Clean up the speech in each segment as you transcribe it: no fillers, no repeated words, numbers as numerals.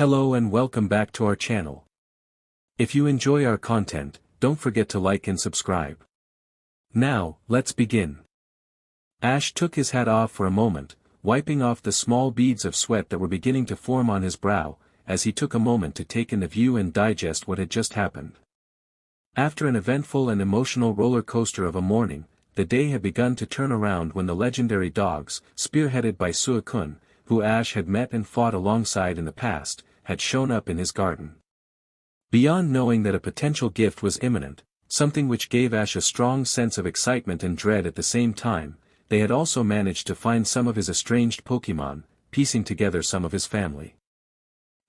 Hello and welcome back to our channel. If you enjoy our content, don't forget to like and subscribe. Now, let's begin. Ash took his hat off for a moment, wiping off the small beads of sweat that were beginning to form on his brow, as he took a moment to take in the view and digest what had just happened. After an eventful and emotional roller coaster of a morning, the day had begun to turn around when the legendary dogs, spearheaded by Suicune, who Ash had met and fought alongside in the past, had shown up in his garden. Beyond knowing that a potential gift was imminent, something which gave Ash a strong sense of excitement and dread at the same time, they had also managed to find some of his estranged Pokémon, piecing together some of his family.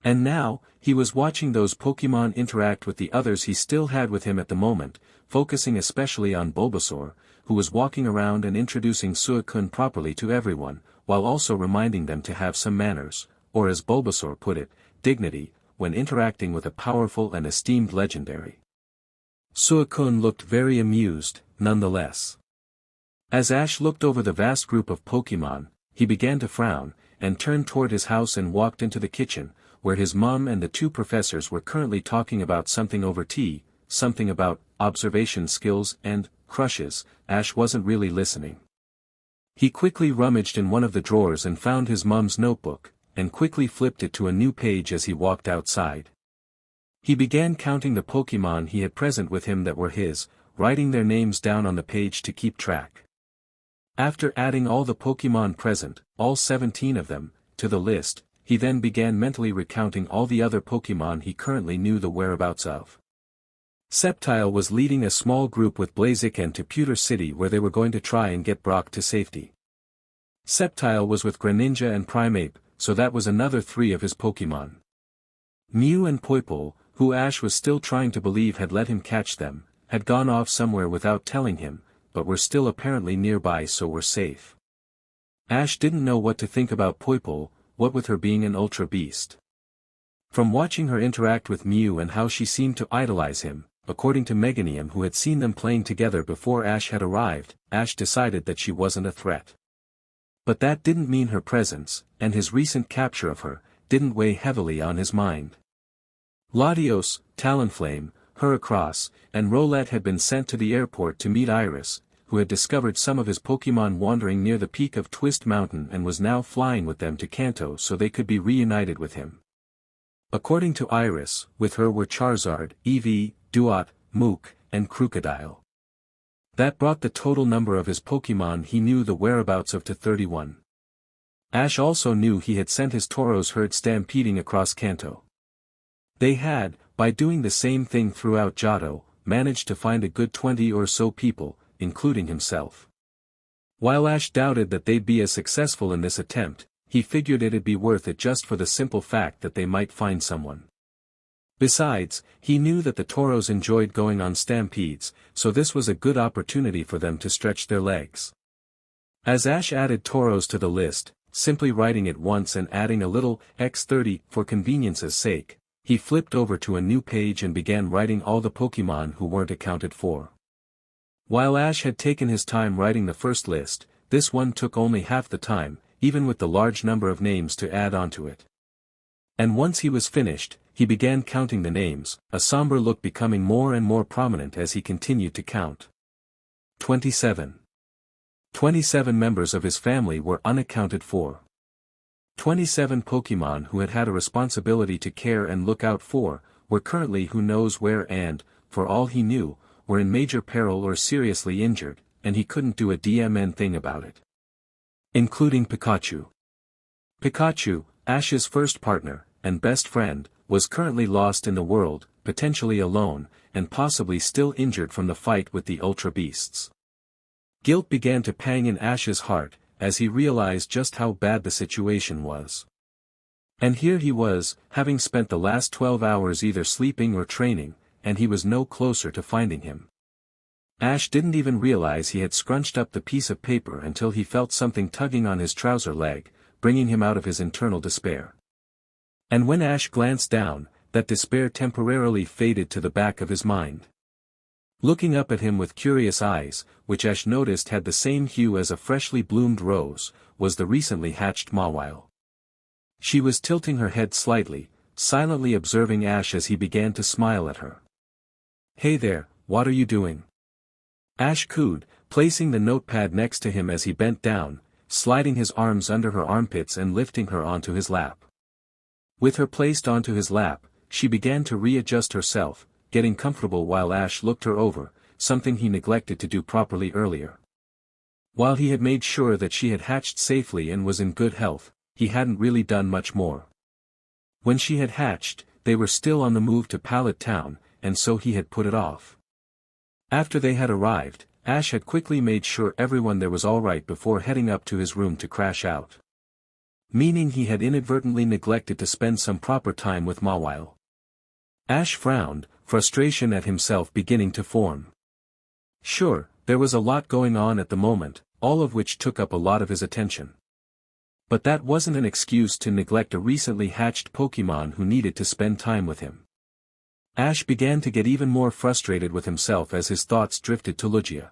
And now, he was watching those Pokémon interact with the others he still had with him at the moment, focusing especially on Bulbasaur, who was walking around and introducing Suicune properly to everyone, while also reminding them to have some manners, or as Bulbasaur put it, dignity, when interacting with a powerful and esteemed legendary. Suicune looked very amused, nonetheless. As Ash looked over the vast group of Pokémon, he began to frown, and turned toward his house and walked into the kitchen, where his mom and the two professors were currently talking about something over tea, something about observation skills and crushes. Ash wasn't really listening. He quickly rummaged in one of the drawers and found his mom's notebook, and quickly flipped it to a new page as he walked outside. He began counting the Pokémon he had present with him that were his, writing their names down on the page to keep track. After adding all the Pokémon present, all 17 of them, to the list, he then began mentally recounting all the other Pokémon he currently knew the whereabouts of. Sceptile was leading a small group with Blaziken to Pewter City where they were going to try and get Brock to safety. Sceptile was with Greninja and Primeape, so that was another 3 of his Pokémon. Mew and Poipole, who Ash was still trying to believe had let him catch them, had gone off somewhere without telling him, but were still apparently nearby so were safe. Ash didn't know what to think about Poipole, what with her being an Ultra Beast. From watching her interact with Mew and how she seemed to idolize him, according to Meganium who had seen them playing together before Ash had arrived, Ash decided that she wasn't a threat. But that didn't mean her presence, and his recent capture of her, didn't weigh heavily on his mind. Latios, Talonflame, Heracross, and Rowlet had been sent to the airport to meet Iris, who had discovered some of his Pokémon wandering near the peak of Twist Mountain and was now flying with them to Kanto so they could be reunited with him. According to Iris, with her were Charizard, Eevee, Duat, Mook, and Crocodile. That brought the total number of his Pokémon he knew the whereabouts of to 31. Ash also knew he had sent his Tauros herd stampeding across Kanto. They had, by doing the same thing throughout Johto, managed to find a good 20 or so people, including himself. While Ash doubted that they'd be as successful in this attempt, he figured it'd be worth it just for the simple fact that they might find someone. Besides, he knew that the Tauros enjoyed going on stampedes, so this was a good opportunity for them to stretch their legs. As Ash added Tauros to the list, simply writing it once and adding a little X30 for convenience's sake, he flipped over to a new page and began writing all the Pokémon who weren't accounted for. While Ash had taken his time writing the first list, this one took only half the time, even with the large number of names to add onto it. And once he was finished, he began counting the names, a somber look becoming more and more prominent as he continued to count. 27. 27 members of his family were unaccounted for. 27 Pokémon who had had a responsibility to care and look out for, were currently who knows where and, for all he knew, were in major peril or seriously injured, and he couldn't do a DMN thing about it. Including Pikachu. Pikachu, Ash's first partner, and best friend, was currently lost in the world, potentially alone, and possibly still injured from the fight with the Ultra Beasts. Guilt began to pang in Ash's heart, as he realized just how bad the situation was. And here he was, having spent the last 12 hours either sleeping or training, and he was no closer to finding him. Ash didn't even realize he had scrunched up the piece of paper until he felt something tugging on his trouser leg, bringing him out of his internal despair. And when Ash glanced down, that despair temporarily faded to the back of his mind. Looking up at him with curious eyes, which Ash noticed had the same hue as a freshly bloomed rose, was the recently hatched Mawile. She was tilting her head slightly, silently observing Ash as he began to smile at her. "Hey there, what are you doing?" Ash cooed, placing the notepad next to him as he bent down, sliding his arms under her armpits and lifting her onto his lap. With her placed onto his lap, she began to readjust herself, getting comfortable while Ash looked her over, something he neglected to do properly earlier. While he had made sure that she had hatched safely and was in good health, he hadn't really done much more. When she had hatched, they were still on the move to Pallet Town, and so he had put it off. After they had arrived, Ash had quickly made sure everyone there was alright before heading up to his room to crash out. Meaning he had inadvertently neglected to spend some proper time with Mawile. Ash frowned, frustration at himself beginning to form. Sure, there was a lot going on at the moment, all of which took up a lot of his attention. But that wasn't an excuse to neglect a recently hatched Pokémon who needed to spend time with him. Ash began to get even more frustrated with himself as his thoughts drifted to Lugia.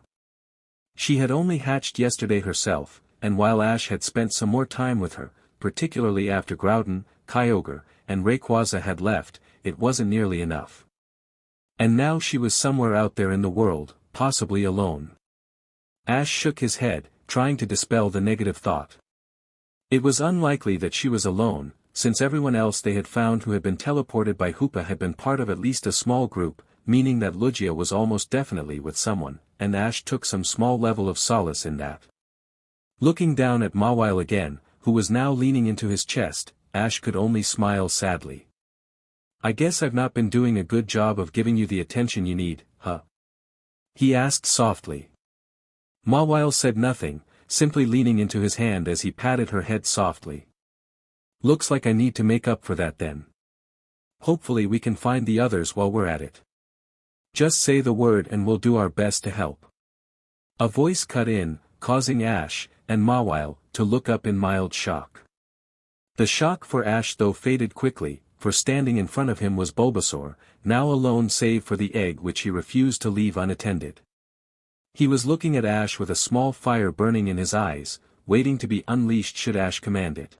She had only hatched yesterday herself, and while Ash had spent some more time with her, particularly after Groudon, Kyogre, and Rayquaza had left, it wasn't nearly enough. And now she was somewhere out there in the world, possibly alone. Ash shook his head, trying to dispel the negative thought. It was unlikely that she was alone, since everyone else they had found who had been teleported by Hoopa had been part of at least a small group, meaning that Lugia was almost definitely with someone, and Ash took some small level of solace in that. Looking down at Mawile again, who was now leaning into his chest, Ash could only smile sadly. "I guess I've not been doing a good job of giving you the attention you need, huh?" he asked softly. Mawile said nothing, simply leaning into his hand as he patted her head softly. "Looks like I need to make up for that then. Hopefully we can find the others while we're at it. Just say the word and we'll do our best to help." A voice cut in, causing Ash, and Mawile, to look up in mild shock. The shock for Ash though faded quickly, for standing in front of him was Bulbasaur, now alone save for the egg which he refused to leave unattended. He was looking at Ash with a small fire burning in his eyes, waiting to be unleashed should Ash command it.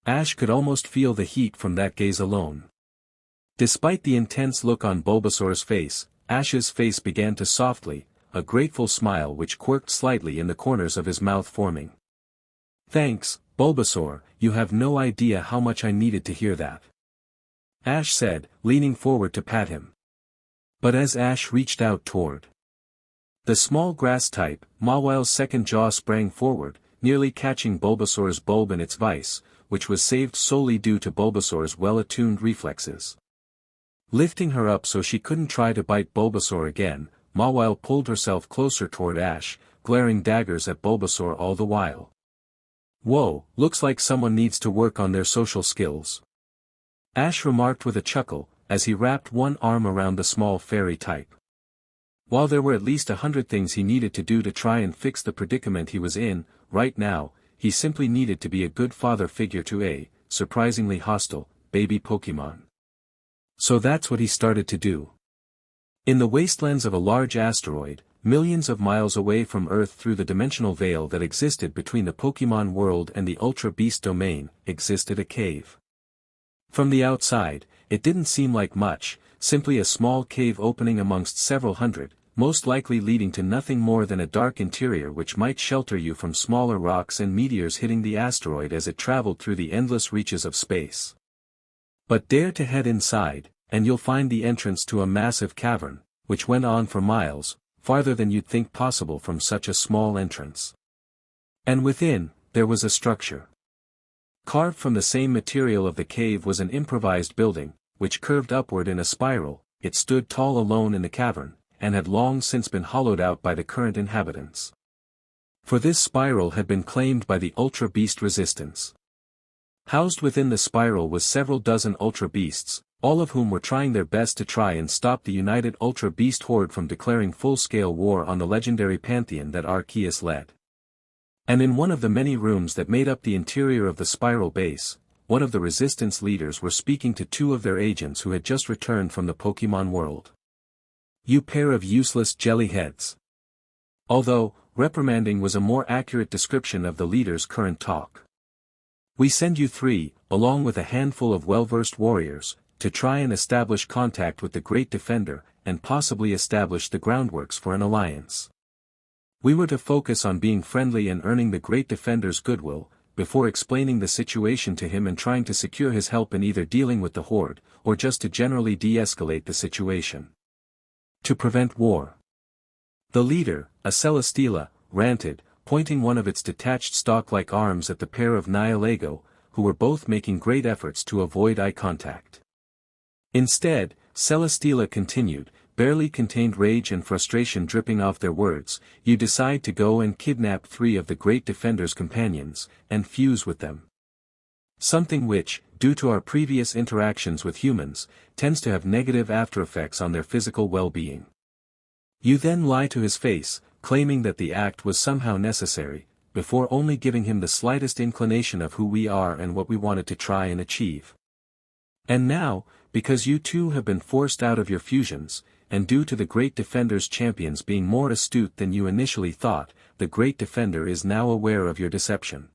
Ash could almost feel the heat from that gaze alone. Despite the intense look on Bulbasaur's face, Ash's face began to softly, a grateful smile which quirked slightly in the corners of his mouth forming. "Thanks, Bulbasaur, you have no idea how much I needed to hear that," Ash said, leaning forward to pat him. But as Ash reached out toward the small grass type, Mawile's second jaw sprang forward, nearly catching Bulbasaur's bulb in its vise, which was saved solely due to Bulbasaur's well-attuned reflexes. Lifting her up so she couldn't try to bite Bulbasaur again, Mawile pulled herself closer toward Ash, glaring daggers at Bulbasaur all the while. "Whoa, looks like someone needs to work on their social skills," Ash remarked with a chuckle, as he wrapped one arm around the small fairy type. While there were at least 100 things he needed to do to try and fix the predicament he was in, right now, he simply needed to be a good father figure to a, surprisingly hostile, baby Pokémon. So that's what he started to do. In the wastelands of a large asteroid, millions of miles away from Earth through the dimensional veil that existed between the Pokémon world and the Ultra Beast domain, existed a cave. From the outside, it didn't seem like much, simply a small cave opening amongst several hundred, most likely leading to nothing more than a dark interior which might shelter you from smaller rocks and meteors hitting the asteroid as it traveled through the endless reaches of space. But dare to head inside, and you'll find the entrance to a massive cavern, which went on for miles, farther than you'd think possible from such a small entrance. And within, there was a structure. Carved from the same material of the cave was an improvised building, which curved upward in a spiral. It stood tall alone in the cavern, and had long since been hollowed out by the current inhabitants. For this spiral had been claimed by the Ultra Beast resistance. Housed within the spiral was several dozen Ultra Beasts, all of whom were trying their best to try and stop the united Ultra Beast horde from declaring full-scale war on the legendary pantheon that Arceus led. And in one of the many rooms that made up the interior of the spiral base, one of the resistance leaders were speaking to two of their agents who had just returned from the Pokémon world. "You pair of useless jellyheads." Although, reprimanding was a more accurate description of the leader's current talk. We send you 3, along with a handful of well-versed warriors, to try and establish contact with the Great Defender, and possibly establish the groundworks for an alliance. We were to focus on being friendly and earning the Great Defender's goodwill, before explaining the situation to him and trying to secure his help in either dealing with the Horde, or just to generally de-escalate the situation. To prevent war. The leader, a Celesteela, ranted, pointing one of its detached stalk-like arms at the pair of Nihilego, who were both making great efforts to avoid eye contact. Instead, Celesteela continued, barely contained rage and frustration dripping off their words, you decide to go and kidnap 3 of the Great Defender's companions, and fuse with them. Something which, due to our previous interactions with humans, tends to have negative aftereffects on their physical well-being. You then lie to his face, claiming that the act was somehow necessary, before only giving him the slightest inclination of who we are and what we wanted to try and achieve. And now, because you two have been forced out of your fusions, and due to the Great Defender's champions being more astute than you initially thought, the Great Defender is now aware of your deception.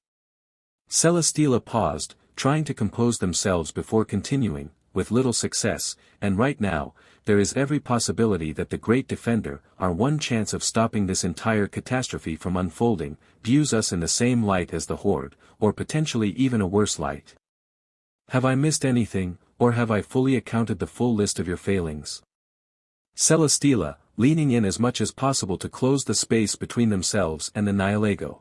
Celesteela paused, trying to compose themselves before continuing, with little success, and right now, there is every possibility that the Great Defender, our one chance of stopping this entire catastrophe from unfolding, views us in the same light as the Horde, or potentially even a worse light. Have I missed anything, or have I fully accounted the full list of your failings? Celesteela, leaning in as much as possible to close the space between themselves and the Nihilego.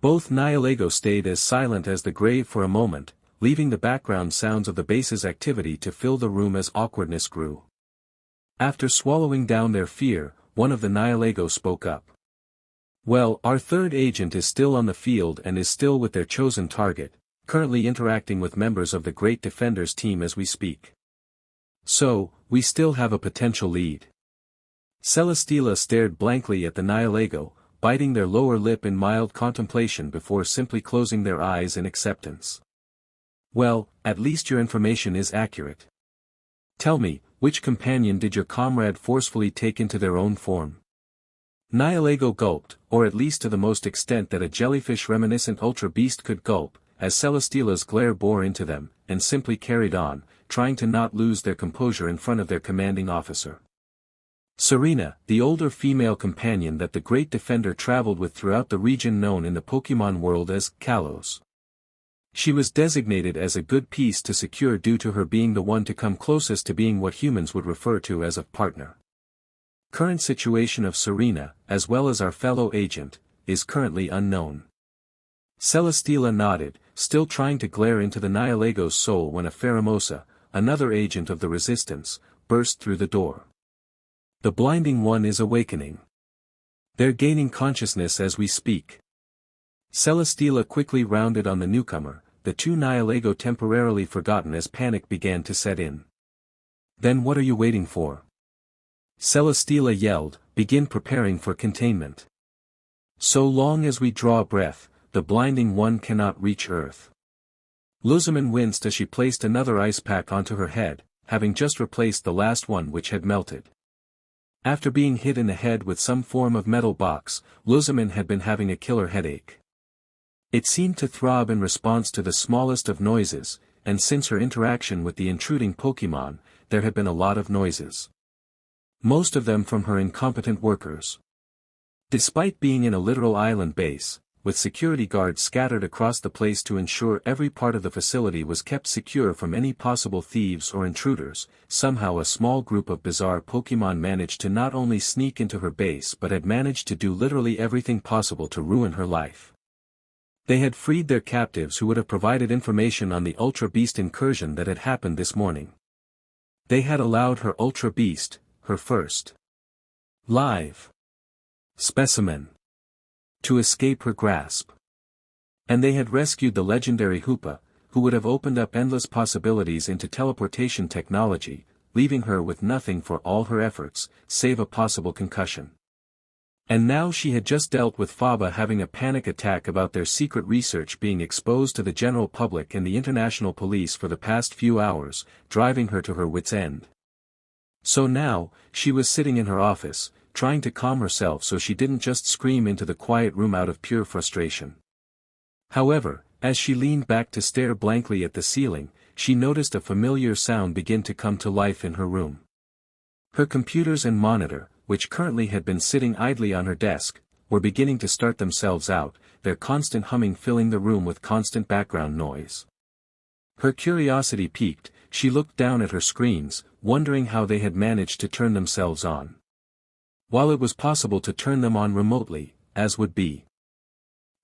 Both Nihilego stayed as silent as the grave for a moment, leaving the background sounds of the base's activity to fill the room as awkwardness grew. After swallowing down their fear, one of the Nihilego spoke up. Well, our 3rd agent is still on the field and is still with their chosen target, currently interacting with members of the Great Defender's team as we speak. So, we still have a potential lead. Celesteela stared blankly at the Nihilego, biting their lower lip in mild contemplation before simply closing their eyes in acceptance. Well, at least your information is accurate. Tell me, which companion did your comrade forcefully take into their own form? Nihilego gulped, or at least to the most extent that a jellyfish-reminiscent ultra beast could gulp, as Celesteela's glare bore into them, and simply carried on, trying to not lose their composure in front of their commanding officer. Serena, the older female companion that the Great Defender traveled with throughout the region known in the Pokémon world as Kalos. She was designated as a good piece to secure due to her being the one to come closest to being what humans would refer to as a partner. Current situation of Serena, as well as our fellow agent, is currently unknown. Celesteela nodded, still trying to glare into the Nihilego's soul when a Pheromosa, another agent of the Resistance, burst through the door. The blinding one is awakening. They're gaining consciousness as we speak. Celesteela quickly rounded on the newcomer, the 2 Nihilego temporarily forgotten as panic began to set in. Then what are you waiting for? Celesteela yelled, begin preparing for containment. So long as we draw a breath, the blinding one cannot reach Earth. Luzaman winced as she placed another ice pack onto her head, having just replaced the last one which had melted. After being hit in the head with some form of metal box, Luzaman had been having a killer headache. It seemed to throb in response to the smallest of noises, and since her interaction with the intruding Pokémon, there had been a lot of noises. Most of them from her incompetent workers. Despite being in a literal island base, with security guards scattered across the place to ensure every part of the facility was kept secure from any possible thieves or intruders, somehow a small group of bizarre Pokémon managed to not only sneak into her base but had managed to do literally everything possible to ruin her life. They had freed their captives who would have provided information on the Ultra Beast incursion that had happened this morning. They had allowed her Ultra Beast, her first live specimen, to escape her grasp. And they had rescued the legendary Hoopa, who would have opened up endless possibilities into teleportation technology, leaving her with nothing for all her efforts, save a possible concussion. And now she had just dealt with Faba having a panic attack about their secret research being exposed to the general public and the international police for the past few hours, driving her to her wits' end. So now, she was sitting in her office, trying to calm herself so she didn't just scream into the quiet room out of pure frustration. However, As she leaned back to stare blankly at the ceiling, she noticed a familiar sound begin to come to life in her room. Her computers and monitor, which currently had been sitting idly on her desk, were beginning to start themselves out, their constant humming filling the room with constant background noise. Her curiosity piqued, she looked down at her screens, wondering how they had managed to turn themselves on. While it was possible to turn them on remotely, as would be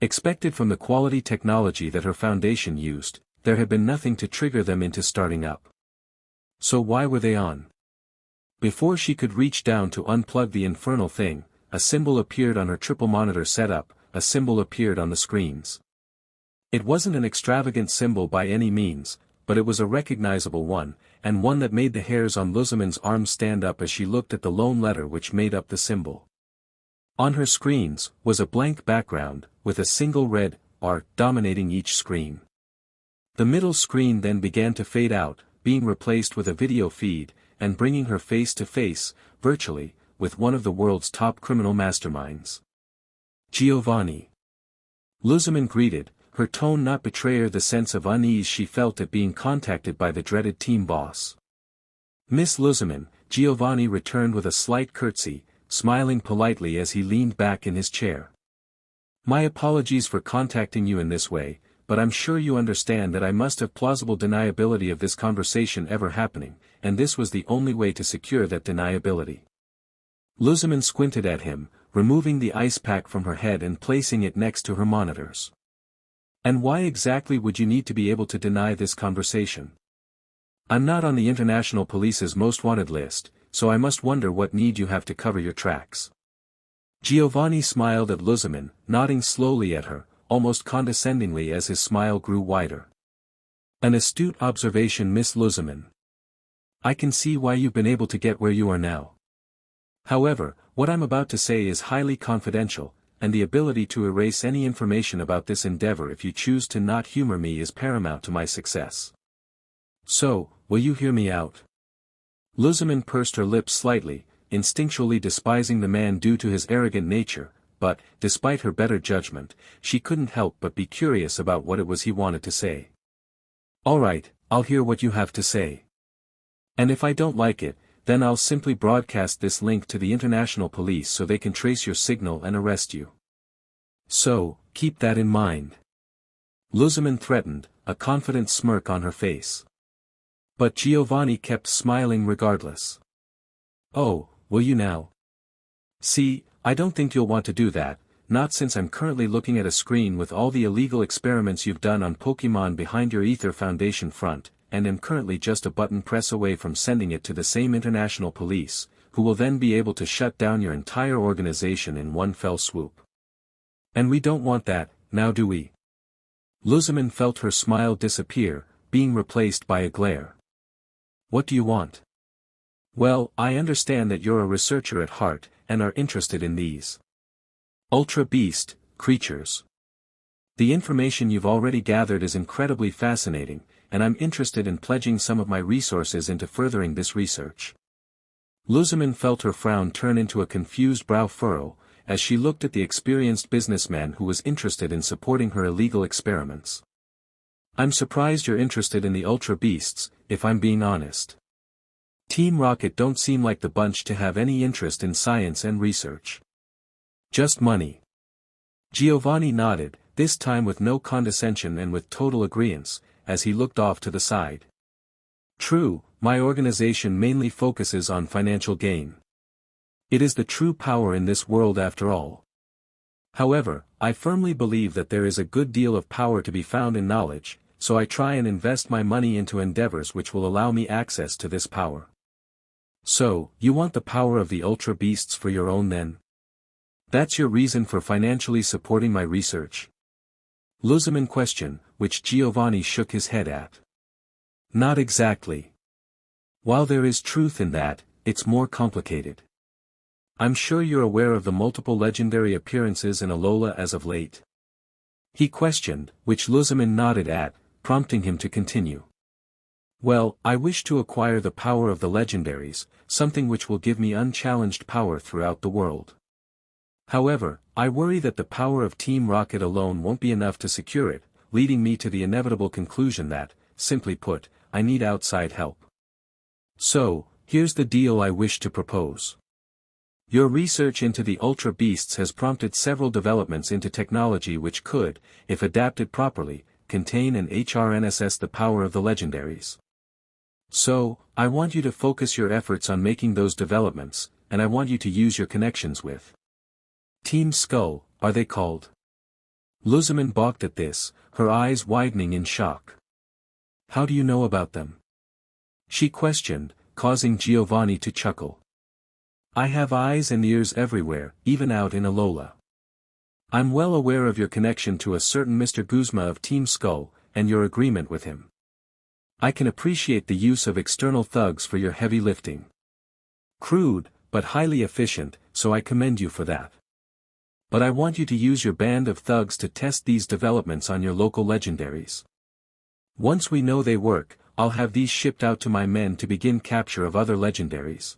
expected from the quality technology that her foundation used, there had been nothing to trigger them into starting up. So why were they on? Before she could reach down to unplug the infernal thing, a symbol appeared on her triple monitor setup, a symbol appeared on the screens. It wasn't an extravagant symbol by any means, but it was a recognizable one, and one that made the hairs on Luzaman's arms stand up as she looked at the lone letter which made up the symbol. On her screens was a blank background, with a single red R dominating each screen. The middle screen then began to fade out, being replaced with a video feed, and bringing her face to face, virtually, with one of the world's top criminal masterminds. Giovanni. Luzaman greeted, her tone not betray the sense of unease she felt at being contacted by the dreaded team boss. Miss Luzaman, Giovanni returned with a slight curtsy, smiling politely as he leaned back in his chair. My apologies for contacting you in this way, but I'm sure you understand that I must have plausible deniability of this conversation ever happening, and this was the only way to secure that deniability. Luzaman squinted at him, removing the ice pack from her head and placing it next to her monitors. And why exactly would you need to be able to deny this conversation? I'm not on the International Police's most wanted list, so I must wonder what need you have to cover your tracks. Giovanni smiled at Luzaman, nodding slowly at her, almost condescendingly as his smile grew wider. An astute observation, Miss Luzaman. I can see why you've been able to get where you are now. However, what I'm about to say is highly confidential, and the ability to erase any information about this endeavor if you choose to not humor me is paramount to my success. So, will you hear me out? Luzaman pursed her lips slightly, instinctually despising the man due to his arrogant nature, but, despite her better judgment, she couldn't help but be curious about what it was he wanted to say. All right, I'll hear what you have to say. And if I don't like it, then I'll simply broadcast this link to the International Police so they can trace your signal and arrest you. So, keep that in mind. Luzaman threatened, a confident smirk on her face. But Giovanni kept smiling regardless. Oh, will you now? See, I don't think you'll want to do that, not since I'm currently looking at a screen with all the illegal experiments you've done on Pokémon behind your Ether Foundation front, and am currently just a button press away from sending it to the same International Police, who will then be able to shut down your entire organization in one fell swoop. And we don't want that, now do we? Luzaman felt her smile disappear, being replaced by a glare. What do you want? Well, I understand that you're a researcher at heart, and are interested in these Ultra Beast creatures. The information you've already gathered is incredibly fascinating, and I'm interested in pledging some of my resources into furthering this research. Luzaman felt her frown turn into a confused brow furrow, as she looked at the experienced businessman who was interested in supporting her illegal experiments. I'm surprised you're interested in the Ultra Beasts, if I'm being honest. Team Rocket don't seem like the bunch to have any interest in science and research. Just money. Giovanni nodded, this time with no condescension and with total agreeance, as he looked off to the side. True, my organization mainly focuses on financial gain. It is the true power in this world after all. However, I firmly believe that there is a good deal of power to be found in knowledge, so I try and invest my money into endeavors which will allow me access to this power. So, you want the power of the Ultra Beasts for your own then? That's your reason for financially supporting my research? Luzaman questioned, which Giovanni shook his head at. Not exactly. While there is truth in that, it's more complicated. I'm sure you're aware of the multiple legendary appearances in Alola as of late. He questioned, which Luzaman nodded at, prompting him to continue. Well, I wish to acquire the power of the legendaries, something which will give me unchallenged power throughout the world. However, I worry that the power of Team Rocket alone won't be enough to secure it, leading me to the inevitable conclusion that, simply put, I need outside help. So, here's the deal I wish to propose. Your research into the Ultra Beasts has prompted several developments into technology which could, if adapted properly, contain and HRNSS the power of the legendaries. So, I want you to focus your efforts on making those developments, and I want you to use your connections with Team Skull, are they called? Luzman balked at this, her eyes widening in shock. How do you know about them? She questioned, causing Giovanni to chuckle. I have eyes and ears everywhere, even out in Alola. I'm well aware of your connection to a certain Mr. Guzma of Team Skull, and your agreement with him. I can appreciate the use of external thugs for your heavy lifting. Crude, but highly efficient, so I commend you for that. But I want you to use your band of thugs to test these developments on your local legendaries. Once we know they work, I'll have these shipped out to my men to begin capture of other legendaries.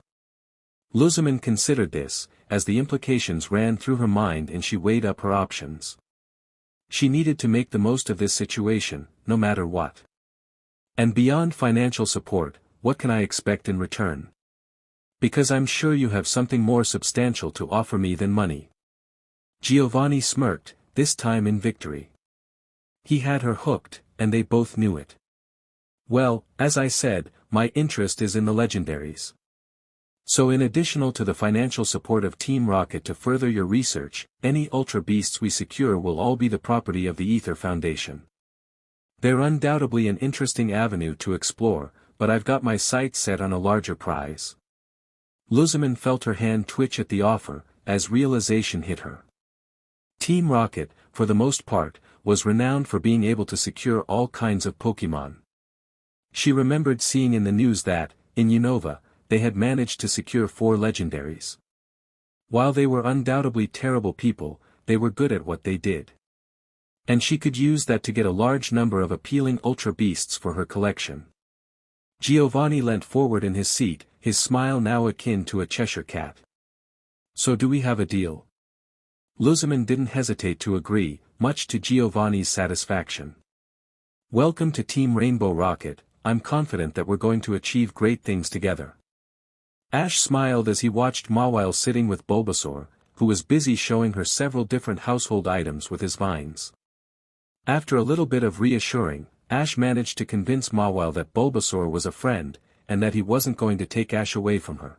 Luzman considered this, as the implications ran through her mind and she weighed up her options. She needed to make the most of this situation, no matter what. And beyond financial support, what can I expect in return? Because I'm sure you have something more substantial to offer me than money. Giovanni smirked, this time in victory. He had her hooked, and they both knew it. Well, as I said, my interest is in the legendaries. So in addition to the financial support of Team Rocket to further your research, any Ultra Beasts we secure will all be the property of the Ether Foundation. They're undoubtedly an interesting avenue to explore, but I've got my sights set on a larger prize. Luzman felt her hand twitch at the offer, as realization hit her. Team Rocket, for the most part, was renowned for being able to secure all kinds of Pokémon. She remembered seeing in the news that, in Unova, they had managed to secure 4 legendaries. While they were undoubtedly terrible people, they were good at what they did. And she could use that to get a large number of appealing Ultra Beasts for her collection. Giovanni leant forward in his seat, his smile now akin to a Cheshire cat. So do we have a deal? Luzman didn't hesitate to agree, much to Giovanni's satisfaction. Welcome to Team Rainbow Rocket, I'm confident that we're going to achieve great things together. Ash smiled as he watched Mawile sitting with Bulbasaur, who was busy showing her several different household items with his vines. After a little bit of reassuring, Ash managed to convince Mawile that Bulbasaur was a friend, and that he wasn't going to take Ash away from her.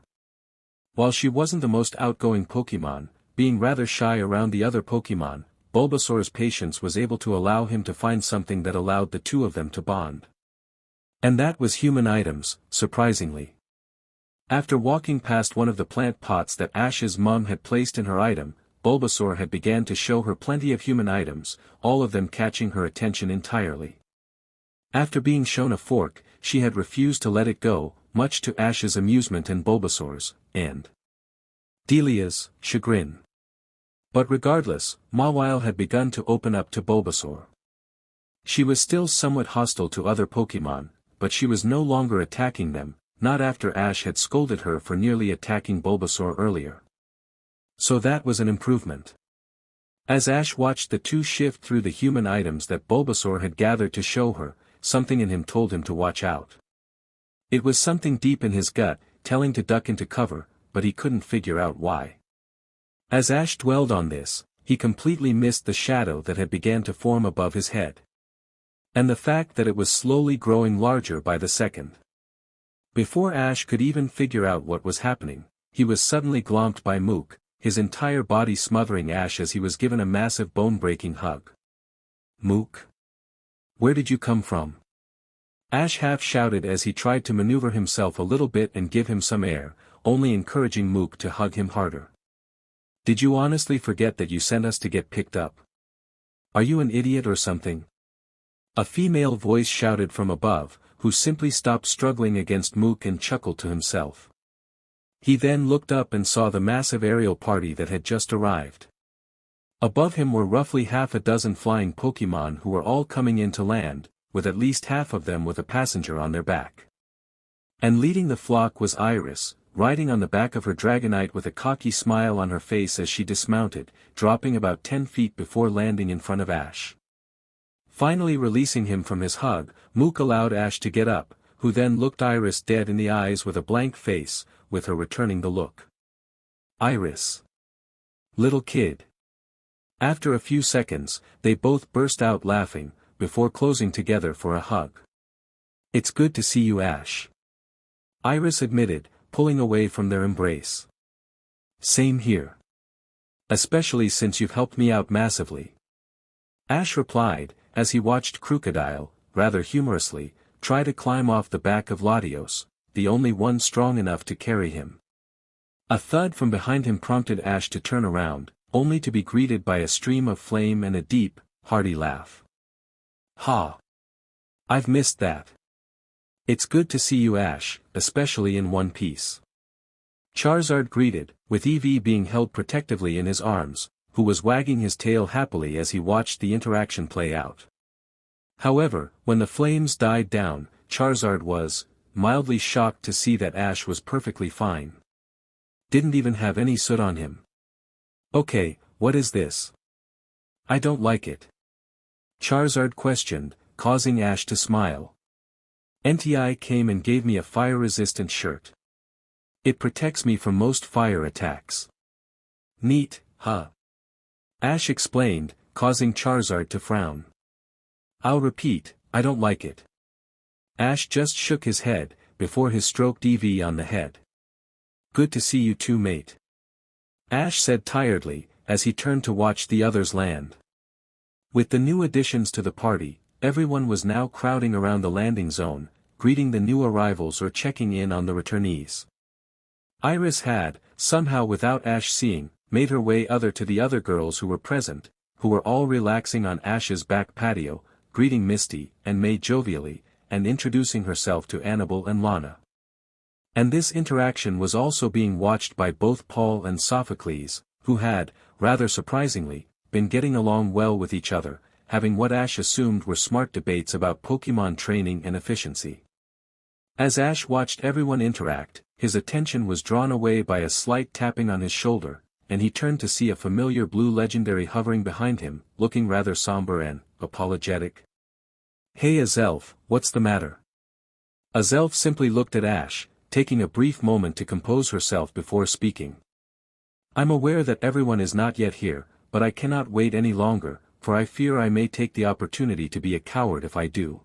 While she wasn't the most outgoing Pokémon, being rather shy around the other Pokémon, Bulbasaur's patience was able to allow him to find something that allowed the two of them to bond. And that was human items, surprisingly. After walking past one of the plant pots that Ash's mum had placed in her item, Bulbasaur had began to show her plenty of human items, all of them catching her attention entirely. After being shown a fork, she had refused to let it go, much to Ash's amusement and Bulbasaur's, and Delia's, chagrin. But regardless, Mawile had begun to open up to Bulbasaur. She was still somewhat hostile to other Pokémon, but she was no longer attacking them, not after Ash had scolded her for nearly attacking Bulbasaur earlier. So that was an improvement. As Ash watched the two shift through the human items that Bulbasaur had gathered to show her, something in him told him to watch out. It was something deep in his gut, telling to duck into cover, but he couldn't figure out why. As Ash dwelled on this, he completely missed the shadow that had began to form above his head. And the fact that it was slowly growing larger by the second. Before Ash could even figure out what was happening, he was suddenly glomped by Mook, his entire body smothering Ash as he was given a massive bone-breaking hug. Mook? Where did you come from? Ash half shouted as he tried to maneuver himself a little bit and give him some air, only encouraging Mook to hug him harder. Did you honestly forget that you sent us to get picked up? Are you an idiot or something? A female voice shouted from above, who simply stopped struggling against Mook and chuckled to himself. He then looked up and saw the massive aerial party that had just arrived. Above him were roughly half a dozen flying Pokémon who were all coming in to land, with at least half of them with a passenger on their back. And leading the flock was Iris, riding on the back of her Dragonite with a cocky smile on her face as she dismounted, dropping about 10 feet before landing in front of Ash. Finally releasing him from his hug, Mook allowed Ash to get up, who then looked Iris dead in the eyes with a blank face, with her returning the look. Iris. Little kid. After a few seconds, they both burst out laughing, before closing together for a hug. It's good to see you, Ash. Iris admitted, pulling away from their embrace. Same here. Especially since you've helped me out massively. Ash replied, as he watched Crocodile, rather humorously, try to climb off the back of Latios, the only one strong enough to carry him. A thud from behind him prompted Ash to turn around, only to be greeted by a stream of flame and a deep, hearty laugh. Ha! I've missed that. It's good to see you, Ash, especially in one piece. Charizard greeted, with Eevee being held protectively in his arms, who was wagging his tail happily as he watched the interaction play out. However, when the flames died down, Charizard was, mildly shocked to see that Ash was perfectly fine. Didn't even have any soot on him. Okay, what is this? I don't like it. Charizard questioned, causing Ash to smile. NTI came and gave me a fire-resistant shirt. It protects me from most fire attacks. Neat, huh? Ash explained, causing Charizard to frown. I'll repeat, I don't like it. Ash just shook his head, before he stroked Eevee on the head. Good to see you too, mate. Ash said tiredly, as he turned to watch the others land. With the new additions to the party, everyone was now crowding around the landing zone, greeting the new arrivals or checking in on the returnees. Iris had, somehow without Ash seeing, made her way to the other girls who were present, who were all relaxing on Ash's back patio, greeting Misty and May jovially, and introducing herself to Annabelle and Lana. And this interaction was also being watched by both Paul and Sophocles, who had, rather surprisingly, been getting along well with each other, having what Ash assumed were smart debates about Pokémon training and efficiency. As Ash watched everyone interact, his attention was drawn away by a slight tapping on his shoulder, and he turned to see a familiar blue legendary hovering behind him, looking rather somber and apologetic. Hey Azelf, what's the matter? Azelf simply looked at Ash, taking a brief moment to compose herself before speaking. I'm aware that everyone is not yet here, but I cannot wait any longer, for I fear I may take the opportunity to be a coward if I do.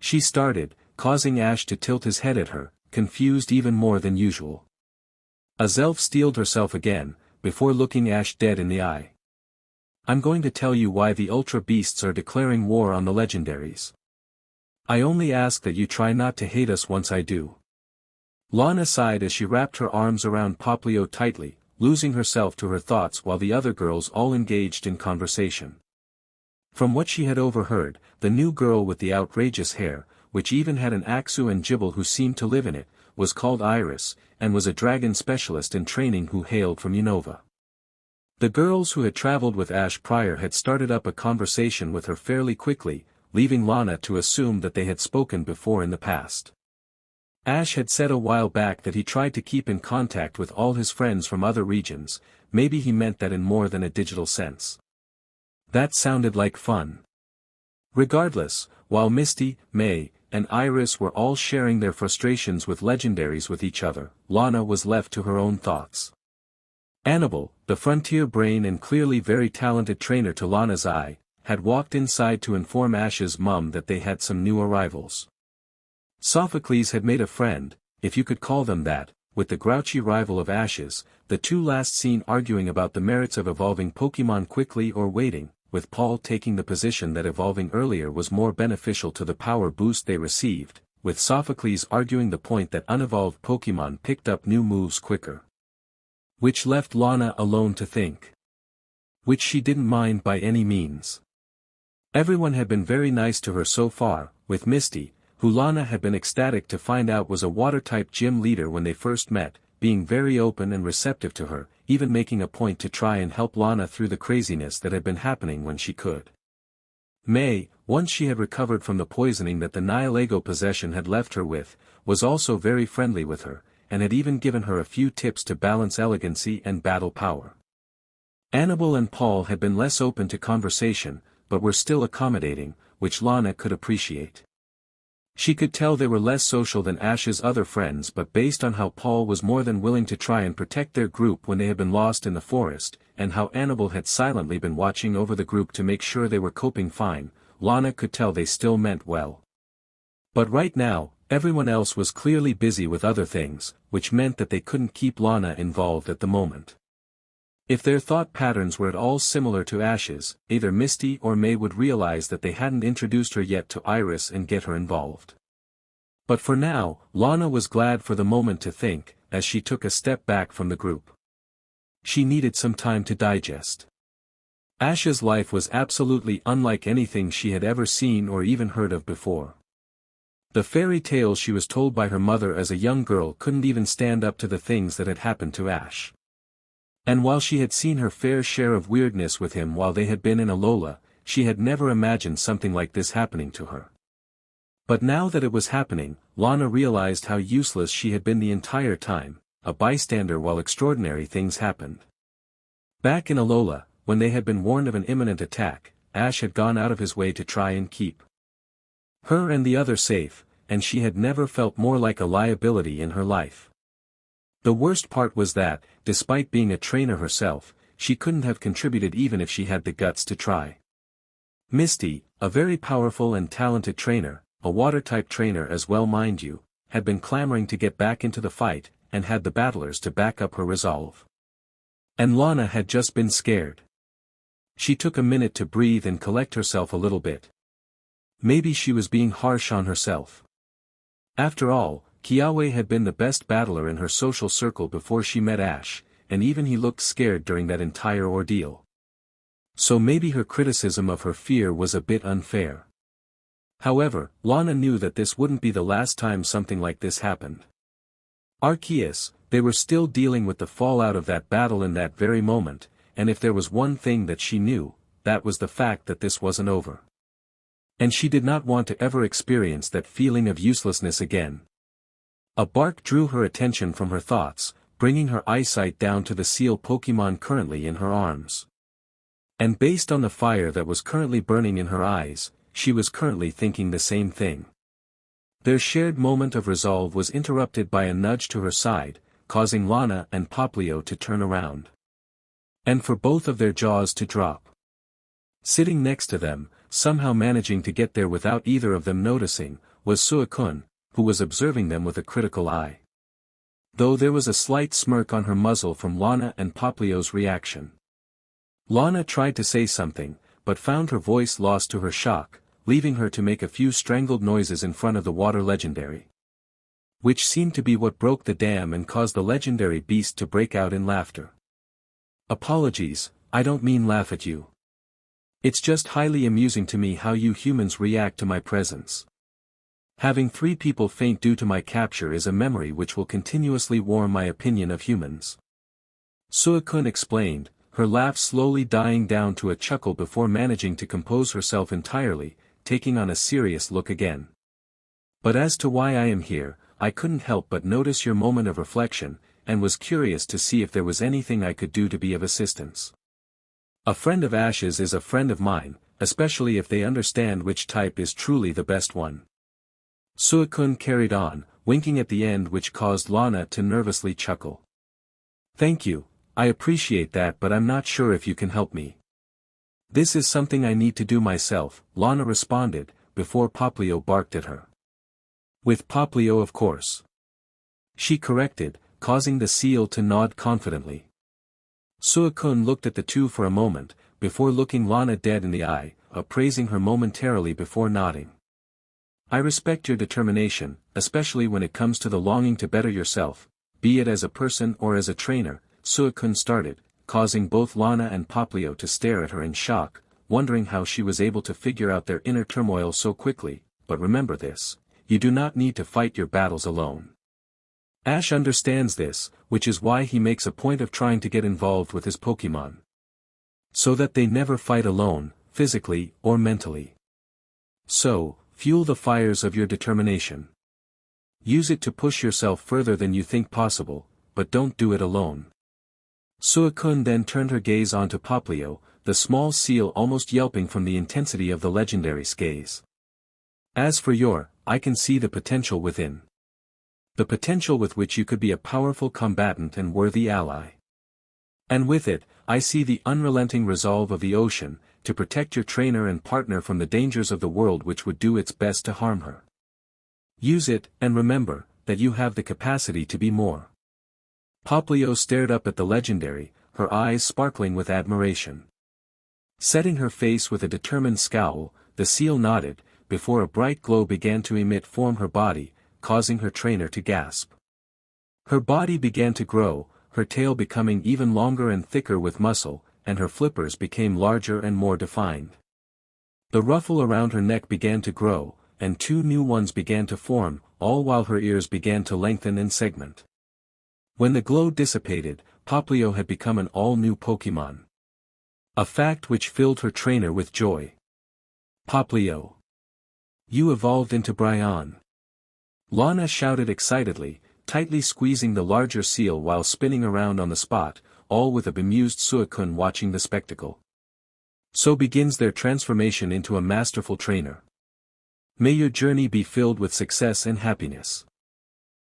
She started, causing Ash to tilt his head at her, confused even more than usual. Azelf steeled herself again, before looking Ash dead in the eye. I'm going to tell you why the Ultra Beasts are declaring war on the legendaries. I only ask that you try not to hate us once I do. Lana sighed as she wrapped her arms around Poplio tightly, losing herself to her thoughts while the other girls all engaged in conversation. From what she had overheard, the new girl with the outrageous hair, which even had an Axu and Gibble who seemed to live in it, was called Iris, and was a dragon specialist in training who hailed from Unova. The girls who had traveled with Ash prior had started up a conversation with her fairly quickly, leaving Lana to assume that they had spoken before in the past. Ash had said a while back that he tried to keep in contact with all his friends from other regions, maybe he meant that in more than a digital sense. That sounded like fun. Regardless, while Misty, May, and Iris were all sharing their frustrations with legendaries with each other, Lana was left to her own thoughts. Annabelle, the frontier brain and clearly very talented trainer to Lana's eye, had walked inside to inform Ash's mum that they had some new arrivals. Sophocles had made a friend, if you could call them that, with the grouchy rival of Ash's, the two last seen arguing about the merits of evolving Pokémon quickly or waiting, with Paul taking the position that evolving earlier was more beneficial to the power boost they received, with Sophocles arguing the point that unevolved Pokémon picked up new moves quicker. Which left Lana alone to think. Which she didn't mind by any means. Everyone had been very nice to her so far, with Misty, who Lana had been ecstatic to find out was a water-type gym leader when they first met, being very open and receptive to her, even making a point to try and help Lana through the craziness that had been happening when she could. May, once she had recovered from the poisoning that the Nihilego possession had left her with, was also very friendly with her, and had even given her a few tips to balance elegancy and battle power. Annabelle and Paul had been less open to conversation, but were still accommodating, which Lana could appreciate. She could tell they were less social than Ash's other friends, but based on how Paul was more than willing to try and protect their group when they had been lost in the forest, and how Annabelle had silently been watching over the group to make sure they were coping fine, Lana could tell they still meant well. But right now, everyone else was clearly busy with other things, which meant that they couldn't keep Lana involved at the moment. If their thought patterns were at all similar to Ash's, either Misty or May would realize that they hadn't introduced her yet to Iris and get her involved. But for now, Lana was glad for the moment to think, as she took a step back from the group. She needed some time to digest. Ash's life was absolutely unlike anything she had ever seen or even heard of before. The fairy tales she was told by her mother as a young girl couldn't even stand up to the things that had happened to Ash. And while she had seen her fair share of weirdness with him while they had been in Alola, she had never imagined something like this happening to her. But now that it was happening, Lana realized how useless she had been the entire time, a bystander while extraordinary things happened. Back in Alola, when they had been warned of an imminent attack, Ash had gone out of his way to try and keep her and the others safe, and she had never felt more like a liability in her life. The worst part was that, despite being a trainer herself, she couldn't have contributed even if she had the guts to try. Misty, a very powerful and talented trainer, a water-type trainer as well mind you, had been clamoring to get back into the fight, and had the battlers to back up her resolve. And Lana had just been scared. She took a minute to breathe and collect herself a little bit. Maybe she was being harsh on herself. After all, Kiawe had been the best battler in her social circle before she met Ash, and even he looked scared during that entire ordeal. So maybe her criticism of her fear was a bit unfair. However, Lana knew that this wouldn't be the last time something like this happened. Arceus, they were still dealing with the fallout of that battle in that very moment, and if there was one thing that she knew, that was the fact that this wasn't over. And she did not want to ever experience that feeling of uselessness again. A bark drew her attention from her thoughts, bringing her eyesight down to the seal Pokémon currently in her arms. And based on the fire that was currently burning in her eyes, she was currently thinking the same thing. Their shared moment of resolve was interrupted by a nudge to her side, causing Lana and Poplio to turn around. And for both of their jaws to drop. Sitting next to them, somehow managing to get there without either of them noticing, was Suicune, who was observing them with a critical eye. Though there was a slight smirk on her muzzle from Lana and Poplio's reaction. Lana tried to say something, but found her voice lost to her shock, leaving her to make a few strangled noises in front of the water legendary. Which seemed to be what broke the dam and caused the legendary beast to break out in laughter. Apologies, I don't mean laugh at you. It's just highly amusing to me how you humans react to my presence. Having 3 people faint due to my capture is a memory which will continuously warm my opinion of humans. Suicune explained, her laugh slowly dying down to a chuckle before managing to compose herself entirely, taking on a serious look again. But as to why I am here, I couldn't help but notice your moment of reflection, and was curious to see if there was anything I could do to be of assistance. A friend of Ash's is a friend of mine, especially if they understand which type is truly the best one. Suicune carried on, winking at the end, which caused Lana to nervously chuckle. Thank you, I appreciate that, but I'm not sure if you can help me. This is something I need to do myself, Lana responded, before Poplio barked at her. With Poplio, of course. She corrected, causing the seal to nod confidently. Suicune looked at the two for a moment, before looking Lana dead in the eye, appraising her momentarily before nodding. I respect your determination, especially when it comes to the longing to better yourself, be it as a person or as a trainer, Suicune started, causing both Lana and Poplio to stare at her in shock, wondering how she was able to figure out their inner turmoil so quickly, but remember this, you do not need to fight your battles alone. Ash understands this, which is why he makes a point of trying to get involved with his Pokémon. So that they never fight alone, physically or mentally. So, fuel the fires of your determination. Use it to push yourself further than you think possible, but don't do it alone. Suicune then turned her gaze onto Poplio, the small seal almost yelping from the intensity of the legendary's gaze. As for I can see the potential within. The potential with which you could be a powerful combatant and worthy ally. And with it, I see the unrelenting resolve of the ocean, to protect your trainer and partner from the dangers of the world which would do its best to harm her. Use it, and remember, that you have the capacity to be more. Poplio stared up at the legendary, her eyes sparkling with admiration. Setting her face with a determined scowl, the seal nodded, before a bright glow began to emit from her body, causing her trainer to gasp. Her body began to grow, her tail becoming even longer and thicker with muscle, and her flippers became larger and more defined. The ruffle around her neck began to grow, and 2 new ones began to form, all while her ears began to lengthen and segment. When the glow dissipated, Poplio had become an all-new Pokémon. A fact which filled her trainer with joy. Poplio. You evolved into Bryon. Lana shouted excitedly, tightly squeezing the larger seal while spinning around on the spot, all with a bemused Suicune watching the spectacle. So begins their transformation into a masterful trainer. May your journey be filled with success and happiness.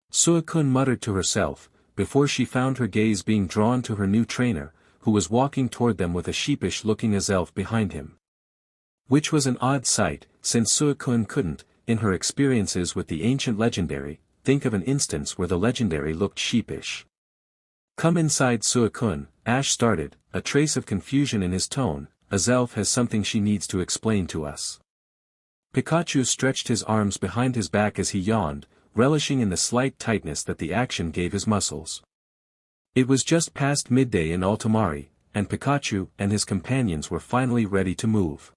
Suicune muttered to herself, before she found her gaze being drawn to her new trainer, who was walking toward them with a sheepish-looking Azelf behind him. Which was an odd sight, since Suicune couldn't, in her experiences with the ancient legendary, think of an instance where the legendary looked sheepish. Come inside Suicune, Ash started, a trace of confusion in his tone. Azelf has something she needs to explain to us. Pikachu stretched his arms behind his back as he yawned, relishing in the slight tightness that the action gave his muscles. It was just past midday in Altamari, and Pikachu and his companions were finally ready to move.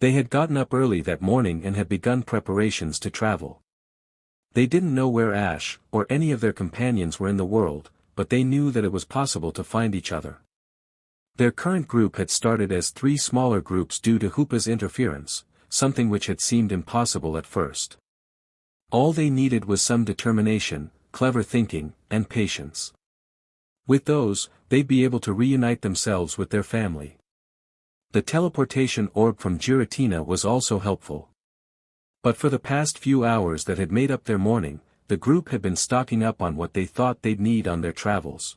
They had gotten up early that morning and had begun preparations to travel. They didn't know where Ash, or any of their companions were in the world, but they knew that it was possible to find each other. Their current group had started as 3 smaller groups due to Hoopa's interference, something which had seemed impossible at first. All they needed was some determination, clever thinking, and patience. With those, they'd be able to reunite themselves with their family. The teleportation orb from Giratina was also helpful. But for the past few hours that had made up their morning, the group had been stocking up on what they thought they'd need on their travels.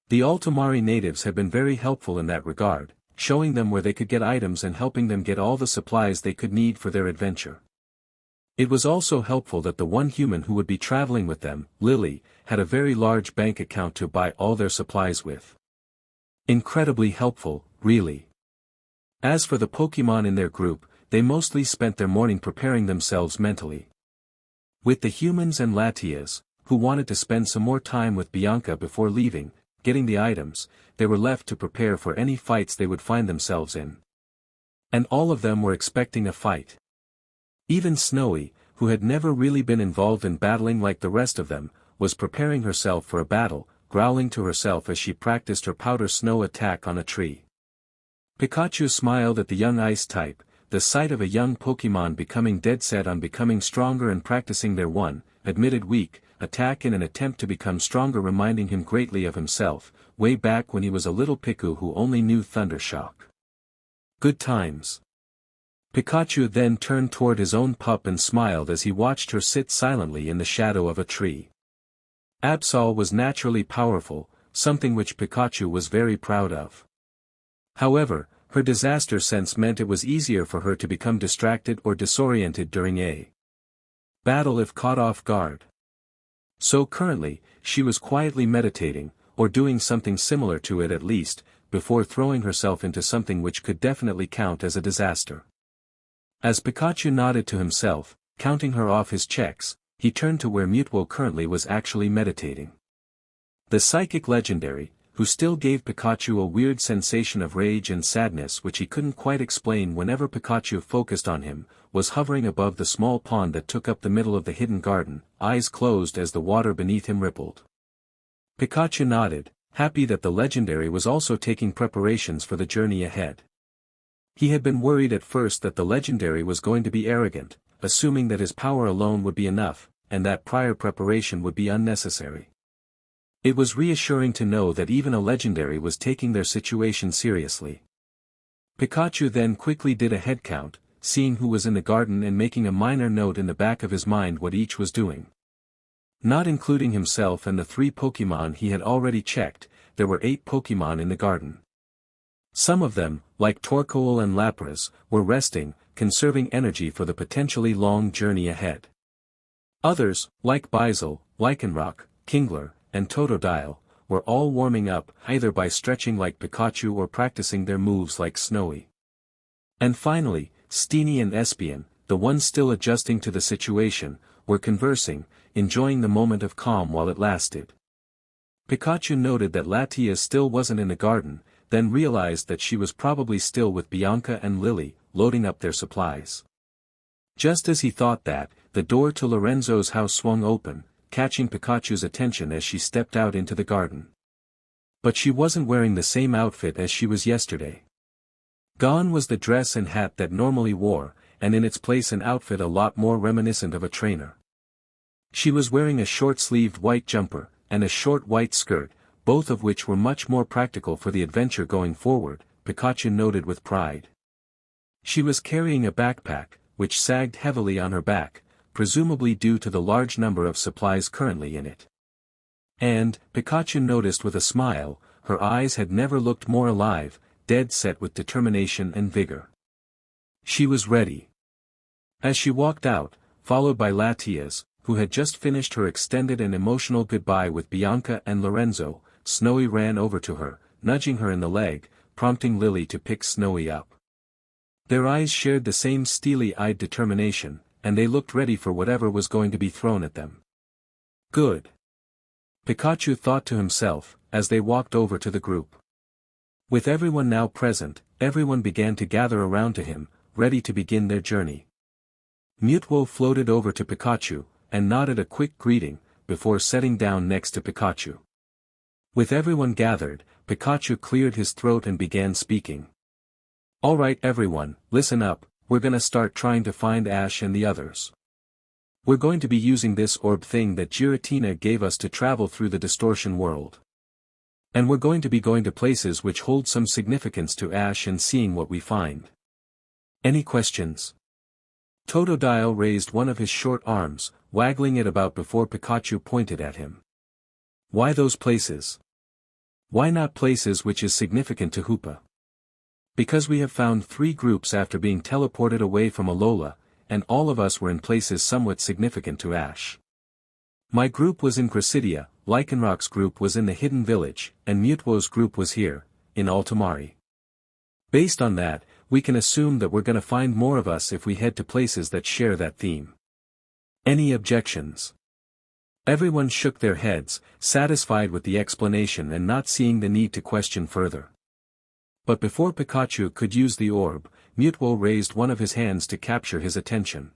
The Altamari natives had been very helpful in that regard, showing them where they could get items and helping them get all the supplies they could need for their adventure. It was also helpful that the one human who would be traveling with them, Lily, had a very large bank account to buy all their supplies with. Incredibly helpful, really. As for the Pokémon in their group, they mostly spent their morning preparing themselves mentally. With the humans and Latias, who wanted to spend some more time with Bianca before leaving, getting the items, they were left to prepare for any fights they would find themselves in. And all of them were expecting a fight. Even Snowy, who had never really been involved in battling like the rest of them, was preparing herself for a battle, growling to herself as she practiced her powder snow attack on a tree. Pikachu smiled at the young ice type, the sight of a young Pokémon becoming dead set on becoming stronger and practicing their admitted weak, attack in an attempt to become stronger, reminding him greatly of himself, way back when he was a little Piku who only knew Thunder Shock. Good times. Pikachu then turned toward his own pup and smiled as he watched her sit silently in the shadow of a tree. Absol was naturally powerful, something which Pikachu was very proud of. However, her disaster sense meant it was easier for her to become distracted or disoriented during a battle if caught off guard. So currently, she was quietly meditating, or doing something similar to it at least, before throwing herself into something which could definitely count as a disaster. As Pikachu nodded to himself, counting her off his checks, he turned to where Mutwo currently was actually meditating. The psychic legendary, who still gave Pikachu a weird sensation of rage and sadness which he couldn't quite explain whenever Pikachu focused on him, was hovering above the small pond that took up the middle of the hidden garden, eyes closed as the water beneath him rippled. Pikachu nodded, happy that the legendary was also taking preparations for the journey ahead. He had been worried at first that the legendary was going to be arrogant, assuming that his power alone would be enough, and that prior preparation would be unnecessary. It was reassuring to know that even a legendary was taking their situation seriously. Pikachu then quickly did a head count, seeing who was in the garden and making a minor note in the back of his mind what each was doing. Not including himself and the 3 Pokémon he had already checked, there were 8 Pokémon in the garden. Some of them, like Torkoal and Lapras, were resting, conserving energy for the potentially long journey ahead. Others, like Bizel, Lycanroc, Kingler, and Totodile, were all warming up either by stretching like Pikachu or practicing their moves like Snowy. And finally, Steenie and Espion, the ones still adjusting to the situation, were conversing, enjoying the moment of calm while it lasted. Pikachu noted that Latias still wasn't in the garden, then realized that she was probably still with Bianca and Lily, loading up their supplies. Just as he thought that, the door to Lorenzo's house swung open, catching Pikachu's attention as she stepped out into the garden. But she wasn't wearing the same outfit as she was yesterday. Gone was the dress and hat that normally wore, and in its place an outfit a lot more reminiscent of a trainer. She was wearing a short-sleeved white jumper, and a short white skirt, both of which were much more practical for the adventure going forward, Pikachu noted with pride. She was carrying a backpack, which sagged heavily on her back, presumably due to the large number of supplies currently in it. And, Pikachu noticed with a smile, her eyes had never looked more alive, dead set with determination and vigor. She was ready. As she walked out, followed by Latias, who had just finished her extended and emotional goodbye with Bianca and Lorenzo, Snowy ran over to her, nudging her in the leg, prompting Lily to pick Snowy up. Their eyes shared the same steely-eyed determination, and they looked ready for whatever was going to be thrown at them. Good. Pikachu thought to himself, as they walked over to the group. With everyone now present, everyone began to gather around to him, ready to begin their journey. Mutwo floated over to Pikachu, and nodded a quick greeting, before setting down next to Pikachu. With everyone gathered, Pikachu cleared his throat and began speaking. Alright everyone, listen up, we're gonna start trying to find Ash and the others. We're going to be using this orb thing that Giratina gave us to travel through the distortion world. And we're going to be going to places which hold some significance to Ash and seeing what we find. Any questions? Totodile raised one of his short arms, waggling it about before Pikachu pointed at him. Why those places? Why not places which is significant to Hoopa? Because we have found 3 groups after being teleported away from Alola, and all of us were in places somewhat significant to Ash. My group was in Gracidia, Lycanroc's group was in the Hidden Village, and Mutwo's group was here, in Altamari. Based on that, we can assume that we're gonna find more of us if we head to places that share that theme. Any objections? Everyone shook their heads, satisfied with the explanation and not seeing the need to question further. But before Pikachu could use the orb, Mutwo raised one of his hands to capture his attention.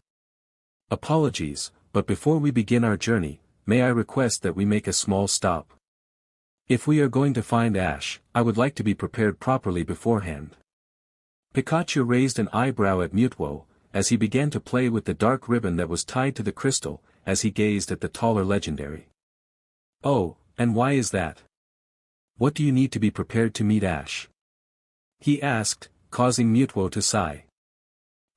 Apologies, but before we begin our journey, may I request that we make a small stop? If we are going to find Ash, I would like to be prepared properly beforehand. Pikachu raised an eyebrow at Mutwo, as he began to play with the dark ribbon that was tied to the crystal, as he gazed at the taller legendary. Oh, and why is that? What do you need to be prepared to meet Ash? He asked, causing Mutwo to sigh.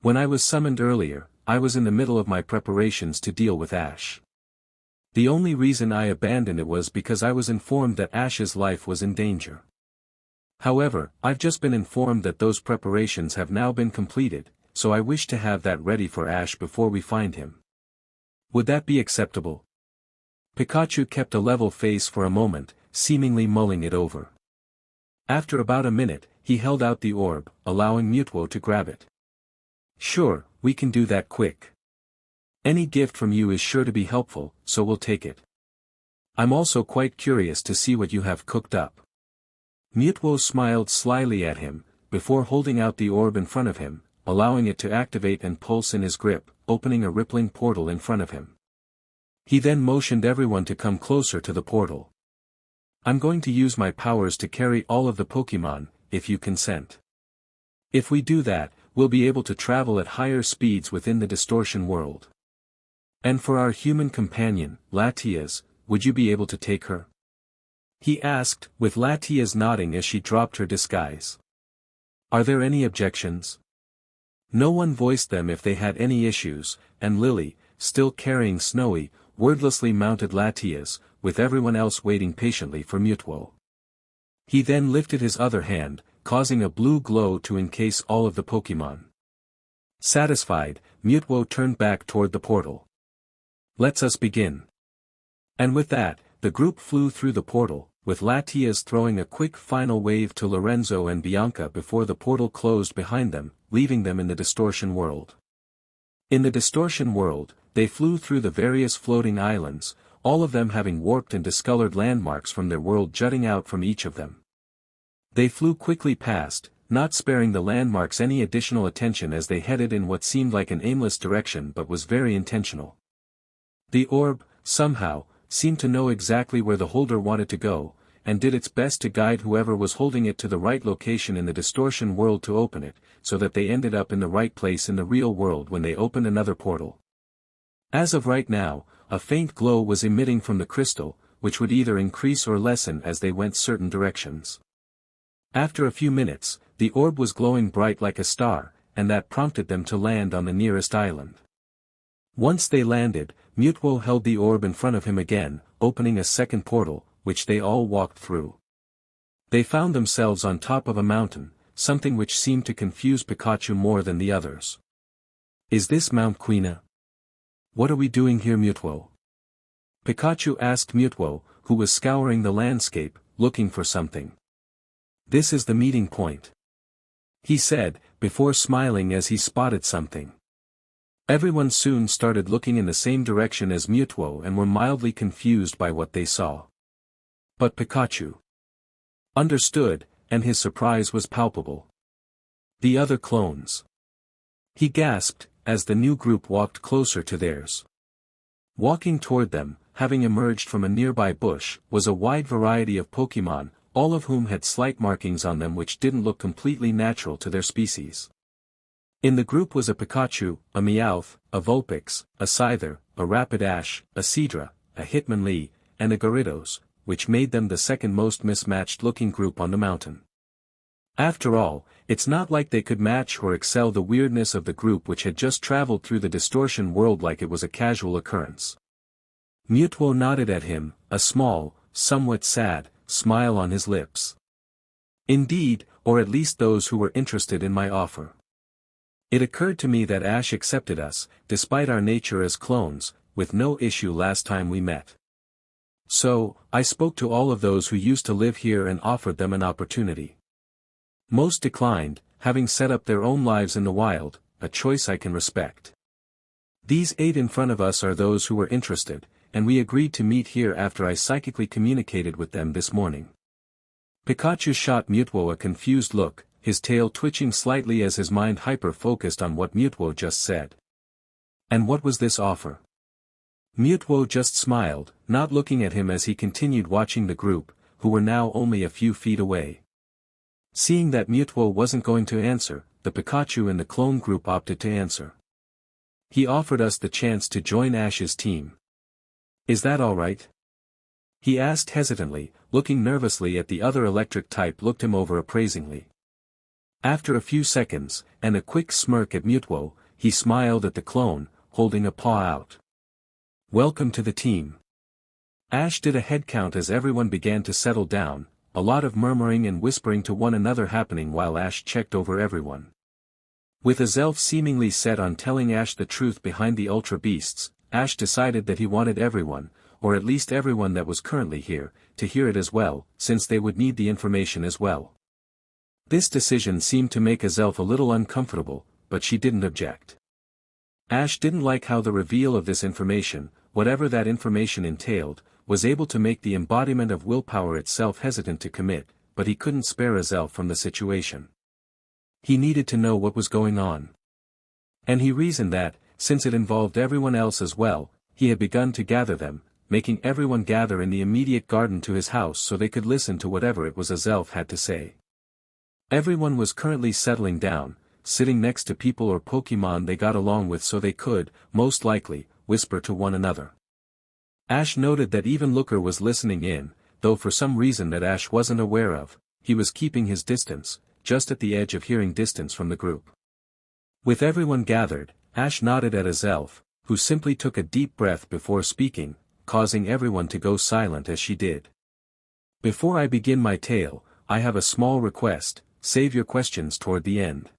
When I was summoned earlier, I was in the middle of my preparations to deal with Ash. The only reason I abandoned it was because I was informed that Ash's life was in danger. However, I've just been informed that those preparations have now been completed, so I wish to have that ready for Ash before we find him. Would that be acceptable? Pikachu kept a level face for a moment, seemingly mulling it over. After about a minute, he held out the orb, allowing Mutwo to grab it. Sure, we can do that quick. Any gift from you is sure to be helpful, so we'll take it. I'm also quite curious to see what you have cooked up. Mutwo smiled slyly at him, before holding out the orb in front of him, allowing it to activate and pulse in his grip, opening a rippling portal in front of him. He then motioned everyone to come closer to the portal. I'm going to use my powers to carry all of the Pokémon, if you consent. If we do that, we'll be able to travel at higher speeds within the distortion world. And for our human companion, Latias, would you be able to take her? He asked, with Latias nodding as she dropped her disguise. Are there any objections? No one voiced them if they had any issues, and Lily, still carrying Snowy, wordlessly mounted Latias, with everyone else waiting patiently for Mutwo. He then lifted his other hand, causing a blue glow to encase all of the Pokémon. Satisfied, Mutwo turned back toward the portal. Let us begin. And with that, the group flew through the portal, with Latias throwing a quick final wave to Lorenzo and Bianca before the portal closed behind them, leaving them in the distortion world. In the distortion world, they flew through the various floating islands, all of them having warped and discolored landmarks from their world jutting out from each of them. They flew quickly past, not sparing the landmarks any additional attention as they headed in what seemed like an aimless direction but was very intentional. The orb, somehow, seemed to know exactly where the holder wanted to go, and did its best to guide whoever was holding it to the right location in the distortion world to open it, so that they ended up in the right place in the real world when they opened another portal. As of right now, a faint glow was emitting from the crystal, which would either increase or lessen as they went certain directions. After a few minutes, the orb was glowing bright like a star, and that prompted them to land on the nearest island. Once they landed, Mutwo held the orb in front of him again, opening a second portal, which they all walked through. They found themselves on top of a mountain, something which seemed to confuse Pikachu more than the others. Is this Mount Quina? What are we doing here, Mutwo? Pikachu asked Mutwo, who was scouring the landscape, looking for something. This is the meeting point, he said, before smiling as he spotted something. Everyone soon started looking in the same direction as Mutwo and were mildly confused by what they saw. But Pikachu understood, and his surprise was palpable. The other clones, he gasped, as the new group walked closer to theirs. Walking toward them, having emerged from a nearby bush, was a wide variety of Pokémon, all of whom had slight markings on them which didn't look completely natural to their species. In the group was a Pikachu, a Meowth, a Vulpix, a Scyther, a Rapidash, a Seadra, a Hitmonlee, and a Gyarados, which made them the second most mismatched-looking group on the mountain. After all, it's not like they could match or excel the weirdness of the group which had just traveled through the distortion world like it was a casual occurrence. Mutwo nodded at him, a small, somewhat sad, smile on his lips. Indeed, or at least those who were interested in my offer. It occurred to me that Ash accepted us, despite our nature as clones, with no issue last time we met. So, I spoke to all of those who used to live here and offered them an opportunity. Most declined, having set up their own lives in the wild, a choice I can respect. These 8 in front of us are those who were interested, and we agreed to meet here after I psychically communicated with them this morning. Pikachu shot Mutwo a confused look, his tail twitching slightly as his mind hyper-focused on what Mutwo just said. And what was this offer? Mutwo just smiled, not looking at him as he continued watching the group, who were now only a few feet away. Seeing that Mutwo wasn't going to answer, the Pikachu in the clone group opted to answer. He offered us the chance to join Ash's team. Is that alright? He asked hesitantly, looking nervously at the other electric type looked him over appraisingly. After a few seconds, and a quick smirk at Mutwo, he smiled at the clone, holding a paw out. Welcome to the team. Ash did a head count as everyone began to settle down, a lot of murmuring and whispering to one another happening while Ash checked over everyone. With Azelf seemingly set on telling Ash the truth behind the Ultra Beasts, Ash decided that he wanted everyone, or at least everyone that was currently here, to hear it as well, since they would need the information as well. This decision seemed to make Azelf a little uncomfortable, but she didn't object. Ash didn't like how the reveal of this information, whatever that information entailed, was able to make the embodiment of willpower itself hesitant to commit, but he couldn't spare Azelf from the situation. He needed to know what was going on. And he reasoned that, since it involved everyone else as well, he had begun to gather them, making everyone gather in the immediate garden to his house so they could listen to whatever it was Azelf had to say. Everyone was currently settling down, sitting next to people or Pokémon they got along with so they could, most likely, whisper to one another. Ash noted that even Looker was listening in, though for some reason that Ash wasn't aware of, he was keeping his distance, just at the edge of hearing distance from the group. With everyone gathered, Ash nodded at Azelf, who simply took a deep breath before speaking, causing everyone to go silent as she did. Before I begin my tale, I have a small request: save your questions toward the end.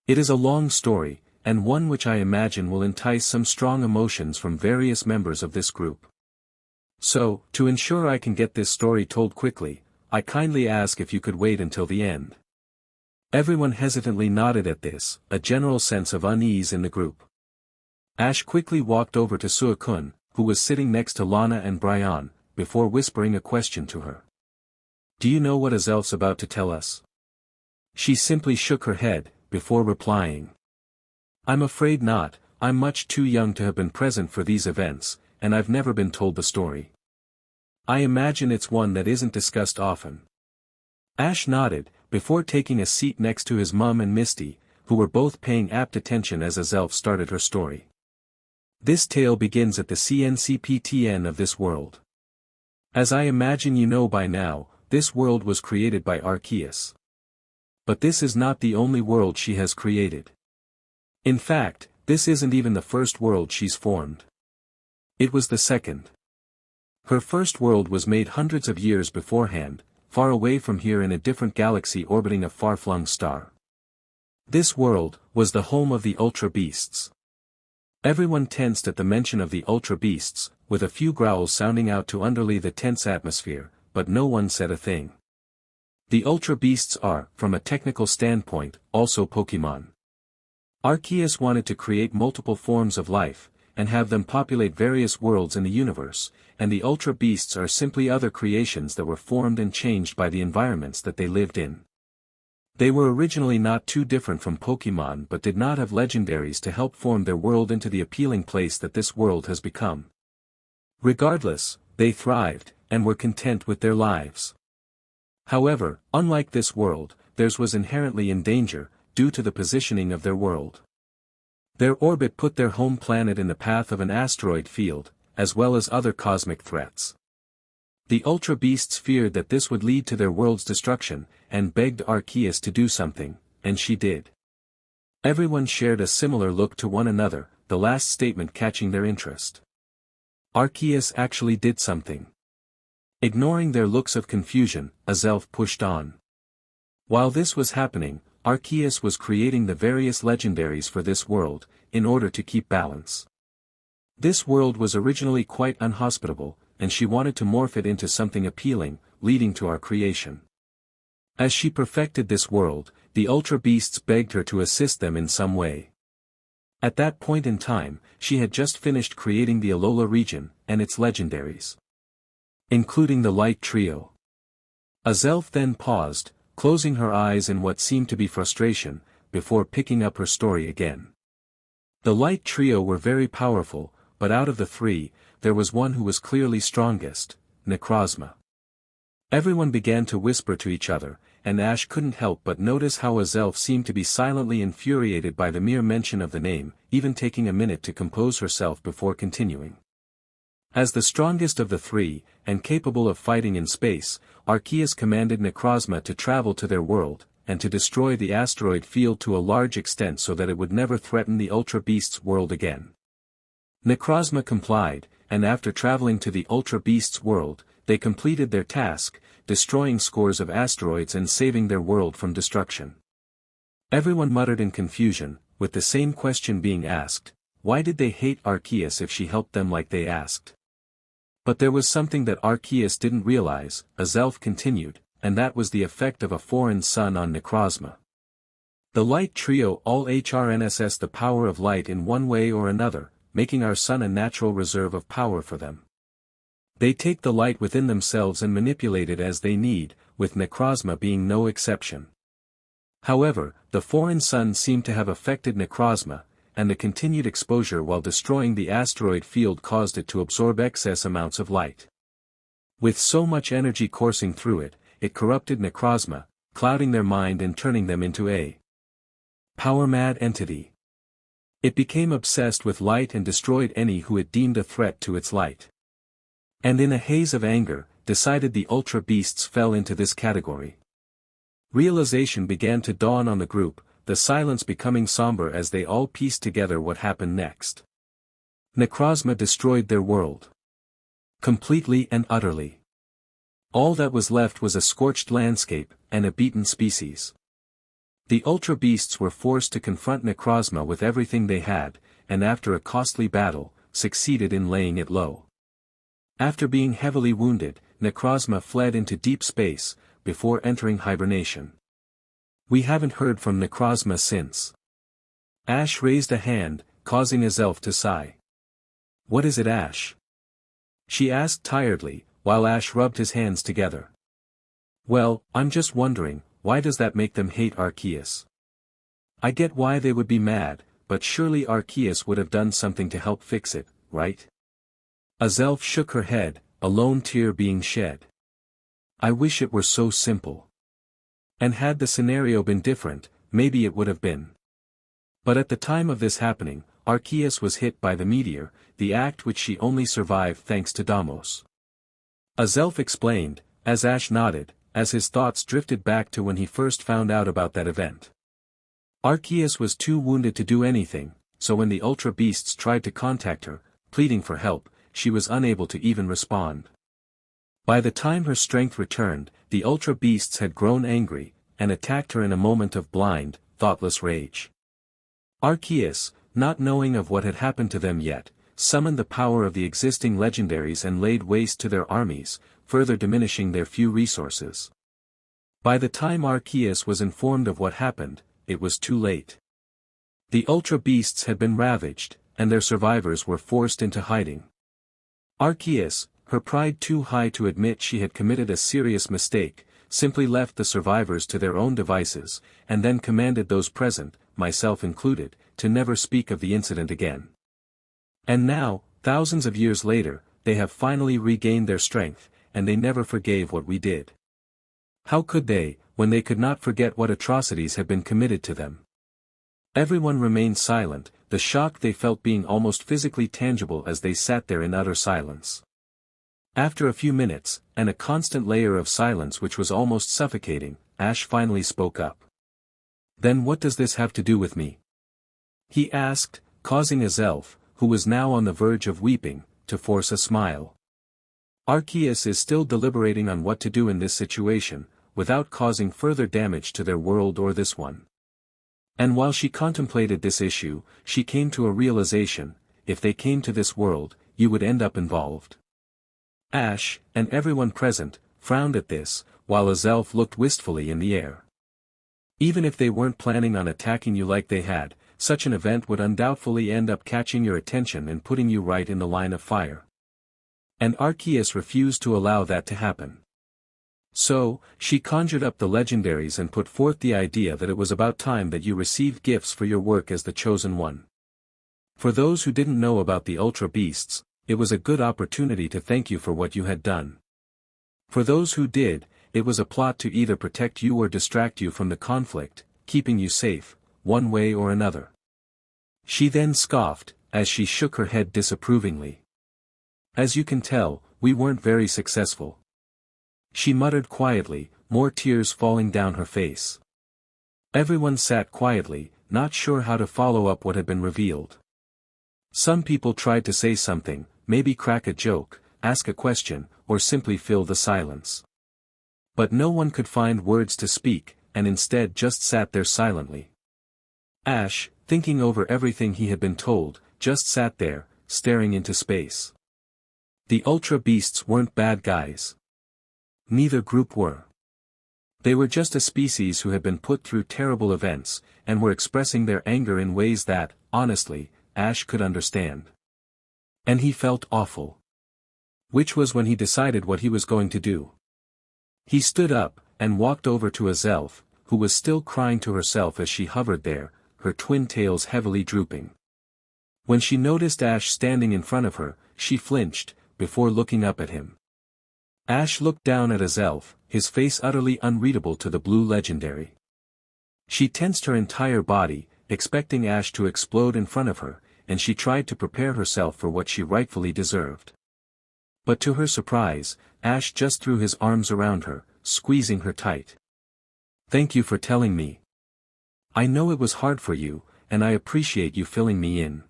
It is a long story, and one which I imagine will entice some strong emotions from various members of this group. So, to ensure I can get this story told quickly, I kindly ask if you could wait until the end. Everyone hesitantly nodded at this, a general sense of unease in the group. Ash quickly walked over to Suicune, who was sitting next to Lana and Bryan, before whispering a question to her. "Do you know what Azelf's about to tell us?" She simply shook her head, before replying. "I'm afraid not. I'm much too young to have been present for these events, and I've never been told the story. I imagine it's one that isn't discussed often." Ash nodded, before taking a seat next to his mum and Misty, who were both paying apt attention as Azelf started her story. This tale begins at the CNCPTN of this world. As I imagine you know by now, this world was created by Arceus. But this is not the only world she has created. In fact, this isn't even the first world she's formed. It was the second. Her first world was made hundreds of years beforehand, far away from here in a different galaxy orbiting a far-flung star. This world was the home of the Ultra Beasts. Everyone tensed at the mention of the Ultra Beasts, with a few growls sounding out to underlay the tense atmosphere, but no one said a thing. The Ultra Beasts are, from a technical standpoint, also Pokémon. Arceus wanted to create multiple forms of life, and have them populate various worlds in the universe, and the Ultra Beasts are simply other creations that were formed and changed by the environments that they lived in. They were originally not too different from Pokémon but did not have legendaries to help form their world into the appealing place that this world has become. Regardless, they thrived, and were content with their lives. However, unlike this world, theirs was inherently in danger, due to the positioning of their world. Their orbit put their home planet in the path of an asteroid field, as well as other cosmic threats. The Ultra Beasts feared that this would lead to their world's destruction, and begged Arceus to do something, and she did. Everyone shared a similar look to one another, the last statement catching their interest. Arceus actually did something. Ignoring their looks of confusion, Azelf pushed on. While this was happening, Arceus was creating the various legendaries for this world, in order to keep balance. This world was originally quite unhospitable, and she wanted to morph it into something appealing, leading to our creation. As she perfected this world, the Ultra Beasts begged her to assist them in some way. At that point in time, she had just finished creating the Alola Region, and its legendaries, including the Light Trio. Azelf then paused, closing her eyes in what seemed to be frustration, before picking up her story again. The Light Trio were very powerful, but out of the three, there was one who was clearly strongest, Necrozma. Everyone began to whisper to each other, and Ash couldn't help but notice how Azelf seemed to be silently infuriated by the mere mention of the name, even taking a minute to compose herself before continuing. As the strongest of the three, and capable of fighting in space, Arceus commanded Necrozma to travel to their world, and to destroy the asteroid field to a large extent so that it would never threaten the Ultra Beast's world again. Necrozma complied, and after traveling to the Ultra Beast's world, they completed their task, destroying scores of asteroids and saving their world from destruction. Everyone muttered in confusion, with the same question being asked: why did they hate Arceus if she helped them like they asked? But there was something that Arceus didn't realize, Azelf continued, and that was the effect of a foreign sun on Necrozma. The Light Trio all HRNSS the power of light in one way or another, making our sun a natural reserve of power for them. They take the light within themselves and manipulate it as they need, with Necrozma being no exception. However, the foreign sun seemed to have affected Necrozma, and the continued exposure while destroying the asteroid field caused it to absorb excess amounts of light. With so much energy coursing through it, it corrupted Necrozma, clouding their mind and turning them into a power-mad entity. It became obsessed with light and destroyed any who it deemed a threat to its light. And in a haze of anger, decided the Ultra Beasts fell into this category. Realization began to dawn on the group, the silence becoming somber as they all pieced together what happened next. Necrozma destroyed their world. Completely and utterly. All that was left was a scorched landscape, and a beaten species. The Ultra Beasts were forced to confront Necrozma with everything they had, and after a costly battle, succeeded in laying it low. After being heavily wounded, Necrozma fled into deep space, before entering hibernation. We haven't heard from Necrozma since. Ash raised a hand, causing Azelf to sigh. What is it, Ash? She asked tiredly, while Ash rubbed his hands together. Well, I'm just wondering, why does that make them hate Arceus? I get why they would be mad, but surely Arceus would have done something to help fix it, right? Azelf shook her head, a lone tear being shed. I wish it were so simple. And had the scenario been different, maybe it would have been. But at the time of this happening, Arceus was hit by the meteor, the act which she only survived thanks to Deimos. Azelf explained, as Ash nodded, as his thoughts drifted back to when he first found out about that event. Arceus was too wounded to do anything, so when the Ultra Beasts tried to contact her, pleading for help, she was unable to even respond. By the time her strength returned, the Ultra Beasts had grown angry, and attacked her in a moment of blind, thoughtless rage. Arceus, not knowing of what had happened to them yet, summoned the power of the existing legendaries and laid waste to their armies, further diminishing their few resources. By the time Arceus was informed of what happened, it was too late. The Ultra Beasts had been ravaged, and their survivors were forced into hiding. Arceus, her pride too high to admit she had committed a serious mistake, simply left the survivors to their own devices, and then commanded those present, myself included, to never speak of the incident again. And now, thousands of years later, they have finally regained their strength, and they never forgave what we did. How could they, when they could not forget what atrocities had been committed to them? Everyone remained silent, the shock they felt being almost physically tangible as they sat there in utter silence. After a few minutes, and a constant layer of silence which was almost suffocating, Ash finally spoke up. Then what does this have to do with me? He asked, causing Azelf, who was now on the verge of weeping, to force a smile. Arceus is still deliberating on what to do in this situation, without causing further damage to their world or this one. And while she contemplated this issue, she came to a realization: if they came to this world, you would end up involved. Ash, and everyone present, frowned at this, while Azelf looked wistfully in the air. Even if they weren't planning on attacking you like they had, such an event would undoubtedly end up catching your attention and putting you right in the line of fire. And Arceus refused to allow that to happen. So, she conjured up the legendaries and put forth the idea that it was about time that you received gifts for your work as the Chosen One. For those who didn't know about the Ultra Beasts, it was a good opportunity to thank you for what you had done. For those who did, it was a plot to either protect you or distract you from the conflict, keeping you safe, one way or another. She then scoffed, as she shook her head disapprovingly. As you can tell, we weren't very successful. She muttered quietly, more tears falling down her face. Everyone sat quietly, not sure how to follow up what had been revealed. Some people tried to say something, maybe crack a joke, ask a question, or simply fill the silence. But no one could find words to speak, and instead just sat there silently. Ash, thinking over everything he had been told, just sat there, staring into space. The Ultra Beasts weren't bad guys. Neither group were. They were just a species who had been put through terrible events, and were expressing their anger in ways that, honestly, Ash could understand. And he felt awful. Which was when he decided what he was going to do. He stood up, and walked over to Azelf, who was still crying to herself as she hovered there, her twin tails heavily drooping. When she noticed Ash standing in front of her, she flinched, before looking up at him. Ash looked down at Azelf, his face utterly unreadable to the blue legendary. She tensed her entire body, expecting Ash to explode in front of her, and she tried to prepare herself for what she rightfully deserved. But to her surprise, Ash just threw his arms around her, squeezing her tight. Thank you for telling me. I know it was hard for you, and I appreciate you filling me in.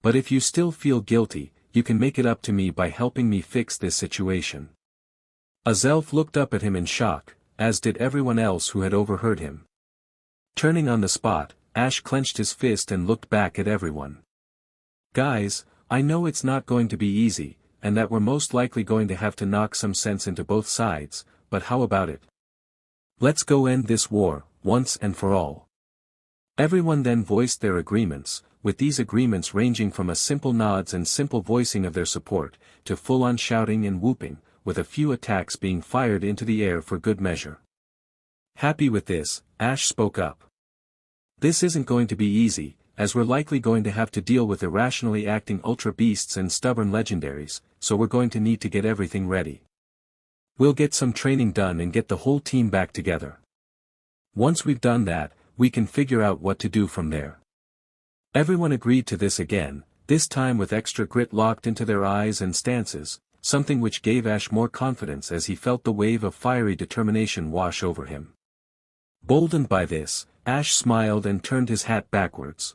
But if you still feel guilty, you can make it up to me by helping me fix this situation. Azelf looked up at him in shock, as did everyone else who had overheard him. Turning on the spot, Ash clenched his fist and looked back at everyone. Guys, I know it's not going to be easy, and that we're most likely going to have to knock some sense into both sides, but how about it? Let's go end this war, once and for all. Everyone then voiced their agreements, with these agreements ranging from a simple nods and simple voicing of their support, to full-on shouting and whooping, with a few attacks being fired into the air for good measure. Happy with this, Ash spoke up. This isn't going to be easy, as we're likely going to have to deal with irrationally acting Ultra Beasts and stubborn legendaries, so we're going to need to get everything ready. We'll get some training done and get the whole team back together. Once we've done that, we can figure out what to do from there. Everyone agreed to this again, this time with extra grit locked into their eyes and stances, something which gave Ash more confidence as he felt the wave of fiery determination wash over him. Boldened by this, Ash smiled and turned his hat backwards.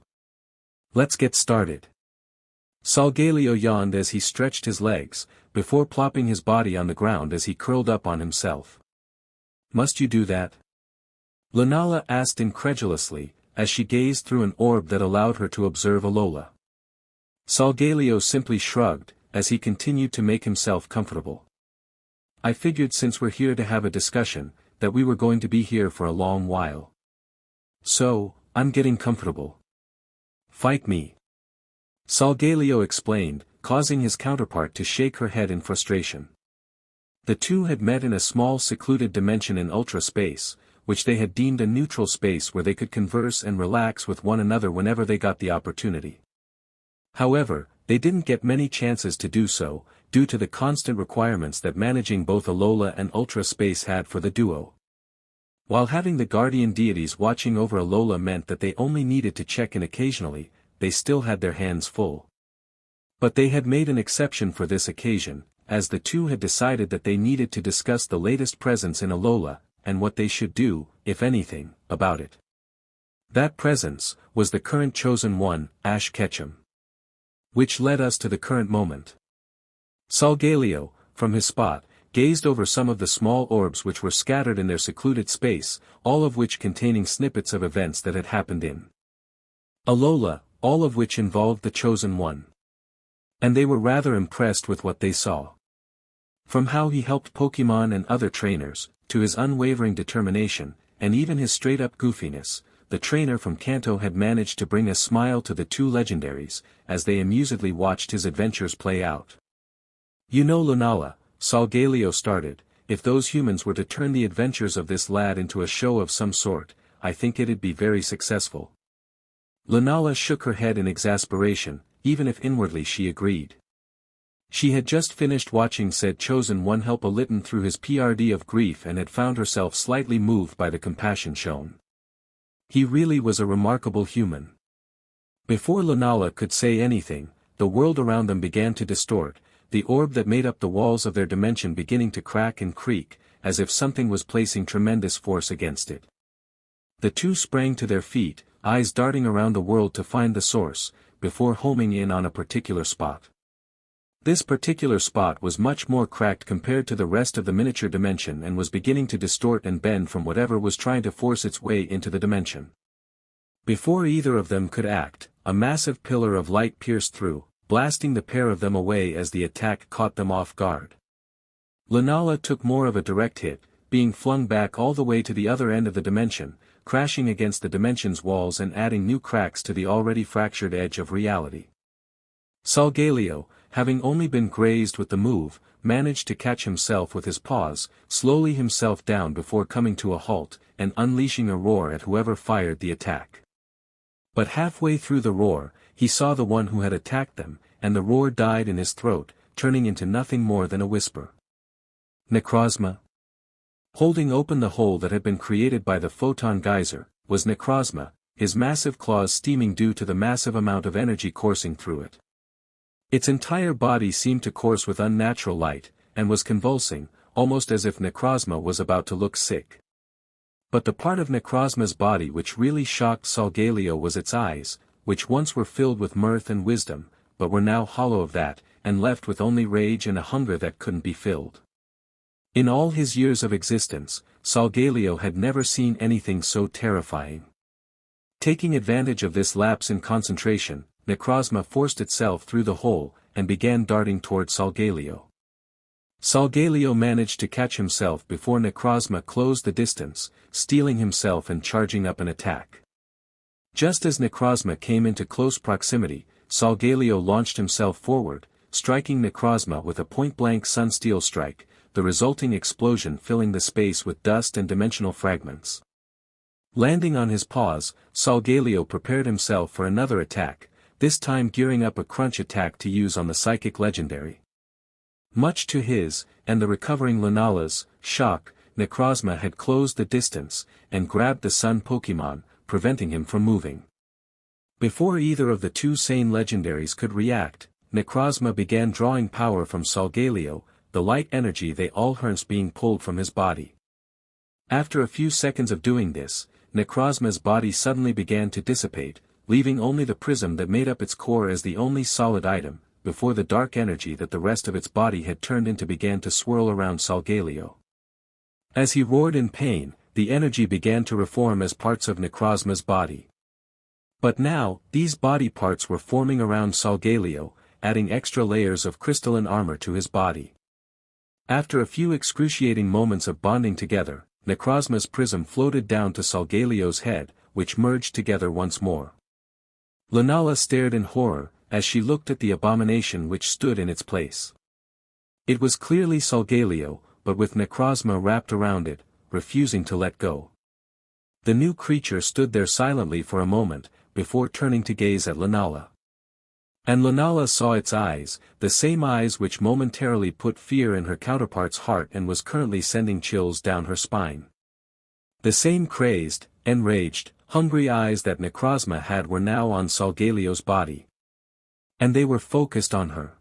Let's get started. Solgaleo yawned as he stretched his legs, before plopping his body on the ground as he curled up on himself. Must you do that? Lunala asked incredulously, as she gazed through an orb that allowed her to observe Alola. Solgaleo simply shrugged, as he continued to make himself comfortable. I figured since we're here to have a discussion, that we were going to be here for a long while. So, I'm getting comfortable. Fight me. Solgaleo explained, causing his counterpart to shake her head in frustration. The two had met in a small secluded dimension in Ultra space, which they had deemed a neutral space where they could converse and relax with one another whenever they got the opportunity. However, they didn't get many chances to do so, due to the constant requirements that managing both Alola and Ultra space had for the duo. While having the guardian deities watching over Alola meant that they only needed to check in occasionally, they still had their hands full. But they had made an exception for this occasion, as the two had decided that they needed to discuss the latest presence in Alola, and what they should do, if anything, about it. That presence was the current chosen one, Ash Ketchum. Which led us to the current moment. Solgaleo, from his spot, gazed over some of the small orbs which were scattered in their secluded space, all of which containing snippets of events that had happened in Alola, all of which involved the chosen one. And they were rather impressed with what they saw. From how he helped Pokémon and other trainers, to his unwavering determination, and even his straight-up goofiness, the trainer from Kanto had managed to bring a smile to the two legendaries, as they amusedly watched his adventures play out. You know Lunala, Solgaleo started, if those humans were to turn the adventures of this lad into a show of some sort, I think it'd be very successful. Lunala shook her head in exasperation, even if inwardly she agreed. She had just finished watching said chosen one help a Litten through his PRD of grief and had found herself slightly moved by the compassion shown. He really was a remarkable human. Before Lunala could say anything, the world around them began to distort, the orb that made up the walls of their dimension beginning to crack and creak, as if something was placing tremendous force against it. The two sprang to their feet, eyes darting around the world to find the source, before homing in on a particular spot. This particular spot was much more cracked compared to the rest of the miniature dimension and was beginning to distort and bend from whatever was trying to force its way into the dimension. Before either of them could act, a massive pillar of light pierced through, blasting the pair of them away as the attack caught them off guard. Lunala took more of a direct hit, being flung back all the way to the other end of the dimension, crashing against the dimension's walls and adding new cracks to the already fractured edge of reality. Solgaleo, having only been grazed with the move, managed to catch himself with his paws, slowly himself down before coming to a halt, and unleashing a roar at whoever fired the attack. But halfway through the roar, he saw the one who had attacked them, and the roar died in his throat, turning into nothing more than a whisper. Necrozma. Holding open the hole that had been created by the photon geyser, was Necrozma, his massive claws steaming due to the massive amount of energy coursing through it. Its entire body seemed to course with unnatural light, and was convulsing, almost as if Necrozma was about to look sick. But the part of Necrozma's body which really shocked Solgaleo was its eyes, which once were filled with mirth and wisdom, but were now hollow of that, and left with only rage and a hunger that couldn't be filled. In all his years of existence, Solgaleo had never seen anything so terrifying. Taking advantage of this lapse in concentration, Necrozma forced itself through the hole, and began darting toward Solgaleo. Solgaleo managed to catch himself before Necrozma closed the distance, steeling himself and charging up an attack. Just as Necrozma came into close proximity, Solgaleo launched himself forward, striking Necrozma with a point-blank Sunsteel strike, the resulting explosion filling the space with dust and dimensional fragments. Landing on his paws, Solgaleo prepared himself for another attack, this time gearing up a crunch attack to use on the psychic legendary. Much to his, and the recovering Lunala's, shock, Necrozma had closed the distance, and grabbed the Sun Pokémon, preventing him from moving. Before either of the two sane legendaries could react, Necrozma began drawing power from Solgaleo, the light energy they all harnessed being pulled from his body. After a few seconds of doing this, Necrozma's body suddenly began to dissipate, leaving only the prism that made up its core as the only solid item, before the dark energy that the rest of its body had turned into began to swirl around Solgaleo. As he roared in pain, the energy began to reform as parts of Necrozma's body. But now, these body parts were forming around Solgaleo, adding extra layers of crystalline armor to his body. After a few excruciating moments of bonding together, Necrozma's prism floated down to Solgaleo's head, which merged together once more. Lunala stared in horror, as she looked at the abomination which stood in its place. It was clearly Solgaleo, but with Necrozma wrapped around it, refusing to let go. The new creature stood there silently for a moment, before turning to gaze at Lunala. And Lunala saw its eyes, the same eyes which momentarily put fear in her counterpart's heart and was currently sending chills down her spine. The same crazed, enraged, hungry eyes that Necrozma had were now on Solgaleo's body. And they were focused on her.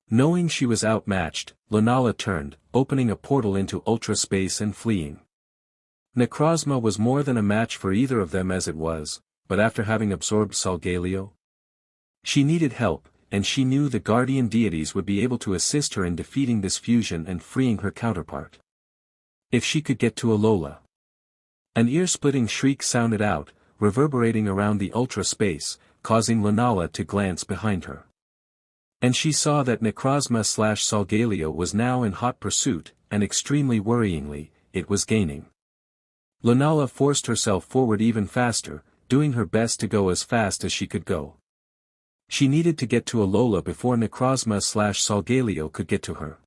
Knowing she was outmatched, Lunala turned, opening a portal into ultra space and fleeing. Necrozma was more than a match for either of them as it was, but after having absorbed Solgaleo, she needed help, and she knew the guardian deities would be able to assist her in defeating this fusion and freeing her counterpart. If she could get to Alola. An ear-splitting shriek sounded out, reverberating around the ultra space, causing Lunala to glance behind her. And she saw that Necrozma/Solgaleo was now in hot pursuit, and extremely worryingly, it was gaining. Lunala forced herself forward even faster, doing her best to go as fast as she could go. She needed to get to Alola before Necrozma/Solgaleo could get to her.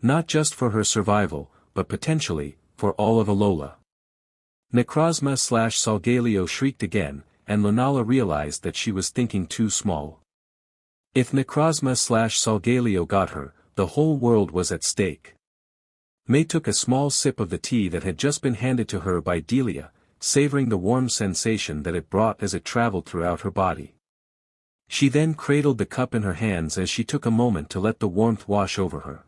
Not just for her survival, but potentially, for all of Alola. Necrozma/Solgaleo shrieked again, and Lunala realized that she was thinking too small. If Necrozma/Solgaleo got her, the whole world was at stake. May took a small sip of the tea that had just been handed to her by Delia, savoring the warm sensation that it brought as it traveled throughout her body. She then cradled the cup in her hands as she took a moment to let the warmth wash over her.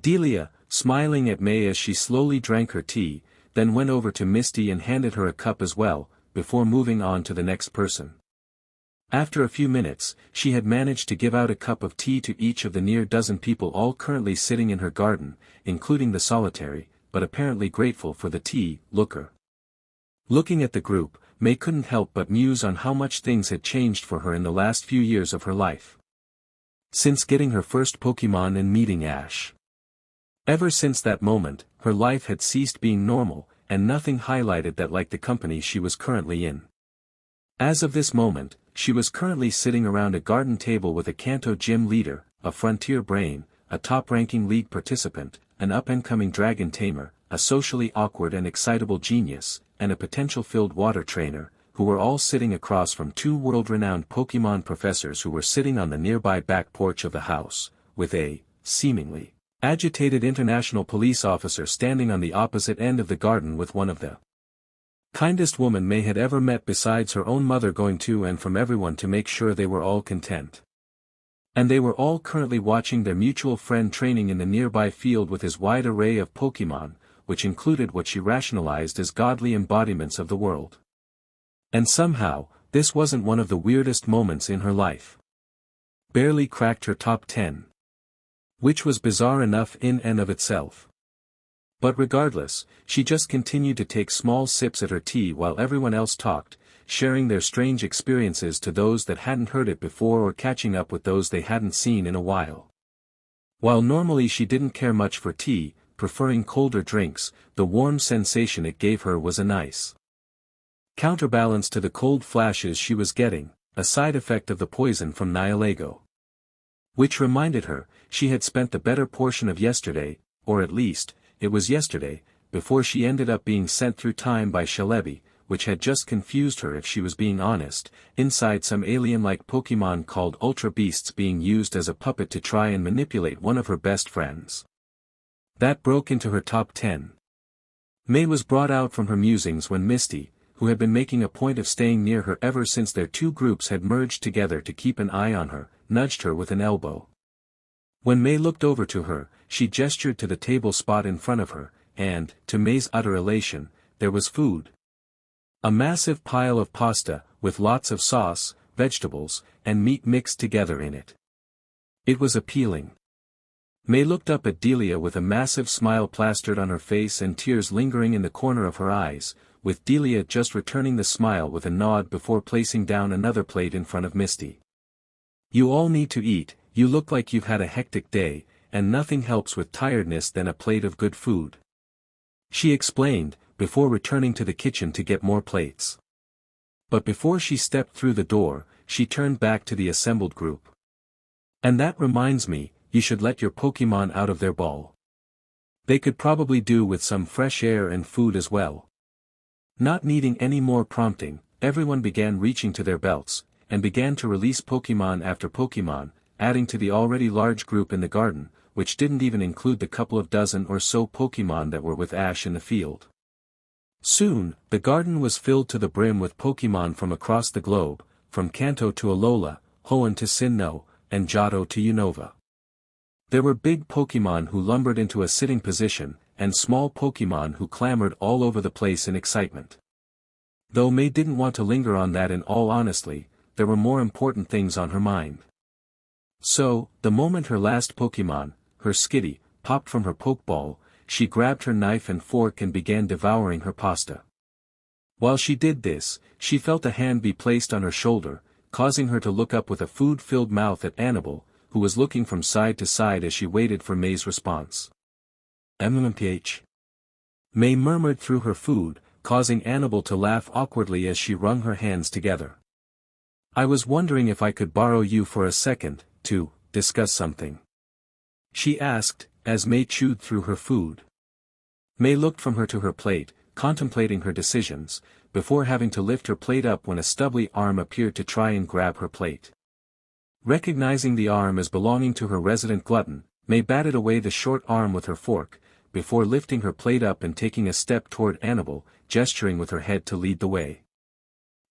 Delia, smiling at May as she slowly drank her tea, then went over to Misty and handed her a cup as well, before moving on to the next person. After a few minutes, she had managed to give out a cup of tea to each of the near dozen people all currently sitting in her garden, including the solitary, but apparently grateful for the tea, looker. Looking at the group, May couldn't help but muse on how much things had changed for her in the last few years of her life. Since getting her first Pokémon and meeting Ash. Ever since that moment, her life had ceased being normal, and nothing highlighted that like the company she was currently in. As of this moment, she was currently sitting around a garden table with a Kanto gym leader, a frontier brain, a top-ranking league participant, an up-and-coming dragon tamer, a socially awkward and excitable genius, and a potential-filled water trainer, who were all sitting across from two world-renowned Pokémon professors who were sitting on the nearby back porch of the house, with a, seemingly, agitated international police officer standing on the opposite end of the garden with one of the kindest woman May had ever met besides her own mother going to and from everyone to make sure they were all content. And they were all currently watching their mutual friend training in the nearby field with his wide array of Pokémon, which included what she rationalized as godly embodiments of the world. And somehow, this wasn't one of the weirdest moments in her life. Barely cracked her top 10. Which was bizarre enough in and of itself. But regardless, she just continued to take small sips at her tea while everyone else talked, sharing their strange experiences to those that hadn't heard it before or catching up with those they hadn't seen in a while. While normally she didn't care much for tea, preferring colder drinks, the warm sensation it gave her was a nice counterbalance to the cold flashes she was getting, a side effect of the poison from Nihilego. Which reminded her, she had spent the better portion of yesterday, or at least, it was yesterday, before she ended up being sent through time by Shalebi, which had just confused her if she was being honest, inside some alien-like Pokémon called Ultra Beasts being used as a puppet to try and manipulate one of her best friends. That broke into her top 10. May was brought out from her musings when Misty, who had been making a point of staying near her ever since their two groups had merged together to keep an eye on her, nudged her with an elbow. When May looked over to her, she gestured to the table spot in front of her, and, to May's utter elation, there was food. A massive pile of pasta, with lots of sauce, vegetables, and meat mixed together in it. It was appealing. May looked up at Delia with a massive smile plastered on her face and tears lingering in the corner of her eyes, with Delia just returning the smile with a nod before placing down another plate in front of Misty. "You all need to eat, you look like you've had a hectic day, and nothing helps with tiredness than a plate of good food," she explained, before returning to the kitchen to get more plates. But before she stepped through the door, she turned back to the assembled group. "And that reminds me, you should let your Pokémon out of their ball. They could probably do with some fresh air and food as well." Not needing any more prompting, everyone began reaching to their belts, and began to release Pokémon after Pokémon, adding to the already large group in the garden, which didn't even include the couple of dozen or so Pokémon that were with Ash in the field. Soon, the garden was filled to the brim with Pokémon from across the globe, from Kanto to Alola, Hoenn to Sinnoh, and Johto to Unova. There were big Pokémon who lumbered into a sitting position, and small Pokémon who clamored all over the place in excitement. Though May didn't want to linger on that in all honesty, there were more important things on her mind. So, the moment her last Pokémon, her Skitty, popped from her Pokeball, she grabbed her knife and fork and began devouring her pasta. While she did this, she felt a hand be placed on her shoulder, causing her to look up with a food-filled mouth at Annabelle, who was looking from side to side as she waited for May's response. "MMPH." May murmured through her food, causing Annabelle to laugh awkwardly as she wrung her hands together. "I was wondering if I could borrow you for a second, to discuss something," she asked, as May chewed through her food. May looked from her to her plate, contemplating her decisions, before having to lift her plate up when a stubbly arm appeared to try and grab her plate. Recognizing the arm as belonging to her resident glutton, May batted away the short arm with her fork, before lifting her plate up and taking a step toward Annabelle, gesturing with her head to lead the way.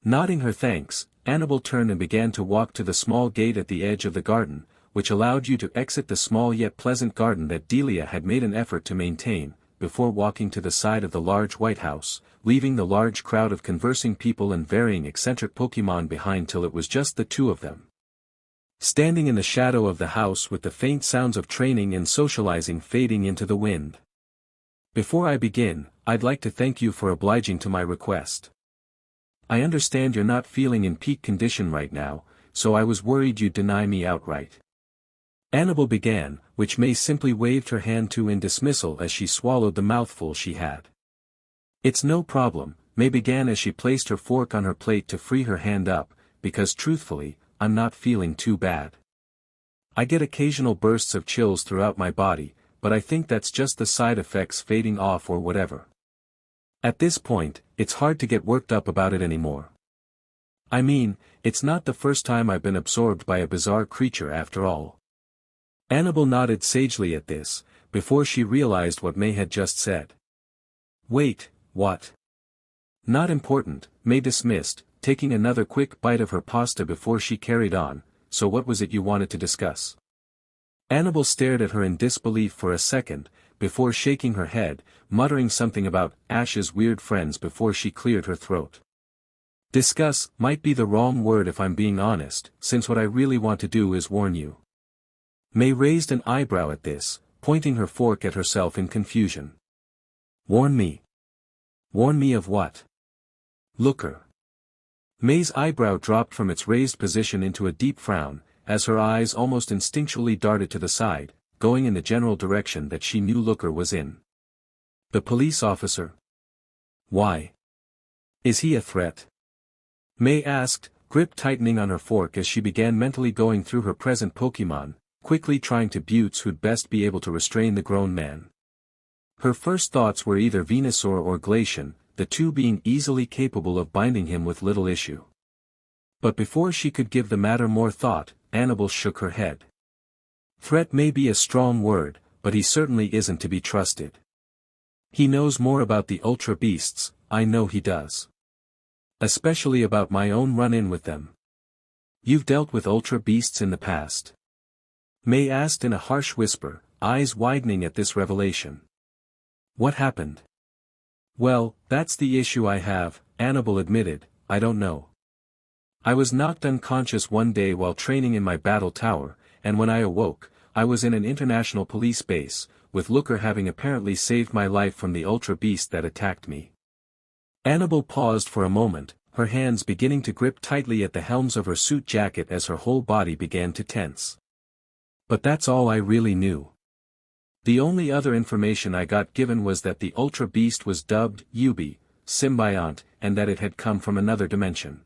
Nodding her thanks, Annabelle turned and began to walk to the small gate at the edge of the garden, which allowed you to exit the small yet pleasant garden that Delia had made an effort to maintain, before walking to the side of the large White House, leaving the large crowd of conversing people and varying eccentric Pokémon behind till it was just the two of them. Standing in the shadow of the house with the faint sounds of training and socializing fading into the wind. "Before I begin, I'd like to thank you for obliging to my request. I understand you're not feeling in peak condition right now, so I was worried you'd deny me outright." Annabelle began, which May simply waved her hand to in dismissal as she swallowed the mouthful she had. "It's no problem," May began as she placed her fork on her plate to free her hand up, "because truthfully, I'm not feeling too bad. I get occasional bursts of chills throughout my body, but I think that's just the side effects fading off or whatever. At this point, it's hard to get worked up about it anymore. I mean, it's not the first time I've been absorbed by a bizarre creature after all." Annabelle nodded sagely at this, before she realized what May had just said. "Wait, what?" "Not important," May dismissed, taking another quick bite of her pasta before she carried on, "So what was it you wanted to discuss?" Annabelle stared at her in disbelief for a second, before shaking her head, muttering something about Ash's weird friends before she cleared her throat. Discuss might be the wrong word if I'm being honest, since what I really want to do is warn you. May raised an eyebrow at this, pointing her fork at herself in confusion. Warn me? Warn me of what? Looker. May's eyebrow dropped from its raised position into a deep frown, as her eyes almost instinctually darted to the side, going in the general direction that she knew Looker was in. The police officer? Why? Is he a threat? May asked, grip tightening on her fork as she began mentally going through her present Pokémon, quickly trying to buttes who'd best be able to restrain the grown man. Her first thoughts were either Venusaur or Glacian, the two being easily capable of binding him with little issue. But before she could give the matter more thought, Annabelle shook her head. Threat may be a strong word, but he certainly isn't to be trusted. He knows more about the Ultra Beasts, I know he does. Especially about my own run-in with them. You've dealt with Ultra Beasts in the past? May asked in a harsh whisper, eyes widening at this revelation. What happened? Well, that's the issue I have, Annabelle admitted, I don't know. I was knocked unconscious one day while training in my battle tower, and when I awoke, I was in an international police base, with Looker having apparently saved my life from the Ultra Beast that attacked me. Annabelle paused for a moment, her hands beginning to grip tightly at the helms of her suit jacket as her whole body began to tense. But that's all I really knew. The only other information I got given was that the Ultra Beast was dubbed Yubi, Symbiont, and that it had come from another dimension.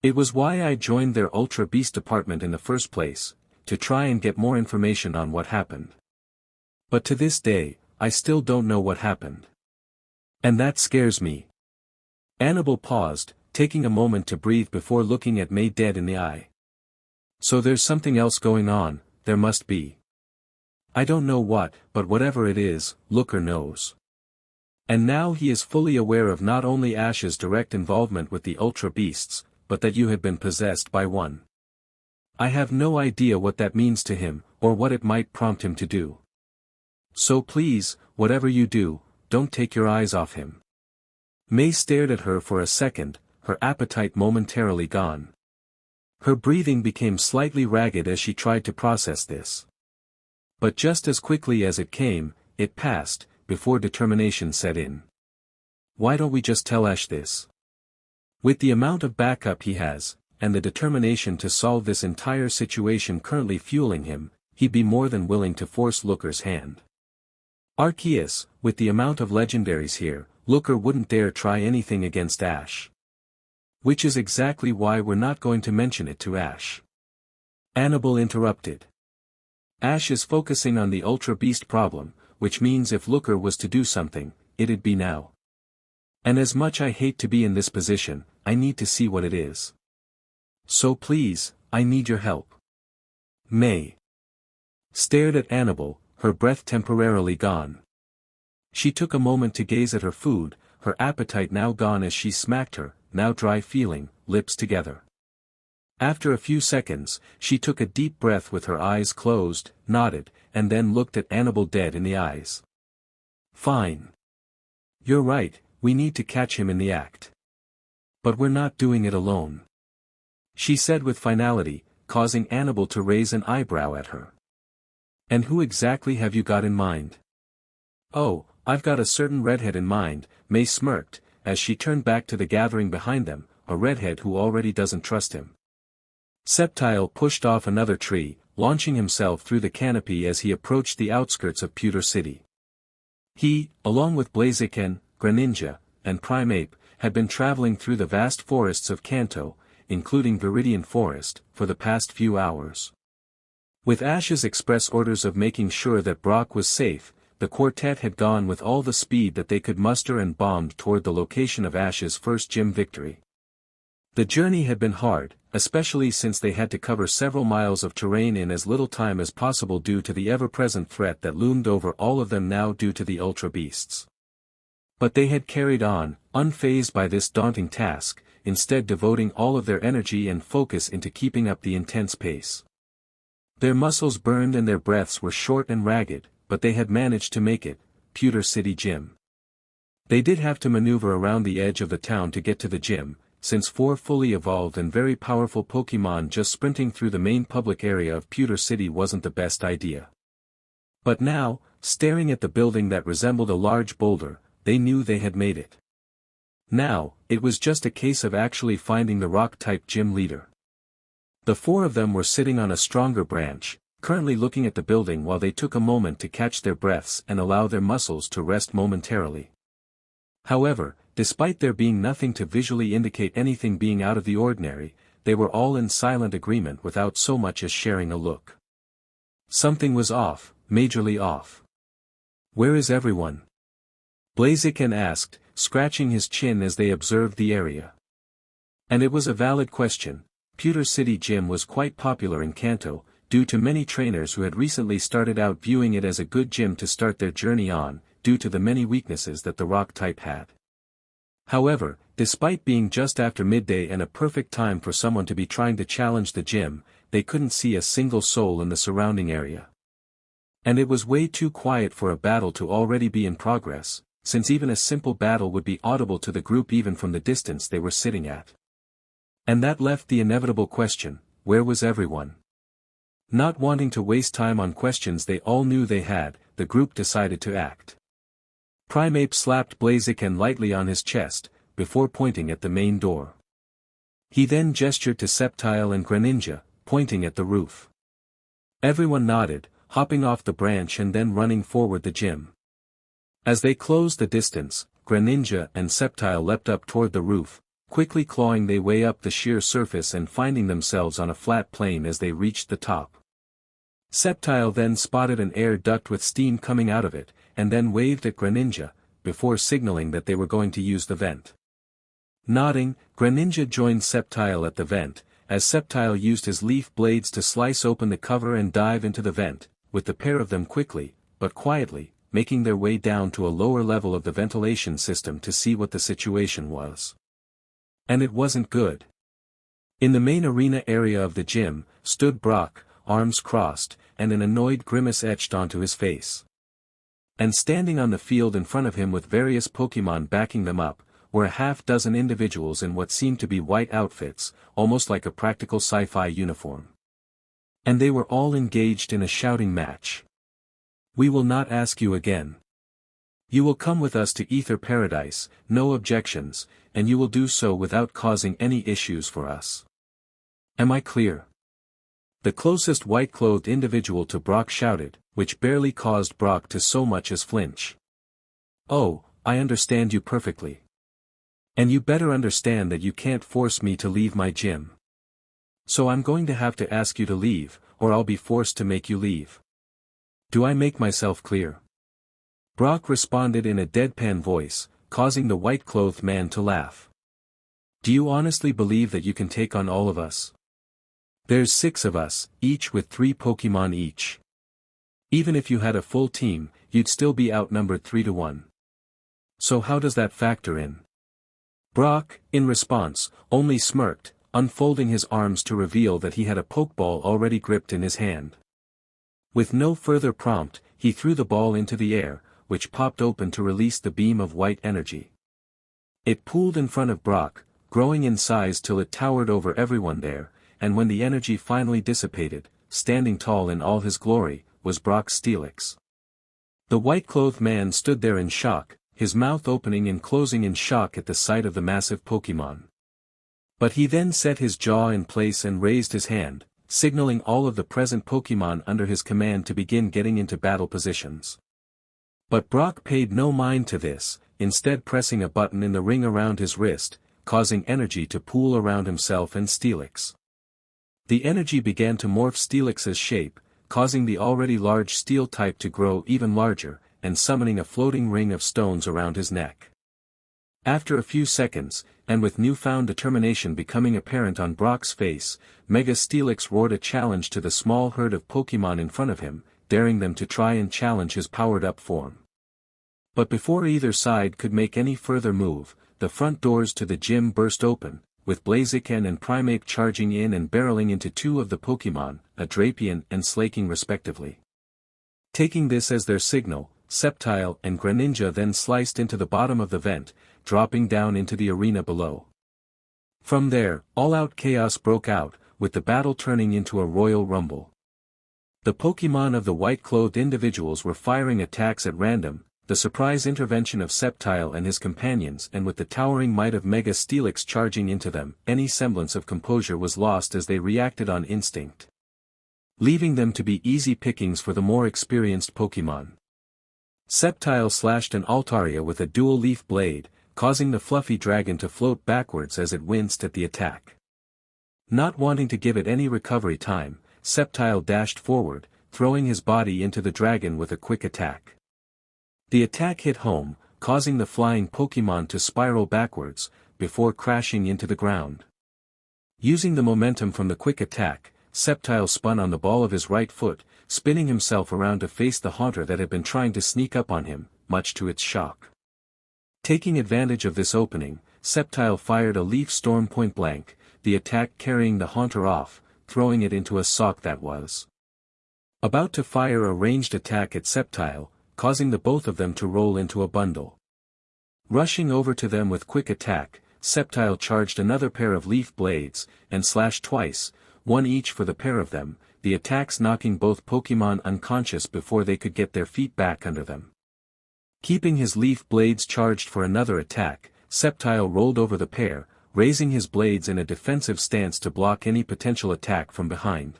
It was why I joined their Ultra Beast department in the first place, to try and get more information on what happened. But to this day, I still don't know what happened. And that scares me. Annabelle paused, taking a moment to breathe before looking at May dead in the eye. So there's something else going on, there must be. I don't know what, but whatever it is, Looker knows. And now he is fully aware of not only Ash's direct involvement with the Ultra Beasts, but that you had been possessed by one. I have no idea what that means to him, or what it might prompt him to do. So please, whatever you do, don't take your eyes off him. May stared at her for a second, her appetite momentarily gone. Her breathing became slightly ragged as she tried to process this. But just as quickly as it came, it passed, before determination set in. Why don't we just tell Ash this? With the amount of backup he has, and the determination to solve this entire situation currently fueling him, he'd be more than willing to force Looker's hand. Arceus, with the amount of legendaries here, Looker wouldn't dare try anything against Ash. Which is exactly why we're not going to mention it to Ash. Annabelle interrupted. Ash is focusing on the Ultra Beast problem, which means if Looker was to do something, it'd be now. And as much I hate to be in this position, I need to see what it is. So please, I need your help. May stared at Annabelle, her breath temporarily gone. She took a moment to gaze at her food, her appetite now gone as she smacked her, now dry feeling, lips together. After a few seconds, she took a deep breath with her eyes closed, nodded, and then looked at Annabelle dead in the eyes. Fine. You're right, we need to catch him in the act. But we're not doing it alone. She said with finality, causing Annabelle to raise an eyebrow at her. And who exactly have you got in mind? Oh, I've got a certain redhead in mind, May smirked, as she turned back to the gathering behind them, a redhead who already doesn't trust him. Sceptile pushed off another tree, launching himself through the canopy as he approached the outskirts of Pewter City. He, along with Blaziken, Greninja, and Primeape, had been traveling through the vast forests of Kanto, including Viridian Forest, for the past few hours. With Ash's express orders of making sure that Brock was safe, the quartet had gone with all the speed that they could muster and bombed toward the location of Ash's first gym victory. The journey had been hard, especially since they had to cover several miles of terrain in as little time as possible due to the ever-present threat that loomed over all of them now due to the Ultra Beasts. But they had carried on, unfazed by this daunting task, instead devoting all of their energy and focus into keeping up the intense pace. Their muscles burned and their breaths were short and ragged, but they had managed to make it, Pewter City Gym. They did have to maneuver around the edge of the town to get to the gym, since 4 fully evolved and very powerful Pokémon just sprinting through the main public area of Pewter City wasn't the best idea. But now, staring at the building that resembled a large boulder, they knew they had made it. Now, it was just a case of actually finding the rock-type gym leader. The 4 of them were sitting on a stronger branch, currently looking at the building while they took a moment to catch their breaths and allow their muscles to rest momentarily. However, despite there being nothing to visually indicate anything being out of the ordinary, they were all in silent agreement without so much as sharing a look. Something was off, majorly off. "Where is everyone?" Blaziken asked, scratching his chin as they observed the area. And it was a valid question. Pewter City Gym was quite popular in Kanto, due to many trainers who had recently started out viewing it as a good gym to start their journey on, due to the many weaknesses that the rock type had. However, despite being just after midday and a perfect time for someone to be trying to challenge the gym, they couldn't see a single soul in the surrounding area. And it was way too quiet for a battle to already be in progress, since even a simple battle would be audible to the group even from the distance they were sitting at. And that left the inevitable question, where was everyone? Not wanting to waste time on questions they all knew they had, the group decided to act. Primeape slapped Blaziken lightly on his chest, before pointing at the main door. He then gestured to Sceptile and Greninja, pointing at the roof. Everyone nodded, hopping off the branch and then running forward the gym. As they closed the distance, Greninja and Sceptile leapt up toward the roof, quickly clawing their way up the sheer surface and finding themselves on a flat plane as they reached the top. Sceptile then spotted an air duct with steam coming out of it, and then waved at Greninja, before signaling that they were going to use the vent. Nodding, Greninja joined Sceptile at the vent, as Sceptile used his leaf blades to slice open the cover and dive into the vent, with the pair of them quickly, but quietly, making their way down to a lower level of the ventilation system to see what the situation was. And it wasn't good. In the main arena area of the gym, stood Brock, arms crossed, and an annoyed grimace etched onto his face. And standing on the field in front of him with various Pokémon backing them up, were a half-dozen individuals in what seemed to be white outfits, almost like a practical sci-fi uniform. And they were all engaged in a shouting match. "We will not ask you again. You will come with us to Ether Paradise, no objections, and you will do so without causing any issues for us. Am I clear?" The closest white-clothed individual to Brock shouted, which barely caused Brock to so much as flinch. "Oh, I understand you perfectly. And you better understand that you can't force me to leave my gym. So I'm going to have to ask you to leave, or I'll be forced to make you leave. Do I make myself clear?" Brock responded in a deadpan voice, causing the white-clothed man to laugh. "Do you honestly believe that you can take on all of us? There's 6 of us, each with 3 Pokémon each. Even if you had a full team, you'd still be outnumbered 3-1. So how does that factor in?" Brock, in response, only smirked, unfolding his arms to reveal that he had a Pokeball already gripped in his hand. With no further prompt, he threw the ball into the air, which popped open to release the beam of white energy. It pooled in front of Brock, growing in size till it towered over everyone there, and when the energy finally dissipated, standing tall in all his glory, was Brock's Steelix. The white-clothed man stood there in shock, his mouth opening and closing in shock at the sight of the massive Pokémon. But he then set his jaw in place and raised his hand, signaling all of the present Pokémon under his command to begin getting into battle positions. But Brock paid no mind to this, instead pressing a button in the ring around his wrist, causing energy to pool around himself and Steelix. The energy began to morph Steelix's shape, causing the already large steel type to grow even larger, and summoning a floating ring of stones around his neck. After a few seconds, and with newfound determination becoming apparent on Brock's face, Mega Steelix roared a challenge to the small herd of Pokémon in front of him, daring them to try and challenge his powered-up form. But before either side could make any further move, the front doors to the gym burst open, with Blaziken and Primeape charging in and barreling into 2 of the Pokémon, a Drapion and Slaking respectively. Taking this as their signal, Sceptile and Greninja then sliced into the bottom of the vent, dropping down into the arena below. From there, all-out chaos broke out, with the battle turning into a royal rumble. The Pokémon of the white-clothed individuals were firing attacks at random, the surprise intervention of Sceptile and his companions, and with the towering might of Mega Steelix charging into them, any semblance of composure was lost as they reacted on instinct, leaving them to be easy pickings for the more experienced Pokémon. Sceptile slashed an Altaria with a dual-leaf blade, causing the fluffy dragon to float backwards as it winced at the attack. Not wanting to give it any recovery time, Sceptile dashed forward, throwing his body into the dragon with a quick attack. The attack hit home, causing the flying Pokémon to spiral backwards, before crashing into the ground. Using the momentum from the quick attack, Sceptile spun on the ball of his right foot, spinning himself around to face the haunter that had been trying to sneak up on him, much to its shock. Taking advantage of this opening, Sceptile fired a leaf storm point blank, the attack carrying the haunter off, throwing it into a sock that was about to fire a ranged attack at Sceptile, causing the both of them to roll into a bundle. Rushing over to them with quick attack, Sceptile charged another pair of leaf blades, and slashed twice, one each for the pair of them, the attacks knocking both Pokémon unconscious before they could get their feet back under them. Keeping his leaf blades charged for another attack, Sceptile rolled over the pair, raising his blades in a defensive stance to block any potential attack from behind.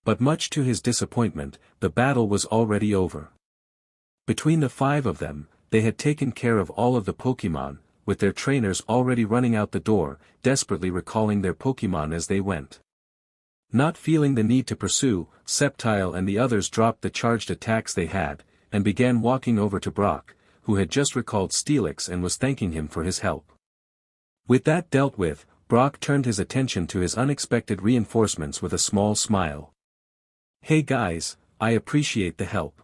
But much to his disappointment, the battle was already over. Between the 5 of them, they had taken care of all of the Pokémon, with their trainers already running out the door, desperately recalling their Pokémon as they went. Not feeling the need to pursue, Sceptile and the others dropped the charged attacks they had, and began walking over to Brock, who had just recalled Steelix and was thanking him for his help. With that dealt with, Brock turned his attention to his unexpected reinforcements with a small smile. "Hey guys, I appreciate the help.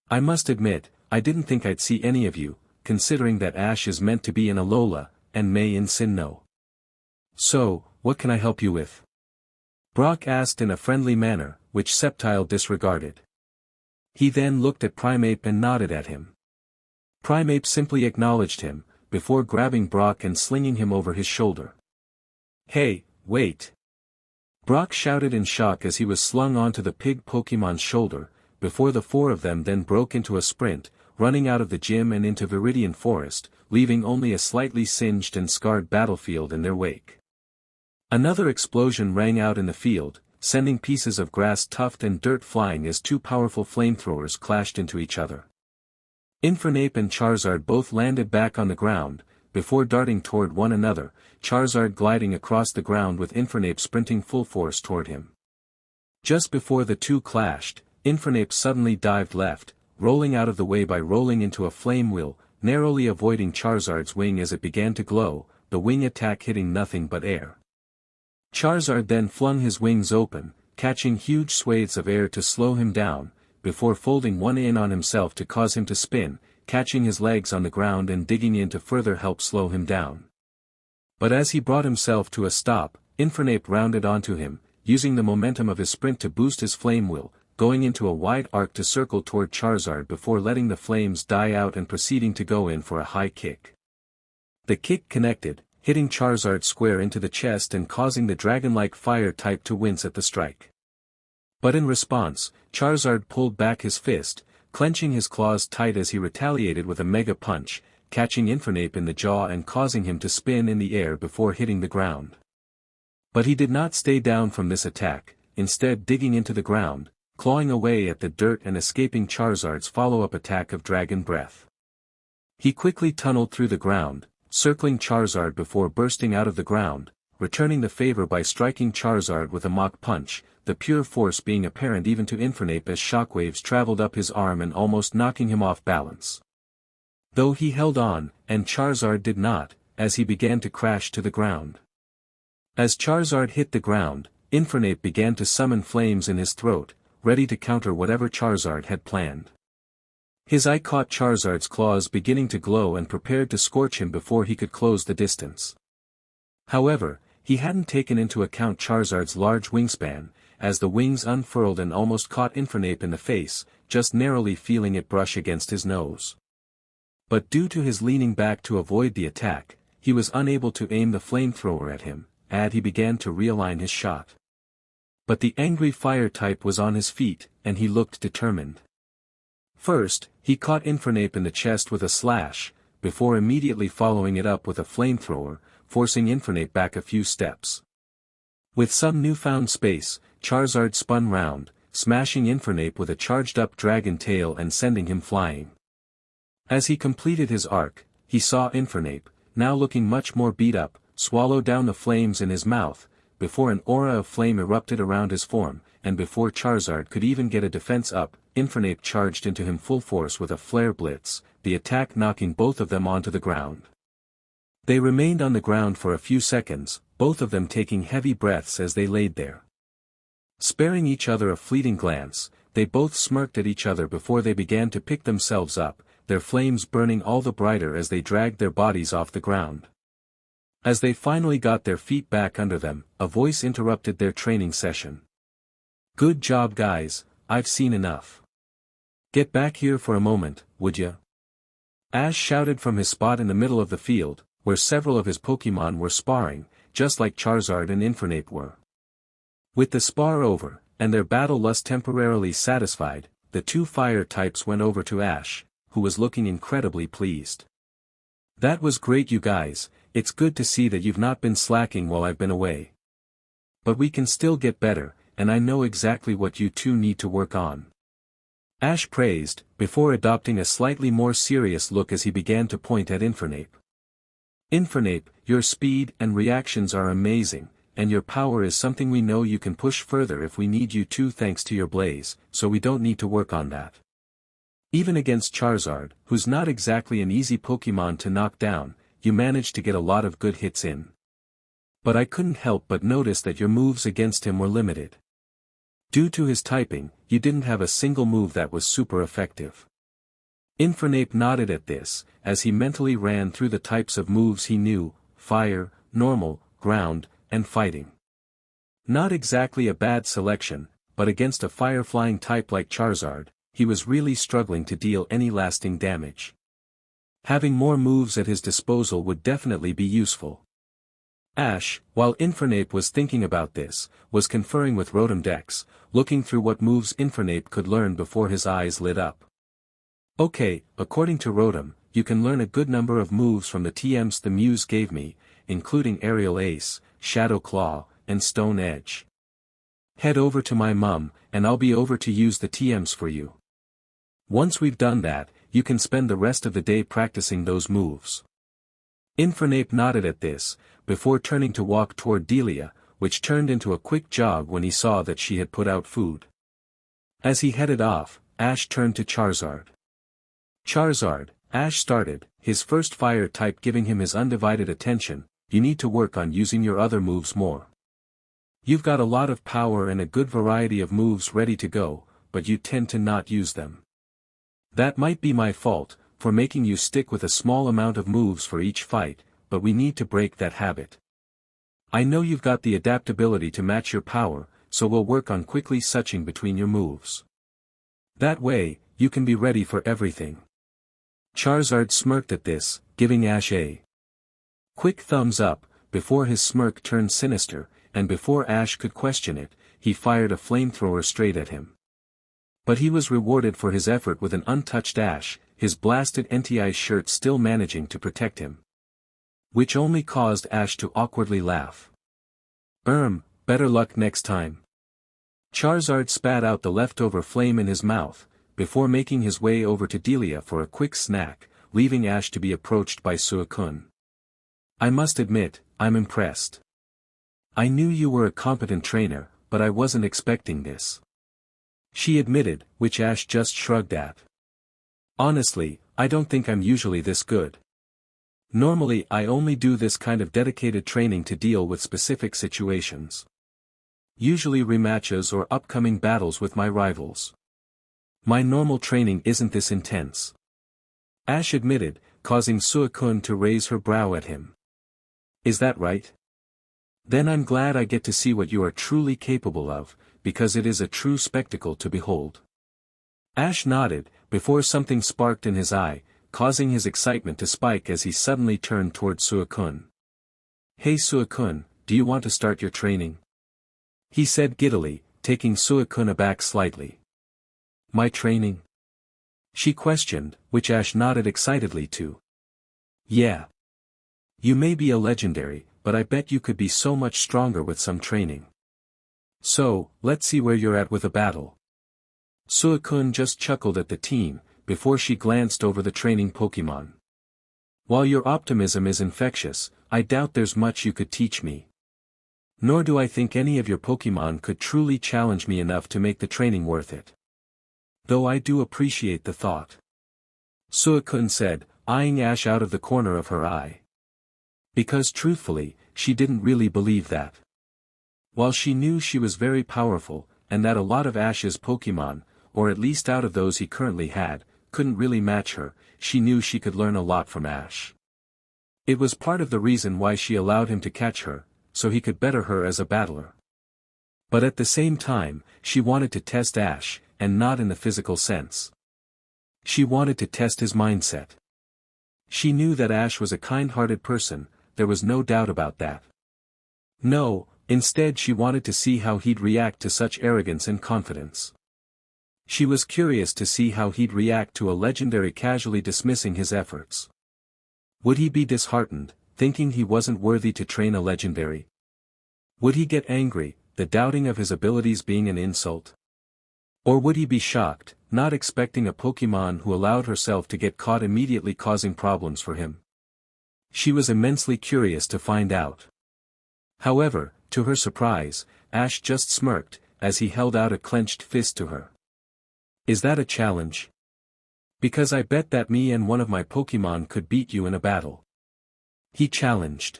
I must admit, I didn't think I'd see any of you, considering that Ash is meant to be in Alola, and May in Sinnoh. So, what can I help you with?" Brock asked in a friendly manner, which Sceptile disregarded. He then looked at Primeape and nodded at him. Primeape simply acknowledged him, before grabbing Brock and slinging him over his shoulder. "Hey, wait!" Brock shouted in shock as he was slung onto the pig Pokémon's shoulder, before the 4 of them then broke into a sprint, running out of the gym and into Viridian Forest, leaving only a slightly singed and scarred battlefield in their wake. Another explosion rang out in the field, sending pieces of grass tuft and dirt flying as 2 powerful flamethrowers clashed into each other. Infernape and Charizard both landed back on the ground, before darting toward one another, Charizard gliding across the ground with Infernape sprinting full force toward him. Just before the 2 clashed, Infernape suddenly dived left, rolling out of the way by rolling into a flame wheel, narrowly avoiding Charizard's wing as it began to glow, the wing attack hitting nothing but air. Charizard then flung his wings open, catching huge swathes of air to slow him down, before folding one in on himself to cause him to spin, catching his legs on the ground and digging in to further help slow him down. But as he brought himself to a stop, Infernape rounded onto him, using the momentum of his sprint to boost his flame wheel, going into a wide arc to circle toward Charizard before letting the flames die out and proceeding to go in for a high kick. The kick connected, hitting Charizard square into the chest and causing the dragon-like fire type to wince at the strike. But in response, Charizard pulled back his fist, clenching his claws tight as he retaliated with a mega punch, catching Infernape in the jaw and causing him to spin in the air before hitting the ground. But he did not stay down from this attack, instead digging into the ground, clawing away at the dirt and escaping Charizard's follow-up attack of Dragon Breath. He quickly tunneled through the ground, circling Charizard before bursting out of the ground, returning the favor by striking Charizard with a Mach Punch, the pure force being apparent even to Infernape as shockwaves traveled up his arm and almost knocking him off balance. Though he held on, and Charizard did not, as he began to crash to the ground. As Charizard hit the ground, Infernape began to summon flames in his throat, ready to counter whatever Charizard had planned. His eye caught Charizard's claws beginning to glow and prepared to scorch him before he could close the distance. However, he hadn't taken into account Charizard's large wingspan, as the wings unfurled and almost caught Infernape in the face, just narrowly feeling it brush against his nose. But due to his leaning back to avoid the attack, he was unable to aim the flamethrower at him, as he began to realign his shot. But the angry fire type was on his feet, and he looked determined. First, he caught Infernape in the chest with a slash, before immediately following it up with a flamethrower, forcing Infernape back a few steps. With some newfound space, Charizard spun round, smashing Infernape with a charged-up dragon tail and sending him flying. As he completed his arc, he saw Infernape, now looking much more beat up, swallow down the flames in his mouth, before an aura of flame erupted around his form, and before Charizard could even get a defense up, Infernape charged into him full force with a flare blitz, the attack knocking both of them onto the ground. They remained on the ground for a few seconds, both of them taking heavy breaths as they laid there. Sparing each other a fleeting glance, they both smirked at each other before they began to pick themselves up, their flames burning all the brighter as they dragged their bodies off the ground. As they finally got their feet back under them, a voice interrupted their training session. "Good job guys, I've seen enough. Get back here for a moment, would ya?" Ash shouted from his spot in the middle of the field, where several of his Pokémon were sparring, just like Charizard and Infernape were. With the spar over, and their battle lust temporarily satisfied, the two fire types went over to Ash, who was looking incredibly pleased. "That was great you guys, it's good to see that you've not been slacking while I've been away. But we can still get better, and I know exactly what you two need to work on." Ash praised, before adopting a slightly more serious look as he began to point at Infernape. "Infernape, your speed and reactions are amazing, and your power is something we know you can push further if we need you to thanks to your blaze, so we don't need to work on that. Even against Charizard, who's not exactly an easy Pokémon to knock down, you managed to get a lot of good hits in. But I couldn't help but notice that your moves against him were limited. Due to his typing, you didn't have a single move that was super effective." Infernape nodded at this, as he mentally ran through the types of moves he knew: fire, normal, ground, and fighting. Not exactly a bad selection, but against a fire-flying type like Charizard, he was really struggling to deal any lasting damage. Having more moves at his disposal would definitely be useful. Ash, while Infernape was thinking about this, was conferring with Rotom Dex, looking through what moves Infernape could learn before his eyes lit up. "Okay, according to Rotom, you can learn a good number of moves from the TMs the Muse gave me, including Aerial Ace, Shadow Claw, and Stone Edge. Head over to my mum, and I'll be over to use the TMs for you. Once we've done that, you can spend the rest of the day practicing those moves." Infernape nodded at this, before turning to walk toward Delia, which turned into a quick jog when he saw that she had put out food. As he headed off, Ash turned to Charizard. "Charizard," Ash started, his first fire type giving him his undivided attention, "you need to work on using your other moves more. You've got a lot of power and a good variety of moves ready to go, but you tend to not use them. That might be my fault, for making you stick with a small amount of moves for each fight, but we need to break that habit. I know you've got the adaptability to match your power, so we'll work on quickly switching between your moves. That way, you can be ready for everything." Charizard smirked at this, giving Ash a quick thumbs up, before his smirk turned sinister, and before Ash could question it, he fired a flamethrower straight at him. But he was rewarded for his effort with an untouched Ash, his blasted NTI shirt still managing to protect him. Which only caused Ash to awkwardly laugh. Better luck next time." Charizard spat out the leftover flame in his mouth, before making his way over to Delia for a quick snack, leaving Ash to be approached by Suicune. "I must admit, I'm impressed. I knew you were a competent trainer, but I wasn't expecting this," she admitted, which Ash just shrugged at. "Honestly, I don't think I'm usually this good. Normally I only do this kind of dedicated training to deal with specific situations. Usually rematches or upcoming battles with my rivals. My normal training isn't this intense," Ash admitted, causing Suicune to raise her brow at him. "Is that right? Then I'm glad I get to see what you are truly capable of, because it is a true spectacle to behold. Ash nodded, before something sparked in his eye, causing his excitement to spike as he suddenly turned toward Suicune. "Hey Suicune, do you want to start your training?" he said giddily, taking Suicune aback slightly. "My training?" she questioned, which Ash nodded excitedly to. "Yeah. You may be a legendary, but I bet you could be so much stronger with some training. So, let's see where you're at with a battle." Suicune just chuckled at the team, before she glanced over the training Pokémon. "While your optimism is infectious, I doubt there's much you could teach me. Nor do I think any of your Pokémon could truly challenge me enough to make the training worth it. Though I do appreciate the thought," Suicune said, eyeing Ash out of the corner of her eye. Because truthfully, she didn't really believe that. While she knew she was very powerful, and that a lot of Ash's Pokémon, or at least out of those he currently had, couldn't really match her, she knew she could learn a lot from Ash. It was part of the reason why she allowed him to catch her, so he could better her as a battler. But at the same time, she wanted to test Ash, and not in the physical sense. She wanted to test his mindset. She knew that Ash was a kind-hearted person, there was no doubt about that. No, instead she wanted to see how he'd react to such arrogance and confidence. She was curious to see how he'd react to a legendary casually dismissing his efforts. Would he be disheartened, thinking he wasn't worthy to train a legendary? Would he get angry, the doubting of his abilities being an insult? Or would he be shocked, not expecting a Pokémon who allowed herself to get caught immediately causing problems for him? She was immensely curious to find out. However, to her surprise, Ash just smirked, as he held out a clenched fist to her. "Is that a challenge? Because I bet that me and one of my Pokémon could beat you in a battle," he challenged.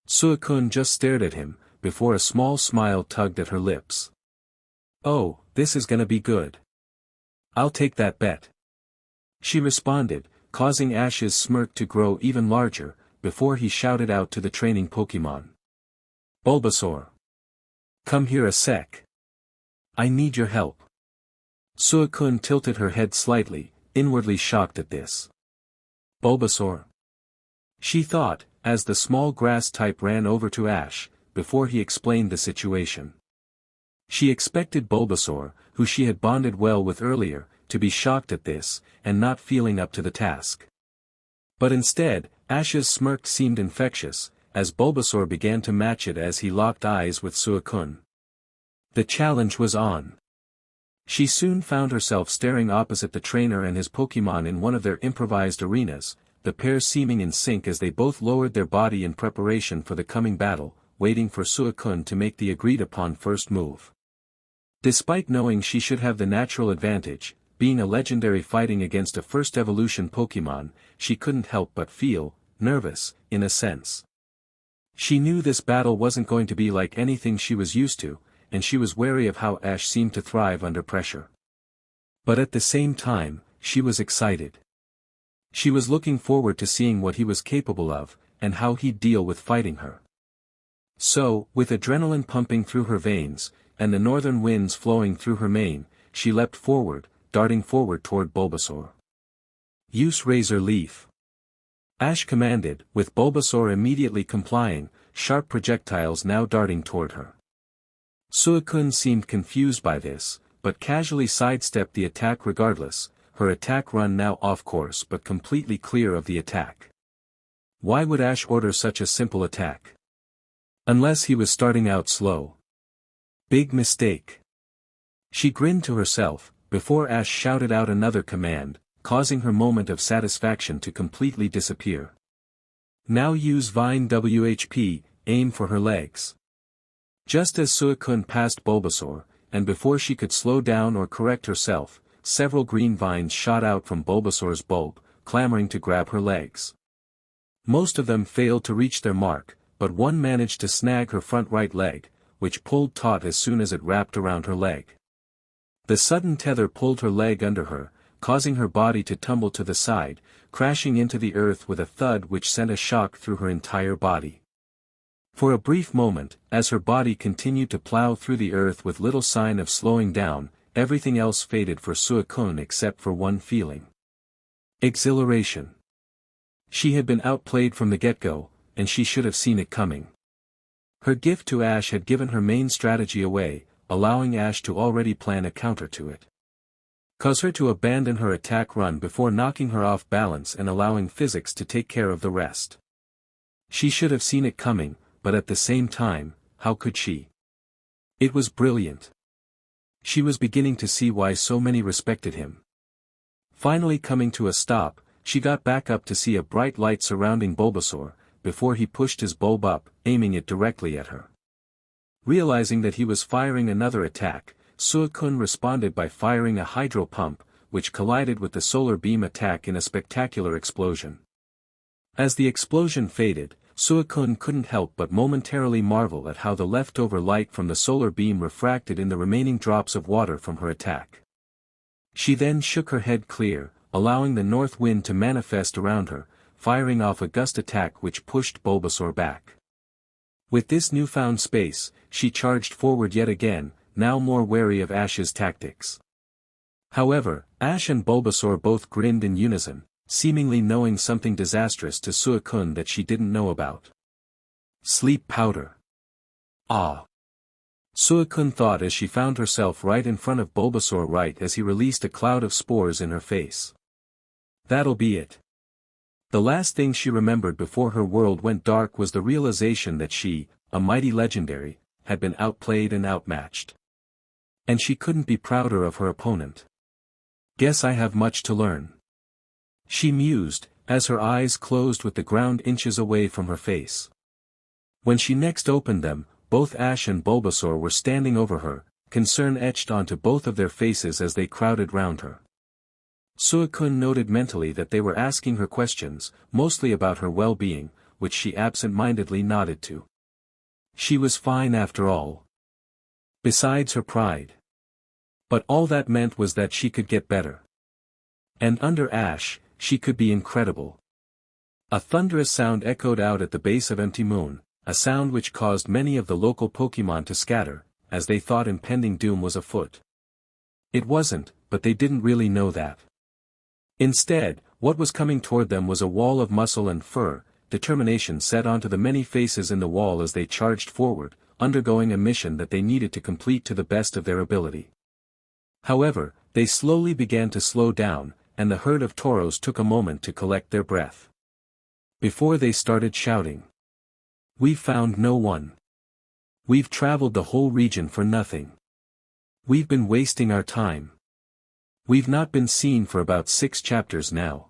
Suicune just stared at him, before a small smile tugged at her lips. "Oh, this is gonna be good. I'll take that bet," she responded, causing Ash's smirk to grow even larger, before he shouted out to the training Pokémon. "Bulbasaur. Come here a sec. I need your help." Suicune tilted her head slightly, inwardly shocked at this. "Bulbasaur?" she thought, as the small grass type ran over to Ash, before he explained the situation. She expected Bulbasaur, who she had bonded well with earlier, to be shocked at this, and not feeling up to the task. But instead, Ash's smirk seemed infectious, as Bulbasaur began to match it as he locked eyes with Suicune. The challenge was on. She soon found herself staring opposite the trainer and his Pokémon in one of their improvised arenas, the pair seeming in sync as they both lowered their body in preparation for the coming battle, waiting for Suicune to make the agreed-upon first move. Despite knowing she should have the natural advantage, being a legendary fighting against a first evolution Pokémon, she couldn't help but feel nervous, in a sense. She knew this battle wasn't going to be like anything she was used to, and she was wary of how Ash seemed to thrive under pressure. But at the same time, she was excited. She was looking forward to seeing what he was capable of, and how he'd deal with fighting her. So, with adrenaline pumping through her veins, and the northern winds flowing through her mane, she leapt forward, darting forward toward Bulbasaur. "Use Razor Leaf," Ash commanded, with Bulbasaur immediately complying, sharp projectiles now darting toward her. Suicune seemed confused by this, but casually sidestepped the attack regardless, her attack run now off course but completely clear of the attack. Why would Ash order such a simple attack? Unless he was starting out slow. Big mistake. She grinned to herself, before Ash shouted out another command, causing her moment of satisfaction to completely disappear. "Now use Vine WHP, aim for her legs." Just as Suicune passed Bulbasaur, and before she could slow down or correct herself, several green vines shot out from Bulbasaur's bulb, clamoring to grab her legs. Most of them failed to reach their mark, but one managed to snag her front right leg, which pulled taut as soon as it wrapped around her leg. The sudden tether pulled her leg under her, causing her body to tumble to the side, crashing into the earth with a thud which sent a shock through her entire body. For a brief moment, as her body continued to plow through the earth with little sign of slowing down, everything else faded for Suicune except for one feeling. Exhilaration. She had been outplayed from the get-go, and she should have seen it coming. Her gift to Ash had given her main strategy away, allowing Ash to already plan a counter to it. Cause her to abandon her attack run before knocking her off balance and allowing physics to take care of the rest. She should have seen it coming, but at the same time, how could she? It was brilliant. She was beginning to see why so many respected him. Finally coming to a stop, she got back up to see a bright light surrounding Bulbasaur, before he pushed his bulb up, aiming it directly at her. Realizing that he was firing another attack, Suicune responded by firing a hydro pump, which collided with the solar beam attack in a spectacular explosion. As the explosion faded, Suicune couldn't help but momentarily marvel at how the leftover light from the solar beam refracted in the remaining drops of water from her attack. She then shook her head clear, allowing the north wind to manifest around her, firing off a gust attack which pushed Bulbasaur back. With this newfound space, she charged forward yet again, now more wary of Ash's tactics. However, Ash and Bulbasaur both grinned in unison, seemingly knowing something disastrous to Suicune that she didn't know about. Sleep powder. Ah! Suicune thought as she found herself right in front of Bulbasaur right as he released a cloud of spores in her face. That'll be it. The last thing she remembered before her world went dark was the realization that she, a mighty legendary, had been outplayed and outmatched. And she couldn't be prouder of her opponent. Guess I have much to learn. She mused, as her eyes closed with the ground inches away from her face. When she next opened them, both Ash and Bulbasaur were standing over her, concern etched onto both of their faces as they crowded round her. Suicune noted mentally that they were asking her questions, mostly about her well-being, which she absent-mindedly nodded to. She was fine after all. Besides her pride. But all that meant was that she could get better. And under Ash, she could be incredible. A thunderous sound echoed out at the base of Empty Moon, a sound which caused many of the local Pokémon to scatter, as they thought impending doom was afoot. It wasn't, but they didn't really know that. Instead, what was coming toward them was a wall of muscle and fur, determination set onto the many faces in the wall as they charged forward, undergoing a mission that they needed to complete to the best of their ability. However, they slowly began to slow down, and the herd of Tauros took a moment to collect their breath. Before they started shouting. We've found no one. We've traveled the whole region for nothing. We've been wasting our time. We've not been seen for about 6 chapters now.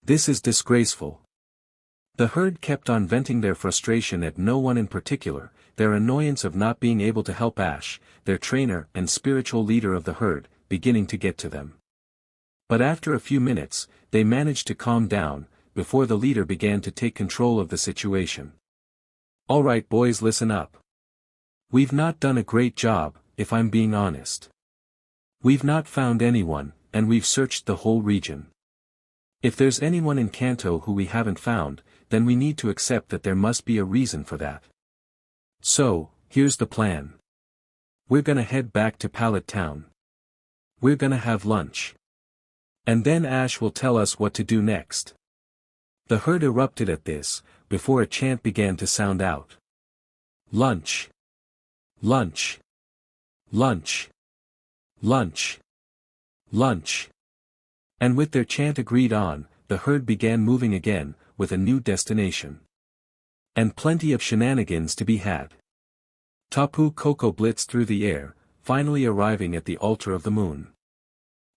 This is disgraceful. The herd kept on venting their frustration at no one in particular, their annoyance of not being able to help Ash, their trainer and spiritual leader of the herd, beginning to get to them. But after a few minutes, they managed to calm down, before the leader began to take control of the situation. Alright boys, listen up. We've not done a great job, if I'm being honest. We've not found anyone, and we've searched the whole region. If there's anyone in Kanto who we haven't found, then we need to accept that there must be a reason for that. So, here's the plan. We're gonna head back to Pallet Town. We're gonna have lunch. And then Ash will tell us what to do next. The herd erupted at this, before a chant began to sound out. Lunch. Lunch. Lunch. Lunch. Lunch. And with their chant agreed on, the herd began moving again, with a new destination. And plenty of shenanigans to be had. Tapu Koko blitzed through the air, finally arriving at the altar of the moon.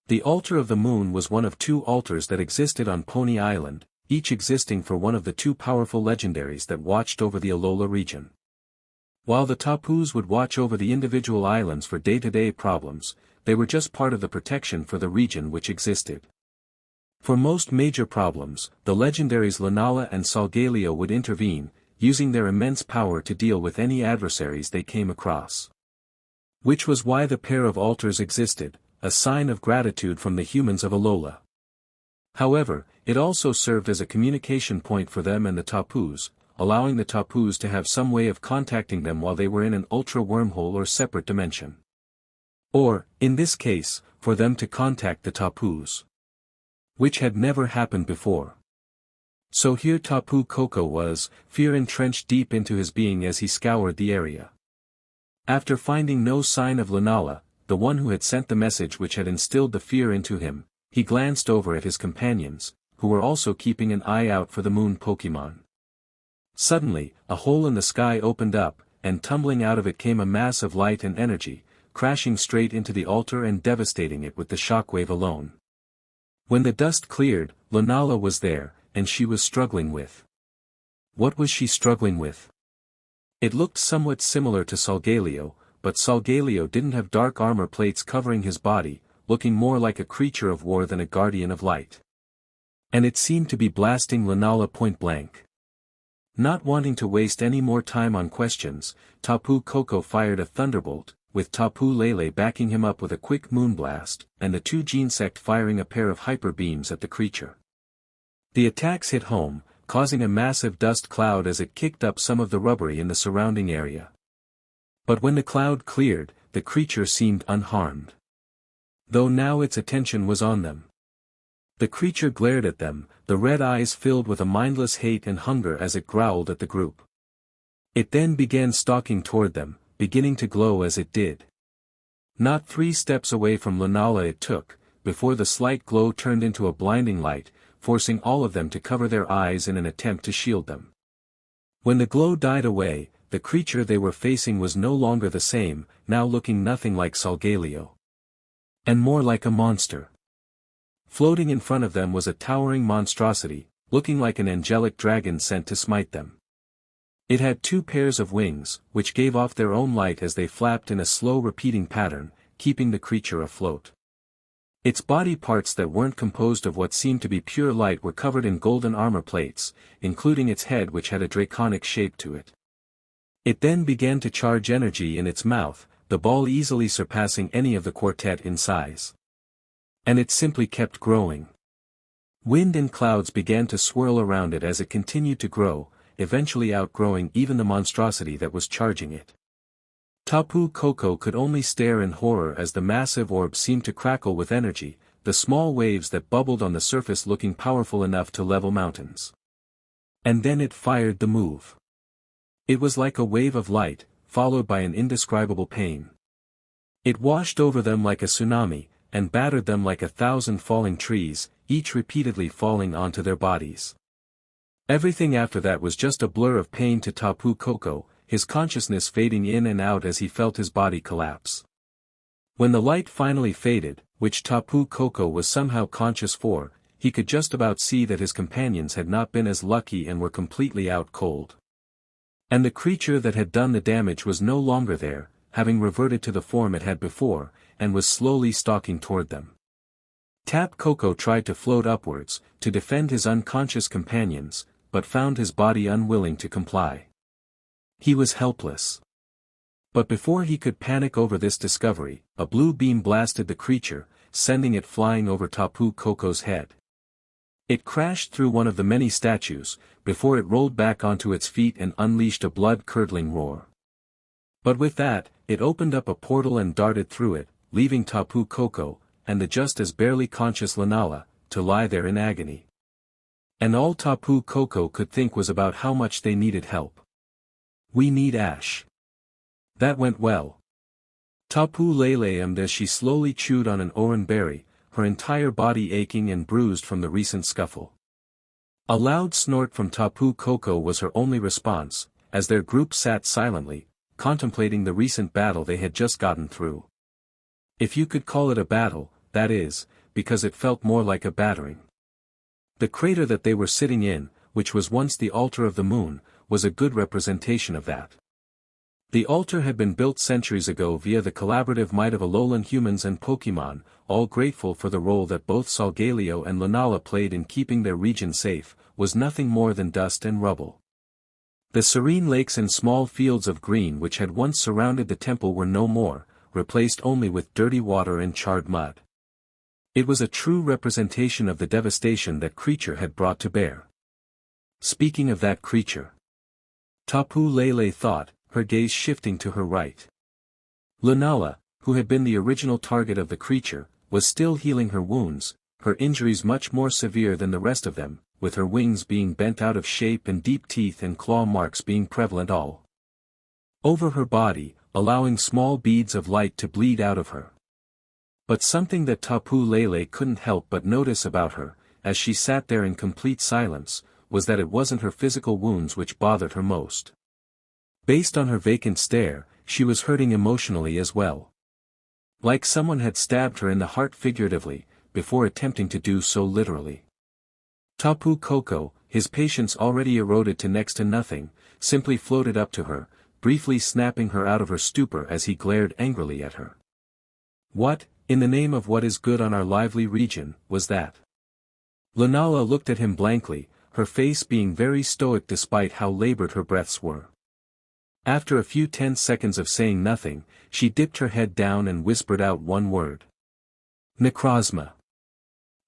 The altar of the moon was one of 2 altars that existed on Pony Island, each existing for one of the 2 powerful legendaries that watched over the Alola region. While the Tapus would watch over the individual islands for day-to-day problems, they were just part of the protection for the region which existed. For most major problems, the legendaries Lunala and Solgaleo would intervene, using their immense power to deal with any adversaries they came across. Which was why the pair of altars existed, a sign of gratitude from the humans of Alola. However, it also served as a communication point for them and the Tapus, allowing the Tapus to have some way of contacting them while they were in an ultra wormhole or separate dimension. Or, in this case, for them to contact the Tapus. Which had never happened before. So here Tapu Koko was, fear entrenched deep into his being as he scoured the area. After finding no sign of Lunala, the one who had sent the message which had instilled the fear into him, he glanced over at his companions, who were also keeping an eye out for the moon Pokémon. Suddenly, a hole in the sky opened up, and tumbling out of it came a mass of light and energy, crashing straight into the altar and devastating it with the shockwave alone. When the dust cleared, Lunala was there, and she was struggling with. What was she struggling with? It looked somewhat similar to Solgaleo, but Solgaleo didn't have dark armor plates covering his body, looking more like a creature of war than a guardian of light. And it seemed to be blasting Lunala point blank. Not wanting to waste any more time on questions, Tapu Koko fired a thunderbolt, with Tapu Lele backing him up with a quick moonblast, and the two Genesect firing a pair of hyper beams at the creature. The attacks hit home, causing a massive dust cloud as it kicked up some of the rubbery in the surrounding area. But when the cloud cleared, the creature seemed unharmed. Though now its attention was on them. The creature glared at them, the red eyes filled with a mindless hate and hunger as it growled at the group. It then began stalking toward them, beginning to glow as it did. Not 3 steps away from Lunala it took, before the slight glow turned into a blinding light, forcing all of them to cover their eyes in an attempt to shield them. When the glow died away, the creature they were facing was no longer the same, now looking nothing like Solgaleo. And more like a monster. Floating in front of them was a towering monstrosity, looking like an angelic dragon sent to smite them. It had 2 pairs of wings, which gave off their own light as they flapped in a slow repeating pattern, keeping the creature afloat. Its body parts that weren't composed of what seemed to be pure light were covered in golden armor plates, including its head which had a draconic shape to it. It then began to charge energy in its mouth, the ball easily surpassing any of the quartet in size. And it simply kept growing. Wind and clouds began to swirl around it as it continued to grow, eventually outgrowing even the monstrosity that was charging it. Tapu Koko could only stare in horror as the massive orb seemed to crackle with energy, the small waves that bubbled on the surface looking powerful enough to level mountains. And then it fired the move. It was like a wave of light, followed by an indescribable pain. It washed over them like a tsunami, and battered them like 1,000 falling trees, each repeatedly falling onto their bodies. Everything after that was just a blur of pain to Tapu Koko, his consciousness fading in and out as he felt his body collapse. When the light finally faded, which Tapu Koko was somehow conscious for, he could just about see that his companions had not been as lucky and were completely out cold. And the creature that had done the damage was no longer there, having reverted to the form it had before, and was slowly stalking toward them. Tap Koko tried to float upwards, to defend his unconscious companions, but found his body unwilling to comply. He was helpless. But before he could panic over this discovery, a blue beam blasted the creature, sending it flying over Tapu Koko's head. It crashed through one of the many statues, before it rolled back onto its feet and unleashed a blood-curdling roar. But with that, it opened up a portal and darted through it, leaving Tapu Koko, and the just as barely conscious Lunala, to lie there in agony. And all Tapu Koko could think was about how much they needed help. "We need Ash." That went well. Tapu Lele ammed as she slowly chewed on an oran berry, her entire body aching and bruised from the recent scuffle. A loud snort from Tapu Koko was her only response, as their group sat silently, contemplating the recent battle they had just gotten through. If you could call it a battle, that is, because it felt more like a battering. The crater that they were sitting in, which was once the altar of the moon, was a good representation of that. The altar had been built centuries ago via the collaborative might of Alolan humans and Pokémon, all grateful for the role that both Solgaleo and Lunala played in keeping their region safe, was nothing more than dust and rubble. The serene lakes and small fields of green which had once surrounded the temple were no more, replaced only with dirty water and charred mud. It was a true representation of the devastation that creature had brought to bear. Speaking of that creature, Tapu Lele thought, her gaze shifting to her right. Lunala, who had been the original target of the creature, was still healing her wounds, her injuries much more severe than the rest of them, with her wings being bent out of shape and deep teeth and claw marks being prevalent all over her body, allowing small beads of light to bleed out of her. But something that Tapu Lele couldn't help but notice about her, as she sat there in complete silence, was that it wasn't her physical wounds which bothered her most. Based on her vacant stare, she was hurting emotionally as well. Like someone had stabbed her in the heart figuratively, before attempting to do so literally. Tapu Koko, his patience already eroded to next to nothing, simply floated up to her, briefly snapping her out of her stupor as he glared angrily at her. What, in the name of what is good on our lively region, was that? Lunala looked at him blankly, her face being very stoic despite how labored her breaths were. After a few tense seconds of saying nothing, she dipped her head down and whispered out one word. Necrozma.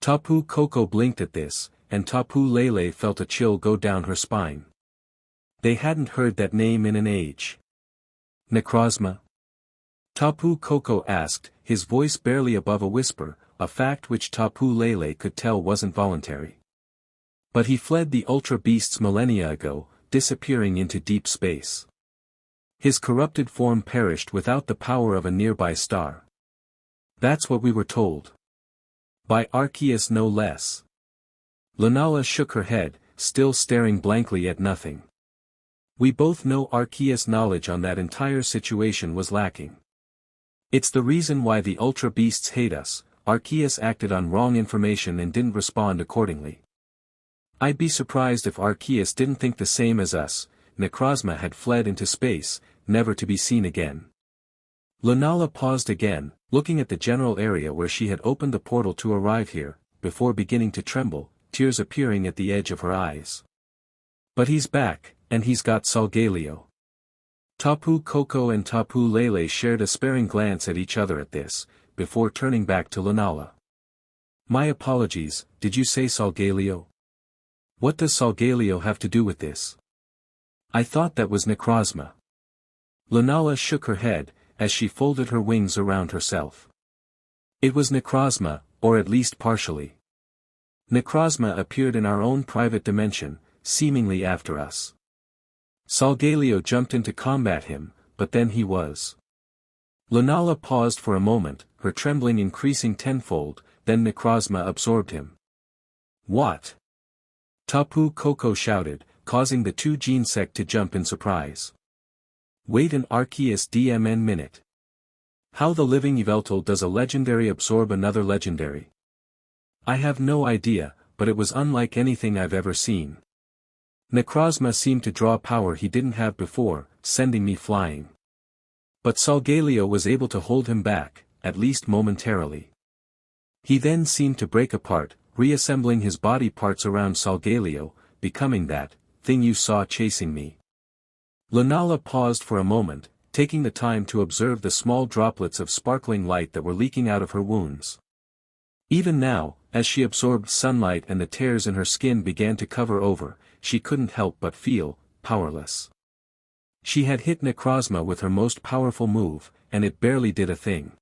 Tapu Koko blinked at this, and Tapu Lele felt a chill go down her spine. They hadn't heard that name in an age. Necrozma? Tapu Koko asked, his voice barely above a whisper, a fact which Tapu Lele could tell wasn't voluntary. But he fled the ultra beasts millennia ago, disappearing into deep space. His corrupted form perished without the power of a nearby star. That's what we were told. By Arceus no less. Lunala shook her head, still staring blankly at nothing. We both know Arceus' knowledge on that entire situation was lacking. It's the reason why the Ultra Beasts hate us. Arceus acted on wrong information and didn't respond accordingly. I'd be surprised if Arceus didn't think the same as us. Necrozma had fled into space, never to be seen again. Lunala paused again, looking at the general area where she had opened the portal to arrive here, before beginning to tremble, tears appearing at the edge of her eyes. But he's back, and he's got Solgaleo. Tapu Koko and Tapu Lele shared a sparing glance at each other at this, before turning back to Lunala. My apologies, did you say Solgaleo? What does Solgaleo have to do with this? I thought that was Necrozma. Lunala shook her head, as she folded her wings around herself. It was Necrozma, or at least partially. Necrozma appeared in our own private dimension, seemingly after us. Solgaleo jumped in to combat him, but then he was. Lunala paused for a moment, her trembling increasing tenfold, then Necrozma absorbed him. What? Tapu Koko shouted, causing the two Genesect to jump in surprise. Wait an Arceus DMN minute. How the living Yveltal does a legendary absorb another legendary? I have no idea, but it was unlike anything I've ever seen. Necrozma seemed to draw power he didn't have before, sending me flying. But Solgaleo was able to hold him back, at least momentarily. He then seemed to break apart, reassembling his body parts around Solgaleo, becoming that thing you saw chasing me. Lunala paused for a moment, taking the time to observe the small droplets of sparkling light that were leaking out of her wounds. Even now, as she absorbed sunlight and the tears in her skin began to cover over, she couldn't help but feel powerless. She had hit Necrozma with her most powerful move, and it barely did a thing.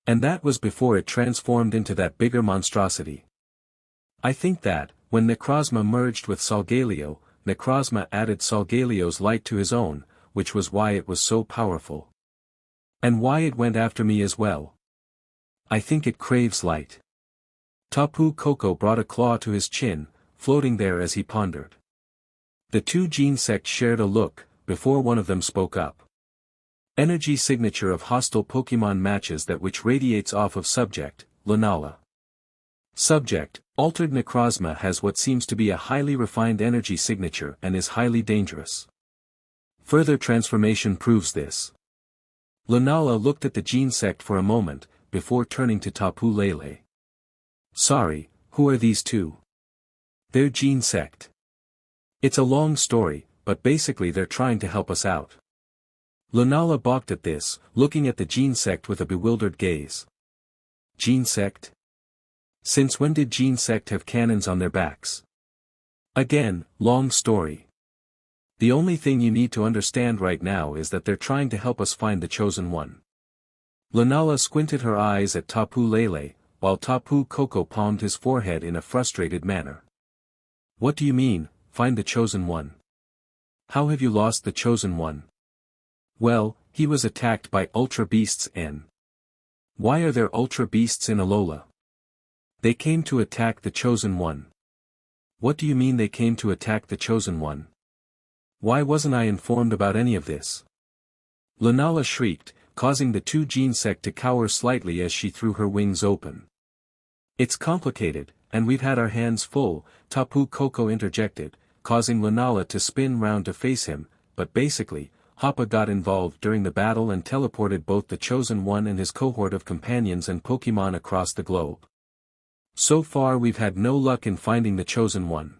And that was before it transformed into that bigger monstrosity. I think that, when Necrozma merged with Solgaleo, Necrozma added Solgaleo's light to his own, which was why it was so powerful. And why it went after me as well. I think it craves light. Tapu Koko brought a claw to his chin, floating there as he pondered. The two Genesect shared a look, before one of them spoke up. Energy signature of hostile Pokémon matches that which radiates off of subject, Lunala. Subject, altered Necrozma has what seems to be a highly refined energy signature and is highly dangerous. Further transformation proves this. Lunala looked at the Genesect for a moment, before turning to Tapu Lele. Sorry, who are these two? They're Genesect. It's a long story, but basically they're trying to help us out. Lunala balked at this, looking at the Genesect with a bewildered gaze. Genesect? Since when did Genesect have cannons on their backs? Again, long story. The only thing you need to understand right now is that they're trying to help us find the chosen one. Lunala squinted her eyes at Tapu Lele, while Tapu Koko palmed his forehead in a frustrated manner. What do you mean, find the chosen one? How have you lost the chosen one? Well, he was attacked by Ultra Beasts and... Why are there Ultra Beasts in Alola? They came to attack the chosen one. What do you mean they came to attack the chosen one? Why wasn't I informed about any of this? Lunala shrieked, causing the two Genesect to cower slightly as she threw her wings open. It's complicated, and we've had our hands full, Tapu Koko interjected, causing Lunala to spin round to face him, but basically, Hoppa got involved during the battle and teleported both the Chosen One and his cohort of companions and Pokémon across the globe. So far we've had no luck in finding the Chosen One.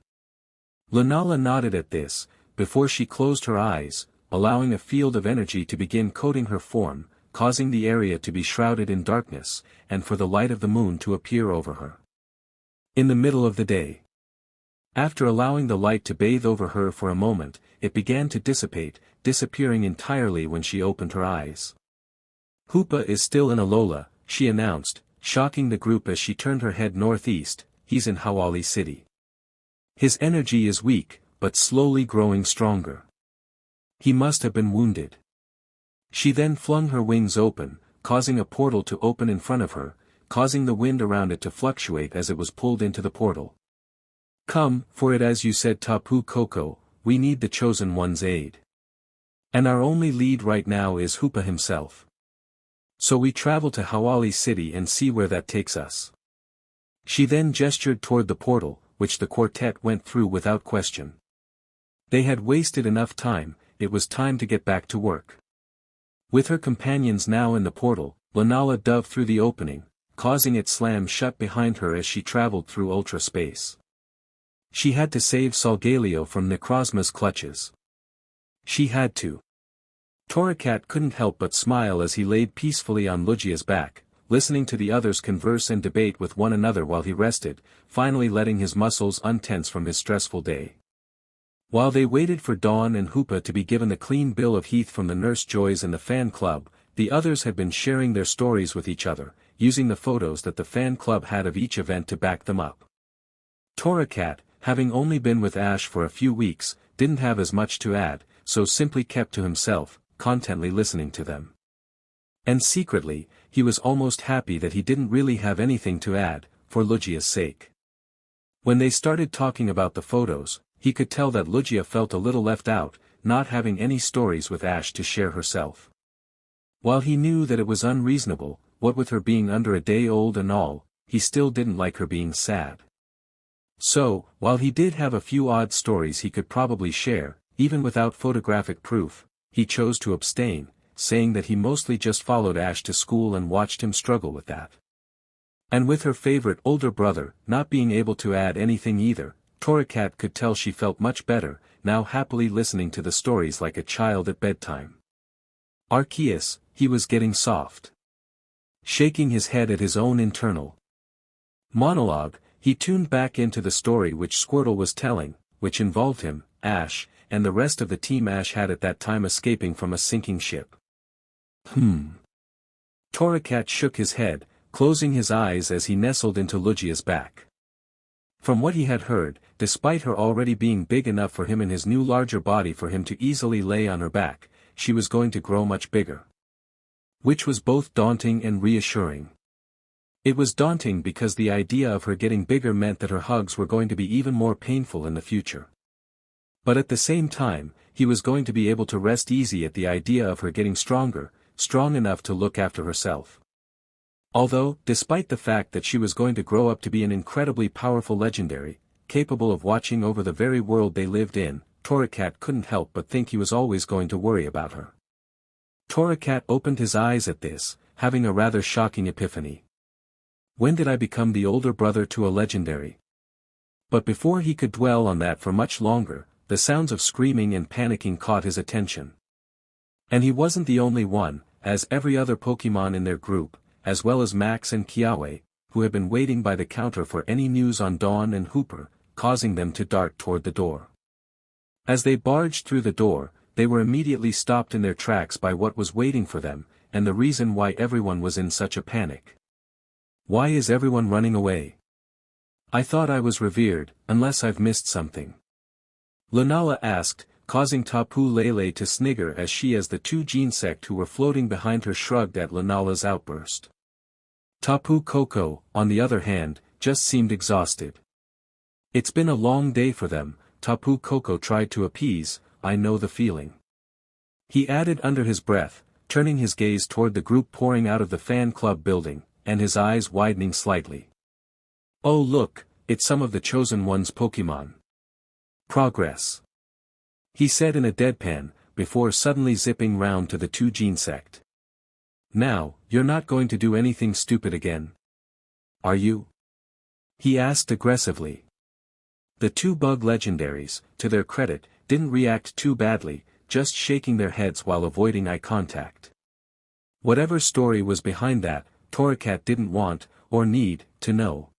Lunala nodded at this, before she closed her eyes, allowing a field of energy to begin coating her form, causing the area to be shrouded in darkness, and for the light of the moon to appear over her. In the middle of the day. After allowing the light to bathe over her for a moment, it began to dissipate, disappearing entirely when she opened her eyes. Hoopa is still in Alola, she announced, shocking the group as she turned her head northeast. He's in Hawali City. His energy is weak, but slowly growing stronger. He must have been wounded. She then flung her wings open, causing a portal to open in front of her, causing the wind around it to fluctuate as it was pulled into the portal. Come, for it as you said Tapu Koko, we need the Chosen One's aid. And our only lead right now is Hoopa himself. So we travel to Hawali City and see where that takes us. She then gestured toward the portal, which the quartet went through without question. They had wasted enough time, it was time to get back to work. With her companions now in the portal, Lunala dove through the opening, causing it slam shut behind her as she traveled through ultra space. She had to save Solgaleo from Necrozma's clutches. She had to. Torracat couldn't help but smile as he laid peacefully on Lugia's back, listening to the others converse and debate with one another while he rested, finally letting his muscles untense from his stressful day. While they waited for Dawn and Hoopa to be given the clean bill of health from the Nurse Joys and the fan club, the others had been sharing their stories with each other, using the photos that the fan club had of each event to back them up. Torracat, having only been with Ash for a few weeks, didn't have as much to add, so simply kept to himself, contently listening to them. And secretly, he was almost happy that he didn't really have anything to add, for Lugia's sake. When they started talking about the photos, he could tell that Lugia felt a little left out, not having any stories with Ash to share herself. While he knew that it was unreasonable, what with her being under a day old and all, he still didn't like her being sad. So, while he did have a few odd stories he could probably share, even without photographic proof, he chose to abstain, saying that he mostly just followed Ash to school and watched him struggle with that. And with her favorite older brother not being able to add anything either, Torracat could tell she felt much better, now happily listening to the stories like a child at bedtime. Arceus, he was getting soft. Shaking his head at his own internal monologue, he tuned back into the story which Squirtle was telling, which involved him, Ash, and the rest of the team Ash had at that time escaping from a sinking ship. Torracat shook his head, closing his eyes as he nestled into Lugia's back. From what he had heard, despite her already being big enough for him in his new larger body for him to easily lay on her back, she was going to grow much bigger. Which was both daunting and reassuring. It was daunting because the idea of her getting bigger meant that her hugs were going to be even more painful in the future. But at the same time, he was going to be able to rest easy at the idea of her getting stronger, strong enough to look after herself. Although, despite the fact that she was going to grow up to be an incredibly powerful legendary, capable of watching over the very world they lived in, Torracat couldn't help but think he was always going to worry about her. Torracat opened his eyes at this, having a rather shocking epiphany. When did I become the older brother to a legendary? But before he could dwell on that for much longer, the sounds of screaming and panicking caught his attention. And he wasn't the only one, as every other Pokémon in their group, as well as Max and Kiawe, who had been waiting by the counter for any news on Dawn and Hooper, causing them to dart toward the door. As they barged through the door, they were immediately stopped in their tracks by what was waiting for them, and the reason why everyone was in such a panic. Why is everyone running away? I thought I was revered, unless I've missed something. Lunala asked, causing Tapu Lele to snigger as she as the two Genesect who were floating behind her shrugged at Lunala's outburst. Tapu Koko, on the other hand, just seemed exhausted. It's been a long day for them, Tapu Koko tried to appease, I know the feeling. He added under his breath, turning his gaze toward the group pouring out of the fan club building, and his eyes widening slightly. Oh look, it's some of the Chosen One's Pokémon. Progress. He said in a deadpan, before suddenly zipping round to the two Genesect. Now, you're not going to do anything stupid again. Are you? He asked aggressively. The two bug legendaries, to their credit, didn't react too badly, just shaking their heads while avoiding eye contact. Whatever story was behind that, Torracat didn't want, or need, to know.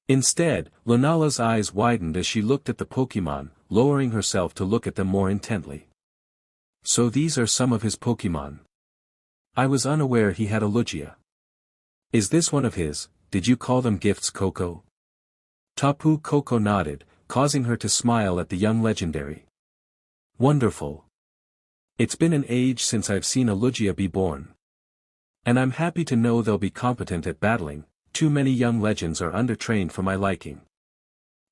Instead, Lunala's eyes widened as she looked at the Pokémon, lowering herself to look at them more intently. So these are some of his Pokémon. I was unaware he had a Lugia. Is this one of his? Did you call them gifts, Koko? Tapu Koko nodded, causing her to smile at the young legendary. Wonderful. It's been an age since I've seen a Lugia be born. And I'm happy to know they'll be competent at battling. Too many young legends are undertrained for my liking.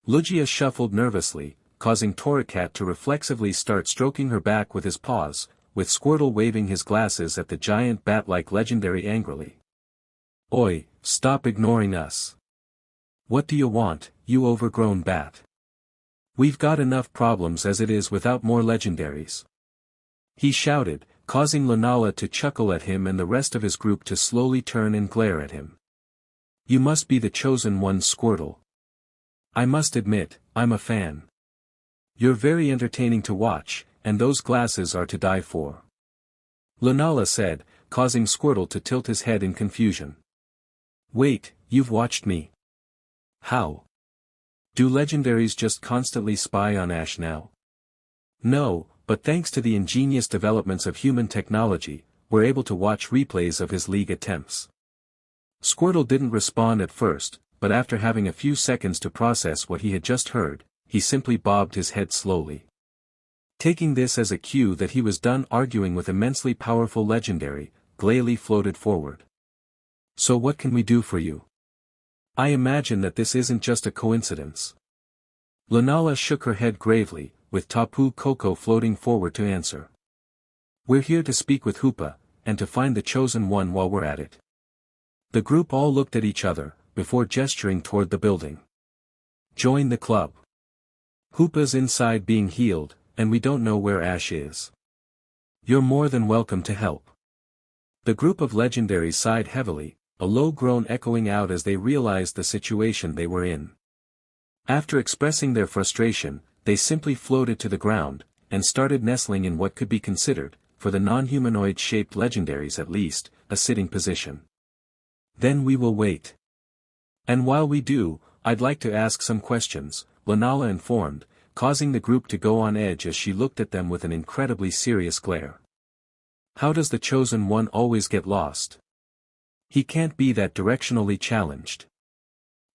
Lugia shuffled nervously, causing Torracat to reflexively start stroking her back with his paws, with Squirtle waving his glasses at the giant bat-like legendary angrily. Oi, stop ignoring us. What do you want, you overgrown bat? We've got enough problems as it is without more legendaries. He shouted, causing Lunala to chuckle at him and the rest of his group to slowly turn and glare at him. You must be the Chosen One's Squirtle. I must admit, I'm a fan. You're very entertaining to watch, and those glasses are to die for. Lunala said, causing Squirtle to tilt his head in confusion. Wait, you've watched me? How? Do legendaries just constantly spy on Ash now? No, but thanks to the ingenious developments of human technology, we're able to watch replays of his league attempts. Squirtle didn't respond at first, but after having a few seconds to process what he had just heard, he simply bobbed his head slowly. Taking this as a cue that he was done arguing with immensely powerful legendary, Glalie floated forward. So what can we do for you? I imagine that this isn't just a coincidence. Lunala shook her head gravely, with Tapu Koko floating forward to answer. We're here to speak with Hoopa, and to find the Chosen One while we're at it. The group all looked at each other, before gesturing toward the building. Join the club. Hoopa's inside being healed, and we don't know where Ash is. You're more than welcome to help. The group of legendaries sighed heavily, a low groan echoing out as they realized the situation they were in. After expressing their frustration, they simply floated to the ground, and started nestling in what could be considered, for the non-humanoid-shaped legendaries at least, a sitting position. Then we will wait. And while we do, I'd like to ask some questions, Lunala informed, causing the group to go on edge as she looked at them with an incredibly serious glare. How does the Chosen One always get lost? He can't be that directionally challenged.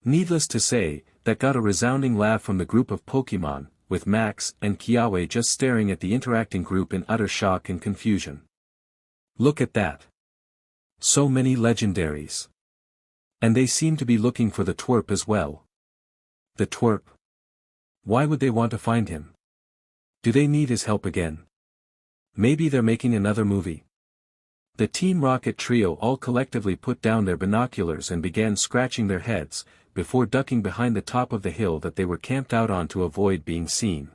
Needless to say, that got a resounding laugh from the group of Pokémon, with Max and Kiawe just staring at the interacting group in utter shock and confusion. Look at that. So many legendaries. And they seem to be looking for the twerp as well. The twerp? Why would they want to find him? Do they need his help again? Maybe they're making another movie. The Team Rocket trio all collectively put down their binoculars and began scratching their heads, before ducking behind the top of the hill that they were camped out on to avoid being seen.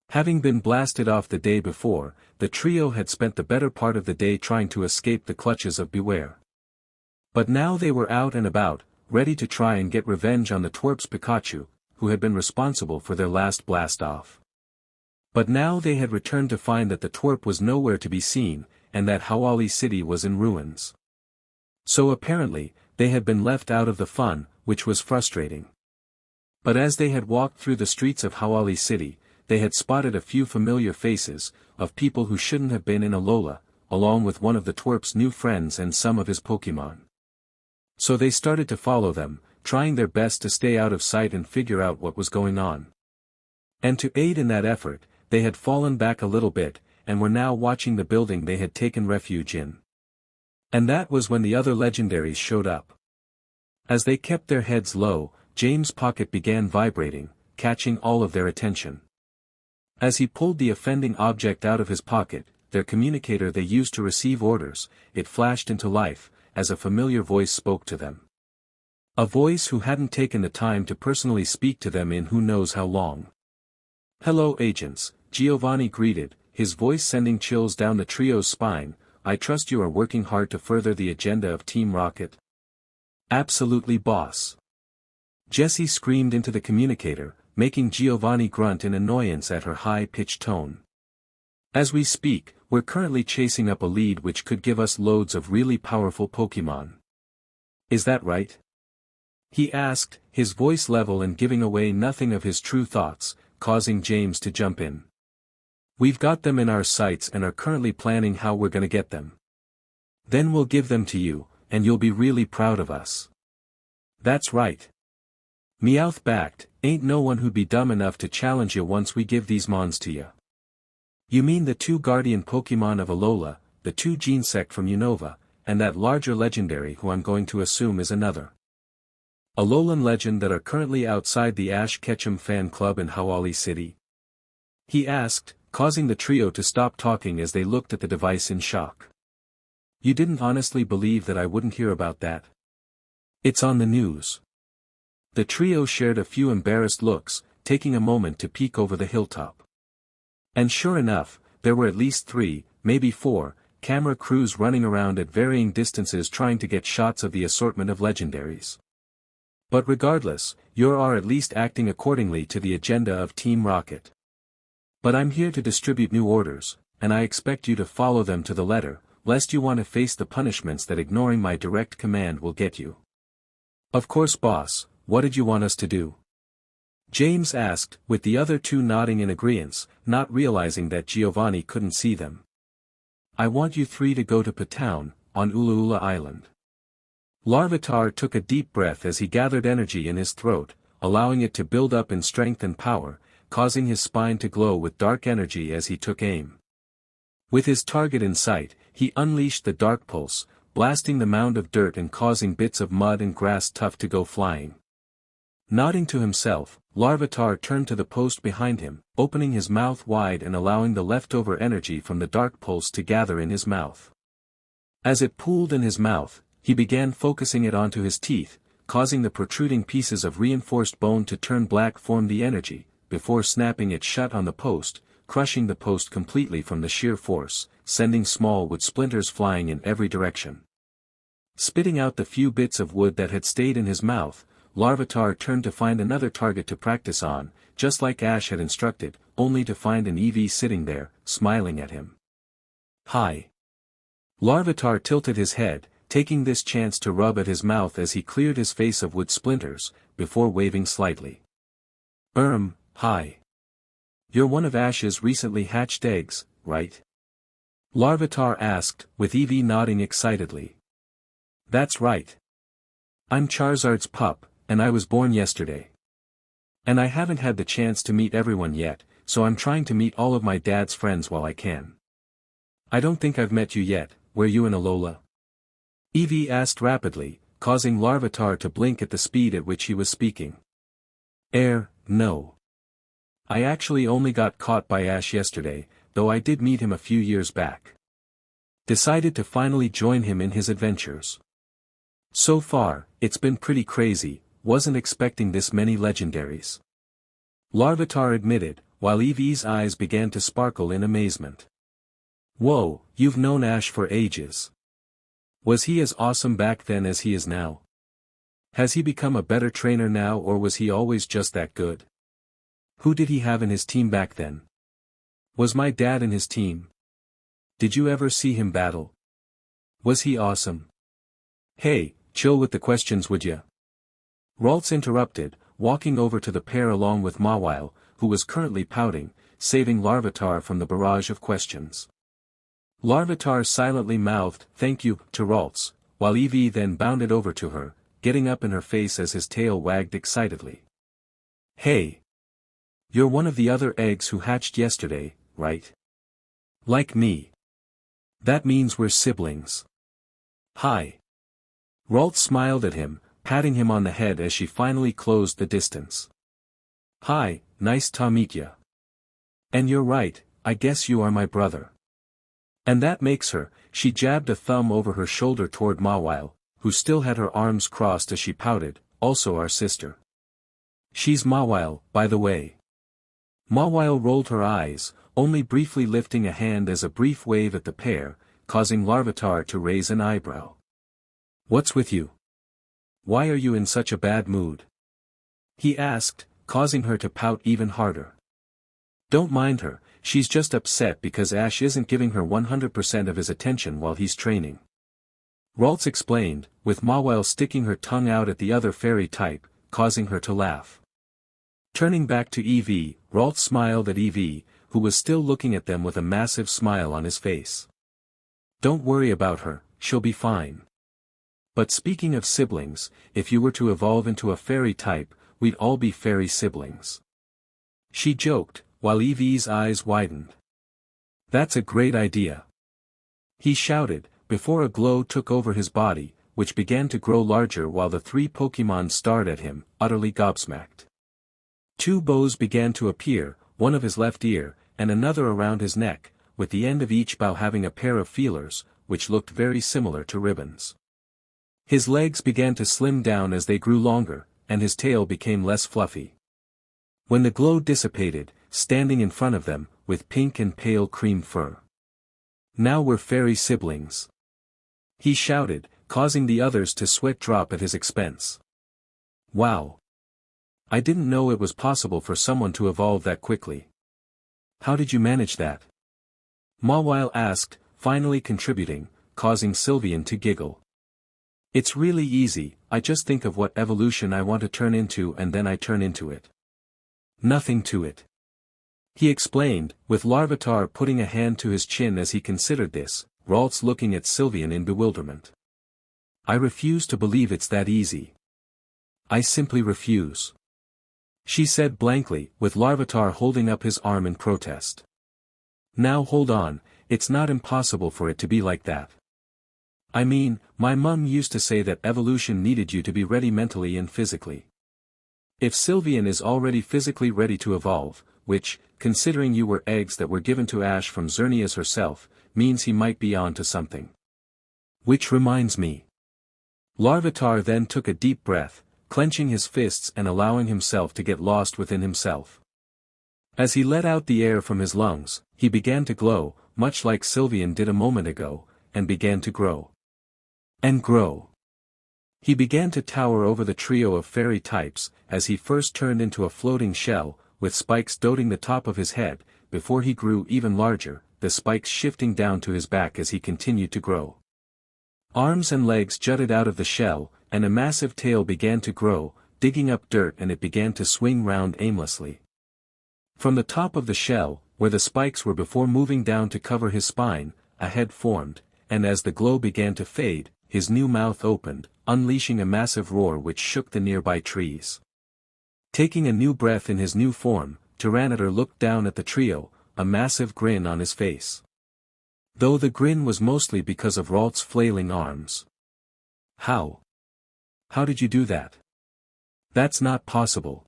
Having been blasted off the day before, the trio had spent the better part of the day trying to escape the clutches of Beware. But now they were out and about, ready to try and get revenge on the twerp's Pikachu, who had been responsible for their last blast-off. But now they had returned to find that the twerp was nowhere to be seen, and that Hawali City was in ruins. So apparently, they had been left out of the fun, which was frustrating. But as they had walked through the streets of Hawali City, they had spotted a few familiar faces, of people who shouldn't have been in Alola, along with one of the twerp's new friends and some of his Pokémon. So they started to follow them, trying their best to stay out of sight and figure out what was going on. And to aid in that effort, they had fallen back a little bit, and were now watching the building they had taken refuge in. And that was when the other legendaries showed up. As they kept their heads low, James' pocket began vibrating, catching all of their attention. As he pulled the offending object out of his pocket, their communicator they used to receive orders, it flashed into life, as a familiar voice spoke to them. A voice who hadn't taken the time to personally speak to them in who knows how long. "Hello agents," Giovanni greeted, his voice sending chills down the trio's spine. "I trust you are working hard to further the agenda of Team Rocket." "Absolutely, boss." Jessie screamed into the communicator, making Giovanni grunt in annoyance at her high-pitched tone. "As we speak, we're currently chasing up a lead which could give us loads of really powerful Pokémon. Is that right?" he asked, his voice level and giving away nothing of his true thoughts, causing James to jump in. "We've got them in our sights and are currently planning how we're gonna get them. Then we'll give them to you, and you'll be really proud of us." "That's right." Meowth backed, "Ain't no one who'd be dumb enough to challenge you once we give these mons to you." "You mean the two guardian Pokémon of Alola, the two Genesect from Unova, and that larger legendary who I'm going to assume is another Alolan legend that are currently outside the Ash Ketchum fan club in Hawali City?" he asked, causing the trio to stop talking as they looked at the device in shock. "You didn't honestly believe that I wouldn't hear about that? It's on the news." The trio shared a few embarrassed looks, taking a moment to peek over the hilltop. And sure enough, there were at least 3, maybe 4, camera crews running around at varying distances trying to get shots of the assortment of legendaries. "But regardless, you are at least acting accordingly to the agenda of Team Rocket. But I'm here to distribute new orders, and I expect you to follow them to the letter, lest you want to face the punishments that ignoring my direct command will get you." "Of course, boss, what did you want us to do?" James asked, with the other two nodding in agreement, not realizing that Giovanni couldn't see them. "I want you 3 to go to Patown, on Ulaula Island." Larvitar took a deep breath as he gathered energy in his throat, allowing it to build up in strength and power, causing his spine to glow with dark energy as he took aim. With his target in sight, he unleashed the Dark Pulse, blasting the mound of dirt and causing bits of mud and grass tough to go flying. Nodding to himself, Larvitar turned to the post behind him, opening his mouth wide and allowing the leftover energy from the Dark Pulse to gather in his mouth. As it pooled in his mouth, he began focusing it onto his teeth, causing the protruding pieces of reinforced bone to turn black from the energy, before snapping it shut on the post, crushing the post completely from the sheer force, sending small wood splinters flying in every direction. Spitting out the few bits of wood that had stayed in his mouth, Larvitar turned to find another target to practice on, just like Ash had instructed, only to find an EV sitting there, smiling at him. "Hi." Larvitar tilted his head, taking this chance to rub at his mouth as he cleared his face of wood splinters, before waving slightly. Hi. You're one of Ash's recently hatched eggs, right?" Larvitar asked, with Eevee nodding excitedly. "That's right. I'm Charizard's pup, and I was born yesterday. And I haven't had the chance to meet everyone yet, so I'm trying to meet all of my dad's friends while I can." "I don't think I've met you yet, were you in Alola?" Eevee asked rapidly, causing Larvitar to blink at the speed at which he was speaking. No. I actually only got caught by Ash yesterday, though I did meet him a few years back. Decided to finally join him in his adventures. So far, it's been pretty crazy, wasn't expecting this many legendaries." Larvitar admitted, while Eevee's eyes began to sparkle in amazement. "Whoa, you've known Ash for ages. Was he as awesome back then as he is now? Has he become a better trainer now or was he always just that good? Who did he have in his team back then? Was my dad in his team? Did you ever see him battle? Was he awesome?" "Hey, chill with the questions would ya?" Ralts interrupted, walking over to the pair along with Mawile, who was currently pouting, saving Larvitar from the barrage of questions. Larvitar silently mouthed, "Thank you," to Ralts, while Eevee then bounded over to her, getting up in her face as his tail wagged excitedly. "Hey! You're one of the other eggs who hatched yesterday, right? Like me. That means we're siblings." "Hi." Ralts smiled at him, patting him on the head as she finally closed the distance. "Hi, nice to meet ya. And you're right, I guess you are my brother. And that makes her," she jabbed a thumb over her shoulder toward Mawile, who still had her arms crossed as she pouted, "also our sister. She's Mawile, by the way." Mawile rolled her eyes, only briefly lifting a hand as a brief wave at the pair, causing Larvitar to raise an eyebrow. "What's with you? Why are you in such a bad mood?" he asked, causing her to pout even harder. "Don't mind her, she's just upset because Ash isn't giving her 100% of his attention while he's training." Ralts explained, with Mawile sticking her tongue out at the other fairy type, causing her to laugh. Turning back to Eevee, Ralts smiled at Eevee, who was still looking at them with a massive smile on his face. "Don't worry about her, she'll be fine. But speaking of siblings, if you were to evolve into a fairy type, we'd all be fairy siblings." She joked, while Eevee's eyes widened. "That's a great idea," he shouted, before a glow took over his body, which began to grow larger while the three Pokémon stared at him, utterly gobsmacked. Two bows began to appear, one of his left ear, and another around his neck, with the end of each bow having a pair of feelers, which looked very similar to ribbons. His legs began to slim down as they grew longer, and his tail became less fluffy. When the glow dissipated, standing in front of them, with pink and pale cream fur. "Now we're fairy siblings," he shouted, causing the others to sweat drop at his expense. "Wow. I didn't know it was possible for someone to evolve that quickly. How did you manage that?" Mawile asked, finally contributing, causing Sylveon to giggle. "It's really easy, I just think of what evolution I want to turn into and then I turn into it. Nothing to it," he explained, with Larvitar putting a hand to his chin as he considered this, Ralts looking at Sylveon in bewilderment. "I refuse to believe it's that easy. I simply refuse," she said blankly, with Larvitar holding up his arm in protest. "Now hold on, it's not impossible for it to be like that. I mean, my mum used to say that evolution needed you to be ready mentally and physically. If Sylveon is already physically ready to evolve, which, considering you were eggs that were given to Ash from Xerneas herself, means he might be on to something. Which reminds me." Larvitar then took a deep breath, clenching his fists and allowing himself to get lost within himself. As he let out the air from his lungs, he began to glow, much like Sylveon did a moment ago, and began to grow. And grow. He began to tower over the trio of fairy types, as he first turned into a floating shell, with spikes dotting the top of his head, before he grew even larger, the spikes shifting down to his back as he continued to grow. Arms and legs jutted out of the shell, and a massive tail began to grow, digging up dirt, and it began to swing round aimlessly. From the top of the shell, where the spikes were before moving down to cover his spine, a head formed, and as the glow began to fade, his new mouth opened, unleashing a massive roar which shook the nearby trees. Taking a new breath in his new form, Tyranitar looked down at the trio, a massive grin on his face. Though the grin was mostly because of Ralts' flailing arms. "How? How did you do that? That's not possible.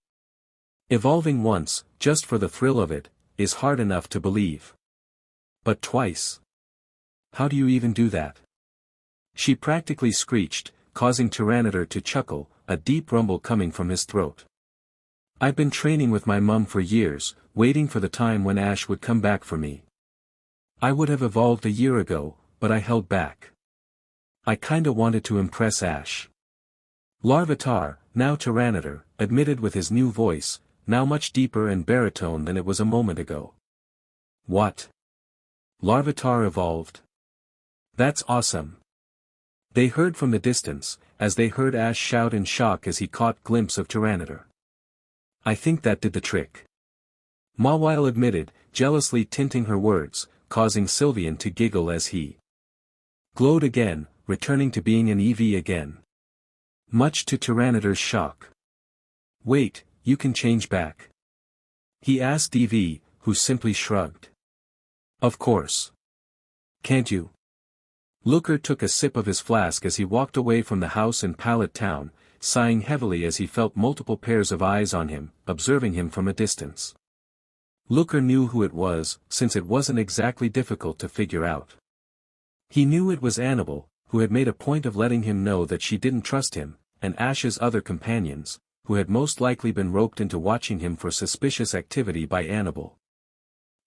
Evolving once, just for the thrill of it, is hard enough to believe. But twice? How do you even do that?" she practically screeched, causing Tyranitar to chuckle, a deep rumble coming from his throat. "I've been training with my mum for years, waiting for the time when Ash would come back for me. I would have evolved a year ago, but I held back. I kinda wanted to impress Ash." Larvitar, now Tyranitar, admitted with his new voice, now much deeper and baritone than it was a moment ago. "What? Larvitar evolved? That's awesome." They heard from the distance, as they heard Ash shout in shock as he caught glimpse of Tyranitar. "I think that did the trick. Mawile admitted, jealously tinting her words, causing Sylvian to giggle as he glowed again, returning to being an EV again. Much to Tyranidar's shock. Wait, you can change back? He asked EV, who simply shrugged. Of course. Can't you? Looker took a sip of his flask as he walked away from the house in Pallet Town, sighing heavily as he felt multiple pairs of eyes on him, observing him from a distance. Looker knew who it was, since it wasn't exactly difficult to figure out. He knew it was Annabelle, who had made a point of letting him know that she didn't trust him, and Ash's other companions, who had most likely been roped into watching him for suspicious activity by Annabelle.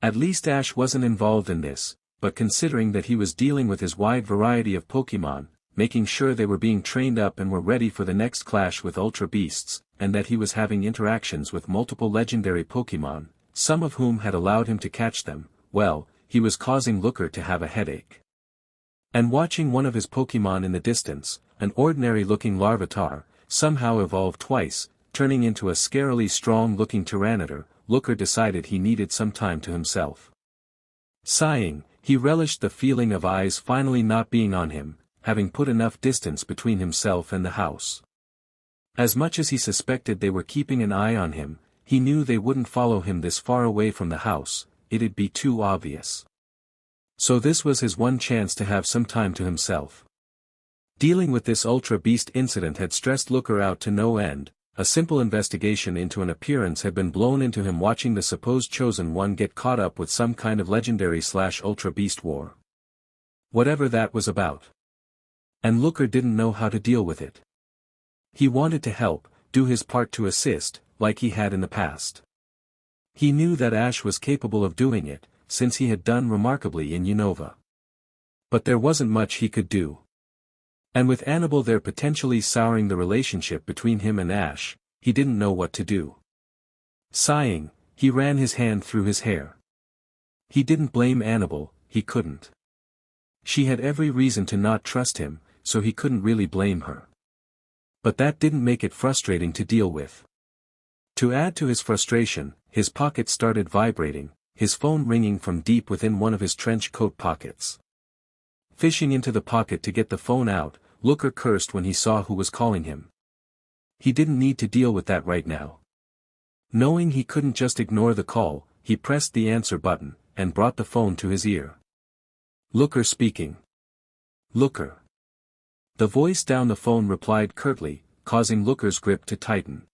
At least Ash wasn't involved in this, but considering that he was dealing with his wide variety of Pokémon, making sure they were being trained up and were ready for the next clash with Ultra Beasts, and that he was having interactions with multiple legendary Pokémon, some of whom had allowed him to catch them, well, he was causing Looker to have a headache. And watching one of his Pokémon in the distance, an ordinary-looking Larvitar, somehow evolve twice, turning into a scarily strong-looking Tyranitar, Looker decided he needed some time to himself. Sighing, he relished the feeling of eyes finally not being on him, having put enough distance between himself and the house. As much as he suspected they were keeping an eye on him, he knew they wouldn't follow him this far away from the house, it'd be too obvious. So this was his one chance to have some time to himself. Dealing with this Ultra Beast incident had stressed Looker out to no end. A simple investigation into an appearance had been blown into him watching the supposed Chosen One get caught up with some kind of legendary/Ultra Beast war. Whatever that was about. And Looker didn't know how to deal with it. He wanted to help, do his part to assist, like he had in the past. He knew that Ash was capable of doing it, since he had done remarkably in Unova. But there wasn't much he could do. And with Annabelle there potentially souring the relationship between him and Ash, he didn't know what to do. Sighing, he ran his hand through his hair. He didn't blame Annabelle, he couldn't. She had every reason to not trust him, so he couldn't really blame her. But that didn't make it frustrating to deal with. To add to his frustration, his pocket started vibrating, his phone ringing from deep within one of his trench coat pockets. Fishing into the pocket to get the phone out, Looker cursed when he saw who was calling him. He didn't need to deal with that right now. Knowing he couldn't just ignore the call, he pressed the answer button, and brought the phone to his ear. Looker speaking. Looker. The voice down the phone replied curtly, causing Looker's grip to tighten.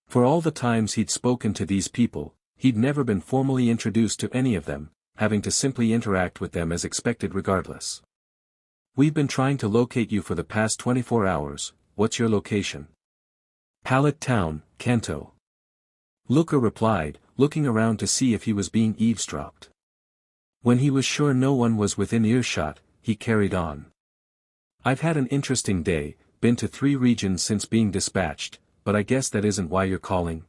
For all the times he'd spoken to these people, he'd never been formally introduced to any of them, having to simply interact with them as expected regardless. We've been trying to locate you for the past 24 hours, what's your location? Pallet Town, Kanto. Looker replied, looking around to see if he was being eavesdropped. When he was sure no one was within earshot, he carried on. I've had an interesting day, been to 3 regions since being dispatched, but I guess that isn't why you're calling?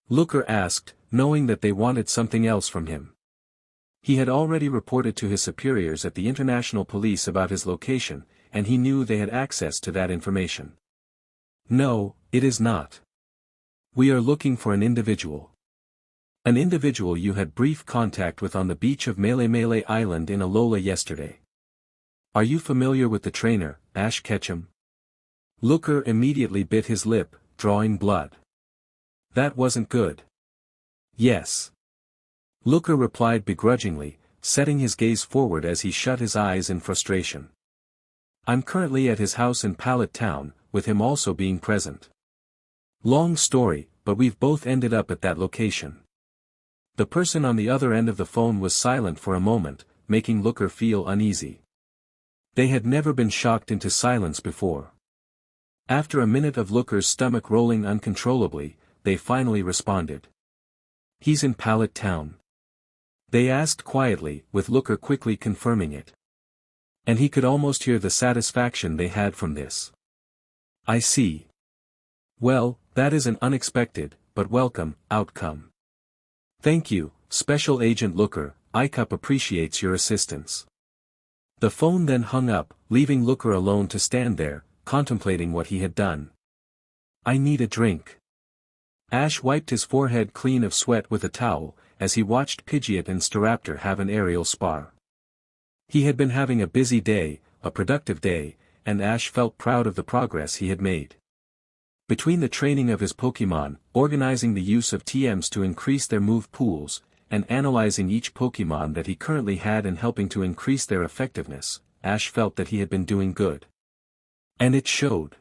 Looker asked, knowing that they wanted something else from him. He had already reported to his superiors at the International Police about his location, and he knew they had access to that information. No, it is not. We are looking for an individual. An individual you had brief contact with on the beach of Mele Island in Alola yesterday. Are you familiar with the trainer, Ash Ketchum? Looker immediately bit his lip, drawing blood. That wasn't good. Yes. Looker replied begrudgingly, setting his gaze forward as he shut his eyes in frustration. I'm currently at his house in Pallet Town, with him also being present. Long story, but we've both ended up at that location. The person on the other end of the phone was silent for a moment, making Looker feel uneasy. They had never been shocked into silence before. After a minute of Looker's stomach rolling uncontrollably, they finally responded. He's in Pallet Town. They asked quietly, with Looker quickly confirming it. And he could almost hear the satisfaction they had from this. I see. Well, that is an unexpected, but welcome, outcome. Thank you, Special Agent Looker, ICUP appreciates your assistance. The phone then hung up, leaving Looker alone to stand there, contemplating what he had done. I need a drink. Ash wiped his forehead clean of sweat with a towel, as he watched Pidgeot and Staraptor have an aerial spar. He had been having a busy day, a productive day, and Ash felt proud of the progress he had made. Between the training of his Pokémon, organizing the use of TMs to increase their move pools, and analyzing each Pokémon that he currently had and helping to increase their effectiveness, Ash felt that he had been doing good. And it showed.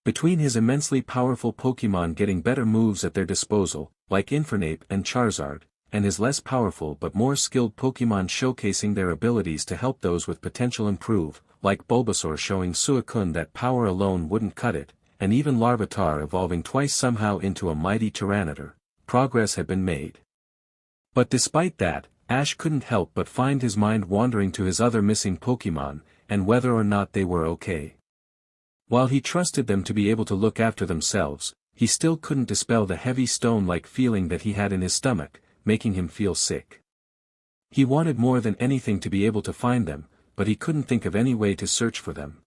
Between his immensely powerful Pokémon getting better moves at their disposal, like Infernape and Charizard, and his less powerful but more skilled Pokémon showcasing their abilities to help those with potential improve, like Bulbasaur showing Suicune that power alone wouldn't cut it, and even Larvitar evolving twice somehow into a mighty Tyranitar, progress had been made. But despite that, Ash couldn't help but find his mind wandering to his other missing Pokémon, and whether or not they were okay. While he trusted them to be able to look after themselves, he still couldn't dispel the heavy stone-like feeling that he had in his stomach, making him feel sick. He wanted more than anything to be able to find them, but he couldn't think of any way to search for them.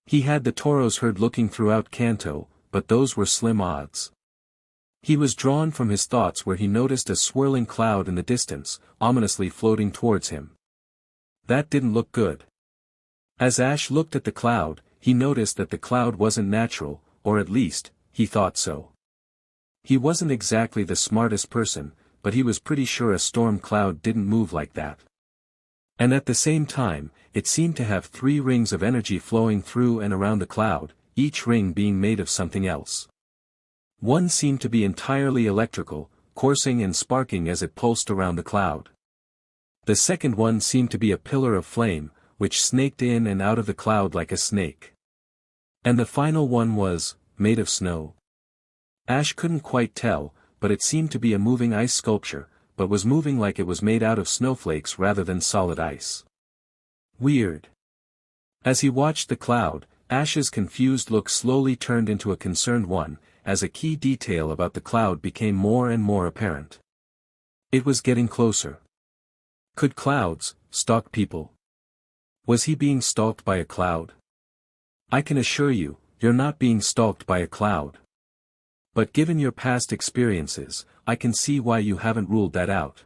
He had the Tauros herd looking throughout Kanto, but those were slim odds. He was drawn from his thoughts where he noticed a swirling cloud in the distance, ominously floating towards him. That didn't look good. As Ash looked at the cloud, he noticed that the cloud wasn't natural, or at least, he thought so. He wasn't exactly the smartest person, but he was pretty sure a storm cloud didn't move like that. And at the same time, it seemed to have 3 rings of energy flowing through and around the cloud, each ring being made of something else. One seemed to be entirely electrical, coursing and sparking as it pulsed around the cloud. The second one seemed to be a pillar of flame, which snaked in and out of the cloud like a snake. And the final one was, made of snow. Ash couldn't quite tell, but it seemed to be a moving ice sculpture, but was moving like it was made out of snowflakes rather than solid ice. Weird. As he watched the cloud, Ash's confused look slowly turned into a concerned one, as a key detail about the cloud became more and more apparent. It was getting closer. Could clouds stalk people? Was he being stalked by a cloud? I can assure you, you're not being stalked by a cloud. But given your past experiences, I can see why you haven't ruled that out.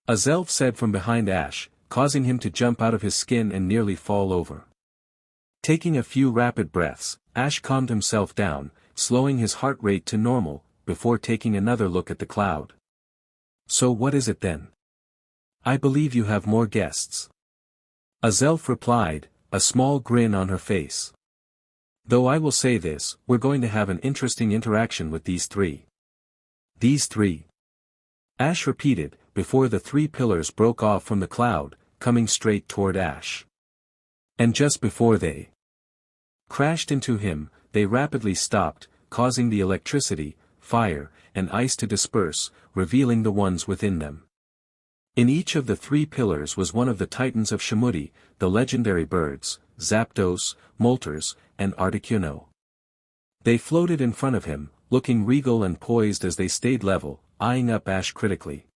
A Zelf said from behind Ash, causing him to jump out of his skin and nearly fall over. Taking a few rapid breaths, Ash calmed himself down, slowing his heart rate to normal, before taking another look at the cloud. So what is it then? I believe you have more guests. A Zelf replied, a small grin on her face. Though I will say this, we're going to have an interesting interaction with these 3. These 3. Ash repeated, before the 3 pillars broke off from the cloud, coming straight toward Ash. And just before they crashed into him, they rapidly stopped, causing the electricity, fire, and ice to disperse, revealing the ones within them. In each of the 3 pillars was one of the titans of Shamudi, the legendary birds, Zapdos, Moltres, and Articuno. They floated in front of him, looking regal and poised as they stayed level, eyeing up Ash critically.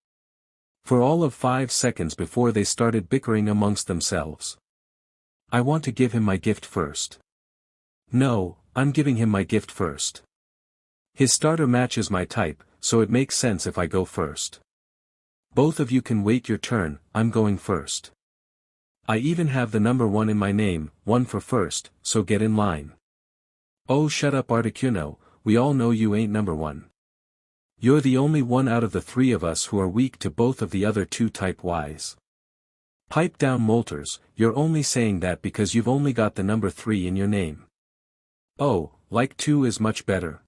For all of 5 seconds before they started bickering amongst themselves. I want to give him my gift first. No, I'm giving him my gift first. His starter matches my type, so it makes sense if I go first. Both of you can wait your turn, I'm going first. I even have the number 1 in my name, 1 for first, so get in line. Oh shut up Articuno, we all know you ain't number 1. You're the only one out of the 3 of us who are weak to both of the other 2 type Ys. Pipe down Moltres, you're only saying that because you've only got the number 3 in your name. Oh, like 2 is much better.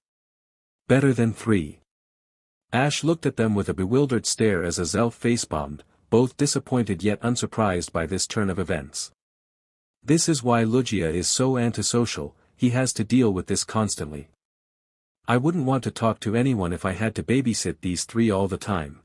Better than 3. Ash looked at them with a bewildered stare as a Zelf facepalmed, both disappointed yet unsurprised by this turn of events. This is why Lugia is so antisocial, he has to deal with this constantly. I wouldn't want to talk to anyone if I had to babysit these 3 all the time.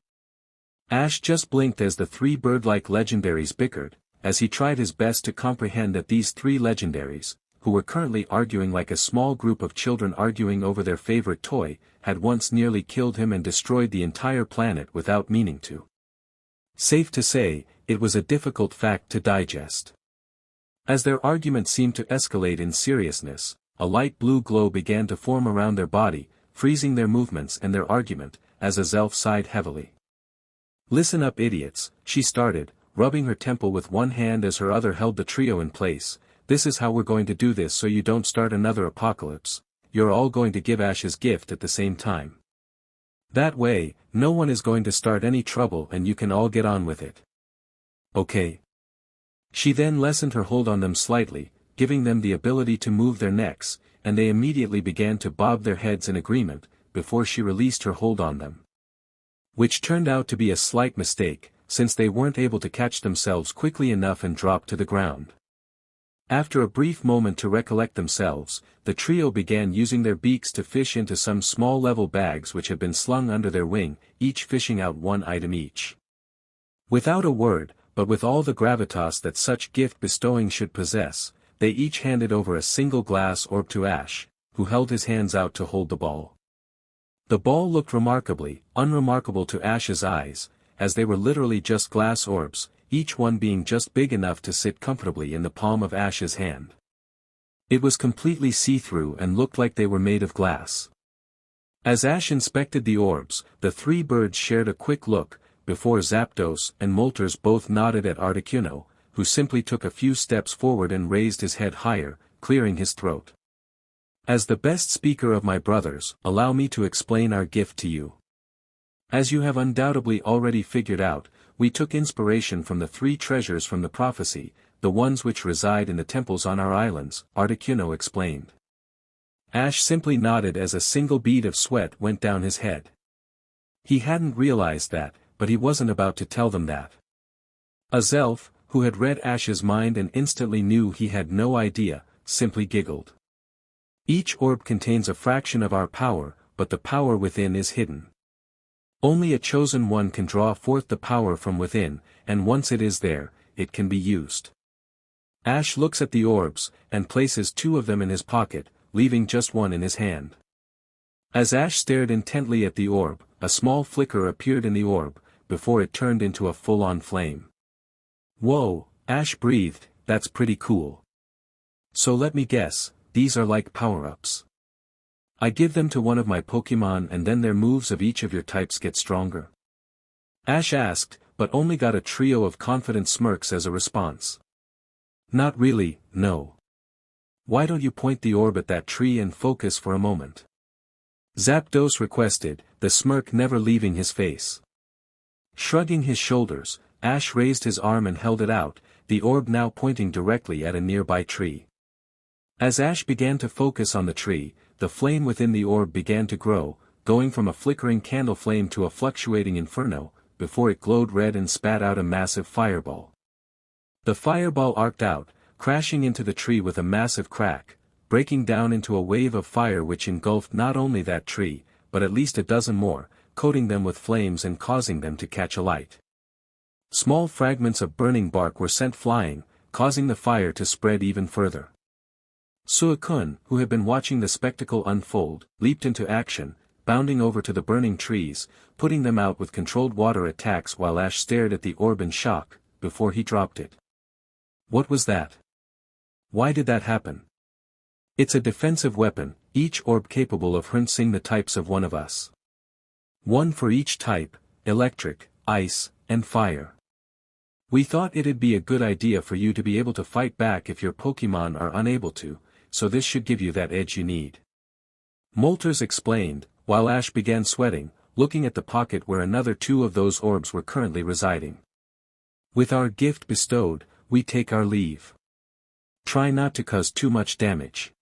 Ash just blinked as the 3 bird-like legendaries bickered, as he tried his best to comprehend that these 3 legendaries, who were currently arguing like a small group of children arguing over their favorite toy, had once nearly killed him and destroyed the entire planet without meaning to. Safe to say, it was a difficult fact to digest. As their argument seemed to escalate in seriousness, a light blue glow began to form around their body, freezing their movements and their argument, as Azelf sighed heavily. "Listen up, idiots," she started, rubbing her temple with one hand as her other held the trio in place. "This is how we're going to do this so you don't start another apocalypse. You're all going to give Ash his gift at the same time. That way, no one is going to start any trouble and you can all get on with it. Okay?" She then lessened her hold on them slightly, giving them the ability to move their necks, and they immediately began to bob their heads in agreement, before she released her hold on them. Which turned out to be a slight mistake, since they weren't able to catch themselves quickly enough and dropped to the ground. After a brief moment to recollect themselves, the trio began using their beaks to fish into some small level bags which had been slung under their wing, each fishing out one item each. Without a word, but with all the gravitas that such gift-bestowing should possess, they each handed over a single glass orb to Ash, who held his hands out to hold the ball. The ball looked unremarkable to Ash's eyes, as they were literally just glass orbs, each one being just big enough to sit comfortably in the palm of Ash's hand. It was completely see-through and looked like they were made of glass. As Ash inspected the orbs, the three birds shared a quick look, before Zapdos and Moltres both nodded at Articuno, who simply took a few steps forward and raised his head higher, clearing his throat. "As the best speaker of my brothers, allow me to explain our gift to you. As you have undoubtedly already figured out, we took inspiration from the three treasures from the prophecy, the ones which reside in the temples on our islands," Articuno explained. Ash simply nodded as a single bead of sweat went down his head. He hadn't realized that, but he wasn't about to tell them that. Azelf, who had read Ash's mind and instantly knew he had no idea, simply giggled. "Each orb contains a fraction of our power, but the power within is hidden. Only a chosen one can draw forth the power from within, and once it is there, it can be used." Ash looks at the orbs, and places two of them in his pocket, leaving just one in his hand. As Ash stared intently at the orb, a small flicker appeared in the orb, before it turned into a full-on flame. "Whoa," Ash breathed, "that's pretty cool. So let me guess, these are like power-ups. I give them to one of my Pokémon and then their moves of each of your types get stronger?" Ash asked, but only got a trio of confident smirks as a response. "Not really, no. Why don't you point the orb at that tree and focus for a moment?" Zapdos requested, the smirk never leaving his face. Shrugging his shoulders, Ash raised his arm and held it out, the orb now pointing directly at a nearby tree. As Ash began to focus on the tree, the flame within the orb began to grow, going from a flickering candle flame to a fluctuating inferno, before it glowed red and spat out a massive fireball. The fireball arced out, crashing into the tree with a massive crack, breaking down into a wave of fire which engulfed not only that tree, but at least a dozen more, coating them with flames and causing them to catch alight. Small fragments of burning bark were sent flying, causing the fire to spread even further. Suicune, who had been watching the spectacle unfold, leaped into action, bounding over to the burning trees, putting them out with controlled water attacks while Ash stared at the orb in shock, before he dropped it. What was that? Why did that happen? It's a defensive weapon, each orb capable of harnessing the types of one of us. One for each type, electric, ice, and fire. We thought it'd be a good idea for you to be able to fight back if your Pokémon are unable to, so this should give you that edge you need. Moltres explained, while Ash began sweating, looking at the pocket where another two of those orbs were currently residing. With our gift bestowed, we take our leave. Try not to cause too much damage.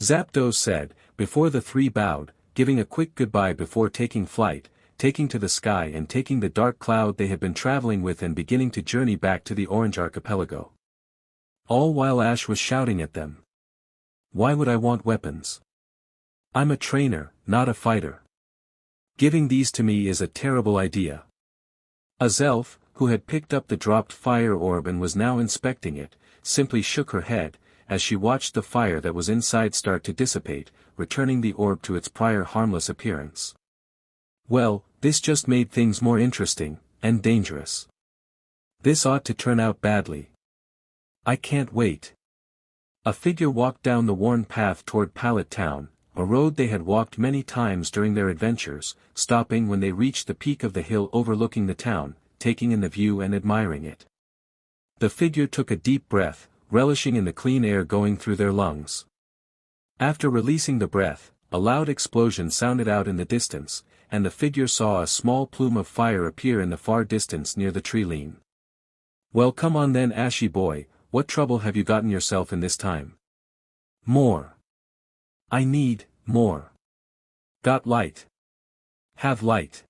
Zapdos said, before the three bowed, giving a quick goodbye before taking flight, taking to the sky and taking the dark cloud they had been traveling with and beginning to journey back to the Orange Archipelago. All while Ash was shouting at them. Why would I want weapons? I'm a trainer, not a fighter. Giving these to me is a terrible idea. Azelf, who had picked up the dropped fire orb and was now inspecting it, simply shook her head, as she watched the fire that was inside start to dissipate, returning the orb to its prior harmless appearance. Well, this just made things more interesting, and dangerous. This ought to turn out badly. I can't wait. A figure walked down the worn path toward Pallet Town, a road they had walked many times during their adventures, stopping when they reached the peak of the hill overlooking the town, taking in the view and admiring it. The figure took a deep breath, relishing in the clean air going through their lungs. After releasing the breath, a loud explosion sounded out in the distance, and the figure saw a small plume of fire appear in the far distance near the tree line. "Well, come on then, Ashy boy, what trouble have you gotten yourself in this time?" "More. I need more." "Got light?" "Have light.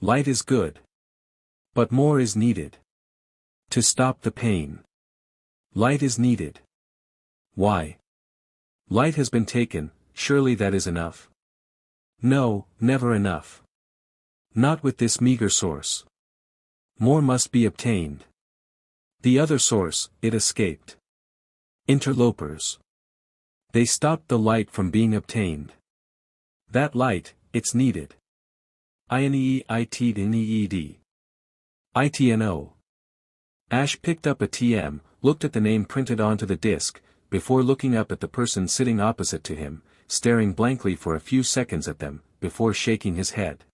Light is good. But more is needed. To stop the pain. Light is needed." "Why?" "Light has been taken, surely that is enough." "No, never enough. Not with this meager source. More must be obtained. The other source, it escaped. Interlopers. They stopped the light from being obtained. That light, it's needed. INEEITNEED. ITNO. Ash picked up a TM, looked at the name printed onto the disc, before looking up at the person sitting opposite to him, staring blankly for a few seconds at them, before shaking his head.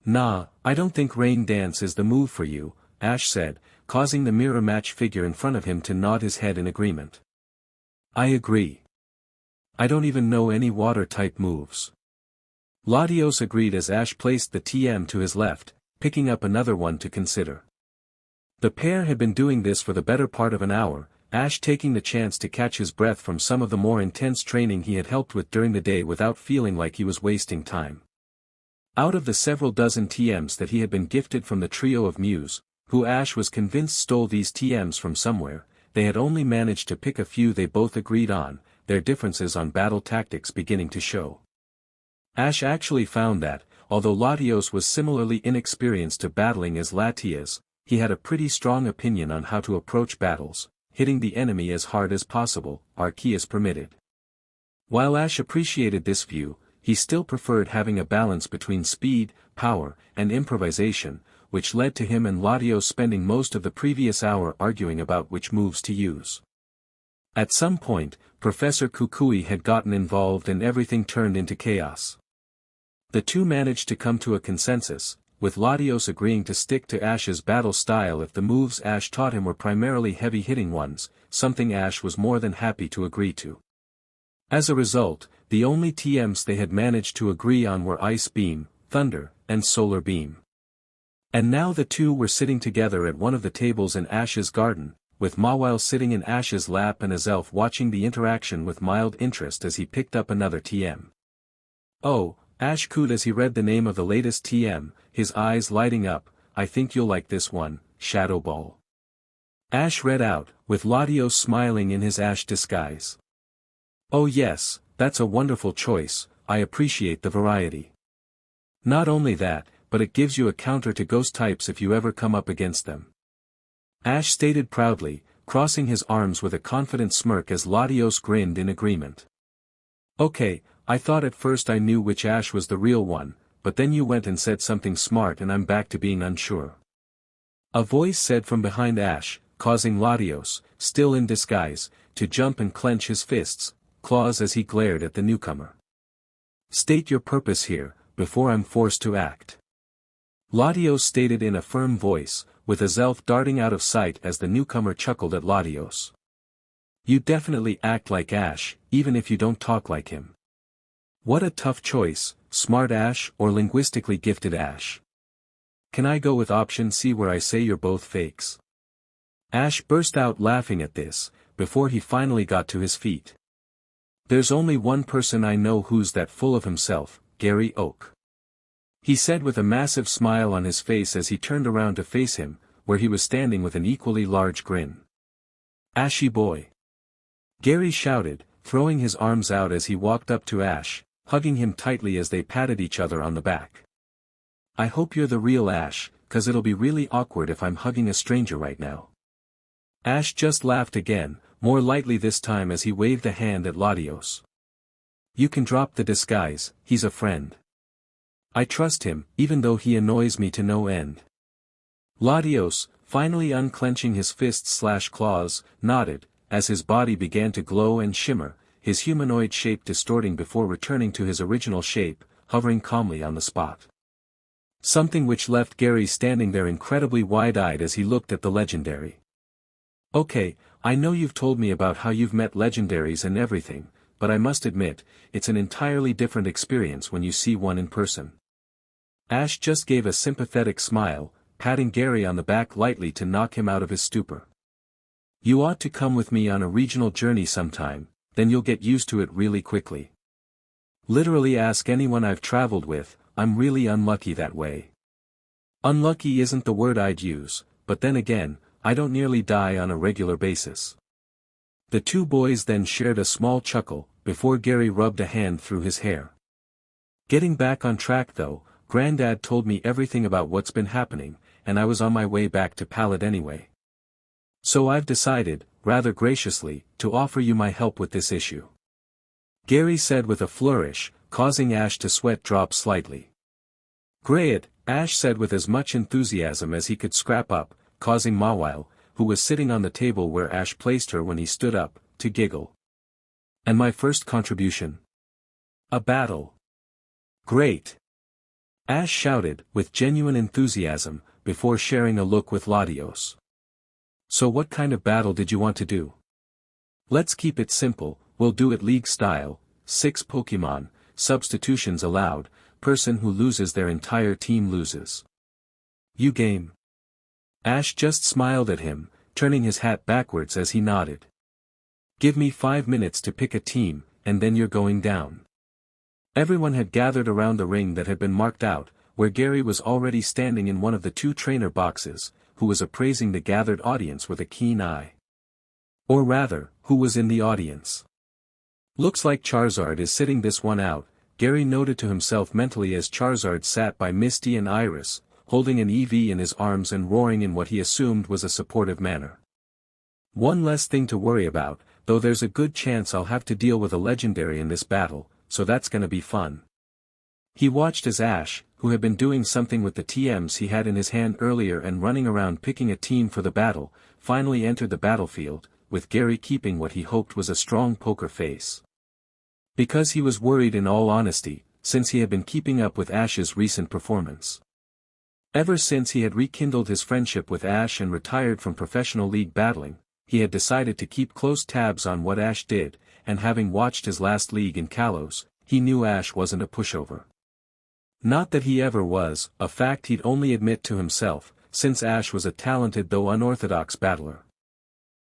"Nah, I don't think rain dance is the move for you," Ash said, causing the mirror match figure in front of him to nod his head in agreement. "I agree. I don't even know any water-type moves." Latios agreed as Ash placed the TM to his left, picking up another one to consider. The pair had been doing this for the better part of an hour, Ash taking the chance to catch his breath from some of the more intense training he had helped with during the day without feeling like he was wasting time. Out of the several dozen TMs that he had been gifted from the trio of Mews, who Ash was convinced stole these TMs from somewhere, they had only managed to pick a few they both agreed on, their differences on battle tactics beginning to show. Ash actually found that, although Latios was similarly inexperienced to battling as Latias, he had a pretty strong opinion on how to approach battles, hitting the enemy as hard as possible, Arceus permitted. While Ash appreciated this view, he still preferred having a balance between speed, power, and improvisation, which led to him and Latios spending most of the previous hour arguing about which moves to use. At some point, Professor Kukui had gotten involved and everything turned into chaos. The two managed to come to a consensus, with Latios agreeing to stick to Ash's battle style if the moves Ash taught him were primarily heavy-hitting ones, something Ash was more than happy to agree to. As a result, the only TMs they had managed to agree on were Ice Beam, Thunder, and Solar Beam. And now the two were sitting together at one of the tables in Ash's garden, with Mawile sitting in Ash's lap and Azelf watching the interaction with mild interest as he picked up another TM. "Oh," Ash cooed as he read the name of the latest TM, his eyes lighting up, "I think you'll like this one, Shadow Ball." Ash read out, with Latios smiling in his Ash disguise. "Oh yes, that's a wonderful choice, I appreciate the variety. Not only that, but it gives you a counter to ghost types if you ever come up against them." Ash stated proudly, crossing his arms with a confident smirk as Latios grinned in agreement. "Okay, I thought at first I knew which Ash was the real one, but then you went and said something smart and I'm back to being unsure." A voice said from behind Ash, causing Latios, still in disguise, to jump and clench his fists, claws as he glared at the newcomer. "State your purpose here, before I'm forced to act." Latios stated in a firm voice, with Azelf darting out of sight as the newcomer chuckled at Latios. "You definitely act like Ash, even if you don't talk like him. What a tough choice, smart Ash or linguistically gifted Ash. Can I go with option C where I say you're both fakes?" Ash burst out laughing at this, before he finally got to his feet. "There's only one person I know who's that full of himself, Gary Oak," he said with a massive smile on his face as he turned around to face him, where he was standing with an equally large grin. "Ashy boy!" Gary shouted, throwing his arms out as he walked up to Ash, hugging him tightly as they patted each other on the back. "I hope you're the real Ash, 'cause it'll be really awkward if I'm hugging a stranger right now." Ash just laughed again, more lightly this time as he waved a hand at Latios. "You can drop the disguise, he's a friend. I trust him, even though he annoys me to no end." Latios, finally unclenching his fists/claws, nodded, as his body began to glow and shimmer, his humanoid shape distorting before returning to his original shape, hovering calmly on the spot. Something which left Gary standing there incredibly wide-eyed as he looked at the legendary. Okay, I know you've told me about how you've met legendaries and everything, but I must admit, it's an entirely different experience when you see one in person. Ash just gave a sympathetic smile, patting Gary on the back lightly to knock him out of his stupor. You ought to come with me on a regional journey sometime, then you'll get used to it really quickly. Literally ask anyone I've traveled with, I'm really unlucky that way. Unlucky isn't the word I'd use, but then again, I don't nearly die on a regular basis. The two boys then shared a small chuckle, before Gary rubbed a hand through his hair. Getting back on track though, Granddad told me everything about what's been happening, and I was on my way back to Pallet anyway. So I've decided, rather graciously, to offer you my help with this issue. Gary said with a flourish, causing Ash to sweat drop slightly. Great, Ash said with as much enthusiasm as he could scrap up, causing Mawile, who was sitting on the table where Ash placed her when he stood up, to giggle. And my first contribution? A battle. Great! Ash shouted, with genuine enthusiasm, before sharing a look with Latios. So what kind of battle did you want to do? Let's keep it simple, we'll do it league style, 6 Pokémon, substitutions allowed, person who loses their entire team loses. You game? Ash just smiled at him, turning his hat backwards as he nodded. Give me 5 minutes to pick a team, and then you're going down. Everyone had gathered around the ring that had been marked out, where Gary was already standing in one of the 2 trainer boxes, who was appraising the gathered audience with a keen eye. Or rather, who was in the audience. Looks like Charizard is sitting this one out, Gary noted to himself mentally as Charizard sat by Misty and Iris, holding an EV in his arms and roaring in what he assumed was a supportive manner. One less thing to worry about, though there's a good chance I'll have to deal with a legendary in this battle, so that's gonna be fun. He watched as Ash, who had been doing something with the TMs he had in his hand earlier and running around picking a team for the battle, finally entered the battlefield, with Gary keeping what he hoped was a strong poker face. Because he was worried in all honesty, since he had been keeping up with Ash's recent performance. Ever since he had rekindled his friendship with Ash and retired from professional league battling, he had decided to keep close tabs on what Ash did, and having watched his last league in Kalos, he knew Ash wasn't a pushover. Not that he ever was, a fact he'd only admit to himself, since Ash was a talented though unorthodox battler.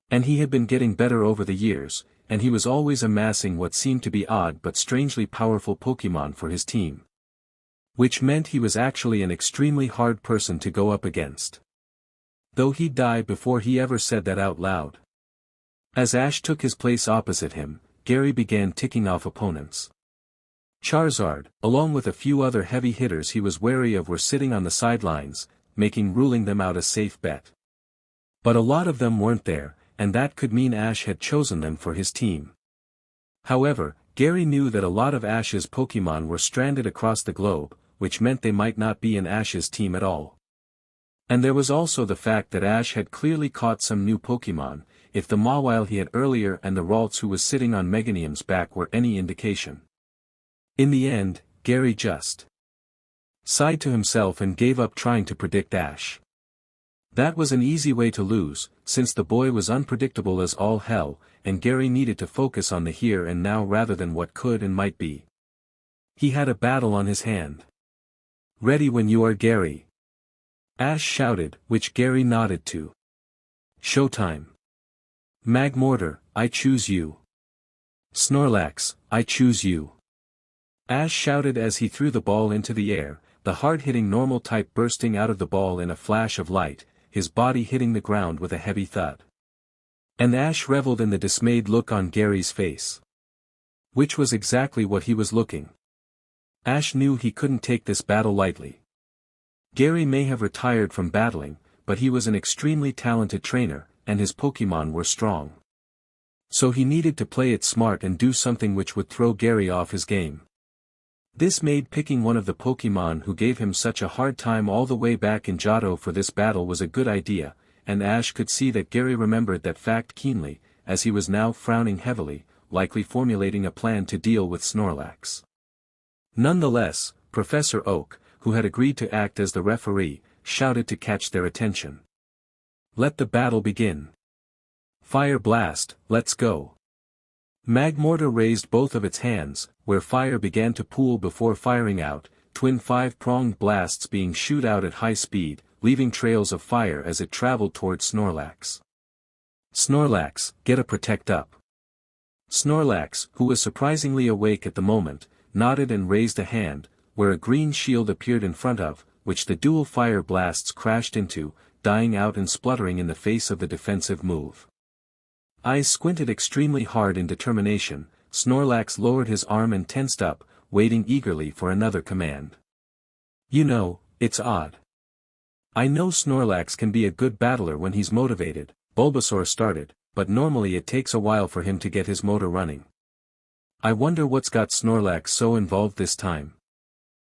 And he had been getting better over the years, and he was always amassing what seemed to be odd but strangely powerful Pokémon for his team. Which meant he was actually an extremely hard person to go up against. Though he'd die before he ever said that out loud. As Ash took his place opposite him, Gary began ticking off opponents. Charizard, along with a few other heavy hitters he was wary of, were sitting on the sidelines, making ruling them out a safe bet. But a lot of them weren't there, and that could mean Ash had chosen them for his team. However, Gary knew that a lot of Ash's Pokémon were stranded across the globe, which meant they might not be in Ash's team at all. And there was also the fact that Ash had clearly caught some new Pokémon, if the Mawile he had earlier and the Ralts who was sitting on Meganium's back were any indication. In the end, Gary just sighed to himself and gave up trying to predict Ash. That was an easy way to lose, since the boy was unpredictable as all hell, and Gary needed to focus on the here and now rather than what could and might be. He had a battle on his hand. Ready when you are, Gary. Ash shouted, which Gary nodded to. Showtime. Magmortar, I choose you. Snorlax, I choose you. Ash shouted as he threw the ball into the air, the hard-hitting normal type bursting out of the ball in a flash of light, his body hitting the ground with a heavy thud. And Ash reveled in the dismayed look on Gary's face. Which was exactly what he was looking. Ash knew he couldn't take this battle lightly. Gary may have retired from battling, but he was an extremely talented trainer, and his Pokémon were strong. So he needed to play it smart and do something which would throw Gary off his game. This made picking one of the Pokémon who gave him such a hard time all the way back in Johto for this battle was a good idea, and Ash could see that Gary remembered that fact keenly, as he was now frowning heavily, likely formulating a plan to deal with Snorlax. Nonetheless, Professor Oak, who had agreed to act as the referee, shouted to catch their attention. "Let the battle begin. Fire blast, let's go." Magmortar raised both of its hands, where fire began to pool before firing out, twin 5-pronged blasts being shoot out at high speed, leaving trails of fire as it traveled toward Snorlax. "Snorlax, get a protect up." Snorlax, who was surprisingly awake at the moment, nodded and raised a hand, where a green shield appeared in front of, which the dual fire blasts crashed into, dying out and spluttering in the face of the defensive move. Eyes squinted extremely hard in determination, Snorlax lowered his arm and tensed up, waiting eagerly for another command. "You know, it's odd. I know Snorlax can be a good battler when he's motivated," Bulbasaur started, "but normally it takes a while for him to get his motor running. I wonder what's got Snorlax so involved this time."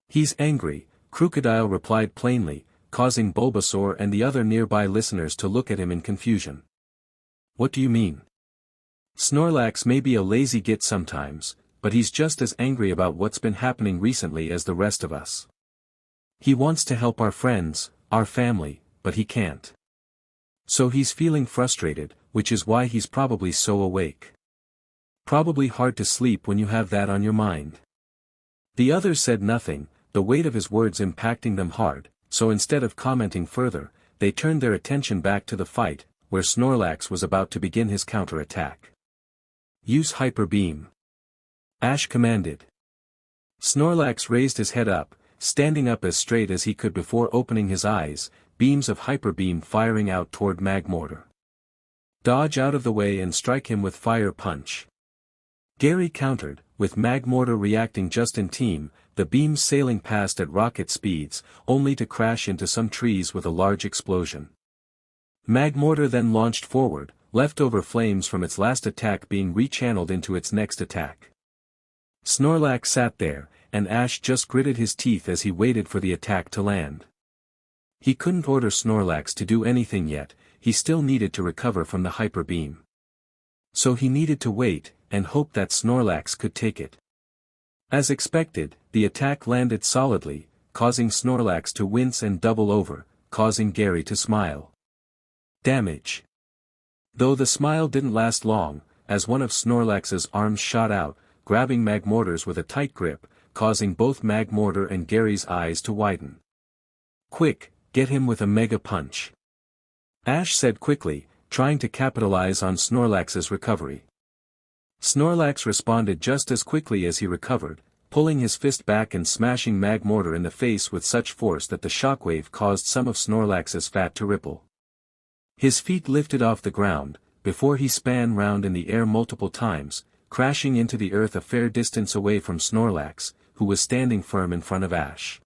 "He's angry," Crocodile replied plainly, causing Bulbasaur and the other nearby listeners to look at him in confusion. "What do you mean?" "Snorlax may be a lazy git sometimes, but he's just as angry about what's been happening recently as the rest of us. He wants to help our friends, our family, but he can't. So he's feeling frustrated, which is why he's probably so awake. Probably hard to sleep when you have that on your mind." The others said nothing, the weight of his words impacting them hard, so instead of commenting further, they turned their attention back to the fight, where Snorlax was about to begin his counter-attack. "Use Hyper Beam," Ash commanded. Snorlax raised his head up, standing up as straight as he could before opening his eyes, beams of Hyper Beam firing out toward Magmortar. "Dodge out of the way and strike him with Fire Punch." Gary countered, with Magmortar reacting just in time, the beams sailing past at rocket speeds, only to crash into some trees with a large explosion. Magmortar then launched forward, leftover flames from its last attack being rechanneled into its next attack. Snorlax sat there, and Ash just gritted his teeth as he waited for the attack to land. He couldn't order Snorlax to do anything yet, he still needed to recover from the Hyper Beam. So he needed to wait, and hope that Snorlax could take it. As expected, the attack landed solidly, causing Snorlax to wince and double over, causing Gary to smile. Damage. Though the smile didn't last long, as one of Snorlax's arms shot out, grabbing Magmortar's with a tight grip, causing both Magmortar and Gary's eyes to widen. "Quick, get him with a Mega Punch," Ash said quickly, trying to capitalize on Snorlax's recovery. Snorlax responded just as quickly as he recovered, pulling his fist back and smashing Magmortar in the face with such force that the shockwave caused some of Snorlax's fat to ripple. His feet lifted off the ground, before he span round in the air multiple times, crashing into the earth a fair distance away from Snorlax, who was standing firm in front of Ash.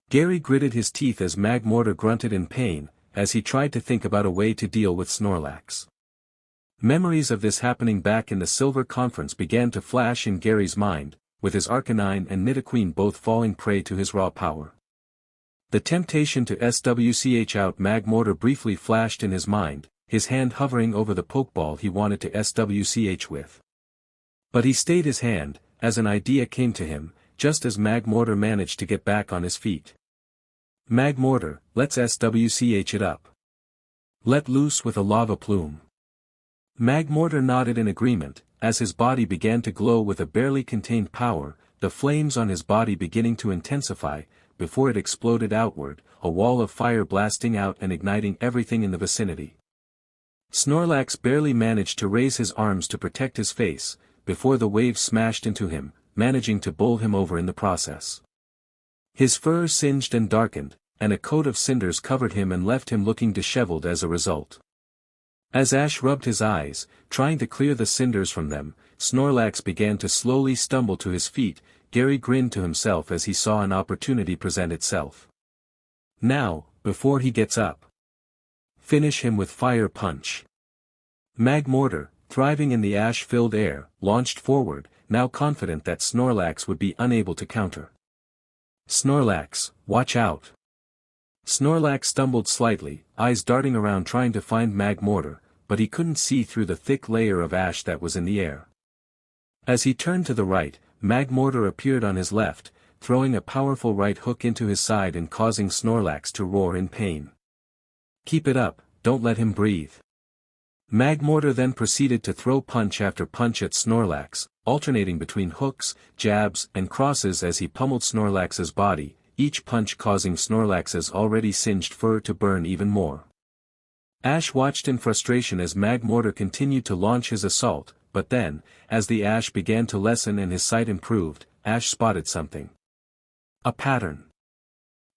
Gary gritted his teeth as Magmortar grunted in pain, as he tried to think about a way to deal with Snorlax. Memories of this happening back in the Silver Conference began to flash in Gary's mind, with his Arcanine and Nidoqueen both falling prey to his raw power. The temptation to SWCH out Magmortar briefly flashed in his mind, his hand hovering over the Pokeball he wanted to SWCH with. But he stayed his hand, as an idea came to him, just as Magmortar managed to get back on his feet. "Magmortar, let's SWCH it up. Let loose with a lava plume." Magmortar nodded in agreement, as his body began to glow with a barely contained power, the flames on his body beginning to intensify, before it exploded outward, a wall of fire blasting out and igniting everything in the vicinity. Snorlax barely managed to raise his arms to protect his face, before the wave smashed into him, managing to bowl him over in the process. His fur singed and darkened, and a coat of cinders covered him and left him looking disheveled as a result. As Ash rubbed his eyes, trying to clear the cinders from them, Snorlax began to slowly stumble to his feet. Gary grinned to himself as he saw an opportunity present itself. Now, before he gets up, finish him with Fire Punch. Magmortar, thriving in the ash-filled air, launched forward, now confident that Snorlax would be unable to counter. "Snorlax, watch out." Snorlax stumbled slightly, eyes darting around trying to find Magmortar, but he couldn't see through the thick layer of ash that was in the air. As he turned to the right, Magmortar appeared on his left, throwing a powerful right hook into his side and causing Snorlax to roar in pain. "Keep it up, don't let him breathe." Magmortar then proceeded to throw punch after punch at Snorlax, alternating between hooks, jabs, and crosses as he pummeled Snorlax's body, each punch causing Snorlax's already singed fur to burn even more. Ash watched in frustration as Magmortar continued to launch his assault, but then, as the ash began to lessen and his sight improved, Ash spotted something. A pattern.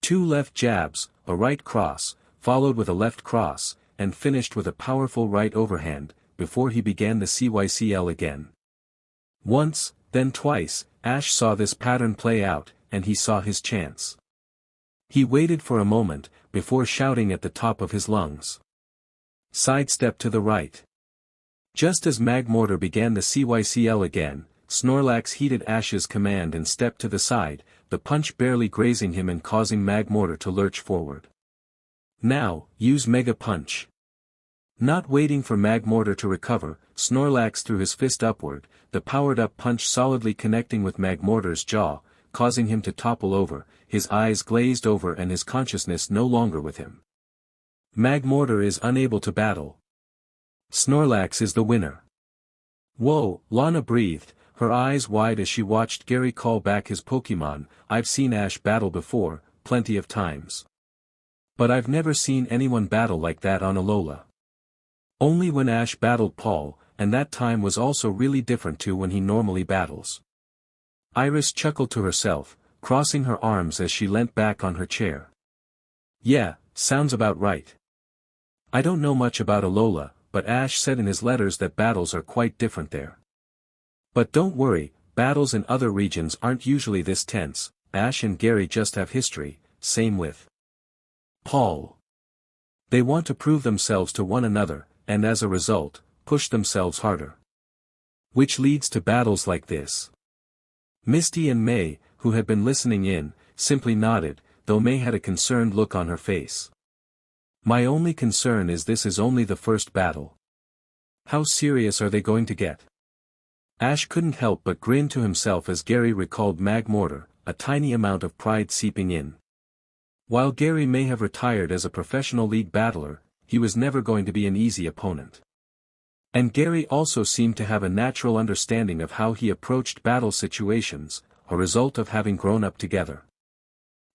2 left jabs, a right cross, followed with a left cross, and finished with a powerful right overhand, before he began the CYCL again. Once, then twice, Ash saw this pattern play out, and he saw his chance. He waited for a moment, before shouting at the top of his lungs. Sidestep to the right. Just as Magmortar began the CYCL again, Snorlax heeded Ash's command and stepped to the side, the punch barely grazing him and causing Magmortar to lurch forward. "Now, use Mega Punch." Not waiting for Magmortar to recover, Snorlax threw his fist upward, the powered-up punch solidly connecting with Magmortar's jaw, causing him to topple over, his eyes glazed over and his consciousness no longer with him. Magmortar is unable to battle. Snorlax is the winner. "Whoa," Lana breathed, her eyes wide as she watched Gary call back his Pokémon. "I've seen Ash battle before, plenty of times. But I've never seen anyone battle like that on Alola. Only when Ash battled Paul, and that time was also really different to when he normally battles." Iris chuckled to herself, crossing her arms as she leant back on her chair. "Yeah, sounds about right. I don't know much about Alola, but Ash said in his letters that battles are quite different there. But don't worry, battles in other regions aren't usually this tense. Ash and Gary just have history, same with Paul. They want to prove themselves to one another, and as a result, push themselves harder. Which leads to battles like this." Misty and May, who had been listening in, simply nodded, though May had a concerned look on her face. "My only concern is this is only the first battle. How serious are they going to get?" Ash couldn't help but grin to himself as Gary recalled Magmortar, a tiny amount of pride seeping in. While Gary may have retired as a professional league battler, he was never going to be an easy opponent. And Gary also seemed to have a natural understanding of how he approached battle situations, a result of having grown up together.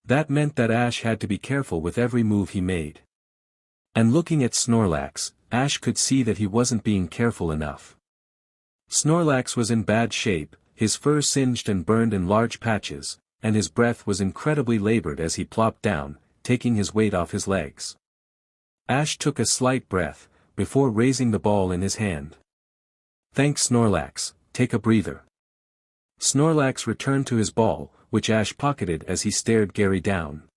That meant that Ash had to be careful with every move he made. And looking at Snorlax, Ash could see that he wasn't being careful enough. Snorlax was in bad shape, his fur singed and burned in large patches, and his breath was incredibly labored as he plopped down, taking his weight off his legs. Ash took a slight breath, before raising the ball in his hand. "Thanks Snorlax, take a breather." Snorlax returned to his ball, which Ash pocketed as he stared Gary down.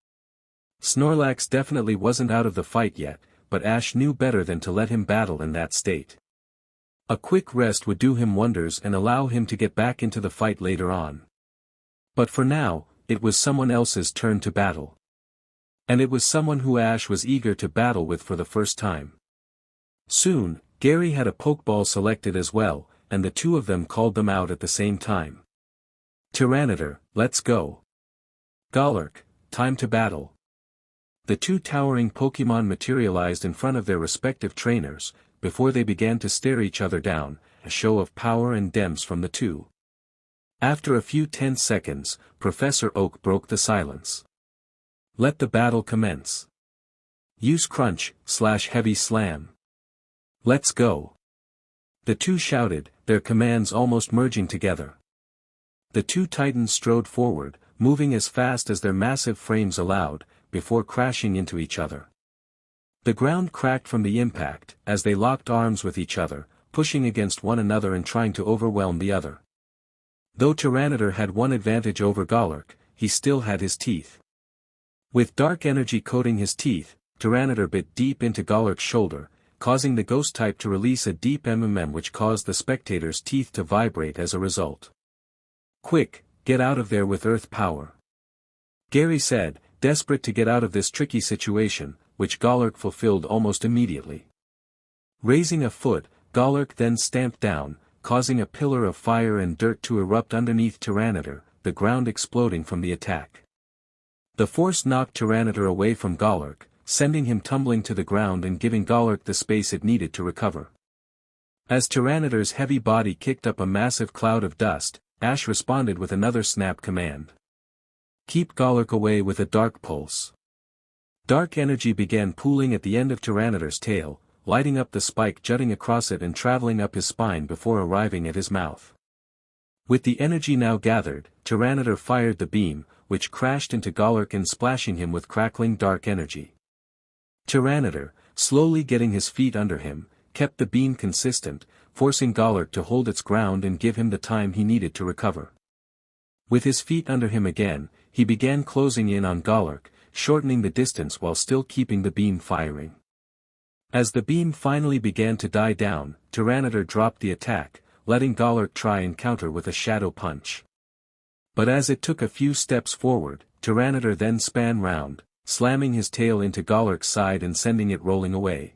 Snorlax definitely wasn't out of the fight yet, but Ash knew better than to let him battle in that state. A quick rest would do him wonders and allow him to get back into the fight later on. But for now, it was someone else's turn to battle. And it was someone who Ash was eager to battle with for the first time. Soon, Gary had a Pokeball selected as well, and the two of them called them out at the same time. "Tyranitar, let's go. Golurk, time to battle." The two towering Pokémon materialized in front of their respective trainers, before they began to stare each other down, a show of power and dems from the two. After a few tense seconds, Professor Oak broke the silence. "Let the battle commence. Use Crunch/Heavy Slam. Let's go." The two shouted, their commands almost merging together. The two titans strode forward, moving as fast as their massive frames allowed, before crashing into each other. The ground cracked from the impact, as they locked arms with each other, pushing against one another and trying to overwhelm the other. Though Tyranitar had one advantage over Golurk, he still had his teeth. With dark energy coating his teeth, Tyranitar bit deep into Golurk's shoulder, causing the ghost type to release a deep which caused the spectator's teeth to vibrate as a result. "Quick, get out of there with earth power," Gary said, desperate to get out of this tricky situation, which Golurk fulfilled almost immediately. Raising a foot, Golurk then stamped down, causing a pillar of fire and dirt to erupt underneath Tyranitar, the ground exploding from the attack. The force knocked Tyranitar away from Golurk, sending him tumbling to the ground and giving Golurk the space it needed to recover. As Tyranitar's heavy body kicked up a massive cloud of dust, Ash responded with another snap command. Keep Golurk away with a dark pulse. Dark energy began pooling at the end of Tyranitar's tail, lighting up the spike jutting across it and traveling up his spine before arriving at his mouth. With the energy now gathered, Tyranitar fired the beam, which crashed into Golurk and splashing him with crackling dark energy. Tyranitar, slowly getting his feet under him, kept the beam consistent, forcing Golurk to hold its ground and give him the time he needed to recover. With his feet under him again, he began closing in on Golurk, shortening the distance while still keeping the beam firing. As the beam finally began to die down, Tyranitar dropped the attack, letting Golurk try and counter with a shadow punch. But as it took a few steps forward, Tyranitar then span round, slamming his tail into Golurk's side and sending it rolling away.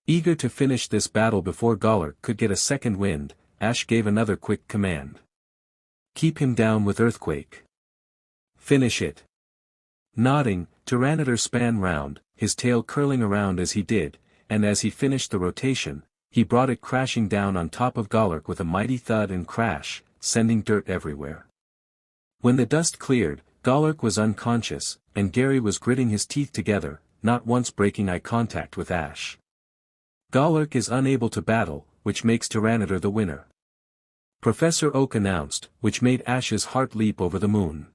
Eager to finish this battle before Golurk could get a second wind, Ash gave another quick command. Keep him down with Earthquake. Finish it. Nodding, Tyranitar span round, his tail curling around as he did, and as he finished the rotation, he brought it crashing down on top of Golurk with a mighty thud and crash, sending dirt everywhere. When the dust cleared, Golurk was unconscious, and Gary was gritting his teeth together, not once breaking eye contact with Ash. Golurk is unable to battle, which makes Tyranitar the winner. Professor Oak announced, which made Ash's heart leap over the moon.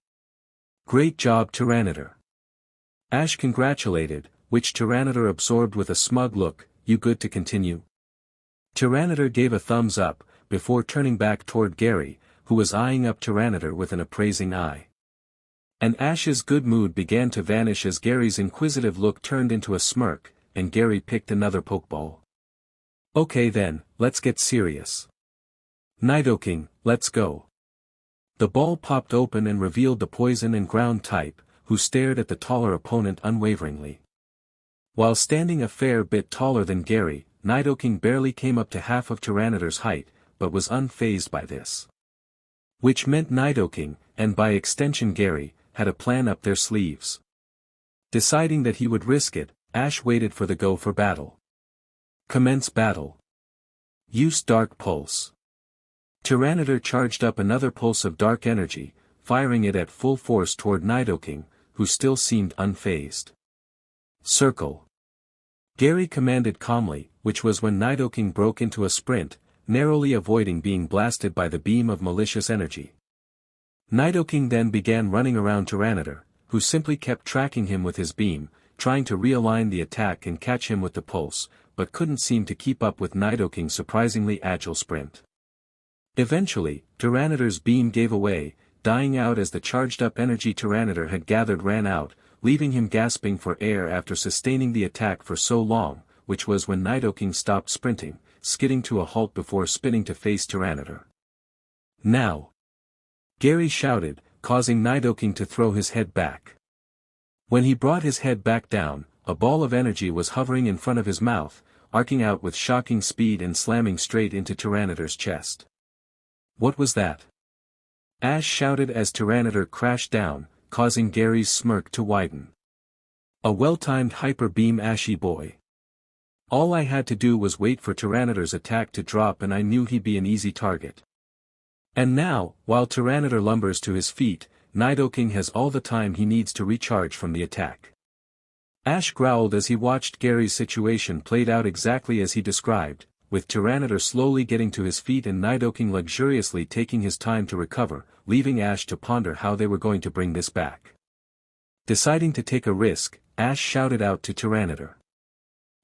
Great job Tyranitar. Ash congratulated, which Tyranitar absorbed with a smug look, you good to continue? Tyranitar gave a thumbs up, before turning back toward Gary, who was eyeing up Tyranitar with an appraising eye. And Ash's good mood began to vanish as Gary's inquisitive look turned into a smirk, and Gary picked another Pokeball. Okay then, let's get serious. Nidoking, let's go. The ball popped open and revealed the poison and ground type, who stared at the taller opponent unwaveringly. While standing a fair bit taller than Gary, Nidoking barely came up to half of Tyranitar's height, but was unfazed by this. Which meant Nidoking, and by extension Gary, had a plan up their sleeves. Deciding that he would risk it, Ash waited for the go for battle. Commence battle. Use Dark Pulse. Tyranitar charged up another pulse of dark energy, firing it at full force toward Nidoking, who still seemed unfazed. Circle. Gary commanded calmly, which was when Nidoking broke into a sprint, narrowly avoiding being blasted by the beam of malicious energy. Nidoking then began running around Tyranitar, who simply kept tracking him with his beam, trying to realign the attack and catch him with the pulse, but couldn't seem to keep up with Nidoking's surprisingly agile sprint. Eventually, Tyranitar's beam gave away, dying out as the charged-up energy Tyranitar had gathered ran out, leaving him gasping for air after sustaining the attack for so long, which was when Nidoking stopped sprinting, skidding to a halt before spinning to face Tyranitar. Now! Gary shouted, causing Nidoking to throw his head back. When he brought his head back down, a ball of energy was hovering in front of his mouth, arcing out with shocking speed and slamming straight into Tyranitar's chest. What was that? Ash shouted as Tyranitar crashed down, causing Gary's smirk to widen. A well-timed hyper beam, Ashy boy. All I had to do was wait for Tyranitar's attack to drop and I knew he'd be an easy target. And now, while Tyranitar lumbers to his feet, Nidoking has all the time he needs to recharge from the attack. Ash growled as he watched Gary's situation played out exactly as he described, with Tyranitar slowly getting to his feet and Nidoking luxuriously taking his time to recover, leaving Ash to ponder how they were going to bring this back. Deciding to take a risk, Ash shouted out to Tyranitar.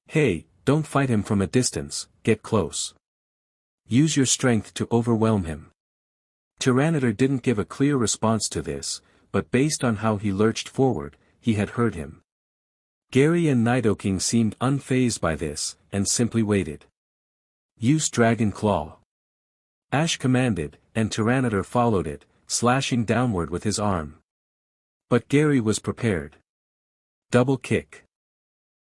Hey, don't fight him from a distance, get close. Use your strength to overwhelm him. Tyranitar didn't give a clear response to this, but based on how he lurched forward, he had heard him. Gary and Nidoking seemed unfazed by this, and simply waited. Use Dragon Claw. Ash commanded, and Tyranitar followed it, slashing downward with his arm. But Gary was prepared. Double kick.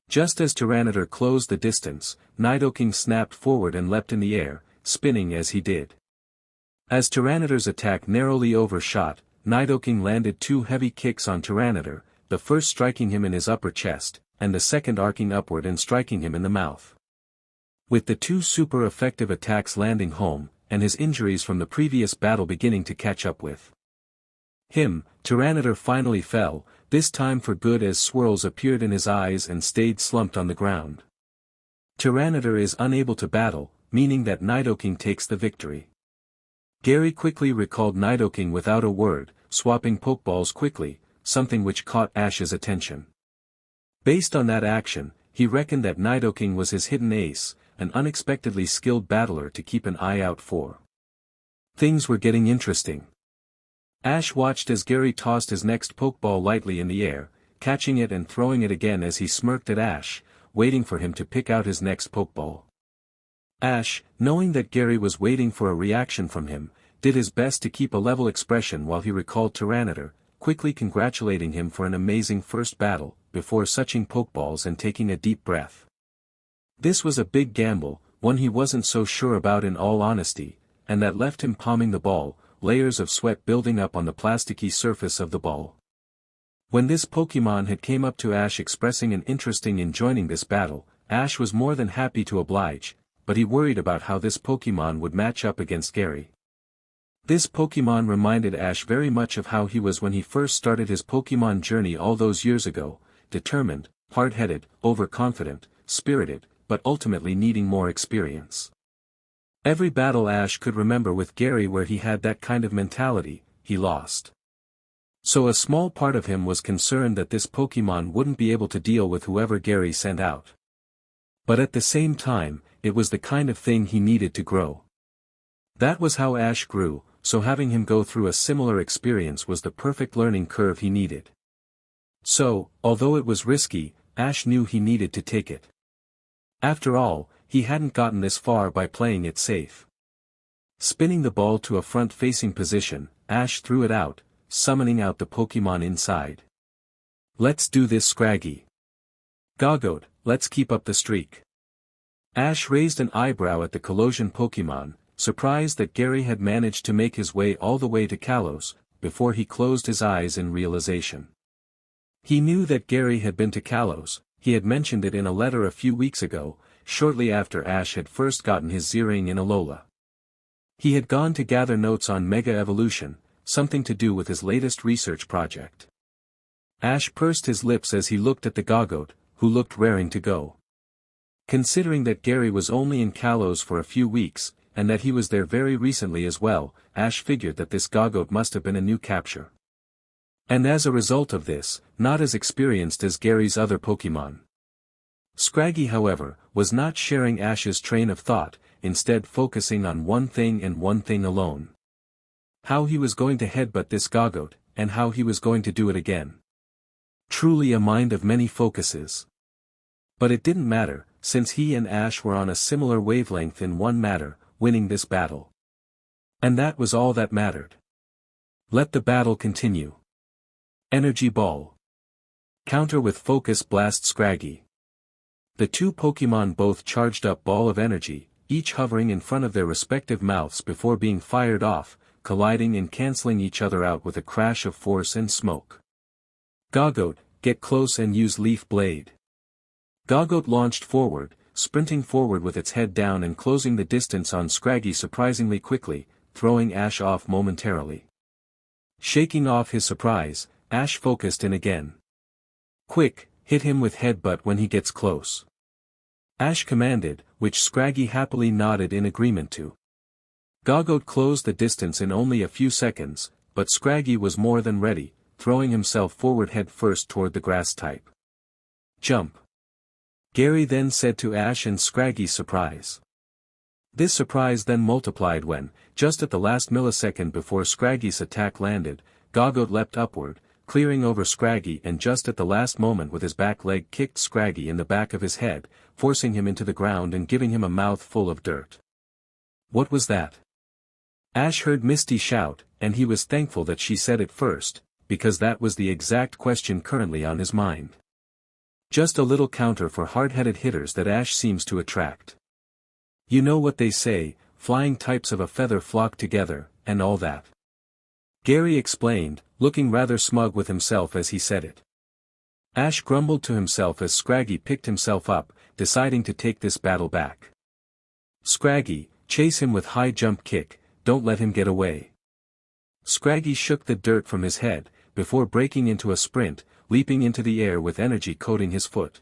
Just as Tyranitar closed the distance, Nidoking snapped forward and leapt in the air, spinning as he did. As Tyranitar's attack narrowly overshot, Nidoking landed 2 heavy kicks on Tyranitar, the first striking him in his upper chest, and the second arcing upward and striking him in the mouth. With the 2 super effective attacks landing home, and his injuries from the previous battle beginning to catch up with him, Tyranitar finally fell, this time for good as swirls appeared in his eyes and stayed slumped on the ground. Tyranitar is unable to battle, meaning that Nidoking takes the victory. Gary quickly recalled Nidoking without a word, swapping Pokeballs quickly, something which caught Ash's attention. Based on that action, he reckoned that Nidoking was his hidden ace, an unexpectedly skilled battler to keep an eye out for. Things were getting interesting. Ash watched as Gary tossed his next Pokeball lightly in the air, catching it and throwing it again as he smirked at Ash, waiting for him to pick out his next Pokeball. Ash, knowing that Gary was waiting for a reaction from him, did his best to keep a level expression while he recalled Tyranitar, quickly congratulating him for an amazing first battle, before suching Pokeballs and taking a deep breath. This was a big gamble, one he wasn't so sure about in all honesty, and that left him palming the ball, layers of sweat building up on the plasticky surface of the ball. When this Pokemon had came up to Ash expressing an interest in joining this battle, Ash was more than happy to oblige, but he worried about how this Pokemon would match up against Gary. This Pokemon reminded Ash very much of how he was when he first started his Pokemon journey all those years ago, determined, hard-headed, overconfident, spirited, but ultimately needing more experience. Every battle Ash could remember with Gary where he had that kind of mentality, he lost. So a small part of him was concerned that this Pokemon wouldn't be able to deal with whoever Gary sent out. But at the same time, it was the kind of thing he needed to grow. That was how Ash grew, so having him go through a similar experience was the perfect learning curve he needed. So, although it was risky, Ash knew he needed to take it. After all, he hadn't gotten this far by playing it safe. Spinning the ball to a front-facing position, Ash threw it out, summoning out the Pokemon inside. Let's do this, Scraggy. Goggoat, let's keep up the streak. Ash raised an eyebrow at the Colosian Pokemon, surprised that Gary had managed to make his way all the way to Kalos, before he closed his eyes in realization. He knew that Gary had been to Kalos, he had mentioned it in a letter a few weeks ago, shortly after Ash had first gotten his Z-ring in Alola. He had gone to gather notes on Mega Evolution, something to do with his latest research project. Ash pursed his lips as he looked at the Goggoat, who looked raring to go. Considering that Gary was only in Kalos for a few weeks, and that he was there very recently as well, Ash figured that this Goggoat must have been a new capture. And as a result of this, not as experienced as Gary's other Pokemon. Scraggy, however, was not sharing Ash's train of thought, instead focusing on one thing and one thing alone. How he was going to headbutt this Goggoat, and how he was going to do it again. Truly a mind of many focuses. But it didn't matter, since he and Ash were on a similar wavelength in one matter, winning this battle. And that was all that mattered. Let the battle continue. Energy Ball. Counter with Focus Blast Scraggy. The two Pokemon both charged up Ball of Energy, each hovering in front of their respective mouths before being fired off, colliding and cancelling each other out with a crash of force and smoke. Goggoat, get close and use Leaf Blade. Goggoat launched forward, sprinting forward with its head down and closing the distance on Scraggy surprisingly quickly, throwing Ash off momentarily. Shaking off his surprise, Ash focused in again. Quick, hit him with Headbutt when he gets close. Ash commanded, which Scraggy happily nodded in agreement to. Goggoat closed the distance in only a few seconds, but Scraggy was more than ready, throwing himself forward head first toward the grass type. Jump. Gary then said to Ash in Scraggy's surprise. This surprise then multiplied when, just at the last millisecond before Scraggy's attack landed, Goggoat leapt upward, clearing over Scraggy and just at the last moment with his back leg kicked Scraggy in the back of his head, forcing him into the ground and giving him a mouth full of dirt. What was that? Ash heard Misty shout, and he was thankful that she said it first, because that was the exact question currently on his mind. Just a little counter for hard-headed hitters that Ash seems to attract. You know what they say, flying types of a feather flock together, and all that. Gary explained, looking rather smug with himself as he said it. Ash grumbled to himself as Scraggy picked himself up, deciding to take this battle back. Scraggy, chase him with high jump kick, don't let him get away. Scraggy shook the dirt from his head, before breaking into a sprint, leaping into the air with energy coating his foot.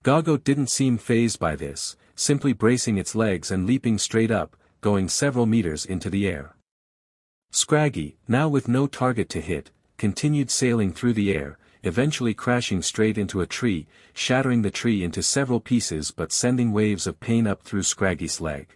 Gogoat didn't seem fazed by this, simply bracing its legs and leaping straight up, going several meters into the air. Scraggy, now with no target to hit, continued sailing through the air, eventually crashing straight into a tree, shattering the tree into several pieces but sending waves of pain up through Scraggy's leg.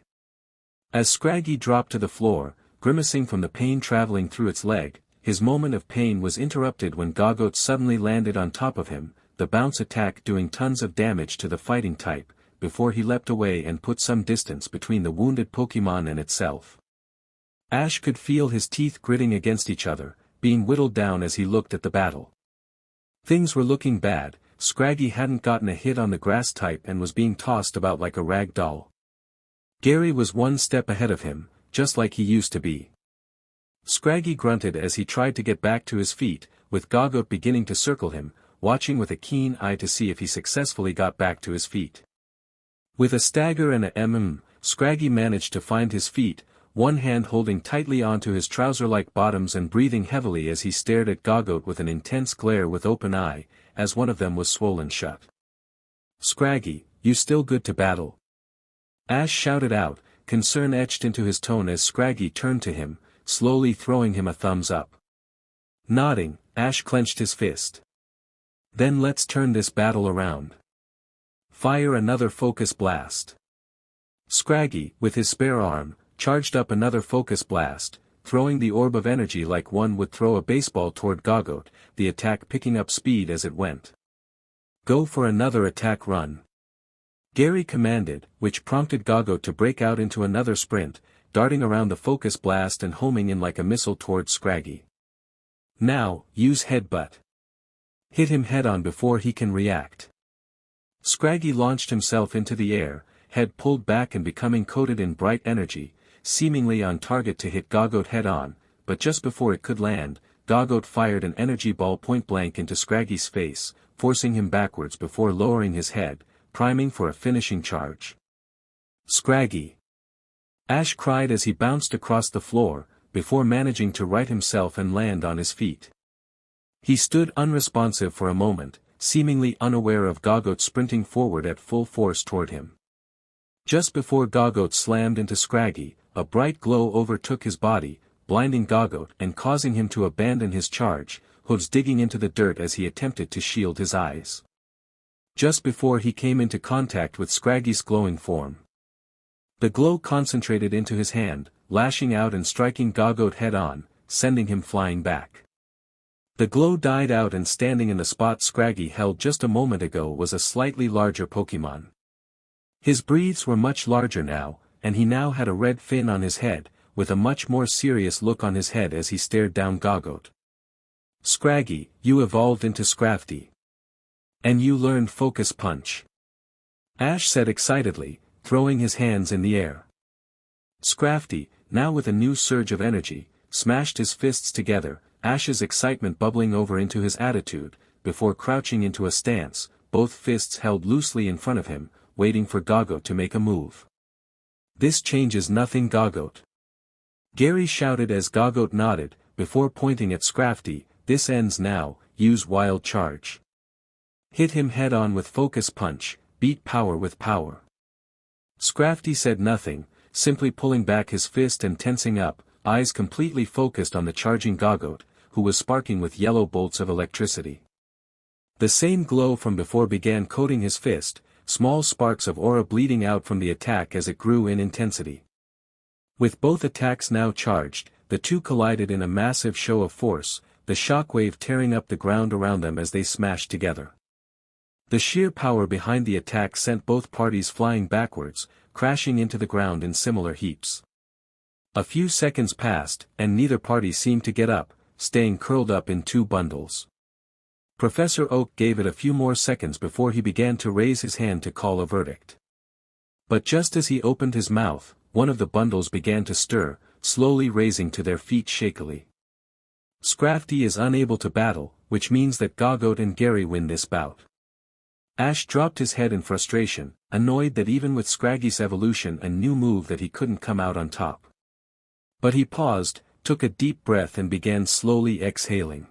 As Scraggy dropped to the floor, grimacing from the pain traveling through its leg, his moment of pain was interrupted when Gogoat suddenly landed on top of him, the bounce attack doing tons of damage to the fighting type, before he leapt away and put some distance between the wounded Pokémon and itself. Ash could feel his teeth gritting against each other, being whittled down as he looked at the battle. Things were looking bad. Scraggy hadn't gotten a hit on the grass type and was being tossed about like a rag doll. Gary was one step ahead of him, just like he used to be. Scraggy grunted as he tried to get back to his feet, with Gogoat beginning to circle him, watching with a keen eye to see if he successfully got back to his feet. With a stagger and a Scraggy managed to find his feet, one hand holding tightly onto his trouser-like bottoms and breathing heavily as he stared at Gogoat with an intense glare with open eye, as one of them was swollen shut. "Scraggy, you still good to battle?" Ash shouted out, concern etched into his tone as Scraggy turned to him, slowly throwing him a thumbs up. Nodding, Ash clenched his fist. "Then let's turn this battle around. Fire another focus blast." Scraggy, with his spare arm, charged up another focus blast, throwing the orb of energy like one would throw a baseball toward Gogoat, the attack picking up speed as it went. "Go for another attack run," Gary commanded, which prompted Gogoat to break out into another sprint, darting around the focus blast and homing in like a missile towards Scraggy. "Now, use headbutt. Hit him head-on before he can react." Scraggy launched himself into the air, head pulled back and becoming coated in bright energy, seemingly on target to hit Gogoat head-on, but just before it could land, Gogoat fired an energy ball point-blank into Scraggy's face, forcing him backwards before lowering his head, priming for a finishing charge. "Scraggy!" Ash cried as he bounced across the floor, before managing to right himself and land on his feet. He stood unresponsive for a moment, seemingly unaware of Gogoat sprinting forward at full force toward him. Just before Gogoat slammed into Scraggy, a bright glow overtook his body, blinding Gogoat and causing him to abandon his charge, hooves digging into the dirt as he attempted to shield his eyes. Just before he came into contact with Scraggy's glowing form. The glow concentrated into his hand, lashing out and striking Gogoat head-on, sending him flying back. The glow died out and standing in the spot Scraggy held just a moment ago was a slightly larger Pokémon. His breeds were much larger now, and he now had a red fin on his head, with a much more serious look on his head as he stared down Gogoat. "Scraggy, you evolved into Scrafty. And you learned Focus Punch," Ash said excitedly, throwing his hands in the air. Scrafty, now with a new surge of energy, smashed his fists together, Ash's excitement bubbling over into his attitude, before crouching into a stance, both fists held loosely in front of him, waiting for Gogoat to make a move. "This changes nothing, Gogoat," Gary shouted as Gogoat nodded, before pointing at Scrafty. "This ends now, use Wild Charge. Hit him head-on with Focus Punch, beat power with power." Scrafty said nothing, simply pulling back his fist and tensing up, eyes completely focused on the charging Gogoat, who was sparking with yellow bolts of electricity. The same glow from before began coating his fist, small sparks of aura bleeding out from the attack as it grew in intensity. With both attacks now charged, the two collided in a massive show of force, the shockwave tearing up the ground around them as they smashed together. The sheer power behind the attack sent both parties flying backwards, crashing into the ground in similar heaps. A few seconds passed, and neither party seemed to get up, staying curled up in two bundles. Professor Oak gave it a few more seconds before he began to raise his hand to call a verdict. But just as he opened his mouth, one of the bundles began to stir, slowly raising to their feet shakily. Scrafty is unable to battle, which means that Gogoat and Gary win this bout. Ash dropped his head in frustration, annoyed that even with Scraggy's evolution and new move that he couldn't come out on top. But he paused, took a deep breath and began slowly exhaling.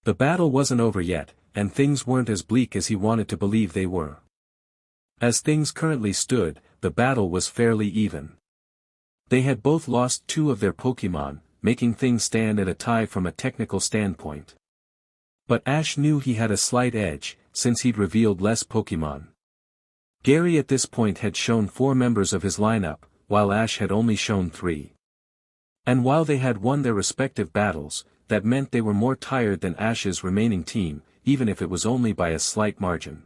The battle wasn't over yet, and things weren't as bleak as he wanted to believe they were. As things currently stood, the battle was fairly even. They had both lost 2 of their Pokémon, making things stand at a tie from a technical standpoint. But Ash knew he had a slight edge, since he'd revealed less Pokémon. Gary at this point had shown 4 members of his lineup, while Ash had only shown 3. And while they had won their respective battles, that meant they were more tired than Ash's remaining team, even if it was only by a slight margin.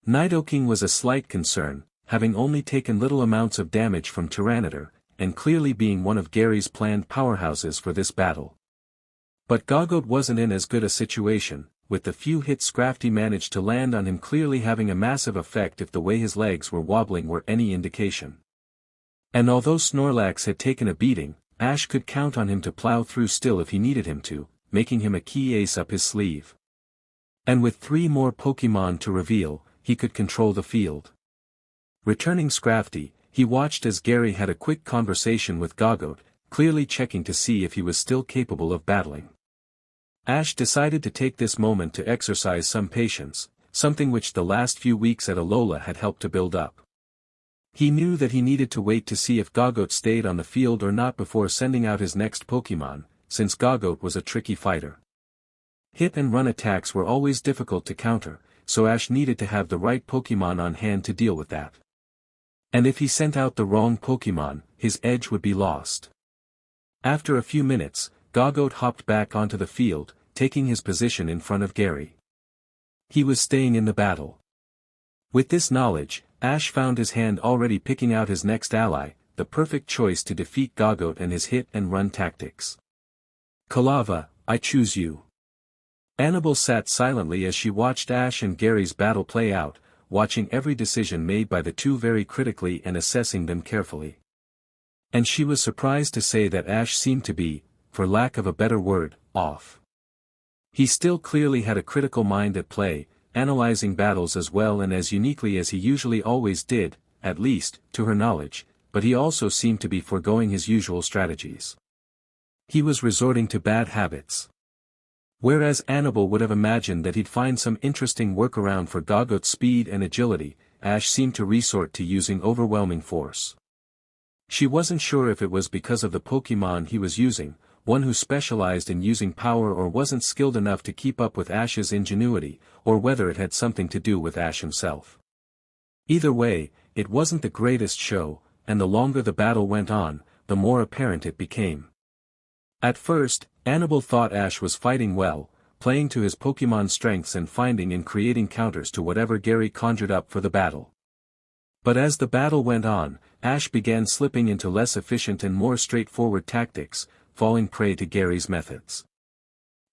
Nidoking was a slight concern, having only taken little amounts of damage from Tyranitar, and clearly being one of Gary's planned powerhouses for this battle. But Gogoat wasn't in as good a situation, with the few hits Scrafty managed to land on him clearly having a massive effect if the way his legs were wobbling were any indication. And although Snorlax had taken a beating, Ash could count on him to plow through still if he needed him to, making him a key ace up his sleeve. And with 3 more Pokémon to reveal, he could control the field. Returning Scrafty, he watched as Gary had a quick conversation with Gogoat, clearly checking to see if he was still capable of battling. Ash decided to take this moment to exercise some patience, something which the last few weeks at Alola had helped to build up. He knew that he needed to wait to see if Gogoat stayed on the field or not before sending out his next Pokémon, since Gogoat was a tricky fighter. Hit and run attacks were always difficult to counter, so Ash needed to have the right Pokémon on hand to deal with that. And if he sent out the wrong Pokémon, his edge would be lost. After a few minutes, Gogoat hopped back onto the field, taking his position in front of Gary. He was staying in the battle. With this knowledge, Ash found his hand already picking out his next ally, the perfect choice to defeat Gogoat and his hit-and-run tactics. Kalava, I choose you. Annabelle sat silently as she watched Ash and Gary's battle play out, watching every decision made by the two very critically and assessing them carefully. And she was surprised to say that Ash seemed to be, for lack of a better word, off. He still clearly had a critical mind at play, analyzing battles as well and as uniquely as he usually always did, at least, to her knowledge, but he also seemed to be foregoing his usual strategies. He was resorting to bad habits. Whereas Annabelle would have imagined that he'd find some interesting workaround for Gogoat's speed and agility, Ash seemed to resort to using overwhelming force. She wasn't sure if it was because of the Pokémon he was using, one who specialized in using power or wasn't skilled enough to keep up with Ash's ingenuity, or whether it had something to do with Ash himself. Either way, it wasn't the greatest show, and the longer the battle went on, the more apparent it became. At first, Annabelle thought Ash was fighting well, playing to his Pokémon strengths and finding and creating counters to whatever Gary conjured up for the battle. But as the battle went on, Ash began slipping into less efficient and more straightforward tactics, falling prey to Gary's methods.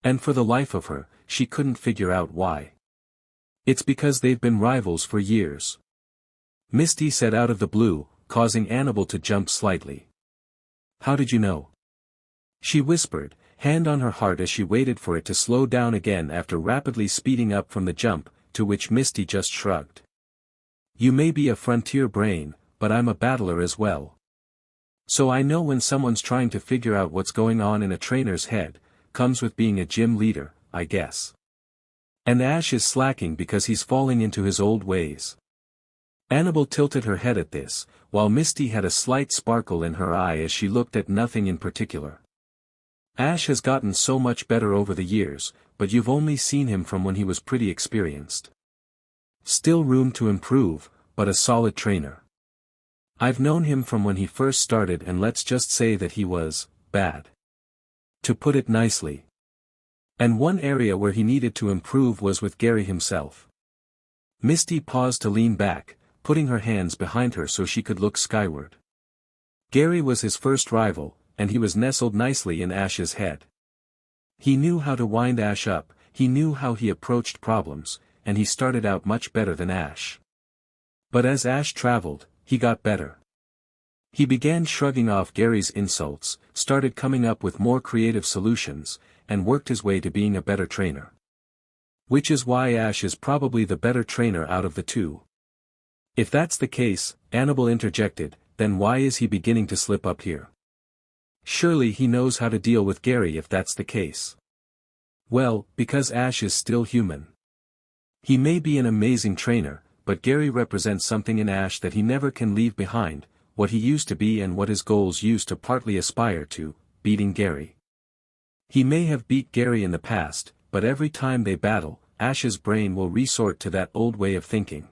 And for the life of her, she couldn't figure out why. It's because they've been rivals for years. Misty said out of the blue, causing Annabelle to jump slightly. How did you know? She whispered, hand on her heart as she waited for it to slow down again after rapidly speeding up from the jump, to which Misty just shrugged. You may be a frontier brain, but I'm a battler as well. So I know when someone's trying to figure out what's going on in a trainer's head, comes with being a gym leader, I guess. And Ash is slacking because he's falling into his old ways. Annabelle tilted her head at this, while Misty had a slight sparkle in her eye as she looked at nothing in particular. Ash has gotten so much better over the years, but you've only seen him from when he was pretty experienced. Still room to improve, but a solid trainer. I've known him from when he first started and let's just say that he was, bad. To put it nicely. And one area where he needed to improve was with Gary himself. Misty paused to lean back, putting her hands behind her so she could look skyward. Gary was his first rival, and he was nestled nicely in Ash's head. He knew how to wind Ash up, he knew how he approached problems, and he started out much better than Ash. But as Ash traveled, he got better. He began shrugging off Gary's insults, started coming up with more creative solutions, and worked his way to being a better trainer. Which is why Ash is probably the better trainer out of the two. If that's the case, Annabelle interjected, then why is he beginning to slip up here? Surely he knows how to deal with Gary if that's the case. Well, because Ash is still human. He may be an amazing trainer, but Gary represents something in Ash that he never can leave behind, what he used to be and what his goals used to partly aspire to, beating Gary. He may have beat Gary in the past, but every time they battle, Ash's brain will resort to that old way of thinking.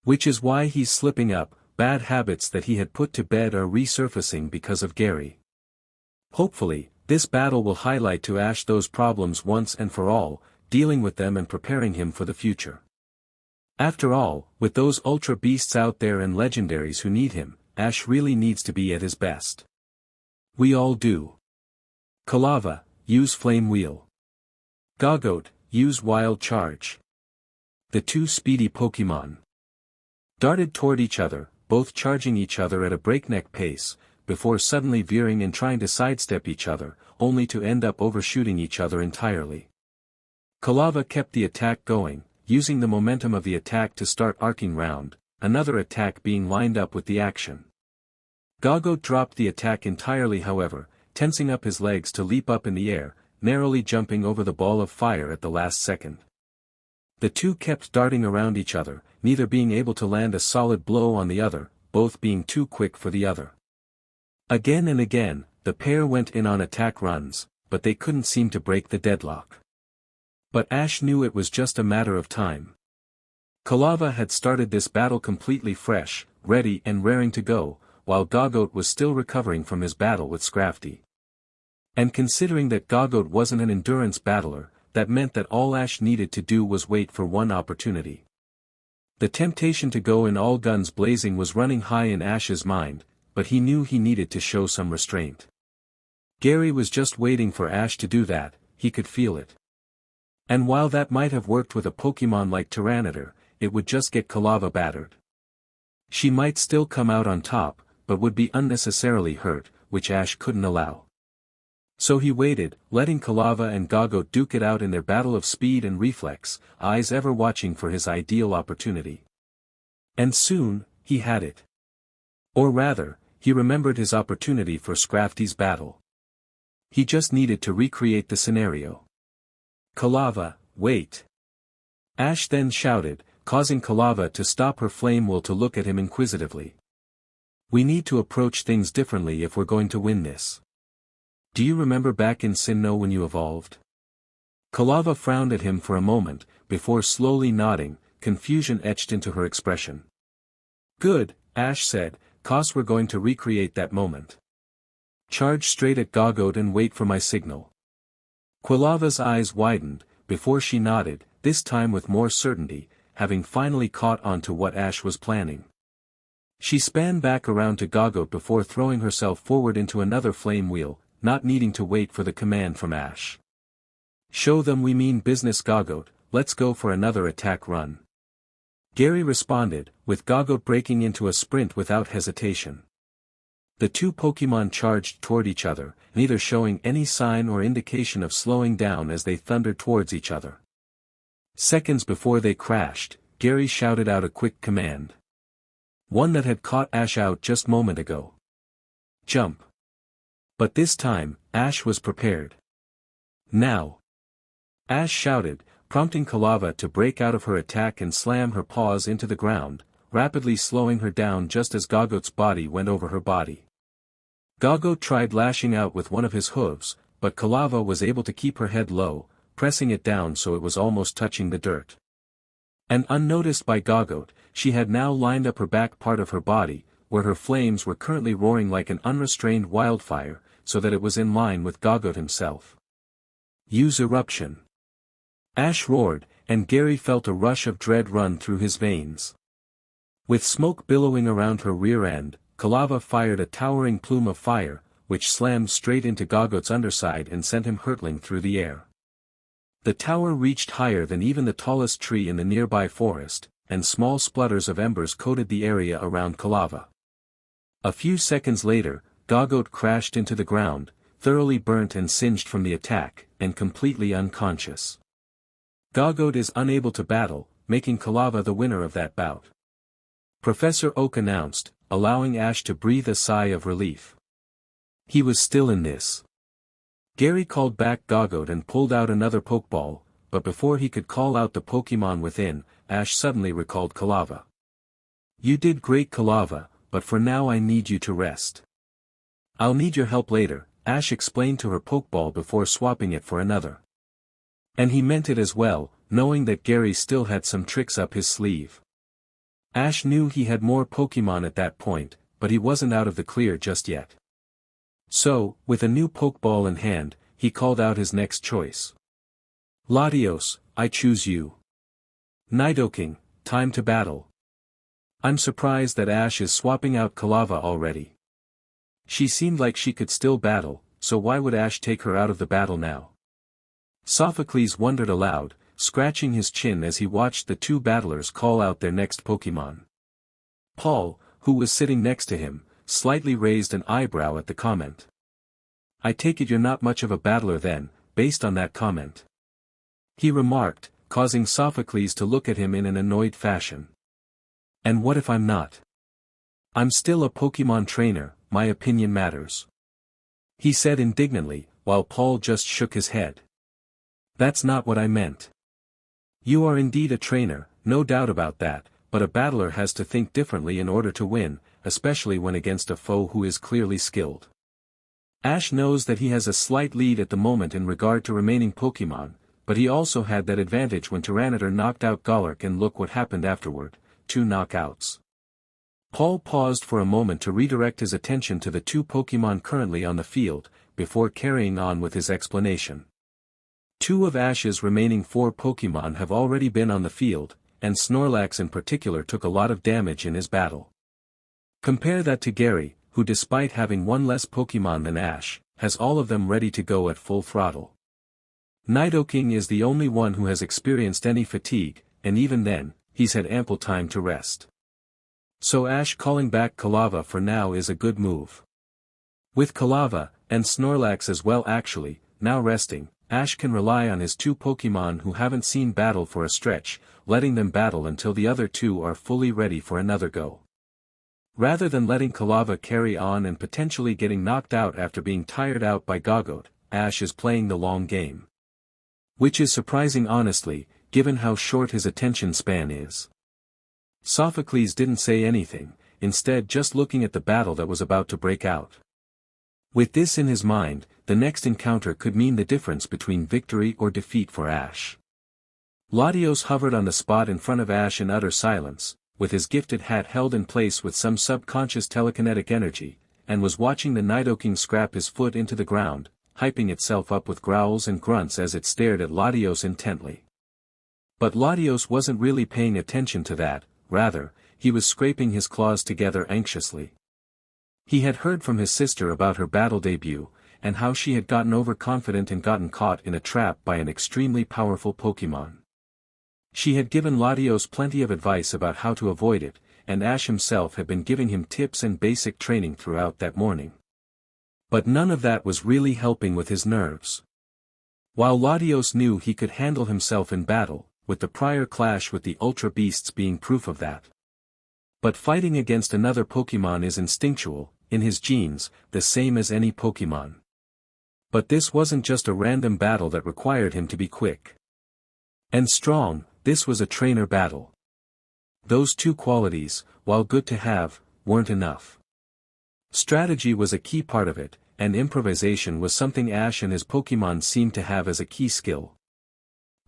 Which is why he's slipping up, bad habits that he had put to bed are resurfacing because of Gary. Hopefully, this battle will highlight to Ash those problems once and for all, dealing with them and preparing him for the future. After all, with those ultra beasts out there and legendaries who need him, Ash really needs to be at his best. We all do. Kalava, use Flame Wheel. Gogoat, use Wild Charge. The two speedy Pokémon darted toward each other, both charging each other at a breakneck pace, before suddenly veering and trying to sidestep each other, only to end up overshooting each other entirely. Kalava kept the attack going, using the momentum of the attack to start arcing round, another attack being lined up with the action. Gogoat dropped the attack entirely however, tensing up his legs to leap up in the air, narrowly jumping over the ball of fire at the last second. The two kept darting around each other, neither being able to land a solid blow on the other, both being too quick for the other. Again and again, the pair went in on attack runs, but they couldn't seem to break the deadlock. But Ash knew it was just a matter of time. Kalava had started this battle completely fresh, ready and raring to go, while Gogoat was still recovering from his battle with Scrafty. And considering that Gogoat wasn't an endurance battler, that meant that all Ash needed to do was wait for one opportunity. The temptation to go in all guns blazing was running high in Ash's mind, but he knew he needed to show some restraint. Gary was just waiting for Ash to do that, he could feel it. And while that might have worked with a Pokémon like Tyranitar, it would just get Kalava battered. She might still come out on top, but would be unnecessarily hurt, which Ash couldn't allow. So he waited, letting Kalava and Gogoat duke it out in their battle of speed and reflex, eyes ever watching for his ideal opportunity. And soon, he had it. Or rather, he remembered his opportunity for Scrafty's battle. He just needed to recreate the scenario. Kalava, wait. Ash then shouted, causing Kalava to stop her flame wheel to look at him inquisitively. We need to approach things differently if we're going to win this. Do you remember back in Sinnoh when you evolved? Kalava frowned at him for a moment, before slowly nodding, confusion etched into her expression. Good, Ash said, "'cause we're going to recreate that moment. Charge straight at Gogoat and wait for my signal." Kalava's eyes widened, before she nodded, this time with more certainty, having finally caught on to what Ash was planning. She span back around to Gogoat before throwing herself forward into another flame wheel, not needing to wait for the command from Ash. "Show them we mean business, Gogoat, let's go for another attack run." Gary responded, with Gogoat breaking into a sprint without hesitation. The two Pokémon charged toward each other, neither showing any sign or indication of slowing down as they thundered towards each other. Seconds before they crashed, Gary shouted out a quick command. One that had caught Ash out just a moment ago. Jump. But this time, Ash was prepared. Now. Ash shouted, prompting Kalava to break out of her attack and slam her paws into the ground, rapidly slowing her down just as Gogoat's body went over her body. Gogoat tried lashing out with one of his hooves, but Kalava was able to keep her head low, pressing it down so it was almost touching the dirt. And unnoticed by Gogoat, she had now lined up her back part of her body, where her flames were currently roaring like an unrestrained wildfire, so that it was in line with Gogoat himself. Use Eruption. Ash roared, and Gary felt a rush of dread run through his veins. With smoke billowing around her rear end, Kalava fired a towering plume of fire, which slammed straight into Gogoat's underside and sent him hurtling through the air. The tower reached higher than even the tallest tree in the nearby forest, and small splutters of embers coated the area around Kalava. A few seconds later, Goggoat crashed into the ground, thoroughly burnt and singed from the attack, and completely unconscious. Goggoat is unable to battle, making Kalava the winner of that bout. Professor Oak announced, allowing Ash to breathe a sigh of relief. He was still in this. Gary called back Goggoat and pulled out another Pokeball, but before he could call out the Pokemon within, Ash suddenly recalled Kalava. "You did great, Kalava, but for now I need you to rest. I'll need your help later," Ash explained to her Pokeball before swapping it for another. And he meant it as well, knowing that Gary still had some tricks up his sleeve. Ash knew he had more Pokemon at that point, but he wasn't out of the clear just yet. So, with a new Pokeball in hand, he called out his next choice. "Latios, I choose you. Nidoking, time to battle." I'm surprised that Ash is swapping out Kalava already. She seemed like she could still battle, so why would Ash take her out of the battle now? Sophocles wondered aloud, scratching his chin as he watched the two battlers call out their next Pokemon. Paul, who was sitting next to him, slightly raised an eyebrow at the comment. "I take it you're not much of a battler then, based on that comment," he remarked, causing Sophocles to look at him in an annoyed fashion. "And what if I'm not? I'm still a Pokemon trainer, my opinion matters," he said indignantly, while Paul just shook his head. "That's not what I meant. You are indeed a trainer, no doubt about that, but a battler has to think differently in order to win, especially when against a foe who is clearly skilled." Ash knows that he has a slight lead at the moment in regard to remaining Pokemon, but he also had that advantage when Tyranitar knocked out Golurk, and look what happened afterward, 2 knockouts. Paul paused for a moment to redirect his attention to the 2 Pokemon currently on the field, before carrying on with his explanation. 2 of Ash's remaining 4 Pokemon have already been on the field, and Snorlax in particular took a lot of damage in his battle. Compare that to Gary, who despite having 1 less Pokemon than Ash, has all of them ready to go at full throttle. Nidoking is the only one who has experienced any fatigue, and even then, he's had ample time to rest. So Ash calling back Kalava for now is a good move. With Kalava, and Snorlax as well actually, now resting, Ash can rely on his 2 Pokemon who haven't seen battle for a stretch, letting them battle until the other 2 are fully ready for another go. Rather than letting Kalava carry on and potentially getting knocked out after being tired out by Goggoat, Ash is playing the long game. Which is surprising honestly, given how short his attention span is. Sophocles didn't say anything, instead just looking at the battle that was about to break out. With this in his mind, the next encounter could mean the difference between victory or defeat for Ash. Latios hovered on the spot in front of Ash in utter silence, with his gifted hat held in place with some subconscious telekinetic energy, and was watching the Nidoking scrap his foot into the ground, hyping itself up with growls and grunts as it stared at Latios intently. But Latios wasn't really paying attention to that, rather, he was scraping his claws together anxiously. He had heard from his sister about her battle debut, and how she had gotten overconfident and gotten caught in a trap by an extremely powerful Pokemon. She had given Latios plenty of advice about how to avoid it, and Ash himself had been giving him tips and basic training throughout that morning. But none of that was really helping with his nerves. While Latios knew he could handle himself in battle, with the prior clash with the Ultra Beasts being proof of that. But fighting against another Pokemon is instinctual, in his genes, the same as any Pokemon. But this wasn't just a random battle that required him to be quick and strong, this was a trainer battle. Those 2 qualities, while good to have, weren't enough. Strategy was a key part of it, and improvisation was something Ash and his Pokemon seemed to have as a key skill.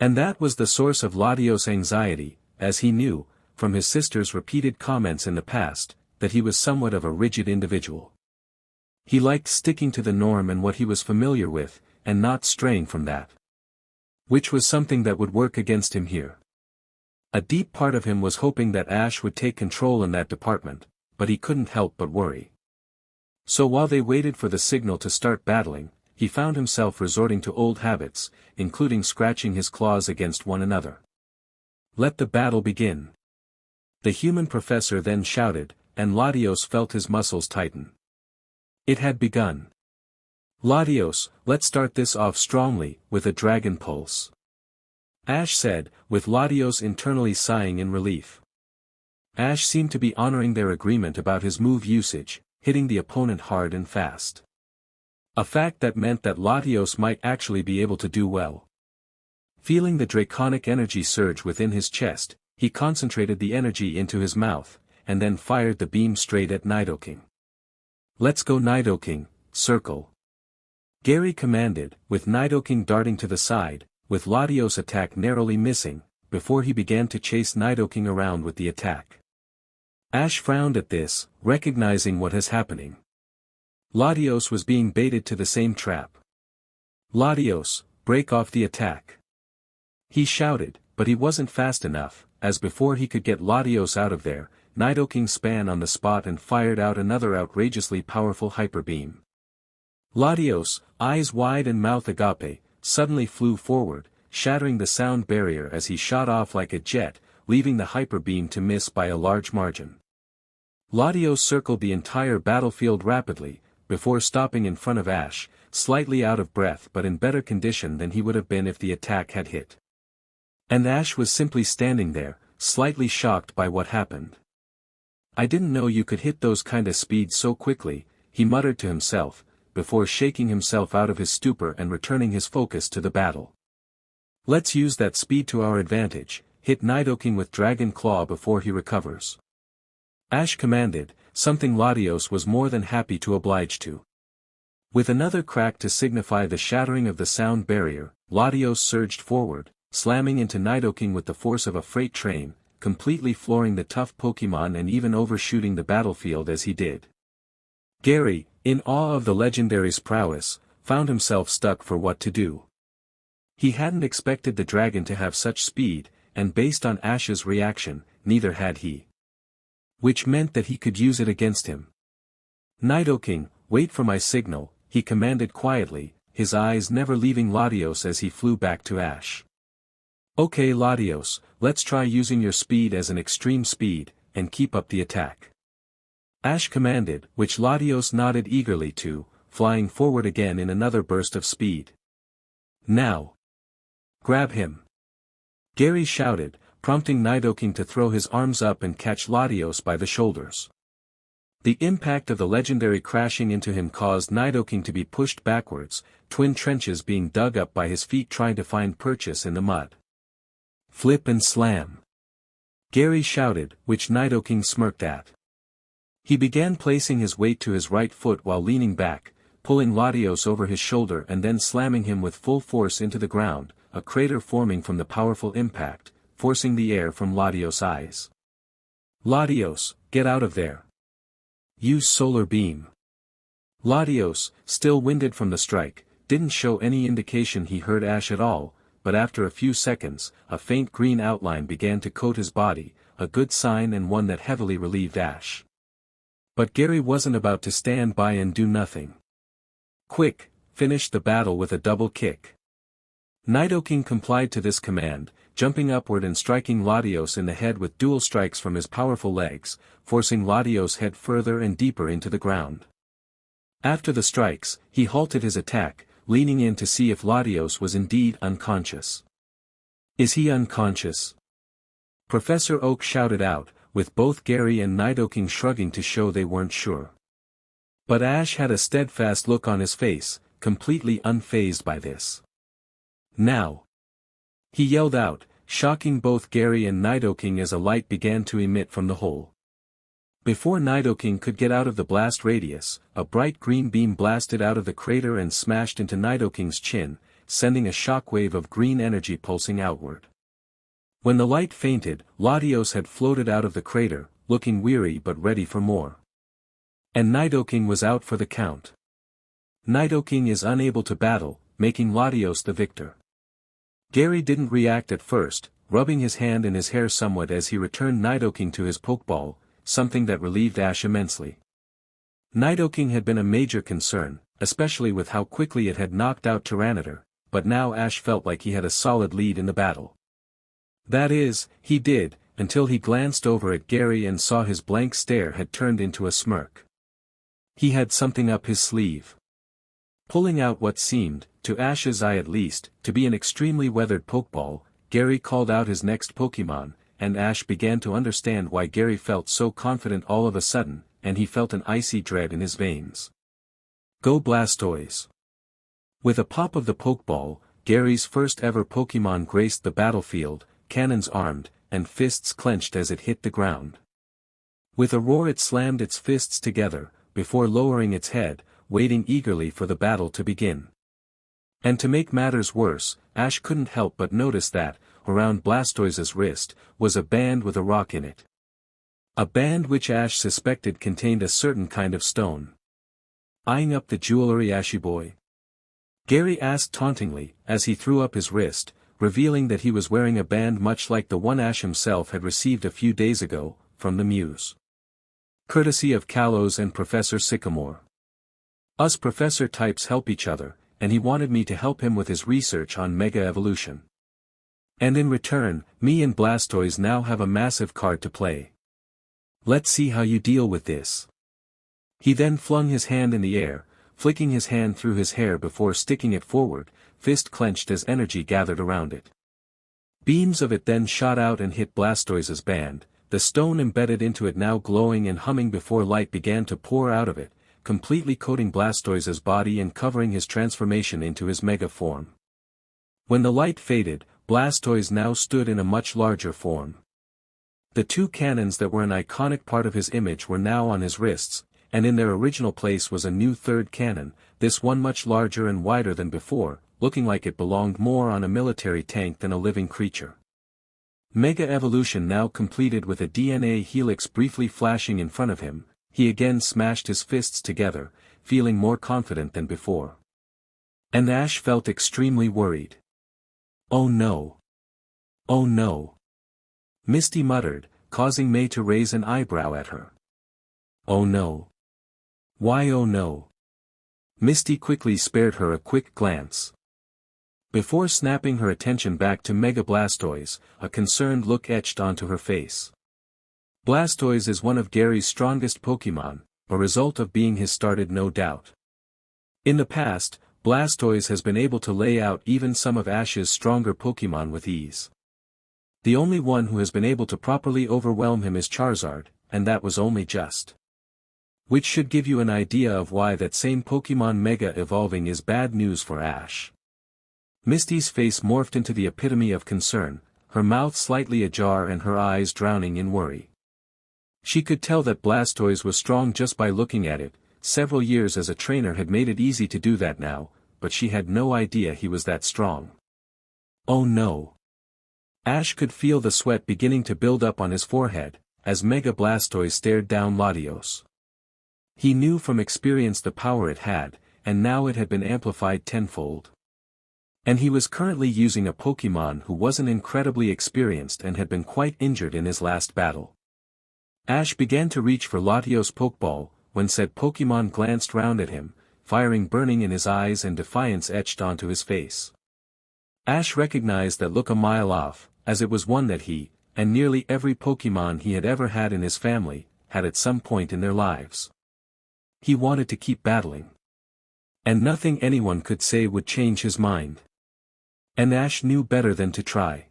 And that was the source of Latios' anxiety, as he knew, from his sister's repeated comments in the past, that he was somewhat of a rigid individual. He liked sticking to the norm and what he was familiar with, and not straying from that. Which was something that would work against him here. A deep part of him was hoping that Ash would take control in that department, but he couldn't help but worry. So while they waited for the signal to start battling, he found himself resorting to old habits, including scratching his claws against one another. "Let the battle begin." The human professor then shouted, and Latios felt his muscles tighten. It had begun. "Latios, let's start this off strongly, with a dragon pulse," Ash said, with Latios internally sighing in relief. Ash seemed to be honoring their agreement about his move usage, hitting the opponent hard and fast. A fact that meant that Latios might actually be able to do well. Feeling the draconic energy surge within his chest, he concentrated the energy into his mouth, and then fired the beam straight at Nidoking. "Let's go Nidoking, circle," Gary commanded, with Nidoking darting to the side, with Latios' attack narrowly missing, before he began to chase Nidoking around with the attack. Ash frowned at this, recognizing what was happening. Latios was being baited to the same trap. "Latios, break off the attack," he shouted, but he wasn't fast enough, as before he could get Latios out of there, Nidoking span on the spot and fired out another outrageously powerful hyper beam. Latios, eyes wide and mouth agape, suddenly flew forward, shattering the sound barrier as he shot off like a jet, leaving the hyper beam to miss by a large margin. Latios circled the entire battlefield rapidly, before stopping in front of Ash, slightly out of breath but in better condition than he would have been if the attack had hit. And Ash was simply standing there, slightly shocked by what happened. "I didn't know you could hit those kinda speeds so quickly," he muttered to himself, before shaking himself out of his stupor and returning his focus to the battle. "Let's use that speed to our advantage, hit Nidoking with Dragon Claw before he recovers," Ash commanded, something Latios was more than happy to oblige to. With another crack to signify the shattering of the sound barrier, Latios surged forward, slamming into Nidoking with the force of a freight train, completely flooring the tough Pokémon and even overshooting the battlefield as he did. Gary, in awe of the legendary's prowess, found himself stuck for what to do. He hadn't expected the dragon to have such speed, and based on Ash's reaction, neither had he. Which meant that he could use it against him. "Nidoking, wait for my signal," he commanded quietly, his eyes never leaving Latios as he flew back to Ash. "Okay Latios, let's try using your speed as an extreme speed, and keep up the attack," Ash commanded, which Latios nodded eagerly to, flying forward again in another burst of speed. "Now! Grab him!" Gary shouted, prompting Nidoking to throw his arms up and catch Latios by the shoulders. The impact of the legendary crashing into him caused Nidoking to be pushed backwards, twin trenches being dug up by his feet trying to find purchase in the mud. "Flip and slam!" Gary shouted, which Nidoking smirked at. He began placing his weight to his right foot while leaning back, pulling Latios over his shoulder and then slamming him with full force into the ground, a crater forming from the powerful impact, forcing the air from Latios' eyes. "Latios, get out of there. Use solar beam." Latios, still winded from the strike, didn't show any indication he heard Ash at all, but after a few seconds, a faint green outline began to coat his body, a good sign and one that heavily relieved Ash. But Gary wasn't about to stand by and do nothing. "Quick, finish the battle with a double kick." Nidoking complied to this command, jumping upward and striking Latios in the head with dual strikes from his powerful legs, forcing Latios' head further and deeper into the ground. After the strikes, he halted his attack, leaning in to see if Latios was indeed unconscious. "Is he unconscious?" Professor Oak shouted out, with both Gary and Nidoking shrugging to show they weren't sure. But Ash had a steadfast look on his face, completely unfazed by this. "Now!" he yelled out, shocking both Gary and Nidoking as a light began to emit from the hole. Before Nidoking could get out of the blast radius, a bright green beam blasted out of the crater and smashed into Nidoking's chin, sending a shockwave of green energy pulsing outward. When the light fainted, Latios had floated out of the crater, looking weary but ready for more. And Nidoking was out for the count. Nidoking is unable to battle, making Latios the victor. Gary didn't react at first, rubbing his hand in his hair somewhat as he returned Nidoking to his Pokeball, something that relieved Ash immensely. Nidoking had been a major concern, especially with how quickly it had knocked out Tyranitar, but now Ash felt like he had a solid lead in the battle. That is, he did, until he glanced over at Gary and saw his blank stare had turned into a smirk. He had something up his sleeve. Pulling out what seemed, to Ash's eye at least, to be an extremely weathered Pokeball, Gary called out his next Pokemon, and Ash began to understand why Gary felt so confident all of a sudden, and he felt an icy dread in his veins. Go Blastoise! With a pop of the Pokeball, Gary's first ever Pokemon graced the battlefield, cannons armed, and fists clenched as it hit the ground. With a roar it slammed its fists together, before lowering its head, waiting eagerly for the battle to begin. And to make matters worse, Ash couldn't help but notice that, around Blastoise's wrist, was a band with a rock in it. A band which Ash suspected contained a certain kind of stone. Eyeing up the jewelry, Ashy boy? Gary asked tauntingly, as he threw up his wrist, revealing that he was wearing a band much like the one Ash himself had received a few days ago, from the Muse. Courtesy of Kalos and Professor Sycamore. Us professor types help each other, and he wanted me to help him with his research on Mega Evolution. And in return, me and Blastoise now have a massive card to play. Let's see how you deal with this. He then flung his hand in the air, flicking his hand through his hair before sticking it forward, fist clenched as energy gathered around it. Beams of it then shot out and hit Blastoise's band, the stone embedded into it now glowing and humming before light began to pour out of it, completely coating Blastoise's body and covering his transformation into his mega form. When the light faded, Blastoise now stood in a much larger form. The two cannons that were an iconic part of his image were now on his wrists, and in their original place was a new third cannon, this one much larger and wider than before, looking like it belonged more on a military tank than a living creature. Mega Evolution now completed with a DNA helix briefly flashing in front of him, he again smashed his fists together, feeling more confident than before. And Ash felt extremely worried. Oh no! Oh no! Misty muttered, causing May to raise an eyebrow at her. Oh no! Why oh no? Misty quickly spared her a quick glance. Before snapping her attention back to Mega Blastoise, a concerned look etched onto her face. Blastoise is one of Gary's strongest Pokémon, a result of being his started no doubt. In the past, Blastoise has been able to lay out even some of Ash's stronger Pokémon with ease. The only one who has been able to properly overwhelm him is Charizard, and that was only just. Which should give you an idea of why that same Pokémon Mega evolving is bad news for Ash. Misty's face morphed into the epitome of concern, her mouth slightly ajar and her eyes drowning in worry. She could tell that Blastoise was strong just by looking at it, several years as a trainer had made it easy to do that now, but she had no idea he was that strong. Oh no! Ash could feel the sweat beginning to build up on his forehead, as Mega Blastoise stared down Latios. He knew from experience the power it had, and now it had been amplified tenfold. And he was currently using a Pokémon who wasn't incredibly experienced and had been quite injured in his last battle. Ash began to reach for Latios' Pokeball, when said Pokémon glanced round at him, firing burning in his eyes and defiance etched onto his face. Ash recognized that look a mile off, as it was one that he, and nearly every Pokémon he had ever had in his family, had at some point in their lives. He wanted to keep battling. And nothing anyone could say would change his mind. And Ash knew better than to try.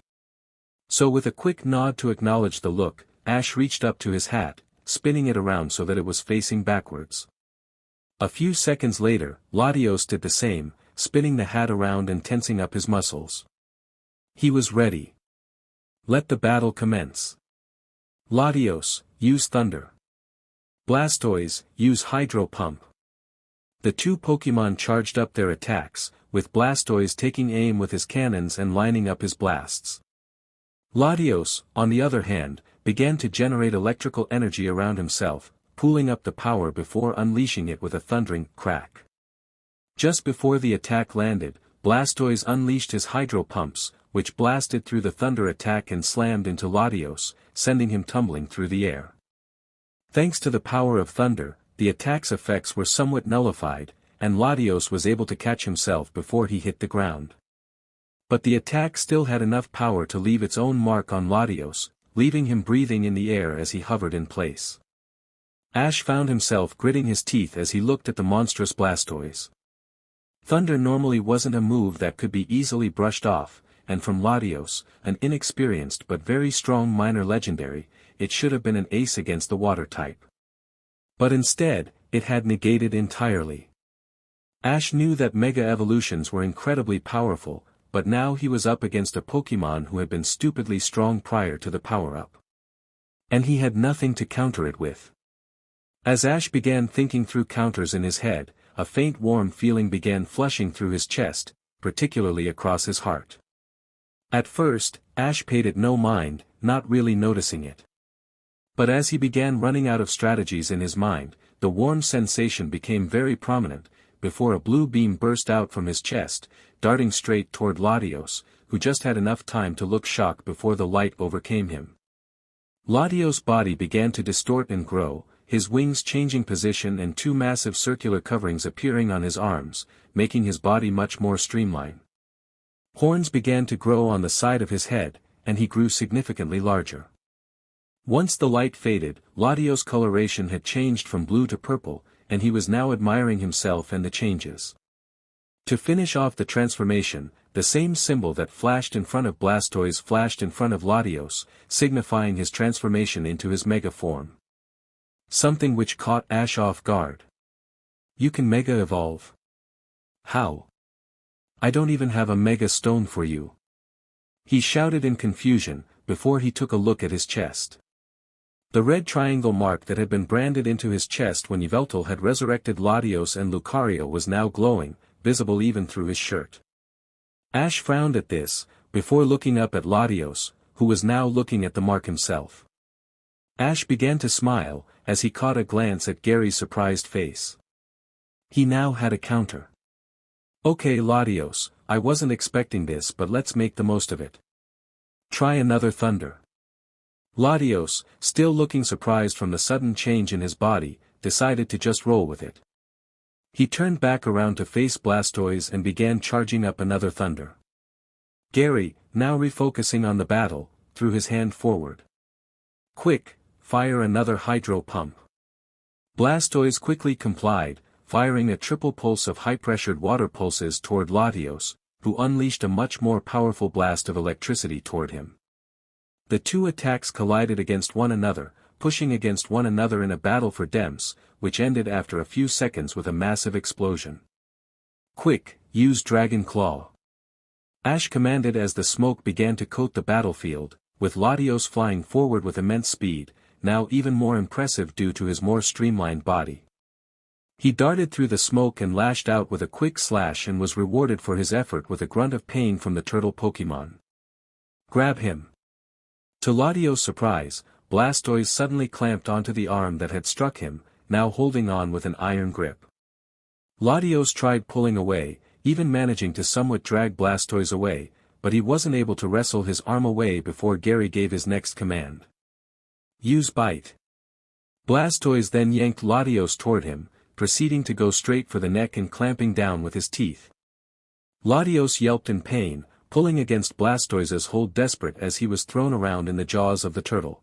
So with a quick nod to acknowledge the look, Ash reached up to his hat, spinning it around so that it was facing backwards. A few seconds later, Latios did the same, spinning the hat around and tensing up his muscles. He was ready. Let the battle commence. Latios, use Thunder. Blastoise, use Hydro Pump. The two Pokémon charged up their attacks, with Blastoise taking aim with his cannons and lining up his blasts. Latios, on the other hand, began to generate electrical energy around himself, pooling up the power before unleashing it with a thundering crack. Just before the attack landed, Blastoise unleashed his Hydro Pumps, which blasted through the thunder attack and slammed into Latios, sending him tumbling through the air. Thanks to the power of thunder, the attack's effects were somewhat nullified, and Latios was able to catch himself before he hit the ground. But the attack still had enough power to leave its own mark on Latios, leaving him breathing in the air as he hovered in place. Ash found himself gritting his teeth as he looked at the monstrous Blastoise. Thunder normally wasn't a move that could be easily brushed off, and from Latios, an inexperienced but very strong minor legendary, it should have been an ace against the water type. But instead, it had negated entirely. Ash knew that Mega Evolutions were incredibly powerful, but now he was up against a Pokémon who had been stupidly strong prior to the power-up. And he had nothing to counter it with. As Ash began thinking through counters in his head, a faint warm feeling began flushing through his chest, particularly across his heart. At first, Ash paid it no mind, not really noticing it. But as he began running out of strategies in his mind, the warm sensation became very prominent, before a blue beam burst out from his chest, darting straight toward Latios, who just had enough time to look shocked before the light overcame him. Latios' body began to distort and grow, his wings changing position and two massive circular coverings appearing on his arms, making his body much more streamlined. Horns began to grow on the side of his head, and he grew significantly larger. Once the light faded, Latios' coloration had changed from blue to purple, and he was now admiring himself and the changes. To finish off the transformation, the same symbol that flashed in front of Blastoise flashed in front of Latios, signifying his transformation into his Mega form. Something which caught Ash off guard. You can Mega Evolve? How? I don't even have a Mega Stone for you. He shouted in confusion, before he took a look at his chest. The red triangle mark that had been branded into his chest when Yveltal had resurrected Latios and Lucario was now glowing, visible even through his shirt. Ash frowned at this, before looking up at Latios, who was now looking at the mark himself. Ash began to smile, as he caught a glance at Gary's surprised face. He now had a counter. Okay Latios, I wasn't expecting this but let's make the most of it. Try another thunder. Latios, still looking surprised from the sudden change in his body, decided to just roll with it. He turned back around to face Blastoise and began charging up another thunder. Gary, now refocusing on the battle, threw his hand forward. Quick, fire another hydro pump. Blastoise quickly complied, firing a triple pulse of high-pressured water pulses toward Latios, who unleashed a much more powerful blast of electricity toward him. The two attacks collided against one another, pushing against one another in a battle for Dems, which ended after a few seconds with a massive explosion. Quick, use Dragon Claw. Ash commanded as the smoke began to coat the battlefield, with Latios flying forward with immense speed, now even more impressive due to his more streamlined body. He darted through the smoke and lashed out with a quick slash and was rewarded for his effort with a grunt of pain from the turtle Pokémon. Grab him. To Latios' surprise, Blastoise suddenly clamped onto the arm that had struck him, now holding on with an iron grip. Latios tried pulling away, even managing to somewhat drag Blastoise away, but he wasn't able to wrestle his arm away before Gary gave his next command. Use Bite. Blastoise then yanked Latios toward him, proceeding to go straight for the neck and clamping down with his teeth. Latios yelped in pain, pulling against Blastoise's hold desperate as he was thrown around in the jaws of the turtle.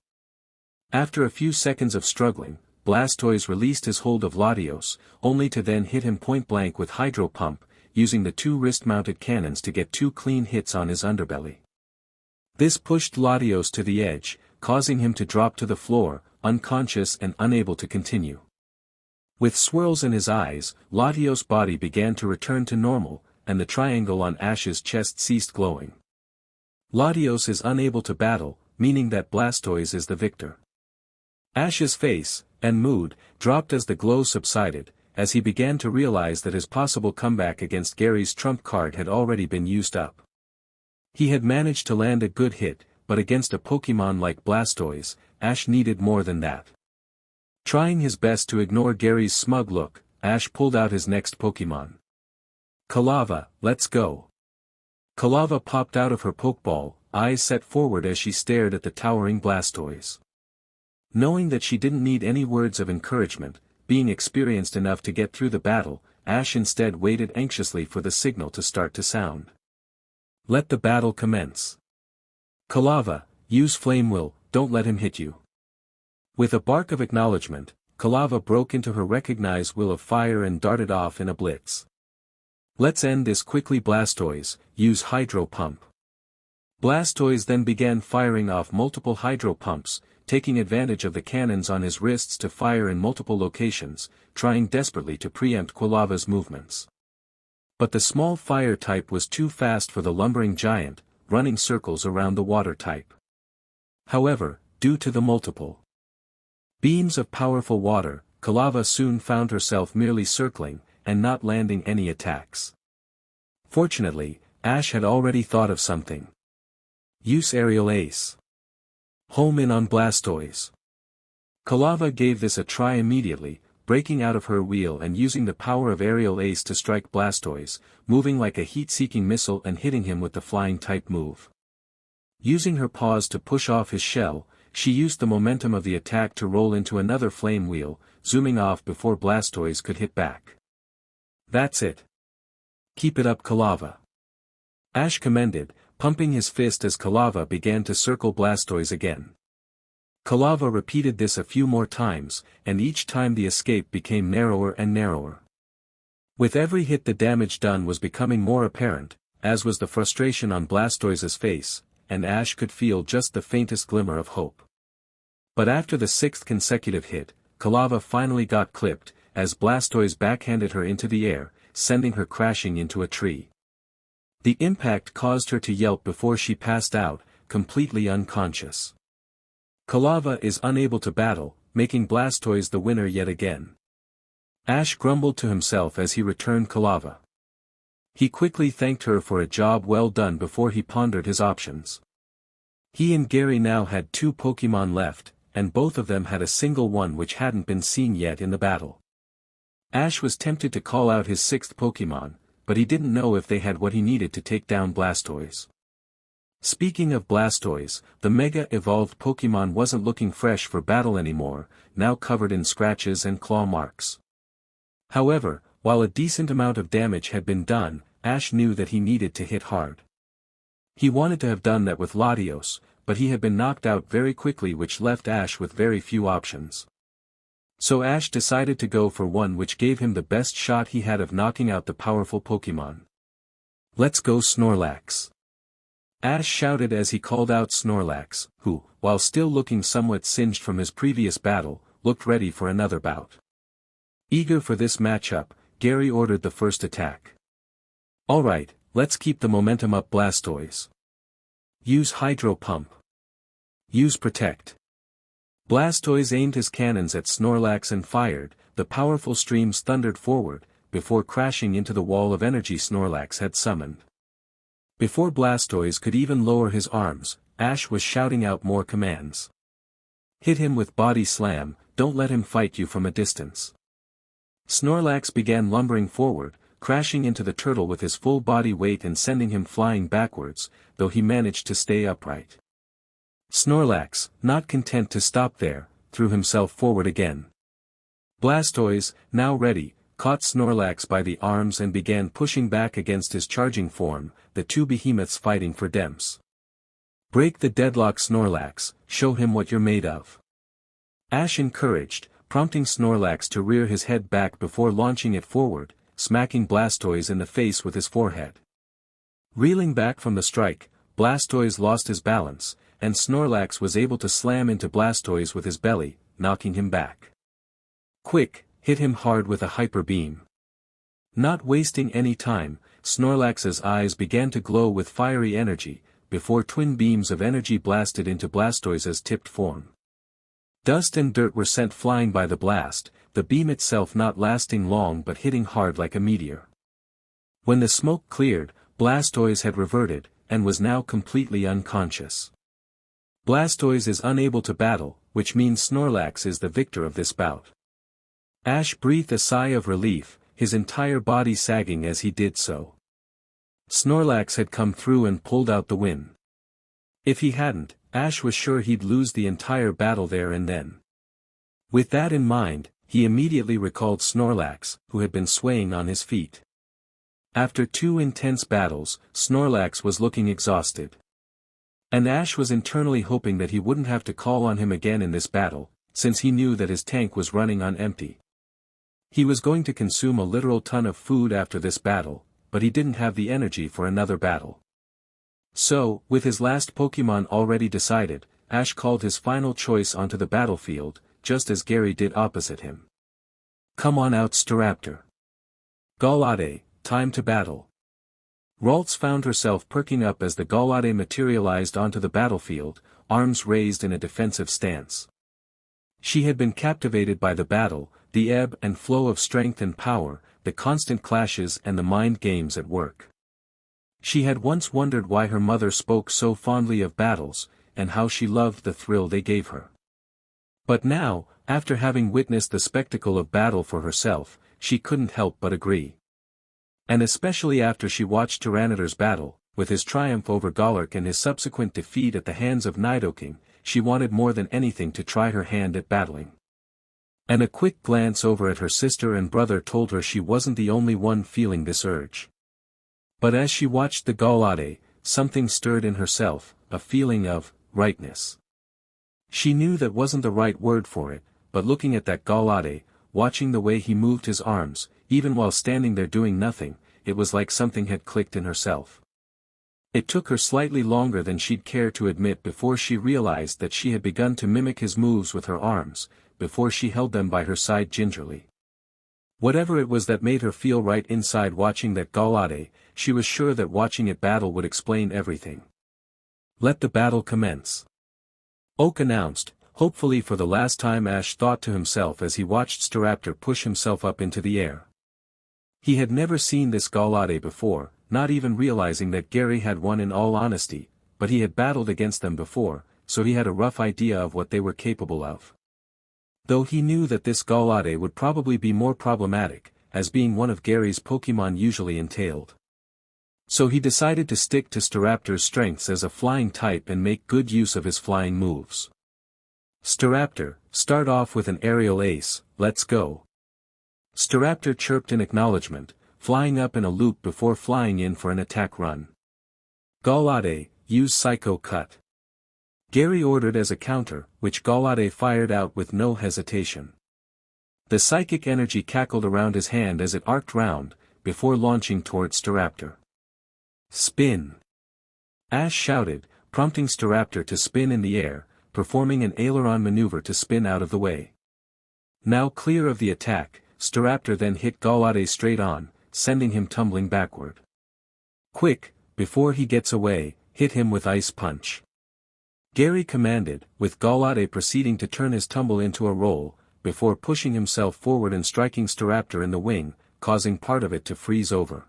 After a few seconds of struggling, Blastoise released his hold of Latios, only to then hit him point-blank with Hydro Pump, using the two wrist-mounted cannons to get two clean hits on his underbelly. This pushed Latios to the edge, causing him to drop to the floor, unconscious and unable to continue. With swirls in his eyes, Latios' body began to return to normal, and the triangle on Ash's chest ceased glowing. Latios is unable to battle, meaning that Blastoise is the victor. Ash's face, and mood, dropped as the glow subsided, as he began to realize that his possible comeback against Gary's trump card had already been used up. He had managed to land a good hit, but against a Pokémon like Blastoise, Ash needed more than that. Trying his best to ignore Gary's smug look, Ash pulled out his next Pokémon. Kalava, let's go. Kalava popped out of her Pokeball, eyes set forward as she stared at the towering Blastoise. Knowing that she didn't need any words of encouragement, being experienced enough to get through the battle, Ash instead waited anxiously for the signal to start to sound. Let the battle commence. Kalava, use Flame Will, don't let him hit you. With a bark of acknowledgement, Kalava broke into her recognized will of fire and darted off in a blitz. Let's end this quickly Blastoise, use Hydro Pump. Blastoise then began firing off multiple Hydro Pumps, taking advantage of the cannons on his wrists to fire in multiple locations, trying desperately to preempt Quilava's movements. But the small fire type was too fast for the lumbering giant, running circles around the water type. However, due to the multiple beams of powerful water, Quilava soon found herself merely circling, and not landing any attacks. Fortunately, Ash had already thought of something. Use Aerial Ace. Home in on Blastoise. Quilava gave this a try immediately, breaking out of her wheel and using the power of Aerial Ace to strike Blastoise, moving like a heat-seeking missile and hitting him with the flying type move. Using her paws to push off his shell, she used the momentum of the attack to roll into another flame wheel, zooming off before Blastoise could hit back. That's it. Keep it up, Quilava. Ash commended, pumping his fist as Quilava began to circle Blastoise again. Quilava repeated this a few more times, and each time the escape became narrower and narrower. With every hit the damage done was becoming more apparent, as was the frustration on Blastoise's face, and Ash could feel just the faintest glimmer of hope. But after the 6th consecutive hit, Quilava finally got clipped, as Blastoise backhanded her into the air, sending her crashing into a tree. The impact caused her to yelp before she passed out, completely unconscious. Quilava is unable to battle, making Blastoise the winner yet again. Ash grumbled to himself as he returned Quilava. He quickly thanked her for a job well done before he pondered his options. He and Gary now had 2 Pokémon left, and both of them had a single one which hadn't been seen yet in the battle. Ash was tempted to call out his 6th Pokémon, but he didn't know if they had what he needed to take down Blastoise. Speaking of Blastoise, the Mega Evolved Pokémon wasn't looking fresh for battle anymore, now covered in scratches and claw marks. However, while a decent amount of damage had been done, Ash knew that he needed to hit hard. He wanted to have done that with Latios, but he had been knocked out very quickly, which left Ash with very few options. So Ash decided to go for one which gave him the best shot he had of knocking out the powerful Pokémon. Let's go Snorlax. Ash shouted as he called out Snorlax, who, while still looking somewhat singed from his previous battle, looked ready for another bout. Eager for this matchup, Gary ordered the first attack. Alright, let's keep the momentum up, Blastoise. Use Hydro Pump. Use Protect. Blastoise aimed his cannons at Snorlax and fired, the powerful streams thundered forward, before crashing into the wall of energy Snorlax had summoned. Before Blastoise could even lower his arms, Ash was shouting out more commands. Hit him with Body Slam, don't let him fight you from a distance. Snorlax began lumbering forward, crashing into the turtle with his full body weight and sending him flying backwards, though he managed to stay upright. Snorlax, not content to stop there, threw himself forward again. Blastoise, now ready, caught Snorlax by the arms and began pushing back against his charging form, the 2 behemoths fighting for Demps. Break the deadlock, Snorlax, show him what you're made of. Ash encouraged, prompting Snorlax to rear his head back before launching it forward, smacking Blastoise in the face with his forehead. Reeling back from the strike, Blastoise lost his balance, and Snorlax was able to slam into Blastoise with his belly, knocking him back. Quick, hit him hard with a Hyper Beam. Not wasting any time, Snorlax's eyes began to glow with fiery energy, before twin beams of energy blasted into Blastoise's tipped form. Dust and dirt were sent flying by the blast, the beam itself not lasting long but hitting hard like a meteor. When the smoke cleared, Blastoise had reverted, and was now completely unconscious. Blastoise is unable to battle, which means Snorlax is the victor of this bout. Ash breathed a sigh of relief, his entire body sagging as he did so. Snorlax had come through and pulled out the win. If he hadn't, Ash was sure he'd lose the entire battle there and then. With that in mind, he immediately recalled Snorlax, who had been swaying on his feet. After 2 intense battles, Snorlax was looking exhausted. And Ash was internally hoping that he wouldn't have to call on him again in this battle, since he knew that his tank was running on empty. He was going to consume a literal ton of food after this battle, but he didn't have the energy for another battle. So, with his last Pokémon already decided, Ash called his final choice onto the battlefield, just as Gary did opposite him. Come on out, Staraptor. Gallade, time to battle. Ralts found herself perking up as the Gallade materialized onto the battlefield, arms raised in a defensive stance. She had been captivated by the battle, the ebb and flow of strength and power, the constant clashes and the mind games at work. She had once wondered why her mother spoke so fondly of battles, and how she loved the thrill they gave her. But now, after having witnessed the spectacle of battle for herself, she couldn't help but agree. And especially after she watched Tyranidar's battle, with his triumph over Golurk and his subsequent defeat at the hands of Nidoking, she wanted more than anything to try her hand at battling. And a quick glance over at her sister and brother told her she wasn't the only one feeling this urge. But as she watched the Gallade, something stirred in herself, a feeling of rightness. She knew that wasn't the right word for it, but looking at that Gallade, watching the way he moved his arms, even while standing there doing nothing, it was like something had clicked in herself. It took her slightly longer than she'd care to admit before she realized that she had begun to mimic his moves with her arms, before she held them by her side gingerly. Whatever it was that made her feel right inside watching that Gallade, she was sure that watching it battle would explain everything. Let the battle commence. Oak announced, hopefully for the last time. Ash thought to himself as he watched Staraptor push himself up into the air. He had never seen this Gallade before, not even realizing that Gary had won in all honesty, but he had battled against them before, so he had a rough idea of what they were capable of. Though he knew that this Gallade would probably be more problematic, as being one of Gary's Pokémon usually entailed. So he decided to stick to Staraptor's strengths as a flying type and make good use of his flying moves. Staraptor, start off with an aerial ace, let's go. Staraptor chirped in acknowledgement, flying up in a loop before flying in for an attack run. Gallade, use Psycho Cut. Gary ordered as a counter, which Gallade fired out with no hesitation. The psychic energy cackled around his hand as it arced round, before launching towards Staraptor. Spin! Ash shouted, prompting Staraptor to spin in the air, performing an aileron maneuver to spin out of the way. Now clear of the attack, Staraptor then hit Gallade straight on, sending him tumbling backward. Quick, before he gets away, hit him with Ice Punch. Gary commanded, with Gallade proceeding to turn his tumble into a roll, before pushing himself forward and striking Staraptor in the wing, causing part of it to freeze over.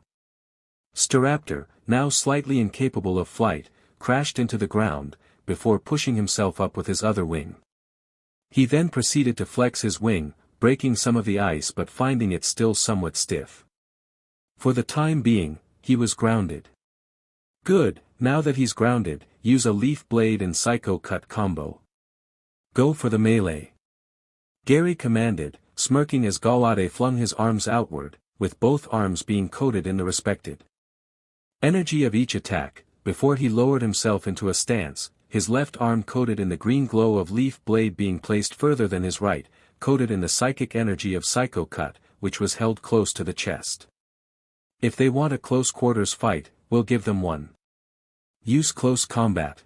Staraptor, now slightly incapable of flight, crashed into the ground, before pushing himself up with his other wing. He then proceeded to flex his wing, breaking some of the ice but finding it still somewhat stiff. For the time being, he was grounded. Good, now that he's grounded, use a Leaf Blade and Psycho Cut combo. Go for the melee. Gary commanded, smirking as Gallade flung his arms outward, with both arms being coated in the respected energy of each attack, before he lowered himself into a stance, his left arm coated in the green glow of Leaf Blade being placed further than his right, coated in the psychic energy of Psycho Cut, which was held close to the chest. If they want a close quarters fight, we'll give them one. Use close combat.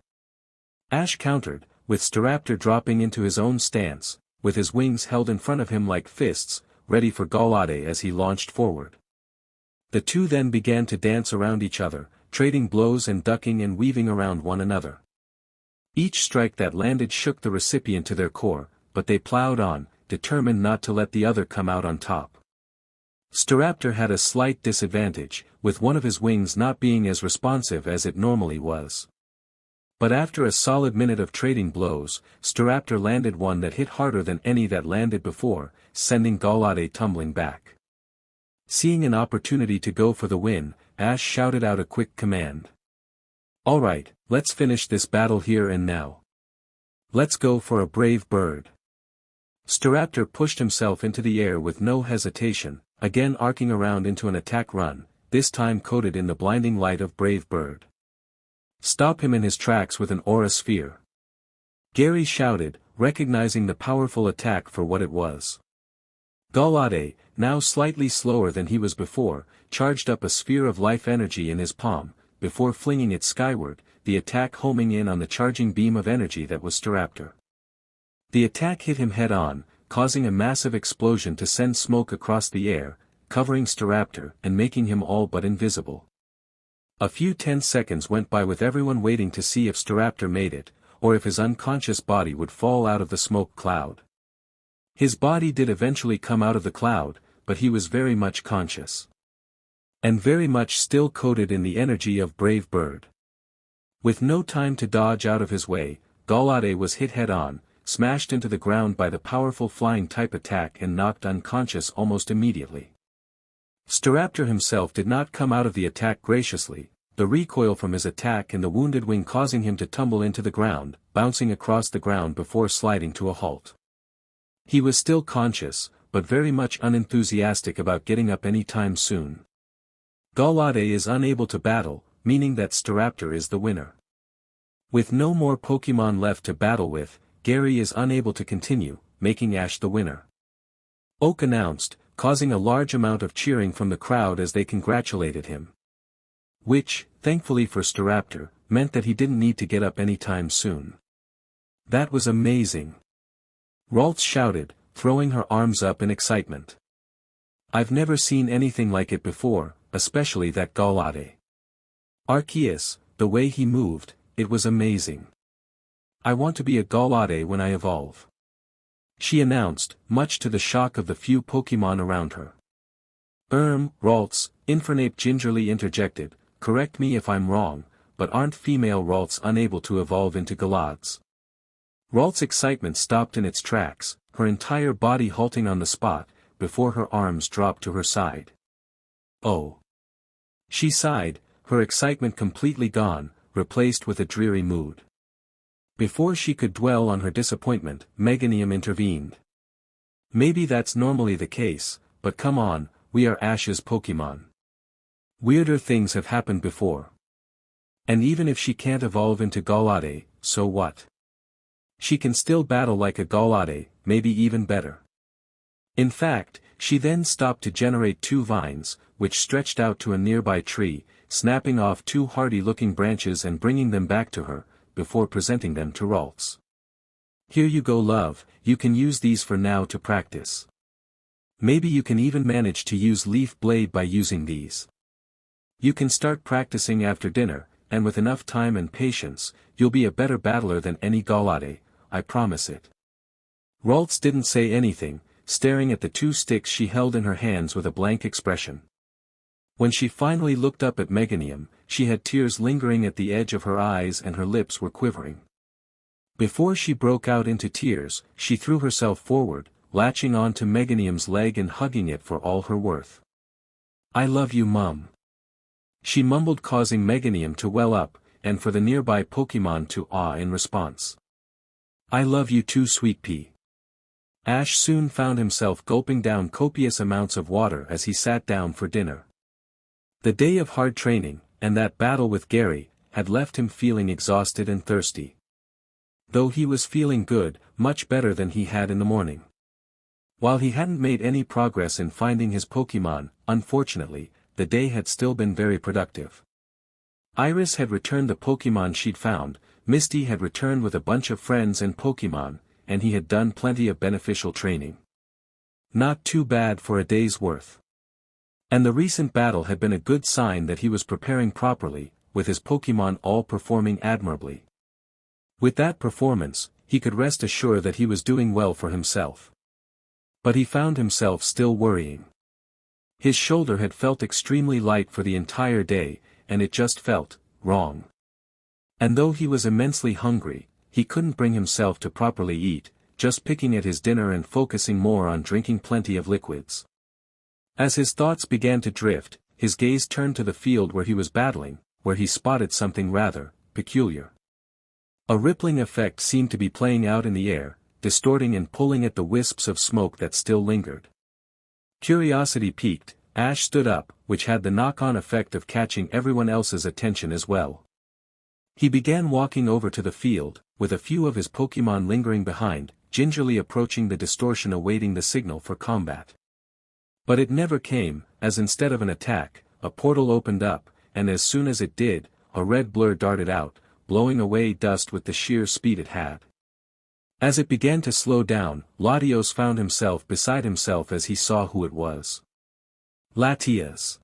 Ash countered, with Staraptor dropping into his own stance, with his wings held in front of him like fists, ready for Gallade as he launched forward. The two then began to dance around each other, trading blows and ducking and weaving around one another. Each strike that landed shook the recipient to their core, but they plowed on, determined not to let the other come out on top. Staraptor had a slight disadvantage, with one of his wings not being as responsive as it normally was. But after a solid minute of trading blows, Staraptor landed one that hit harder than any that landed before, sending Gallade tumbling back. Seeing an opportunity to go for the win, Ash shouted out a quick command. Alright, let's finish this battle here and now. Let's go for a brave bird. Staraptor pushed himself into the air with no hesitation, again arcing around into an attack run, this time coated in the blinding light of Brave Bird. Stop him in his tracks with an aura sphere. Gary shouted, recognizing the powerful attack for what it was. Galade, now slightly slower than he was before, charged up a sphere of life energy in his palm, before flinging it skyward, the attack homing in on the charging beam of energy that was Staraptor. The attack hit him head-on, causing a massive explosion to send smoke across the air, covering Staraptor and making him all but invisible. A few tense seconds went by with everyone waiting to see if Staraptor made it, or if his unconscious body would fall out of the smoke cloud. His body did eventually come out of the cloud, but he was very much conscious. And very much still coated in the energy of Brave Bird. With no time to dodge out of his way, Galade was hit head-on, smashed into the ground by the powerful flying-type attack and knocked unconscious almost immediately. Staraptor himself did not come out of the attack graciously, the recoil from his attack and the wounded wing causing him to tumble into the ground, bouncing across the ground before sliding to a halt. He was still conscious, but very much unenthusiastic about getting up any time soon. Galade is unable to battle, meaning that Staraptor is the winner. With no more Pokémon left to battle with, Gary is unable to continue, making Ash the winner. Oak announced, causing a large amount of cheering from the crowd as they congratulated him. Which, thankfully for Staraptor, meant that he didn't need to get up any time soon. That was amazing. Ralts shouted, throwing her arms up in excitement. I've never seen anything like it before, especially that Galade. Arceus, the way he moved, it was amazing. I want to be a Galade when I evolve. She announced, much to the shock of the few Pokémon around her. Ralts, Infernape gingerly interjected, correct me if I'm wrong, but aren't female Ralts unable to evolve into Galades? Ralts' excitement stopped in its tracks, her entire body halting on the spot, before her arms dropped to her side. Oh. She sighed, her excitement completely gone, replaced with a dreary mood. Before she could dwell on her disappointment, Meganium intervened. Maybe that's normally the case, but come on, we are Ash's Pokémon. Weirder things have happened before. And even if she can't evolve into Galade, so what? She can still battle like a Galade, maybe even better. In fact, she then stopped to generate 2 vines, which stretched out to a nearby tree, snapping off 2 hardy-looking branches and bringing them back to her, before presenting them to Ralts. Here you go, love, you can use these for now to practice. Maybe you can even manage to use Leaf Blade by using these. You can start practicing after dinner, and with enough time and patience, you'll be a better battler than any Galade, I promise it. Ralts didn't say anything, staring at the 2 sticks she held in her hands with a blank expression. When she finally looked up at Meganium, she had tears lingering at the edge of her eyes and her lips were quivering. Before she broke out into tears, she threw herself forward, latching on to Meganium's leg and hugging it for all her worth. I love you, Mum. She mumbled, causing Meganium to well up, and for the nearby Pokémon to awe in response. I love you too, Sweet Pea. Ash soon found himself gulping down copious amounts of water as he sat down for dinner. The day of hard training, and that battle with Gary, had left him feeling exhausted and thirsty. Though he was feeling good, much better than he had in the morning. While he hadn't made any progress in finding his Pokémon, unfortunately, the day had still been very productive. Iris had returned the Pokémon she'd found, Misty had returned with a bunch of friends and Pokémon, and he had done plenty of beneficial training. Not too bad for a day's worth. And the recent battle had been a good sign that he was preparing properly, with his Pokémon all performing admirably. With that performance, he could rest assured that he was doing well for himself. But he found himself still worrying. His shoulder had felt extremely light for the entire day, and it just felt wrong. And though he was immensely hungry, he couldn't bring himself to properly eat, just picking at his dinner and focusing more on drinking plenty of liquids. As his thoughts began to drift, his gaze turned to the field where he was battling, where he spotted something rather peculiar. A rippling effect seemed to be playing out in the air, distorting and pulling at the wisps of smoke that still lingered. Curiosity piqued, Ash stood up, which had the knock-on effect of catching everyone else's attention as well. He began walking over to the field, with a few of his Pokémon lingering behind, gingerly approaching the distortion awaiting the signal for combat. But it never came, as instead of an attack, a portal opened up, and as soon as it did, a red blur darted out, blowing away dust with the sheer speed it had. As it began to slow down, Latios found himself beside himself as he saw who it was. Latias!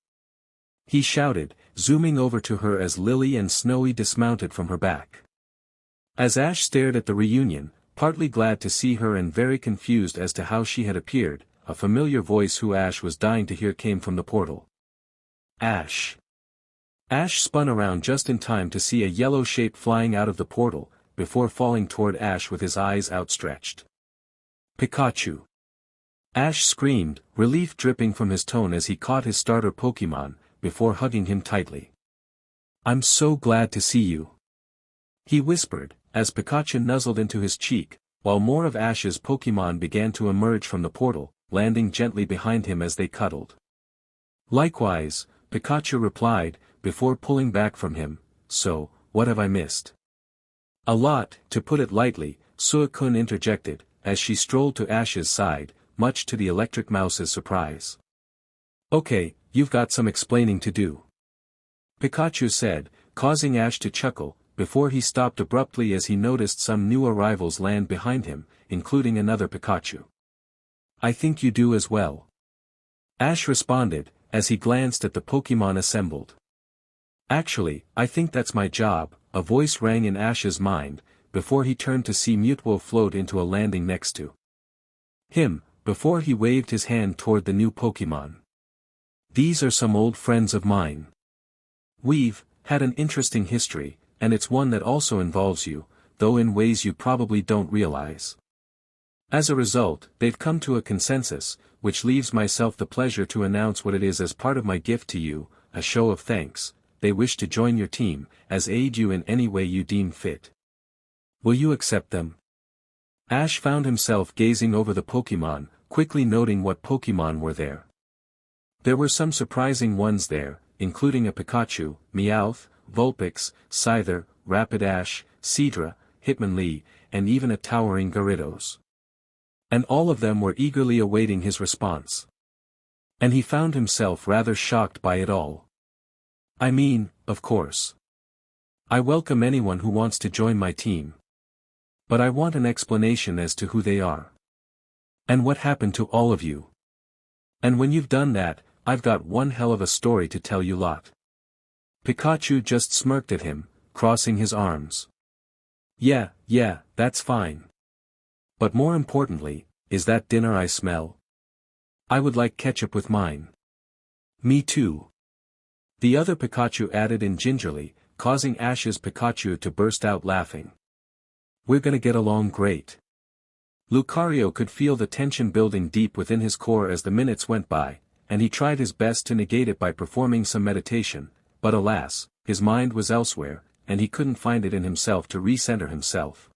He shouted, zooming over to her as Lily and Snowy dismounted from her back. As Ash stared at the reunion, partly glad to see her and very confused as to how she had appeared, a familiar voice who Ash was dying to hear came from the portal. Ash! Ash spun around just in time to see a yellow shape flying out of the portal, before falling toward Ash with his eyes outstretched. Pikachu! Ash screamed, relief dripping from his tone as he caught his starter Pokémon, before hugging him tightly. I'm so glad to see you! He whispered, as Pikachu nuzzled into his cheek, while more of Ash's Pokémon began to emerge from the portal, landing gently behind him as they cuddled. Likewise, Pikachu replied, before pulling back from him, so, what have I missed? A lot, to put it lightly, Suicune interjected, as she strolled to Ash's side, much to the Electric Mouse's surprise. Okay, you've got some explaining to do. Pikachu said, causing Ash to chuckle, before he stopped abruptly as he noticed some new arrivals land behind him, including another Pikachu. I think you do as well. Ash responded, as he glanced at the Pokémon assembled. Actually, I think that's my job, a voice rang in Ash's mind, before he turned to see Mutwo float into a landing next to him, before he waved his hand toward the new Pokémon. These are some old friends of mine. We've had an interesting history, and it's one that also involves you, though in ways you probably don't realize. As a result, they've come to a consensus, which leaves myself the pleasure to announce what it is as part of my gift to you, a show of thanks. They wish to join your team, as aid you in any way you deem fit. Will you accept them? Ash found himself gazing over the Pokémon, quickly noting what Pokémon were there. There were some surprising ones there, including a Pikachu, Meowth, Vulpix, Scyther, Rapidash, Seadra, Hitmonlee, and even a towering Gyarados. And all of them were eagerly awaiting his response. And he found himself rather shocked by it all. I mean, of course. I welcome anyone who wants to join my team. But I want an explanation as to who they are. And what happened to all of you. And when you've done that, I've got one hell of a story to tell you lot. Pikachu just smirked at him, crossing his arms. Yeah, that's fine. But more importantly, is that dinner I smell? I would like ketchup with mine. Me too. The other Pikachu added in gingerly, causing Ash's Pikachu to burst out laughing. We're gonna get along great. Lucario could feel the tension building deep within his core as the minutes went by, and he tried his best to negate it by performing some meditation, but alas, his mind was elsewhere, and he couldn't find it in himself to recenter himself.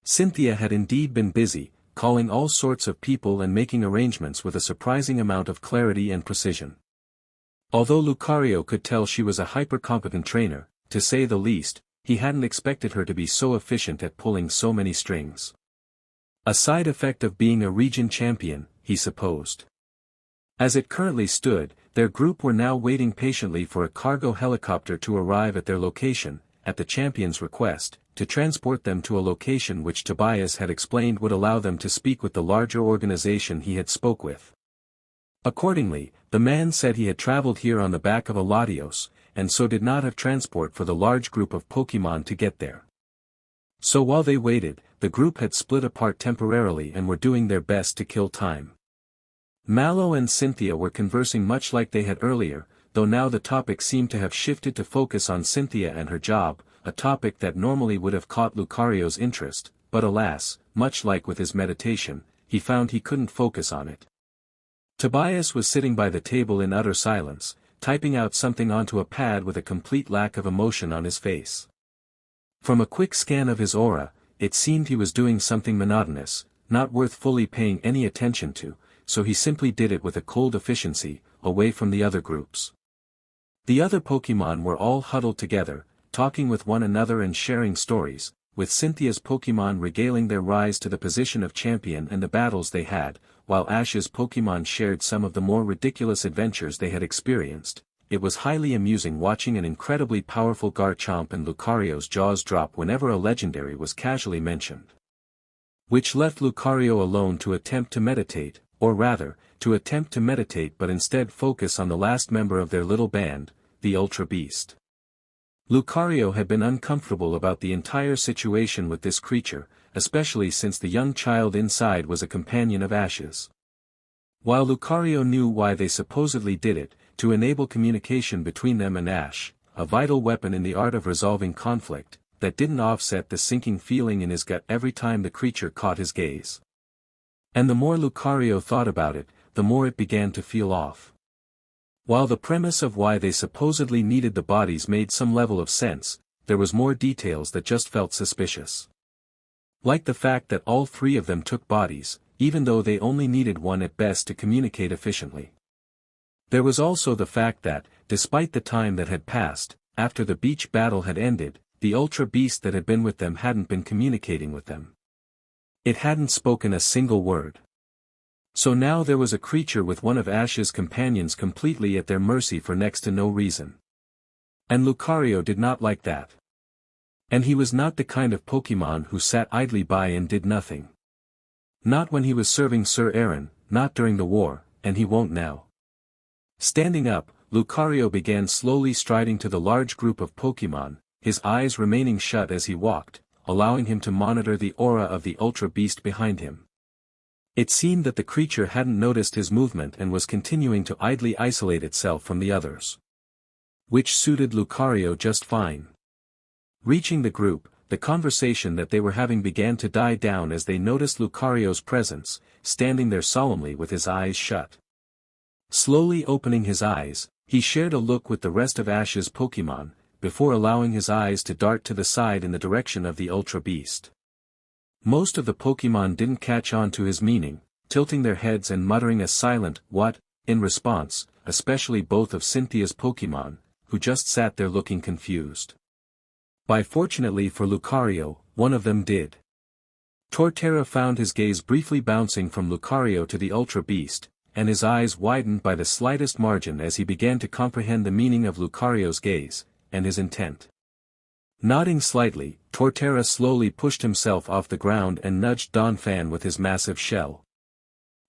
Cynthia had indeed been busy, calling all sorts of people and making arrangements with a surprising amount of clarity and precision. Although Lucario could tell she was a hyper-competent trainer, to say the least, he hadn't expected her to be so efficient at pulling so many strings. A side effect of being a region champion, he supposed. As it currently stood, their group were now waiting patiently for a cargo helicopter to arrive at their location, at the champion's request, to transport them to a location which Tobias had explained would allow them to speak with the larger organization he had spoke with. Accordingly, the man said he had traveled here on the back of a Latios, and so did not have transport for the large group of Pokémon to get there. So while they waited, the group had split apart temporarily and were doing their best to kill time. Mallow and Cynthia were conversing much like they had earlier, though now the topic seemed to have shifted to focus on Cynthia and her job, a topic that normally would have caught Lucario's interest, but alas, much like with his meditation, he found he couldn't focus on it. Tobias was sitting by the table in utter silence, typing out something onto a pad with a complete lack of emotion on his face. From a quick scan of his aura, it seemed he was doing something monotonous, not worth fully paying any attention to, so he simply did it with a cold efficiency, away from the other groups. The other Pokémon were all huddled together, talking with one another and sharing stories, with Cynthia's Pokémon regaling their rise to the position of champion and the battles they had, while Ash's Pokémon shared some of the more ridiculous adventures they had experienced. It was highly amusing watching an incredibly powerful Garchomp and Lucario's jaws drop whenever a legendary was casually mentioned. Which left Lucario alone to attempt to meditate, or rather, to attempt to meditate but instead focus on the last member of their little band, the Ultra Beast. Lucario had been uncomfortable about the entire situation with this creature, especially since the young child inside was a companion of Ash's. While Lucario knew why they supposedly did it, to enable communication between them and Ash, a vital weapon in the art of resolving conflict, that didn't offset the sinking feeling in his gut every time the creature caught his gaze. And the more Lucario thought about it, the more it began to feel off. While the premise of why they supposedly needed the bodies made some level of sense, there was more details that just felt suspicious. Like the fact that all three of them took bodies, even though they only needed one at best to communicate efficiently. There was also the fact that, despite the time that had passed, after the beach battle had ended, the Ultra Beast that had been with them hadn't been communicating with them. It hadn't spoken a single word. So now there was a creature with one of Ash's companions completely at their mercy for next to no reason. And Lucario did not like that. And he was not the kind of Pokémon who sat idly by and did nothing. Not when he was serving Sir Aaron, not during the war, and he won't now. Standing up, Lucario began slowly striding to the large group of Pokémon, his eyes remaining shut as he walked, allowing him to monitor the aura of the Ultra Beast behind him. It seemed that the creature hadn't noticed his movement and was continuing to idly isolate itself from the others. Which suited Lucario just fine. Reaching the group, the conversation that they were having began to die down as they noticed Lucario's presence, standing there solemnly with his eyes shut. Slowly opening his eyes, he shared a look with the rest of Ash's Pokémon, before allowing his eyes to dart to the side in the direction of the Ultra Beast. Most of the Pokémon didn't catch on to his meaning, tilting their heads and muttering a silent, "What?" in response, especially both of Cynthia's Pokémon, who just sat there looking confused. Fortunately for Lucario, one of them did. Torterra found his gaze briefly bouncing from Lucario to the Ultra Beast, and his eyes widened by the slightest margin as he began to comprehend the meaning of Lucario's gaze, and his intent. Nodding slightly, Torterra slowly pushed himself off the ground and nudged Donphan with his massive shell.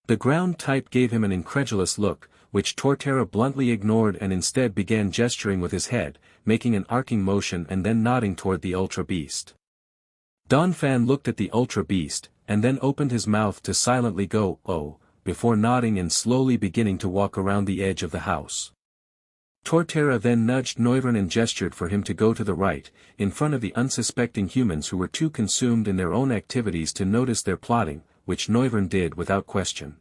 The ground type gave him an incredulous look, which Torterra bluntly ignored and instead began gesturing with his head, making an arcing motion and then nodding toward the Ultra Beast. Donphan looked at the Ultra Beast, and then opened his mouth to silently go, "Oh," before nodding and slowly beginning to walk around the edge of the house. Torterra then nudged Noivern and gestured for him to go to the right, in front of the unsuspecting humans who were too consumed in their own activities to notice their plotting, which Noivern did without question.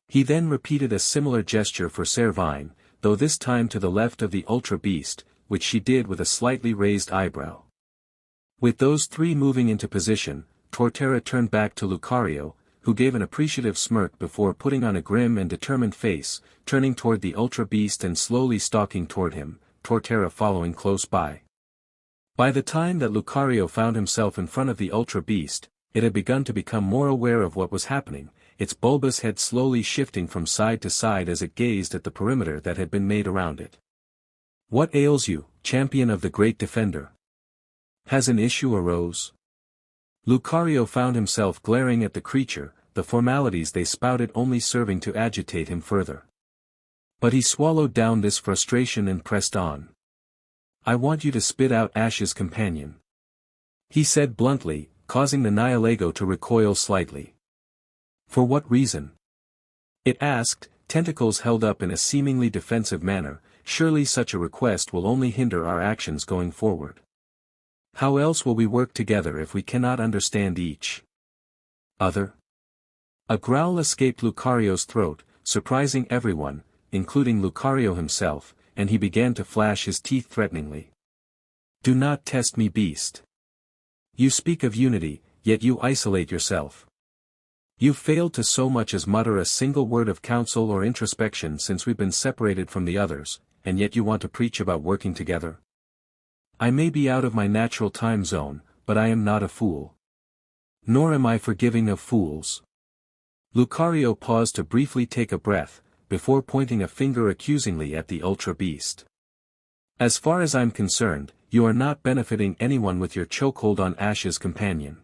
He then repeated a similar gesture for Servine, though this time to the left of the Ultra Beast, which she did with a slightly raised eyebrow. With those three moving into position, Torterra turned back to Lucario, who gave an appreciative smirk before putting on a grim and determined face, turning toward the Ultra Beast and slowly stalking toward him, Torterra following close by. By the time that Lucario found himself in front of the Ultra Beast, it had begun to become more aware of what was happening, its bulbous head slowly shifting from side to side as it gazed at the perimeter that had been made around it. "What ails you, champion of the great defender? Has an issue arose?" Lucario found himself glaring at the creature, the formalities they spouted only serving to agitate him further. But he swallowed down this frustration and pressed on. "I want you to spit out Ash's companion," he said bluntly, causing the Nihilego to recoil slightly. "For what reason?" it asked, tentacles held up in a seemingly defensive manner. "Surely such a request will only hinder our actions going forward. How else will we work together if we cannot understand each other?" A growl escaped Lucario's throat, surprising everyone, including Lucario himself, and he began to flash his teeth threateningly. "Do not test me, beast. You speak of unity, yet you isolate yourself. You've failed to so much as mutter a single word of counsel or introspection since we've been separated from the others, and yet you want to preach about working together. I may be out of my natural time zone, but I am not a fool. Nor am I forgiving of fools. Lucario paused to briefly take a breath, before pointing a finger accusingly at the Ultra Beast. As far as I'm concerned, you are not benefiting anyone with your chokehold on Ash's companion.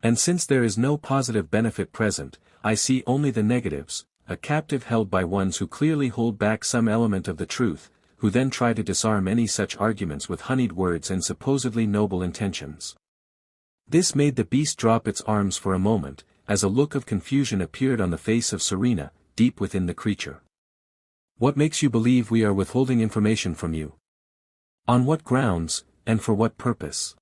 And since there is no positive benefit present, I see only the negatives, a captive held by ones who clearly hold back some element of the truth, who then try to disarm any such arguments with honeyed words and supposedly noble intentions. This made the beast drop its arms for a moment, as a look of confusion appeared on the face of Serena, deep within the creature. What makes you believe we are withholding information from you? On what grounds, and for what purpose?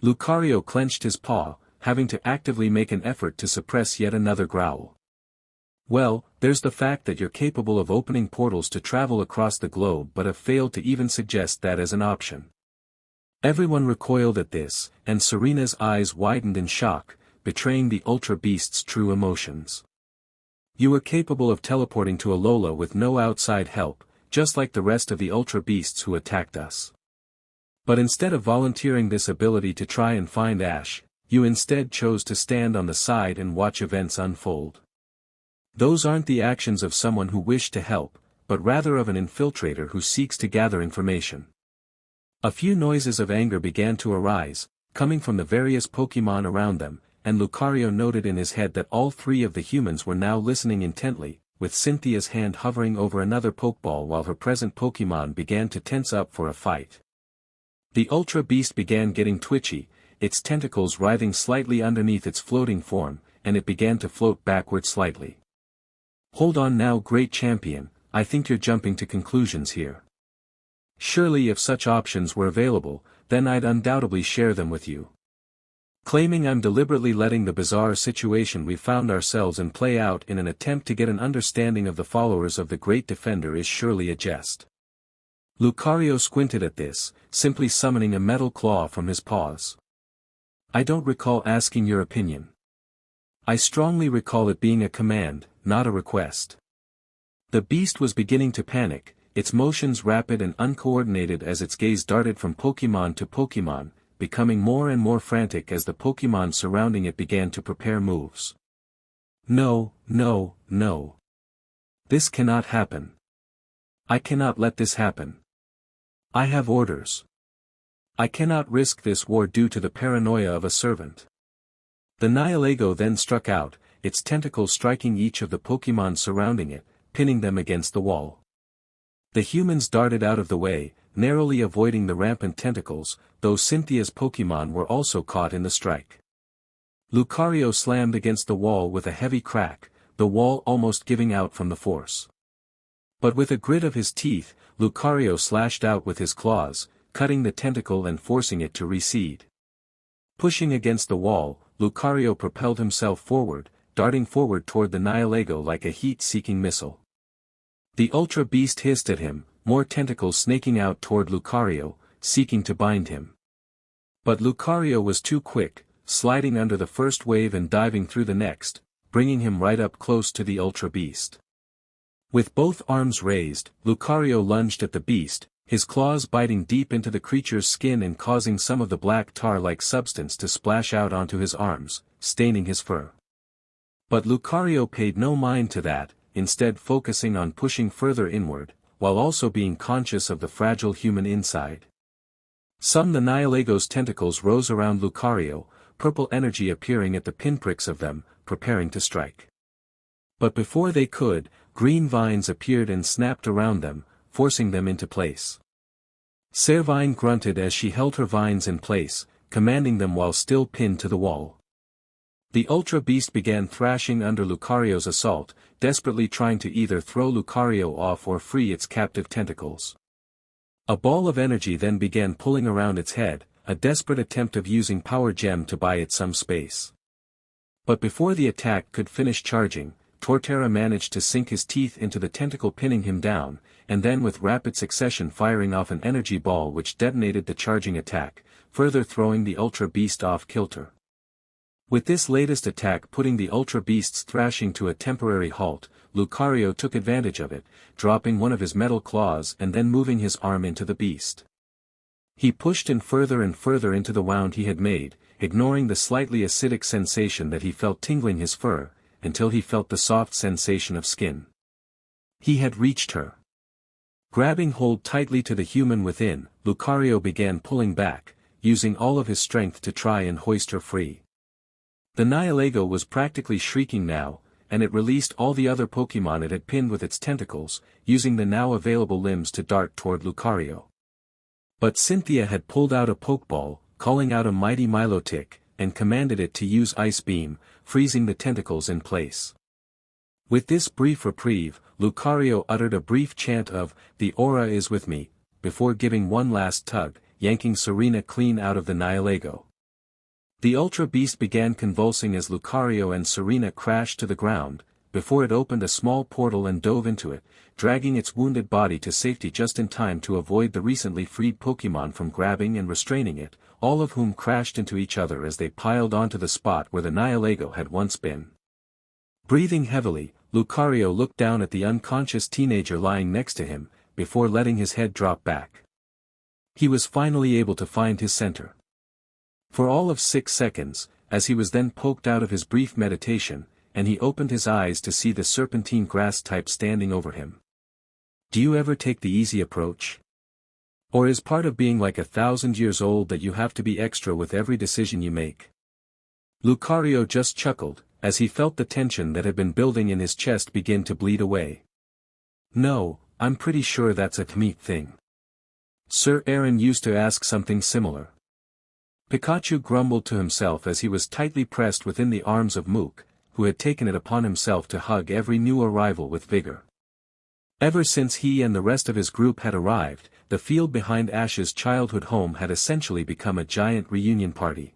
Lucario clenched his paw, having to actively make an effort to suppress yet another growl. Well, there's the fact that you're capable of opening portals to travel across the globe but have failed to even suggest that as an option. Everyone recoiled at this, and Serena's eyes widened in shock, betraying the Ultra Beast's true emotions. You were capable of teleporting to Alola with no outside help, just like the rest of the Ultra Beasts who attacked us. But instead of volunteering this ability to try and find Ash, you instead chose to stand on the side and watch events unfold. Those aren't the actions of someone who wished to help, but rather of an infiltrator who seeks to gather information. A few noises of anger began to arise, coming from the various Pokémon around them, and Lucario noted in his head that all three of the humans were now listening intently, with Cynthia's hand hovering over another Pokeball while her present Pokémon began to tense up for a fight. The Ultra Beast began getting twitchy, its tentacles writhing slightly underneath its floating form, and it began to float backward slightly. Hold on now, great champion, I think you're jumping to conclusions here. Surely if such options were available, then I'd undoubtedly share them with you. Claiming I'm deliberately letting the bizarre situation we found ourselves in play out in an attempt to get an understanding of the followers of the Great Defender is surely a jest. Lucario squinted at this, simply summoning a metal claw from his paws. I don't recall asking your opinion. I strongly recall it being a command, not a request. The beast was beginning to panic, its motions rapid and uncoordinated as its gaze darted from Pokémon to Pokémon, becoming more and more frantic as the Pokémon surrounding it began to prepare moves. No, no, no. This cannot happen. I cannot let this happen. I have orders. I cannot risk this war due to the paranoia of a servant. The Nihilego then struck out, its tentacles striking each of the Pokémon surrounding it, pinning them against the wall. The humans darted out of the way, narrowly avoiding the rampant tentacles, though Cynthia's Pokémon were also caught in the strike. Lucario slammed against the wall with a heavy crack, the wall almost giving out from the force. But with a grit of his teeth, Lucario slashed out with his claws, cutting the tentacle and forcing it to recede. Pushing against the wall, Lucario propelled himself forward, darting forward toward the Nihilego like a heat-seeking missile. The Ultra Beast hissed at him, more tentacles snaking out toward Lucario, seeking to bind him. But Lucario was too quick, sliding under the first wave and diving through the next, bringing him right up close to the Ultra Beast. With both arms raised, Lucario lunged at the beast, his claws biting deep into the creature's skin and causing some of the black tar-like substance to splash out onto his arms, staining his fur. But Lucario paid no mind to that, instead focusing on pushing further inward, while also being conscious of the fragile human inside. The Nihilego's tentacles rose around Lucario, purple energy appearing at the pinpricks of them, preparing to strike. But before they could, green vines appeared and snapped around them, forcing them into place. Servine grunted as she held her vines in place, commanding them while still pinned to the wall. The Ultra Beast began thrashing under Lucario's assault, desperately trying to either throw Lucario off or free its captive tentacles. A ball of energy then began pulling around its head, a desperate attempt of using Power Gem to buy it some space. But before the attack could finish charging, Torterra managed to sink his teeth into the tentacle pinning him down, and then with rapid succession firing off an energy ball which detonated the charging attack, further throwing the Ultra Beast off kilter. With this latest attack putting the Ultra Beast's thrashing to a temporary halt, Lucario took advantage of it, dropping one of his metal claws and then moving his arm into the beast. He pushed in further and further into the wound he had made, ignoring the slightly acidic sensation that he felt tingling his fur, until he felt the soft sensation of skin. He had reached her. Grabbing hold tightly to the human within, Lucario began pulling back, using all of his strength to try and hoist her free. The Nihilego was practically shrieking now, and it released all the other Pokémon it had pinned with its tentacles, using the now available limbs to dart toward Lucario. But Cynthia had pulled out a Pokeball, calling out a mighty Milotic, and commanded it to use Ice Beam, freezing the tentacles in place. With this brief reprieve, Lucario uttered a brief chant of, "The aura is with me," before giving one last tug, yanking Serena clean out of the Nihilego. The Ultra Beast began convulsing as Lucario and Serena crashed to the ground, before it opened a small portal and dove into it, dragging its wounded body to safety just in time to avoid the recently freed Pokémon from grabbing and restraining it, all of whom crashed into each other as they piled onto the spot where the Nihilego had once been. Breathing heavily, Lucario looked down at the unconscious teenager lying next to him, before letting his head drop back. He was finally able to find his center. For all of 6 seconds, as he was then poked out of his brief meditation, and he opened his eyes to see the serpentine grass type standing over him. Do you ever take the easy approach? Or is part of being like 1,000 years old that you have to be extra with every decision you make? Lucario just chuckled, as he felt the tension that had been building in his chest begin to bleed away. No, I'm pretty sure that's a Tmeet thing. Sir Aaron used to ask something similar. Pikachu grumbled to himself as he was tightly pressed within the arms of Mook, who had taken it upon himself to hug every new arrival with vigor. Ever since he and the rest of his group had arrived, the field behind Ash's childhood home had essentially become a giant reunion party.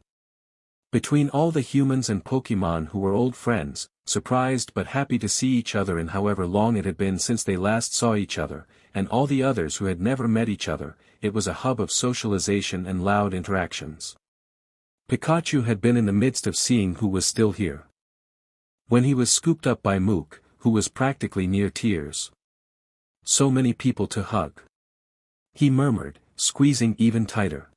Between all the humans and Pokémon who were old friends, surprised but happy to see each other in however long it had been since they last saw each other, and all the others who had never met each other, it was a hub of socialization and loud interactions. Pikachu had been in the midst of seeing who was still here. When he was scooped up by Mook, who was practically near tears. So many people to hug. He murmured, squeezing even tighter.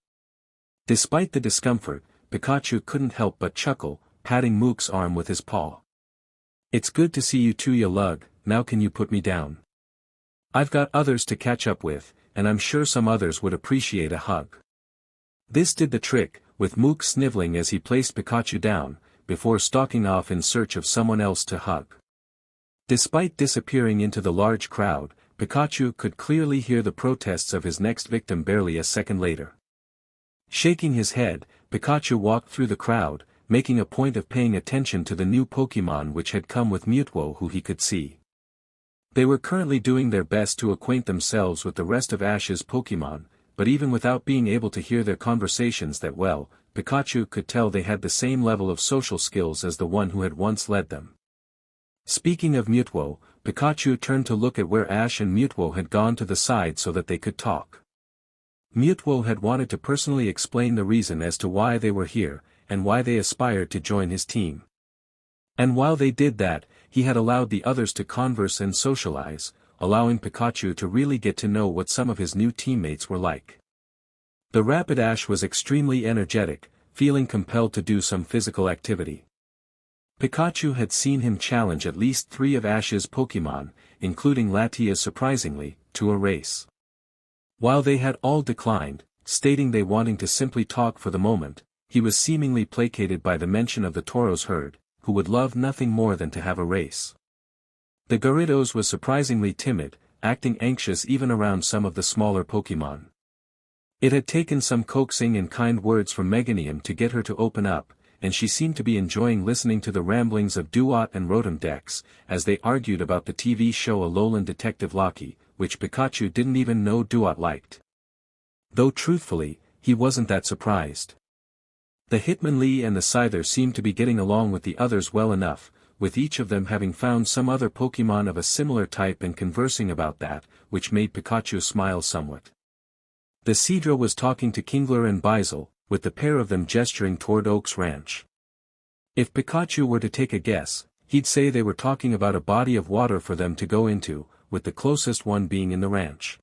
Despite the discomfort, Pikachu couldn't help but chuckle, patting Mook's arm with his paw. It's good to see you too, you lug, now can you put me down? I've got others to catch up with, and I'm sure some others would appreciate a hug. This did the trick, with Mook sniveling as he placed Pikachu down, before stalking off in search of someone else to hug. Despite disappearing into the large crowd, Pikachu could clearly hear the protests of his next victim barely a second later. Shaking his head, Pikachu walked through the crowd, making a point of paying attention to the new Pokémon which had come with Mutwo who he could see. They were currently doing their best to acquaint themselves with the rest of Ash's Pokémon, but even without being able to hear their conversations that well, Pikachu could tell they had the same level of social skills as the one who had once led them. Speaking of Mutwo, Pikachu turned to look at where Ash and Mutwo had gone to the side so that they could talk. Mutwo had wanted to personally explain the reason as to why they were here, and why they aspired to join his team. And while they did that, he had allowed the others to converse and socialize, allowing Pikachu to really get to know what some of his new teammates were like. The Rapidash was extremely energetic, feeling compelled to do some physical activity. Pikachu had seen him challenge at least 3 of Ash's Pokémon, including Latias surprisingly, to a race. While they had all declined, stating they wanting to simply talk for the moment, he was seemingly placated by the mention of the Tauros herd, who would love nothing more than to have a race. The Gyarados was surprisingly timid, acting anxious even around some of the smaller Pokémon. It had taken some coaxing and kind words from Meganium to get her to open up, and she seemed to be enjoying listening to the ramblings of Duat and Rotom-Dex, as they argued about the TV show Alolan Detective Loki, which Pikachu didn't even know Duat liked. Though truthfully, he wasn't that surprised. The Hitmonlee and the Scyther seemed to be getting along with the others well enough, with each of them having found some other Pokémon of a similar type and conversing about that, which made Pikachu smile somewhat. The Seadra was talking to Kingler and Bizel, with the pair of them gesturing toward Oak's ranch. If Pikachu were to take a guess, he'd say they were talking about a body of water for them to go into, with the closest one being in the ranch.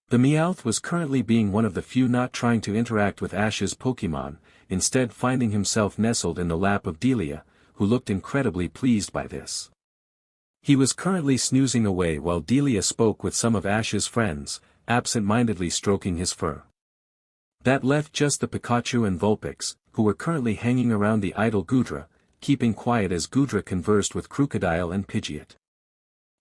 The Meowth was currently being one of the few not trying to interact with Ash's Pokémon, instead finding himself nestled in the lap of Delia, who looked incredibly pleased by this. He was currently snoozing away while Delia spoke with some of Ash's friends, absent-mindedly stroking his fur. That left just the Pikachu and Vulpix, who were currently hanging around the idle Goodra, keeping quiet as Goodra conversed with Crocodile and Pidgeot.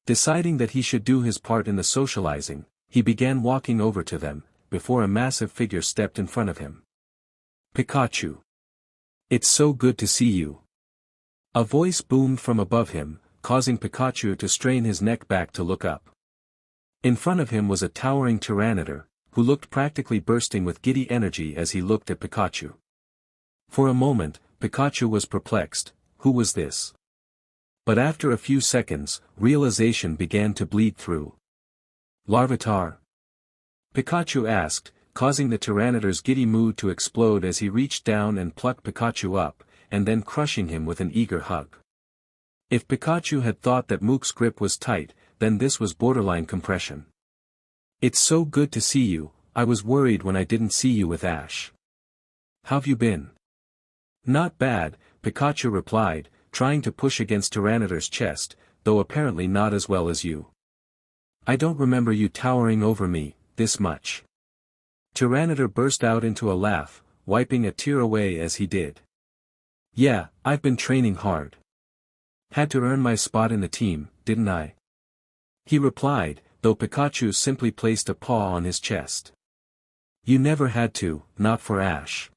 Deciding that he should do his part in the socializing, he began walking over to them, before a massive figure stepped in front of him. Pikachu. It's so good to see you. A voice boomed from above him, causing Pikachu to strain his neck back to look up. In front of him was a towering Tyranitar, who looked practically bursting with giddy energy as he looked at Pikachu. For a moment, Pikachu was perplexed, who was this? But after a few seconds, realization began to bleed through. Larvitar? Pikachu asked, causing the Tyranitar's giddy mood to explode as he reached down and plucked Pikachu up, and then crushing him with an eager hug. If Pikachu had thought that Mook's grip was tight, then this was borderline compression. It's so good to see you, I was worried when I didn't see you with Ash. How've you been? Not bad, Pikachu replied, trying to push against Tyranitar's chest, though apparently not as well as you. I don't remember you towering over me, this much. Tyranitar burst out into a laugh, wiping a tear away as he did. Yeah, I've been training hard. Had to earn my spot in the team, didn't I? He replied, though Pikachu simply placed a paw on his chest. You never had to, not for Ash.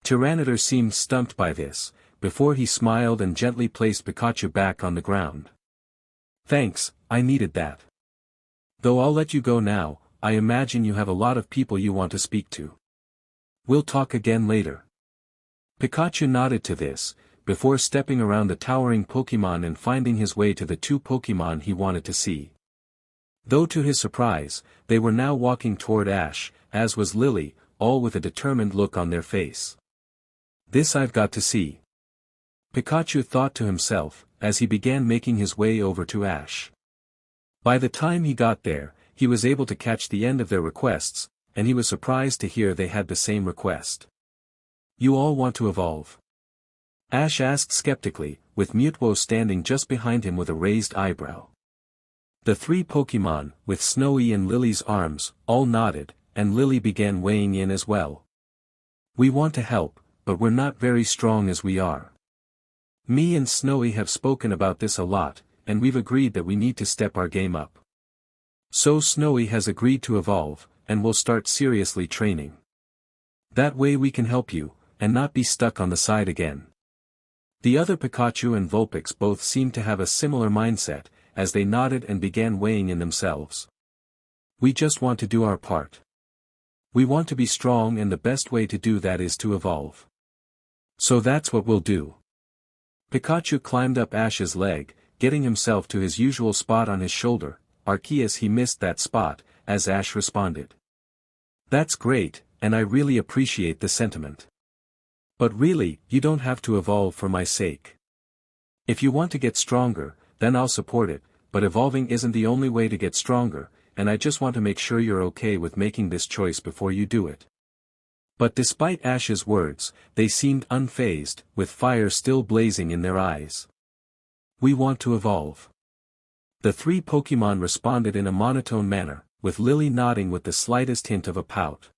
Tyranitar seemed stumped by this, before he smiled and gently placed Pikachu back on the ground. Thanks, I needed that. Though I'll let you go now, I imagine you have a lot of people you want to speak to. We'll talk again later. Pikachu nodded to this, before stepping around the towering Pokémon and finding his way to the two Pokémon he wanted to see. Though to his surprise, they were now walking toward Ash, as was Lily, all with a determined look on their face. This I've got to see. Pikachu thought to himself, as he began making his way over to Ash. By the time he got there, he was able to catch the end of their requests, and he was surprised to hear they had the same request. You all want to evolve? Ash asked skeptically, with Mutwo standing just behind him with a raised eyebrow. The three Pokémon, with Snowy in Lily's arms, all nodded, and Lily began weighing in as well. We want to help, but we're not very strong as we are. Me and Snowy have spoken about this a lot, and we've agreed that we need to step our game up. So Snowy has agreed to evolve, and will start seriously training. That way we can help you, and not be stuck on the side again. The other Pikachu and Vulpix both seemed to have a similar mindset, as they nodded and began weighing in themselves. We just want to do our part. We want to be strong, and the best way to do that is to evolve. So that's what we'll do. Pikachu climbed up Ash's leg, getting himself to his usual spot on his shoulder. Arceus he missed that spot, as Ash responded. That's great, and I really appreciate the sentiment. But really, you don't have to evolve for my sake. If you want to get stronger, then I'll support it, but evolving isn't the only way to get stronger, and I just want to make sure you're okay with making this choice before you do it. But despite Ash's words, they seemed unfazed, with fire still blazing in their eyes. We want to evolve. The three Pokémon responded in a monotone manner, with Lily nodding with the slightest hint of a pout.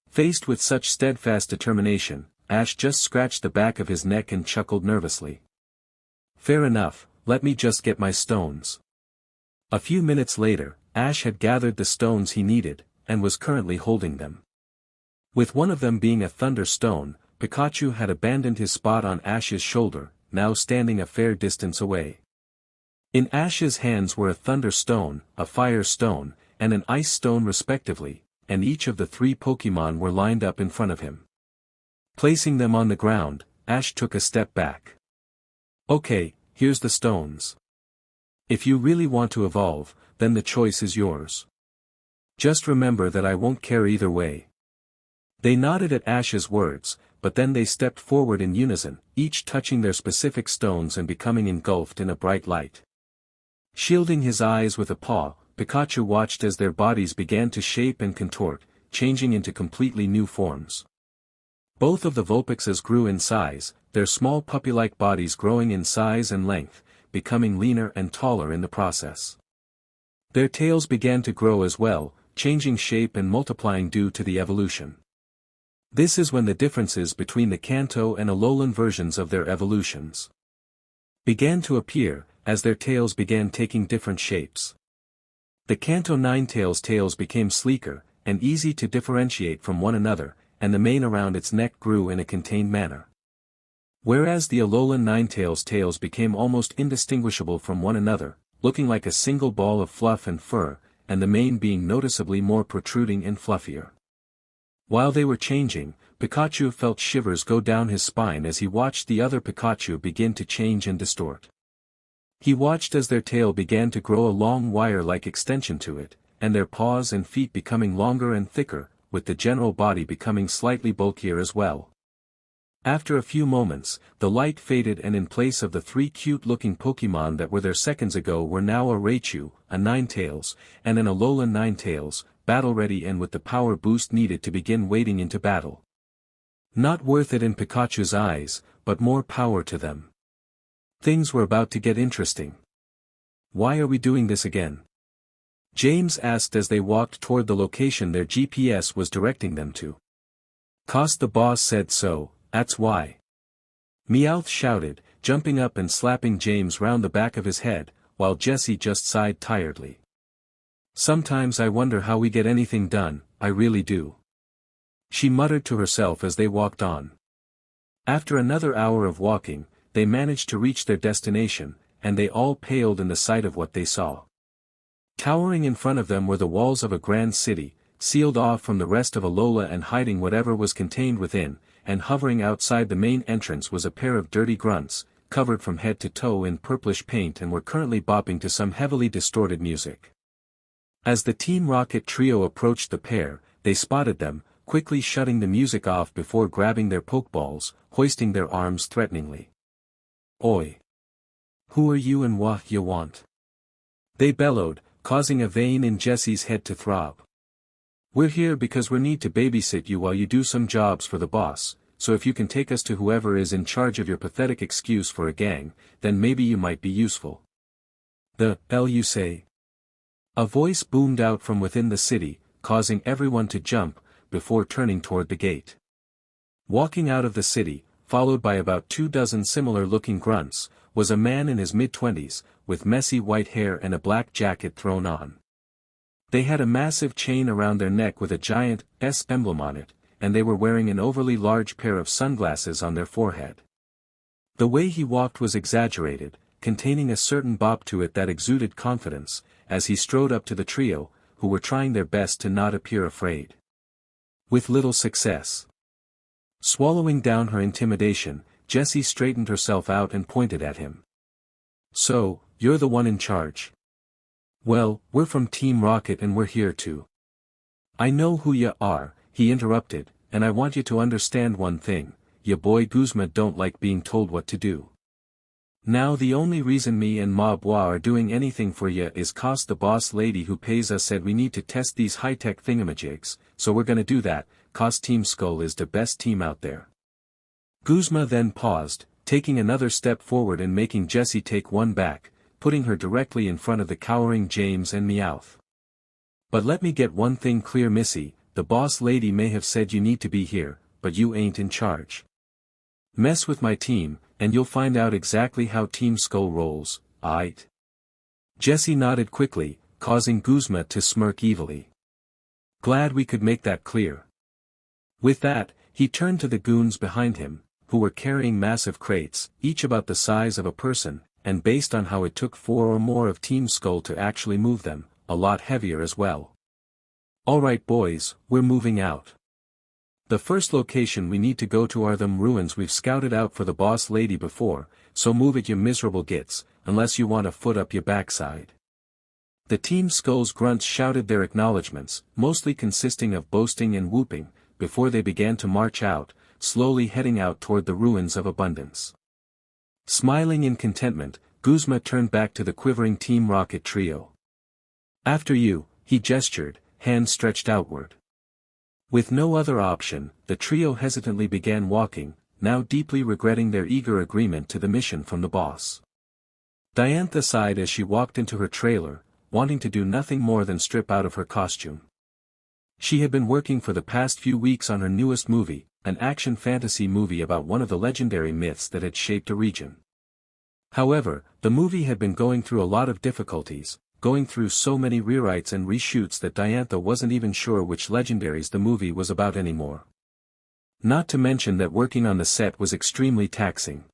Faced with such steadfast determination, Ash just scratched the back of his neck and chuckled nervously. Fair enough, let me just get my stones. A few minutes later, Ash had gathered the stones he needed, and was currently holding them. With one of them being a Thunder Stone, Pikachu had abandoned his spot on Ash's shoulder, now standing a fair distance away. In Ash's hands were a Thunder Stone, a Fire Stone, and an Ice Stone respectively, and each of the three Pokémon were lined up in front of him. Placing them on the ground, Ash took a step back. Okay, here's the stones. If you really want to evolve, then the choice is yours. Just remember that I won't care either way. They nodded at Ash's words, but then they stepped forward in unison, each touching their specific stones and becoming engulfed in a bright light. Shielding his eyes with a paw, Pikachu watched as their bodies began to shape and contort, changing into completely new forms. Both of the Vulpixes grew in size, their small puppy-like bodies growing in size and length, becoming leaner and taller in the process. Their tails began to grow as well, changing shape and multiplying due to the evolution. This is when the differences between the Kanto and Alolan versions of their evolutions began to appear, as their tails began taking different shapes. The Kanto Ninetales tails became sleeker, and easy to differentiate from one another, and the mane around its neck grew in a contained manner. Whereas the Alolan Ninetales tails became almost indistinguishable from one another, looking like a single ball of fluff and fur, and the mane being noticeably more protruding and fluffier. While they were changing, Pikachu felt shivers go down his spine as he watched the other Pikachu begin to change and distort. He watched as their tail began to grow a long wire-like extension to it, and their paws and feet becoming longer and thicker, with the general body becoming slightly bulkier as well. After a few moments, the light faded and in place of the three cute-looking Pokémon that were there seconds ago were now a Raichu, a Ninetales, and an Alolan Ninetales, battle-ready and with the power boost needed to begin wading into battle. Not worth it in Pikachu's eyes, but more power to them. Things were about to get interesting. Why are we doing this again? James asked as they walked toward the location their GPS was directing them to. "'Cause the boss said so, that's why." Meowth shouted, jumping up and slapping James round the back of his head, while Jessie just sighed tiredly. "Sometimes I wonder how we get anything done, I really do," she muttered to herself as they walked on. After another hour of walking, they managed to reach their destination, and they all paled in the sight of what they saw. Towering in front of them were the walls of a grand city, sealed off from the rest of Alola and hiding whatever was contained within, and hovering outside the main entrance was a pair of dirty grunts, covered from head to toe in purplish paint and were currently bopping to some heavily distorted music. As the Team Rocket trio approached the pair, they spotted them, quickly shutting the music off before grabbing their Pokeballs, hoisting their arms threateningly. "Oi! Who are you and what you want?" they bellowed, causing a vein in Jessie's head to throb. "We're here because we need to babysit you while you do some jobs for the boss, so if you can take us to whoever is in charge of your pathetic excuse for a gang, then maybe you might be useful." "The hell you say?" A voice boomed out from within the city, causing everyone to jump, before turning toward the gate. Walking out of the city, followed by about 24 similar-looking grunts, was a man in his mid-20s, with messy white hair and a black jacket thrown on. They had a massive chain around their neck with a giant S emblem on it, and they were wearing an overly large pair of sunglasses on their forehead. The way he walked was exaggerated, containing a certain bop to it that exuded confidence, as he strode up to the trio, who were trying their best to not appear afraid. With little success. Swallowing down her intimidation, Jessie straightened herself out and pointed at him. "So, you're the one in charge?" "Well, we're from Team Rocket and we're here to—" "I know who ya are," he interrupted, "and I want you to understand one thing, ya boy Guzma don't like being told what to do. Now the only reason me and Ma Bois are doing anything for ya is 'cause the boss lady who pays us said we need to test these high-tech thingamajigs, so we're gonna do that, 'cause Team Skull is the best team out there." Guzma then paused, taking another step forward and making Jessie take one back, putting her directly in front of the cowering James and Meowth. "But let me get one thing clear, Missy, the boss lady may have said you need to be here, but you ain't in charge. Mess with my team, and you'll find out exactly how Team Skull rolls, aight?" Jessie nodded quickly, causing Guzma to smirk evilly. "Glad we could make that clear." With that, he turned to the goons behind him, who were carrying massive crates, each about the size of a person, and based on how it took 4 or more of Team Skull to actually move them, a lot heavier as well. "Alright boys, we're moving out. The first location we need to go to are them ruins we've scouted out for the boss lady before, so move it you miserable gits, unless you want a foot up your backside." The Team Skull's grunts shouted their acknowledgements, mostly consisting of boasting and whooping, before they began to march out, slowly heading out toward the ruins of abundance. Smiling in contentment, Guzma turned back to the quivering Team Rocket trio. After you, he gestured, hand stretched outward. With no other option, the trio hesitantly began walking, now deeply regretting their eager agreement to the mission from the boss. Diantha sighed as she walked into her trailer, wanting to do nothing more than strip out of her costume. She had been working for the past few weeks on her newest movie, an action fantasy movie about one of the legendary myths that had shaped a region. However, the movie had been going through a lot of difficulties, going through so many rewrites and reshoots that Diantha wasn't even sure which legendaries the movie was about anymore. Not to mention that working on the set was extremely taxing.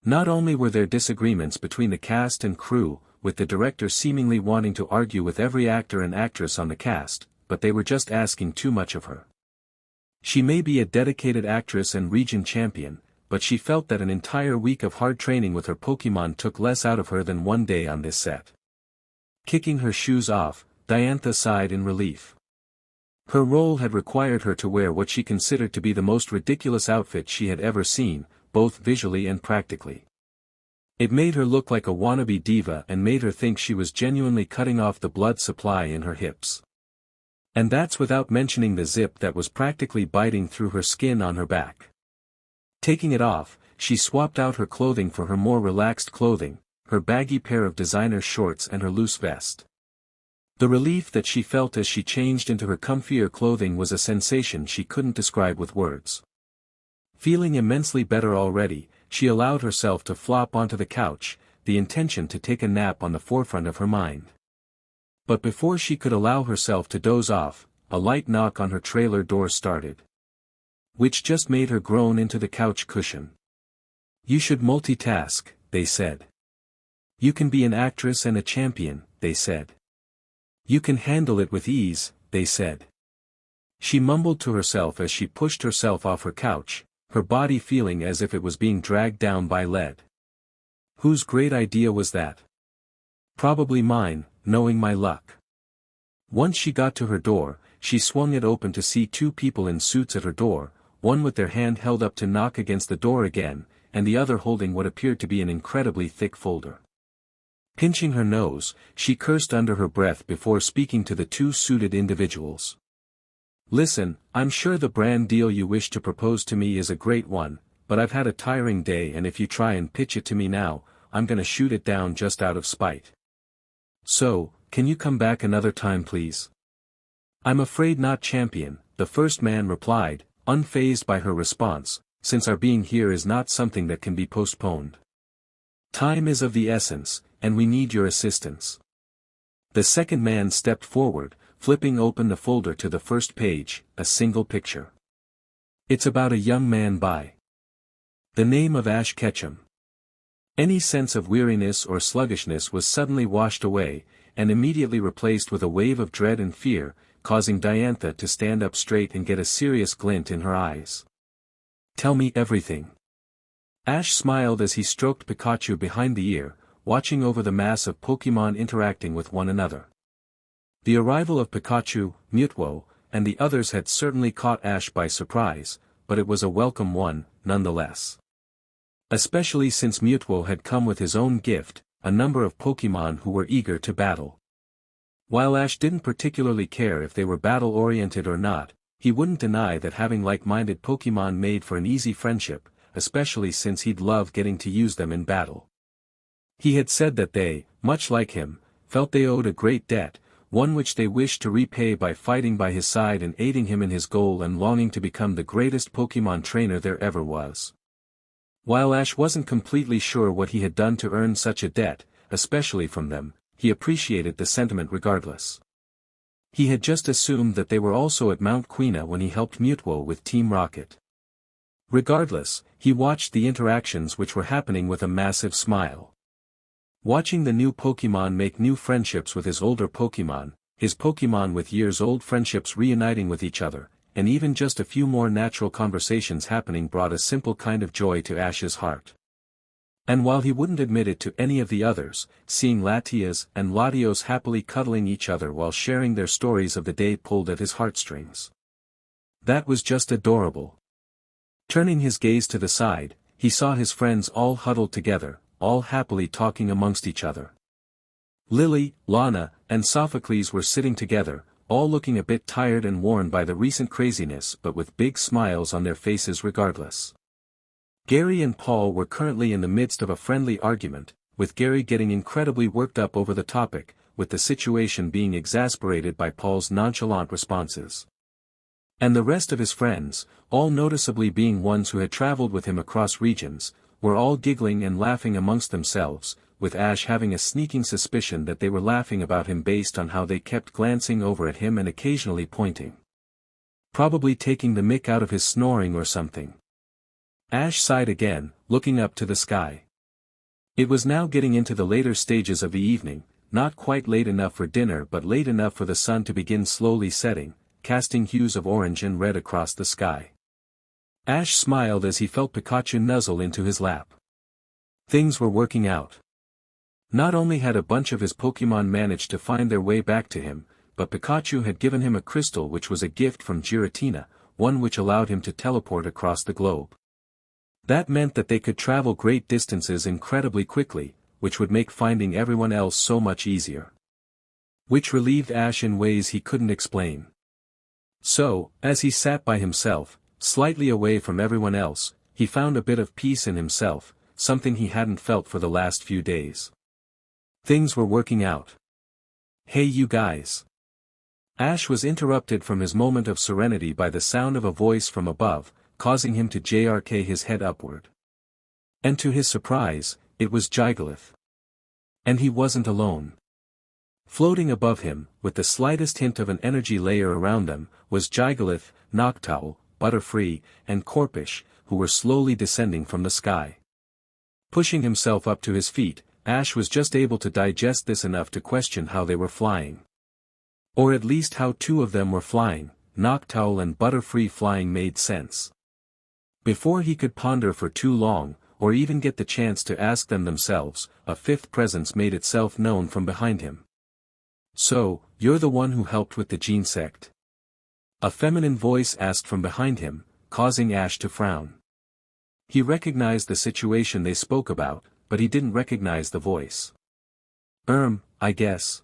Not only were there disagreements between the cast and crew, with the director seemingly wanting to argue with every actor and actress on the cast, but they were just asking too much of her. She may be a dedicated actress and region champion, but she felt that an entire week of hard training with her Pokémon took less out of her than one day on this set. Kicking her shoes off, Diantha sighed in relief. Her role had required her to wear what she considered to be the most ridiculous outfit she had ever seen, both visually and practically. It made her look like a wannabe diva and made her think she was genuinely cutting off the blood supply in her hips. And that's without mentioning the zip that was practically biting through her skin on her back. Taking it off, she swapped out her clothing for her more relaxed clothing, her baggy pair of designer shorts and her loose vest. The relief that she felt as she changed into her comfier clothing was a sensation she couldn't describe with words. Feeling immensely better already, she allowed herself to flop onto the couch, the intention to take a nap on the forefront of her mind. But before she could allow herself to doze off, a light knock on her trailer door started. Which just made her groan into the couch cushion. "You should multitask," they said. "You can be an actress and a champion," they said. "You can handle it with ease," they said. She mumbled to herself as she pushed herself off her couch, her body feeling as if it was being dragged down by lead. Whose great idea was that? Probably mine, knowing my luck. Once she got to her door, she swung it open to see two people in suits at her door, one with their hand held up to knock against the door again, and the other holding what appeared to be an incredibly thick folder. Pinching her nose, she cursed under her breath before speaking to the two suited individuals. "Listen, I'm sure the brand deal you wish to propose to me is a great one, but I've had a tiring day and if you try and pitch it to me now, I'm gonna shoot it down just out of spite. So, can you come back another time please?" "I'm afraid not, champion," the first man replied, unfazed by her response, "since our being here is not something that can be postponed. Time is of the essence, and we need your assistance." The second man stepped forward, flipping open the folder to the first page, a single picture. It's about a young man by the name of Ash Ketchum. Any sense of weariness or sluggishness was suddenly washed away, and immediately replaced with a wave of dread and fear, causing Diantha to stand up straight and get a serious glint in her eyes. "Tell me everything." Ash smiled as he stroked Pikachu behind the ear, watching over the mass of Pokémon interacting with one another. The arrival of Pikachu, Mewtwo, and the others had certainly caught Ash by surprise, but it was a welcome one, nonetheless. Especially since Mewtwo had come with his own gift, a number of Pokémon who were eager to battle. While Ash didn't particularly care if they were battle-oriented or not, he wouldn't deny that having like-minded Pokémon made for an easy friendship, especially since he'd love getting to use them in battle. He had said that they, much like him, felt they owed a great debt, one which they wished to repay by fighting by his side and aiding him in his goal and longing to become the greatest Pokémon trainer there ever was. While Ash wasn't completely sure what he had done to earn such a debt, especially from them, he appreciated the sentiment regardless. He had just assumed that they were also at Mount Quina when he helped Mewtwo with Team Rocket. Regardless, he watched the interactions which were happening with a massive smile. Watching the new Pokémon make new friendships with his older Pokémon, his Pokémon with years-old friendships reuniting with each other, and even just a few more natural conversations happening brought a simple kind of joy to Ash's heart. And while he wouldn't admit it to any of the others, seeing Latias and Latios happily cuddling each other while sharing their stories of the day pulled at his heartstrings. That was just adorable. Turning his gaze to the side, he saw his friends all huddled together, all happily talking amongst each other. Lily, Lana, and Sophocles were sitting together, all looking a bit tired and worn by the recent craziness but with big smiles on their faces regardless. Gary and Paul were currently in the midst of a friendly argument, with Gary getting incredibly worked up over the topic, with the situation being exasperated by Paul's nonchalant responses. And the rest of his friends, all noticeably being ones who had traveled with him across regions, were all giggling and laughing amongst themselves, with Ash having a sneaking suspicion that they were laughing about him based on how they kept glancing over at him and occasionally pointing. Probably taking the mick out of his snoring or something. Ash sighed again, looking up to the sky. It was now getting into the later stages of the evening, not quite late enough for dinner but late enough for the sun to begin slowly setting, casting hues of orange and red across the sky. Ash smiled as he felt Pikachu nuzzle into his lap. Things were working out. Not only had a bunch of his Pokémon managed to find their way back to him, but Pikachu had given him a crystal which was a gift from Giratina, one which allowed him to teleport across the globe. That meant that they could travel great distances incredibly quickly, which would make finding everyone else so much easier. Which relieved Ash in ways he couldn't explain. So, as he sat by himself, slightly away from everyone else, he found a bit of peace in himself, something he hadn't felt for the last few days. Things were working out. Hey you guys. Ash was interrupted from his moment of serenity by the sound of a voice from above, causing him to jerk his head upward. And to his surprise, it was Gigalith. And he wasn't alone. Floating above him, with the slightest hint of an energy layer around them, was Gigalith, Noctowl, Butterfree, and Corphish, who were slowly descending from the sky. Pushing himself up to his feet, Ash was just able to digest this enough to question how they were flying. Or at least how two of them were flying. Noctowl and Butterfree flying made sense. Before he could ponder for too long, or even get the chance to ask them themselves, a fifth presence made itself known from behind him. So, you're the one who helped with the gene sect? A feminine voice asked from behind him, causing Ash to frown. He recognized the situation they spoke about, but he didn't recognize the voice. I guess.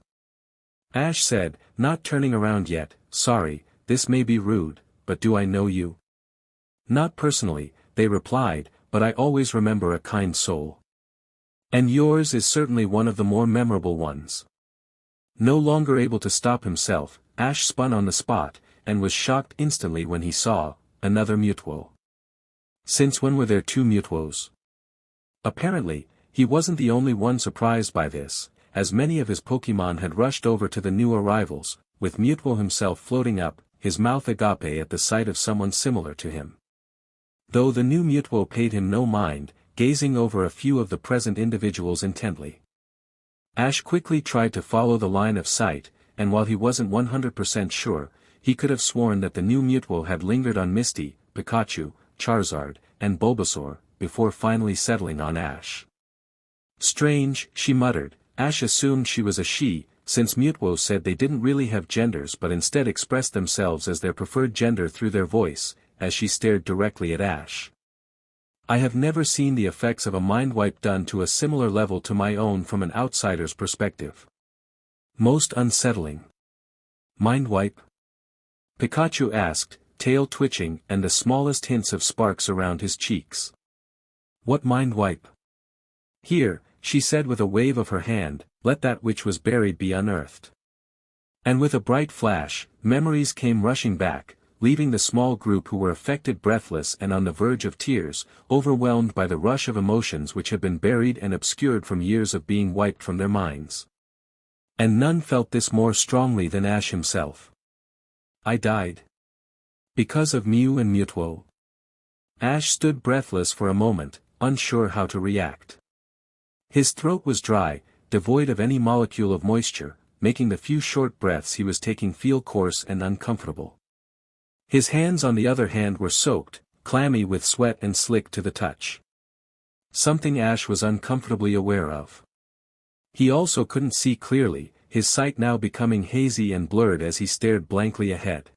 Ash said, not turning around yet. Sorry, this may be rude, but do I know you? Not personally, they replied, but I always remember a kind soul. And yours is certainly one of the more memorable ones. No longer able to stop himself, Ash spun on the spot, and was shocked instantly when he saw another Mutuo. Since when were there two Mutuos? Apparently, he wasn't the only one surprised by this, as many of his Pokémon had rushed over to the new arrivals, with Mutuo himself floating up, his mouth agape at the sight of someone similar to him. Though the new Mutuo paid him no mind, gazing over a few of the present individuals intently. Ash quickly tried to follow the line of sight, and while he wasn't 100% sure, he could have sworn that the new Mutuo had lingered on Misty, Pikachu, Charizard, and Bulbasaur, before finally settling on Ash. Strange, she muttered. Ash assumed she was a she, since Mutuo said they didn't really have genders but instead expressed themselves as their preferred gender through their voice, as she stared directly at Ash. I have never seen the effects of a mind wipe done to a similar level to my own from an outsider's perspective. Most unsettling. Mind wipe? Pikachu asked, tail twitching and the smallest hints of sparks around his cheeks. What mind wipe? Here, she said with a wave of her hand, let that which was buried be unearthed. And with a bright flash, memories came rushing back, leaving the small group who were affected breathless and on the verge of tears, overwhelmed by the rush of emotions which had been buried and obscured from years of being wiped from their minds. And none felt this more strongly than Ash himself. I died. Because of Mew and Mutuo. Ash stood breathless for a moment, unsure how to react. His throat was dry, devoid of any molecule of moisture, making the few short breaths he was taking feel coarse and uncomfortable. His hands on the other hand were soaked, clammy with sweat and slick to the touch. Something Ash was uncomfortably aware of. He also couldn't see clearly, his sight now becoming hazy and blurred as he stared blankly ahead.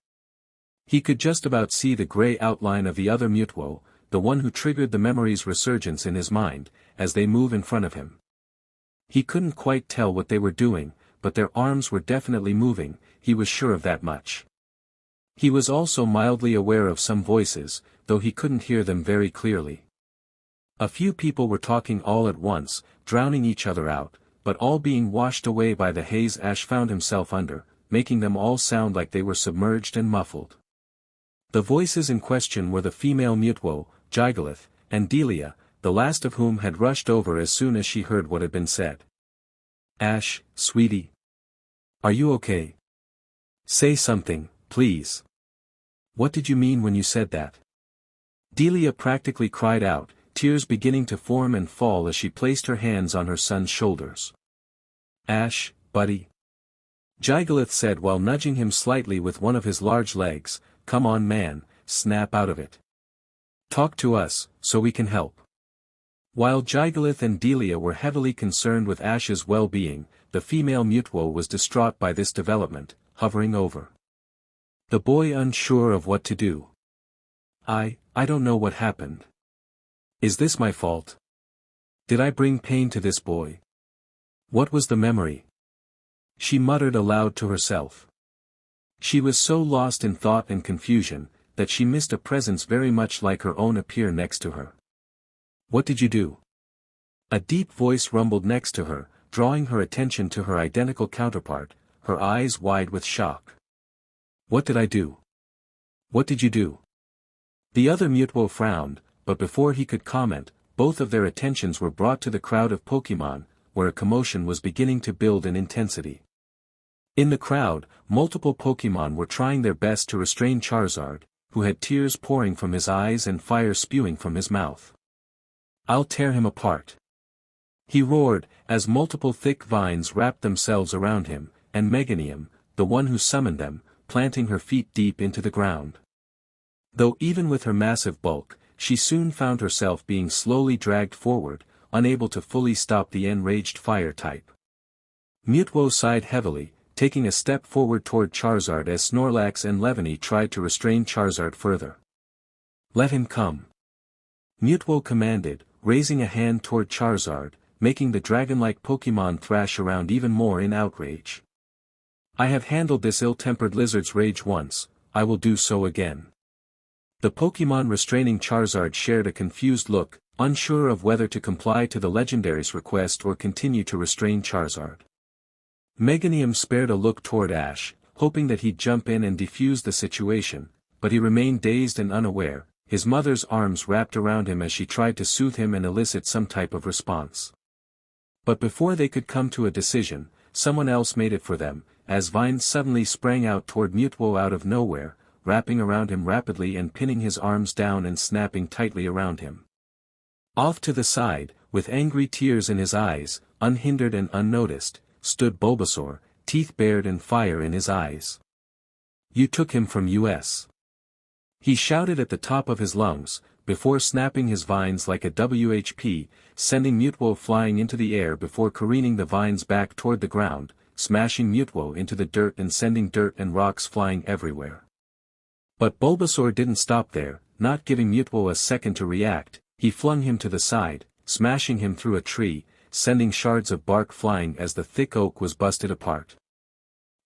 He could just about see the gray outline of the other Mutuo, the one who triggered the memory's resurgence in his mind, as they move in front of him. He couldn't quite tell what they were doing, but their arms were definitely moving, he was sure of that much. He was also mildly aware of some voices, though he couldn't hear them very clearly. A few people were talking all at once, drowning each other out, but all being washed away by the haze Ash found himself under, making them all sound like they were submerged and muffled. The voices in question were the female Mutwo, Gigalith, and Delia, the last of whom had rushed over as soon as she heard what had been said. "Ash, sweetie. Are you okay? Say something, please. What did you mean when you said that?" Delia practically cried out, tears beginning to form and fall as she placed her hands on her son's shoulders. "Ash, buddy," Gigalith said while nudging him slightly with one of his large legs, "come on man, snap out of it. Talk to us, so we can help." While Gigalith and Delia were heavily concerned with Ash's well-being, the female Mutwo was distraught by this development, hovering over the boy unsure of what to do. I don't know what happened. Is this my fault? Did I bring pain to this boy? What was the memory?" She muttered aloud to herself. She was so lost in thought and confusion, that she missed a presence very much like her own appear next to her. "What did you do?" A deep voice rumbled next to her, drawing her attention to her identical counterpart, her eyes wide with shock. "What did I do? What did you do?" The other Mutwo frowned, but before he could comment, both of their attentions were brought to the crowd of Pokémon, where a commotion was beginning to build in intensity. In the crowd, multiple Pokémon were trying their best to restrain Charizard, who had tears pouring from his eyes and fire spewing from his mouth. "I'll tear him apart!" he roared, as multiple thick vines wrapped themselves around him, and Meganium, the one who summoned them, planting her feet deep into the ground. Though even with her massive bulk, she soon found herself being slowly dragged forward, unable to fully stop the enraged fire type. Mutwo sighed heavily, taking a step forward toward Charizard as Snorlax and Levany tried to restrain Charizard further. "Let him come," Mutwo commanded, raising a hand toward Charizard, making the dragon-like Pokémon thrash around even more in outrage. "I have handled this ill-tempered lizard's rage once, I will do so again." The Pokémon restraining Charizard shared a confused look, unsure of whether to comply to the legendary's request or continue to restrain Charizard. Meganium spared a look toward Ash, hoping that he'd jump in and defuse the situation, but he remained dazed and unaware, his mother's arms wrapped around him as she tried to soothe him and elicit some type of response. But before they could come to a decision, someone else made it for them, as vines suddenly sprang out toward Mutwo out of nowhere, wrapping around him rapidly and pinning his arms down and snapping tightly around him. Off to the side, with angry tears in his eyes, unhindered and unnoticed, stood Bulbasaur, teeth bared and fire in his eyes. "You took him from us." He shouted at the top of his lungs, before snapping his vines like a WHP, sending Mutwo flying into the air before careening the vines back toward the ground, smashing Mutwo into the dirt and sending dirt and rocks flying everywhere. But Bulbasaur didn't stop there, not giving Mutwo a second to react, he flung him to the side, smashing him through a tree, sending shards of bark flying as the thick oak was busted apart.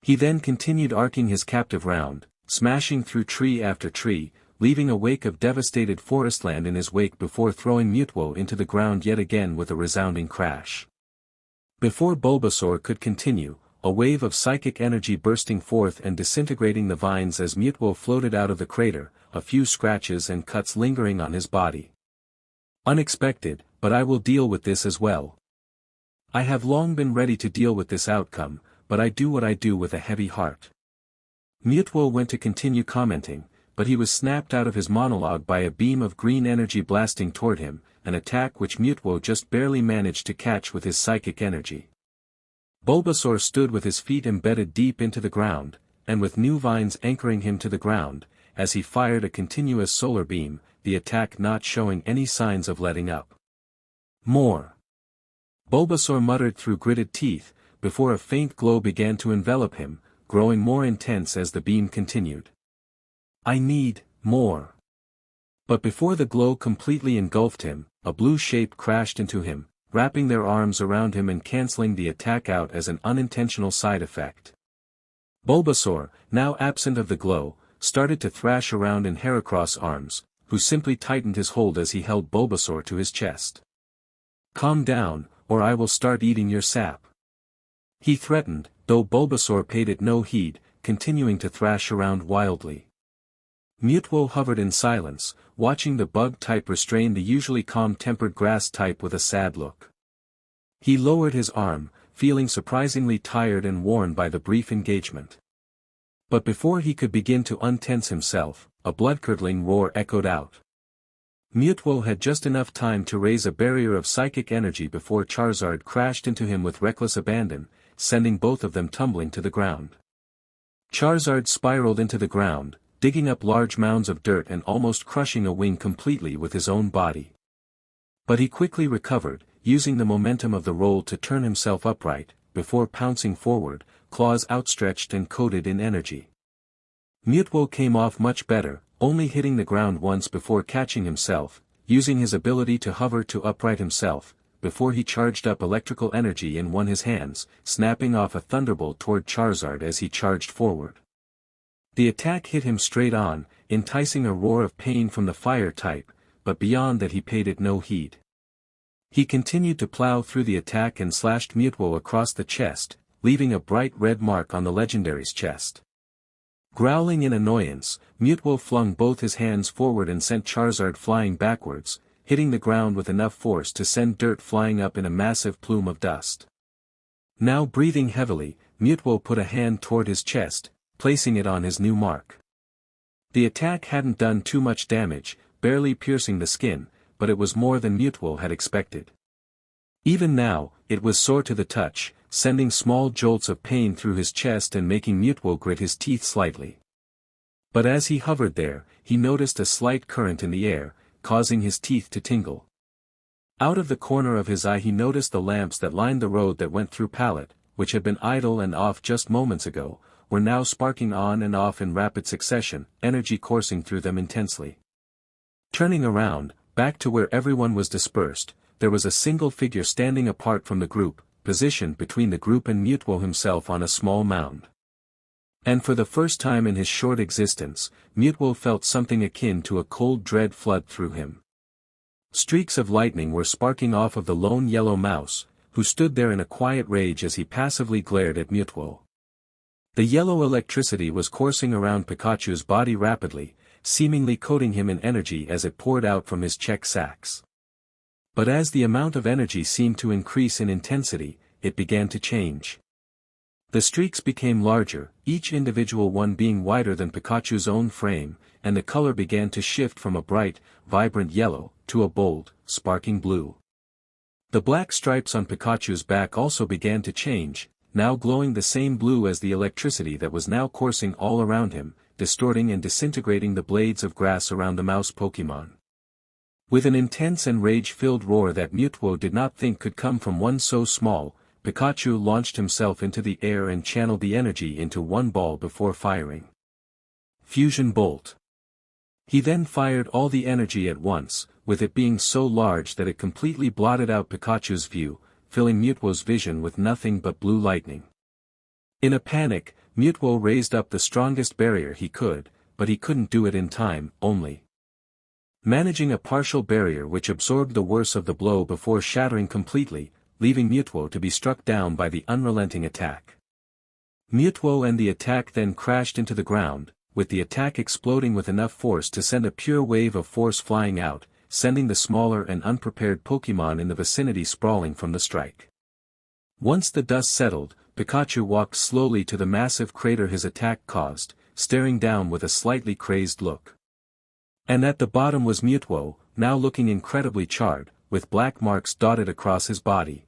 He then continued arcing his captive round, smashing through tree after tree, leaving a wake of devastated forestland in his wake before throwing Mutwo into the ground yet again with a resounding crash. Before Bulbasaur could continue, a wave of psychic energy bursting forth and disintegrating the vines as Mutwo floated out of the crater, a few scratches and cuts lingering on his body. "Unexpected, but I will deal with this as well. I have long been ready to deal with this outcome, but I do what I do with a heavy heart." Mutwo went to continue commenting, but he was snapped out of his monologue by a beam of green energy blasting toward him, an attack which Mutwo just barely managed to catch with his psychic energy. Bulbasaur stood with his feet embedded deep into the ground, and with new vines anchoring him to the ground, as he fired a continuous solar beam, the attack not showing any signs of letting up. "More!" Bulbasaur muttered through gritted teeth, before a faint glow began to envelop him, growing more intense as the beam continued. "I need more." But before the glow completely engulfed him, a blue shape crashed into him, wrapping their arms around him and cancelling the attack out as an unintentional side effect. Bulbasaur, now absent of the glow, started to thrash around in Heracross's arms, who simply tightened his hold as he held Bulbasaur to his chest. "Calm down, or I will start eating your sap," he threatened, though Bulbasaur paid it no heed, continuing to thrash around wildly. Mutwo hovered in silence, watching the bug type restrain the usually calm-tempered grass type with a sad look. He lowered his arm, feeling surprisingly tired and worn by the brief engagement. But before he could begin to untense himself, a blood-curdling roar echoed out. Mutwo had just enough time to raise a barrier of psychic energy before Charizard crashed into him with reckless abandon, sending both of them tumbling to the ground. Charizard spiraled into the ground, digging up large mounds of dirt and almost crushing a wing completely with his own body. But he quickly recovered, using the momentum of the roll to turn himself upright, before pouncing forward, claws outstretched and coated in energy. Mutwo came off much better, only hitting the ground once before catching himself, using his ability to hover to upright himself, before he charged up electrical energy in his hands, snapping off a thunderbolt toward Charizard as he charged forward. The attack hit him straight on, enticing a roar of pain from the fire type, but beyond that he paid it no heed. He continued to plow through the attack and slashed Mutwo across the chest, leaving a bright red mark on the legendary's chest. Growling in annoyance, Mutwo flung both his hands forward and sent Charizard flying backwards, hitting the ground with enough force to send dirt flying up in a massive plume of dust. Now breathing heavily, Mutwo put a hand toward his chest, placing it on his new mark. The attack hadn't done too much damage, barely piercing the skin, but it was more than Mutwo had expected. Even now, it was sore to the touch, sending small jolts of pain through his chest and making Mutwo grit his teeth slightly. But as he hovered there, he noticed a slight current in the air, causing his teeth to tingle. Out of the corner of his eye he noticed the lamps that lined the road that went through Pallet, which had been idle and off just moments ago, were now sparking on and off in rapid succession, energy coursing through them intensely. Turning around, back to where everyone was dispersed, there was a single figure standing apart from the group, positioned between the group and Mutwo himself on a small mound. And for the first time in his short existence, Mutwo felt something akin to a cold dread flood through him. Streaks of lightning were sparking off of the lone yellow mouse, who stood there in a quiet rage as he passively glared at Mutwo. The yellow electricity was coursing around Pikachu's body rapidly, seemingly coating him in energy as it poured out from his check sacks. But as the amount of energy seemed to increase in intensity, it began to change. The streaks became larger, each individual one being wider than Pikachu's own frame, and the color began to shift from a bright, vibrant yellow, to a bold, sparking blue. The black stripes on Pikachu's back also began to change, now glowing the same blue as the electricity that was now coursing all around him, distorting and disintegrating the blades of grass around the mouse Pokémon. With an intense and rage-filled roar that Mutwo did not think could come from one so small, Pikachu launched himself into the air and channeled the energy into one ball before firing. Fusion Bolt. He then fired all the energy at once, with it being so large that it completely blotted out Pikachu's view, filling Mutwo's vision with nothing but blue lightning. In a panic, Mutwo raised up the strongest barrier he could, but he couldn't do it in time, only managing a partial barrier which absorbed the worst of the blow before shattering completely, leaving Mutwo to be struck down by the unrelenting attack. Mutwo and the attack then crashed into the ground, with the attack exploding with enough force to send a pure wave of force flying out, sending the smaller and unprepared Pokémon in the vicinity sprawling from the strike. Once the dust settled, Pikachu walked slowly to the massive crater his attack caused, staring down with a slightly crazed look. And at the bottom was Mutwo, now looking incredibly charred, with black marks dotted across his body.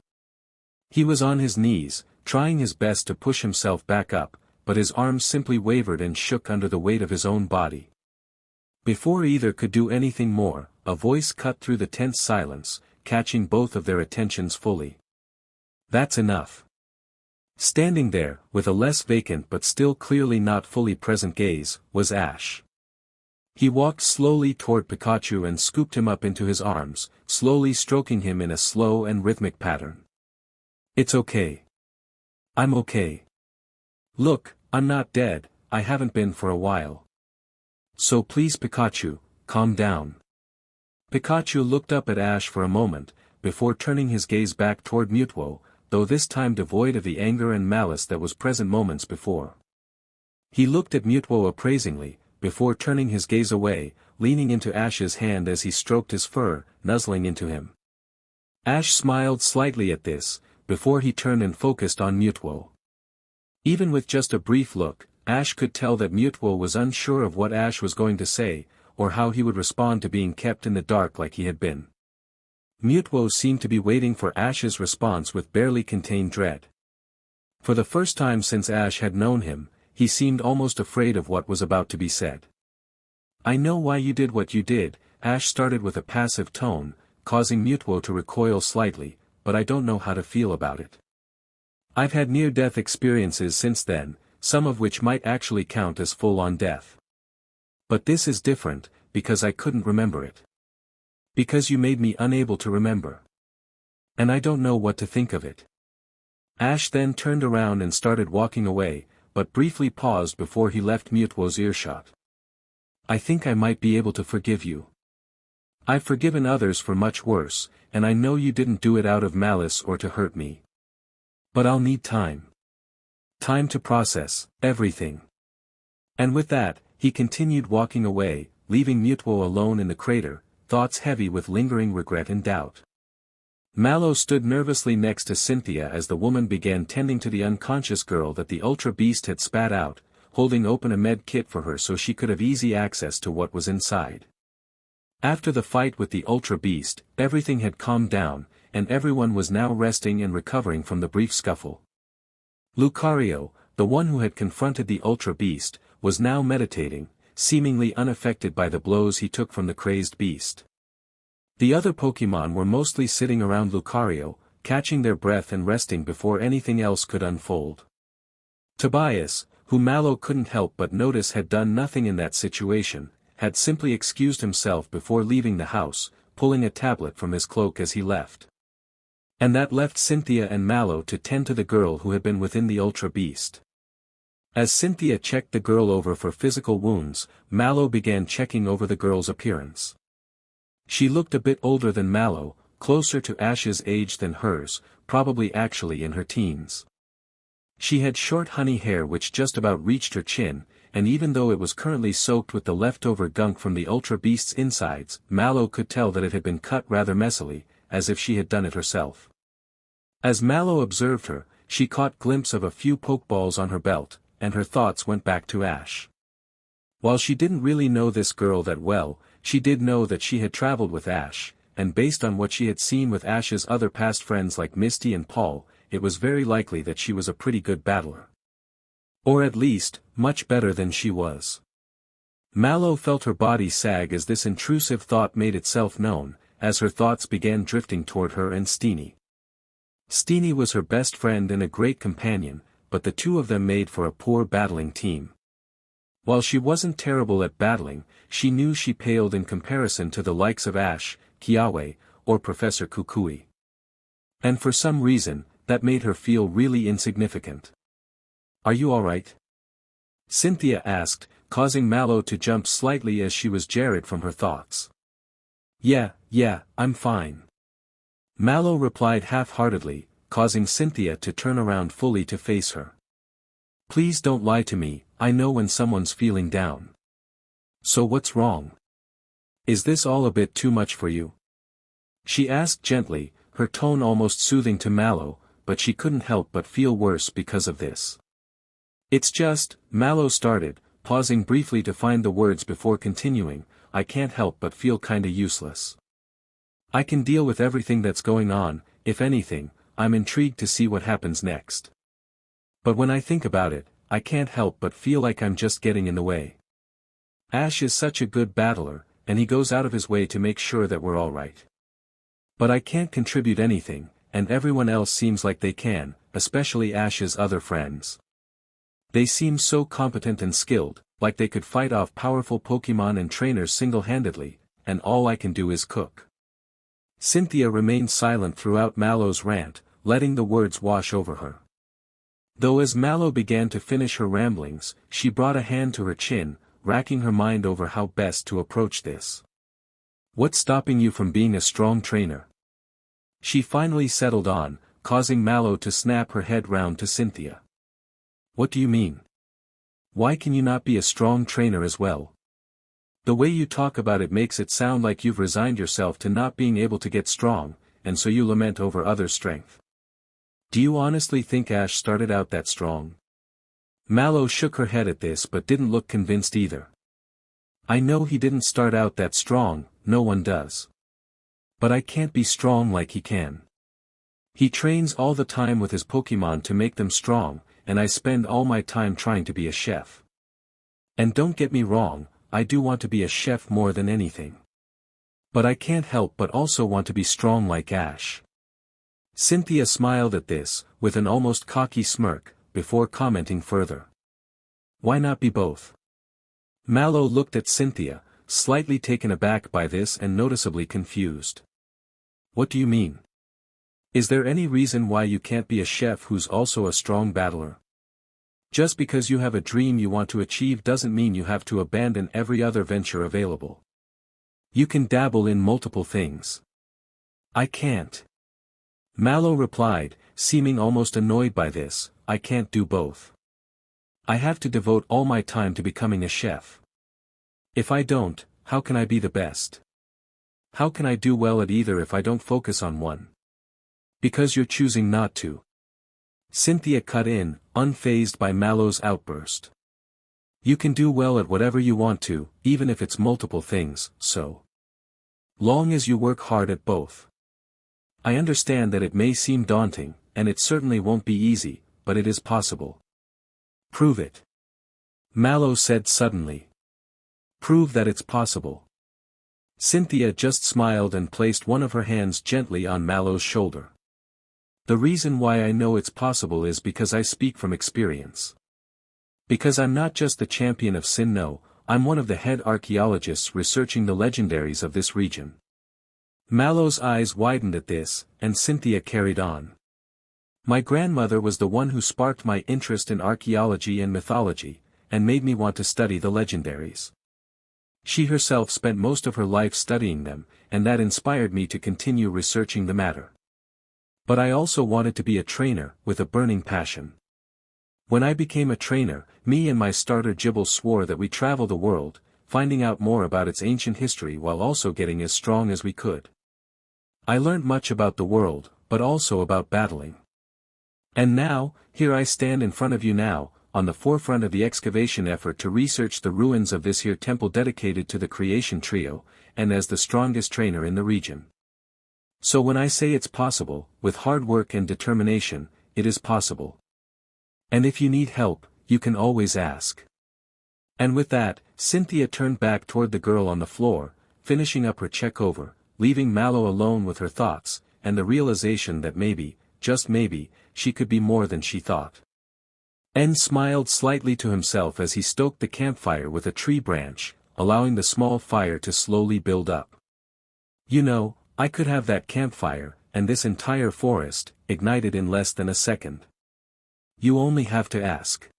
He was on his knees, trying his best to push himself back up, but his arms simply wavered and shook under the weight of his own body. Before either could do anything more, a voice cut through the tense silence, catching both of their attentions fully. "That's enough." Standing there, with a less vacant but still clearly not fully present gaze, was Ash. He walked slowly toward Pikachu and scooped him up into his arms, slowly stroking him in a slow and rhythmic pattern. It's okay. I'm okay. Look, I'm not dead, I haven't been for a while. So please Pikachu, calm down. Pikachu looked up at Ash for a moment, before turning his gaze back toward Mutwo, though this time devoid of the anger and malice that was present moments before. He looked at Mutwo appraisingly, before turning his gaze away, leaning into Ash's hand as he stroked his fur, nuzzling into him. Ash smiled slightly at this, before he turned and focused on Mutwo. Even with just a brief look, Ash could tell that Mutwo was unsure of what Ash was going to say, or how he would respond to being kept in the dark like he had been. Mutwo seemed to be waiting for Ash's response with barely contained dread. For the first time since Ash had known him, he seemed almost afraid of what was about to be said. I know why you did what you did, Ash started with a passive tone, causing Mutwo to recoil slightly, but I don't know how to feel about it. I've had near-death experiences since then, some of which might actually count as full-on death. But this is different, because I couldn't remember it. Because you made me unable to remember. And I don't know what to think of it. Ash then turned around and started walking away, but briefly paused before he left Mutwo's earshot. I think I might be able to forgive you. I've forgiven others for much worse, and I know you didn't do it out of malice or to hurt me. But I'll need time. Time to process everything. And with that, he continued walking away, leaving Mutwo alone in the crater, thoughts heavy with lingering regret and doubt. Mallow stood nervously next to Cynthia as the woman began tending to the unconscious girl that the Ultra Beast had spat out, holding open a med kit for her so she could have easy access to what was inside. After the fight with the Ultra Beast, everything had calmed down, and everyone was now resting and recovering from the brief scuffle. Lucario, the one who had confronted the Ultra Beast, was now meditating, seemingly unaffected by the blows he took from the crazed beast. The other Pokémon were mostly sitting around Lucario, catching their breath and resting before anything else could unfold. Tobias, who Mallow couldn't help but notice had done nothing in that situation, had simply excused himself before leaving the house, pulling a tablet from his cloak as he left. And that left Cynthia and Mallow to tend to the girl who had been within the Ultra Beast. As Cynthia checked the girl over for physical wounds, Mallow began checking over the girl's appearance. She looked a bit older than Mallow, closer to Ash's age than hers, probably actually in her teens. She had short honey hair which just about reached her chin, and even though it was currently soaked with the leftover gunk from the Ultra Beast's insides, Mallow could tell that it had been cut rather messily, as if she had done it herself. As Mallow observed her, she caught glimpse of a few pokeballs on her belt, and her thoughts went back to Ash. While she didn't really know this girl that well, she did know that she had traveled with Ash, and based on what she had seen with Ash's other past friends like Misty and Paul, it was very likely that she was a pretty good battler. Or at least, much better than she was. Mallow felt her body sag as this intrusive thought made itself known, as her thoughts began drifting toward her and Steenie. Steenie was her best friend and a great companion, but the two of them made for a poor battling team. While she wasn't terrible at battling, she knew she paled in comparison to the likes of Ash, Kiawe, or Professor Kukui. And for some reason, that made her feel really insignificant. Are you alright? Cynthia asked, causing Mallow to jump slightly as she was jarred from her thoughts. Yeah, I'm fine. Mallow replied half-heartedly, causing Cynthia to turn around fully to face her. Please don't lie to me, I know when someone's feeling down. So what's wrong? Is this all a bit too much for you? She asked gently, her tone almost soothing to Mallow, but she couldn't help but feel worse because of this. It's just, Mallow started, pausing briefly to find the words before continuing, I can't help but feel kinda useless. I can deal with everything that's going on, if anything, I'm intrigued to see what happens next. But when I think about it, I can't help but feel like I'm just getting in the way. Ash is such a good battler, and he goes out of his way to make sure that we're alright. But I can't contribute anything, and everyone else seems like they can, especially Ash's other friends. They seem so competent and skilled, like they could fight off powerful Pokémon and trainers single-handedly, and all I can do is cook. Cynthia remained silent throughout Mallow's rant, letting the words wash over her. Though as Mallow began to finish her ramblings, she brought a hand to her chin, racking her mind over how best to approach this. "What's stopping you from being a strong trainer?" She finally settled on, causing Mallow to snap her head round to Cynthia. "What do you mean? Why can you not be a strong trainer as well? The way you talk about it makes it sound like you've resigned yourself to not being able to get strong, and so you lament over others' strength. Do you honestly think Ash started out that strong?" Mallow shook her head at this but didn't look convinced either. "I know he didn't start out that strong, no one does. But I can't be strong like he can. He trains all the time with his Pokémon to make them strong, and I spend all my time trying to be a chef. And don't get me wrong, I do want to be a chef more than anything. But I can't help but also want to be strong like Ash." Cynthia smiled at this, with an almost cocky smirk, before commenting further. "Why not be both?" Mallow looked at Cynthia, slightly taken aback by this and noticeably confused. "What do you mean? Is there any reason why you can't be a chef who's also a strong battler? Just because you have a dream you want to achieve doesn't mean you have to abandon every other venture available. You can dabble in multiple things." "I can't," Mallow replied, seeming almost annoyed by this. "I can't do both. I have to devote all my time to becoming a chef. If I don't, how can I be the best? How can I do well at either if I don't focus on one?" "Because you're choosing not to." Cynthia cut in, unfazed by Mallow's outburst. "You can do well at whatever you want to, even if it's multiple things, so long as you work hard at both. I understand that it may seem daunting, and it certainly won't be easy, but it is possible." "Prove it," Mallow said suddenly. "Prove that it's possible." Cynthia just smiled and placed one of her hands gently on Mallow's shoulder. "The reason why I know it's possible is because I speak from experience. Because I'm not just the champion of Sinnoh, I'm one of the head archaeologists researching the legendaries of this region." Mallow's eyes widened at this, and Cynthia carried on. "My grandmother was the one who sparked my interest in archaeology and mythology, and made me want to study the legendaries. She herself spent most of her life studying them, and that inspired me to continue researching the matter. But I also wanted to be a trainer, with a burning passion. When I became a trainer, me and my starter Gibble swore that we travel the world, finding out more about its ancient history while also getting as strong as we could. I learned much about the world, but also about battling. And now, here I stand in front of you now, on the forefront of the excavation effort to research the ruins of this here temple dedicated to the creation trio, and as the strongest trainer in the region. So when I say it's possible, with hard work and determination, it is possible. And if you need help, you can always ask." And with that, Cynthia turned back toward the girl on the floor, finishing up her check over, leaving Mallow alone with her thoughts, and the realization that maybe, just maybe, she could be more than she thought. En smiled slightly to himself as he stoked the campfire with a tree branch, allowing the small fire to slowly build up. "You know, I could have that campfire, and this entire forest, ignited in less than a second. You only have to ask."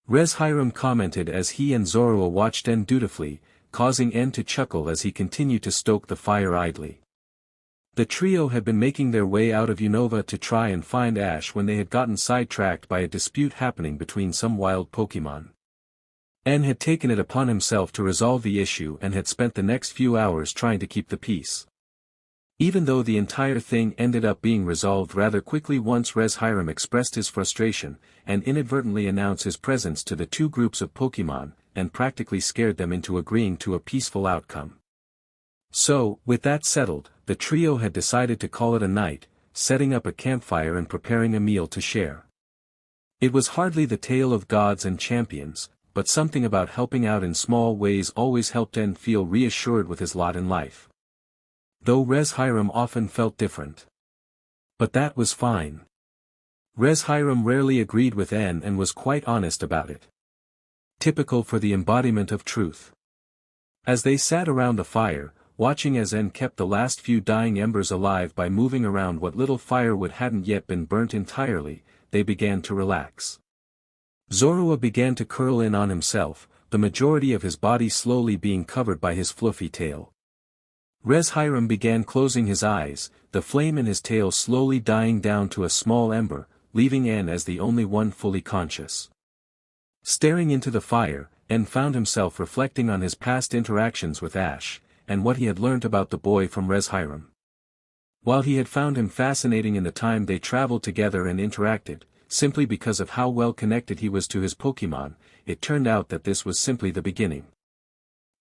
Reshiram commented as he and Zorua watched En dutifully, causing En to chuckle as he continued to stoke the fire idly. The trio had been making their way out of Unova to try and find Ash when they had gotten sidetracked by a dispute happening between some wild Pokémon. En had taken it upon himself to resolve the issue and had spent the next few hours trying to keep the peace. Even though the entire thing ended up being resolved rather quickly once Reshiram expressed his frustration, and inadvertently announced his presence to the two groups of Pokémon, and practically scared them into agreeing to a peaceful outcome. So, with that settled, the trio had decided to call it a night, setting up a campfire and preparing a meal to share. It was hardly the tale of gods and champions, but something about helping out in small ways always helped En feel reassured with his lot in life. Though Reshiram often felt different. But that was fine. Reshiram rarely agreed with En and was quite honest about it. Typical for the embodiment of truth. As they sat around the fire, watching as N kept the last few dying embers alive by moving around what little firewood hadn't yet been burnt entirely, they began to relax. Zorua began to curl in on himself, the majority of his body slowly being covered by his fluffy tail. Reshiram began closing his eyes, the flame in his tail slowly dying down to a small ember, leaving N as the only one fully conscious. Staring into the fire, N found himself reflecting on his past interactions with Ash, and what he had learnt about the boy from Reshiram. While he had found him fascinating in the time they traveled together and interacted, simply because of how well connected he was to his Pokémon, it turned out that this was simply the beginning.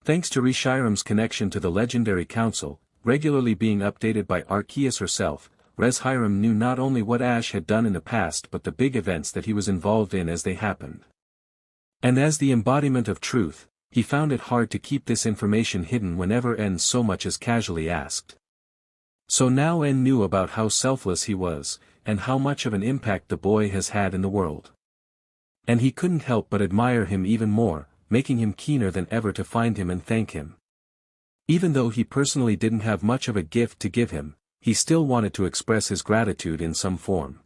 Thanks to Reshiram's connection to the Legendary Council, regularly being updated by Arceus herself, Reshiram knew not only what Ash had done in the past but the big events that he was involved in as they happened. And as the embodiment of truth, he found it hard to keep this information hidden whenever N so much as casually asked. So now N knew about how selfless he was, and how much of an impact the boy has had in the world. And he couldn't help but admire him even more, making him keener than ever to find him and thank him. Even though he personally didn't have much of a gift to give him, he still wanted to express his gratitude in some form.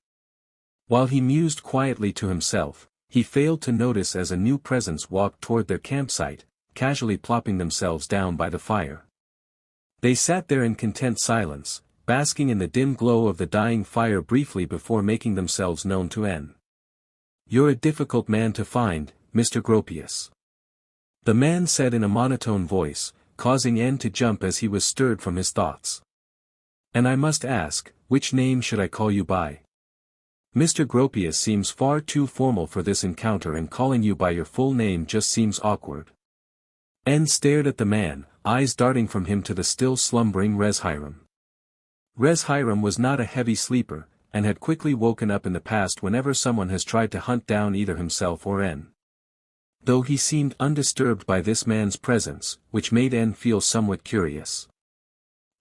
While he mused quietly to himself, he failed to notice as a new presence walked toward their campsite, casually plopping themselves down by the fire. They sat there in content silence, basking in the dim glow of the dying fire briefly before making themselves known to N. "You're a difficult man to find, Mr. Gropius," the man said in a monotone voice, causing N to jump as he was stirred from his thoughts. "And I must ask, which name should I call you by? Mr. Gropius seems far too formal for this encounter, and calling you by your full name just seems awkward." N stared at the man, eyes darting from him to the still slumbering Reshiram. Reshiram was not a heavy sleeper, and had quickly woken up in the past whenever someone has tried to hunt down either himself or N. Though he seemed undisturbed by this man's presence, which made N feel somewhat curious.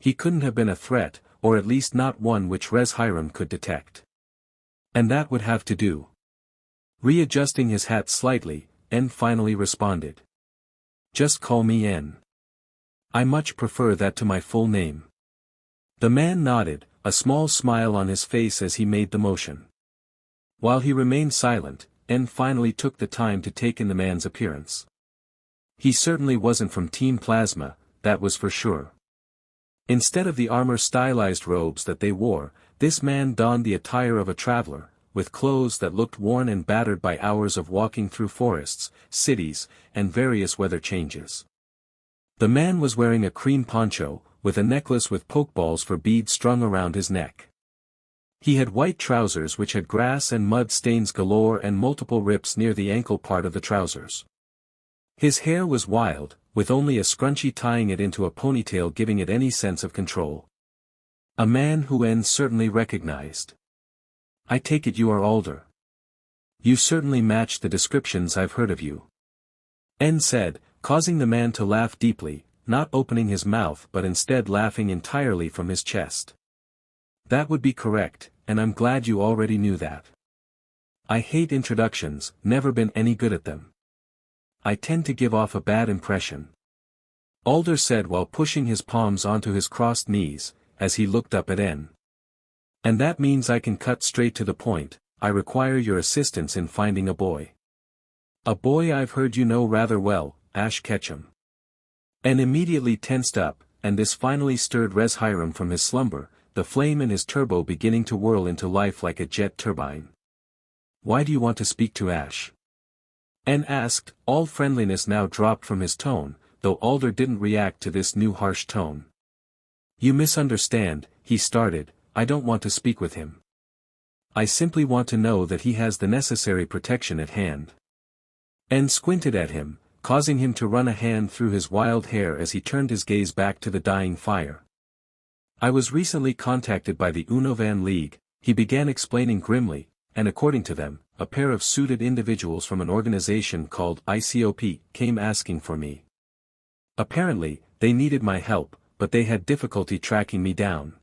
He couldn't have been a threat, or at least not one which Reshiram could detect. And that would have to do. Readjusting his hat slightly, N finally responded. "Just call me N. I much prefer that to my full name." The man nodded, a small smile on his face as he made the motion. While he remained silent, N finally took the time to take in the man's appearance. He certainly wasn't from Team Plasma, that was for sure. Instead of the armor-stylized robes that they wore, this man donned the attire of a traveler, with clothes that looked worn and battered by hours of walking through forests, cities, and various weather changes. The man was wearing a cream poncho, with a necklace with pokeballs for beads strung around his neck. He had white trousers which had grass and mud stains galore and multiple rips near the ankle part of the trousers. His hair was wild, with only a scrunchie tying it into a ponytail giving it any sense of control. A man who N certainly recognized. "I take it you are Alder. You certainly match the descriptions I've heard of you," N said, causing the man to laugh deeply, not opening his mouth but instead laughing entirely from his chest. "That would be correct, and I'm glad you already knew that. I hate introductions, never been any good at them. I tend to give off a bad impression," Alder said while pushing his palms onto his crossed knees, as he looked up at N. "And that means I can cut straight to the point. I require your assistance in finding a boy. A boy I've heard you know rather well, Ash Ketchum." N immediately tensed up, and this finally stirred Reshiram from his slumber, the flame in his turbo beginning to whirl into life like a jet turbine. "Why do you want to speak to Ash?" N asked, all friendliness now dropped from his tone, though Alder didn't react to this new harsh tone. "You misunderstand," he started, "I don't want to speak with him. I simply want to know that he has the necessary protection at hand." N squinted at him, causing him to run a hand through his wild hair as he turned his gaze back to the dying fire. "I was recently contacted by the Unovan League," he began explaining grimly, "and according to them, a pair of suited individuals from an organization called ICOP came asking for me. Apparently, they needed my help, but they had difficulty tracking me down."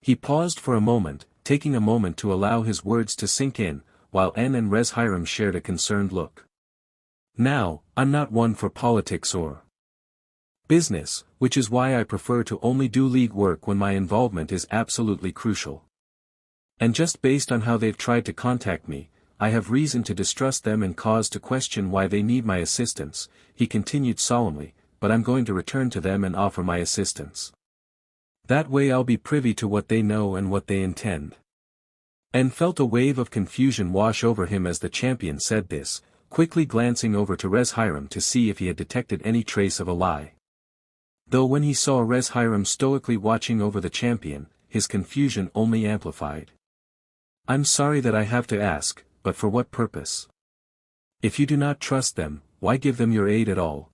He paused for a moment, taking a moment to allow his words to sink in, while N and Reshiram shared a concerned look. Now, I'm not one for politics or business, which is why I prefer to only do league work when my involvement is absolutely crucial. And just based on how they've tried to contact me, I have reason to distrust them and cause to question why they need my assistance, he continued solemnly, but I'm going to return to them and offer my assistance. That way I'll be privy to what they know and what they intend. And felt a wave of confusion wash over him as the champion said this, quickly glancing over to Reshiram to see if he had detected any trace of a lie. Though when he saw Reshiram stoically watching over the champion, his confusion only amplified. I'm sorry that I have to ask, but for what purpose? If you do not trust them, why give them your aid at all?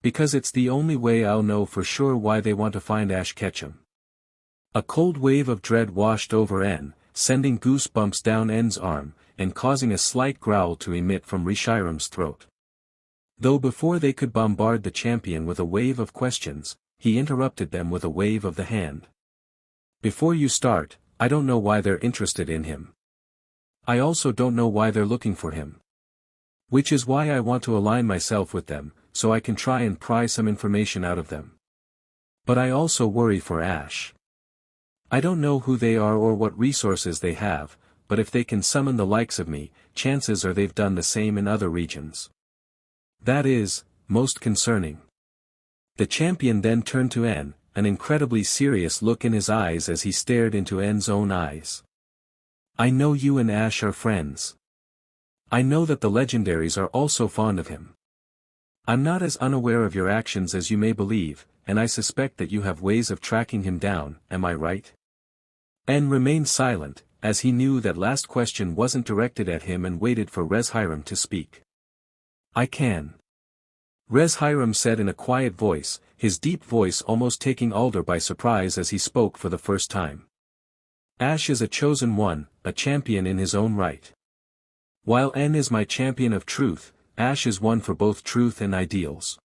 Because it's the only way I'll know for sure why they want to find Ash Ketchum. A cold wave of dread washed over N, sending goosebumps down N's arm, and causing a slight growl to emit from Reshiram's throat. Though before they could bombard the champion with a wave of questions, he interrupted them with a wave of the hand. Before you start, I don't know why they're interested in him. I also don't know why they're looking for him. Which is why I want to align myself with them, so I can try and pry some information out of them. But I also worry for Ash. I don't know who they are or what resources they have, but if they can summon the likes of me, chances are they've done the same in other regions. That is, most concerning. The champion then turned to N, an incredibly serious look in his eyes as he stared into N's own eyes. I know you and Ash are friends. I know that the legendaries are also fond of him. I'm not as unaware of your actions as you may believe, and I suspect that you have ways of tracking him down, am I right? N remained silent, as he knew that last question wasn't directed at him and waited for Reshiram to speak. I can. Reshiram said in a quiet voice, his deep voice almost taking Alder by surprise as he spoke for the first time. Ash is a chosen one, a champion in his own right. While N is my champion of truth, Ash is one for both truth and ideals.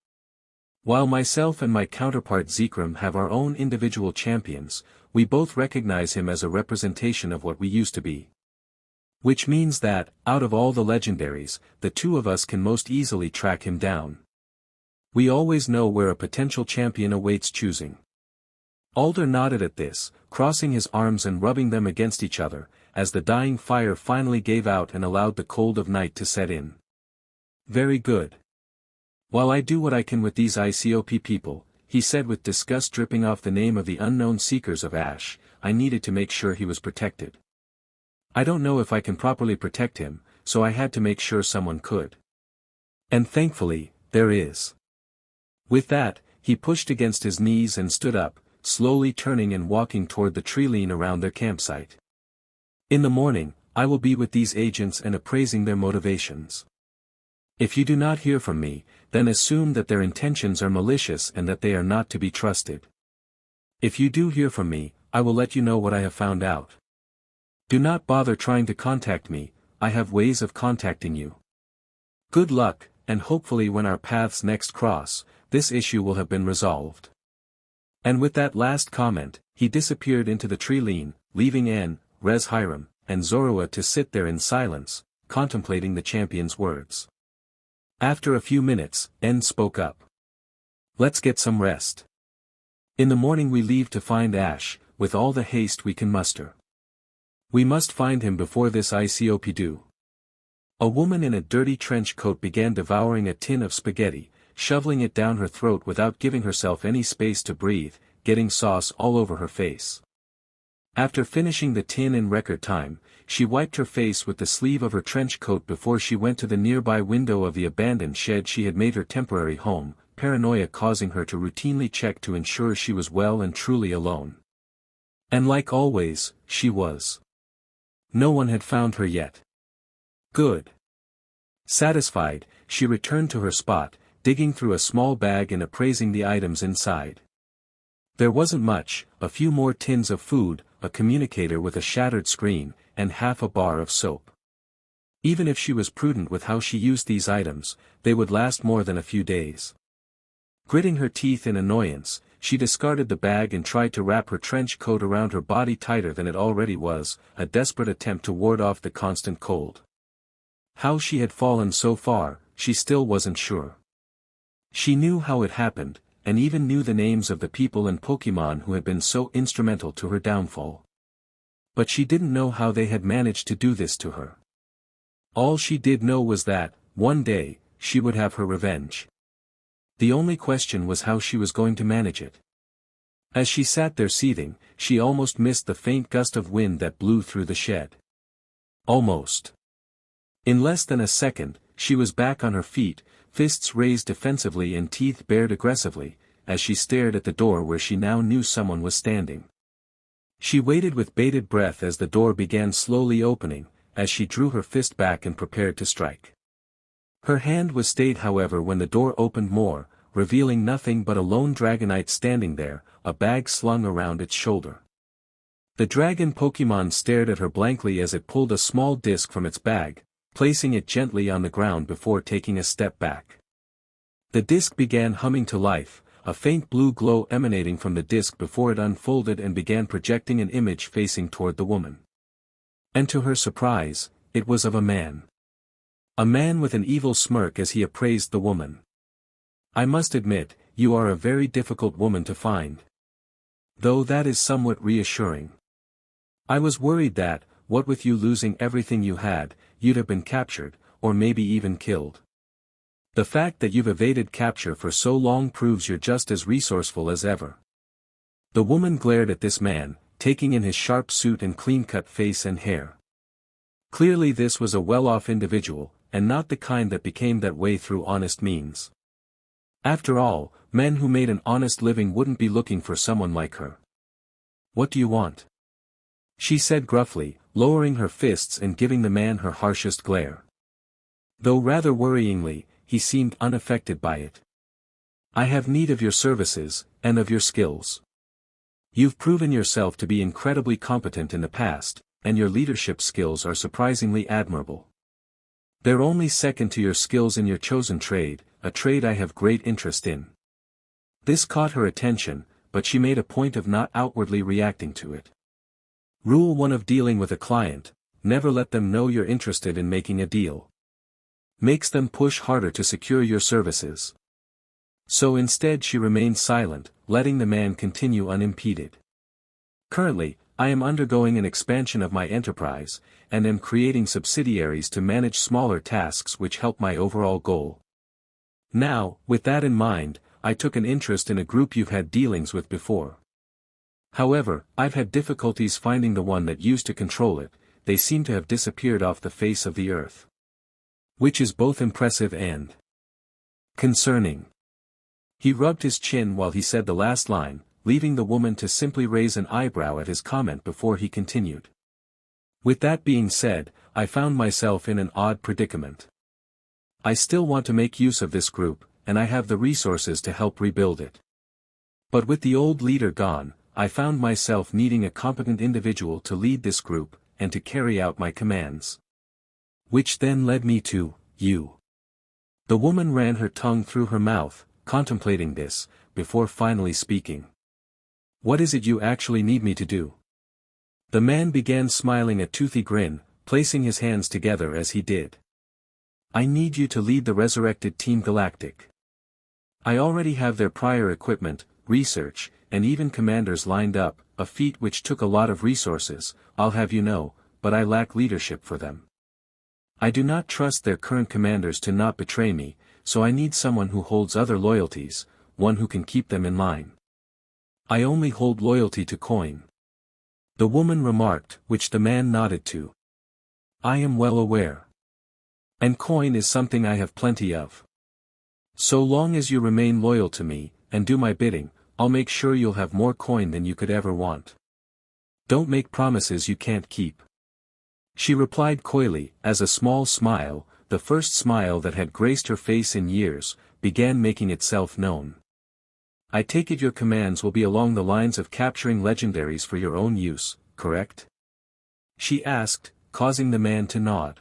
While myself and my counterpart Zekrom have our own individual champions, we both recognize him as a representation of what we used to be. Which means that, out of all the legendaries, the two of us can most easily track him down. We always know where a potential champion awaits choosing. Alder nodded at this, crossing his arms and rubbing them against each other, as the dying fire finally gave out and allowed the cold of night to set in. Very good. While I do what I can with these ICOP people, he said with disgust dripping off the name of the unknown seekers of Ash, I needed to make sure he was protected. I don't know if I can properly protect him, so I had to make sure someone could. And thankfully, there is. With that, he pushed against his knees and stood up, slowly turning and walking toward the tree line around their campsite. In the morning, I will be with these agents and appraising their motivations. If you do not hear from me, then assume that their intentions are malicious and that they are not to be trusted. If you do hear from me, I will let you know what I have found out. Do not bother trying to contact me, I have ways of contacting you. Good luck, and hopefully when our paths next cross, this issue will have been resolved. And with that last comment, he disappeared into the tree line, leaving N, Reshiram, and Zorua to sit there in silence, contemplating the champion's words. After a few minutes, N spoke up. Let's get some rest. In the morning we leave to find Ash, with all the haste we can muster. We must find him before this ICOP do. A woman in a dirty trench coat began devouring a tin of spaghetti, shoveling it down her throat without giving herself any space to breathe, getting sauce all over her face. After finishing the tin in record time, she wiped her face with the sleeve of her trench coat before she went to the nearby window of the abandoned shed she had made her temporary home, paranoia causing her to routinely check to ensure she was well and truly alone. And like always, she was. No one had found her yet. Good. Satisfied, she returned to her spot, digging through a small bag and appraising the items inside. There wasn't much, a few more tins of food, a communicator with a shattered screen, and half a bar of soap. Even if she was prudent with how she used these items, they would last more than a few days. Gritting her teeth in annoyance, she discarded the bag and tried to wrap her trench coat around her body tighter than it already was, a desperate attempt to ward off the constant cold. How she had fallen so far, she still wasn't sure. She knew how it happened, and even knew the names of the people and Pokémon who had been so instrumental to her downfall. But she didn't know how they had managed to do this to her. All she did know was that, one day, she would have her revenge. The only question was how she was going to manage it. As she sat there seething, she almost missed the faint gust of wind that blew through the shed. Almost. In less than a second, she was back on her feet, fists raised defensively and teeth bared aggressively, as she stared at the door where she now knew someone was standing. She waited with bated breath as the door began slowly opening, as she drew her fist back and prepared to strike. Her hand was stayed however when the door opened more, revealing nothing but a lone Dragonite standing there, a bag slung around its shoulder. The dragon Pokémon stared at her blankly as it pulled a small disc from its bag, placing it gently on the ground before taking a step back. The disc began humming to life, a faint blue glow emanating from the disc before it unfolded and began projecting an image facing toward the woman. And to her surprise, it was of a man. A man with an evil smirk as he appraised the woman. "I must admit, you are a very difficult woman to find. Though that is somewhat reassuring. I was worried that, what with you losing everything you had, you'd have been captured, or maybe even killed. The fact that you've evaded capture for so long proves you're just as resourceful as ever." The woman glared at this man, taking in his sharp suit and clean-cut face and hair. Clearly this was a well-off individual, and not the kind that became that way through honest means. After all, men who made an honest living wouldn't be looking for someone like her. "What do you want?" she said gruffly, lowering her fists and giving the man her harshest glare. Though rather worryingly, he seemed unaffected by it. "I have need of your services, and of your skills. You've proven yourself to be incredibly competent in the past, and your leadership skills are surprisingly admirable. They're only second to your skills in your chosen trade, a trade I have great interest in." This caught her attention, but she made a point of not outwardly reacting to it. Rule 1 of dealing with a client: never let them know you're interested in making a deal. Makes them push harder to secure your services. So instead she remained silent, letting the man continue unimpeded. "Currently, I am undergoing an expansion of my enterprise, and am creating subsidiaries to manage smaller tasks which help my overall goal. Now, with that in mind, I took an interest in a group you've had dealings with before. However, I've had difficulties finding the one that used to control it. They seem to have disappeared off the face of the earth. Which is both impressive and concerning." He rubbed his chin while he said the last line, leaving the woman to simply raise an eyebrow at his comment before he continued. "With that being said, I found myself in an odd predicament. I still want to make use of this group, and I have the resources to help rebuild it. But with the old leader gone, I found myself needing a competent individual to lead this group, and to carry out my commands. Which then led me to you." The woman ran her tongue through her mouth, contemplating this, before finally speaking. "What is it you actually need me to do?" The man began smiling a toothy grin, placing his hands together as he did. "I need you to lead the resurrected Team Galactic. I already have their prior equipment, research, and even commanders lined up, a feat which took a lot of resources, I'll have you know, but I lack leadership for them. I do not trust their current commanders to not betray me, so I need someone who holds other loyalties, one who can keep them in line. I only hold loyalty to Coin." The woman remarked, which the man nodded to. "I am well aware. And Coin is something I have plenty of. So long as you remain loyal to me, and do my bidding, I'll make sure you'll have more coin than you could ever want. Don't make promises you can't keep." She replied coyly, as a small smile, the first smile that had graced her face in years, began making itself known. "I take it your commands will be along the lines of capturing legendaries for your own use, correct?" she asked, causing the man to nod.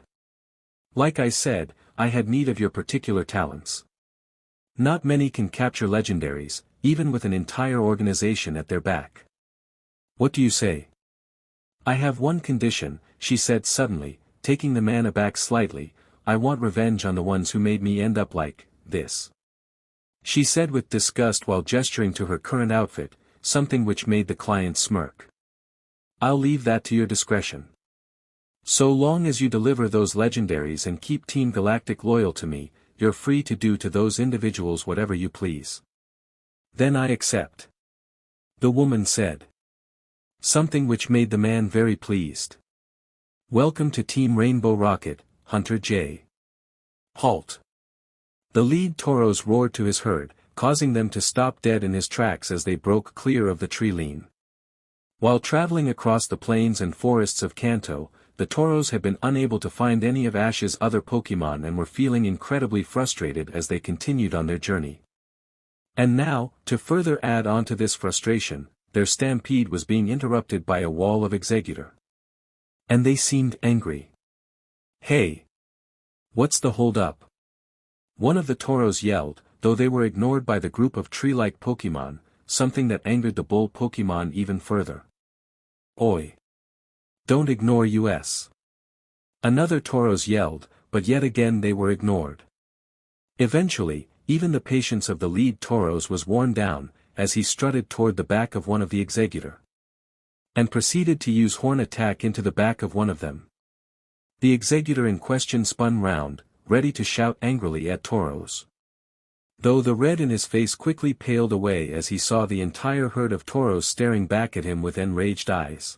"Like I said, I had need of your particular talents. Not many can capture legendaries, even with an entire organization at their back. What do you say?" "I have one condition," she said suddenly, taking the man aback slightly. I want revenge on the ones who made me end up like this. She said with disgust while gesturing to her current outfit, something which made the client smirk. I'll leave that to your discretion. So long as you deliver those legendaries and keep Team Galactic loyal to me, you're free to do to those individuals whatever you please. Then I accept. The woman said. Something which made the man very pleased. Welcome to Team Rainbow Rocket, Hunter J. Halt. The lead Tauros roared to his herd, causing them to stop dead in his tracks as they broke clear of the tree line. While traveling across the plains and forests of Kanto, the Tauros had been unable to find any of Ash's other Pokémon and were feeling incredibly frustrated as they continued on their journey. And now, to further add on to this frustration, their stampede was being interrupted by a wall of Exeggutor. And they seemed angry. Hey! What's the hold-up? One of the Tauros yelled, though they were ignored by the group of tree-like Pokémon, something that angered the bull Pokémon even further. Oi! Don't ignore us. Another Tauros yelled, but yet again they were ignored. Eventually, even the patience of the lead Tauros was worn down, as he strutted toward the back of one of the Exeggutor. And proceeded to use horn attack into the back of one of them. The Exeggutor in question spun round, ready to shout angrily at Tauros. Though the red in his face quickly paled away as he saw the entire herd of Tauros staring back at him with enraged eyes.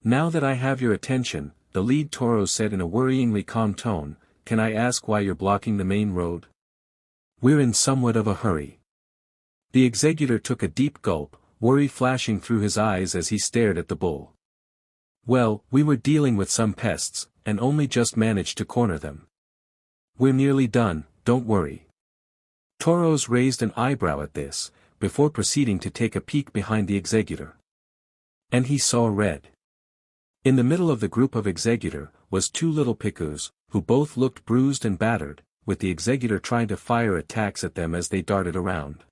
Now that I have your attention, the lead Tauros said in a worryingly calm tone, can I ask why you're blocking the main road? We're in somewhat of a hurry. The Exeggutor took a deep gulp, worry flashing through his eyes as he stared at the bull. Well, we were dealing with some pests, and only just managed to corner them. We're nearly done, don't worry. Tauros raised an eyebrow at this, before proceeding to take a peek behind the Exeggutor. And he saw red. In the middle of the group of Exeggutor, was two little Picus, who both looked bruised and battered, with the Exeggutor trying to fire attacks at them as they darted around.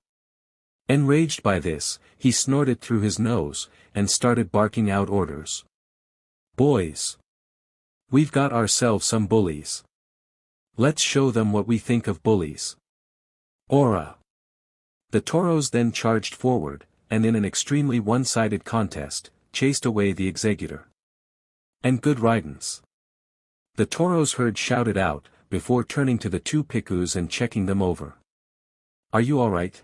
Enraged by this, he snorted through his nose, and started barking out orders. Boys! We've got ourselves some bullies. Let's show them what we think of bullies. Aura! The Tauros then charged forward, and in an extremely one-sided contest, chased away the Exeggutor. And good riddance. The Tauros herd shouted out, before turning to the two Picus and checking them over. Are you alright?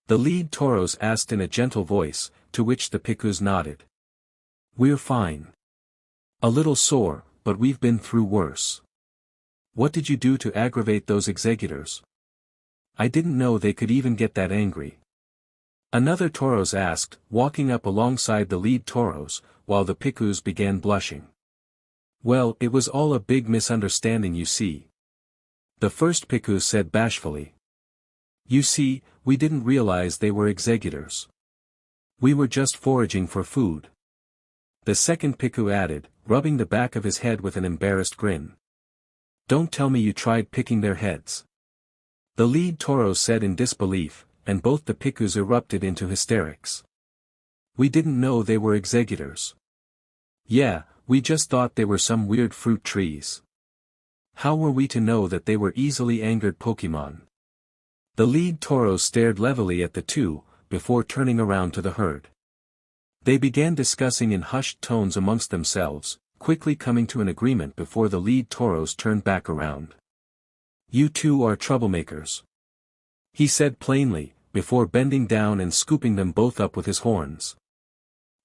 The lead Tauros asked in a gentle voice, to which the Picus nodded. We're fine. A little sore, but we've been through worse. What did you do to aggravate those Exeggutors? I didn't know they could even get that angry. Another Tauros asked, walking up alongside the lead Tauros, while the Picus began blushing. Well, it was all a big misunderstanding, you see. The first Picus said bashfully. You see, we didn't realize they were Exeggutors. We were just foraging for food. The second Piku added, rubbing the back of his head with an embarrassed grin. Don't tell me you tried picking their heads. The lead Tauros said in disbelief, and both the Picus erupted into hysterics. We didn't know they were Exeggutors. Yeah, we just thought they were some weird fruit trees. How were we to know that they were easily angered Pokémon? The lead Tauros stared levelly at the two, before turning around to the herd. They began discussing in hushed tones amongst themselves, quickly coming to an agreement before the lead Tauros turned back around. You two are troublemakers. He said plainly, before bending down and scooping them both up with his horns.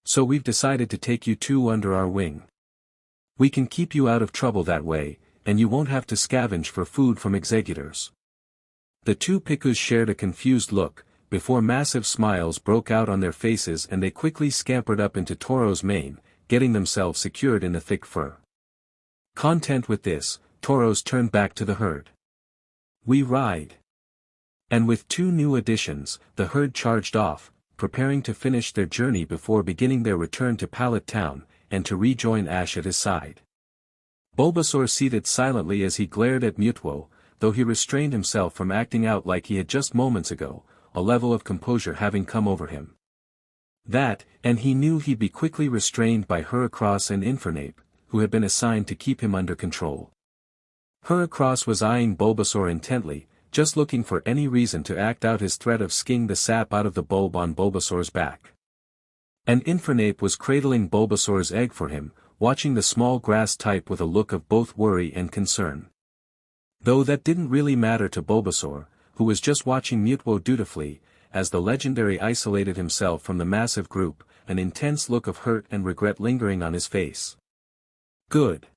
So we've decided to take you two under our wing. We can keep you out of trouble that way, and you won't have to scavenge for food from Exeggutors. The two Picus shared a confused look, before massive smiles broke out on their faces and they quickly scampered up into Tauros' mane, getting themselves secured in the thick fur. Content with this, Tauros turned back to the herd. We ride. And with two new additions, the herd charged off, preparing to finish their journey before beginning their return to Pallet Town, and to rejoin Ash at his side. Bulbasaur seated silently as he glared at Mutwo, though he restrained himself from acting out like he had just moments ago, a level of composure having come over him. That, and he knew he'd be quickly restrained by Heracross and Infernape, who had been assigned to keep him under control. Heracross was eyeing Bulbasaur intently, just looking for any reason to act out his threat of skiing the sap out of the bulb on Bulbasaur's back. And Infernape was cradling Bulbasaur's egg for him, watching the small grass type with a look of both worry and concern. Though that didn't really matter to Bulbasaur, who was just watching Mutwo dutifully, as the legendary isolated himself from the massive group, an intense look of hurt and regret lingering on his face. Good.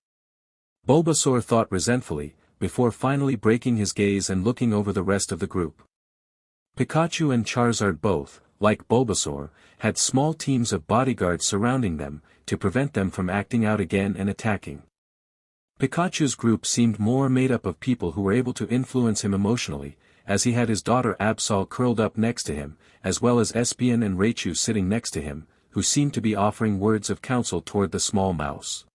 Bulbasaur thought resentfully, before finally breaking his gaze and looking over the rest of the group. Pikachu and Charizard both, like Bulbasaur, had small teams of bodyguards surrounding them, to prevent them from acting out again and attacking. Pikachu's group seemed more made up of people who were able to influence him emotionally, as he had his daughter Absol curled up next to him, as well as Espeon and Raichu sitting next to him, who seemed to be offering words of counsel toward the small mouse.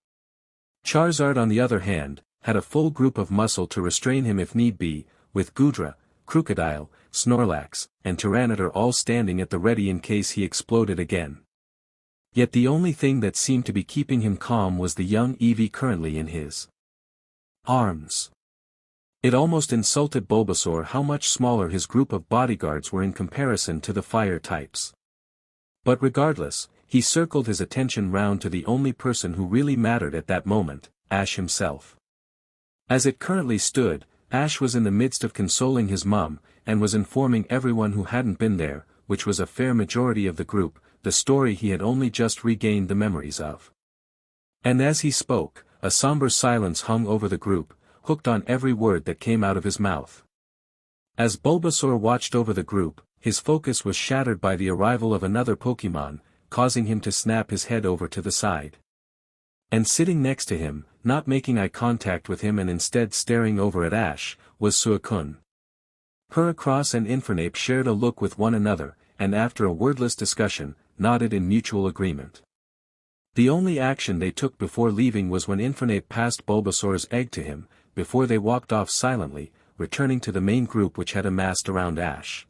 Charizard on the other hand, had a full group of muscle to restrain him if need be, with Goodra, Crocodile, Snorlax, and Tyranitar all standing at the ready in case he exploded again. Yet the only thing that seemed to be keeping him calm was the young Eevee currently in his arms. It almost insulted Bulbasaur how much smaller his group of bodyguards were in comparison to the fire types. But regardless, he circled his attention round to the only person who really mattered at that moment, Ash himself. As it currently stood, Ash was in the midst of consoling his mum, and was informing everyone who hadn't been there, which was a fair majority of the group, the story he had only just regained the memories of. And as he spoke, a somber silence hung over the group, hooked on every word that came out of his mouth. As Bulbasaur watched over the group, his focus was shattered by the arrival of another Pokémon, causing him to snap his head over to the side. And sitting next to him, not making eye contact with him and instead staring over at Ash, was Suicune. Heracross and Infernape shared a look with one another, and after a wordless discussion, nodded in mutual agreement. The only action they took before leaving was when Infernape passed Bulbasaur's egg to him, before they walked off silently, returning to the main group which had amassed around Ash.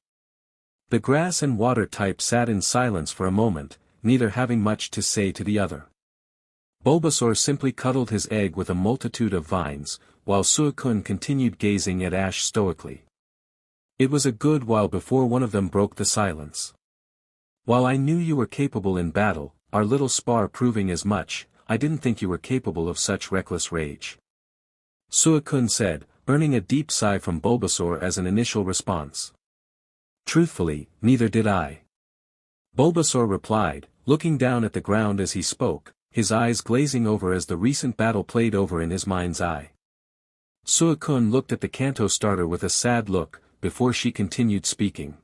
The grass and water type sat in silence for a moment, neither having much to say to the other. Bulbasaur simply cuddled his egg with a multitude of vines, while Suicune continued gazing at Ash stoically. It was a good while before one of them broke the silence. "While I knew you were capable in battle, our little spar proving as much, I didn't think you were capable of such reckless rage," Suicune said, earning a deep sigh from Bulbasaur as an initial response. "Truthfully, neither did I," Bulbasaur replied, looking down at the ground as he spoke, his eyes glazing over as the recent battle played over in his mind's eye. Suicune looked at the Kanto starter with a sad look, before she continued speaking.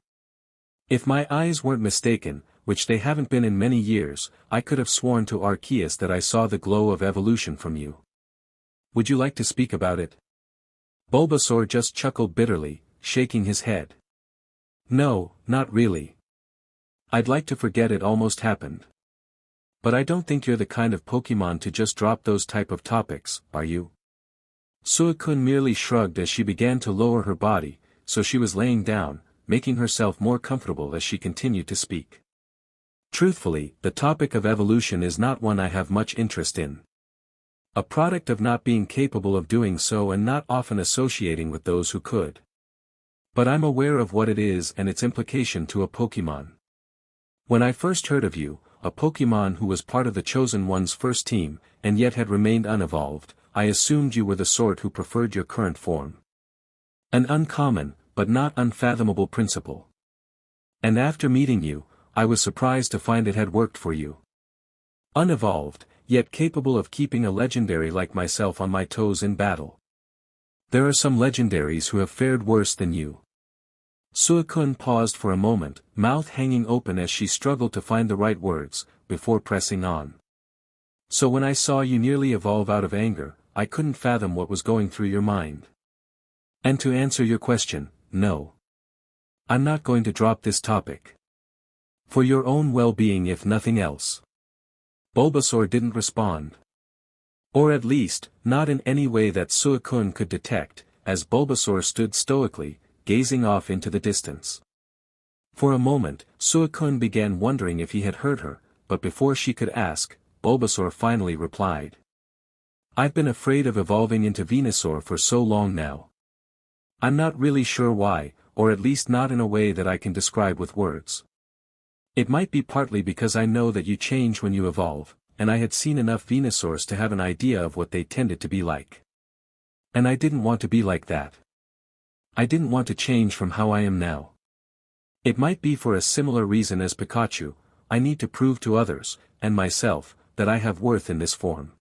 "If my eyes weren't mistaken, which they haven't been in many years, I could have sworn to Arceus that I saw the glow of evolution from you. Would you like to speak about it?" Bulbasaur just chuckled bitterly, shaking his head. "No, not really. I'd like to forget it almost happened. But I don't think you're the kind of Pokémon to just drop those type of topics, are you?" Suicune merely shrugged as she began to lower her body, so she was laying down, making herself more comfortable as she continued to speak. "Truthfully, the topic of evolution is not one I have much interest in. A product of not being capable of doing so and not often associating with those who could. But I'm aware of what it is and its implication to a Pokémon. When I first heard of you, a Pokémon who was part of the Chosen One's first team, and yet had remained unevolved, I assumed you were the sort who preferred your current form. An uncommon, but not unfathomable principle. And after meeting you, I was surprised to find it had worked for you. Unevolved, yet capable of keeping a legendary like myself on my toes in battle. There are some legendaries who have fared worse than you." Suicune paused for a moment, mouth hanging open as she struggled to find the right words, before pressing on. "So when I saw you nearly evolve out of anger, I couldn't fathom what was going through your mind. And to answer your question, no. I'm not going to drop this topic. For your own well-being if nothing else." Bulbasaur didn't respond. Or at least, not in any way that Suicune could detect, as Bulbasaur stood stoically, gazing off into the distance. For a moment, Suicune began wondering if he had heard her, but before she could ask, Bulbasaur finally replied. I've been afraid of evolving into Venusaur for so long now. I'm not really sure why, or at least not in a way that I can describe with words. It might be partly because I know that you change when you evolve, and I had seen enough Venusaurs to have an idea of what they tended to be like. And I didn't want to be like that. I didn't want to change from how I am now. It might be for a similar reason as Pikachu. I need to prove to others, and myself, that I have worth in this form.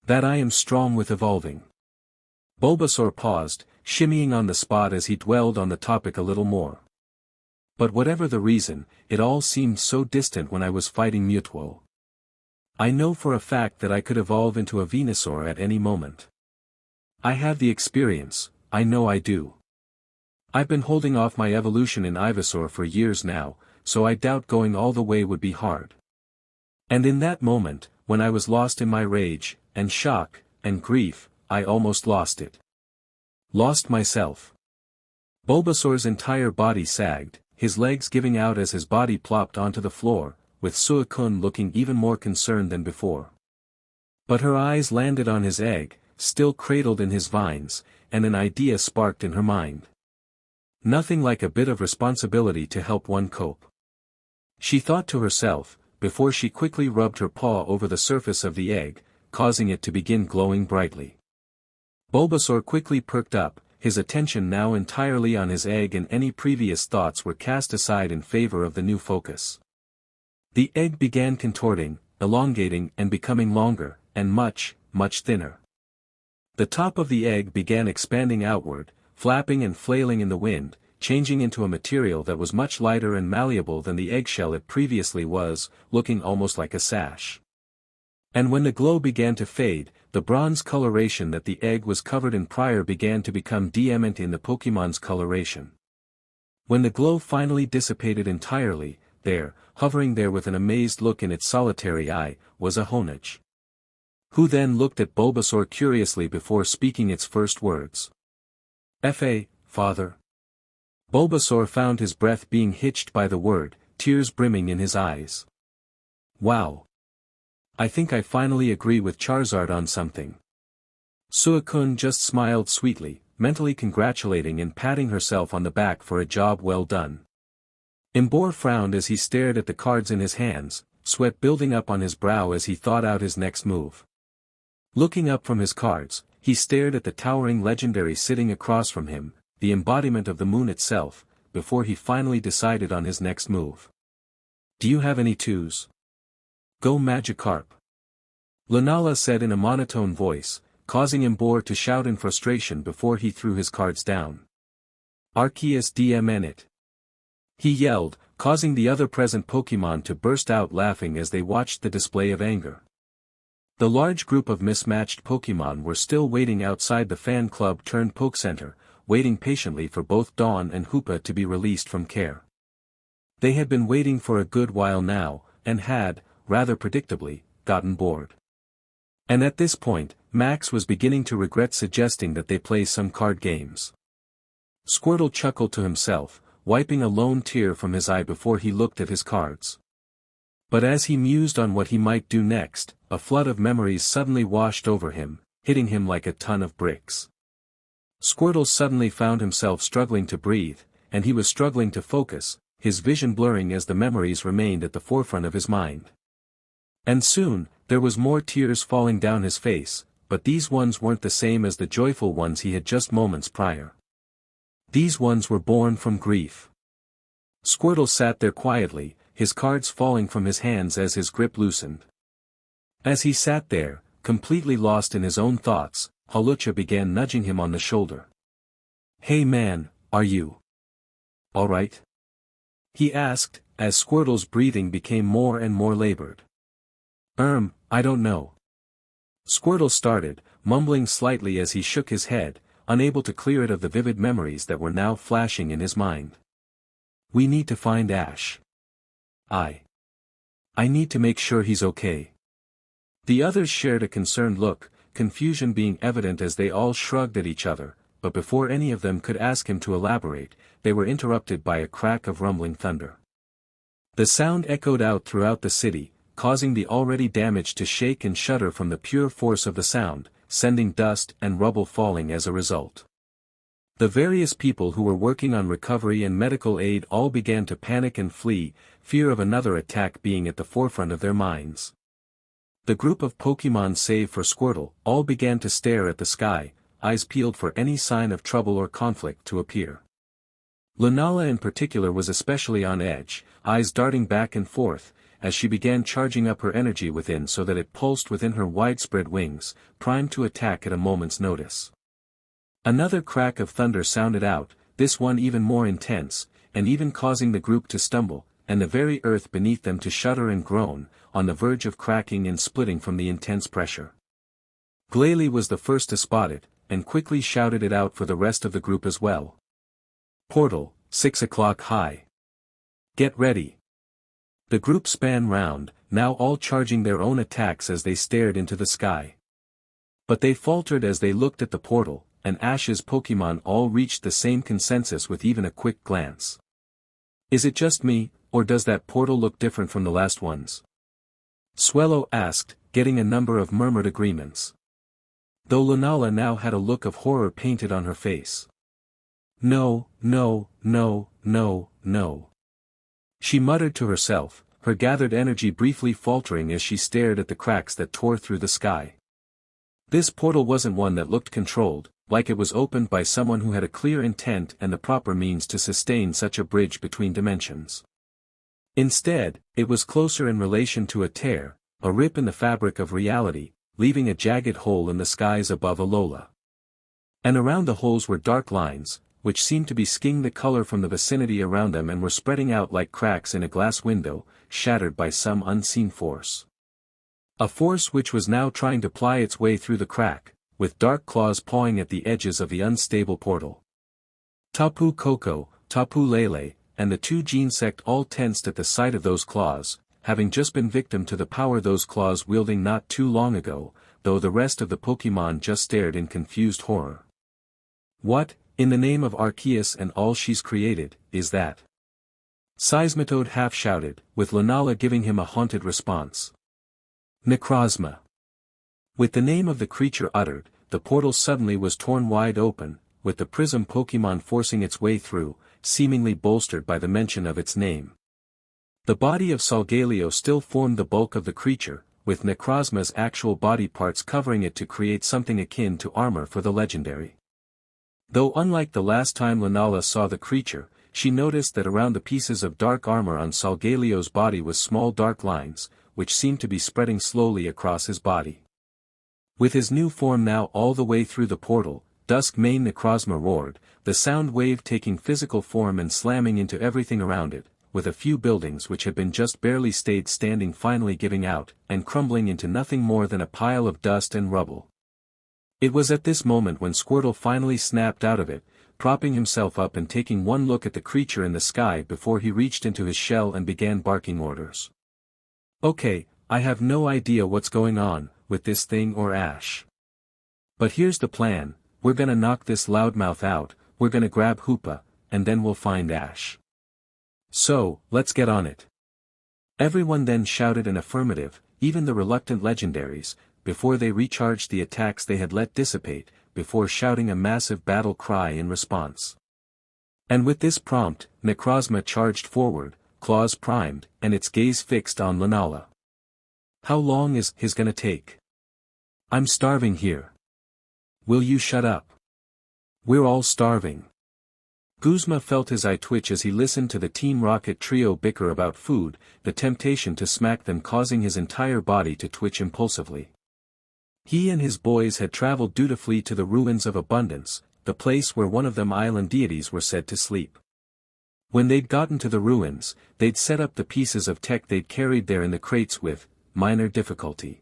That I am strong with evolving. Bulbasaur paused, shimmying on the spot as he dwelled on the topic a little more. But whatever the reason, it all seemed so distant when I was fighting Mewtwo. I know for a fact that I could evolve into a Venusaur at any moment. I have the experience, I know I do. I've been holding off my evolution in Ivysaur for years now, so I doubt going all the way would be hard. And in that moment, when I was lost in my rage, and shock, and grief, I almost lost it. Lost myself. Bulbasaur's entire body sagged, his legs giving out as his body plopped onto the floor, with Suicune looking even more concerned than before. But her eyes landed on his egg, still cradled in his vines, and an idea sparked in her mind. Nothing like a bit of responsibility to help one cope. She thought to herself, before she quickly rubbed her paw over the surface of the egg, causing it to begin glowing brightly. Bulbasaur quickly perked up, his attention now entirely on his egg, and any previous thoughts were cast aside in favor of the new focus. The egg began contorting, elongating and becoming longer, and much, much thinner. The top of the egg began expanding outward, flapping and flailing in the wind, changing into a material that was much lighter and malleable than the eggshell it previously was, looking almost like a sash. And when the glow began to fade, the bronze coloration that the egg was covered in prior began to become diamant in the Pokémon's coloration. When the glow finally dissipated entirely, there, hovering there with an amazed look in its solitary eye, was a Honedge. Who then looked at Bulbasaur curiously before speaking its first words. "F.A., father." Bulbasaur found his breath being hitched by the word, tears brimming in his eyes. "Wow. I think I finally agree with Charizard on something." Suicune just smiled sweetly, mentally congratulating and patting herself on the back for a job well done. Imbor frowned as he stared at the cards in his hands, sweat building up on his brow as he thought out his next move. Looking up from his cards, he stared at the towering legendary sitting across from him, the embodiment of the moon itself, before he finally decided on his next move. "Do you have any twos?" "Go Magikarp," Lunala said in a monotone voice, causing Imbor to shout in frustration before he threw his cards down. "Arceus DMN it," he yelled, causing the other present Pokémon to burst out laughing as they watched the display of anger. The large group of mismatched Pokémon were still waiting outside the fan club turned Poke Center, waiting patiently for both Dawn and Hoopa to be released from care. They had been waiting for a good while now, and had, rather predictably, gotten bored. And at this point, Max was beginning to regret suggesting that they play some card games. Squirtle chuckled to himself, wiping a lone tear from his eye before he looked at his cards. But as he mused on what he might do next, a flood of memories suddenly washed over him, hitting him like a ton of bricks. Squirtle suddenly found himself struggling to breathe, and he was struggling to focus, his vision blurring as the memories remained at the forefront of his mind. And soon, there was more tears falling down his face, but these ones weren't the same as the joyful ones he had just moments prior. These ones were born from grief. Squirtle sat there quietly, his cards falling from his hands as his grip loosened. As he sat there, completely lost in his own thoughts, Hawlucha began nudging him on the shoulder. "Hey man, are you all right?" he asked, as Squirtle's breathing became more and more labored. I don't know." Squirtle started, mumbling slightly as he shook his head, unable to clear it of the vivid memories that were now flashing in his mind. "We need to find Ash. I need to make sure he's okay." The others shared a concerned look, confusion being evident as they all shrugged at each other, but before any of them could ask him to elaborate, they were interrupted by a crack of rumbling thunder. The sound echoed out throughout the city, causing the already damaged to shake and shudder from the pure force of the sound, sending dust and rubble falling as a result. The various people who were working on recovery and medical aid all began to panic and flee, fear of another attack being at the forefront of their minds. The group of Pokémon, save for Squirtle, all began to stare at the sky, eyes peeled for any sign of trouble or conflict to appear. Lunala in particular was especially on edge, eyes darting back and forth, as she began charging up her energy within so that it pulsed within her widespread wings, primed to attack at a moment's notice. Another crack of thunder sounded out, this one even more intense, and even causing the group to stumble, and the very earth beneath them to shudder and groan, on the verge of cracking and splitting from the intense pressure. Glalie was the first to spot it, and quickly shouted it out for the rest of the group as well. "Portal, 6 o'clock high. Get ready." The group span round, now all charging their own attacks as they stared into the sky. But they faltered as they looked at the portal, and Ash's Pokémon all reached the same consensus with even a quick glance. "Is it just me, or does that portal look different from the last ones?" Swellow asked, getting a number of murmured agreements. Though Lunala now had a look of horror painted on her face. "No, no, no, no, no." She muttered to herself, her gathered energy briefly faltering as she stared at the cracks that tore through the sky. This portal wasn't one that looked controlled, like it was opened by someone who had a clear intent and the proper means to sustain such a bridge between dimensions. Instead, it was closer in relation to a tear, a rip in the fabric of reality, leaving a jagged hole in the skies above Alola. And around the holes were dark lines, which seemed to be skiing the color from the vicinity around them and were spreading out like cracks in a glass window, shattered by some unseen force. A force which was now trying to ply its way through the crack, with dark claws pawing at the edges of the unstable portal. Tapu Koko, Tapu Lele, and the two Genesect all tensed at the sight of those claws, having just been victim to the power those claws wielding not too long ago, though the rest of the Pokémon just stared in confused horror. "What, in the name of Arceus and all she's created, is that?" Seismitoad half shouted, with Lunala giving him a haunted response. "Necrozma." With the name of the creature uttered, the portal suddenly was torn wide open, with the Prism Pokémon forcing its way through, seemingly bolstered by the mention of its name. The body of Solgaleo still formed the bulk of the creature, with Necrozma's actual body parts covering it to create something akin to armor for the legendary. Though unlike the last time Lunala saw the creature, she noticed that around the pieces of dark armor on Solgaleo's body was small dark lines, which seemed to be spreading slowly across his body. With his new form now all the way through the portal, Duskmane Necrozma roared, the sound wave taking physical form and slamming into everything around it, with a few buildings which had been just barely stayed standing finally giving out, and crumbling into nothing more than a pile of dust and rubble. It was at this moment when Squirtle finally snapped out of it, propping himself up and taking one look at the creature in the sky before he reached into his shell and began barking orders. "Okay, I have no idea what's going on with this thing or Ash. But here's the plan, we're gonna knock this loudmouth out, we're gonna grab Hoopa, and then we'll find Ash. So, let's get on it." Everyone then shouted an affirmative, even the reluctant legendaries, before they recharged the attacks they had let dissipate, before shouting a massive battle cry in response. And with this prompt, Necrozma charged forward, claws primed, and its gaze fixed on Lunala. "How long is his gonna take? I'm starving here. Will you shut up? We're all starving." Guzma felt his eye twitch as he listened to the Team Rocket trio bicker about food, the temptation to smack them causing his entire body to twitch impulsively. He and his boys had traveled dutifully to the ruins of Abundance, the place where one of them island deities were said to sleep. When they'd gotten to the ruins, they'd set up the pieces of tech they'd carried there in the crates with minor difficulty.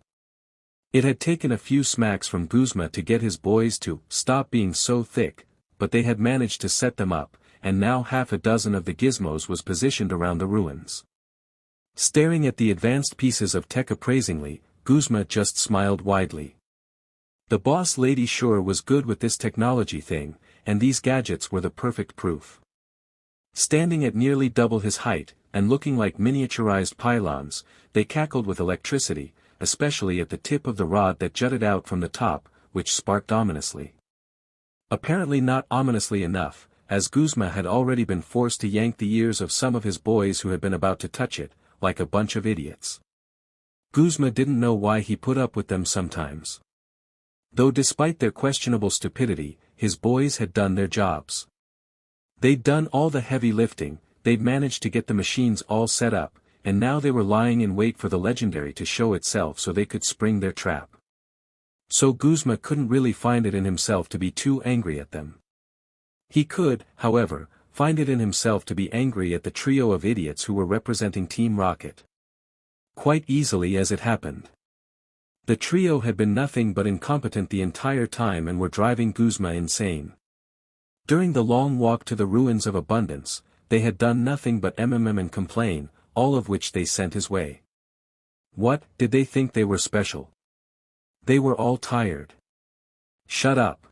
It had taken a few smacks from Guzma to get his boys to stop being so thick, but they had managed to set them up, and now half a dozen of the gizmos was positioned around the ruins. Staring at the advanced pieces of tech appraisingly, Guzma just smiled widely. The boss lady sure was good with this technology thing, and these gadgets were the perfect proof. Standing at nearly double his height, and looking like miniaturized pylons, they cackled with electricity, especially at the tip of the rod that jutted out from the top, which sparked ominously. Apparently not ominously enough, as Guzma had already been forced to yank the ears of some of his boys who had been about to touch it, like a bunch of idiots. Guzma didn't know why he put up with them sometimes. Though despite their questionable stupidity, his boys had done their jobs. They'd done all the heavy lifting, they'd managed to get the machines all set up, and now they were lying in wait for the legendary to show itself so they could spring their trap. So Guzma couldn't really find it in himself to be too angry at them. He could, however, find it in himself to be angry at the trio of idiots who were representing Team Rocket. Quite easily as it happened. The trio had been nothing but incompetent the entire time and were driving Guzma insane. During the long walk to the ruins of abundance, they had done nothing but and complain, all of which they sent his way. What, did they think they were special? They were all tired. Shut up.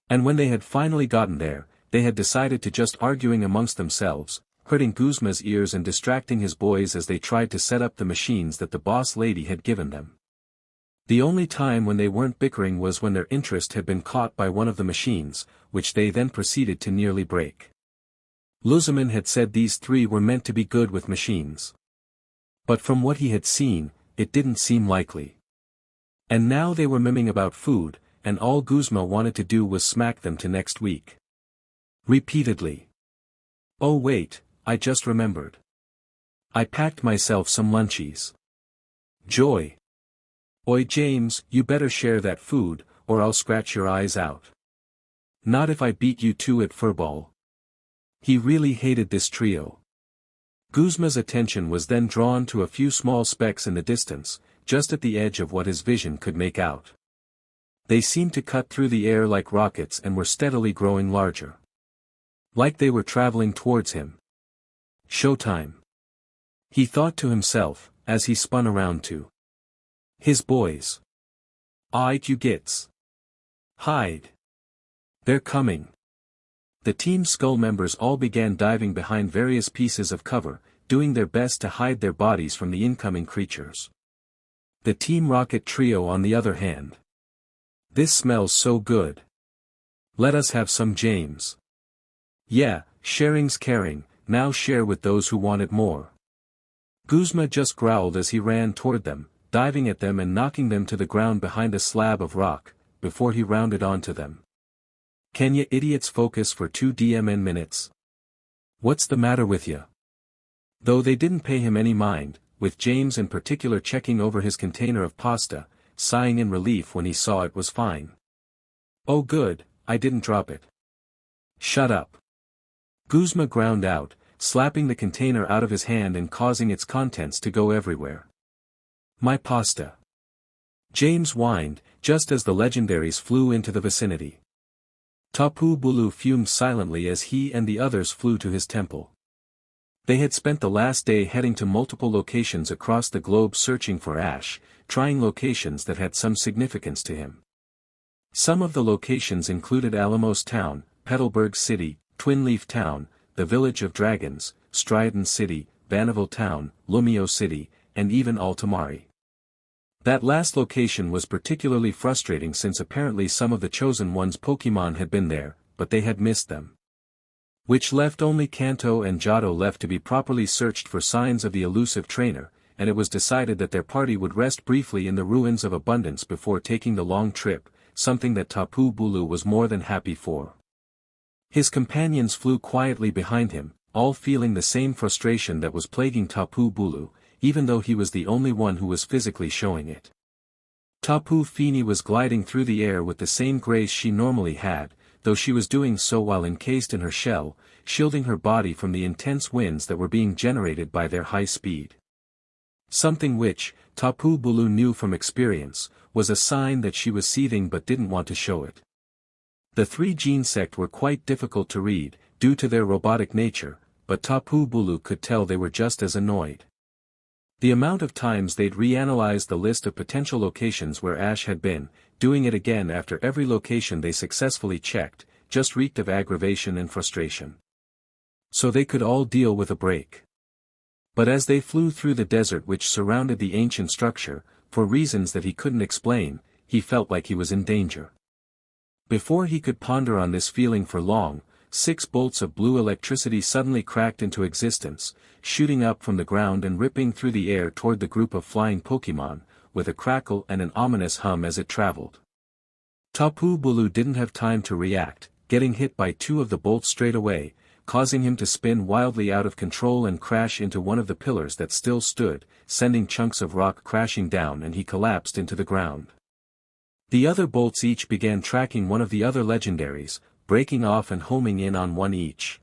And when they had finally gotten there, they had decided to just arguing amongst themselves, hurting Guzma's ears and distracting his boys as they tried to set up the machines that the boss lady had given them. The only time when they weren't bickering was when their interest had been caught by one of the machines, which they then proceeded to nearly break. Luzaman had said these three were meant to be good with machines. But from what he had seen, it didn't seem likely. And now they were miming about food, and all Guzma wanted to do was smack them to next week. Repeatedly. Oh wait, I just remembered. I packed myself some lunchies. Joy. Oi James, you better share that food, or I'll scratch your eyes out. Not if I beat you two at furball. He really hated this trio. Guzma's attention was then drawn to a few small specks in the distance, just at the edge of what his vision could make out. They seemed to cut through the air like rockets and were steadily growing larger. Like they were traveling towards him. Showtime. He thought to himself, as he spun around to his boys. Aight you gits. Hide. They're coming. The Team Skull members all began diving behind various pieces of cover, doing their best to hide their bodies from the incoming creatures. The Team Rocket trio on the other hand. This smells so good. Let us have some James. Yeah, sharing's caring, now share with those who want it more. Guzma just growled as he ran toward them, diving at them and knocking them to the ground behind a slab of rock, before he rounded onto them. Can ya idiots focus for 2 minutes? What's the matter with ya? Though they didn't pay him any mind, with James in particular checking over his container of pasta, sighing in relief when he saw it was fine. Oh good, I didn't drop it. Shut up. Guzma ground out, slapping the container out of his hand and causing its contents to go everywhere. My pasta. James whined, just as the legendaries flew into the vicinity. Tapu Bulu fumed silently as he and the others flew to his temple. They had spent the last day heading to multiple locations across the globe searching for Ash, trying locations that had some significance to him. Some of the locations included Alamos Town, Petalburg City, Twin Leaf Town, the Village of Dragons, Stridon City, Vaniville Town, Lumio City, and even Altamari. That last location was particularly frustrating since apparently some of the Chosen One's Pokémon had been there, but they had missed them. Which left only Kanto and Johto left to be properly searched for signs of the elusive trainer, and it was decided that their party would rest briefly in the ruins of Abundance before taking the long trip, something that Tapu Bulu was more than happy for. His companions flew quietly behind him, all feeling the same frustration that was plaguing Tapu Bulu, even though he was the only one who was physically showing it. Tapu Fini was gliding through the air with the same grace she normally had, though she was doing so while encased in her shell, shielding her body from the intense winds that were being generated by their high speed. Something which, Tapu Bulu knew from experience, was a sign that she was seething but didn't want to show it. The 3 gene sect were quite difficult to read, due to their robotic nature, but Tapu Bulu could tell they were just as annoyed. The amount of times they'd reanalyzed the list of potential locations where Ash had been, doing it again after every location they successfully checked, just reeked of aggravation and frustration. So they could all deal with a break. But as they flew through the desert which surrounded the ancient structure, for reasons that he couldn't explain, he felt like he was in danger. Before he could ponder on this feeling for long, 6 bolts of blue electricity suddenly cracked into existence, shooting up from the ground and ripping through the air toward the group of flying Pokémon, with a crackle and an ominous hum as it traveled. Tapu Bulu didn't have time to react, getting hit by 2 of the bolts straight away, causing him to spin wildly out of control and crash into one of the pillars that still stood, sending chunks of rock crashing down, and he collapsed into the ground. The other bolts each began tracking one of the other legendaries, breaking off and homing in on one each.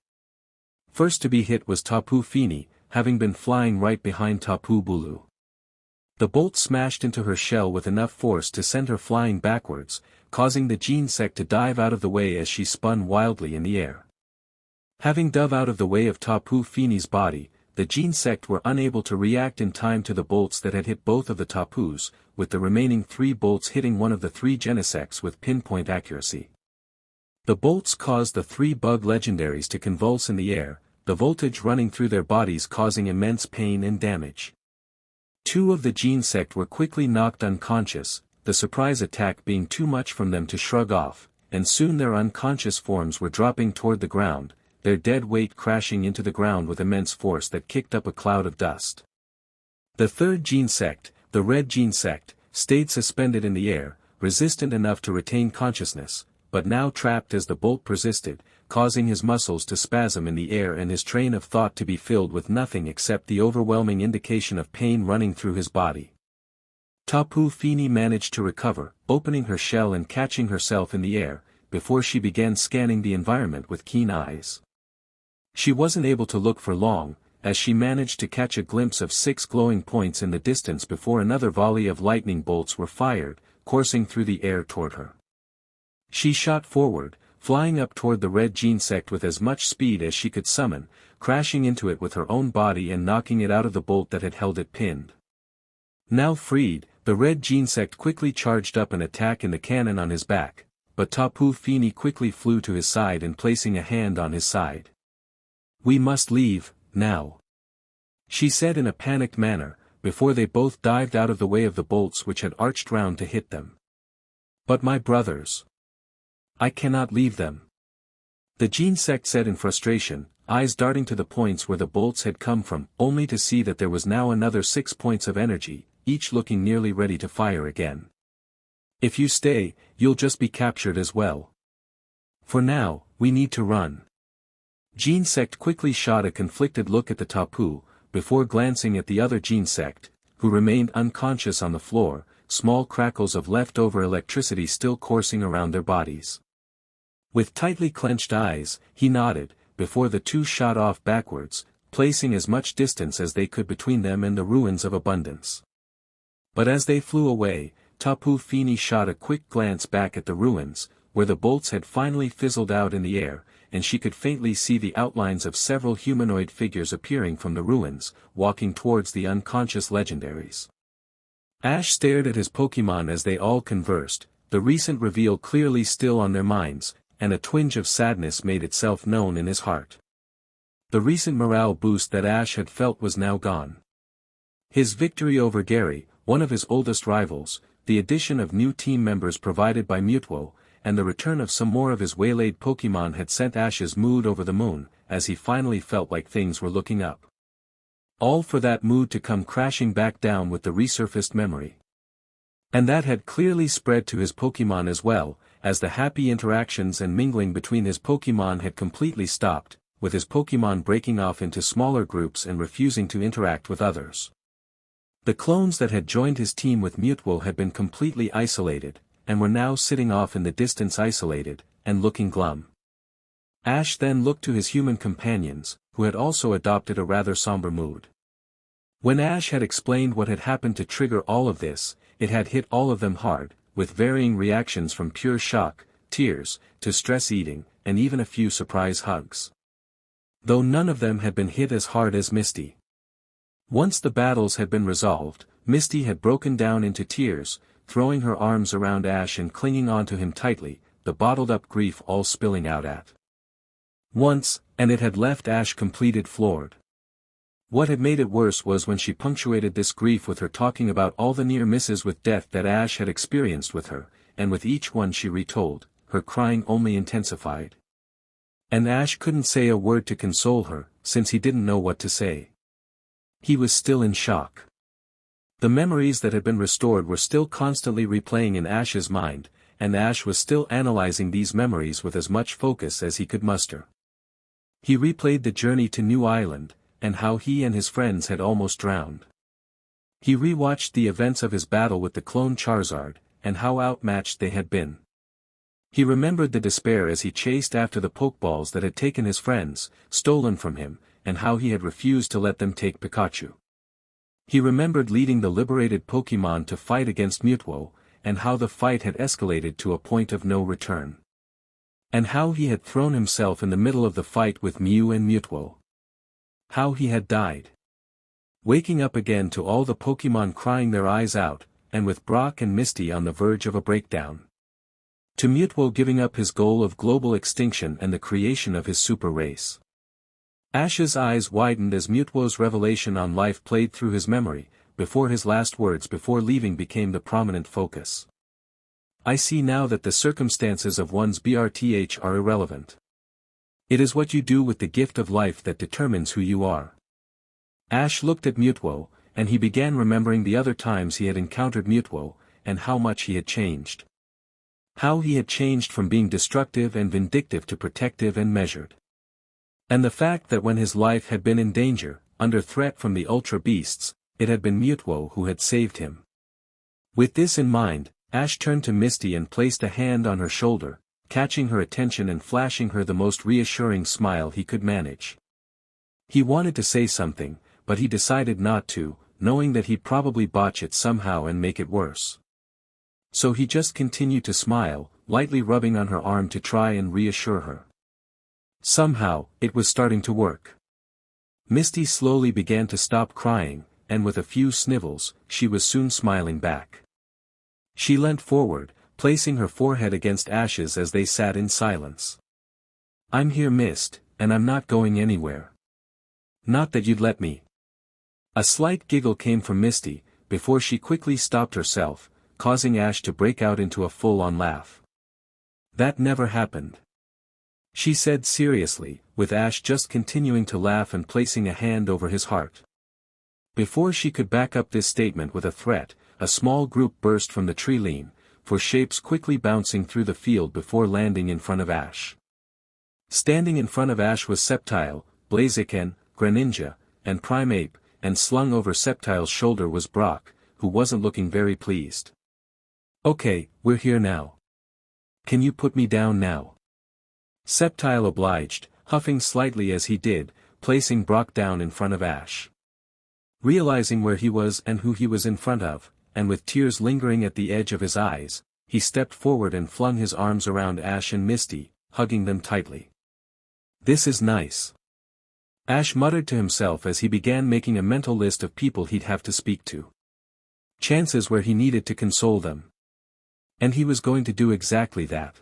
First to be hit was Tapu Fini, having been flying right behind Tapu Bulu. The bolt smashed into her shell with enough force to send her flying backwards, causing the Genesect to dive out of the way as she spun wildly in the air. Having dove out of the way of Tapu Fini's body, the Genesect were unable to react in time to the bolts that had hit both of the Tapus, with the remaining 3 bolts hitting one of the 3 Genesects with pinpoint accuracy. The bolts caused the 3 bug legendaries to convulse in the air, the voltage running through their bodies causing immense pain and damage. 2 of the Genesect were quickly knocked unconscious, the surprise attack being too much for them to shrug off, and soon their unconscious forms were dropping toward the ground, their dead weight crashing into the ground with immense force that kicked up a cloud of dust. The 3rd Genesect, the red Genesect, stayed suspended in the air, resistant enough to retain consciousness, but now trapped as the bolt persisted, causing his muscles to spasm in the air and his train of thought to be filled with nothing except the overwhelming indication of pain running through his body. Tapu Fini managed to recover, opening her shell and catching herself in the air, before she began scanning the environment with keen eyes. She wasn't able to look for long, as she managed to catch a glimpse of 6 glowing points in the distance before another volley of lightning bolts were fired, coursing through the air toward her. She shot forward, flying up toward the red Genesect with as much speed as she could summon, crashing into it with her own body and knocking it out of the bolt that had held it pinned. Now freed, the red Genesect quickly charged up an attack in the cannon on his back, but Tapu Fini quickly flew to his side and placing a hand on his side. "We must leave, now," she said in a panicked manner, before they both dived out of the way of the bolts which had arched round to hit them. "But my brothers. I cannot leave them," the Genesect said in frustration, eyes darting to the points where the bolts had come from, only to see that there was now another 6 points of energy, each looking nearly ready to fire again. "If you stay, you'll just be captured as well. For now, we need to run." Genesect quickly shot a conflicted look at the Tapu, before glancing at the other Genesect, who remained unconscious on the floor, small crackles of leftover electricity still coursing around their bodies. With tightly clenched eyes, he nodded, before the 2 shot off backwards, placing as much distance as they could between them and the ruins of abundance. But as they flew away, Tapu Fini shot a quick glance back at the ruins, where the bolts had finally fizzled out in the air, and she could faintly see the outlines of several humanoid figures appearing from the ruins, walking towards the unconscious legendaries. Ash stared at his Pokémon as they all conversed, the recent reveal clearly still on their minds, and a twinge of sadness made itself known in his heart. The recent morale boost that Ash had felt was now gone. His victory over Gary, one of his oldest rivals, the addition of new team members provided by Mutwo, and the return of some more of his waylaid Pokémon had sent Ash's mood over the moon, as he finally felt like things were looking up. All for that mood to come crashing back down with the resurfaced memory. And that had clearly spread to his Pokémon as well, as the happy interactions and mingling between his Pokémon had completely stopped, with his Pokémon breaking off into smaller groups and refusing to interact with others. The clones that had joined his team with Mutwo had been completely isolated, and were now sitting off in the distance isolated, and looking glum. Ash then looked to his human companions, who had also adopted a rather somber mood. When Ash had explained what had happened to trigger all of this, it had hit all of them hard, with varying reactions from pure shock, tears, to stress eating, and even a few surprise hugs. Though none of them had been hit as hard as Misty. Once the battles had been resolved, Misty had broken down into tears, throwing her arms around Ash and clinging onto him tightly, the bottled-up grief all spilling out at once, and it had left Ash completed floored. What had made it worse was when she punctuated this grief with her talking about all the near misses with death that Ash had experienced with her, and with each one she retold, her crying only intensified. And Ash couldn't say a word to console her, since he didn't know what to say. He was still in shock. The memories that had been restored were still constantly replaying in Ash's mind, and Ash was still analyzing these memories with as much focus as he could muster. He replayed the journey to New Island, and how he and his friends had almost drowned. He rewatched the events of his battle with the clone Charizard, and how outmatched they had been. He remembered the despair as he chased after the Pokeballs that had taken his friends, stolen from him, and how he had refused to let them take Pikachu. He remembered leading the liberated Pokémon to fight against Mewtwo, and how the fight had escalated to a point of no return. And how he had thrown himself in the middle of the fight with Mew and Mewtwo. How he had died. Waking up again to all the Pokémon crying their eyes out, and with Brock and Misty on the verge of a breakdown. To Mewtwo giving up his goal of global extinction and the creation of his super race. Ash's eyes widened as Mewtwo's revelation on life played through his memory, before his last words before leaving became the prominent focus. I see now that the circumstances of one's BRTH are irrelevant. It is what you do with the gift of life that determines who you are. Ash looked at Mewtwo, and he began remembering the other times he had encountered Mewtwo, and how much he had changed. How he had changed from being destructive and vindictive to protective and measured. And the fact that when his life had been in danger, under threat from the Ultra Beasts, it had been Mewtwo who had saved him. With this in mind, Ash turned to Misty and placed a hand on her shoulder, catching her attention and flashing her the most reassuring smile he could manage. He wanted to say something, but he decided not to, knowing that he'd probably botch it somehow and make it worse. So he just continued to smile, lightly rubbing on her arm to try and reassure her. Somehow, it was starting to work. Misty slowly began to stop crying, and with a few snivels, she was soon smiling back. She leant forward, placing her forehead against Ash's as they sat in silence. I'm here, Mist, and I'm not going anywhere. Not that you'd let me. A slight giggle came from Misty, before she quickly stopped herself, causing Ash to break out into a full-on laugh. That never happened. She said seriously, with Ash just continuing to laugh and placing a hand over his heart. Before she could back up this statement with a threat, a small group burst from the tree line, for shapes quickly bouncing through the field before landing in front of Ash. Standing in front of Ash was Sceptile, Blaziken, Greninja, and Primeape, and slung over Sceptile's shoulder was Brock, who wasn't looking very pleased. Okay, we're here now. Can you put me down now? Sceptile obliged, huffing slightly as he did, placing Brock down in front of Ash. Realizing where he was and who he was in front of, and with tears lingering at the edge of his eyes, he stepped forward and flung his arms around Ash and Misty, hugging them tightly. This is nice. Ash muttered to himself as he began making a mental list of people he'd have to speak to. Chances where he needed to console them. And he was going to do exactly that.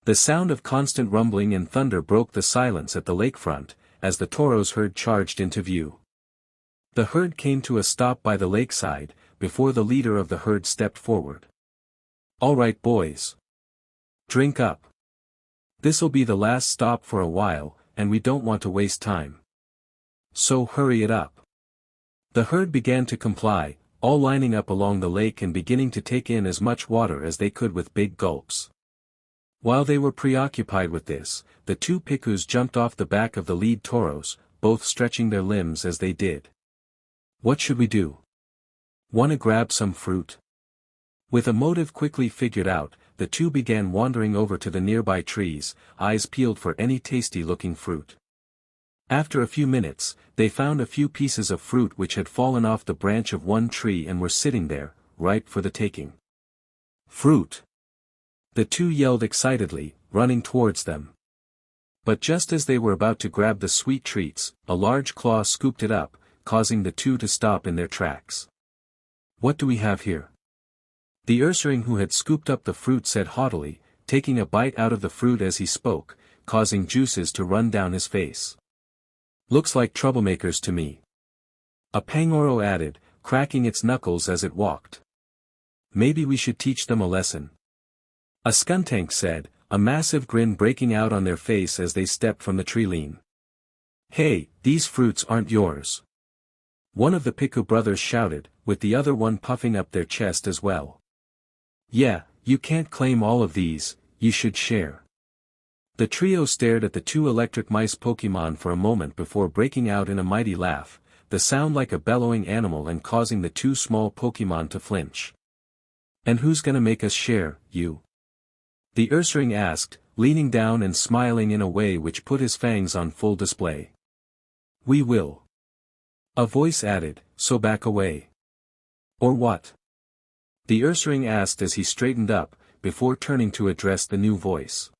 The sound of constant rumbling and thunder broke the silence at the lakefront, as the Tauros herd charged into view. The herd came to a stop by the lakeside, before the leader of the herd stepped forward. All right, boys. Drink up. This'll be the last stop for a while, and we don't want to waste time. So hurry it up. The herd began to comply, all lining up along the lake and beginning to take in as much water as they could with big gulps. While they were preoccupied with this, the two Picus jumped off the back of the lead Tauros, both stretching their limbs as they did. What should we do? Wanna grab some fruit? With a motive quickly figured out, the two began wandering over to the nearby trees, eyes peeled for any tasty-looking fruit. After a few minutes, they found a few pieces of fruit which had fallen off the branch of one tree and were sitting there, ripe for the taking. Fruit! The two yelled excitedly, running towards them. But just as they were about to grab the sweet treats, a large claw scooped it up, causing the two to stop in their tracks. What do we have here? The Ursaring who had scooped up the fruit said haughtily, taking a bite out of the fruit as he spoke, causing juices to run down his face. Looks like troublemakers to me. A Pangoro added, cracking its knuckles as it walked. Maybe we should teach them a lesson. A Skuntank said, a massive grin breaking out on their face as they stepped from the tree line. Hey, these fruits aren't yours. One of the Piku brothers shouted, with the other one puffing up their chest as well. Yeah, you can't claim all of these, you should share. The trio stared at the two electric mice Pokémon for a moment before breaking out in a mighty laugh, the sound like a bellowing animal and causing the two small Pokémon to flinch. And who's gonna make us share, you? The Ursaring asked, leaning down and smiling in a way which put his fangs on full display. We will. A voice added, so back away. Or what? The Ursaring asked as he straightened up, before turning to address the new voice.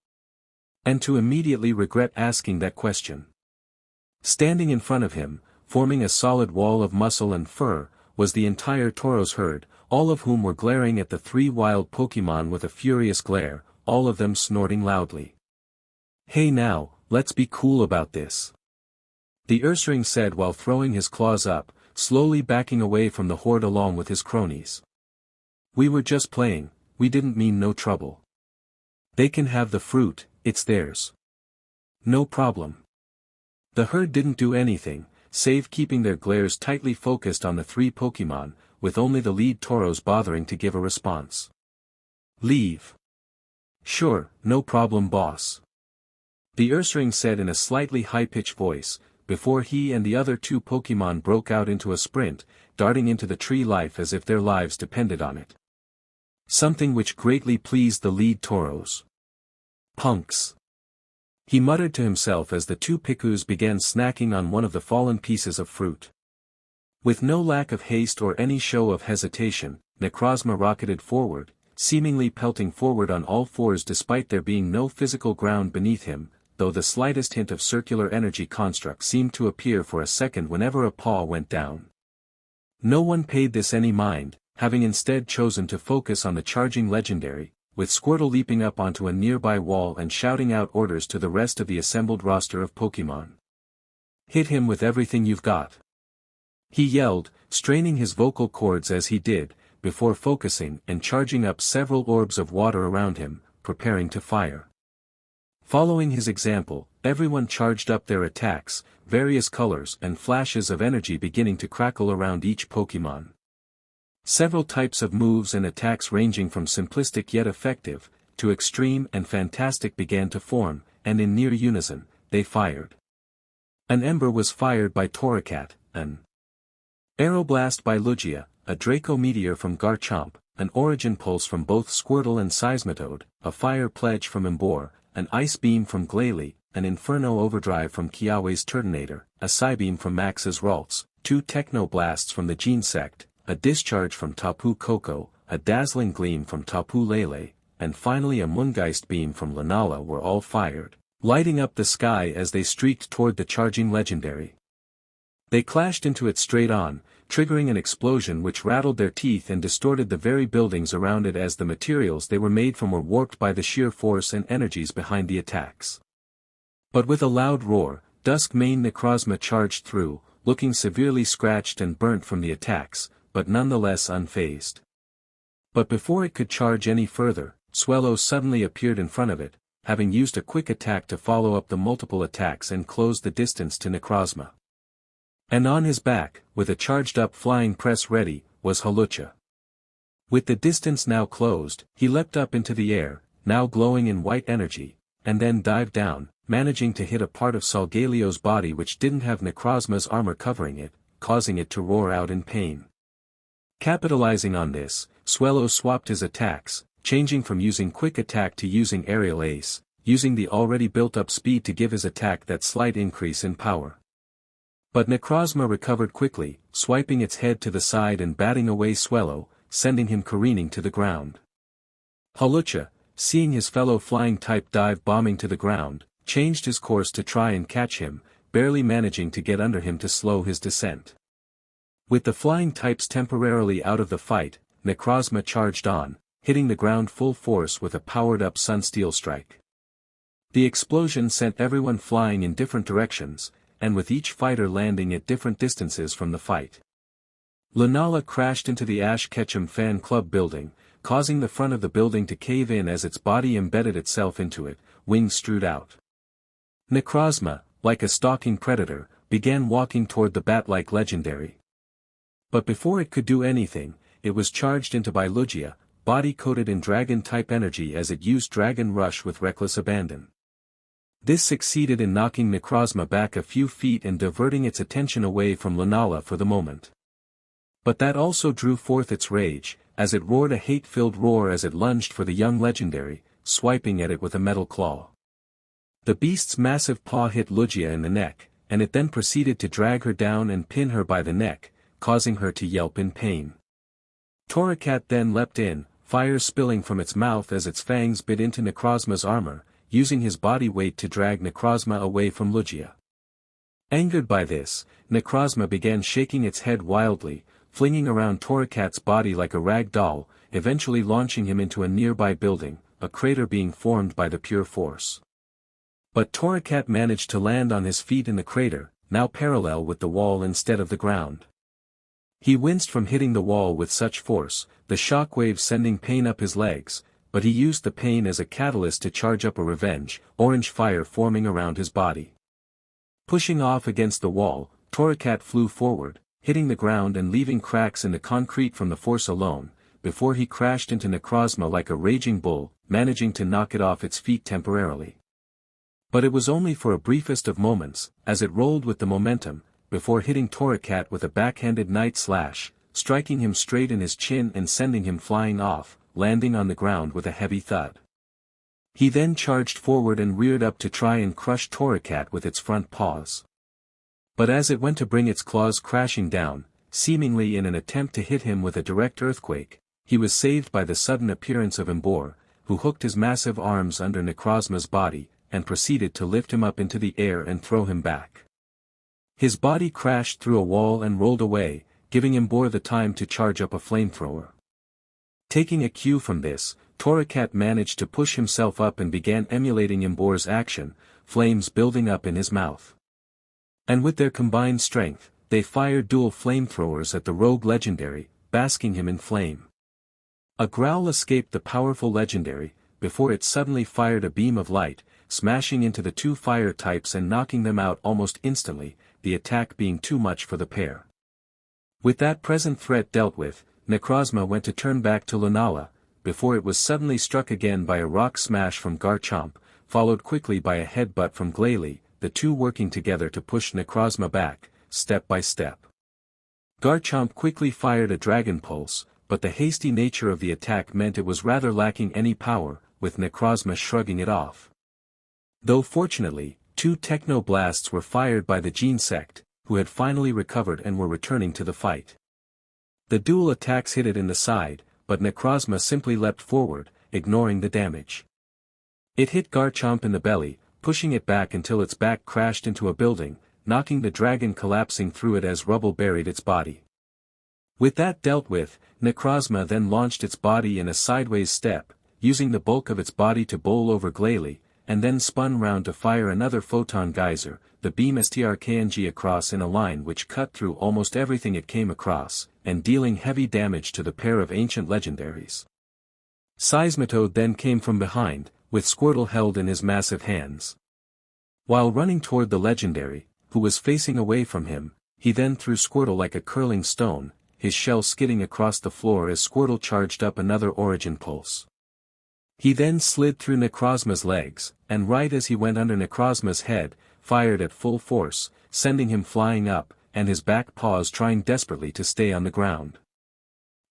And to immediately regret asking that question. Standing in front of him, forming a solid wall of muscle and fur, was the entire Tauros herd, all of whom were glaring at the three wild Pokémon with a furious glare, all of them snorting loudly. Hey now, let's be cool about this. The Ursaring said while throwing his claws up, slowly backing away from the horde along with his cronies. We were just playing, we didn't mean no trouble. They can have the fruit, it's theirs. No problem. The herd didn't do anything, save keeping their glares tightly focused on the three Pokémon, with only the lead Tauros bothering to give a response. Leave. Sure, no problem boss. The Ursaring said in a slightly high-pitched voice, before he and the other two Pokémon broke out into a sprint, darting into the tree life as if their lives depended on it. Something which greatly pleased the lead Tauros. Punks. He muttered to himself as the two Pikus began snacking on one of the fallen pieces of fruit. With no lack of haste or any show of hesitation, Necrozma rocketed forward, seemingly pelting forward on all fours despite there being no physical ground beneath him, though the slightest hint of circular energy construct seemed to appear for a second whenever a paw went down. No one paid this any mind, having instead chosen to focus on the charging legendary, with Squirtle leaping up onto a nearby wall and shouting out orders to the rest of the assembled roster of Pokémon. Hit him with everything you've got. He yelled, straining his vocal cords as he did, before focusing and charging up several orbs of water around him, preparing to fire. Following his example, everyone charged up their attacks, various colors and flashes of energy beginning to crackle around each Pokémon. Several types of moves and attacks ranging from simplistic yet effective, to extreme and fantastic began to form, and in near unison, they fired. An Ember was fired by Torracat, an Aeroblast by Lugia, a Draco Meteor from Garchomp, an Origin Pulse from both Squirtle and Seismitoad, a Fire Pledge from Emboar, an Ice Beam from Glalie, an Inferno Overdrive from Kiawe's Turtonator, a Psybeam from Max's Ralts, two Techno Blasts from the Genesect, a Discharge from Tapu Koko, a Dazzling Gleam from Tapu Lele, and finally a Moongeist Beam from Lunala were all fired, lighting up the sky as they streaked toward the charging legendary. They clashed into it straight on, triggering an explosion which rattled their teeth and distorted the very buildings around it as the materials they were made from were warped by the sheer force and energies behind the attacks. But with a loud roar, Duskmane Necrozma charged through, looking severely scratched and burnt from the attacks, but nonetheless unfazed. But before it could charge any further, Swellow suddenly appeared in front of it, having used a quick attack to follow up the multiple attacks and close the distance to Necrozma. And on his back, with a charged-up flying press ready, was Hawlucha. With the distance now closed, he leapt up into the air, now glowing in white energy, and then dived down, managing to hit a part of Solgalio's body which didn't have Necrozma's armor covering it, causing it to roar out in pain. Capitalizing on this, Swellow swapped his attacks, changing from using Quick Attack to using Aerial Ace, using the already built-up speed to give his attack that slight increase in power. But Necrozma recovered quickly, swiping its head to the side and batting away Swellow, sending him careening to the ground. Hawlucha, seeing his fellow flying-type dive bombing to the ground, changed his course to try and catch him, barely managing to get under him to slow his descent. With the flying types temporarily out of the fight, Necrozma charged on, hitting the ground full force with a powered-up Sunsteel Strike. The explosion sent everyone flying in different directions, and with each fighter landing at different distances from the fight. Lunala crashed into the Ash Ketchum fan club building, causing the front of the building to cave in as its body embedded itself into it, wings strewed out. Necrozma, like a stalking predator, began walking toward the bat-like legendary. But before it could do anything, it was charged into by Lugia, body-coated in dragon-type energy as it used Dragon Rush with reckless abandon. This succeeded in knocking Necrozma back a few feet and diverting its attention away from Lunala for the moment. But that also drew forth its rage, as it roared a hate-filled roar as it lunged for the young legendary, swiping at it with a metal claw. The beast's massive paw hit Lugia in the neck, and it then proceeded to drag her down and pin her by the neck, causing her to yelp in pain. Torracat then leapt in, fire spilling from its mouth as its fangs bit into Necrozma's armor, using his body weight to drag Necrozma away from Lugia. Angered by this, Necrozma began shaking its head wildly, flinging around Torracat's body like a rag doll, eventually launching him into a nearby building, a crater being formed by the pure force. But Torracat managed to land on his feet in the crater, now parallel with the wall instead of the ground. He winced from hitting the wall with such force, the shockwave sending pain up his legs, but he used the pain as a catalyst to charge up a revenge, orange fire forming around his body. Pushing off against the wall, Torracat flew forward, hitting the ground and leaving cracks in the concrete from the force alone, before he crashed into Necrozma like a raging bull, managing to knock it off its feet temporarily. But it was only for a briefest of moments, as it rolled with the momentum, before hitting Torracat with a backhanded night slash, striking him straight in his chin and sending him flying off, landing on the ground with a heavy thud. He then charged forward and reared up to try and crush Torracat with its front paws. But as it went to bring its claws crashing down, seemingly in an attempt to hit him with a direct earthquake, he was saved by the sudden appearance of Embor, who hooked his massive arms under Necrozma's body, and proceeded to lift him up into the air and throw him back. His body crashed through a wall and rolled away, giving Embor the time to charge up a flamethrower. Taking a cue from this, Torracat managed to push himself up and began emulating Embor's action, flames building up in his mouth. And with their combined strength, they fired dual flamethrowers at the rogue legendary, basking him in flame. A growl escaped the powerful legendary, before it suddenly fired a beam of light, smashing into the two fire types and knocking them out almost instantly, the attack being too much for the pair. With that present threat dealt with, Necrozma went to turn back to Lunala, before it was suddenly struck again by a rock smash from Garchomp, followed quickly by a headbutt from Glalie, the two working together to push Necrozma back, step by step. Garchomp quickly fired a Dragon Pulse, but the hasty nature of the attack meant it was rather lacking any power, with Necrozma shrugging it off. Though fortunately, two Techno Blasts were fired by the Gene Sect, who had finally recovered and were returning to the fight. The dual attacks hit it in the side, but Necrozma simply leapt forward, ignoring the damage. It hit Garchomp in the belly, pushing it back until its back crashed into a building, knocking the dragon collapsing through it as rubble buried its body. With that dealt with, Necrozma then launched its body in a sideways step, using the bulk of its body to bowl over Glalie, and then spun round to fire another photon geyser, the beam STRKNG across in a line which cut through almost everything it came across, and dealing heavy damage to the pair of ancient legendaries. Seismitoad then came from behind, with Squirtle held in his massive hands. While running toward the legendary, who was facing away from him, he then threw Squirtle like a curling stone, his shell skidding across the floor as Squirtle charged up another Origin Pulse. He then slid through Necrozma's legs, and right as he went under Necrozma's head, fired at full force, sending him flying up, and his back paws trying desperately to stay on the ground.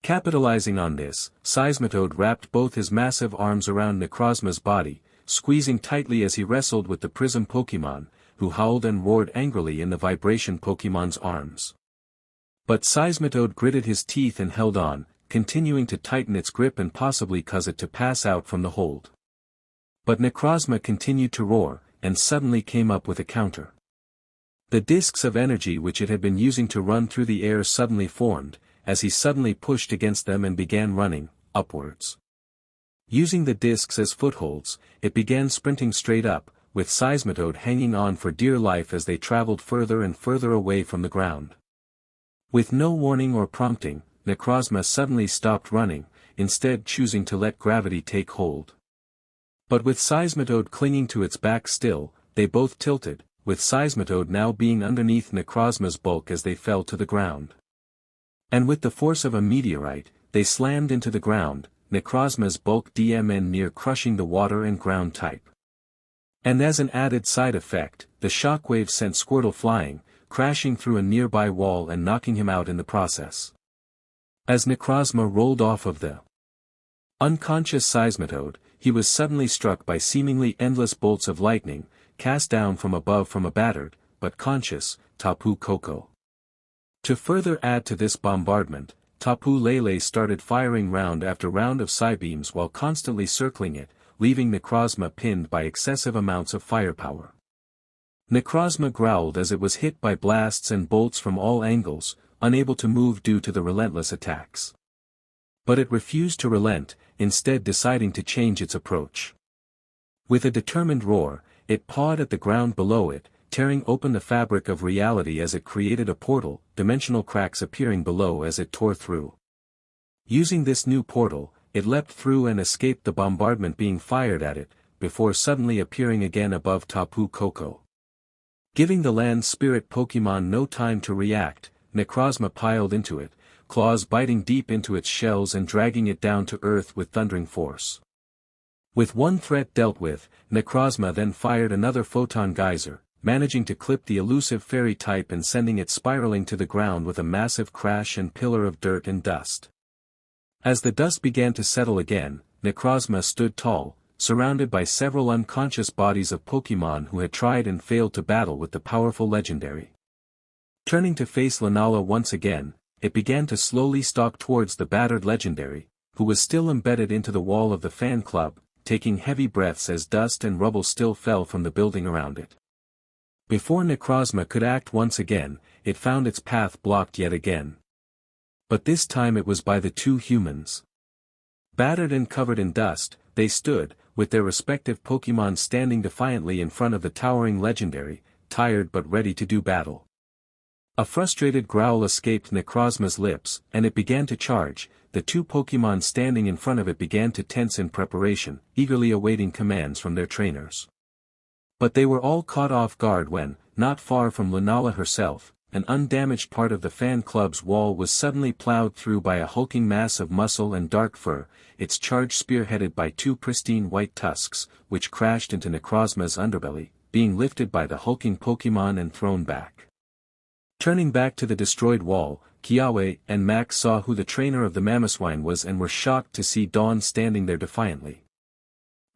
Capitalizing on this, Seismitoad wrapped both his massive arms around Necrozma's body, squeezing tightly as he wrestled with the Prism Pokémon, who howled and roared angrily in the Vibration Pokémon's arms. But Seismitoad gritted his teeth and held on, continuing to tighten its grip and possibly cause it to pass out from the hold. But Necrozma continued to roar, and suddenly came up with a counter. The discs of energy which it had been using to run through the air suddenly formed, as he suddenly pushed against them and began running, upwards. Using the discs as footholds, it began sprinting straight up, with Seismitoad hanging on for dear life as they traveled further and further away from the ground. With no warning or prompting, Necrozma suddenly stopped running, instead choosing to let gravity take hold. But with Seismitoad clinging to its back still, they both tilted, with Seismitoad now being underneath Necrozma's bulk as they fell to the ground. And with the force of a meteorite, they slammed into the ground, Necrozma's bulk DMN near crushing the water and ground type. And as an added side effect, the shockwave sent Squirtle flying, crashing through a nearby wall and knocking him out in the process. As Necrozma rolled off of the unconscious Seismitoad, he was suddenly struck by seemingly endless bolts of lightning, cast down from above from a battered, but conscious, Tapu Koko. To further add to this bombardment, Tapu Lele started firing round after round of Psybeams while constantly circling it, leaving Necrozma pinned by excessive amounts of firepower. Necrozma growled as it was hit by blasts and bolts from all angles, unable to move due to the relentless attacks. But it refused to relent, instead deciding to change its approach. With a determined roar, it pawed at the ground below it, tearing open the fabric of reality as it created a portal, dimensional cracks appearing below as it tore through. Using this new portal, it leapt through and escaped the bombardment being fired at it, before suddenly appearing again above Tapu Koko. Giving the land spirit Pokémon no time to react, Necrozma piled into it, claws biting deep into its shells and dragging it down to earth with thundering force. With one threat dealt with, Necrozma then fired another photon geyser, managing to clip the elusive fairy type and sending it spiraling to the ground with a massive crash and pillar of dirt and dust. As the dust began to settle again, Necrozma stood tall, surrounded by several unconscious bodies of Pokémon who had tried and failed to battle with the powerful legendary. Turning to face Lunala once again, it began to slowly stalk towards the battered legendary, who was still embedded into the wall of the fan club, taking heavy breaths as dust and rubble still fell from the building around it. Before Necrozma could act once again, it found its path blocked yet again. But this time it was by the two humans. Battered and covered in dust, they stood, with their respective Pokémon standing defiantly in front of the towering legendary, tired but ready to do battle. A frustrated growl escaped Necrozma's lips, and it began to charge. The two Pokémon standing in front of it began to tense in preparation, eagerly awaiting commands from their trainers. But they were all caught off guard when, not far from Lunala herself, an undamaged part of the fan club's wall was suddenly plowed through by a hulking mass of muscle and dark fur, its charge spearheaded by two pristine white tusks, which crashed into Necrozma's underbelly, being lifted by the hulking Pokémon and thrown back. Turning back to the destroyed wall, Kiawe and Max saw who the trainer of the Mamoswine was and were shocked to see Dawn standing there defiantly.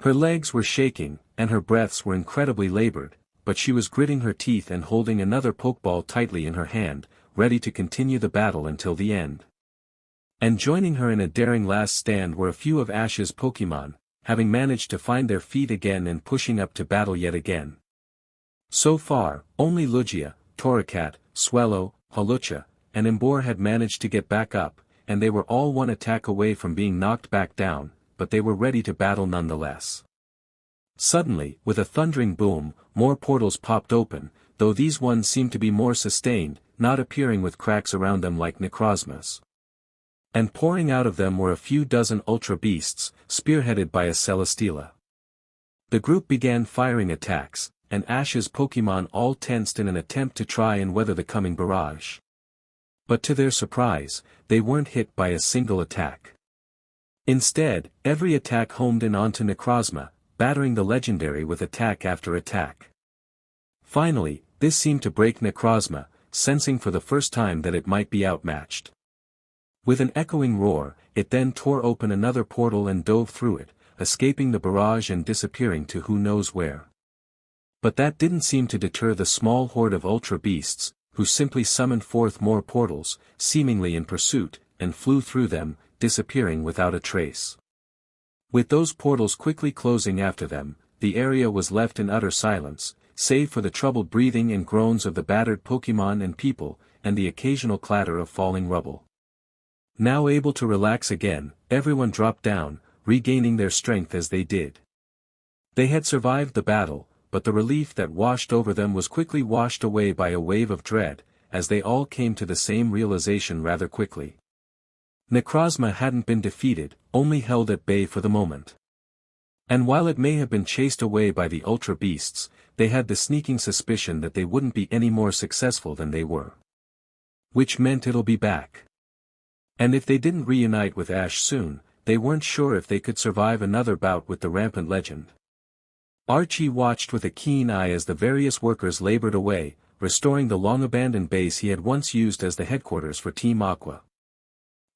Her legs were shaking, and her breaths were incredibly labored, but she was gritting her teeth and holding another Pokeball tightly in her hand, ready to continue the battle until the end. And joining her in a daring last stand were a few of Ash's Pokémon, having managed to find their feet again and pushing up to battle yet again. So far, only Lugia, Torracat, Swellow, Hawlucha, and Emboar had managed to get back up, and they were all one attack away from being knocked back down, but they were ready to battle nonetheless. Suddenly, with a thundering boom, more portals popped open, though these ones seemed to be more sustained, not appearing with cracks around them like Necrozma's. And pouring out of them were a few dozen Ultra Beasts, spearheaded by a Celesteela. The group began firing attacks, and Ash's Pokémon all tensed in an attempt to try and weather the coming barrage. But to their surprise, they weren't hit by a single attack. Instead, every attack homed in onto Necrozma, battering the legendary with attack after attack. Finally, this seemed to break Necrozma, sensing for the first time that it might be outmatched. With an echoing roar, it then tore open another portal and dove through it, escaping the barrage and disappearing to who knows where. But that didn't seem to deter the small horde of Ultra Beasts, who simply summoned forth more portals, seemingly in pursuit, and flew through them, disappearing without a trace. With those portals quickly closing after them, the area was left in utter silence, save for the troubled breathing and groans of the battered Pokémon and people, and the occasional clatter of falling rubble. Now able to relax again, everyone dropped down, regaining their strength as they did. They had survived the battle, but the relief that washed over them was quickly washed away by a wave of dread, as they all came to the same realization rather quickly. Necrozma hadn't been defeated, only held at bay for the moment. And while it may have been chased away by the Ultra Beasts, they had the sneaking suspicion that they wouldn't be any more successful than they were. Which meant it'll be back. And if they didn't reunite with Ash soon, they weren't sure if they could survive another bout with the rampant legend. Archie watched with a keen eye as the various workers labored away, restoring the long-abandoned base he had once used as the headquarters for Team Aqua.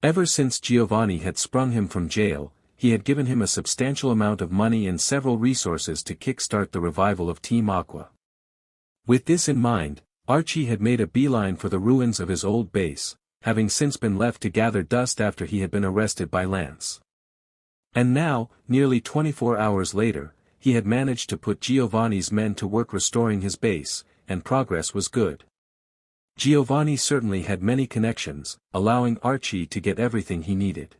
Ever since Giovanni had sprung him from jail, he had given him a substantial amount of money and several resources to kickstart the revival of Team Aqua. With this in mind, Archie had made a beeline for the ruins of his old base, having since been left to gather dust after he had been arrested by Lance. And now, nearly 24 hours later, he had managed to put Giovanni's men to work restoring his base, and progress was good. Giovanni certainly had many connections, allowing Archie to get everything he needed.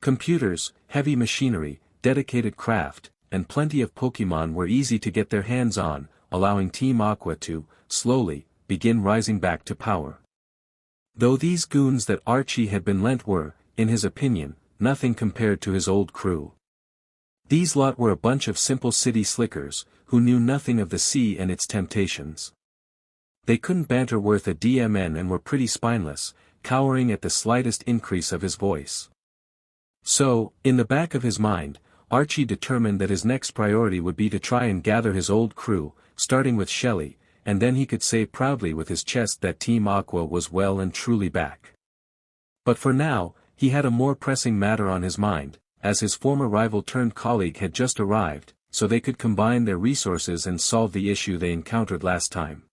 Computers, heavy machinery, dedicated craft, and plenty of Pokémon were easy to get their hands on, allowing Team Aqua to, slowly, begin rising back to power. Though these goons that Archie had been lent were, in his opinion, nothing compared to his old crew. These lot were a bunch of simple city slickers, who knew nothing of the sea and its temptations. They couldn't banter worth a DMN and were pretty spineless, cowering at the slightest increase of his voice. So, in the back of his mind, Archie determined that his next priority would be to try and gather his old crew, starting with Shelly, and then he could say proudly with his chest that Team Aqua was well and truly back. But for now, he had a more pressing matter on his mind, as his former rival-turned-colleague had just arrived, so they could combine their resources and solve the issue they encountered last time.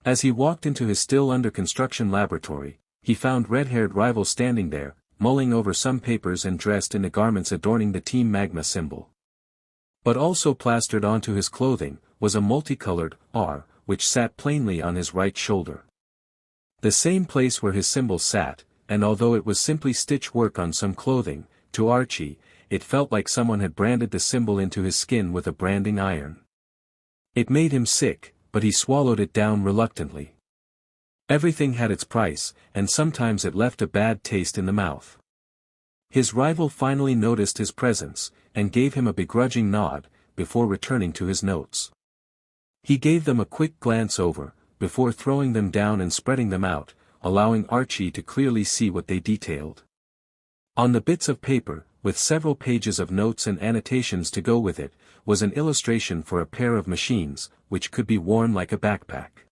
As he walked into his still-under-construction laboratory, he found red-haired rival standing there, mulling over some papers and dressed in the garments adorning the Team Magma symbol. But also plastered onto his clothing, was a multicolored R, which sat plainly on his right shoulder. The same place where his symbol sat, and although it was simply stitch work on some clothing, to Archie, it felt like someone had branded the symbol into his skin with a branding iron. It made him sick, but he swallowed it down reluctantly. Everything had its price, and sometimes it left a bad taste in the mouth. His rival finally noticed his presence, and gave him a begrudging nod, before returning to his notes. He gave them a quick glance over, before throwing them down and spreading them out, allowing Archie to clearly see what they detailed. On the bits of paper, with several pages of notes and annotations to go with it, was an illustration for a pair of machines, which could be worn like a backpack.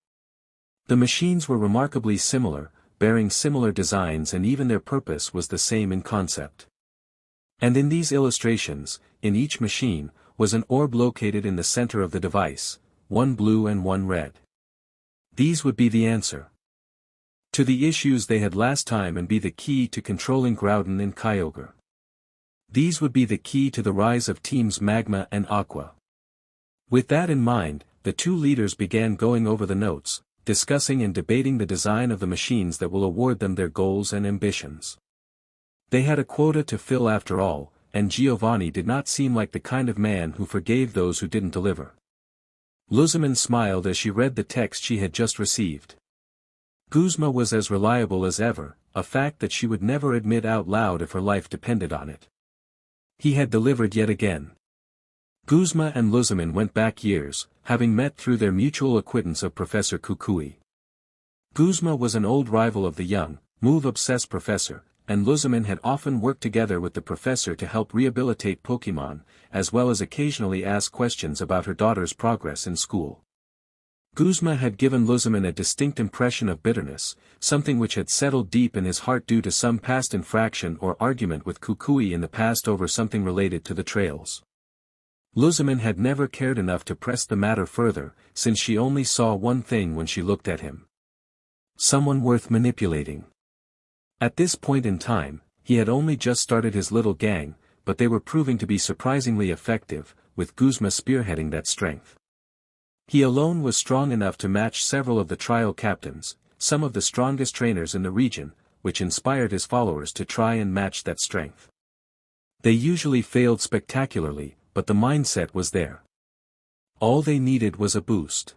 The machines were remarkably similar, bearing similar designs, and even their purpose was the same in concept. And in these illustrations, in each machine, was an orb located in the center of the device, one blue and one red. These would be the answer to the issues they had last time and be the key to controlling Groudon and Kyogre. These would be the key to the rise of Teams Magma and Aqua. With that in mind, the two leaders began going over the notes, discussing and debating the design of the machines that will award them their goals and ambitions. They had a quota to fill after all, and Giovanni did not seem like the kind of man who forgave those who didn't deliver. Luzman smiled as she read the text she had just received. Guzma was as reliable as ever, a fact that she would never admit out loud if her life depended on it. He had delivered yet again. Guzma and Luzman went back years, having met through their mutual acquaintance of Professor Kukui. Guzma was an old rival of the young, move-obsessed professor, and Luzman had often worked together with the professor to help rehabilitate Pokémon, as well as occasionally ask questions about her daughter's progress in school. Guzma had given Luzman a distinct impression of bitterness, something which had settled deep in his heart due to some past infraction or argument with Kukui in the past over something related to the trails. Luzman had never cared enough to press the matter further, since she only saw one thing when she looked at him. Someone worth manipulating. At this point in time, he had only just started his little gang, but they were proving to be surprisingly effective, with Guzma spearheading that strength. He alone was strong enough to match several of the trial captains, some of the strongest trainers in the region, which inspired his followers to try and match that strength. They usually failed spectacularly, but the mindset was there. All they needed was a boost.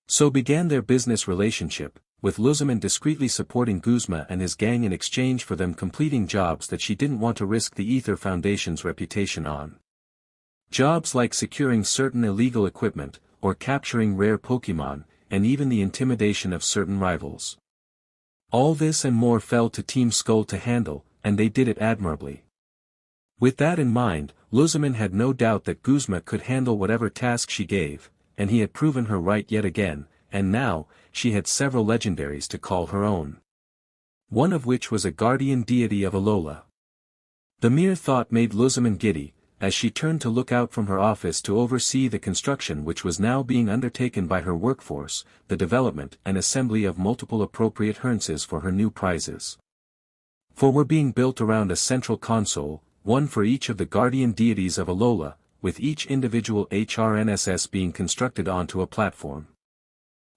So began their business relationship, with Luzman discreetly supporting Guzma and his gang in exchange for them completing jobs that she didn't want to risk the Ether Foundation's reputation on. Jobs like securing certain illegal equipment, or capturing rare Pokémon, and even the intimidation of certain rivals. All this and more fell to Team Skull to handle, and they did it admirably. With that in mind, Luzman had no doubt that Guzma could handle whatever task she gave, and he had proven her right yet again, and now, she had several legendaries to call her own. One of which was a guardian deity of Alola. The mere thought made Luzman giddy, as she turned to look out from her office to oversee the construction which was now being undertaken by her workforce, the development and assembly of multiple appropriate harnesses for her new prizes. For were being built around a central console, one for each of the guardian deities of Alola, with each individual HRNSS being constructed onto a platform.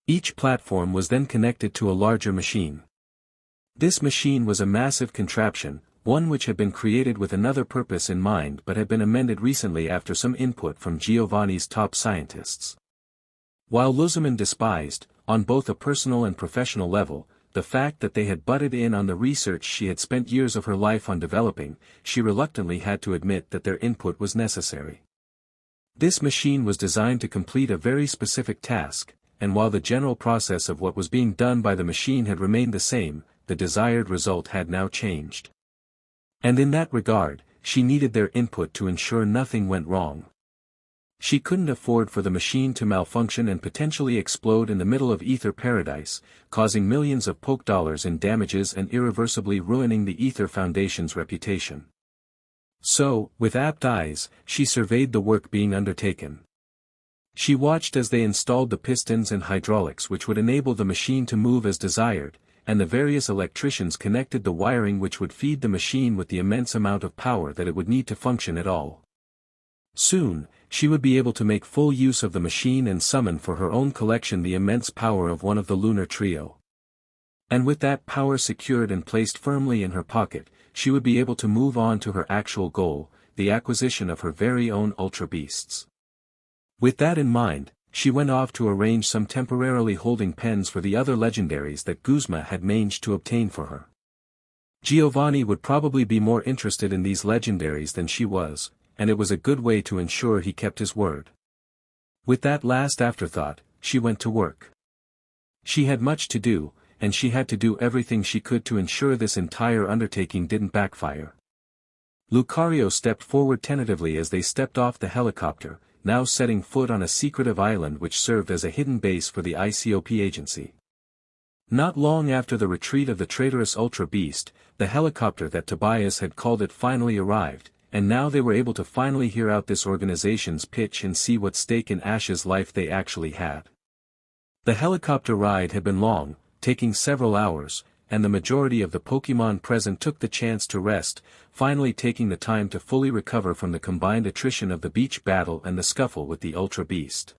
Each platform was then connected to a larger machine. This machine was a massive contraption, one which had been created with another purpose in mind but had been amended recently after some input from Giovanni's top scientists. While Luzman despised, on both a personal and professional level, the fact that they had butted in on the research she had spent years of her life on developing, she reluctantly had to admit that their input was necessary. This machine was designed to complete a very specific task, and while the general process of what was being done by the machine had remained the same, the desired result had now changed. And in that regard, she needed their input to ensure nothing went wrong. She couldn't afford for the machine to malfunction and potentially explode in the middle of Ether Paradise, causing millions of $dollars in damages and irreversibly ruining the Ether Foundation's reputation. So, with apt eyes, she surveyed the work being undertaken. She watched as they installed the pistons and hydraulics which would enable the machine to move as desired, and the various electricians connected the wiring which would feed the machine with the immense amount of power that it would need to function at all. Soon, she would be able to make full use of the machine and summon for her own collection the immense power of one of the lunar trio. And with that power secured and placed firmly in her pocket, she would be able to move on to her actual goal, the acquisition of her very own Ultra Beasts. With that in mind, she went off to arrange some temporarily holding pens for the other legendaries that Guzma had managed to obtain for her. Giovanni would probably be more interested in these legendaries than she was, and it was a good way to ensure he kept his word. With that last afterthought, she went to work. She had much to do, and she had to do everything she could to ensure this entire undertaking didn't backfire. Lucario stepped forward tentatively as they stepped off the helicopter, now setting foot on a secretive island which served as a hidden base for the ICOP agency. Not long after the retreat of the traitorous Ultra Beast, the helicopter that Tobias had called it finally arrived, and now they were able to finally hear out this organization's pitch and see what stake in Ash's life they actually had. The helicopter ride had been long, taking several hours, and the majority of the Pokémon present took the chance to rest, finally taking the time to fully recover from the combined attrition of the beach battle and the scuffle with the Ultra Beast.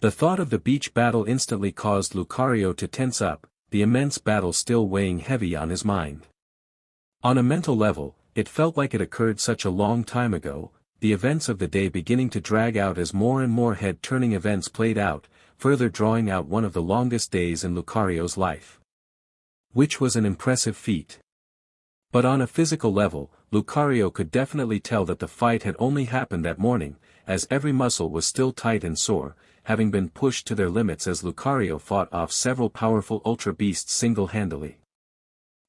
The thought of the beach battle instantly caused Lucario to tense up, the immense battle still weighing heavy on his mind. On a mental level, it felt like it occurred such a long time ago, the events of the day beginning to drag out as more and more head-turning events played out, further drawing out one of the longest days in Lucario's life. Which was an impressive feat. But on a physical level, Lucario could definitely tell that the fight had only happened that morning, as every muscle was still tight and sore, having been pushed to their limits as Lucario fought off several powerful Ultra Beasts single-handedly.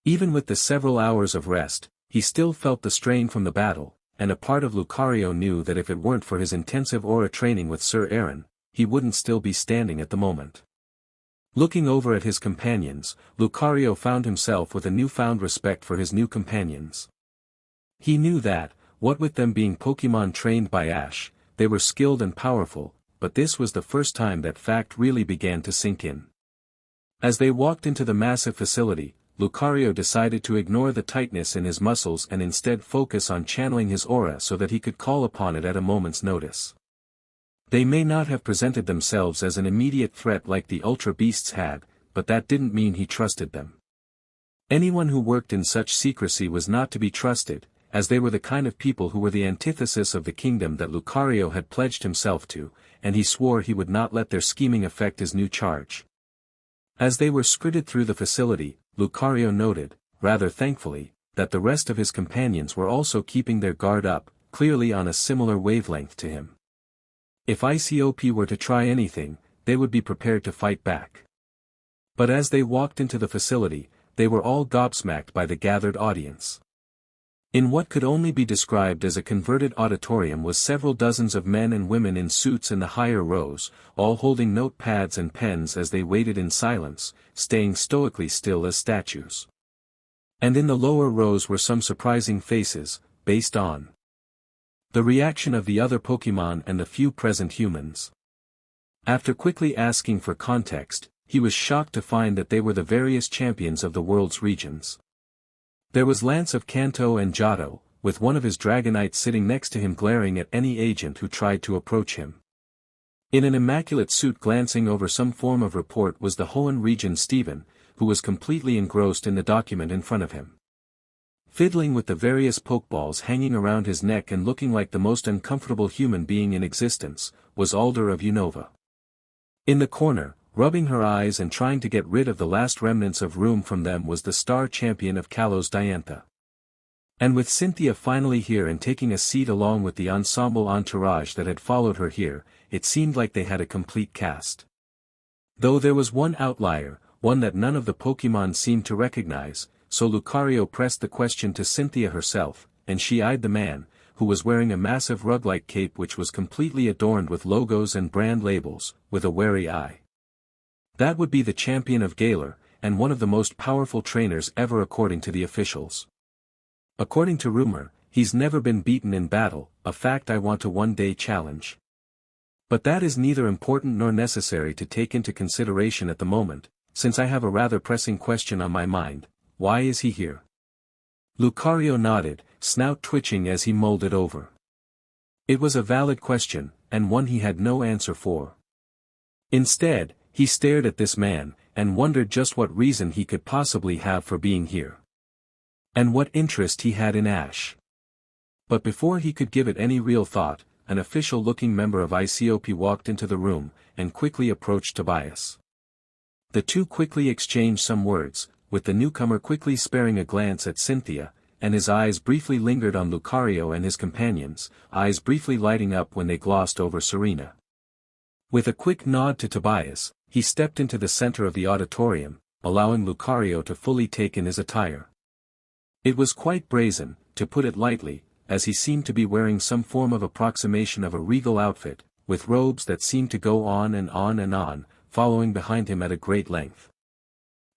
Even with the several hours of rest, he still felt the strain from the battle, and a part of Lucario knew that if it weren't for his intensive aura training with Sir Aaron, he wouldn't still be standing at the moment. Looking over at his companions, Lucario found himself with a newfound respect for his new companions. He knew that, what with them being Pokémon trained by Ash, they were skilled and powerful, but this was the first time that fact really began to sink in. As they walked into the massive facility, Lucario decided to ignore the tightness in his muscles and instead focus on channeling his aura so that he could call upon it at a moment's notice. They may not have presented themselves as an immediate threat like the Ultra Beasts had, but that didn't mean he trusted them. Anyone who worked in such secrecy was not to be trusted, as they were the kind of people who were the antithesis of the kingdom that Lucario had pledged himself to, and he swore he would not let their scheming affect his new charge. As they were skirted through the facility, Lucario noted, rather thankfully, that the rest of his companions were also keeping their guard up, clearly on a similar wavelength to him. If ICOP were to try anything, they would be prepared to fight back. But as they walked into the facility, they were all gobsmacked by the gathered audience. In what could only be described as a converted auditorium was several dozens of men and women in suits in the higher rows, all holding notepads and pens as they waited in silence, staying stoically still as statues. And in the lower rows were some surprising faces, based on the reaction of the other Pokémon and the few present humans. After quickly asking for context, he was shocked to find that they were the various champions of the world's regions. There was Lance of Kanto and Johto, with one of his Dragonites sitting next to him glaring at any agent who tried to approach him. In an immaculate suit glancing over some form of report was the Hoenn Region Steven, who was completely engrossed in the document in front of him. Fiddling with the various Pokeballs hanging around his neck and looking like the most uncomfortable human being in existence, was Alder of Unova. In the corner, rubbing her eyes and trying to get rid of the last remnants of room from them was the star champion of Kalos Diantha. And with Cynthia finally here and taking a seat along with the ensemble entourage that had followed her here, it seemed like they had a complete cast. Though there was one outlier, one that none of the Pokémon seemed to recognize, so Lucario pressed the question to Cynthia herself, and she eyed the man, who was wearing a massive rug-like cape which was completely adorned with logos and brand labels, with a wary eye. That would be the champion of Galar, and one of the most powerful trainers ever according to the officials. According to rumor, he's never been beaten in battle, a fact I want to one day challenge. But that is neither important nor necessary to take into consideration at the moment, since I have a rather pressing question on my mind: why is he here? Lucario nodded, snout twitching as he mulled it over. It was a valid question, and one he had no answer for. Instead, he stared at this man, and wondered just what reason he could possibly have for being here. And what interest he had in Ash. But before he could give it any real thought, an official-looking member of ICOP walked into the room, and quickly approached Tobias. The two quickly exchanged some words, with the newcomer quickly sparing a glance at Cynthia, and his eyes briefly lingered on Lucario and his companions, eyes briefly lighting up when they glossed over Serena. With a quick nod to Tobias, he stepped into the center of the auditorium, allowing Lucario to fully take in his attire. It was quite brazen, to put it lightly, as he seemed to be wearing some form of approximation of a regal outfit, with robes that seemed to go on and on and on, following behind him at a great length.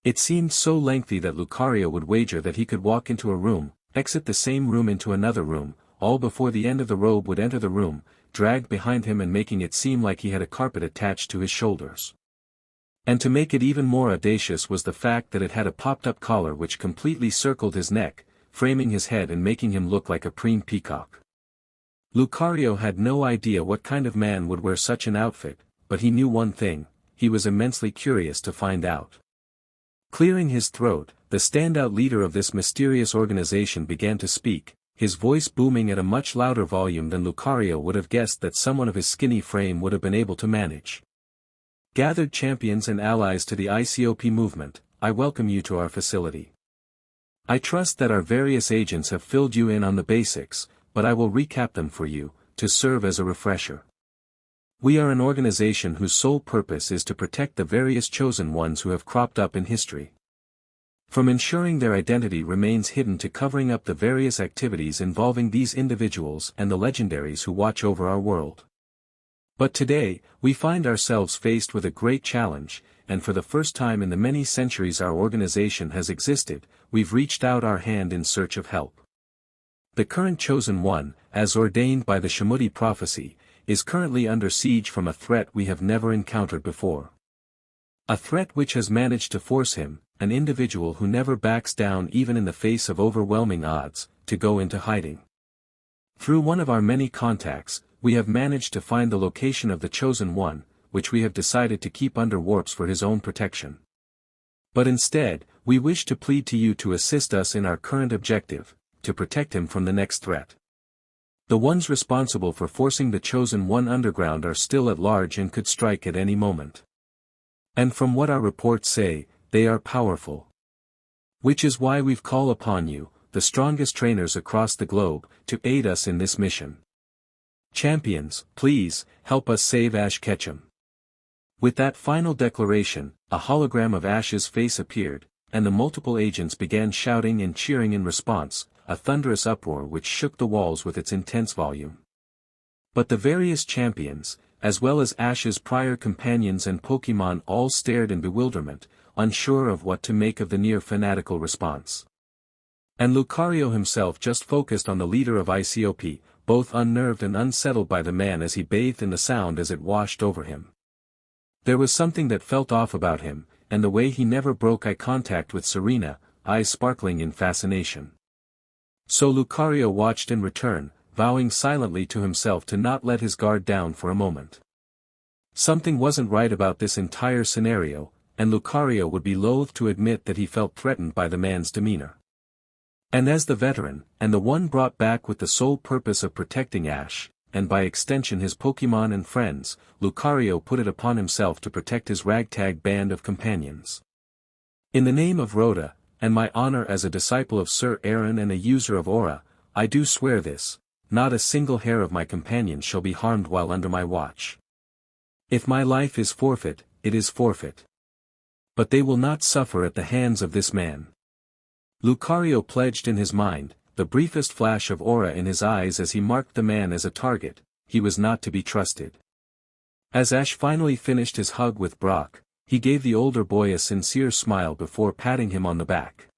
It seemed so lengthy that Lucario would wager that he could walk into a room, exit the same room into another room, all before the end of the robe would enter the room, dragged behind him and making it seem like he had a carpet attached to his shoulders. And to make it even more audacious was the fact that it had a popped-up collar which completely circled his neck, framing his head and making him look like a preen peacock. Lucario had no idea what kind of man would wear such an outfit, but he knew one thing: he was immensely curious to find out. Clearing his throat, the standout leader of this mysterious organization began to speak, his voice booming at a much louder volume than Lucario would have guessed that someone of his skinny frame would have been able to manage. Gathered champions and allies to the ICOP movement, I welcome you to our facility. I trust that our various agents have filled you in on the basics, but I will recap them for you, to serve as a refresher. We are an organization whose sole purpose is to protect the various chosen ones who have cropped up in history. From ensuring their identity remains hidden to covering up the various activities involving these individuals and the legendaries who watch over our world. But today, we find ourselves faced with a great challenge, and for the first time in the many centuries our organization has existed, we've reached out our hand in search of help. The current chosen one, as ordained by the Shimudi prophecy, is currently under siege from a threat we have never encountered before. A threat which has managed to force him, an individual who never backs down even in the face of overwhelming odds, to go into hiding. Through one of our many contacts, we have managed to find the location of the chosen one, which we have decided to keep under warps for his own protection. But instead, we wish to plead to you to assist us in our current objective, to protect him from the next threat. The ones responsible for forcing the Chosen One underground are still at large and could strike at any moment. And from what our reports say, they are powerful. Which is why we've called upon you, the strongest trainers across the globe, to aid us in this mission. Champions, please, help us save Ash Ketchum. With that final declaration, a hologram of Ash's face appeared, and the multiple agents began shouting and cheering in response, a thunderous uproar which shook the walls with its intense volume. But the various champions, as well as Ash's prior companions and Pokémon, all stared in bewilderment, unsure of what to make of the near fanatical response. And Lucario himself just focused on the leader of ICOP, both unnerved and unsettled by the man as he bathed in the sound as it washed over him. There was something that felt off about him, and the way he never broke eye contact with Serena, eyes sparkling in fascination. So Lucario watched in return, vowing silently to himself to not let his guard down for a moment. Something wasn't right about this entire scenario, and Lucario would be loath to admit that he felt threatened by the man's demeanor. And as the veteran, and the one brought back with the sole purpose of protecting Ash, and by extension his Pokémon and friends, Lucario put it upon himself to protect his ragtag band of companions. In the name of Rhoda, and my honor as a disciple of Sir Aaron and a user of Aura, I do swear this, not a single hair of my companions shall be harmed while under my watch. If my life is forfeit, it is forfeit. But they will not suffer at the hands of this man. Lucario pledged in his mind, the briefest flash of aura in his eyes as he marked the man as a target. He was not to be trusted. As Ash finally finished his hug with Brock, he gave the older boy a sincere smile before patting him on the back.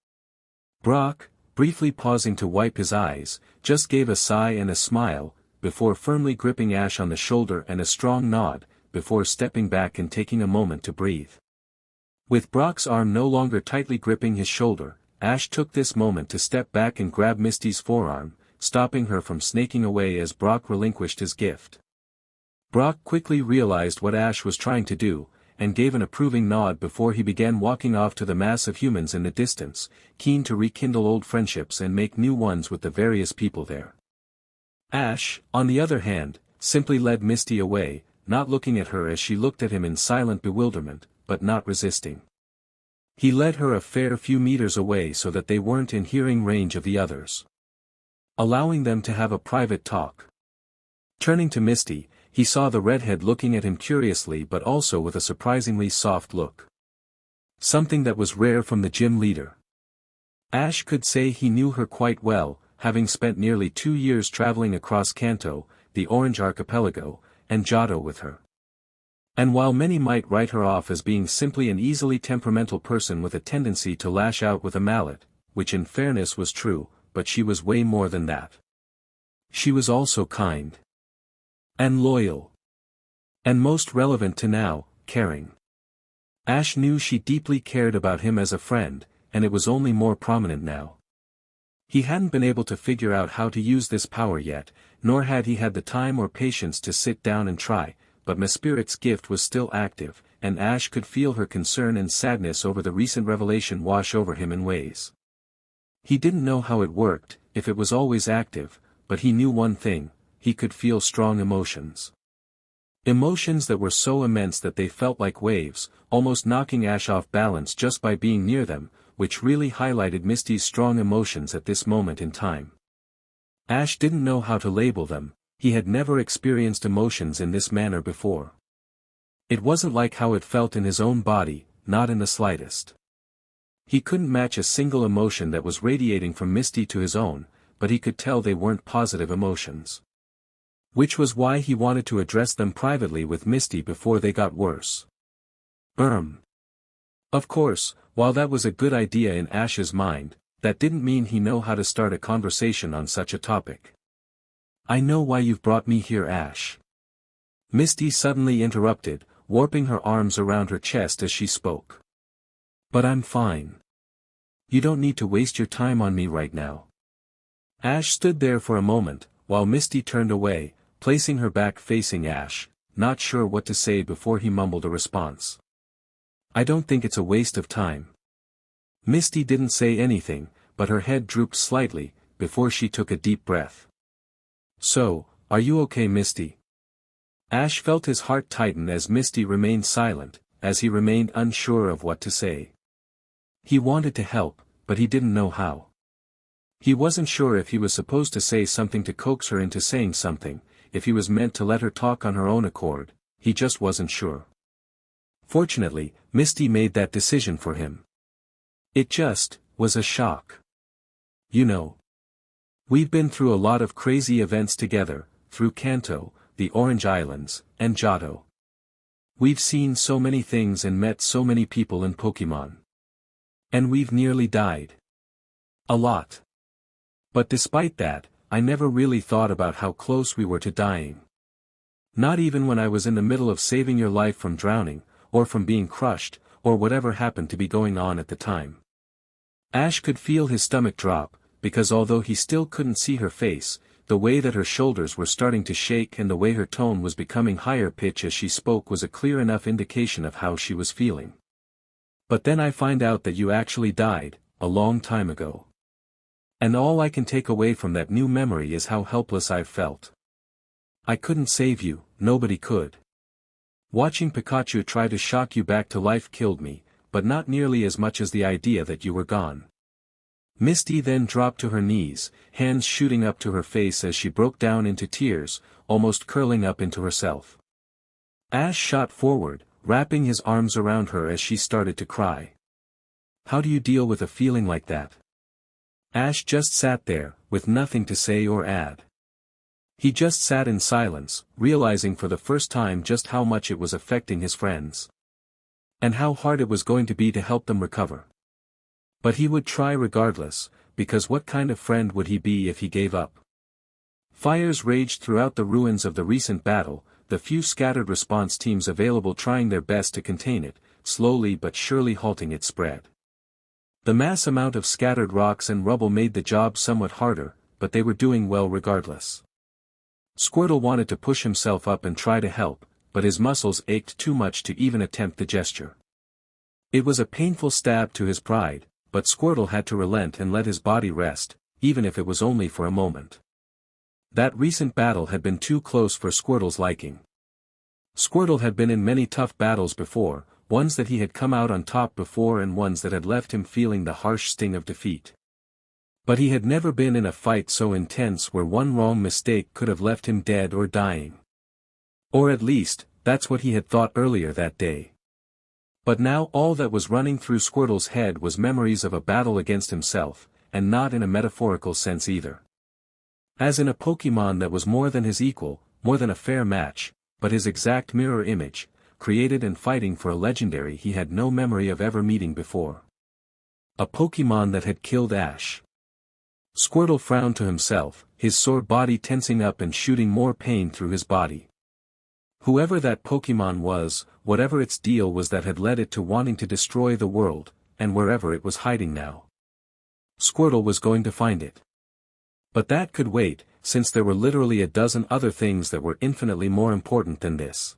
Brock, briefly pausing to wipe his eyes, just gave a sigh and a smile, before firmly gripping Ash on the shoulder and a strong nod, before stepping back and taking a moment to breathe. With Brock's arm no longer tightly gripping his shoulder, Ash took this moment to step back and grab Misty's forearm, stopping her from snaking away as Brock relinquished his gift. Brock quickly realized what Ash was trying to do, and gave an approving nod before he began walking off to the mass of humans in the distance, keen to rekindle old friendships and make new ones with the various people there. Ash, on the other hand, simply led Misty away, not looking at her as she looked at him in silent bewilderment, but not resisting. He led her a fair few meters away so that they weren't in hearing range of the others, allowing them to have a private talk. Turning to Misty, he saw the redhead looking at him curiously but also with a surprisingly soft look. Something that was rare from the gym leader. Ash could say he knew her quite well, having spent nearly 2 years traveling across Kanto, the Orange Archipelago, and Johto with her. And while many might write her off as being simply an easily temperamental person with a tendency to lash out with a mallet, which in fairness was true, but she was way more than that. She was also kind. And loyal. And most relevant to now, caring. Ash knew she deeply cared about him as a friend, and it was only more prominent now. He hadn't been able to figure out how to use this power yet, nor had he had the time or patience to sit down and try, but Mespirit's gift was still active, and Ash could feel her concern and sadness over the recent revelation wash over him in ways. He didn't know how it worked, if it was always active, but he knew one thing, he could feel strong emotions. Emotions that were so immense that they felt like waves, almost knocking Ash off balance just by being near them, which really highlighted Misty's strong emotions at this moment in time. Ash didn't know how to label them. He had never experienced emotions in this manner before. It wasn't like how it felt in his own body, not in the slightest. He couldn't match a single emotion that was radiating from Misty to his own, but he could tell they weren't positive emotions. Which was why he wanted to address them privately with Misty before they got worse. Of course, while that was a good idea in Ash's mind, that didn't mean he knew how to start a conversation on such a topic. I know why you've brought me here, Ash. Misty suddenly interrupted, warping her arms around her chest as she spoke. But I'm fine. You don't need to waste your time on me right now. Ash stood there for a moment, while Misty turned away, placing her back facing Ash, not sure what to say before he mumbled a response. I don't think it's a waste of time. Misty didn't say anything, but her head drooped slightly, before she took a deep breath. So, are you okay, Misty? Ash felt his heart tighten as Misty remained silent, as he remained unsure of what to say. He wanted to help, but he didn't know how. He wasn't sure if he was supposed to say something to coax her into saying something, if he was meant to let her talk on her own accord, he just wasn't sure. Fortunately, Misty made that decision for him. It just was a shock. You know, we've been through a lot of crazy events together, through Kanto, the Orange Islands, and Johto. We've seen so many things and met so many people in Pokémon. And we've nearly died. A lot. But despite that, I never really thought about how close we were to dying. Not even when I was in the middle of saving your life from drowning, or from being crushed, or whatever happened to be going on at the time. Ash could feel his stomach drop, because although he still couldn't see her face, the way that her shoulders were starting to shake and the way her tone was becoming higher pitch as she spoke was a clear enough indication of how she was feeling. But then I find out that you actually died, a long time ago. And all I can take away from that new memory is how helpless I've felt. I couldn't save you, nobody could. Watching Pikachu try to shock you back to life killed me, but not nearly as much as the idea that you were gone. Misty then dropped to her knees, hands shooting up to her face as she broke down into tears, almost curling up into herself. Ash shot forward, wrapping his arms around her as she started to cry. How do you deal with a feeling like that? Ash just sat there, with nothing to say or add. He just sat in silence, realizing for the first time just how much it was affecting his friends. And how hard it was going to be to help them recover. But he would try regardless, because what kind of friend would he be if he gave up? Fires raged throughout the ruins of the recent battle, the few scattered response teams available trying their best to contain it, slowly but surely halting its spread. The mass amount of scattered rocks and rubble made the job somewhat harder, but they were doing well regardless. Squirtle wanted to push himself up and try to help, but his muscles ached too much to even attempt the gesture. It was a painful stab to his pride, but Squirtle had to relent and let his body rest, even if it was only for a moment. That recent battle had been too close for Squirtle's liking. Squirtle had been in many tough battles before, ones that he had come out on top before and ones that had left him feeling the harsh sting of defeat. But he had never been in a fight so intense where one wrong mistake could have left him dead or dying. Or at least, that's what he had thought earlier that day. But now all that was running through Squirtle's head was memories of a battle against himself, and not in a metaphorical sense either. As in a Pokémon that was more than his equal, more than a fair match, but his exact mirror image, created and fighting for a legendary he had no memory of ever meeting before. A Pokémon that had killed Ash. Squirtle frowned to himself, his sore body tensing up and shooting more pain through his body. Whoever that Pokémon was, whatever its deal was that had led it to wanting to destroy the world, and wherever it was hiding now. Squirtle was going to find it. But that could wait, since there were literally a dozen other things that were infinitely more important than this.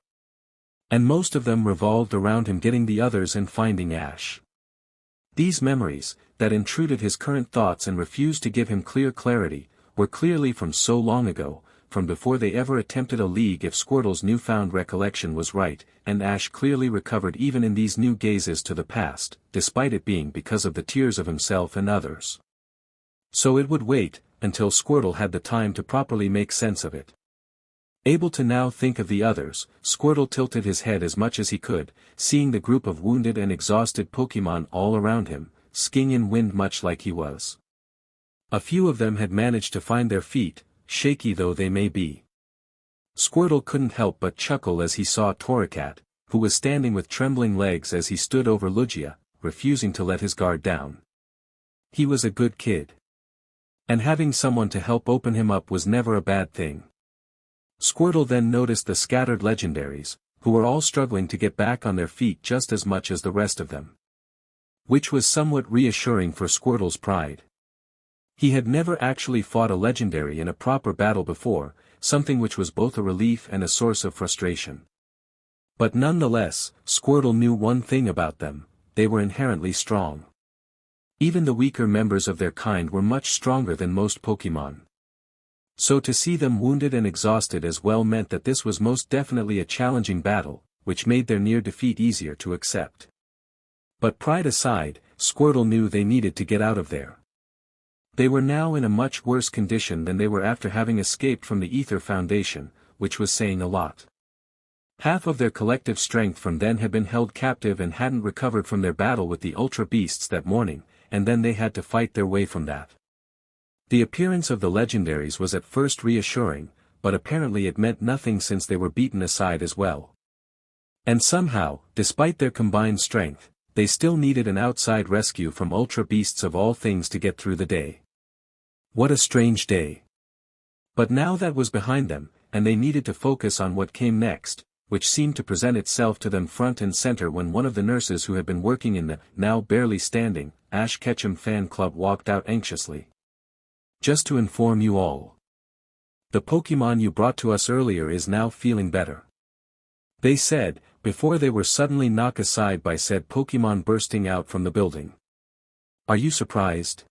And most of them revolved around him getting the others and finding Ash. These memories, that intruded his current thoughts and refused to give him clear clarity, were clearly from so long ago, from before they ever attempted a league if Squirtle's newfound recollection was right, and Ash clearly recovered even in these new gazes to the past, despite it being because of the tears of himself and others. So it would wait, until Squirtle had the time to properly make sense of it. Able to now think of the others, Squirtle tilted his head as much as he could, seeing the group of wounded and exhausted Pokémon all around him, skiing in wind much like he was. A few of them had managed to find their feet, shaky though they may be. Squirtle couldn't help but chuckle as he saw Torracat, who was standing with trembling legs as he stood over Lugia, refusing to let his guard down. He was a good kid. And having someone to help open him up was never a bad thing. Squirtle then noticed the scattered legendaries, who were all struggling to get back on their feet just as much as the rest of them. Which was somewhat reassuring for Squirtle's pride. He had never actually fought a legendary in a proper battle before, something which was both a relief and a source of frustration. But nonetheless, Squirtle knew one thing about them: they were inherently strong. Even the weaker members of their kind were much stronger than most Pokémon. So to see them wounded and exhausted as well meant that this was most definitely a challenging battle, which made their near defeat easier to accept. But pride aside, Squirtle knew they needed to get out of there. They were now in a much worse condition than they were after having escaped from the Ether Foundation, which was saying a lot. Half of their collective strength from then had been held captive and hadn't recovered from their battle with the Ultra Beasts that morning, and then they had to fight their way from that. The appearance of the legendaries was at first reassuring, but apparently it meant nothing since they were beaten aside as well. And somehow, despite their combined strength, they still needed an outside rescue from Ultra Beasts of all things to get through the day. What a strange day. But now that was behind them, and they needed to focus on what came next, which seemed to present itself to them front and center when one of the nurses who had been working in the, now barely standing, Ash Ketchum fan club walked out anxiously. Just to inform you all. The Pokémon you brought to us earlier is now feeling better. They said, before they were suddenly knocked aside by said Pokémon bursting out from the building. Are you surprised?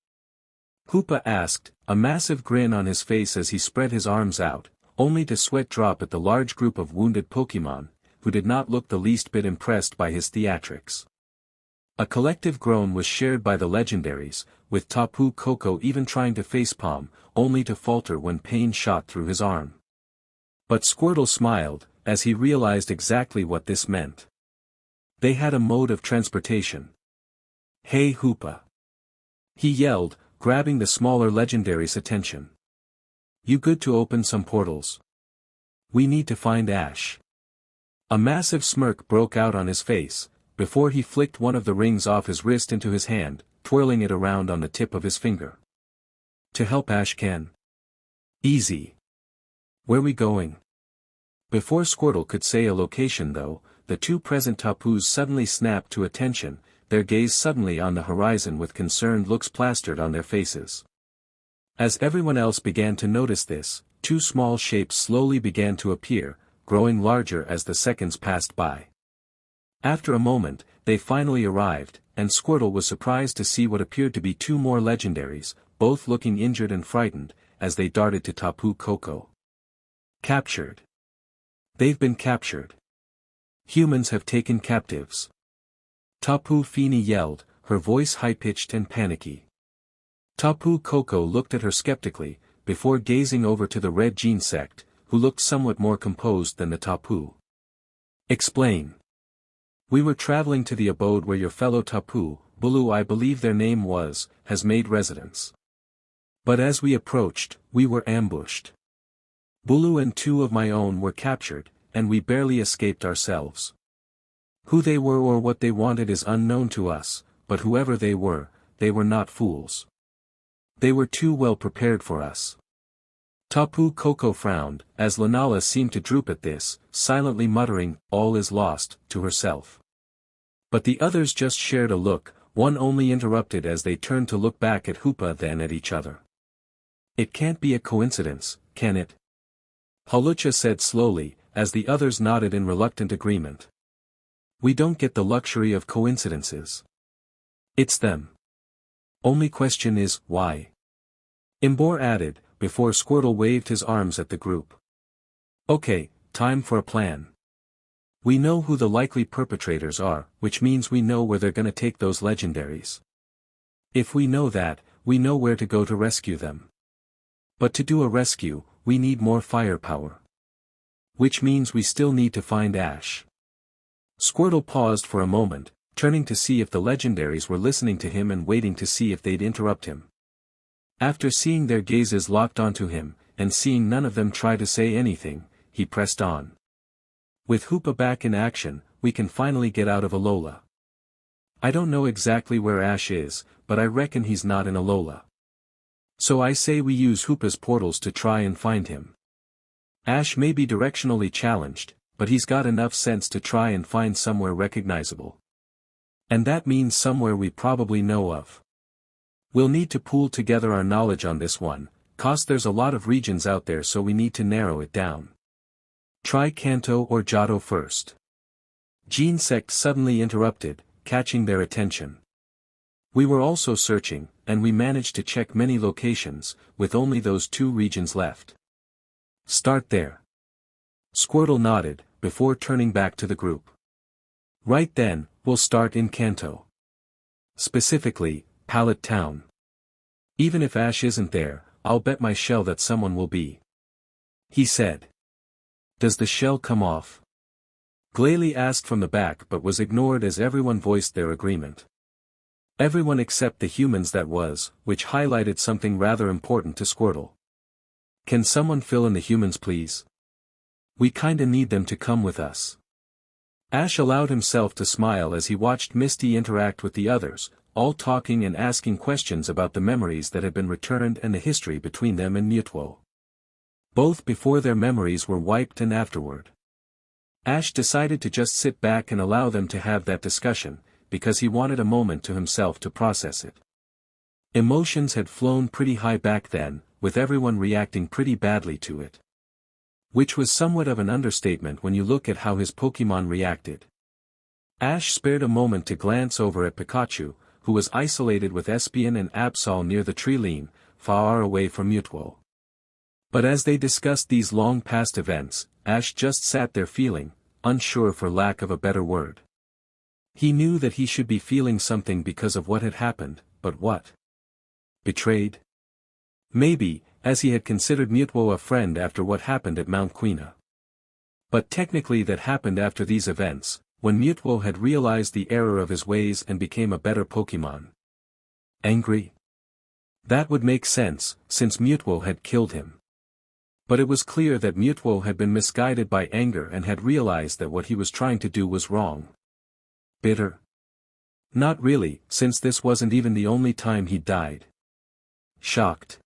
Hoopa asked, a massive grin on his face as he spread his arms out, only to sweat drop at the large group of wounded Pokémon, who did not look the least bit impressed by his theatrics. A collective groan was shared by the legendaries, with Tapu Koko even trying to facepalm, only to falter when pain shot through his arm. But Squirtle smiled, as he realized exactly what this meant. They had a mode of transportation. Hey Hoopa! He yelled, grabbing the smaller legendary's attention. You good to open some portals? We need to find Ash. A massive smirk broke out on his face, before he flicked one of the rings off his wrist into his hand, twirling it around on the tip of his finger. To help Ash can. Easy. Where we going? Before Squirtle could say a location though, the two present Tapus suddenly snapped to attention, their gaze suddenly on the horizon with concerned looks plastered on their faces. As everyone else began to notice this, two small shapes slowly began to appear, growing larger as the seconds passed by. After a moment, they finally arrived, and Squirtle was surprised to see what appeared to be two more legendaries, both looking injured and frightened, as they darted to Tapu Koko. Captured. They've been captured. Humans have taken captives. Tapu Fini yelled, her voice high-pitched and panicky. Tapu Koko looked at her skeptically, before gazing over to the Red Gene sect, who looked somewhat more composed than the Tapu. Explain. We were traveling to the abode where your fellow Tapu, Bulu I believe their name was, has made residence. But as we approached, we were ambushed. Bulu and two of my own were captured, and we barely escaped ourselves. Who they were or what they wanted is unknown to us, but whoever they were not fools. They were too well prepared for us. Tapu Koko frowned, as Lunala seemed to droop at this, silently muttering, all is lost, to herself. But the others just shared a look, one only interrupted as they turned to look back at Hoopa then at each other. It can't be a coincidence, can it? Hawlucha said slowly, as the others nodded in reluctant agreement. We don't get the luxury of coincidences. It's them. Only question is, why? Imbor added, before Squirtle waved his arms at the group. Okay, time for a plan. We know who the likely perpetrators are, which means we know where they're gonna take those legendaries. If we know that, we know where to go to rescue them. But to do a rescue, we need more firepower. Which means we still need to find Ash. Squirtle paused for a moment, turning to see if the legendaries were listening to him and waiting to see if they'd interrupt him. After seeing their gazes locked onto him, and seeing none of them try to say anything, he pressed on. With Hoopa back in action, we can finally get out of Alola. I don't know exactly where Ash is, but I reckon he's not in Alola. So I say we use Hoopa's portals to try and find him. Ash may be directionally challenged, but he's got enough sense to try and find somewhere recognizable. And that means somewhere we probably know of. We'll need to pool together our knowledge on this one, 'cause there's a lot of regions out there, so we need to narrow it down. Try Kanto or Johto first. Gene Sect suddenly interrupted, catching their attention. We were also searching, and we managed to check many locations, with only those two regions left. Start there. Squirtle nodded, before turning back to the group. Right then, we'll start in Kanto. Specifically, Pallet Town. Even if Ash isn't there, I'll bet my shell that someone will be. He said. Does the shell come off? Glalie asked from the back but was ignored as everyone voiced their agreement. Everyone except the humans, that was, which highlighted something rather important to Squirtle. Can someone fill in the humans please? We kinda need them to come with us. Ash allowed himself to smile as he watched Misty interact with the others, all talking and asking questions about the memories that had been returned and the history between them and Mutwo. Both before their memories were wiped and afterward. Ash decided to just sit back and allow them to have that discussion, because he wanted a moment to himself to process it. Emotions had flown pretty high back then, with everyone reacting pretty badly to it. Which was somewhat of an understatement when you look at how his Pokémon reacted. Ash spared a moment to glance over at Pikachu, who was isolated with Espeon and Absol near the Treeline, far away from Mutwo. But as they discussed these long-past events, Ash just sat there feeling, unsure for lack of a better word. He knew that he should be feeling something because of what had happened, but what? Betrayed? Maybe, as he had considered Mutwo a friend after what happened at Mount Quina. But technically that happened after these events, when Mutwo had realized the error of his ways and became a better Pokémon. Angry? That would make sense, since Mutwo had killed him. But it was clear that Mutwo had been misguided by anger and had realized that what he was trying to do was wrong. Bitter? Not really, since this wasn't even the only time he'd died. Shocked?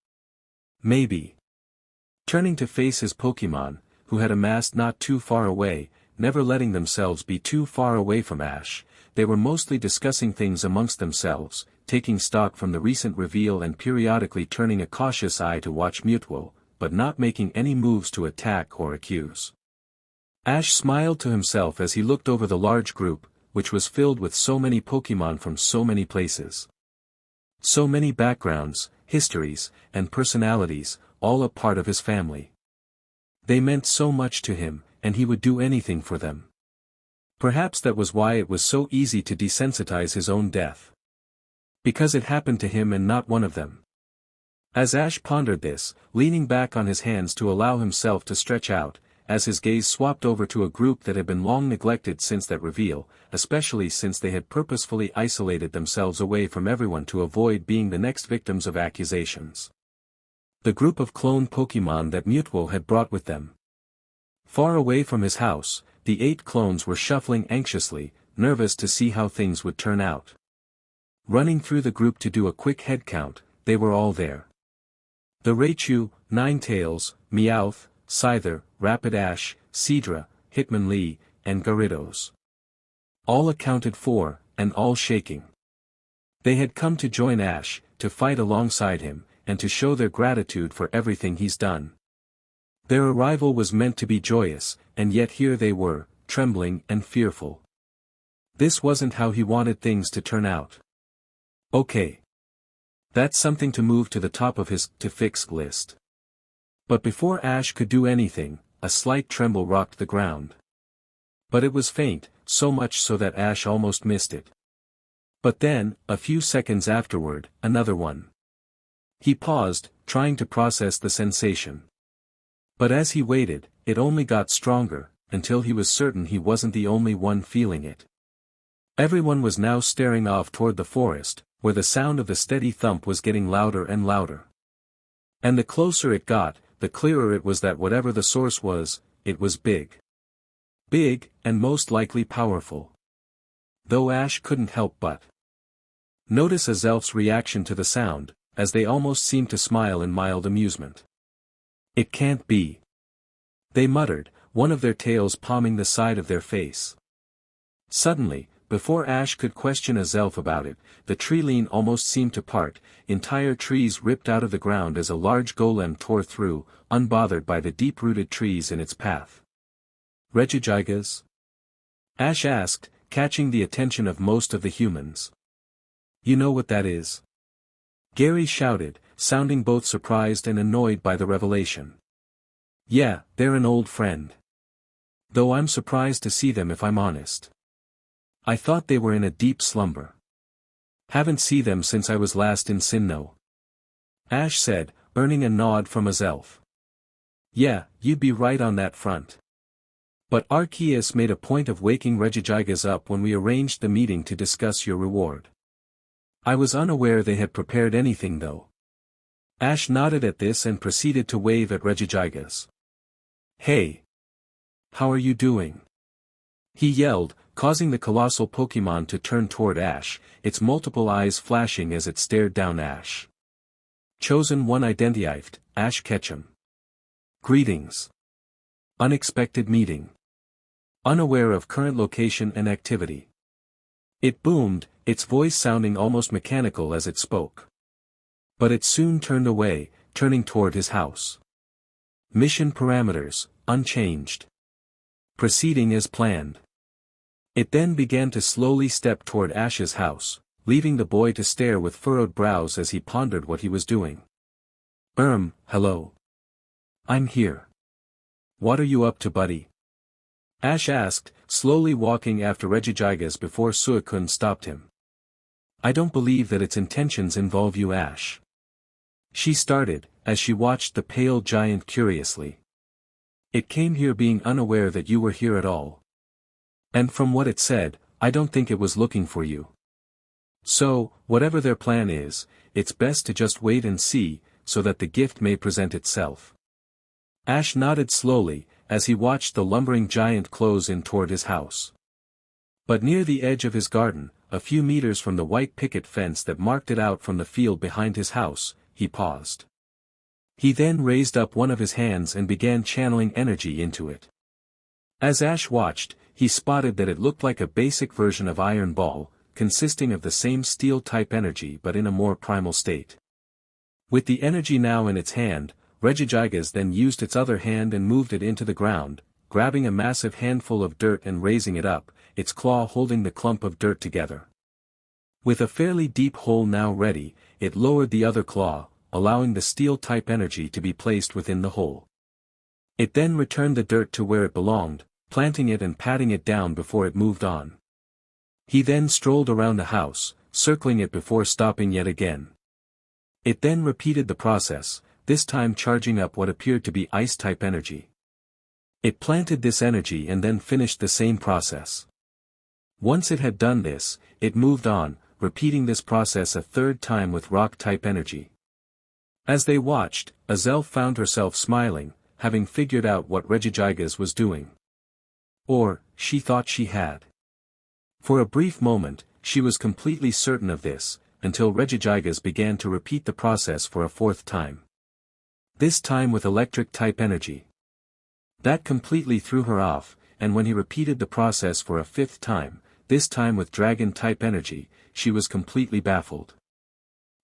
Maybe. Turning to face his Pokémon, who had amassed not too far away, never letting themselves be too far away from Ash, they were mostly discussing things amongst themselves, taking stock from the recent reveal and periodically turning a cautious eye to watch Mutwo, but not making any moves to attack or accuse. Ash smiled to himself as he looked over the large group, which was filled with so many Pokémon from so many places. So many backgrounds, histories, and personalities, all a part of his family. They meant so much to him, and he would do anything for them. Perhaps that was why it was so easy to desensitize his own death. Because it happened to him and not one of them. As Ash pondered this, leaning back on his hands to allow himself to stretch out, as his gaze swapped over to a group that had been long neglected since that reveal, especially since they had purposefully isolated themselves away from everyone to avoid being the next victims of accusations. The group of clone Pokémon that Mutwo had brought with them. Far away from his house, the 8 clones were shuffling anxiously, nervous to see how things would turn out. Running through the group to do a quick head count, they were all there. The Raichu, Ninetales, Meowth, Scyther, Rapidash, Seadra, Hitmonlee, and Gyarados. All accounted for, and all shaking. They had come to join Ash, to fight alongside him, and to show their gratitude for everything he's done. Their arrival was meant to be joyous, and yet here they were, trembling and fearful. This wasn't how he wanted things to turn out. Okay. That's something to move to the top of his to-fix list. But before Ash could do anything, a slight tremble rocked the ground. But it was faint, so much so that Ash almost missed it. But then, a few seconds afterward, another one. He paused, trying to process the sensation. But as he waited, it only got stronger, until he was certain he wasn't the only one feeling it. Everyone was now staring off toward the forest, where the sound of the steady thump was getting louder and louder. And the closer it got, the clearer it was that whatever the source was, it was big. Big, and most likely powerful. Though Ash couldn't help but notice Azelf's reaction to the sound, as they almost seemed to smile in mild amusement. It can't be. They muttered, one of their tails palming the side of their face. Suddenly, before Ash could question Azelf about it, the Treeline almost seemed to part, entire trees ripped out of the ground as a large golem tore through, unbothered by the deep-rooted trees in its path. Regigigas? Ash asked, catching the attention of most of the humans. You know what that is? Gary shouted, sounding both surprised and annoyed by the revelation. Yeah, they're an old friend. Though I'm surprised to see them if I'm honest. I thought they were in a deep slumber. Haven't seen them since I was last in Sinnoh. Ash said, earning a nod from Azelf. Yeah, you'd be right on that front. But Arceus made a point of waking Regigigas up when we arranged the meeting to discuss your reward. I was unaware they had prepared anything though. Ash nodded at this and proceeded to wave at Regigigas. Hey! How are you doing? He yelled, causing the colossal Pokémon to turn toward Ash, its multiple eyes flashing as it stared down Ash. Chosen one identified, Ash Ketchum. Greetings. Unexpected meeting. Unaware of current location and activity. It boomed, its voice sounding almost mechanical as it spoke. But it soon turned away, turning toward his house. Mission parameters, unchanged. Proceeding as planned. It then began to slowly step toward Ash's house, leaving the boy to stare with furrowed brows as he pondered what he was doing. Hello. I'm here. What are you up to, buddy? Ash asked, slowly walking after Regigigas before Suicune stopped him. I don't believe that its intentions involve you, Ash. She started, as she watched the pale giant curiously. It came here being unaware that you were here at all. And from what it said, I don't think it was looking for you. So, whatever their plan is, it's best to just wait and see, so that the gift may present itself. Ash nodded slowly, as he watched the lumbering giant close in toward his house. But near the edge of his garden, a few meters from the white picket fence that marked it out from the field behind his house, he paused. He then raised up one of his hands and began channeling energy into it. As Ash watched, he spotted that it looked like a basic version of Iron Ball, consisting of the same steel-type energy but in a more primal state. With the energy now in its hand, Regigigas then used its other hand and moved it into the ground, grabbing a massive handful of dirt and raising it up, its claw holding the clump of dirt together. With a fairly deep hole now ready, it lowered the other claw, allowing the steel-type energy to be placed within the hole. It then returned the dirt to where it belonged, planting it and patting it down before it moved on. He then strolled around the house, circling it before stopping yet again. It then repeated the process, this time charging up what appeared to be ice-type energy. It planted this energy and then finished the same process. Once it had done this, it moved on, repeating this process a third time with rock-type energy. As they watched, Azelf found herself smiling, having figured out what Regigigas was doing. Or, she thought she had. For a brief moment, she was completely certain of this, until Regigigas began to repeat the process for a fourth time. This time with electric-type energy. That completely threw her off, and when he repeated the process for a fifth time, this time with dragon-type energy, she was completely baffled.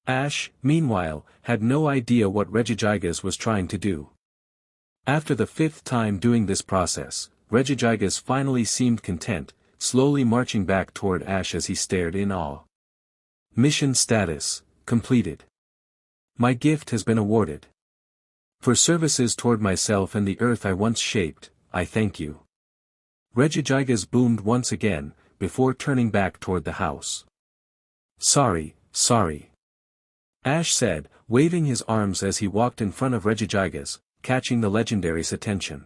Ash, meanwhile, had no idea what Regigigas was trying to do. After the fifth time doing this process, Regigigas finally seemed content, slowly marching back toward Ash as he stared in awe. Mission status, completed. My gift has been awarded. For services toward myself and the earth I once shaped, I thank you. Regigigas boomed once again, before turning back toward the house. Sorry. Ash said, waving his arms as he walked in front of Regigigas, catching the legendary's attention.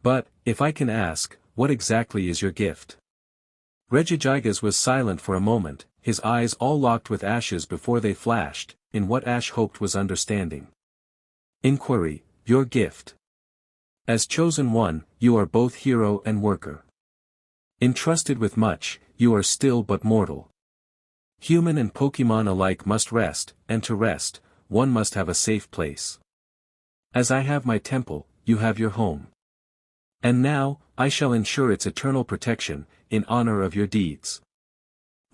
But, if I can ask, what exactly is your gift? Regigigas was silent for a moment, his eyes all locked with Ash's before they flashed, in what Ash hoped was understanding. Inquiry, your gift. As chosen one, you are both hero and worker. Entrusted with much, you are still but mortal. Human and Pokémon alike must rest, and to rest, one must have a safe place. As I have my temple, you have your home. And now, I shall ensure its eternal protection, in honor of your deeds.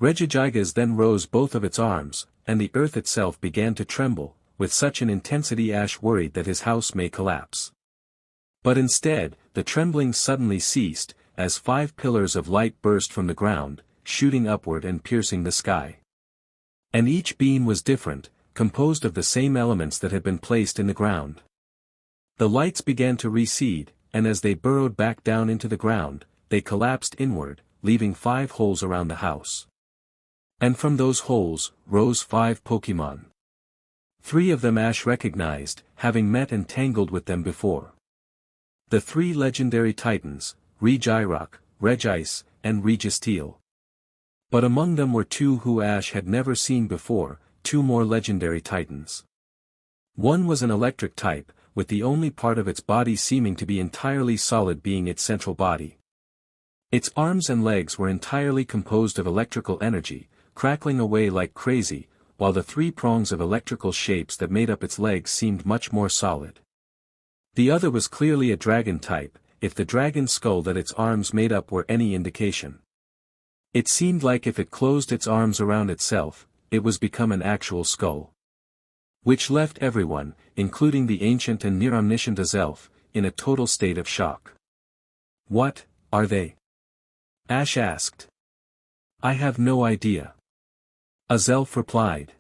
Regigigas then rose both of its arms, and the earth itself began to tremble, with such an intensity Ash worried that his house may collapse. But instead, the trembling suddenly ceased, as 5 pillars of light burst from the ground, shooting upward and piercing the sky. And each beam was different, composed of the same elements that had been placed in the ground. The lights began to recede, and as they burrowed back down into the ground, they collapsed inward, leaving 5 holes around the house. And from those holes, rose 5 Pokémon. 3 of them Ash recognized, having met and tangled with them before. The 3 legendary titans, Regirock, Regice, and Registeel. But among them were 2 who Ash had never seen before, 2 more legendary titans. One was an electric type, with the only part of its body seeming to be entirely solid being its central body. Its arms and legs were entirely composed of electrical energy, crackling away like crazy, while the 3 prongs of electrical shapes that made up its legs seemed much more solid. The other was clearly a dragon type, if the dragon skull that its arms made up were any indication. It seemed like if it closed its arms around itself, it was become an actual skull. Which left everyone, including the ancient and near-omniscient Azelf, in a total state of shock. "What are they?" Ash asked. "I have no idea." Azelf replied.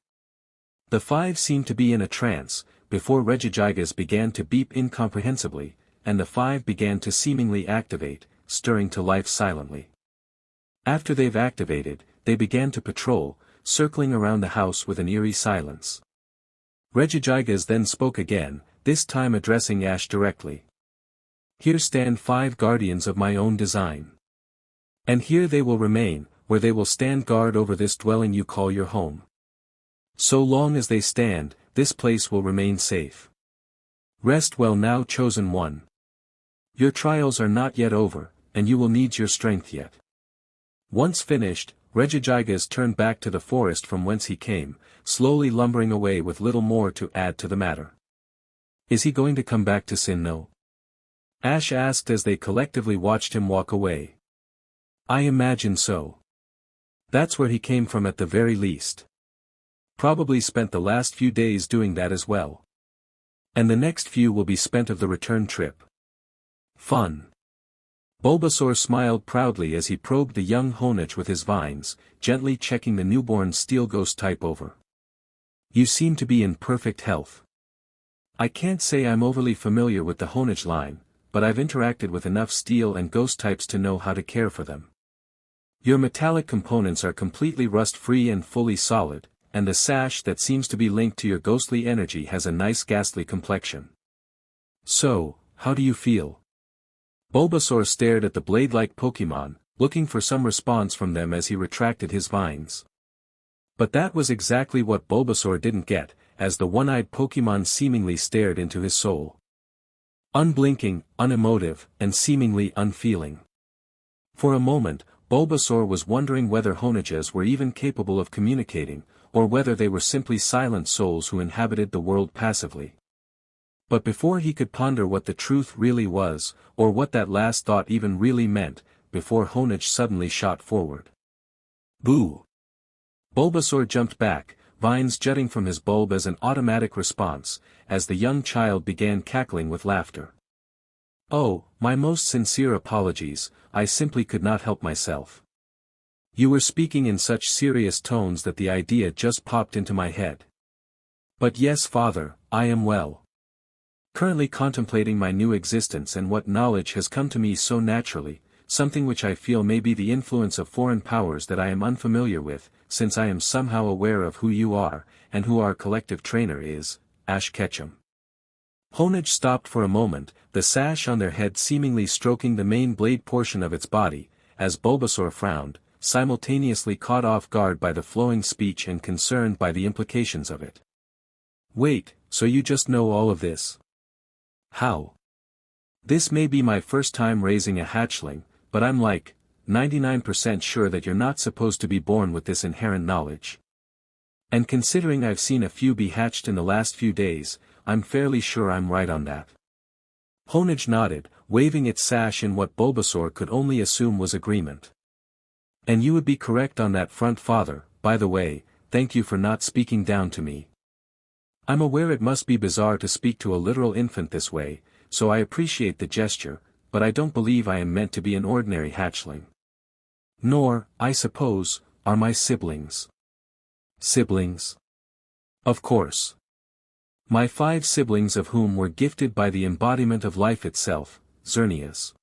The 5 seemed to be in a trance, before Regigigas began to beep incomprehensibly, and the 5 began to seemingly activate, stirring to life silently. After they've activated, they began to patrol, circling around the house with an eerie silence. Regigigas then spoke again, this time addressing Ash directly. "Here stand 5 guardians of my own design. And here they will remain, where they will stand guard over this dwelling you call your home. So long as they stand, this place will remain safe. Rest well now, chosen one. Your trials are not yet over, and you will need your strength yet." Once finished, Regigigas turned back to the forest from whence he came, slowly lumbering away with little more to add to the matter. "Is he going to come back to Sinnoh?" Ash asked as they collectively watched him walk away. "I imagine so. That's where he came from at the very least. Probably spent the last few days doing that as well. And the next few will be spent of the return trip. Fun." Bulbasaur smiled proudly as he probed the young Honedge with his vines, gently checking the newborn steel ghost type over. "You seem to be in perfect health. I can't say I'm overly familiar with the Honedge line, but I've interacted with enough steel and ghost types to know how to care for them. Your metallic components are completely rust-free and fully solid, and the sash that seems to be linked to your ghostly energy has a nice ghastly complexion. So, how do you feel?" Bulbasaur stared at the blade-like Pokémon, looking for some response from them as he retracted his vines. But that was exactly what Bulbasaur didn't get, as the one-eyed Pokémon seemingly stared into his soul. Unblinking, unemotive, and seemingly unfeeling. For a moment, Bulbasaur was wondering whether Honedges were even capable of communicating, or whether they were simply silent souls who inhabited the world passively. But before he could ponder what the truth really was, or what that last thought even really meant, before Honedge suddenly shot forward. "Boo!" Bulbasaur jumped back, vines jutting from his bulb as an automatic response, as the young child began cackling with laughter. "Oh, my most sincere apologies, I simply could not help myself. You were speaking in such serious tones that the idea just popped into my head. But yes, father, I am well. Currently contemplating my new existence and what knowledge has come to me so naturally, something which I feel may be the influence of foreign powers that I am unfamiliar with, since I am somehow aware of who you are, and who our collective trainer is, Ash Ketchum." Honedge stopped for a moment, the sash on their head seemingly stroking the main blade portion of its body, as Bulbasaur frowned, simultaneously caught off guard by the flowing speech and concerned by the implications of it. "Wait, so you just know all of this? How? This may be my first time raising a hatchling, but I'm like, 99% sure that you're not supposed to be born with this inherent knowledge. And considering I've seen a few be hatched in the last few days, I'm fairly sure I'm right on that." Honedge nodded, waving its sash in what Bulbasaur could only assume was agreement. "And you would be correct on that front, father. By the way, thank you for not speaking down to me. I'm aware it must be bizarre to speak to a literal infant this way, so I appreciate the gesture, but I don't believe I am meant to be an ordinary hatchling. Nor, I suppose, are my siblings." "Siblings? Of course. My 5 siblings of whom were gifted by the embodiment of life itself, Xerneas.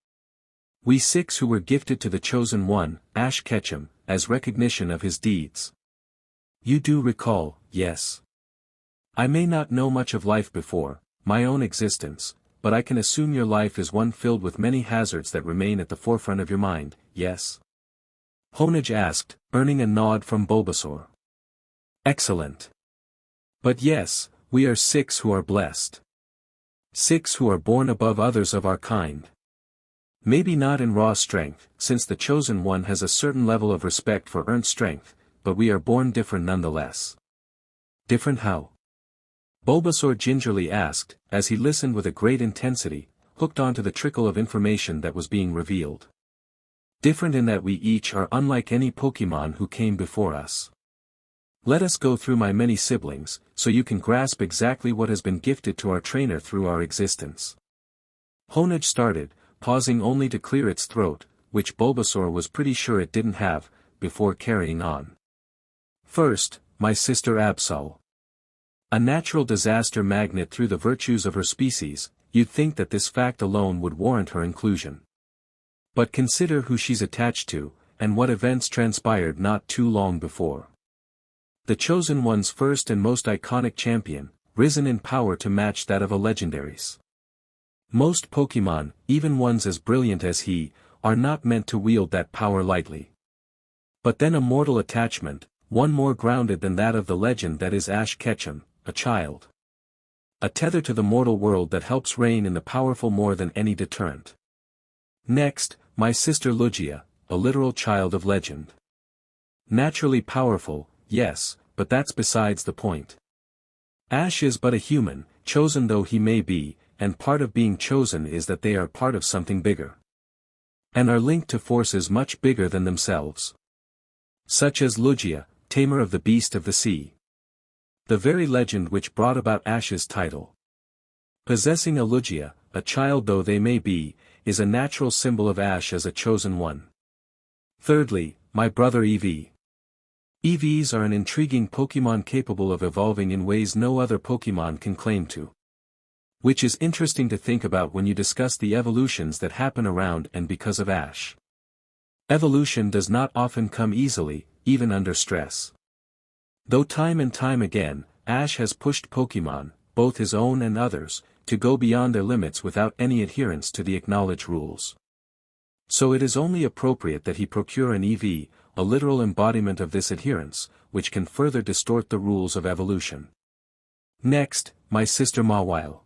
We 6 who were gifted to the Chosen One, Ash Ketchum, as recognition of his deeds. You do recall, yes. I may not know much of life before, my own existence, but I can assume your life is one filled with many hazards that remain at the forefront of your mind, yes? Honage asked, earning a nod from Bulbasaur. Excellent. But yes, we are 6 who are blessed. 6 who are born above others of our kind. Maybe not in raw strength, since the Chosen One has a certain level of respect for earned strength, but we are born different nonetheless. Different how? Bulbasaur gingerly asked, as he listened with a great intensity, hooked onto the trickle of information that was being revealed. Different in that we each are unlike any Pokémon who came before us. Let us go through my many siblings, so you can grasp exactly what has been gifted to our trainer through our existence. Honage started, pausing only to clear its throat, which Bulbasaur was pretty sure it didn't have, before carrying on. First, my sister Absol. A natural disaster magnet through the virtues of her species, you'd think that this fact alone would warrant her inclusion. But consider who she's attached to, and what events transpired not too long before. The Chosen One's first and most iconic champion, risen in power to match that of a legendaries. Most Pokémon, even ones as brilliant as he, are not meant to wield that power lightly. But then a mortal attachment, one more grounded than that of the legend that is Ash Ketchum, a child. A tether to the mortal world that helps rein in the powerful more than any deterrent. Next, my sister Lugia, a literal child of legend. Naturally powerful, yes, but that's besides the point. Ash is but a human, chosen though he may be, and part of being chosen is that they are part of something bigger. And are linked to forces much bigger than themselves. Such as Lugia, tamer of the beast of the sea. The very legend which brought about Ash's title. Possessing a Lugia, a child though they may be, is a natural symbol of Ash as a chosen one. Thirdly, my brother Eevee. EVs are an intriguing Pokémon capable of evolving in ways no other Pokémon can claim to. Which is interesting to think about when you discuss the evolutions that happen around and because of Ash. Evolution does not often come easily, even under stress. Though time and time again, Ash has pushed Pokémon, both his own and others, to go beyond their limits without any adherence to the acknowledged rules. So it is only appropriate that he procure an EV, a literal embodiment of this adherence, which can further distort the rules of evolution. Next, my sister Mawile.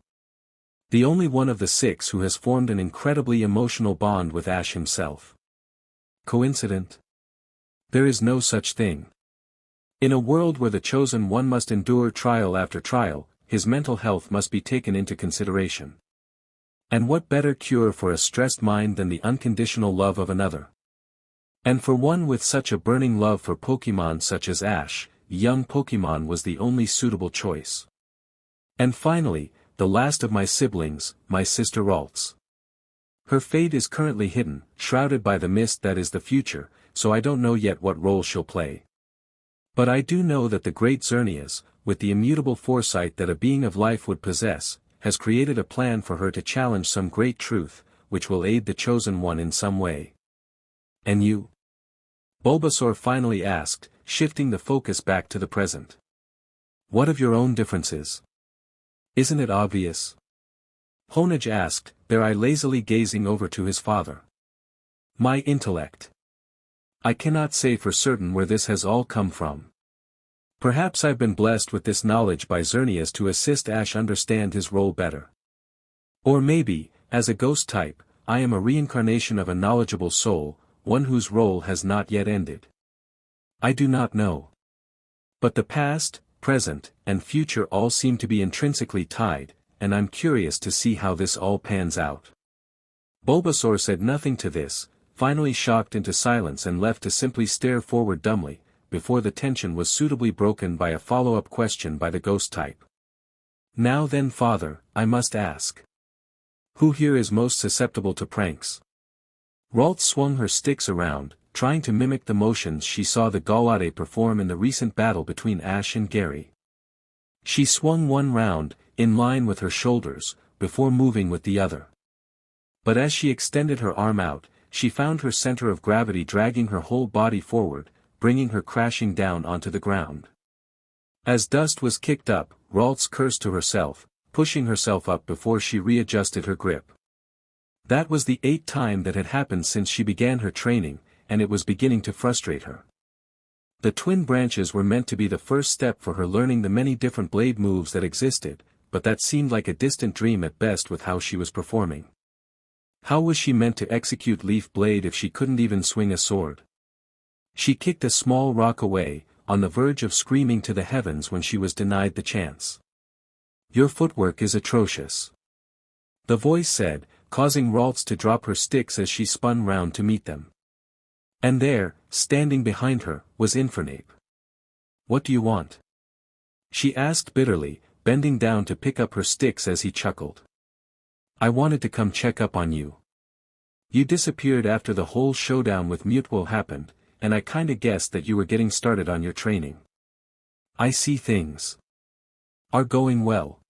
The only one of the 6 who has formed an incredibly emotional bond with Ash himself. Coincident? There is no such thing. In a world where the Chosen One must endure trial after trial, his mental health must be taken into consideration. And what better cure for a stressed mind than the unconditional love of another? And for one with such a burning love for Pokémon such as Ash, young Pokémon was the only suitable choice. And finally, the last of my siblings, my sister Ralts. Her fate is currently hidden, shrouded by the mist that is the future, so I don't know yet what role she'll play. But I do know that the great Xerneas, with the immutable foresight that a being of life would possess, has created a plan for her to challenge some great truth, which will aid the Chosen One in some way. And you? Bulbasaur finally asked, shifting the focus back to the present. What of your own differences? Isn't it obvious? Honage asked, their eye lazily gazing over to his father. My intellect. I cannot say for certain where this has all come from. Perhaps I've been blessed with this knowledge by Xerneas to assist Ash understand his role better. Or maybe, as a ghost type, I am a reincarnation of a knowledgeable soul, one whose role has not yet ended. I do not know. But the past, present, and future all seem to be intrinsically tied, and I'm curious to see how this all pans out. Bulbasaur said nothing to this, finally shocked into silence and left to simply stare forward dumbly, before the tension was suitably broken by a follow-up question by the ghost type. Now then, father, I must ask. Who here is most susceptible to pranks? Ralts swung her sticks around, trying to mimic the motions she saw the Gallade perform in the recent battle between Ash and Gary. She swung one round, in line with her shoulders, before moving with the other. But as she extended her arm out, she found her center of gravity dragging her whole body forward, bringing her crashing down onto the ground. As dust was kicked up, Ralts cursed to herself, pushing herself up before she readjusted her grip. That was the 8th time that had happened since she began her training, and it was beginning to frustrate her. The twin branches were meant to be the first step for her learning the many different blade moves that existed, but that seemed like a distant dream at best with how she was performing. How was she meant to execute Leaf Blade if she couldn't even swing a sword? She kicked a small rock away, on the verge of screaming to the heavens when she was denied the chance. "Your footwork is atrocious," the voice said, causing Ralts to drop her sticks as she spun round to meet them. And there, standing behind her, was Infernape. "What do you want?" she asked bitterly, bending down to pick up her sticks as he chuckled. "I wanted to come check up on you. You disappeared after the whole showdown with Mutwell happened, and I kinda guessed that you were getting started on your training. I see things are going well."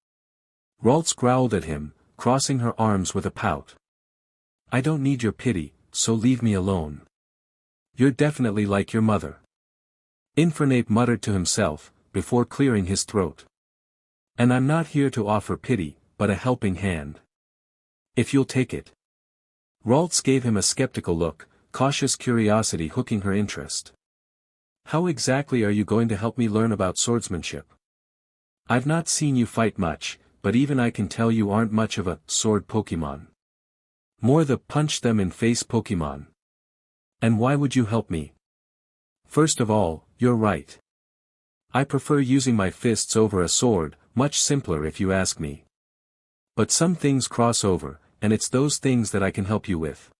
Ralts growled at him, crossing her arms with a pout. "I don't need your pity, so leave me alone. You're definitely like your mother." Infernape muttered to himself, before clearing his throat. "And I'm not here to offer pity, but a helping hand. If you'll take it." Ralts gave him a skeptical look, cautious curiosity hooking her interest. "How exactly are you going to help me learn about swordsmanship? I've not seen you fight much, but even I can tell you aren't much of a sword Pokémon. More the punch-them-in-face Pokémon. And why would you help me? First of all, you're right. I prefer using my fists over a sword, much simpler if you ask me. But some things cross over, and it's those things that I can help you with.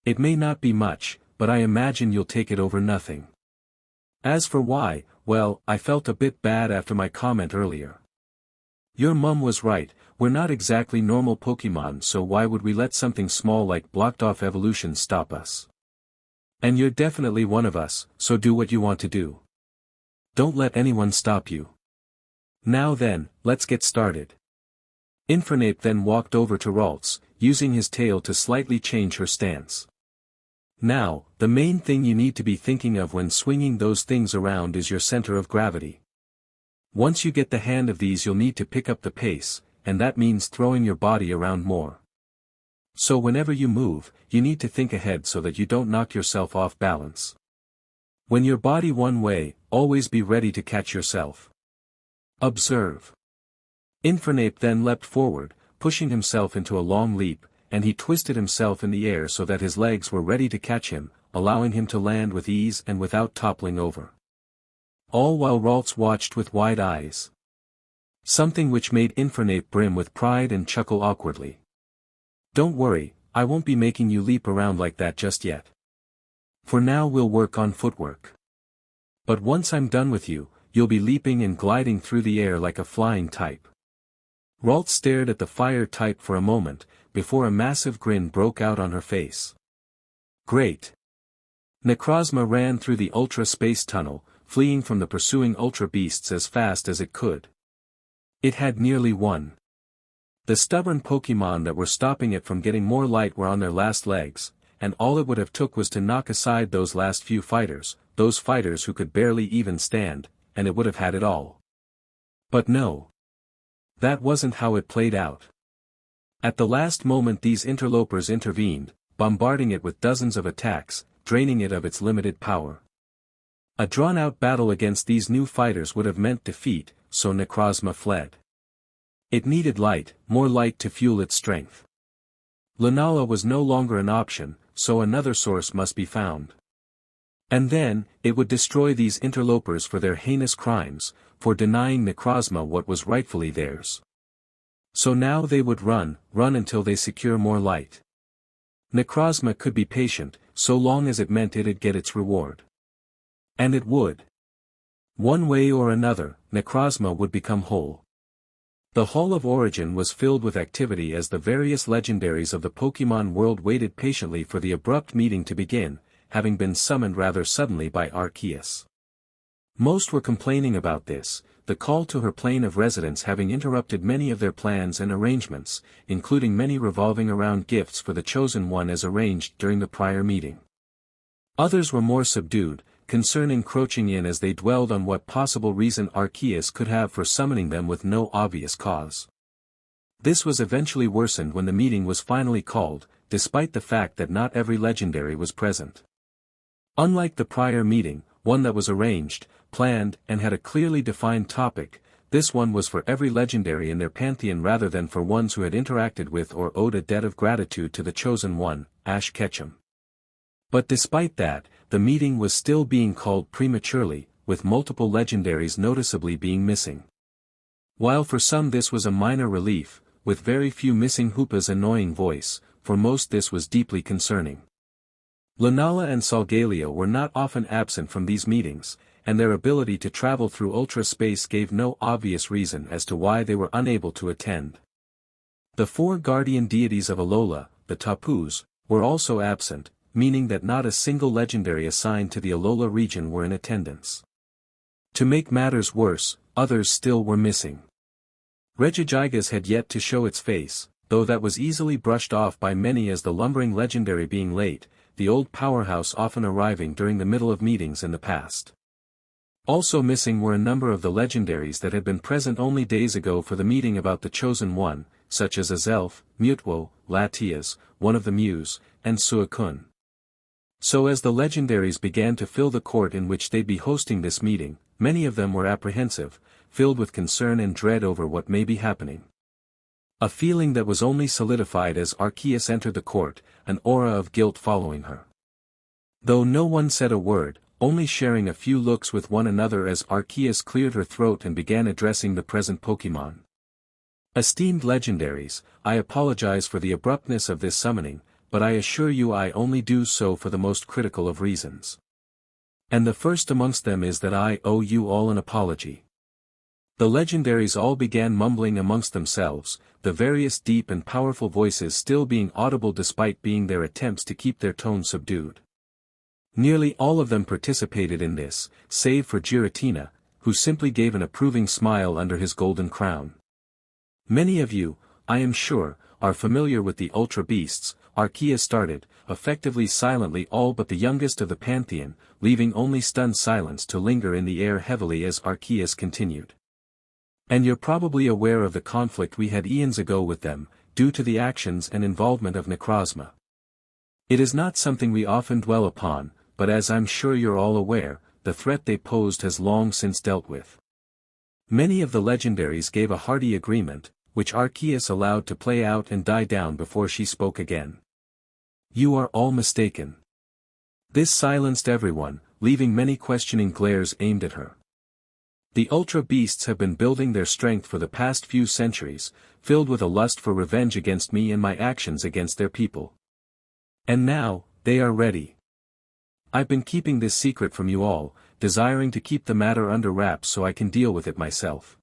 It may not be much, but I imagine you'll take it over nothing. As for why, well, I felt a bit bad after my comment earlier. Your mum was right, we're not exactly normal Pokémon, so why would we let something small like blocked-off evolution stop us? And you're definitely one of us, so do what you want to do. Don't let anyone stop you. Now then, let's get started." Infernape then walked over to Ralts, using his tail to slightly change her stance. "Now, the main thing you need to be thinking of when swinging those things around is your center of gravity. Once you get the hand of these you'll need to pick up the pace, and that means throwing your body around more. So whenever you move, you need to think ahead so that you don't knock yourself off balance. When your body one way, always be ready to catch yourself. Observe." Infernape then leapt forward, pushing himself into a long leap, and he twisted himself in the air so that his legs were ready to catch him, allowing him to land with ease and without toppling over. All while Ralts watched with wide eyes. Something which made Infernape brim with pride and chuckle awkwardly. "Don't worry, I won't be making you leap around like that just yet. For now we'll work on footwork. But once I'm done with you, you'll be leaping and gliding through the air like a flying type." Ralts stared at the fire type for a moment, before a massive grin broke out on her face. "Great." Necrozma ran through the Ultra Space Tunnel, fleeing from the pursuing Ultra Beasts as fast as it could. It had nearly won. The stubborn Pokémon that were stopping it from getting more light were on their last legs, and all it would have took was to knock aside those last few fighters, those fighters who could barely even stand, and it would have had it all. But no. That wasn't how it played out. At the last moment these interlopers intervened, bombarding it with dozens of attacks, draining it of its limited power. A drawn-out battle against these new fighters would have meant defeat, so Necrozma fled. It needed light, more light to fuel its strength. Lunala was no longer an option, so another source must be found. And then, it would destroy these interlopers for their heinous crimes, for denying Necrozma what was rightfully theirs. So now they would run until they secure more light. Necrozma could be patient, so long as it meant it'd get its reward. And it would. One way or another, Necrozma would become whole. The Hall of Origin was filled with activity as the various legendaries of the Pokémon world waited patiently for the abrupt meeting to begin, having been summoned rather suddenly by Arceus. Most were complaining about this, the call to her plane of residence having interrupted many of their plans and arrangements, including many revolving around gifts for the chosen one as arranged during the prior meeting. Others were more subdued, concern encroaching in as they dwelled on what possible reason Arceus could have for summoning them with no obvious cause. This was eventually worsened when the meeting was finally called, despite the fact that not every legendary was present. Unlike the prior meeting, one that was arranged, planned, and had a clearly defined topic, this one was for every legendary in their pantheon rather than for ones who had interacted with or owed a debt of gratitude to the chosen one, Ash Ketchum. But despite that, the meeting was still being called prematurely, with multiple legendaries noticeably being missing. While for some this was a minor relief, with very few missing Hoopa's annoying voice, for most this was deeply concerning. Lunala and Solgaleo were not often absent from these meetings, and their ability to travel through ultra space gave no obvious reason as to why they were unable to attend. The four guardian deities of Alola, the Tapus, were also absent, meaning that not a single legendary assigned to the Alola region were in attendance. To make matters worse, others still were missing. Regigigas had yet to show its face, though that was easily brushed off by many as the lumbering legendary being late, the old powerhouse often arriving during the middle of meetings in the past. Also missing were a number of the legendaries that had been present only days ago for the meeting about the chosen one, such as Azelf, Mutwo, Latias, one of the Muse, and Suicune. So as the legendaries began to fill the court in which they'd be hosting this meeting, many of them were apprehensive, filled with concern and dread over what may be happening. A feeling that was only solidified as Arceus entered the court, an aura of guilt following her. Though no one said a word, only sharing a few looks with one another as Arceus cleared her throat and began addressing the present Pokémon. Esteemed legendaries, I apologize for the abruptness of this summoning, but I assure you I only do so for the most critical of reasons. And the first amongst them is that I owe you all an apology. The legendaries all began mumbling amongst themselves, the various deep and powerful voices still being audible despite being their attempts to keep their tone subdued. Nearly all of them participated in this, save for Giratina, who simply gave an approving smile under his golden crown. Many of you, I am sure, are familiar with the Ultra Beasts, Arceus started, effectively silently all but the youngest of the Pantheon, leaving only stunned silence to linger in the air heavily as Arceus continued. And you're probably aware of the conflict we had eons ago with them, due to the actions and involvement of Necrozma. It is not something we often dwell upon, but as I'm sure you're all aware, the threat they posed has long since dealt with. Many of the legendaries gave a hearty agreement, which Arceus allowed to play out and die down before she spoke again. You are all mistaken. This silenced everyone, leaving many questioning glares aimed at her. The Ultra Beasts have been building their strength for the past few centuries, filled with a lust for revenge against me and my actions against their people. And now, they are ready. I've been keeping this secret from you all, desiring to keep the matter under wraps so I can deal with it myself.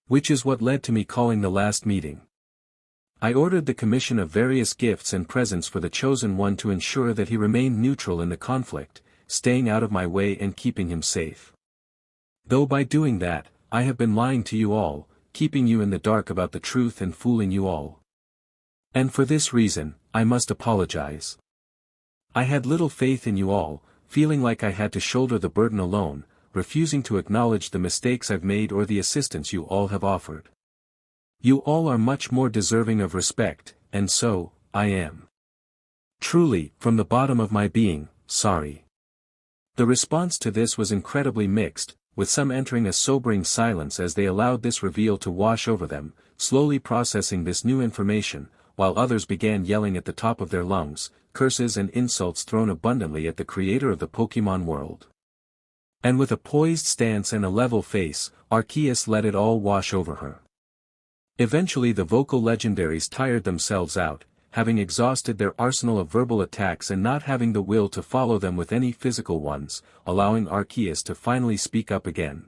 Which is what led to me calling the last meeting. I ordered the commission of various gifts and presents for the chosen one to ensure that he remained neutral in the conflict, staying out of my way and keeping him safe. Though by doing that, I have been lying to you all, keeping you in the dark about the truth and fooling you all. And for this reason, I must apologize. I had little faith in you all, feeling like I had to shoulder the burden alone, refusing to acknowledge the mistakes I've made or the assistance you all have offered. You all are much more deserving of respect, and so, I am. Truly, from the bottom of my being, sorry. The response to this was incredibly mixed, with some entering a sobering silence as they allowed this reveal to wash over them, slowly processing this new information, while others began yelling at the top of their lungs, curses and insults thrown abundantly at the creator of the Pokémon world. And with a poised stance and a level face, Arceus let it all wash over her. Eventually the vocal legendaries tired themselves out, having exhausted their arsenal of verbal attacks and not having the will to follow them with any physical ones, allowing Arceus to finally speak up again.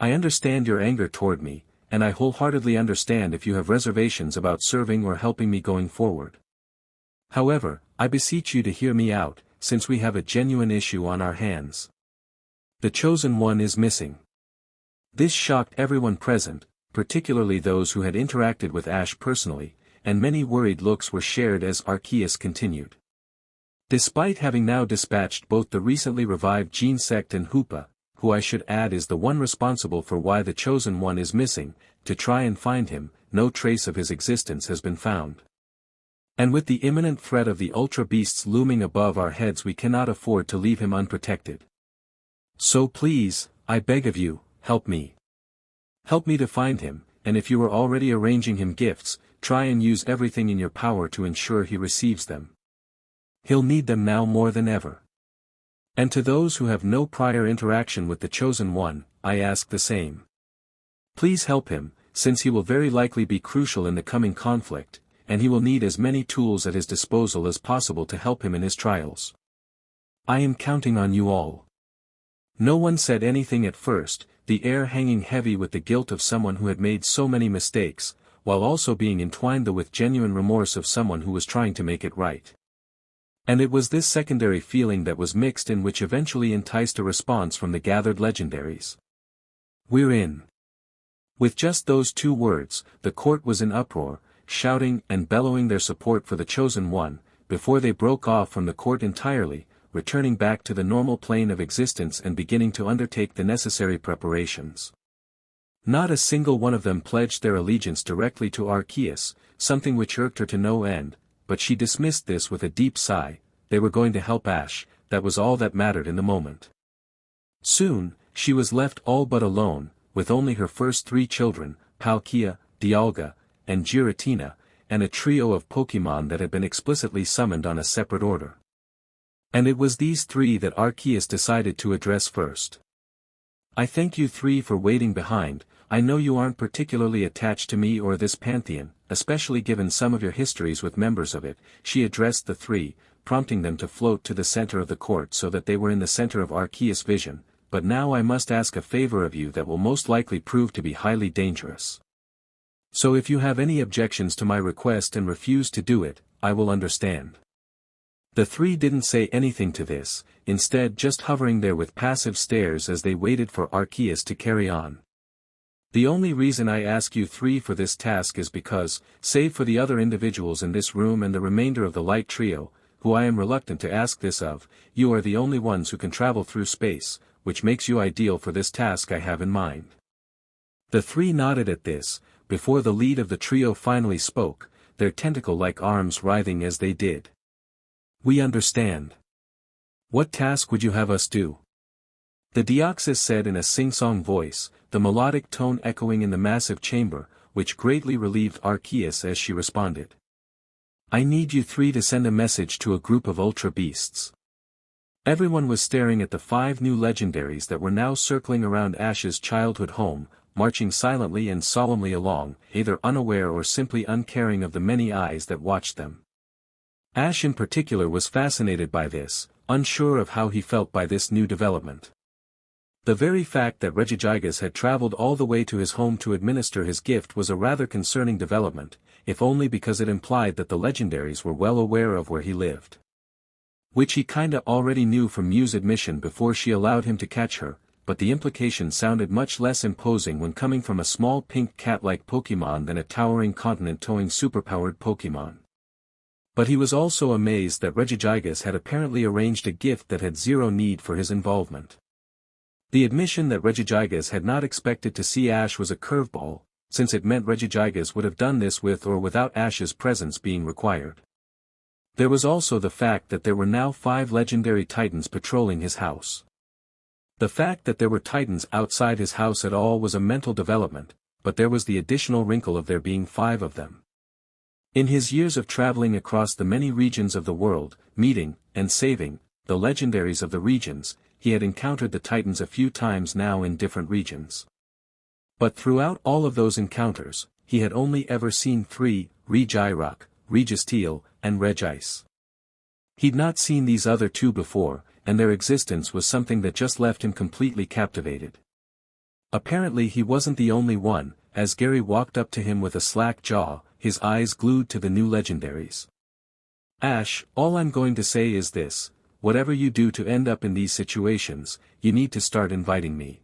I understand your anger toward me, and I wholeheartedly understand if you have reservations about serving or helping me going forward. However, I beseech you to hear me out, since we have a genuine issue on our hands. The chosen one is missing. This shocked everyone present, particularly those who had interacted with Ash personally, and many worried looks were shared as Arceus continued. Despite having now dispatched both the recently revived Genesect and Hoopa, who I should add is the one responsible for why the Chosen One is missing, to try and find him, no trace of his existence has been found. And with the imminent threat of the Ultra Beasts looming above our heads, we cannot afford to leave him unprotected. So please, I beg of you, help me. Help me to find him, and if you are already arranging him gifts, try and use everything in your power to ensure he receives them. He'll need them now more than ever. And to those who have no prior interaction with the Chosen One, I ask the same. Please help him, since he will very likely be crucial in the coming conflict, and he will need as many tools at his disposal as possible to help him in his trials. I am counting on you all. No one said anything at first, the air hanging heavy with the guilt of someone who had made so many mistakes, while also being entwined with genuine remorse of someone who was trying to make it right. And it was this secondary feeling that was mixed in which eventually enticed a response from the gathered legendaries. We're in. With just those two words, the court was in uproar, shouting and bellowing their support for the Chosen One, before they broke off from the court entirely, returning back to the normal plane of existence and beginning to undertake the necessary preparations. Not a single one of them pledged their allegiance directly to Arceus, something which irked her to no end, but she dismissed this with a deep sigh. They were going to help Ash, that was all that mattered in the moment. Soon, she was left all but alone, with only her first three children, Palkia, Dialga, and Giratina, and a trio of Pokémon that had been explicitly summoned on a separate order. And it was these three that Arceus decided to address first. I thank you three for waiting behind. I know you aren't particularly attached to me or this pantheon, especially given some of your histories with members of it. She addressed the three, prompting them to float to the center of the court so that they were in the center of Arceus' vision. But now I must ask a favor of you that will most likely prove to be highly dangerous. So if you have any objections to my request and refuse to do it, I will understand. The three didn't say anything to this, instead just hovering there with passive stares as they waited for Arceus to carry on. The only reason I ask you three for this task is because, save for the other individuals in this room and the remainder of the Light Trio, who I am reluctant to ask this of, you are the only ones who can travel through space, which makes you ideal for this task I have in mind. The three nodded at this, before the lead of the trio finally spoke, their tentacle-like arms writhing as they did. We understand. What task would you have us do? The Deoxys said in a sing-song voice, the melodic tone echoing in the massive chamber, which greatly relieved Arceus as she responded. I need you three to send a message to a group of Ultra Beasts. Everyone was staring at the 5 new legendaries that were now circling around Ash's childhood home, marching silently and solemnly along, either unaware or simply uncaring of the many eyes that watched them. Ash in particular was fascinated by this, unsure of how he felt by this new development. The very fact that Regigigas had traveled all the way to his home to administer his gift was a rather concerning development, if only because it implied that the legendaries were well aware of where he lived. Which he kinda already knew from Mew's admission before she allowed him to catch her, but the implication sounded much less imposing when coming from a small pink cat-like Pokémon than a towering continent-towing superpowered Pokémon. But he was also amazed that Regigigas had apparently arranged a gift that had zero need for his involvement. The admission that Regigigas had not expected to see Ash was a curveball, since it meant Regigigas would have done this with or without Ash's presence being required. There was also the fact that there were now 5 legendary titans patrolling his house. The fact that there were titans outside his house at all was a mental development, but there was the additional wrinkle of there being 5 of them. In his years of traveling across the many regions of the world, meeting, and saving, the legendaries of the regions, he had encountered the titans a few times now in different regions. But throughout all of those encounters, he had only ever seen 3, Regirock, Registeel, and Regice. He'd not seen these other 2 before, and their existence was something that just left him completely captivated. Apparently he wasn't the only one, as Gary walked up to him with a slack jaw, his eyes glued to the new legendaries. Ash, all I'm going to say is this, whatever you do to end up in these situations, you need to start inviting me.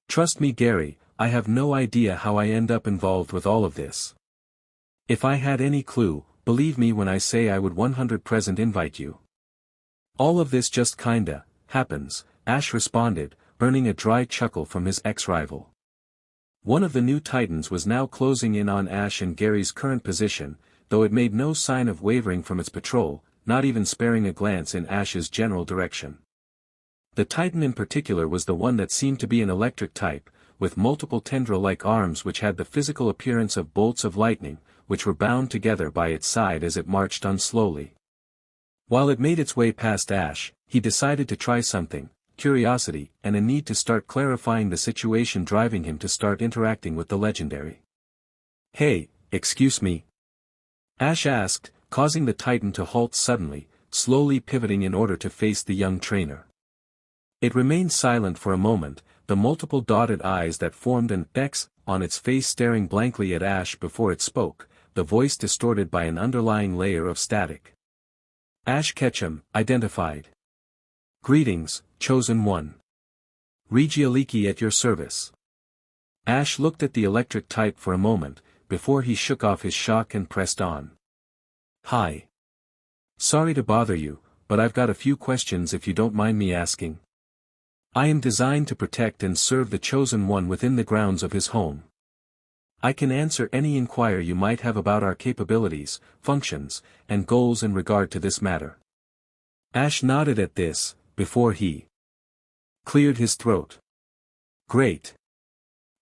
Trust me, Gary, I have no idea how I end up involved with all of this. If I had any clue, believe me when I say I would 100% invite you. All of this just kinda happens, Ash responded, earning a dry chuckle from his ex-rival. One of the new Titans was now closing in on Ash and Gary's current position, though it made no sign of wavering from its patrol, not even sparing a glance in Ash's general direction. The Titan in particular was the one that seemed to be an electric type, with multiple tendril-like arms which had the physical appearance of bolts of lightning, which were bound together by its side as it marched on slowly. While it made its way past Ash, he decided to try something, curiosity and a need to start clarifying the situation driving him to start interacting with the legendary. "Hey, excuse me?" Ash asked, causing the Titan to halt suddenly, slowly pivoting in order to face the young trainer. It remained silent for a moment, the multiple dotted eyes that formed an X on its face staring blankly at Ash before it spoke, the voice distorted by an underlying layer of static. Ash Ketchum, identified. "Greetings, Chosen One. Regialiki at your service." Ash looked at the electric type for a moment, before he shook off his shock and pressed on. "Hi. Sorry to bother you, but I've got a few questions if you don't mind me asking. I am designed to protect and serve the Chosen One within the grounds of his home. I can answer any inquiry you might have about our capabilities, functions, and goals in regard to this matter." Ash nodded at this, before he cleared his throat. "Great.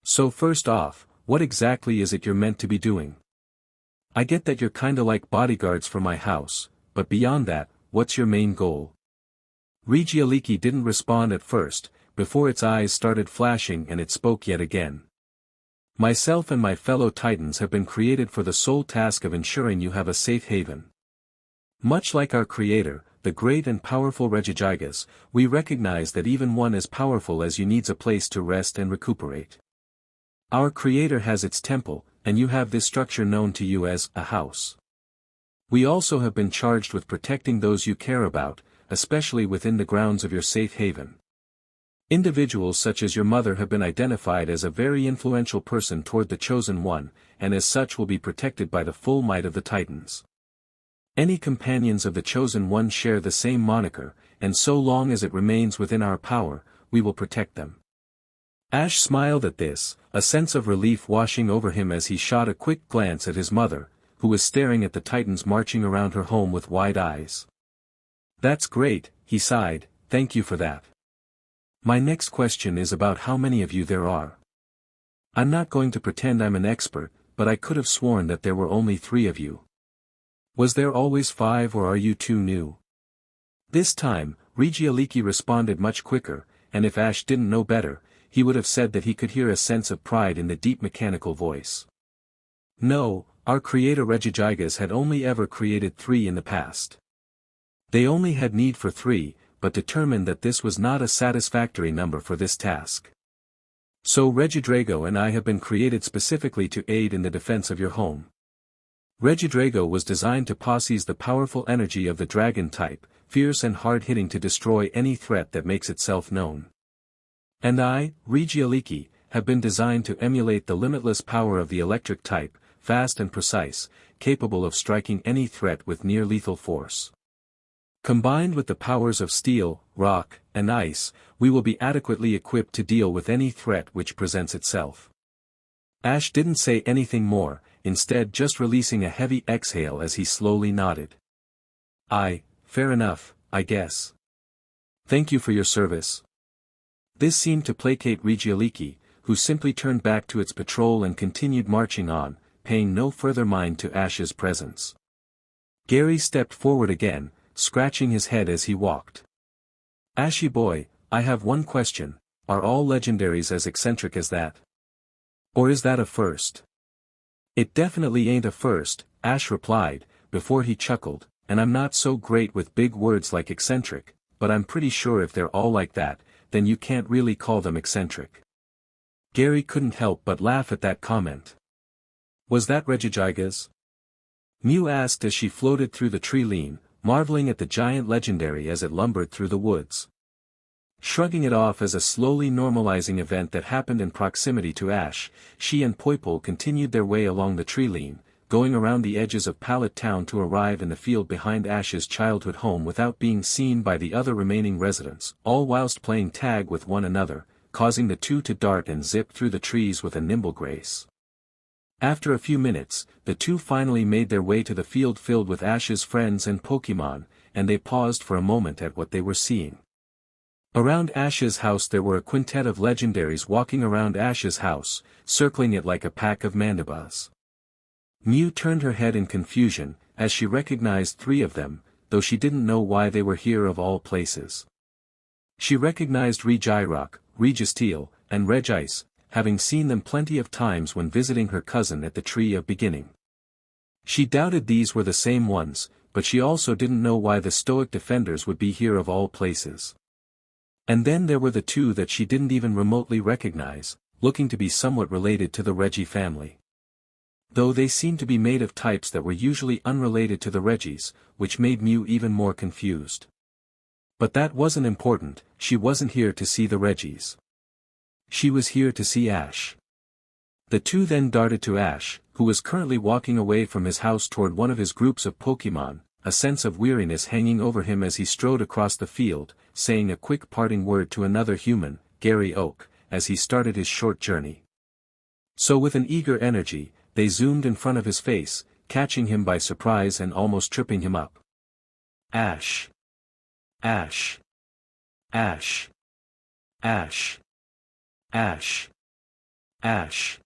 So first off, what exactly is it you're meant to be doing? I get that you're kinda like bodyguards for my house, but beyond that, what's your main goal?" Regialiki didn't respond at first, before its eyes started flashing and it spoke yet again. "Myself and my fellow Titans have been created for the sole task of ensuring you have a safe haven. Much like our creator, the great and powerful Regigigas, we recognize that even one as powerful as you needs a place to rest and recuperate. Our creator has its temple, and you have this structure known to you as a house. We also have been charged with protecting those you care about, especially within the grounds of your safe haven. Individuals such as your mother have been identified as a very influential person toward the Chosen One, and as such will be protected by the full might of the Titans. Any companions of the Chosen One share the same moniker, and so long as it remains within our power, we will protect them." Ash smiled at this, a sense of relief washing over him as he shot a quick glance at his mother, who was staring at the Titans marching around her home with wide eyes. "That's great," he sighed, "thank you for that. My next question is about how many of you there are. I'm not going to pretend I'm an expert, but I could have sworn that there were only 3 of you. Was there always 5 or are you too new?" This time, Regialiki responded much quicker, and if Ash didn't know better, he would have said that he could hear a sense of pride in the deep mechanical voice. "No, our creator Regigigas had only ever created 3 in the past. They only had need for 3, but determined that this was not a satisfactory number for this task. So Regidrago and I have been created specifically to aid in the defense of your home. Regidrago was designed to possess the powerful energy of the dragon type, fierce and hard-hitting to destroy any threat that makes itself known. And I, Regialiki, have been designed to emulate the limitless power of the electric type, fast and precise, capable of striking any threat with near-lethal force. Combined with the powers of steel, rock, and ice, we will be adequately equipped to deal with any threat which presents itself." Ash didn't say anything more, instead just releasing a heavy exhale as he slowly nodded. Fair enough, I guess. Thank you for your service." This seemed to placate Regialiki, who simply turned back to its patrol and continued marching on, paying no further mind to Ash's presence. Gary stepped forward again, scratching his head as he walked. "Ashy boy, I have one question, are all legendaries as eccentric as that? Or is that a first?" "It definitely ain't a first," Ash replied, before he chuckled, "and I'm not so great with big words like eccentric, but I'm pretty sure if they're all like that, then you can't really call them eccentric." Gary couldn't help but laugh at that comment. "Was that Regigigas?" Mew asked as she floated through the tree line, marveling at the giant legendary as it lumbered through the woods. Shrugging it off as a slowly normalizing event that happened in proximity to Ash, she and Poipole continued their way along the tree line, going around the edges of Pallet Town to arrive in the field behind Ash's childhood home without being seen by the other remaining residents, all whilst playing tag with one another, causing the two to dart and zip through the trees with a nimble grace. After a few minutes, the two finally made their way to the field filled with Ash's friends and Pokémon, and they paused for a moment at what they were seeing. Around Ash's house there were a quintet of legendaries walking around Ash's house, circling it like a pack of mandibas. Mew turned her head in confusion, as she recognized three of them, though she didn't know why they were here of all places. She recognized Regirock, Registeel, and Regice, having seen them plenty of times when visiting her cousin at the Tree of Beginning. She doubted these were the same ones, but she also didn't know why the Stoic Defenders would be here of all places. And then there were the two that she didn't even remotely recognize, looking to be somewhat related to the Regi family. Though they seemed to be made of types that were usually unrelated to the Regis, which made Mew even more confused. But that wasn't important, she wasn't here to see the Regis. She was here to see Ash. The two then darted to Ash, who was currently walking away from his house toward one of his groups of Pokémon, a sense of weariness hanging over him as he strode across the field, saying a quick parting word to another human, Gary Oak, as he started his short journey. So with an eager energy, they zoomed in front of his face, catching him by surprise and almost tripping him up. Ash. Ash. Ash. Ash. Ash. Ash.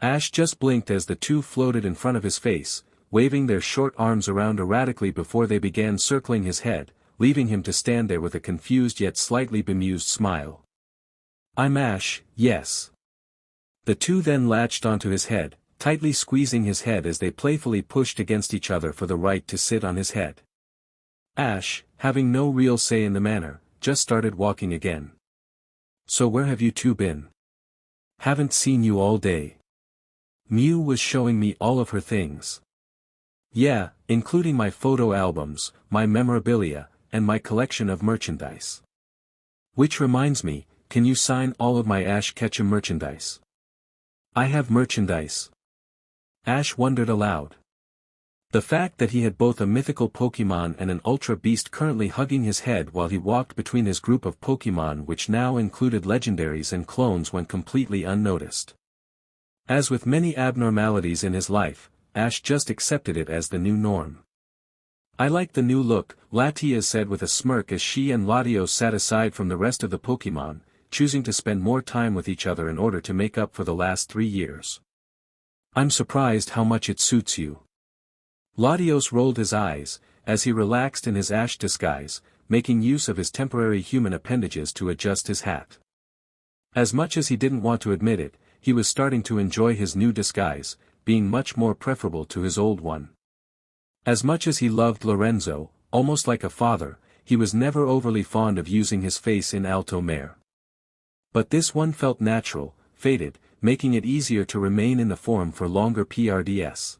Ash just blinked as the two floated in front of his face, waving their short arms around erratically before they began circling his head, leaving him to stand there with a confused yet slightly bemused smile. I'm Ash, yes. The two then latched onto his head, tightly squeezing his head as they playfully pushed against each other for the right to sit on his head. Ash, having no real say in the matter, just started walking again. So where have you two been? Haven't seen you all day. Mew was showing me all of her things. Yeah, including my photo albums, my memorabilia, and my collection of merchandise. Which reminds me, can you sign all of my Ash Ketchum merchandise? I have merchandise. Ash wondered aloud. The fact that he had both a mythical Pokémon and an Ultra Beast currently hugging his head while he walked between his group of Pokémon, which now included legendaries and clones, went completely unnoticed. As with many abnormalities in his life, Ash just accepted it as the new norm. I like the new look, Latias said with a smirk as she and Latios sat aside from the rest of the Pokémon, choosing to spend more time with each other in order to make up for the last 3 years. I'm surprised how much it suits you. Latios rolled his eyes, as he relaxed in his Ash disguise, making use of his temporary human appendages to adjust his hat. As much as he didn't want to admit it, he was starting to enjoy his new disguise, being much more preferable to his old one. As much as he loved Lorenzo, almost like a father, he was never overly fond of using his face in Alto Mare. But this one felt natural, faded, making it easier to remain in the form for longer PRDS.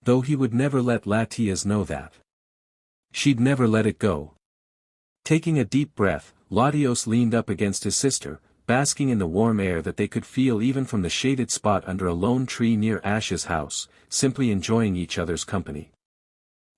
Though he would never let Latias know that. She'd never let it go. Taking a deep breath, Latios leaned up against his sister, basking in the warm air that they could feel even from the shaded spot under a lone tree near Ash's house, simply enjoying each other's company.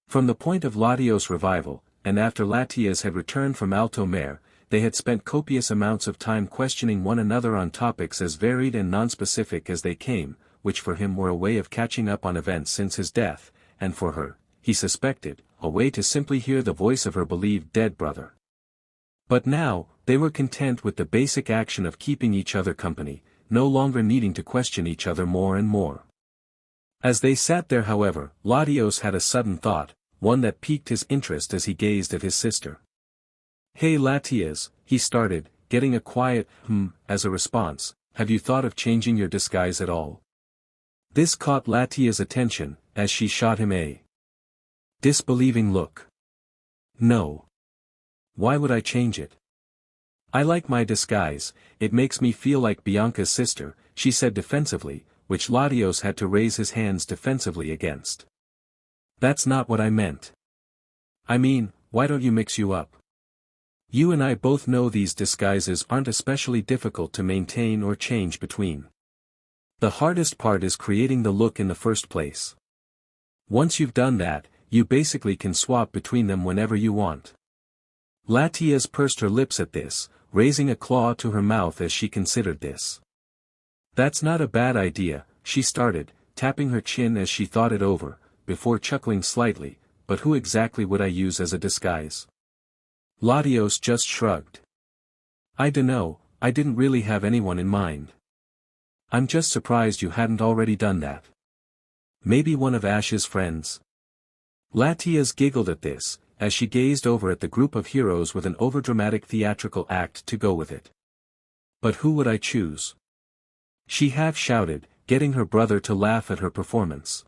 From the point of Latios' revival, and after Latias had returned from Alto Mare, they had spent copious amounts of time questioning one another on topics as varied and nonspecific as they came, which for him were a way of catching up on events since his death, and for her, he suspected, a way to simply hear the voice of her believed dead brother. But now, they were content with the basic action of keeping each other company, no longer needing to question each other more and more. As they sat there, however, Latios had a sudden thought, one that piqued his interest as he gazed at his sister. Hey Latias, he started, getting a quiet as a response. Have you thought of changing your disguise at all? This caught Latias' attention, as she shot him a disbelieving look. No. Why would I change it? I like my disguise, it makes me feel like Bianca's sister, she said defensively, which Latios had to raise his hands defensively against. That's not what I meant. I mean, why don't you mix you up? You and I both know these disguises aren't especially difficult to maintain or change between. The hardest part is creating the look in the first place. Once you've done that, you basically can swap between them whenever you want. Latias pursed her lips at this, raising a claw to her mouth as she considered this. That's not a bad idea, she started, tapping her chin as she thought it over, before chuckling slightly, but who exactly would I use as a disguise? Latios just shrugged. I dunno, I didn't really have anyone in mind. I'm just surprised you hadn't already done that. Maybe one of Ash's friends? Latias giggled at this, as she gazed over at the group of heroes with an overdramatic theatrical act to go with it. But who would I choose? She half shouted, getting her brother to laugh at her performance.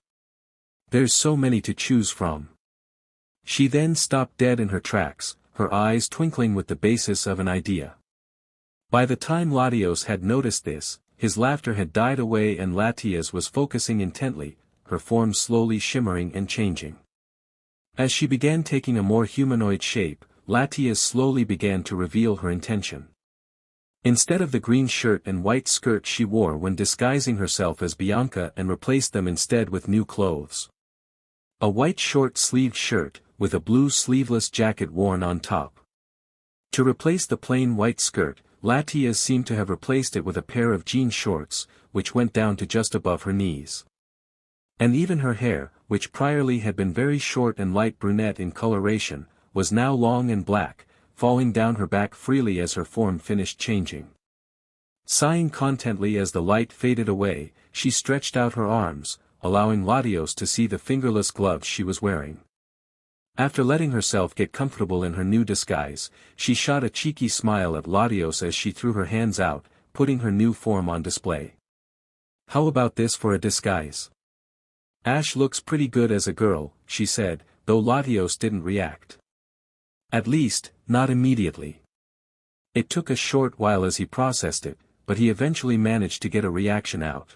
There's so many to choose from. She then stopped dead in her tracks, her eyes twinkling with the basis of an idea. By the time Latios had noticed this, his laughter had died away and Latias was focusing intently, her form slowly shimmering and changing. As she began taking a more humanoid shape, Latias slowly began to reveal her intention. Instead of the green shirt and white skirt she wore when disguising herself as Bianca and replaced them instead with new clothes. A white short-sleeved shirt, with a blue sleeveless jacket worn on top. To replace the plain white skirt, Latias seemed to have replaced it with a pair of jean shorts, which went down to just above her knees. And even her hair, which priorly had been very short and light brunette in coloration, was now long and black, falling down her back freely as her form finished changing. Sighing contently as the light faded away, she stretched out her arms, allowing Latios to see the fingerless gloves she was wearing. After letting herself get comfortable in her new disguise, she shot a cheeky smile at Latios as she threw her hands out, putting her new form on display. How about this for a disguise? Ash looks pretty good as a girl, she said, though Latios didn't react. At least, not immediately. It took a short while as he processed it, but he eventually managed to get a reaction out.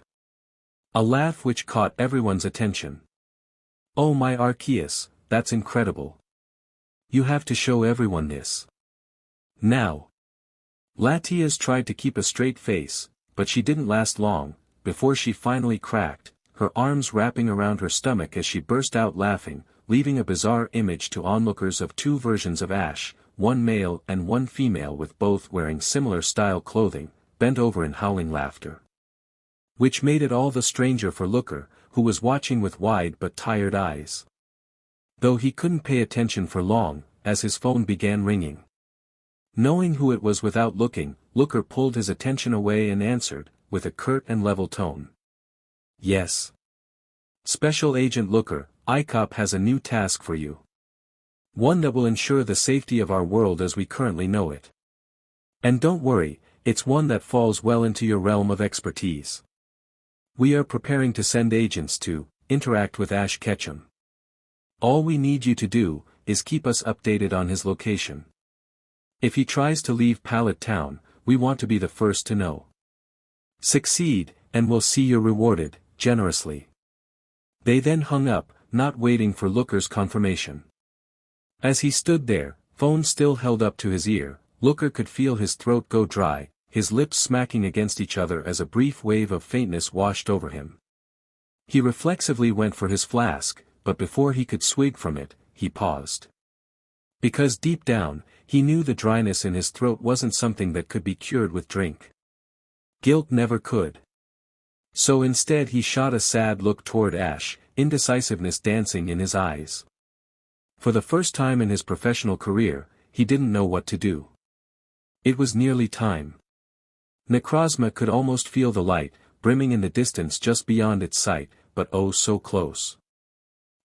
A laugh which caught everyone's attention. Oh my Arceus, that's incredible. You have to show everyone this. Now. Latias tried to keep a straight face, but she didn't last long, before she finally cracked, her arms wrapping around her stomach as she burst out laughing, leaving a bizarre image to onlookers of two versions of Ash, one male and one female with both wearing similar style clothing, bent over in howling laughter. Which made it all the stranger for Looker, who was watching with wide but tired eyes. Though he couldn't pay attention for long, as his phone began ringing. Knowing who it was without looking, Looker pulled his attention away and answered, with a curt and level tone. Yes. Special Agent Looker, ICOP has a new task for you. One that will ensure the safety of our world as we currently know it. And don't worry, it's one that falls well into your realm of expertise. We are preparing to send agents to interact with Ash Ketchum. All we need you to do is keep us updated on his location. If he tries to leave Pallet Town, we want to be the first to know. Succeed, and we'll see you rewarded, generously. They then hung up, not waiting for Looker's confirmation. As he stood there, phone still held up to his ear, Looker could feel his throat go dry, his lips smacking against each other as a brief wave of faintness washed over him. He reflexively went for his flask, but before he could swig from it, he paused. Because deep down, he knew the dryness in his throat wasn't something that could be cured with drink. Guilt never could. So instead he shot a sad look toward Ash, indecisiveness dancing in his eyes. For the first time in his professional career, he didn't know what to do. It was nearly time. Necrozma could almost feel the light, brimming in the distance just beyond its sight, but oh so close.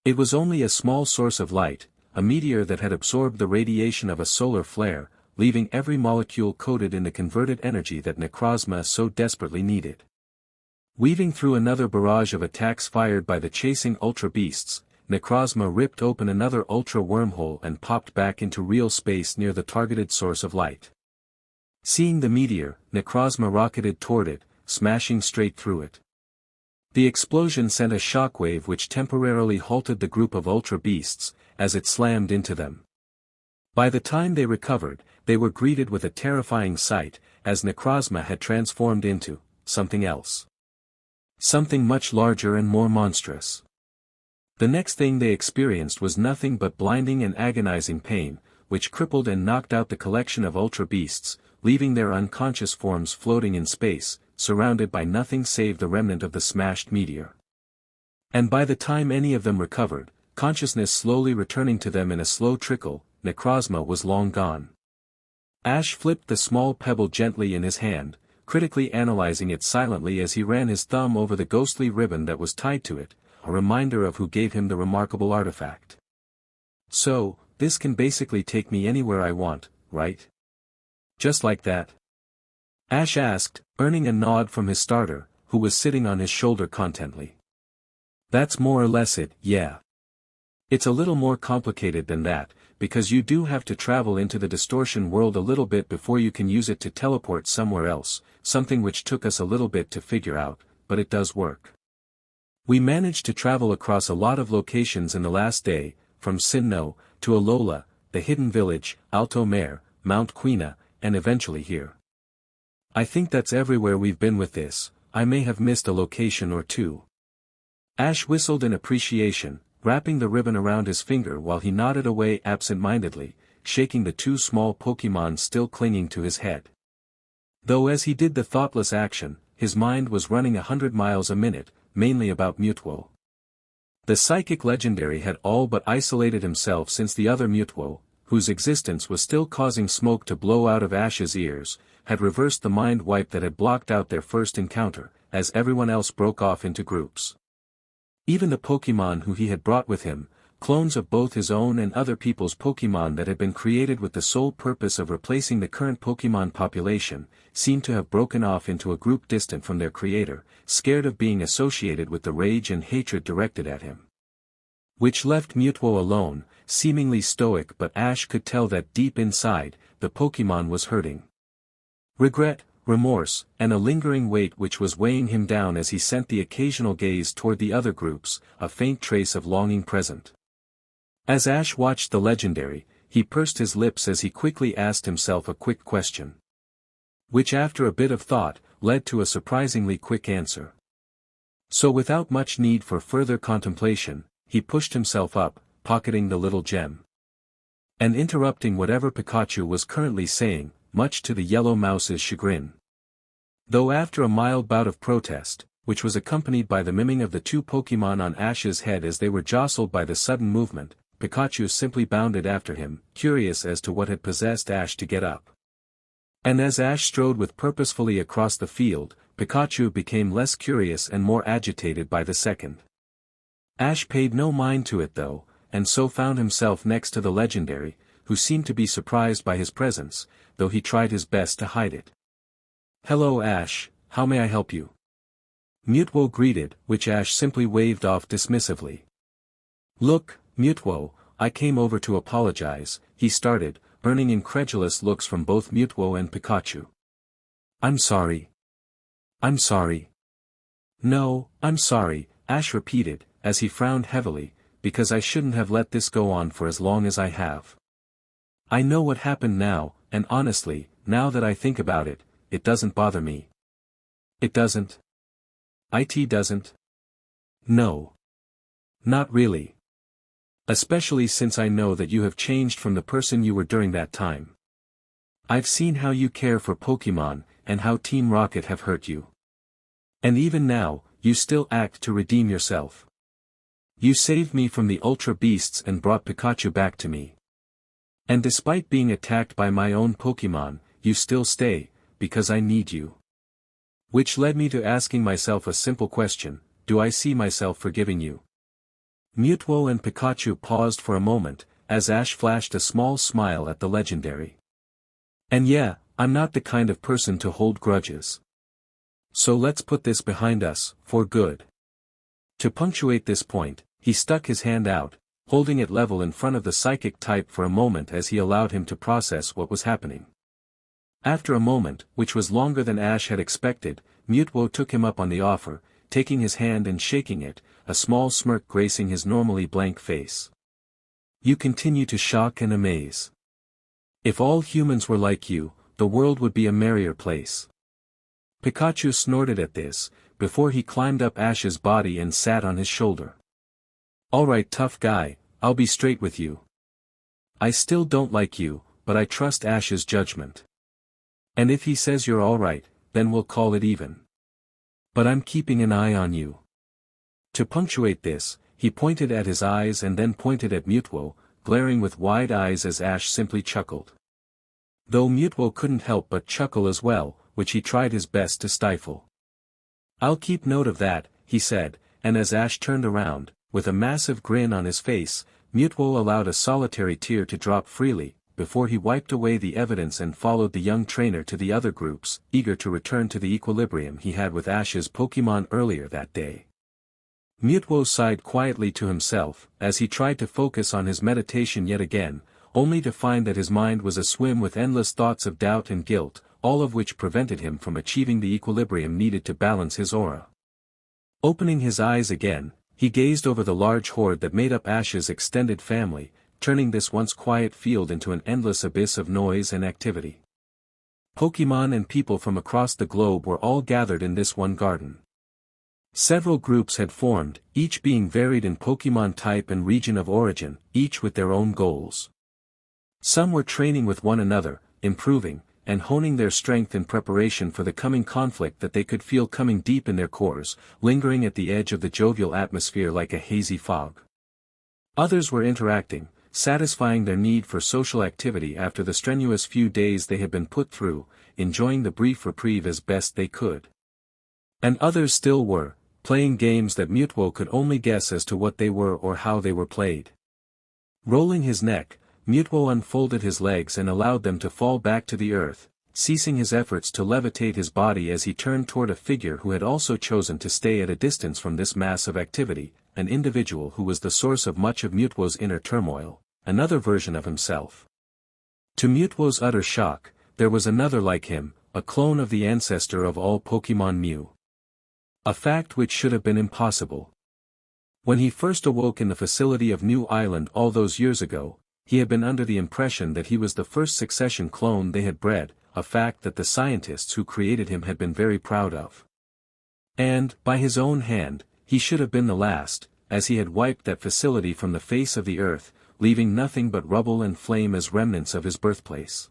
It was only a small source of light, a meteor that had absorbed the radiation of a solar flare, leaving every molecule coated in the converted energy that Necrozma so desperately needed. Weaving through another barrage of attacks fired by the chasing Ultra Beasts, Necrozma ripped open another Ultra wormhole and popped back into real space near the targeted source of light. Seeing the meteor, Necrozma rocketed toward it, smashing straight through it. The explosion sent a shockwave which temporarily halted the group of Ultra Beasts, as it slammed into them. By the time they recovered, they were greeted with a terrifying sight, as Necrozma had transformed into something else. Something much larger and more monstrous. The next thing they experienced was nothing but blinding and agonizing pain, which crippled and knocked out the collection of ultra beasts, leaving their unconscious forms floating in space, surrounded by nothing save the remnant of the smashed meteor. And by the time any of them recovered, consciousness slowly returning to them in a slow trickle, Necrozma was long gone. Ash flipped the small pebble gently in his hand, critically analyzing it silently as he ran his thumb over the ghostly ribbon that was tied to it, a reminder of who gave him the remarkable artifact. So, this can basically take me anywhere I want, right? Just like that? Ash asked, earning a nod from his starter, who was sitting on his shoulder contently. That's more or less it, yeah. It's a little more complicated than that, because you do have to travel into the distortion world a little bit before you can use it to teleport somewhere else, something which took us a little bit to figure out, but it does work. We managed to travel across a lot of locations in the last day, from Sinnoh, to Alola, the Hidden Village, Alto Mare, Mount Quina, and eventually here. I think that's everywhere we've been with this. I may have missed a location or two. Ash whistled in appreciation, wrapping the ribbon around his finger while he nodded away absent-mindedly, shaking the two small Pokémon still clinging to his head. Though as he did the thoughtless action, his mind was running 100 miles a minute, mainly about Mutuo. The psychic legendary had all but isolated himself since the other Mutuo, whose existence was still causing smoke to blow out of Ash's ears, had reversed the mind wipe that had blocked out their first encounter, as everyone else broke off into groups. Even the Pokémon who he had brought with him, clones of both his own and other people's Pokémon that had been created with the sole purpose of replacing the current Pokémon population, seemed to have broken off into a group distant from their creator, scared of being associated with the rage and hatred directed at him. Which left Mutuo alone, seemingly stoic, but Ash could tell that deep inside, the Pokémon was hurting. Regret, remorse, and a lingering weight which was weighing him down as he sent the occasional gaze toward the other groups, a faint trace of longing present. As Ash watched the legendary, he pursed his lips as he quickly asked himself a quick question. Which after a bit of thought, led to a surprisingly quick answer. So without much need for further contemplation, he pushed himself up, pocketing the little gem. And interrupting whatever Pikachu was currently saying, much to the yellow mouse's chagrin. Though after a mild bout of protest, which was accompanied by the miming of the two Pokémon on Ash's head as they were jostled by the sudden movement, Pikachu simply bounded after him, curious as to what had possessed Ash to get up. And as Ash strode with purposefully across the field, Pikachu became less curious and more agitated by the second. Ash paid no mind to it though, and so found himself next to the legendary, who seemed to be surprised by his presence, though he tried his best to hide it. "Hello Ash, how may I help you?" Mutuo greeted, which Ash simply waved off dismissively. "Look, Mutuo, I came over to apologize," he started, earning incredulous looks from both Mutuo and Pikachu. "I'm sorry. I'm sorry." "No, I'm sorry," Ash repeated, as he frowned heavily, "because I shouldn't have let this go on for as long as I have. I know what happened now, and honestly, now that I think about it, it doesn't bother me." "It doesn't? It doesn't?" "No. Not really. Especially since I know that you have changed from the person you were during that time. I've seen how you care for Pokémon, and how Team Rocket have hurt you. And even now, you still act to redeem yourself. You saved me from the Ultra Beasts and brought Pikachu back to me. And despite being attacked by my own Pokémon, you still stay, because I need you. Which led me to asking myself a simple question: do I see myself forgiving you?" Mutuo and Pikachu paused for a moment, as Ash flashed a small smile at the legendary. "And yeah, I'm not the kind of person to hold grudges. So let's put this behind us, for good." To punctuate this point, he stuck his hand out, holding it level in front of the psychic type for a moment as he allowed him to process what was happening. After a moment, which was longer than Ash had expected, Mutuo took him up on the offer, taking his hand and shaking it, a small smirk gracing his normally blank face. "You continue to shock and amaze. If all humans were like you, the world would be a merrier place. Pikachu snorted at this, before he climbed up Ash's body and sat on his shoulder. Alright tough guy, I'll be straight with you. I still don't like you, but I trust Ash's judgment. And if he says you're alright, then we'll call it even. But I'm keeping an eye on you. To punctuate this, he pointed at his eyes and then pointed at Mutwo, glaring with wide eyes as Ash simply chuckled. Though Mutwo couldn't help but chuckle as well, which he tried his best to stifle. I'll keep note of that, he said, and as Ash turned around, with a massive grin on his face, Mutwo allowed a solitary tear to drop freely, before he wiped away the evidence and followed the young trainer to the other groups, eager to return to the equilibrium he had with Ash's Pokémon earlier that day. Mutwo sighed quietly to himself, as he tried to focus on his meditation yet again, only to find that his mind was aswim with endless thoughts of doubt and guilt, all of which prevented him from achieving the equilibrium needed to balance his aura. Opening his eyes again, he gazed over the large horde that made up Ash's extended family, turning this once quiet field into an endless abyss of noise and activity. Pokémon and people from across the globe were all gathered in this one garden. Several groups had formed, each being varied in Pokémon type and region of origin, each with their own goals. Some were training with one another, improving, and honing their strength in preparation for the coming conflict that they could feel coming deep in their cores, lingering at the edge of the jovial atmosphere like a hazy fog. Others were interacting, satisfying their need for social activity after the strenuous few days they had been put through, enjoying the brief reprieve as best they could. And others still were, playing games that Mutwo could only guess as to what they were or how they were played. Rolling his neck, Mutwo unfolded his legs and allowed them to fall back to the earth, ceasing his efforts to levitate his body as he turned toward a figure who had also chosen to stay at a distance from this mass of activity, an individual who was the source of much of Mutwo's inner turmoil, another version of himself. To Mutwo's utter shock, there was another like him, a clone of the ancestor of all Pokémon Mew. A fact which should have been impossible. When he first awoke in the facility of New Island all those years ago, he had been under the impression that he was the first succession clone they had bred, a fact that the scientists who created him had been very proud of. And, by his own hand, he should have been the last, as he had wiped that facility from the face of the earth, leaving nothing but rubble and flame as remnants of his birthplace.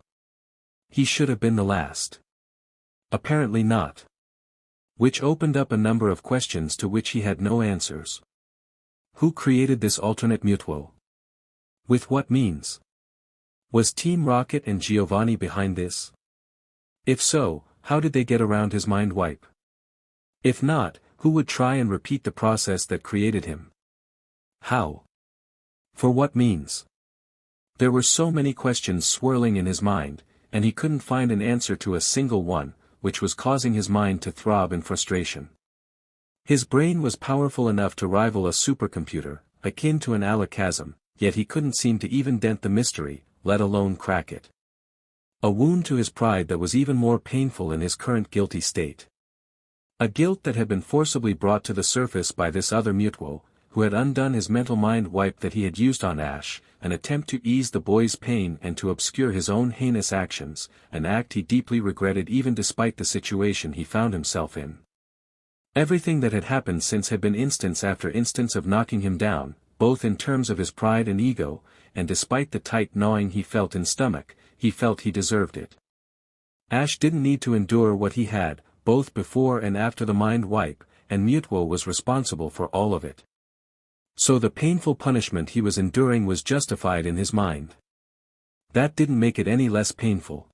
He should have been the last. Apparently not. Which opened up a number of questions to which he had no answers. Who created this alternate Mutwo? With what means? Was Team Rocket and Giovanni behind this? If so, how did they get around his mind wipe? If not, who would try and repeat the process that created him? How? For what means? There were so many questions swirling in his mind, and he couldn't find an answer to a single one, which was causing his mind to throb in frustration. His brain was powerful enough to rival a supercomputer, akin to an alakazam, yet he couldn't seem to even dent the mystery, let alone crack it. A wound to his pride that was even more painful in his current guilty state. A guilt that had been forcibly brought to the surface by this other Mutwo, who had undone his mental mind wipe that he had used on Ash, an attempt to ease the boy's pain and to obscure his own heinous actions, an act he deeply regretted even despite the situation he found himself in. Everything that had happened since had been instance after instance of knocking him down, both in terms of his pride and ego, and despite the tight gnawing he felt in stomach, he felt he deserved it. Ash didn't need to endure what he had, both before and after the mind wipe, and Mutwo was responsible for all of it. So the painful punishment he was enduring was justified in his mind. That didn't make it any less painful.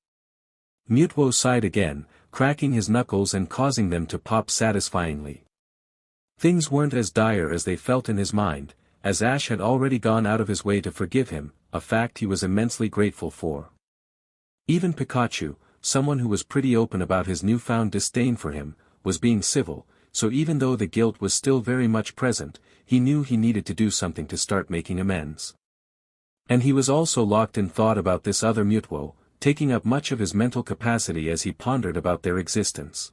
Mutwo sighed again, cracking his knuckles and causing them to pop satisfyingly. Things weren't as dire as they felt in his mind, as Ash had already gone out of his way to forgive him, a fact he was immensely grateful for. Even Pikachu, someone who was pretty open about his newfound disdain for him, was being civil, so even though the guilt was still very much present, he knew he needed to do something to start making amends. And he was also locked in thought about this other Mutwo, taking up much of his mental capacity as he pondered about their existence.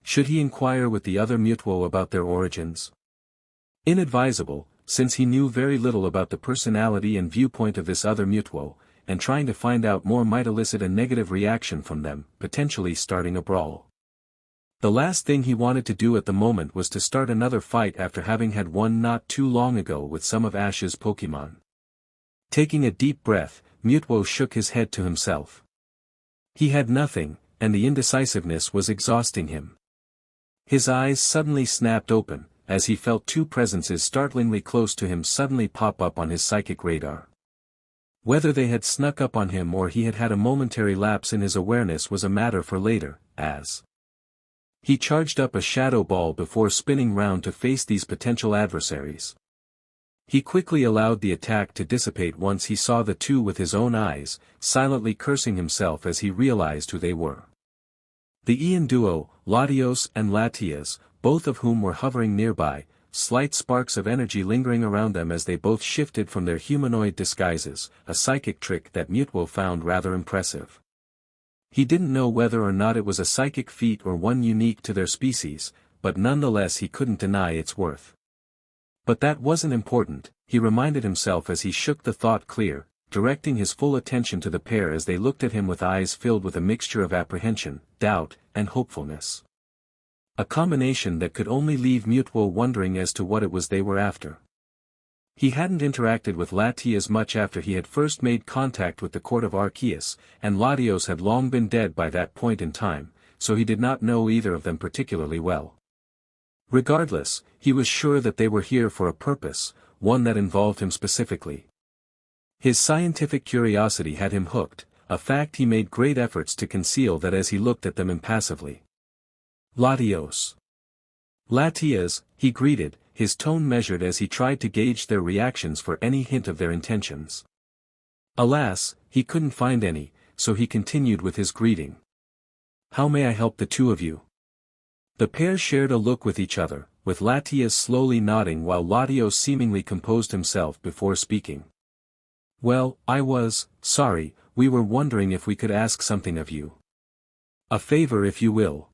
Should he inquire with the other Mutwo about their origins? Inadvisable, since he knew very little about the personality and viewpoint of this other Mutwo, and trying to find out more might elicit a negative reaction from them, potentially starting a brawl. The last thing he wanted to do at the moment was to start another fight after having had one not too long ago with some of Ash's Pokémon. Taking a deep breath, Mutwo shook his head to himself. He had nothing, and the indecisiveness was exhausting him. His eyes suddenly snapped open, as he felt two presences startlingly close to him suddenly pop up on his psychic radar. Whether they had snuck up on him or he had had a momentary lapse in his awareness was a matter for later, as he charged up a shadow ball before spinning round to face these potential adversaries. He quickly allowed the attack to dissipate once he saw the two with his own eyes, silently cursing himself as he realized who they were. The Ian duo, Latios and Latias, both of whom were hovering nearby, slight sparks of energy lingering around them as they both shifted from their humanoid disguises, a psychic trick that Mutwo found rather impressive. He didn't know whether or not it was a psychic feat or one unique to their species, but nonetheless he couldn't deny its worth. But that wasn't important, he reminded himself as he shook the thought clear, directing his full attention to the pair as they looked at him with eyes filled with a mixture of apprehension, doubt, and hopefulness. A combination that could only leave Mutwo wondering as to what it was they were after. He hadn't interacted with Latias much after he had first made contact with the court of Arceus, and Latios had long been dead by that point in time, so he did not know either of them particularly well. Regardless, he was sure that they were here for a purpose, one that involved him specifically. His scientific curiosity had him hooked, a fact he made great efforts to conceal that as he looked at them impassively. Latios. Latias, he greeted, his tone measured as he tried to gauge their reactions for any hint of their intentions. Alas, he couldn't find any, so he continued with his greeting. How may I help the two of you? The pair shared a look with each other, with Latias slowly nodding while Latios seemingly composed himself before speaking. Well, sorry, we were wondering if we could ask something of you. A favor if you will.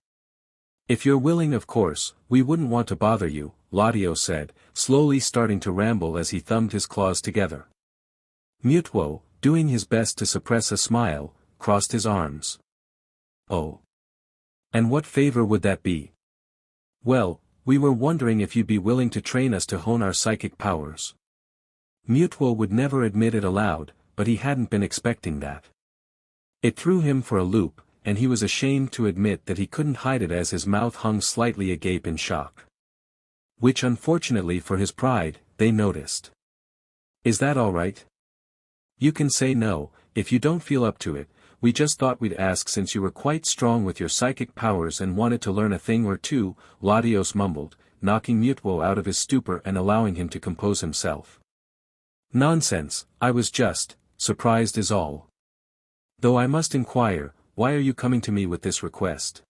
If you're willing of course, we wouldn't want to bother you, Latios said, slowly starting to ramble as he thumbed his claws together. Mutwo, doing his best to suppress a smile, crossed his arms. Oh. And what favor would that be? Well, we were wondering if you'd be willing to train us to hone our psychic powers. Mutwo would never admit it aloud, but he hadn't been expecting that. It threw him for a loop, and he was ashamed to admit that he couldn't hide it as his mouth hung slightly agape in shock. Which unfortunately for his pride, they noticed. Is that all right? You can say no, if you don't feel up to it, we just thought we'd ask since you were quite strong with your psychic powers and wanted to learn a thing or two, Latios mumbled, knocking Mutwo out of his stupor and allowing him to compose himself. Nonsense, I was just, surprised is all. Though I must inquire, why are you coming to me with this request?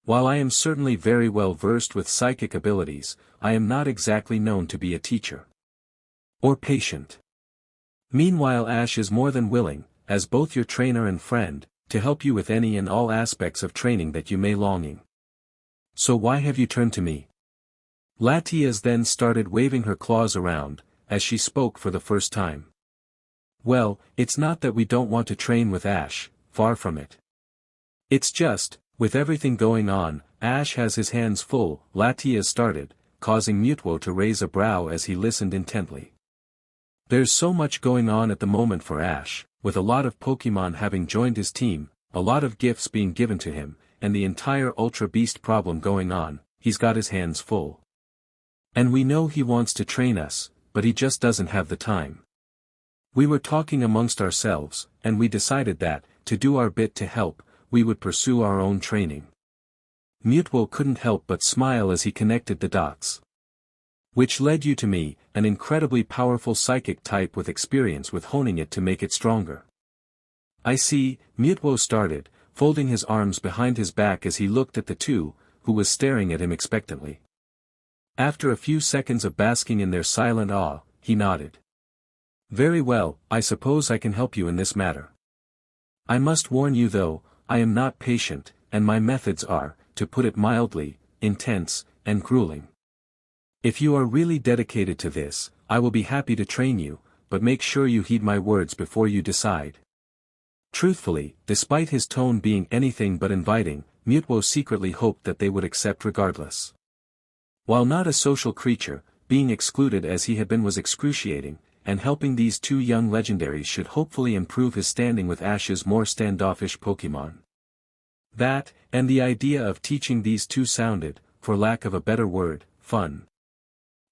While I am certainly very well versed with psychic abilities, I am not exactly known to be a teacher. Or patient. Meanwhile Ash is more than willing, as both your trainer and friend, to help you with any and all aspects of training that you may longing. So why have you turned to me? Latias then started waving her claws around, as she spoke for the first time. Well, it's not that we don't want to train with Ash, far from it. It's just, with everything going on, Ash has his hands full, Latias started, causing Mutwo to raise a brow as he listened intently. There's so much going on at the moment for Ash, with a lot of Pokémon having joined his team, a lot of gifts being given to him, and the entire Ultra Beast problem going on, he's got his hands full. And we know he wants to train us, but he just doesn't have the time. We were talking amongst ourselves, and we decided that, to do our bit to help, we would pursue our own training. Mutwo couldn't help but smile as he connected the dots. Which led you to me, an incredibly powerful psychic type with experience with honing it to make it stronger. I see, Mutwo started, folding his arms behind his back as he looked at the two, who was staring at him expectantly. After a few seconds of basking in their silent awe, he nodded. Very well, I suppose I can help you in this matter. I must warn you though, I am not patient, and my methods are, to put it mildly, intense, and grueling. If you are really dedicated to this, I will be happy to train you, but make sure you heed my words before you decide. Truthfully, despite his tone being anything but inviting, Mutwo secretly hoped that they would accept regardless. While not a social creature, being excluded as he had been was excruciating, and helping these two young legendaries should hopefully improve his standing with Ash's more standoffish Pokémon. That, and the idea of teaching these two sounded, for lack of a better word, fun.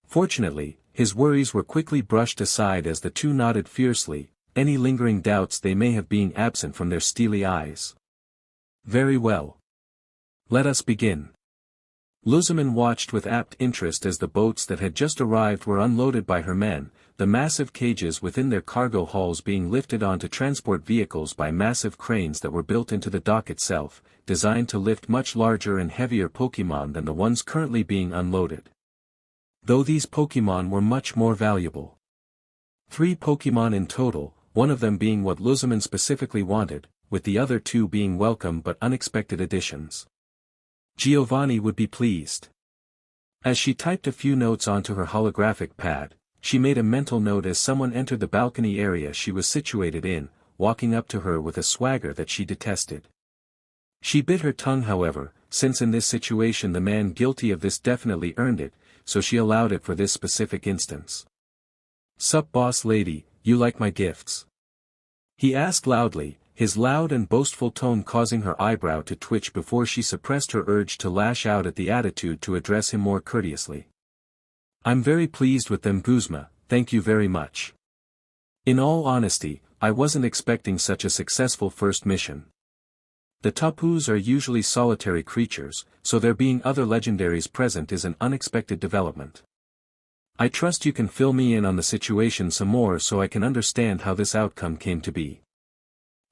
Fortunately, his worries were quickly brushed aside as the two nodded fiercely, any lingering doubts they may have being absent from their steely eyes. Very well. Let us begin. Luzaman watched with apt interest as the boats that had just arrived were unloaded by her men, the massive cages within their cargo hulls being lifted onto transport vehicles by massive cranes that were built into the dock itself, designed to lift much larger and heavier Pokémon than the ones currently being unloaded. Though these Pokémon were much more valuable. 3 Pokémon in total, one of them being what Luzaman specifically wanted, with the other 2 being welcome but unexpected additions. Giovanni would be pleased. As she typed a few notes onto her holographic pad, she made a mental note as someone entered the balcony area she was situated in, walking up to her with a swagger that she detested. She bit her tongue however, since in this situation the man guilty of this definitely earned it, so she allowed it for this specific instance. "Sup boss lady, you like my gifts?" he asked loudly, his loud and boastful tone causing her eyebrow to twitch before she suppressed her urge to lash out at the attitude to address him more courteously. "I'm very pleased with them Guzma, thank you very much. In all honesty, I wasn't expecting such a successful first mission. The Tapus are usually solitary creatures, so there being other legendaries present is an unexpected development. I trust you can fill me in on the situation some more so I can understand how this outcome came to be."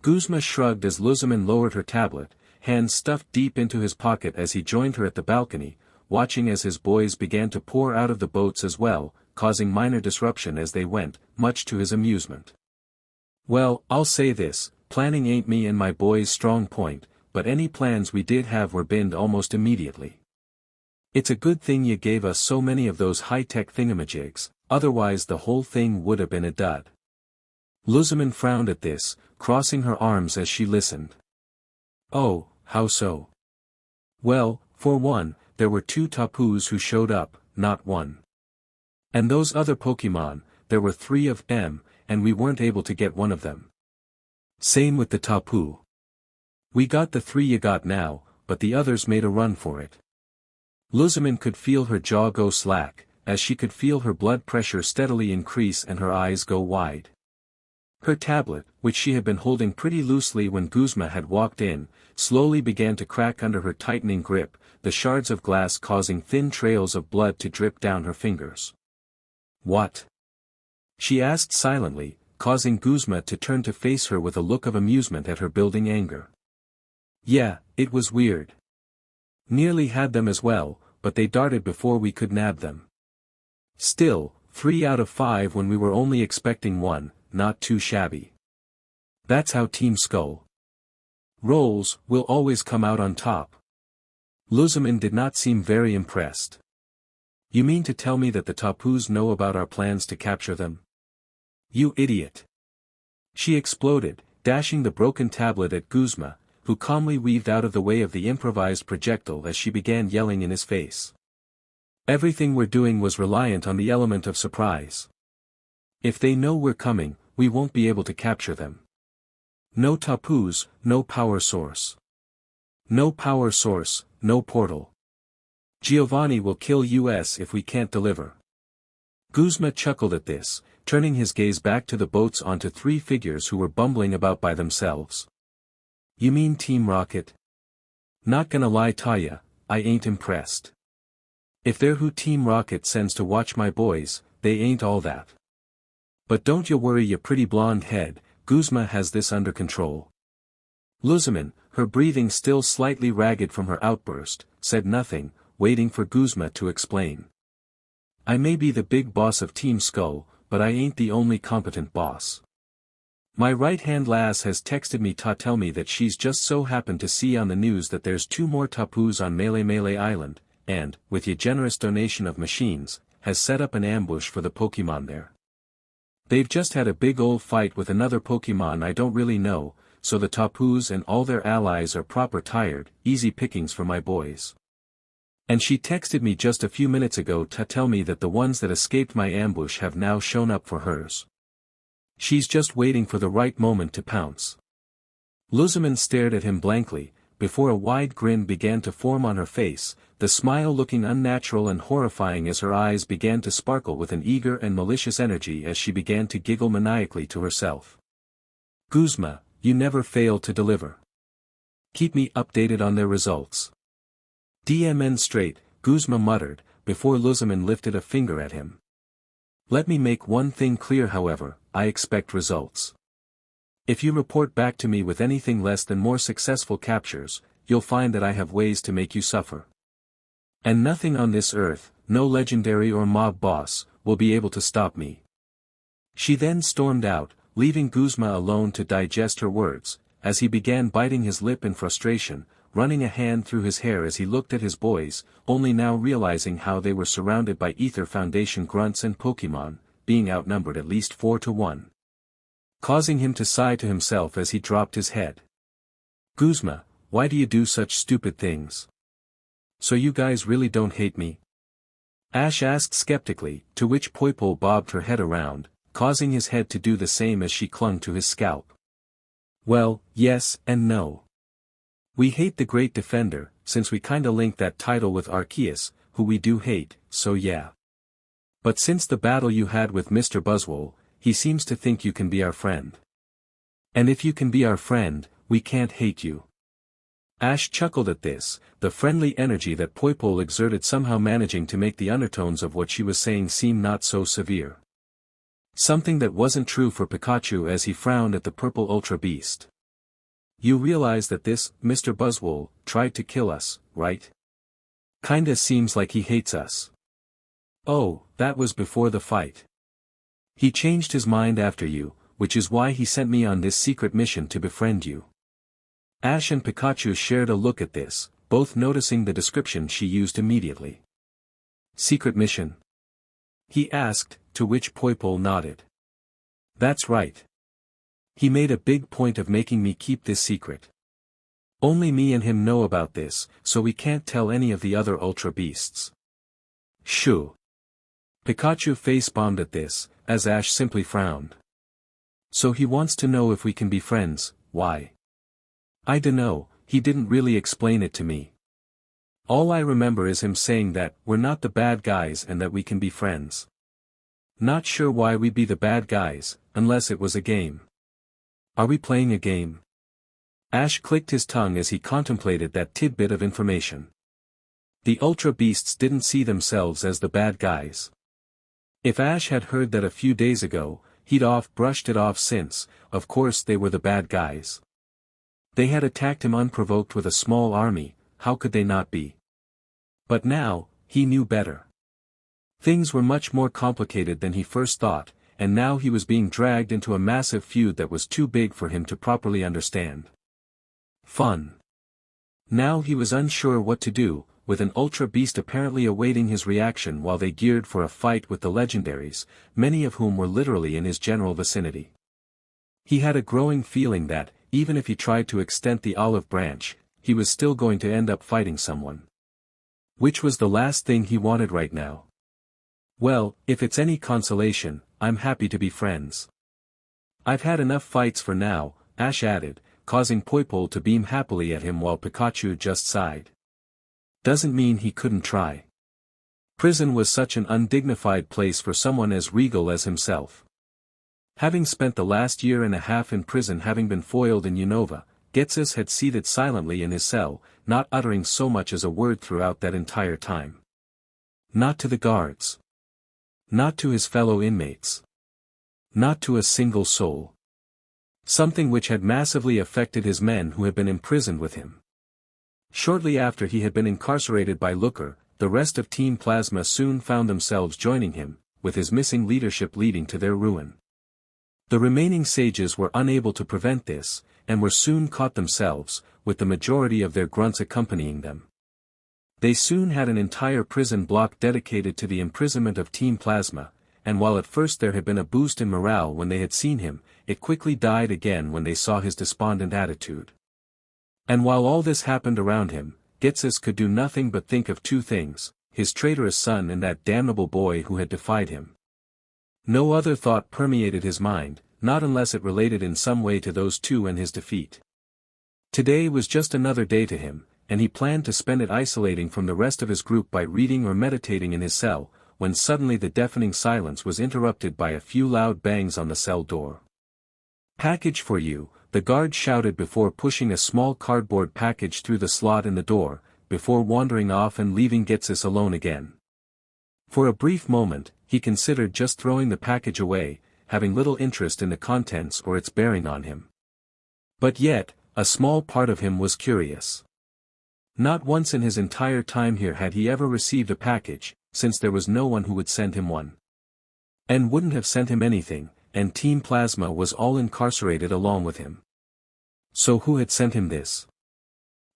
Guzma shrugged as Luzaman lowered her tablet, hands stuffed deep into his pocket as he joined her at the balcony, watching as his boys began to pour out of the boats as well, causing minor disruption as they went, much to his amusement. "Well, I'll say this, planning ain't me and my boys' strong point, but any plans we did have were binned almost immediately. It's a good thing you gave us so many of those high-tech thingamajigs, otherwise the whole thing would have been a dud." Luzaman frowned at this, crossing her arms as she listened. "Oh, how so?" "Well, for one, there were 2 Tapus who showed up, not 1. And those other Pokémon, there were 3 of them, and we weren't able to get one of them. Same with the Tapu. We got the 3 you got now, but the others made a run for it." Luzaman could feel her jaw go slack, as she could feel her blood pressure steadily increase and her eyes go wide. Her tablet, which she had been holding pretty loosely when Guzma had walked in, slowly began to crack under her tightening grip, the shards of glass causing thin trails of blood to drip down her fingers. "What?" she asked silently, causing Guzma to turn to face her with a look of amusement at her building anger. "Yeah, it was weird. Nearly had them as well, but they darted before we could nab them. Still, 3 out of 5 when we were only expecting 1, not too shabby. That's how Team Skull rolls, will always come out on top." Luzaman did not seem very impressed. "You mean to tell me that the Tapus know about our plans to capture them? You idiot!" she exploded, dashing the broken tablet at Guzma, who calmly weaved out of the way of the improvised projectile as she began yelling in his face. "Everything we're doing was reliant on the element of surprise. If they know we're coming, we won't be able to capture them. No Tapus, no power source. No power source, no portal. Giovanni will kill us if we can't deliver." Guzma chuckled at this, turning his gaze back to the boats onto 3 figures who were bumbling about by themselves. "You mean Team Rocket? Not gonna lie Taya, I ain't impressed. If they're who Team Rocket sends to watch my boys, they ain't all that. But don't you worry ya pretty blonde head, Guzma has this under control." Luzaman, her breathing still slightly ragged from her outburst, said nothing, waiting for Guzma to explain. "I may be the big boss of Team Skull, but I ain't the only competent boss. My right-hand lass has texted me to tell me that she's just so happened to see on the news that there's 2 more Tapus on Melee Island, and, with your generous donation of machines, has set up an ambush for the Pokémon there. They've just had a big old fight with another Pokémon I don't really know, so the Tapus and all their allies are proper tired, easy pickings for my boys. And she texted me just a few minutes ago to tell me that the ones that escaped my ambush have now shown up for hers. She's just waiting for the right moment to pounce. Luzman stared at him blankly, before a wide grin began to form on her face, the smile looking unnatural and horrifying as her eyes began to sparkle with an eager and malicious energy as she began to giggle maniacally to herself. Guzma, you never fail to deliver. Keep me updated on their results. DMN straight, Guzma muttered, before Luzman lifted a finger at him. Let me make one thing clear however, I expect results. If you report back to me with anything less than more successful captures, you'll find that I have ways to make you suffer. And nothing on this earth, no legendary or mob boss, will be able to stop me. She then stormed out, leaving Guzma alone to digest her words, as he began biting his lip in frustration, running a hand through his hair as he looked at his boys, only now realizing how they were surrounded by Ether Foundation grunts and Pokémon, being outnumbered at least 4-1. Causing him to sigh to himself as he dropped his head. Guzma, why do you do such stupid things? So you guys really don't hate me? Ash asked skeptically, to which Poipole bobbed her head around, causing his head to do the same as she clung to his scalp. Well, yes and no. We hate the Great Defender, since we kinda linked that title with Arceus, who we do hate, so yeah. But since the battle you had with Mr. Buzzwole, he seems to think you can be our friend. And if you can be our friend, we can't hate you. Ash chuckled at this, the friendly energy that Poipole exerted somehow managing to make the undertones of what she was saying seem not so severe. Something that wasn't true for Pikachu as he frowned at the purple Ultra Beast. You realize that this, Mr. Buzzwole, tried to kill us, right? Kinda seems like he hates us. Oh, that was before the fight. He changed his mind after you, which is why he sent me on this secret mission to befriend you. Ash and Pikachu shared a look at this, both noticing the description she used immediately. Secret mission? He asked, to which Poipole nodded. That's right. He made a big point of making me keep this secret. Only me and him know about this, so we can't tell any of the other Ultra Beasts. Shoo. Pikachu face-bombed at this, as Ash simply frowned. So he wants to know if we can be friends, why? I dunno, he didn't really explain it to me. All I remember is him saying that we're not the bad guys and that we can be friends. Not sure why we be the bad guys, unless it was a game. Are we playing a game? Ash clicked his tongue as he contemplated that tidbit of information. The Ultra Beasts didn't see themselves as the bad guys. If Ash had heard that a few days ago, he'd brushed it off since, of course they were the bad guys. They had attacked him unprovoked with a small army, how could they not be? But now, he knew better. Things were much more complicated than he first thought, and now he was being dragged into a massive feud that was too big for him to properly understand. Fun. Now he was unsure what to do, with an Ultra Beast apparently awaiting his reaction while they geared for a fight with the legendaries, many of whom were literally in his general vicinity. He had a growing feeling that, even if he tried to extend the olive branch, he was still going to end up fighting someone. Which was the last thing he wanted right now. Well, if it's any consolation, I'm happy to be friends. I've had enough fights for now, Ash added, causing Poipole to beam happily at him while Pikachu just sighed. Doesn't mean he couldn't try. Prison was such an undignified place for someone as regal as himself. Having spent the last year and a half in prison having been foiled in Unova, Ghetsis had seated silently in his cell, not uttering so much as a word throughout that entire time. Not to the guards. Not to his fellow inmates. Not to a single soul. Something which had massively affected his men who had been imprisoned with him. Shortly after he had been incarcerated by Looker, the rest of Team Plasma soon found themselves joining him, with his missing leadership leading to their ruin. The remaining sages were unable to prevent this, and were soon caught themselves, with the majority of their grunts accompanying them. They soon had an entire prison block dedicated to the imprisonment of Team Plasma, and while at first there had been a boost in morale when they had seen him, it quickly died again when they saw his despondent attitude. And while all this happened around him, Ghetsis could do nothing but think of two things: his traitorous son and that damnable boy who had defied him. No other thought permeated his mind, not unless it related in some way to those two and his defeat. Today was just another day to him, and he planned to spend it isolating from the rest of his group by reading or meditating in his cell, when suddenly the deafening silence was interrupted by a few loud bangs on the cell door. "Package for you," the guard shouted before pushing a small cardboard package through the slot in the door, before wandering off and leaving Ghetsis alone again. For a brief moment, he considered just throwing the package away, having little interest in the contents or its bearing on him. But yet, a small part of him was curious. Not once in his entire time here had he ever received a package, since there was no one who would send him one. And wouldn't have sent him anything, and Team Plasma was all incarcerated along with him. So who had sent him this?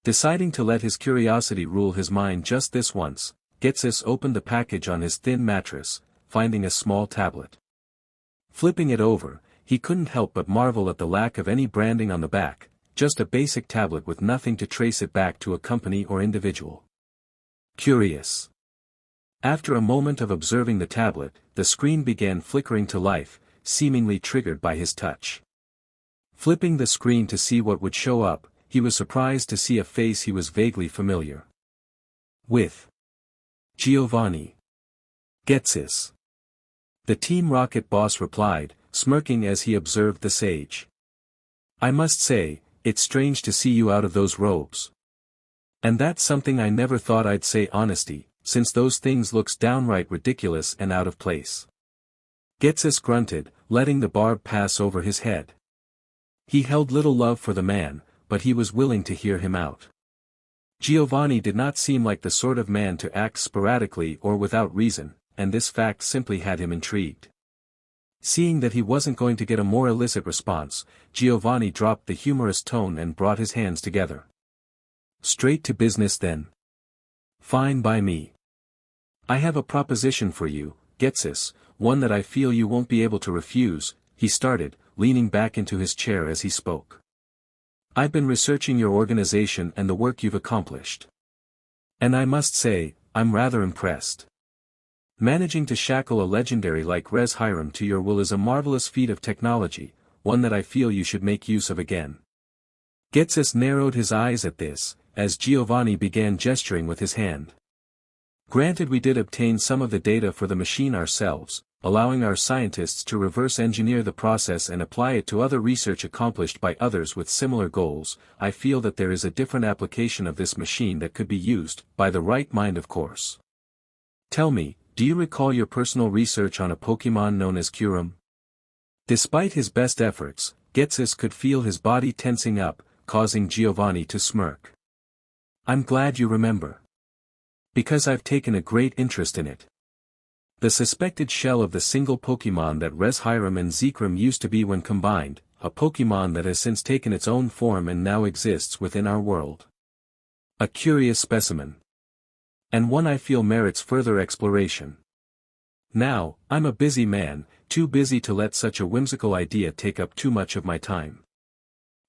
Deciding to let his curiosity rule his mind just this once, Ghetsis opened the package on his thin mattress, finding a small tablet. Flipping it over, he couldn't help but marvel at the lack of any branding on the back, just a basic tablet with nothing to trace it back to a company or individual. Curious. After a moment of observing the tablet, the screen began flickering to life, seemingly triggered by his touch. Flipping the screen to see what would show up, he was surprised to see a face he was vaguely familiar with. Giovanni. Ghetsis. The Team Rocket boss replied, smirking as he observed the sage. "I must say, it's strange to see you out of those robes. And that's something I never thought I'd say, honesty, since those things looks downright ridiculous and out of place." Ghetsis grunted, letting the barb pass over his head. He held little love for the man, but he was willing to hear him out. Giovanni did not seem like the sort of man to act sporadically or without reason, and this fact simply had him intrigued. Seeing that he wasn't going to get a more illicit response, Giovanni dropped the humorous tone and brought his hands together. "Straight to business then. Fine by me. I have a proposition for you, Ghetsis, one that I feel you won't be able to refuse," he started, leaning back into his chair as he spoke. "I've been researching your organization and the work you've accomplished. And I must say, I'm rather impressed. Managing to shackle a legendary like Res Hiram to your will is a marvelous feat of technology, one that I feel you should make use of again." Ghetsis narrowed his eyes at this, as Giovanni began gesturing with his hand. "Granted, we did obtain some of the data for the machine ourselves, allowing our scientists to reverse engineer the process and apply it to other research accomplished by others with similar goals. I feel that there is a different application of this machine that could be used, by the right mind of course. Tell me, do you recall your personal research on a Pokémon known as Kyurem?" Despite his best efforts, Ghetsis could feel his body tensing up, causing Giovanni to smirk. "I'm glad you remember. Because I've taken a great interest in it. The suspected shell of the single Pokémon that Res Hiram and Zekrom used to be when combined, a Pokémon that has since taken its own form and now exists within our world. A curious specimen. And one I feel merits further exploration. Now, I'm a busy man, too busy to let such a whimsical idea take up too much of my time.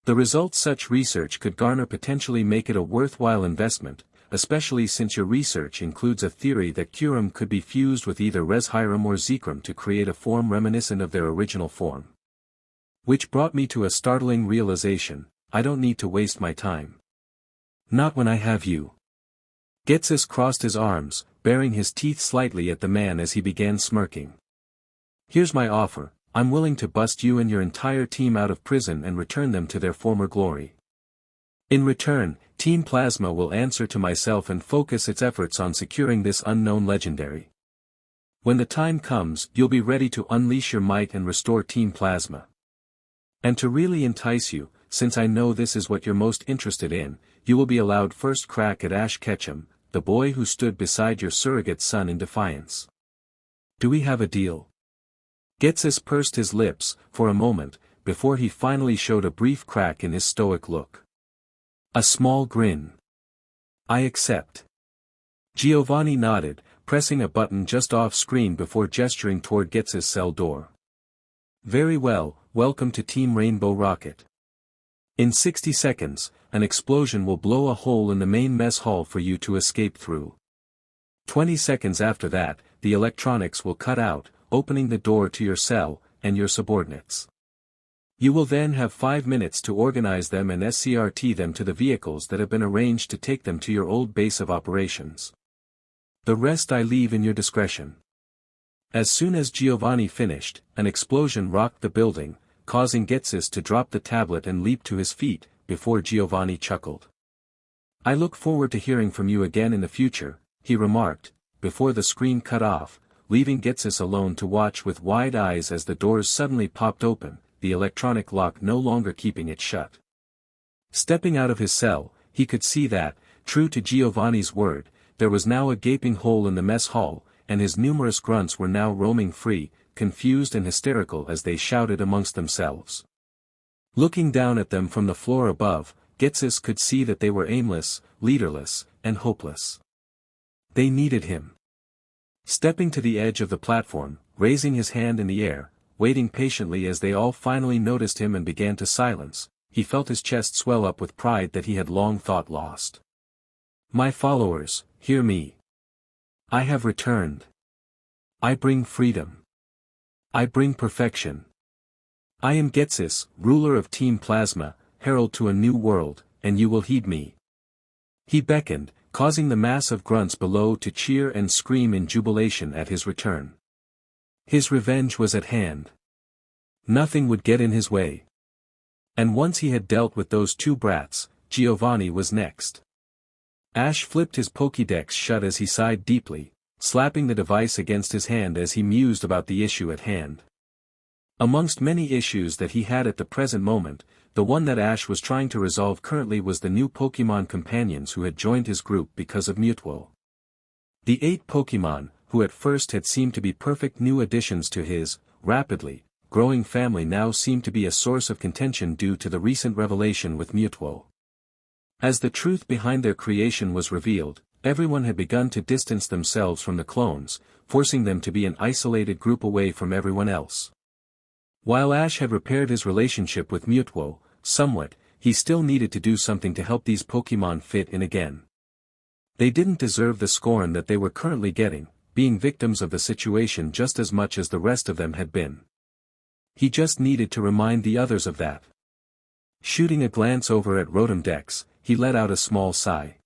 The results such research could garner potentially make it a worthwhile investment, especially since your research includes a theory that Kyurem could be fused with either Res Hiram or Zekrom to create a form reminiscent of their original form. Which brought me to a startling realization: I don't need to waste my time. Not when I have you." Ghetsis crossed his arms, baring his teeth slightly at the man as he began smirking. "Here's my offer: I'm willing to bust you and your entire team out of prison and return them to their former glory. In return, Team Plasma will answer to myself and focus its efforts on securing this unknown legendary. When the time comes, you'll be ready to unleash your might and restore Team Plasma. And to really entice you, since I know this is what you're most interested in, you will be allowed first crack at Ash Ketchum, the boy who stood beside your surrogate son in defiance. Do we have a deal?" Ghetsis pursed his lips, for a moment, before he finally showed a brief crack in his stoic look. A small grin. "I accept." Giovanni nodded, pressing a button just off-screen before gesturing toward Getz's cell door. "Very well, welcome to Team Rainbow Rocket. In 60 seconds, an explosion will blow a hole in the main mess hall for you to escape through. 20 seconds after that, the electronics will cut out, opening the door to your cell, and your subordinates. You will then have 5 minutes to organize them and SCRT them to the vehicles that have been arranged to take them to your old base of operations. The rest I leave in your discretion." As soon as Giovanni finished, an explosion rocked the building, causing Getzis to drop the tablet and leap to his feet, before Giovanni chuckled. "I look forward to hearing from you again in the future," he remarked, before the screen cut off, leaving Getzis alone to watch with wide eyes as the doors suddenly popped open, the electronic lock no longer keeping it shut. Stepping out of his cell, he could see that, true to Giovanni's word, there was now a gaping hole in the mess hall, and his numerous grunts were now roaming free, confused and hysterical as they shouted amongst themselves. Looking down at them from the floor above, Getzis could see that they were aimless, leaderless, and hopeless. They needed him. Stepping to the edge of the platform, raising his hand in the air, waiting patiently as they all finally noticed him and began to silence, he felt his chest swell up with pride that he had long thought lost. "My followers, hear me. I have returned. I bring freedom. I bring perfection. I am Getzis, ruler of Team Plasma, herald to a new world, and you will heed me." He beckoned, causing the mass of grunts below to cheer and scream in jubilation at his return. His revenge was at hand. Nothing would get in his way. And once he had dealt with those two brats, Giovanni was next. Ash flipped his Pokédex shut as he sighed deeply, slapping the device against his hand as he mused about the issue at hand. Amongst many issues that he had at the present moment, the one that Ash was trying to resolve currently was the new Pokémon companions who had joined his group because of Mutuo. The 8 Pokémon, who at first had seemed to be perfect new additions to his, rapidly, growing family now seemed to be a source of contention due to the recent revelation with Mutuo. As the truth behind their creation was revealed, everyone had begun to distance themselves from the clones, forcing them to be an isolated group away from everyone else. While Ash had repaired his relationship with Mutuo, somewhat, he still needed to do something to help these Pokémon fit in again. They didn't deserve the scorn that they were currently getting, being victims of the situation just as much as the rest of them had been. He just needed to remind the others of that. Shooting a glance over at Rotom Dex, he let out a small sigh.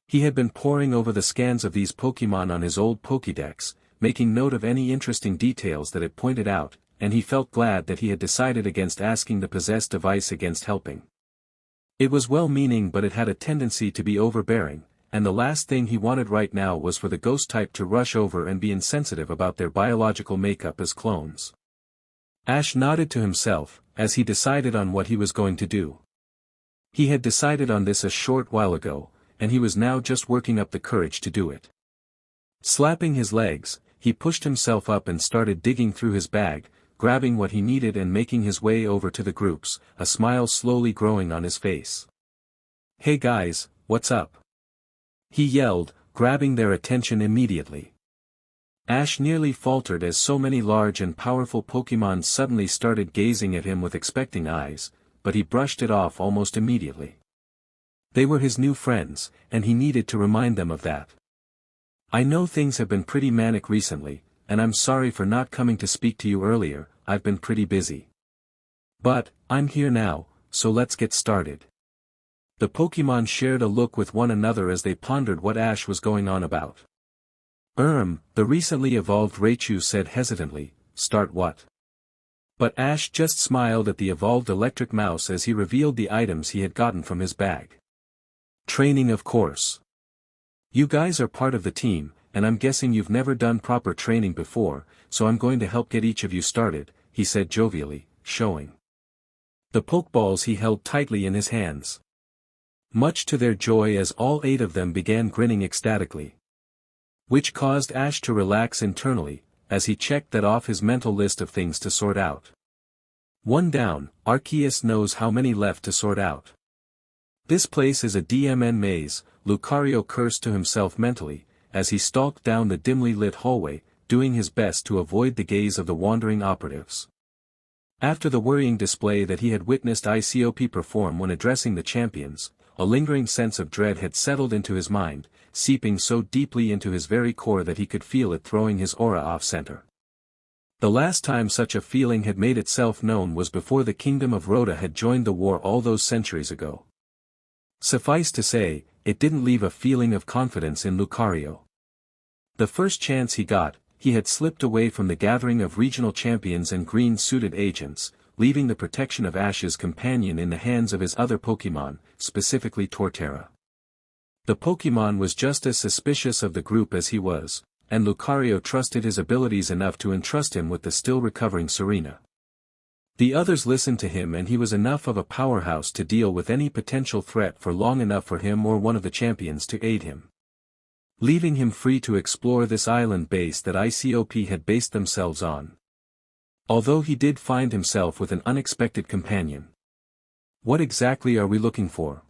He had been poring over the scans of these Pokémon on his old Pokédex, making note of any interesting details that it pointed out, and he felt glad that he had decided against asking the possessed device against helping. It was well-meaning but it had a tendency to be overbearing, and the last thing he wanted right now was for the ghost type to rush over and be insensitive about their biological makeup as clones. Ash nodded to himself, as he decided on what he was going to do. He had decided on this a short while ago, and he was now just working up the courage to do it. Slapping his legs, he pushed himself up and started digging through his bag, grabbing what he needed and making his way over to the groups, a smile slowly growing on his face. "Hey guys, what's up?" he yelled, grabbing their attention immediately. Ash nearly faltered as so many large and powerful Pokémon suddenly started gazing at him with expecting eyes, but he brushed it off almost immediately. They were his new friends, and he needed to remind them of that. "I know things have been pretty manic recently, and I'm sorry for not coming to speak to you earlier, I've been pretty busy. But, I'm here now, so let's get started." The Pokémon shared a look with one another as they pondered what Ash was going on about. The recently evolved Raichu said hesitantly, "Start what?" But Ash just smiled at the evolved electric mouse as he revealed the items he had gotten from his bag. "Training of course. You guys are part of the team, and I'm guessing you've never done proper training before, so I'm going to help get each of you started," he said jovially, showing the Pokeballs he held tightly in his hands. Much to their joy as all 8 of them began grinning ecstatically. Which caused Ash to relax internally, as he checked that off his mental list of things to sort out. 1 down, Arceus knows how many left to sort out. "This place is a DMN maze," Lucario cursed to himself mentally, as he stalked down the dimly lit hallway, doing his best to avoid the gaze of the wandering operatives. After the worrying display that he had witnessed ICOP perform when addressing the champions, a lingering sense of dread had settled into his mind, seeping so deeply into his very core that he could feel it throwing his aura off-center. The last time such a feeling had made itself known was before the Kingdom of Rhoda had joined the war all those centuries ago. Suffice to say, it didn't leave a feeling of confidence in Lucario. The first chance he got, he had slipped away from the gathering of regional champions and green-suited agents, leaving the protection of Ash's companion in the hands of his other Pokémon, specifically Torterra. The Pokémon was just as suspicious of the group as he was, and Lucario trusted his abilities enough to entrust him with the still-recovering Serena. The others listened to him, and he was enough of a powerhouse to deal with any potential threat for long enough for him or one of the champions to aid him, leaving him free to explore this island base that ICOP had based themselves on. Although he did find himself with an unexpected companion. "What exactly are we looking for?"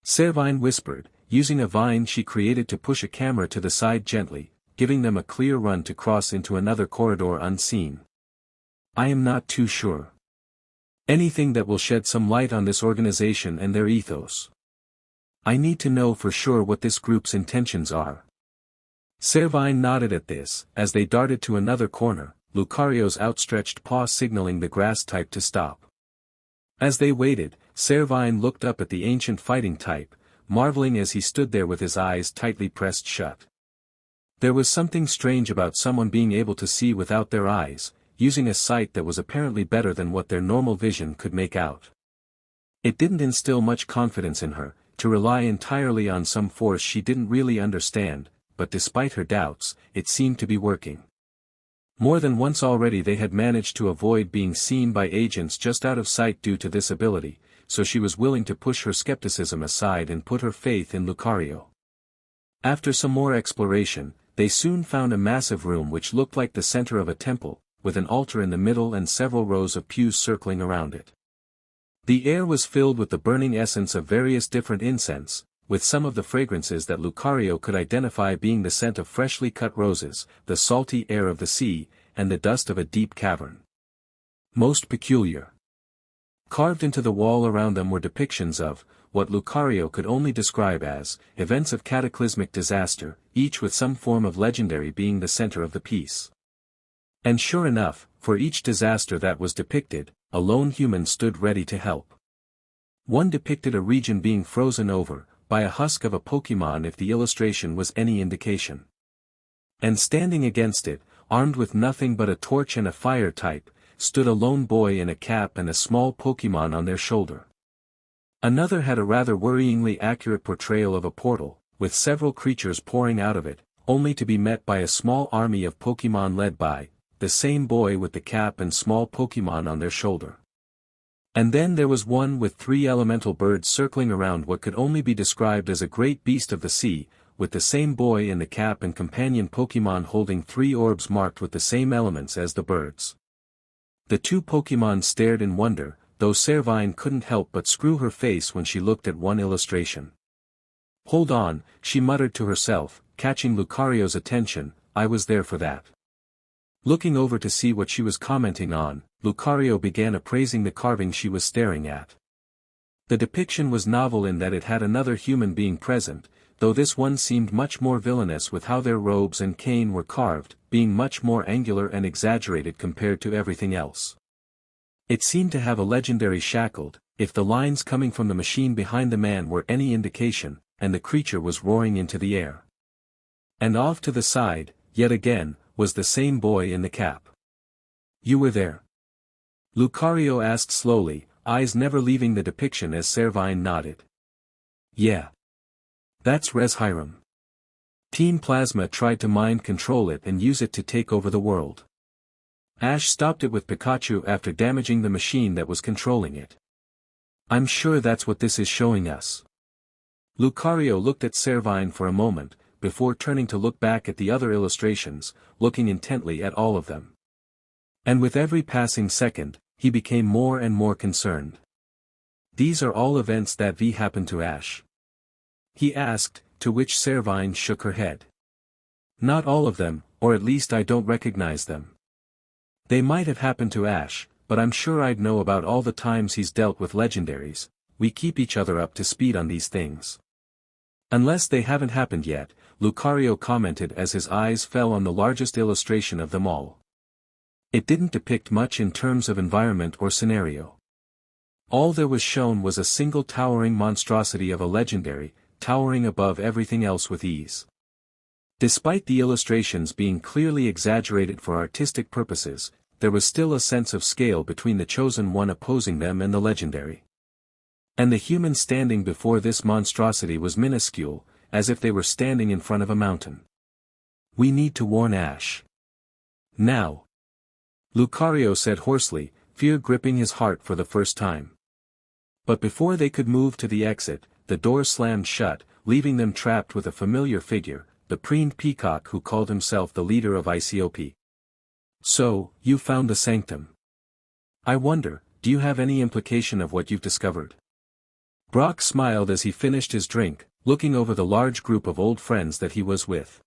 Servine whispered, using a vine she created to push a camera to the side gently, giving them a clear run to cross into another corridor unseen. "I am not too sure. Anything that will shed some light on this organization and their ethos. I need to know for sure what this group's intentions are." Servine nodded at this, as they darted to another corner, Lucario's outstretched paw signaling the grass type to stop. As they waited, Servine looked up at the ancient fighting type, marveling as he stood there with his eyes tightly pressed shut. There was something strange about someone being able to see without their eyes, using a sight that was apparently better than what their normal vision could make out. It didn't instill much confidence in her, to rely entirely on some force she didn't really understand, but despite her doubts, it seemed to be working. More than once already they had managed to avoid being seen by agents just out of sight due to this ability, so she was willing to push her skepticism aside and put her faith in Lucario. After some more exploration, they soon found a massive room which looked like the center of a temple, with an altar in the middle and several rows of pews circling around it. The air was filled with the burning essence of various different incense, with some of the fragrances that Lucario could identify being the scent of freshly cut roses, the salty air of the sea, and the dust of a deep cavern. Most peculiar. Carved into the wall around them were depictions of, what Lucario could only describe as, events of cataclysmic disaster, each with some form of legendary being the center of the piece. And sure enough, for each disaster that was depicted, a lone human stood ready to help. One depicted a region being frozen over, by a husk of a Pokémon if the illustration was any indication. And standing against it, armed with nothing but a torch and a fire type, stood a lone boy in a cap and a small Pokémon on their shoulder. Another had a rather worryingly accurate portrayal of a portal, with several creatures pouring out of it, only to be met by a small army of Pokémon led by the same boy with the cap and small Pokémon on their shoulder. And then there was one with 3 elemental birds circling around what could only be described as a great beast of the sea, with the same boy in the cap and companion Pokémon holding 3 orbs marked with the same elements as the birds. The 2 Pokémon stared in wonder, though Servine couldn't help but screw her face when she looked at one illustration. "Hold on," she muttered to herself, catching Lucario's attention, "I was there for that." Looking over to see what she was commenting on, Lucario began appraising the carving she was staring at. The depiction was novel in that it had another human being present, though this one seemed much more villainous with how their robes and cane were carved, being much more angular and exaggerated compared to everything else. It seemed to have a legendary shackled, if the lines coming from the machine behind the man were any indication, and the creature was roaring into the air. And off to the side, yet again, was the same boy in the cap. "You were there?" Lucario asked slowly, eyes never leaving the depiction as Servine nodded. "Yeah. That's Reshiram. Team Plasma tried to mind control it and use it to take over the world. Ash stopped it with Pikachu after damaging the machine that was controlling it. I'm sure that's what this is showing us." Lucario looked at Servine for a moment, before turning to look back at the other illustrations, looking intently at all of them. And with every passing second, he became more and more concerned. "These are all events that happened to Ash?" he asked, to which Servine shook her head. Not all of them, or at least I don't recognize them. They might have happened to Ash, but I'm sure I'd know about all the times he's dealt with legendaries. We keep each other up to speed on these things. Unless they haven't happened yet, Lucario commented as his eyes fell on the largest illustration of them all. It didn't depict much in terms of environment or scenario. All there was shown was a single towering monstrosity of a legendary, towering above everything else with ease. Despite the illustrations being clearly exaggerated for artistic purposes, there was still a sense of scale between the chosen one opposing them and the legendary. And the human standing before this monstrosity was minuscule, as if they were standing in front of a mountain. We need to warn Ash. Now. Lucario said hoarsely, fear gripping his heart for the first time. But before they could move to the exit, the door slammed shut, leaving them trapped with a familiar figure, the preened peacock who called himself the leader of ICOP. So, you found the sanctum. I wonder, do you have any implication of what you've discovered? Brock smiled as he finished his drink, looking over the large group of old friends that he was with.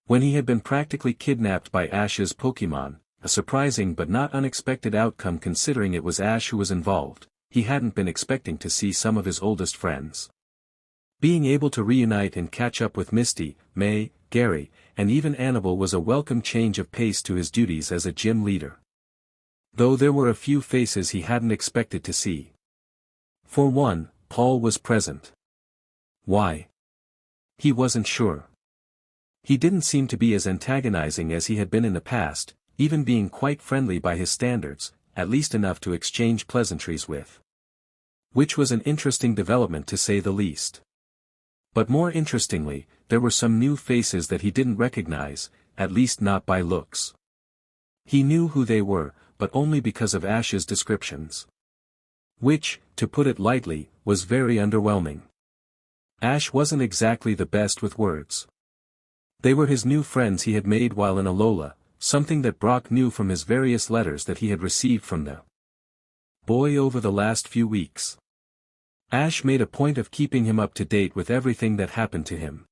When he had been practically kidnapped by Ash's Pokémon, a surprising but not unexpected outcome considering it was Ash who was involved, he hadn't been expecting to see some of his oldest friends. Being able to reunite and catch up with Misty, May, Gary, and even Annabelle was a welcome change of pace to his duties as a gym leader. Though there were a few faces he hadn't expected to see. For one, Paul was present. Why? He wasn't sure. He didn't seem to be as antagonizing as he had been in the past, even being quite friendly by his standards, at least enough to exchange pleasantries with. Which was an interesting development to say the least. But more interestingly, there were some new faces that he didn't recognize, at least not by looks. He knew who they were, but only because of Ash's descriptions. Which, to put it lightly, was very underwhelming. Ash wasn't exactly the best with words. They were his new friends he had made while in Alola, something that Brock knew from his various letters that he had received from the boy over the last few weeks. Ash made a point of keeping him up to date with everything that happened to him.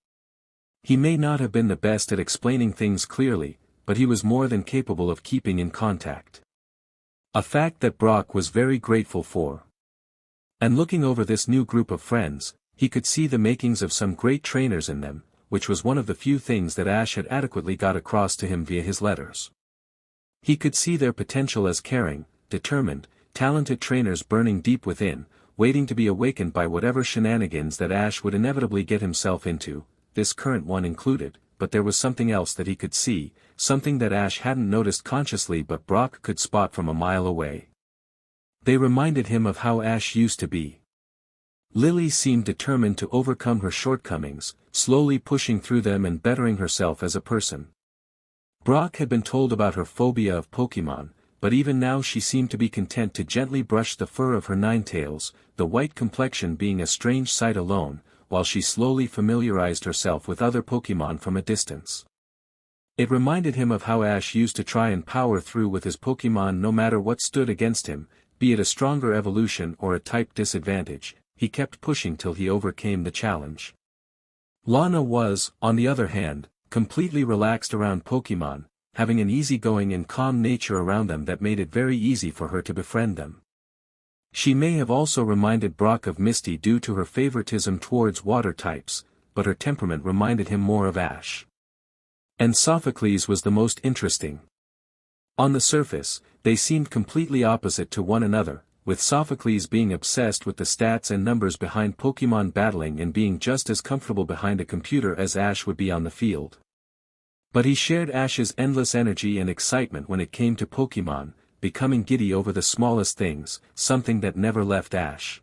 He may not have been the best at explaining things clearly, but he was more than capable of keeping in contact. A fact that Brock was very grateful for. And looking over this new group of friends, he could see the makings of some great trainers in them, which was one of the few things that Ash had adequately got across to him via his letters. He could see their potential as caring, determined, talented trainers burning deep within, waiting to be awakened by whatever shenanigans that Ash would inevitably get himself into, this current one included, but there was something else that he could see, something that Ash hadn't noticed consciously but Brock could spot from a mile away. They reminded him of how Ash used to be. Lily seemed determined to overcome her shortcomings, slowly pushing through them and bettering herself as a person. Brock had been told about her phobia of Pokémon, but even now she seemed to be content to gently brush the fur of her Ninetales, the white complexion being a strange sight alone, while she slowly familiarized herself with other Pokémon from a distance. It reminded him of how Ash used to try and power through with his Pokémon no matter what stood against him, be it a stronger evolution or a type disadvantage, he kept pushing till he overcame the challenge. Lana was, on the other hand, completely relaxed around Pokémon, having an easygoing and calm nature around them that made it very easy for her to befriend them. She may have also reminded Brock of Misty due to her favoritism towards water types, but her temperament reminded him more of Ash. And Sophocles was the most interesting. On the surface, they seemed completely opposite to one another, with Sophocles being obsessed with the stats and numbers behind Pokémon battling and being just as comfortable behind a computer as Ash would be on the field. But he shared Ash's endless energy and excitement when it came to Pokémon, becoming giddy over the smallest things, something that never left Ash.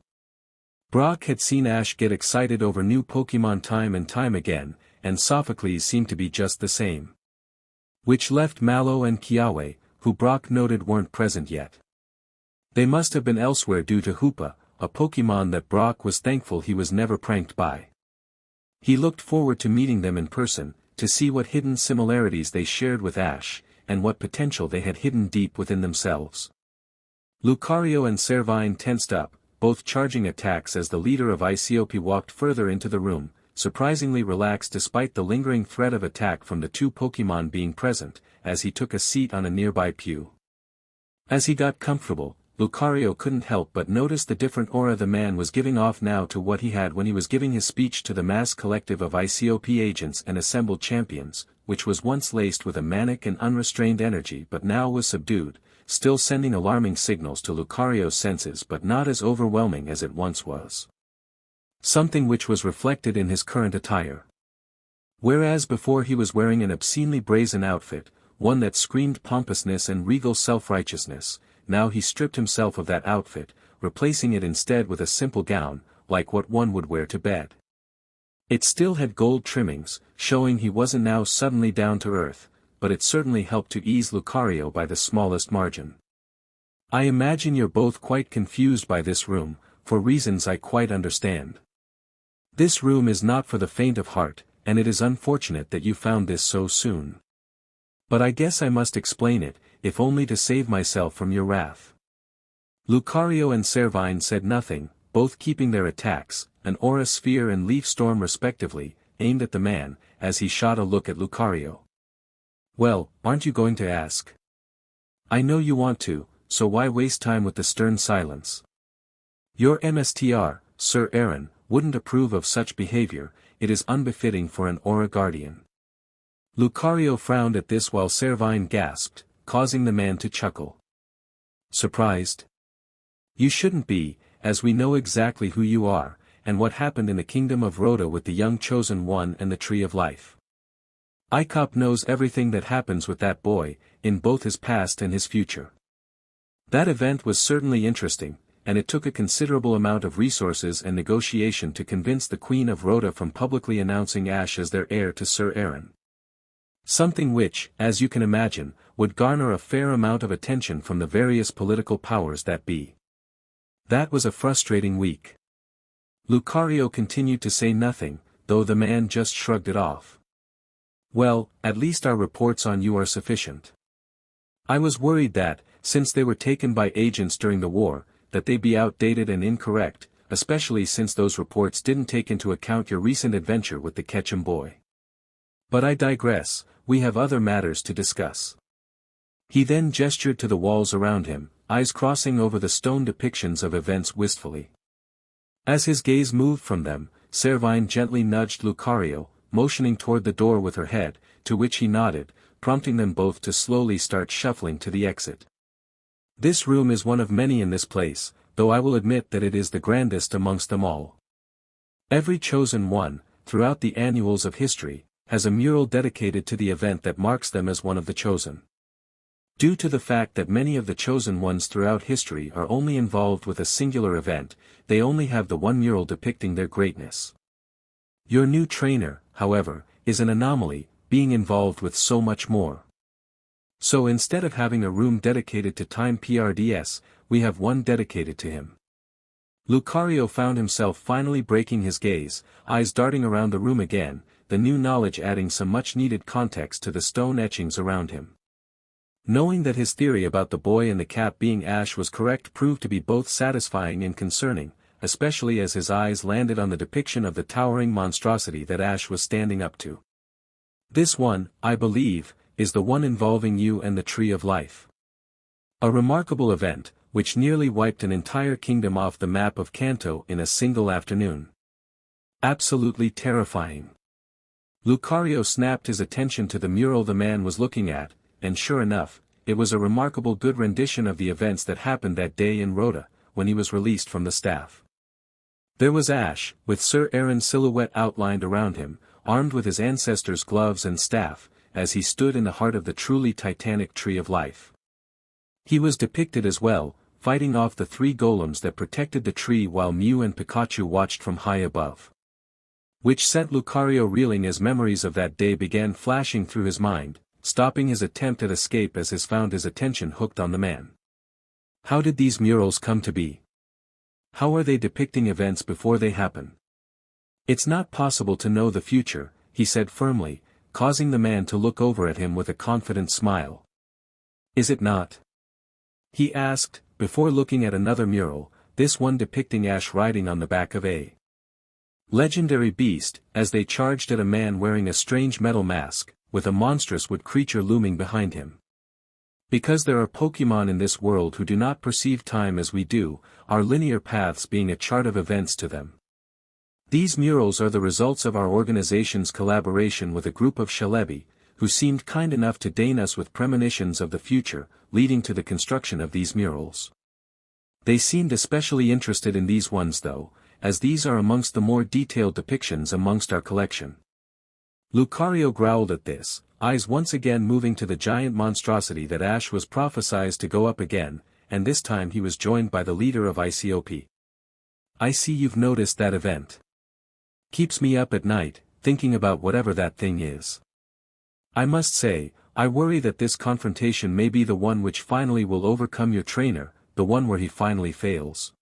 Brock had seen Ash get excited over new Pokémon time and time again, and Sophocles seemed to be just the same. Which left Mallow and Kiawe, who Brock noted weren't present yet. They must have been elsewhere due to Hoopa, a Pokémon that Brock was thankful he was never pranked by. He looked forward to meeting them in person, to see what hidden similarities they shared with Ash, and what potential they had hidden deep within themselves. Lucario and Servine tensed up, both charging attacks as the leader of ICOP walked further into the room, surprisingly relaxed despite the lingering threat of attack from the two Pokémon being present, as he took a seat on a nearby pew. As he got comfortable, Lucario couldn't help but notice the different aura the man was giving off now to what he had when he was giving his speech to the mass collective of ICOP agents and assembled champions, which was once laced with a manic and unrestrained energy but now was subdued, still sending alarming signals to Lucario's senses but not as overwhelming as it once was. Something which was reflected in his current attire. Whereas before he was wearing an obscenely brazen outfit, one that screamed pompousness and regal self-righteousness, now he stripped himself of that outfit, replacing it instead with a simple gown, like what one would wear to bed. It still had gold trimmings, showing he wasn't now suddenly down to earth, but it certainly helped to ease Lucario by the smallest margin. I imagine you're both quite confused by this room, for reasons I quite understand. This room is not for the faint of heart, and it is unfortunate that you found this so soon. But I guess I must explain it, if only to save myself from your wrath. Lucario and Servine said nothing, both keeping their attacks, an aura sphere and leaf storm respectively, aimed at the man, as he shot a look at Lucario. Well, aren't you going to ask? I know you want to, so why waste time with the stern silence? Your MSTR, Sir Aaron, wouldn't approve of such behavior, it is unbefitting for an aura guardian. Lucario frowned at this while Servine gasped, causing the man to chuckle. Surprised? You shouldn't be, as we know exactly who you are, and what happened in the kingdom of Rhoda with the young chosen one and the tree of life. ICOP knows everything that happens with that boy, in both his past and his future. That event was certainly interesting, and it took a considerable amount of resources and negotiation to convince the Queen of Rhoda from publicly announcing Ash as their heir to Sir Aaron. Something which, as you can imagine, would garner a fair amount of attention from the various political powers that be. That was a frustrating week. Lucario continued to say nothing, though the man just shrugged it off. Well, at least our reports on you are sufficient. I was worried that, since they were taken by agents during the war, that they'd be outdated and incorrect, especially since those reports didn't take into account your recent adventure with the Ketchum boy. But I digress, we have other matters to discuss. He then gestured to the walls around him, eyes crossing over the stone depictions of events wistfully. As his gaze moved from them, Servine gently nudged Lucario, motioning toward the door with her head, to which he nodded, prompting them both to slowly start shuffling to the exit. This room is one of many in this place, though I will admit that it is the grandest amongst them all. Every chosen one, throughout the annuals of history, has a mural dedicated to the event that marks them as one of the chosen. Due to the fact that many of the chosen ones throughout history are only involved with a singular event, they only have the one mural depicting their greatness. Your new trainer, however, is an anomaly, being involved with so much more. So instead of having a room dedicated to Time PRDS, we have one dedicated to him. Lucario found himself finally breaking his gaze, eyes darting around the room again, the new knowledge adding some much-needed context to the stone etchings around him. Knowing that his theory about the boy and the cap being Ash was correct proved to be both satisfying and concerning, especially as his eyes landed on the depiction of the towering monstrosity that Ash was standing up to. This one, I believe, is the one involving you and the Tree of Life. A remarkable event, which nearly wiped an entire kingdom off the map of Kanto in a single afternoon. Absolutely terrifying. Lucario snapped his attention to the mural the man was looking at, and sure enough, it was a remarkable good rendition of the events that happened that day in Rhoda, when he was released from the staff. There was Ash, with Sir Aaron's silhouette outlined around him, armed with his ancestors' gloves and staff, as he stood in the heart of the truly titanic Tree of Life. He was depicted as well, fighting off the three golems that protected the tree while Mew and Pikachu watched from high above. Which sent Lucario reeling as memories of that day began flashing through his mind, stopping his attempt at escape as found his attention hooked on the man. How did these murals come to be? How are they depicting events before they happen? It's not possible to know the future, he said firmly, causing the man to look over at him with a confident smile. Is it not? He asked, before looking at another mural, this one depicting Ash riding on the back of a Legendary beast, as they charged at a man wearing a strange metal mask, with a monstrous wood creature looming behind him. Because there are Pokémon in this world who do not perceive time as we do, our linear paths being a chart of events to them. These murals are the results of our organization's collaboration with a group of Shalebi, who seemed kind enough to deign us with premonitions of the future, leading to the construction of these murals. They seemed especially interested in these ones though, as these are amongst the more detailed depictions amongst our collection. Lucario growled at this, eyes once again moving to the giant monstrosity that Ash was prophesied to go up again, and this time he was joined by the leader of ICOP. I see you've noticed that event. Keeps me up at night, thinking about whatever that thing is. I must say, I worry that this confrontation may be the one which finally will overcome your trainer, the one where he finally fails.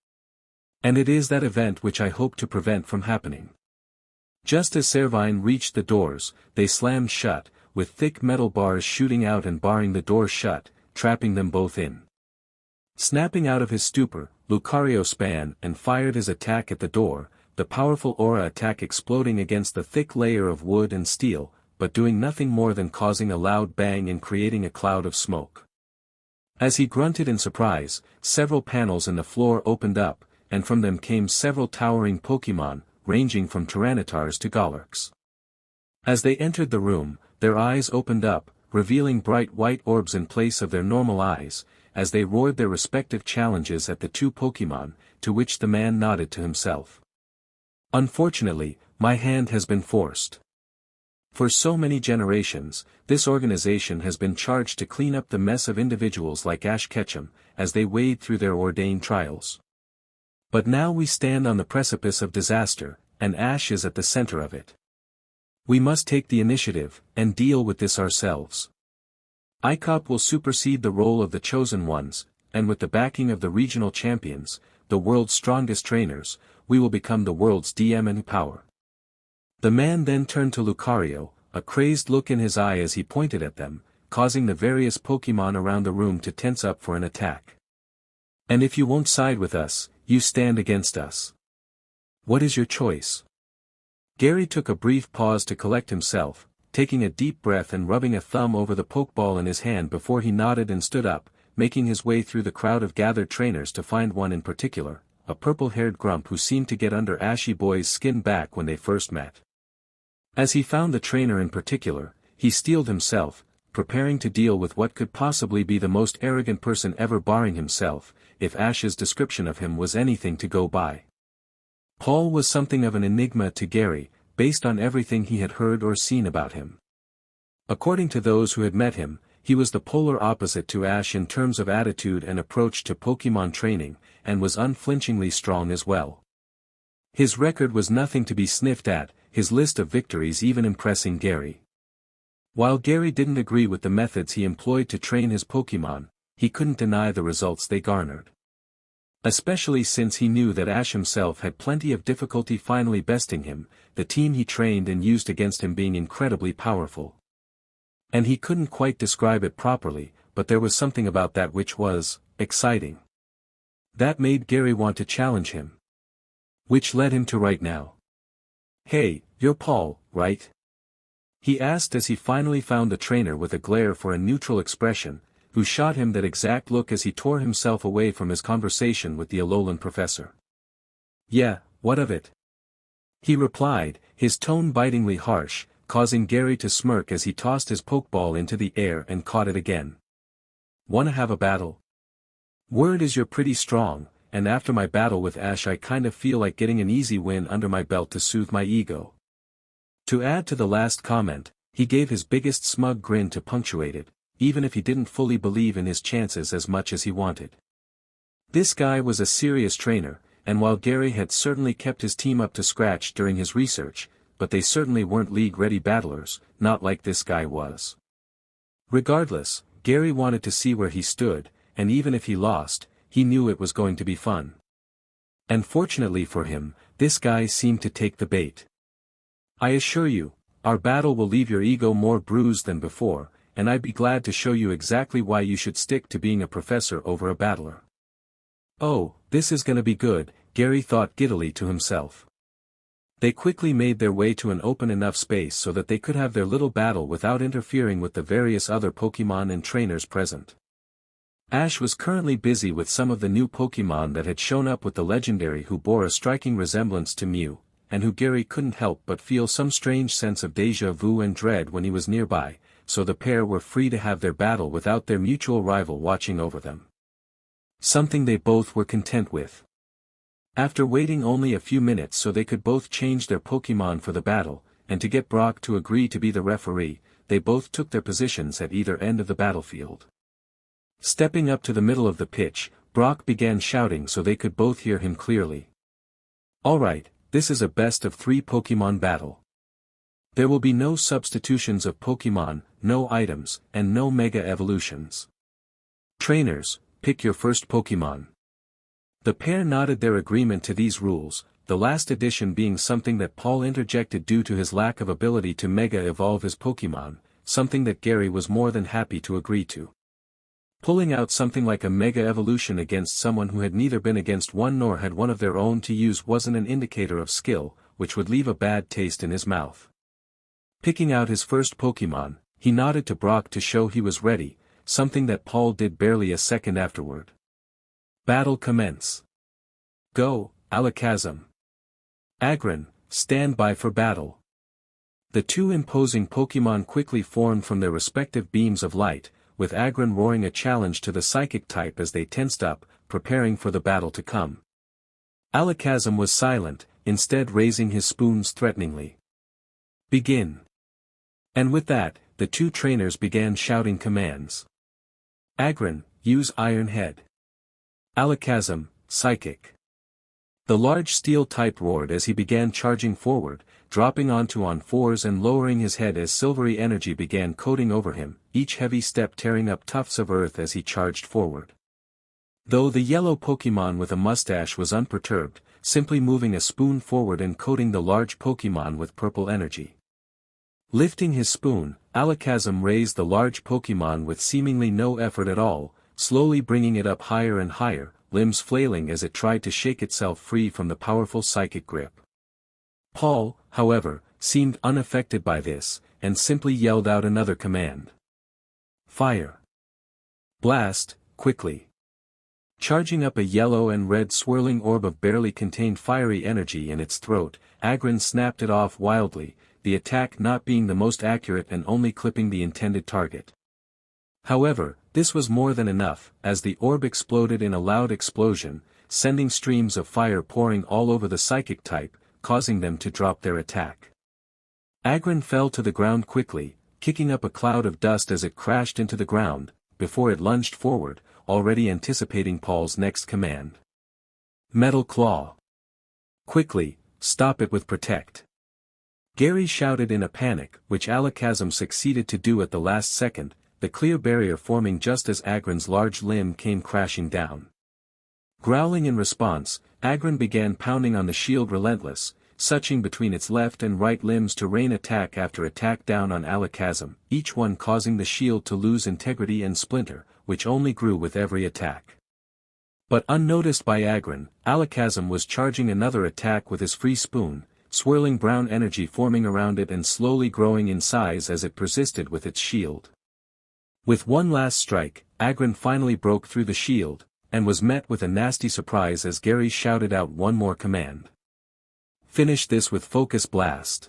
And it is that event which I hope to prevent from happening. Just as Servine reached the doors, they slammed shut, with thick metal bars shooting out and barring the doors shut, trapping them both in. Snapping out of his stupor, Lucario span and fired his attack at the door, the powerful aura attack exploding against the thick layer of wood and steel, but doing nothing more than causing a loud bang and creating a cloud of smoke. As he grunted in surprise, several panels in the floor opened up, and from them came several towering Pokémon, ranging from Tyrannitars to Golurks. As they entered the room, their eyes opened up, revealing bright white orbs in place of their normal eyes, as they roared their respective challenges at the two Pokémon, to which the man nodded to himself. Unfortunately, my hand has been forced. For so many generations, this organization has been charged to clean up the mess of individuals like Ash Ketchum, as they wade through their ordained trials. But now we stand on the precipice of disaster, and Ash is at the center of it. We must take the initiative, and deal with this ourselves. ICOP will supersede the role of the Chosen Ones, and with the backing of the regional champions, the world's strongest trainers, we will become the world's DM in power. The man then turned to Lucario, a crazed look in his eye as he pointed at them, causing the various Pokémon around the room to tense up for an attack. And if you won't side with us, you stand against us. What is your choice? Gary took a brief pause to collect himself, taking a deep breath and rubbing a thumb over the Pokeball in his hand before he nodded and stood up, making his way through the crowd of gathered trainers to find one in particular, a purple-haired grump who seemed to get under Ashy Boy's skin back when they first met. As he found the trainer in particular, he steeled himself, preparing to deal with what could possibly be the most arrogant person ever barring himself, if Ash's description of him was anything to go by. Paul was something of an enigma to Gary, based on everything he had heard or seen about him. According to those who had met him, he was the polar opposite to Ash in terms of attitude and approach to Pokémon training, and was unflinchingly strong as well. His record was nothing to be sniffed at, his list of victories even impressing Gary. While Gary didn't agree with the methods he employed to train his Pokémon, he couldn't deny the results they garnered. Especially since he knew that Ash himself had plenty of difficulty finally besting him, the team he trained and used against him being incredibly powerful. And he couldn't quite describe it properly, but there was something about that which was exciting. That made Gary want to challenge him. Which led him to right now. Hey, you're Paul, right? He asked as he finally found the trainer with a glare for a neutral expression, who shot him that exact look as he tore himself away from his conversation with the Alolan professor. Yeah, what of it? He replied, his tone bitingly harsh, causing Gary to smirk as he tossed his Pokeball into the air and caught it again. Wanna have a battle? Word is you're pretty strong, and after my battle with Ash I kind of feel like getting an easy win under my belt to soothe my ego. To add to the last comment, he gave his biggest smug grin to punctuate it, even if he didn't fully believe in his chances as much as he wanted. This guy was a serious trainer, and while Gary had certainly kept his team up to scratch during his research, but they certainly weren't league-ready battlers, not like this guy was. Regardless, Gary wanted to see where he stood, and even if he lost, he knew it was going to be fun. And fortunately for him, this guy seemed to take the bait. I assure you, our battle will leave your ego more bruised than before, and I'd be glad to show you exactly why you should stick to being a professor over a battler. Oh, this is gonna be good, Gary thought giddily to himself. They quickly made their way to an open enough space so that they could have their little battle without interfering with the various other Pokémon and trainers present. Ash was currently busy with some of the new Pokémon that had shown up with the legendary who bore a striking resemblance to Mew, and who Gary couldn't help but feel some strange sense of déjà vu and dread when he was nearby, so the pair were free to have their battle without their mutual rival watching over them. Something they both were content with. After waiting only a few minutes so they could both change their Pokémon for the battle, and to get Brock to agree to be the referee, they both took their positions at either end of the battlefield. Stepping up to the middle of the pitch, Brock began shouting so they could both hear him clearly. "Alright, this is a best-of-3 Pokémon battle. There will be no substitutions of Pokémon, no items, and no Mega Evolutions. Trainers, pick your first Pokémon." The pair nodded their agreement to these rules, the last addition being something that Paul interjected due to his lack of ability to Mega Evolve his Pokémon, something that Gary was more than happy to agree to. Pulling out something like a Mega Evolution against someone who had neither been against one nor had one of their own to use wasn't an indicator of skill, which would leave a bad taste in his mouth. Picking out his first Pokémon, he nodded to Brock to show he was ready, something that Paul did barely a second afterward. Battle commence. Go, Alakazam. Agron, stand by for battle. The two imposing Pokémon quickly formed from their respective beams of light, with Agron roaring a challenge to the psychic type as they tensed up, preparing for the battle to come. Alakazam was silent, instead raising his spoons threateningly. Begin. And with that, the two trainers began shouting commands. Agron, use Iron Head. Alakazam, Psychic. The large steel type roared as he began charging forward, dropping onto on fours and lowering his head as silvery energy began coating over him, each heavy step tearing up tufts of earth as he charged forward. Though the yellow Pokémon with a mustache was unperturbed, simply moving a spoon forward and coating the large Pokémon with purple energy. Lifting his spoon, Alakazam raised the large Pokémon with seemingly no effort at all, slowly bringing it up higher and higher, limbs flailing as it tried to shake itself free from the powerful psychic grip. Paul, however, seemed unaffected by this, and simply yelled out another command. Fire. Blast, quickly. Charging up a yellow and red swirling orb of barely contained fiery energy in its throat, Agron snapped it off wildly, the attack not being the most accurate and only clipping the intended target. However, this was more than enough, as the orb exploded in a loud explosion, sending streams of fire pouring all over the psychic type, causing them to drop their attack. Agron fell to the ground quickly, kicking up a cloud of dust as it crashed into the ground, before it lunged forward, already anticipating Paul's next command. Metal Claw. Quickly, stop it with Protect. Gary shouted in a panic, which Alakazam succeeded to do at the last second, the clear barrier forming just as Agron's large limb came crashing down. Growling in response, Agron began pounding on the shield relentless, suching between its left and right limbs to rain attack after attack down on Alakazam, each one causing the shield to lose integrity and splinter, which only grew with every attack. But unnoticed by Agron, Alakazam was charging another attack with his free spoon, swirling brown energy forming around it and slowly growing in size as it persisted with its shield. With one last strike, Agron finally broke through the shield, and was met with a nasty surprise as Gary shouted out one more command. Finish this with Focus Blast.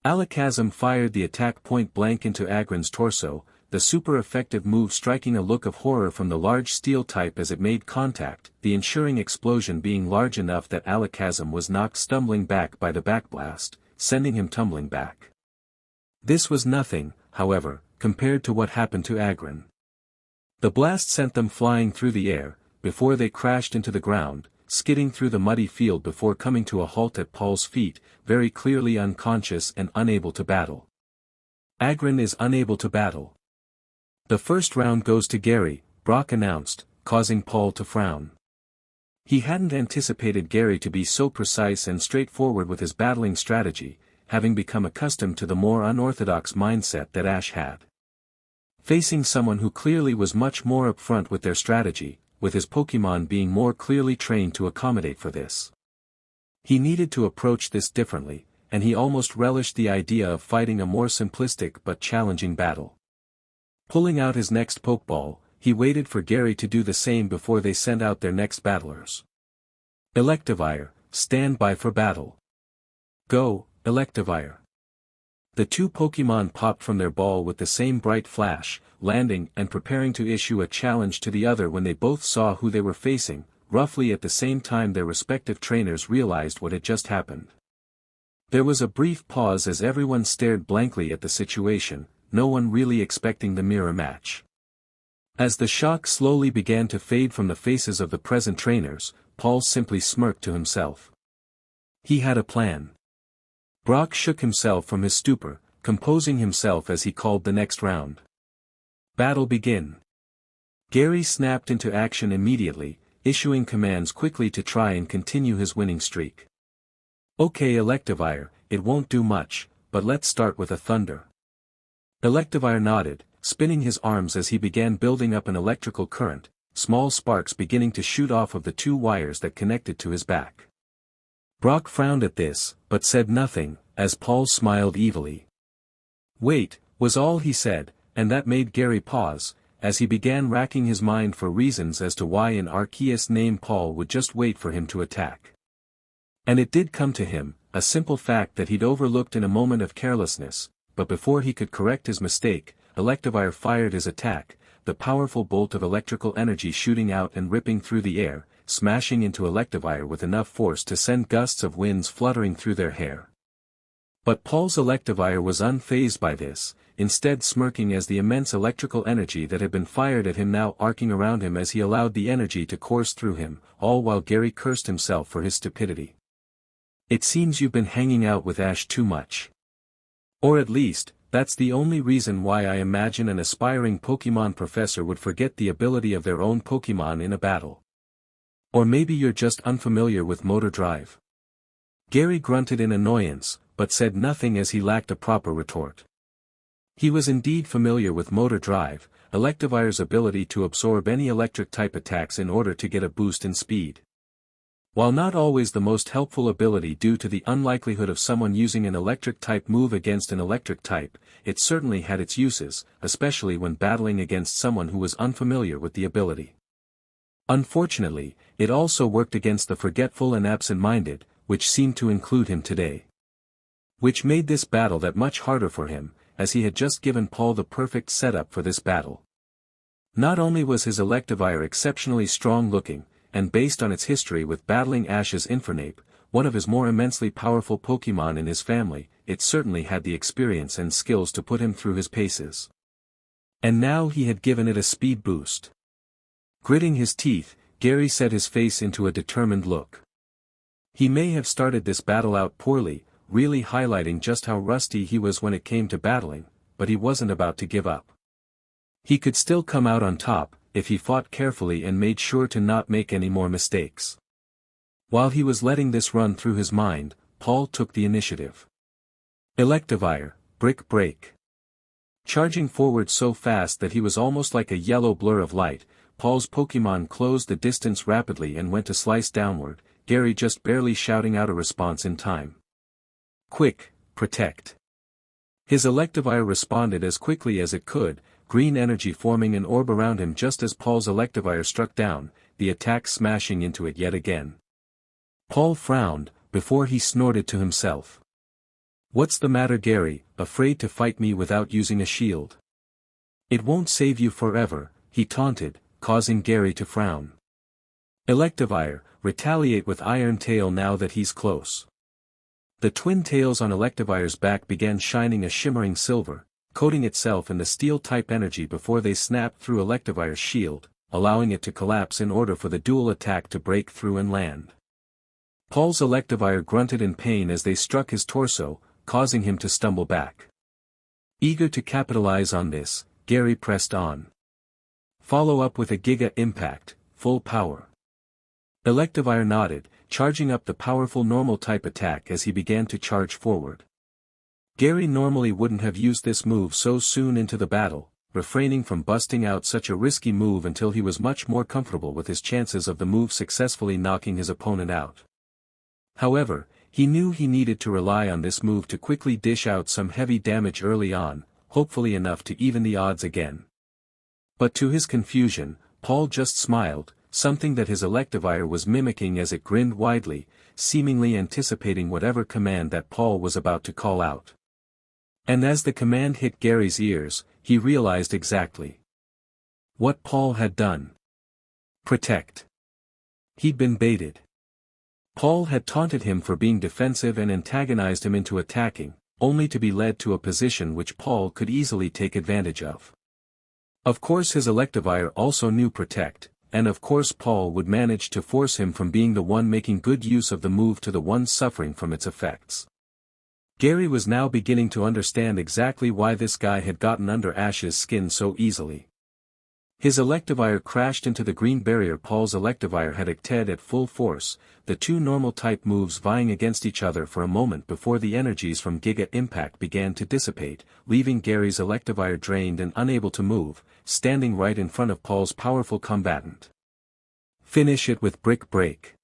Alakazam fired the attack point blank into Agron's torso, the super effective move striking a look of horror from the large steel type as it made contact, the ensuing explosion being large enough that Alakazam was knocked stumbling back by the backblast, sending him tumbling back. This was nothing, however, compared to what happened to Agron. The blast sent them flying through the air, before they crashed into the ground, skidding through the muddy field before coming to a halt at Paul's feet, very clearly unconscious and unable to battle. Agron is unable to battle. The first round goes to Gary, Brock announced, causing Paul to frown. He hadn't anticipated Gary to be so precise and straightforward with his battling strategy, having become accustomed to the more unorthodox mindset that Ash had. Facing someone who clearly was much more upfront with their strategy, with his Pokémon being more clearly trained to accommodate for this. He needed to approach this differently, and he almost relished the idea of fighting a more simplistic but challenging battle. Pulling out his next Pokeball, he waited for Gary to do the same before they sent out their next battlers. Electivire, stand by for battle. Go, Electivire. The two Pokémon popped from their ball with the same bright flash, landing and preparing to issue a challenge to the other when they both saw who they were facing. Roughly at the same time their respective trainers realized what had just happened. There was a brief pause as everyone stared blankly at the situation, no one really expecting the mirror match. As the shock slowly began to fade from the faces of the present trainers, Paul simply smirked to himself. He had a plan. Brock shook himself from his stupor, composing himself as he called the next round. Battle begin. Gary snapped into action immediately, issuing commands quickly to try and continue his winning streak. Okay Electivire, it won't do much, but let's start with a thunder. Electivire nodded, spinning his arms as he began building up an electrical current, small sparks beginning to shoot off of the two wires that connected to his back. Brock frowned at this, but said nothing, as Paul smiled evilly. Wait, was all he said, and that made Gary pause, as he began racking his mind for reasons as to why an Arceus named Paul would just wait for him to attack. And it did come to him, a simple fact that he'd overlooked in a moment of carelessness, but before he could correct his mistake, Electivire fired his attack, the powerful bolt of electrical energy shooting out and ripping through the air, smashing into Electivire with enough force to send gusts of winds fluttering through their hair. But Paul's Electivire was unfazed by this, instead smirking as the immense electrical energy that had been fired at him now arcing around him as he allowed the energy to course through him, all while Gary cursed himself for his stupidity. It seems you've been hanging out with Ash too much. Or at least, that's the only reason why I imagine an aspiring Pokémon professor would forget the ability of their own Pokémon in a battle. Or maybe you're just unfamiliar with motor drive. Gary grunted in annoyance, but said nothing as he lacked a proper retort. He was indeed familiar with motor drive, Electivire's ability to absorb any electric-type attacks in order to get a boost in speed. While not always the most helpful ability due to the unlikelihood of someone using an electric-type move against an electric type, it certainly had its uses, especially when battling against someone who was unfamiliar with the ability. Unfortunately, it also worked against the forgetful and absent-minded, which seemed to include him today. Which made this battle that much harder for him, as he had just given Paul the perfect setup for this battle. Not only was his Electivire exceptionally strong-looking, and based on its history with battling Ash's Infernape, one of his more immensely powerful Pokémon in his family, it certainly had the experience and skills to put him through his paces. And now he had given it a speed boost. Gritting his teeth, Gary set his face into a determined look. He may have started this battle out poorly, really highlighting just how rusty he was when it came to battling, but he wasn't about to give up. He could still come out on top, if he fought carefully and made sure to not make any more mistakes. While he was letting this run through his mind, Paul took the initiative. Electivire, Brick Break. Charging forward so fast that he was almost like a yellow blur of light, Paul's Pokémon closed the distance rapidly and went to slice downward, Gary just barely shouting out a response in time. Quick, protect. His Electivire responded as quickly as it could, green energy forming an orb around him just as Paul's Electivire struck down, the attack smashing into it yet again. Paul frowned, before he snorted to himself. What's the matter Gary, afraid to fight me without using a shield? It won't save you forever, he taunted, causing Gary to frown. Electivire, retaliate with Iron Tail now that he's close. The twin tails on Electivire's back began shining a shimmering silver, coating itself in the steel-type energy before they snapped through Electivire's shield, allowing it to collapse in order for the dual attack to break through and land. Paul's Electivire grunted in pain as they struck his torso, causing him to stumble back. Eager to capitalize on this, Gary pressed on. Follow up with a Giga Impact, full power. Electivire nodded, charging up the powerful normal-type attack as he began to charge forward. Gary normally wouldn't have used this move so soon into the battle, refraining from busting out such a risky move until he was much more comfortable with his chances of the move successfully knocking his opponent out. However, he knew he needed to rely on this move to quickly dish out some heavy damage early on, hopefully enough to even the odds again. But to his confusion, Paul just smiled, something that his Electivire was mimicking as it grinned widely, seemingly anticipating whatever command that Paul was about to call out. And as the command hit Gary's ears, he realized exactly what Paul had done. Protect. He'd been baited. Paul had taunted him for being defensive and antagonized him into attacking, only to be led to a position which Paul could easily take advantage of. Of course his Electivire also knew Protect, and of course Paul would manage to force him from being the one making good use of the move to the one suffering from its effects. Gary was now beginning to understand exactly why this guy had gotten under Ash's skin so easily. His Electivire crashed into the green barrier Paul's Electivire had acted at full force, the two normal-type moves vying against each other for a moment before the energies from Giga Impact began to dissipate, leaving Gary's Electivire drained and unable to move, standing right in front of Paul's powerful combatant. Finish it with Brick Break.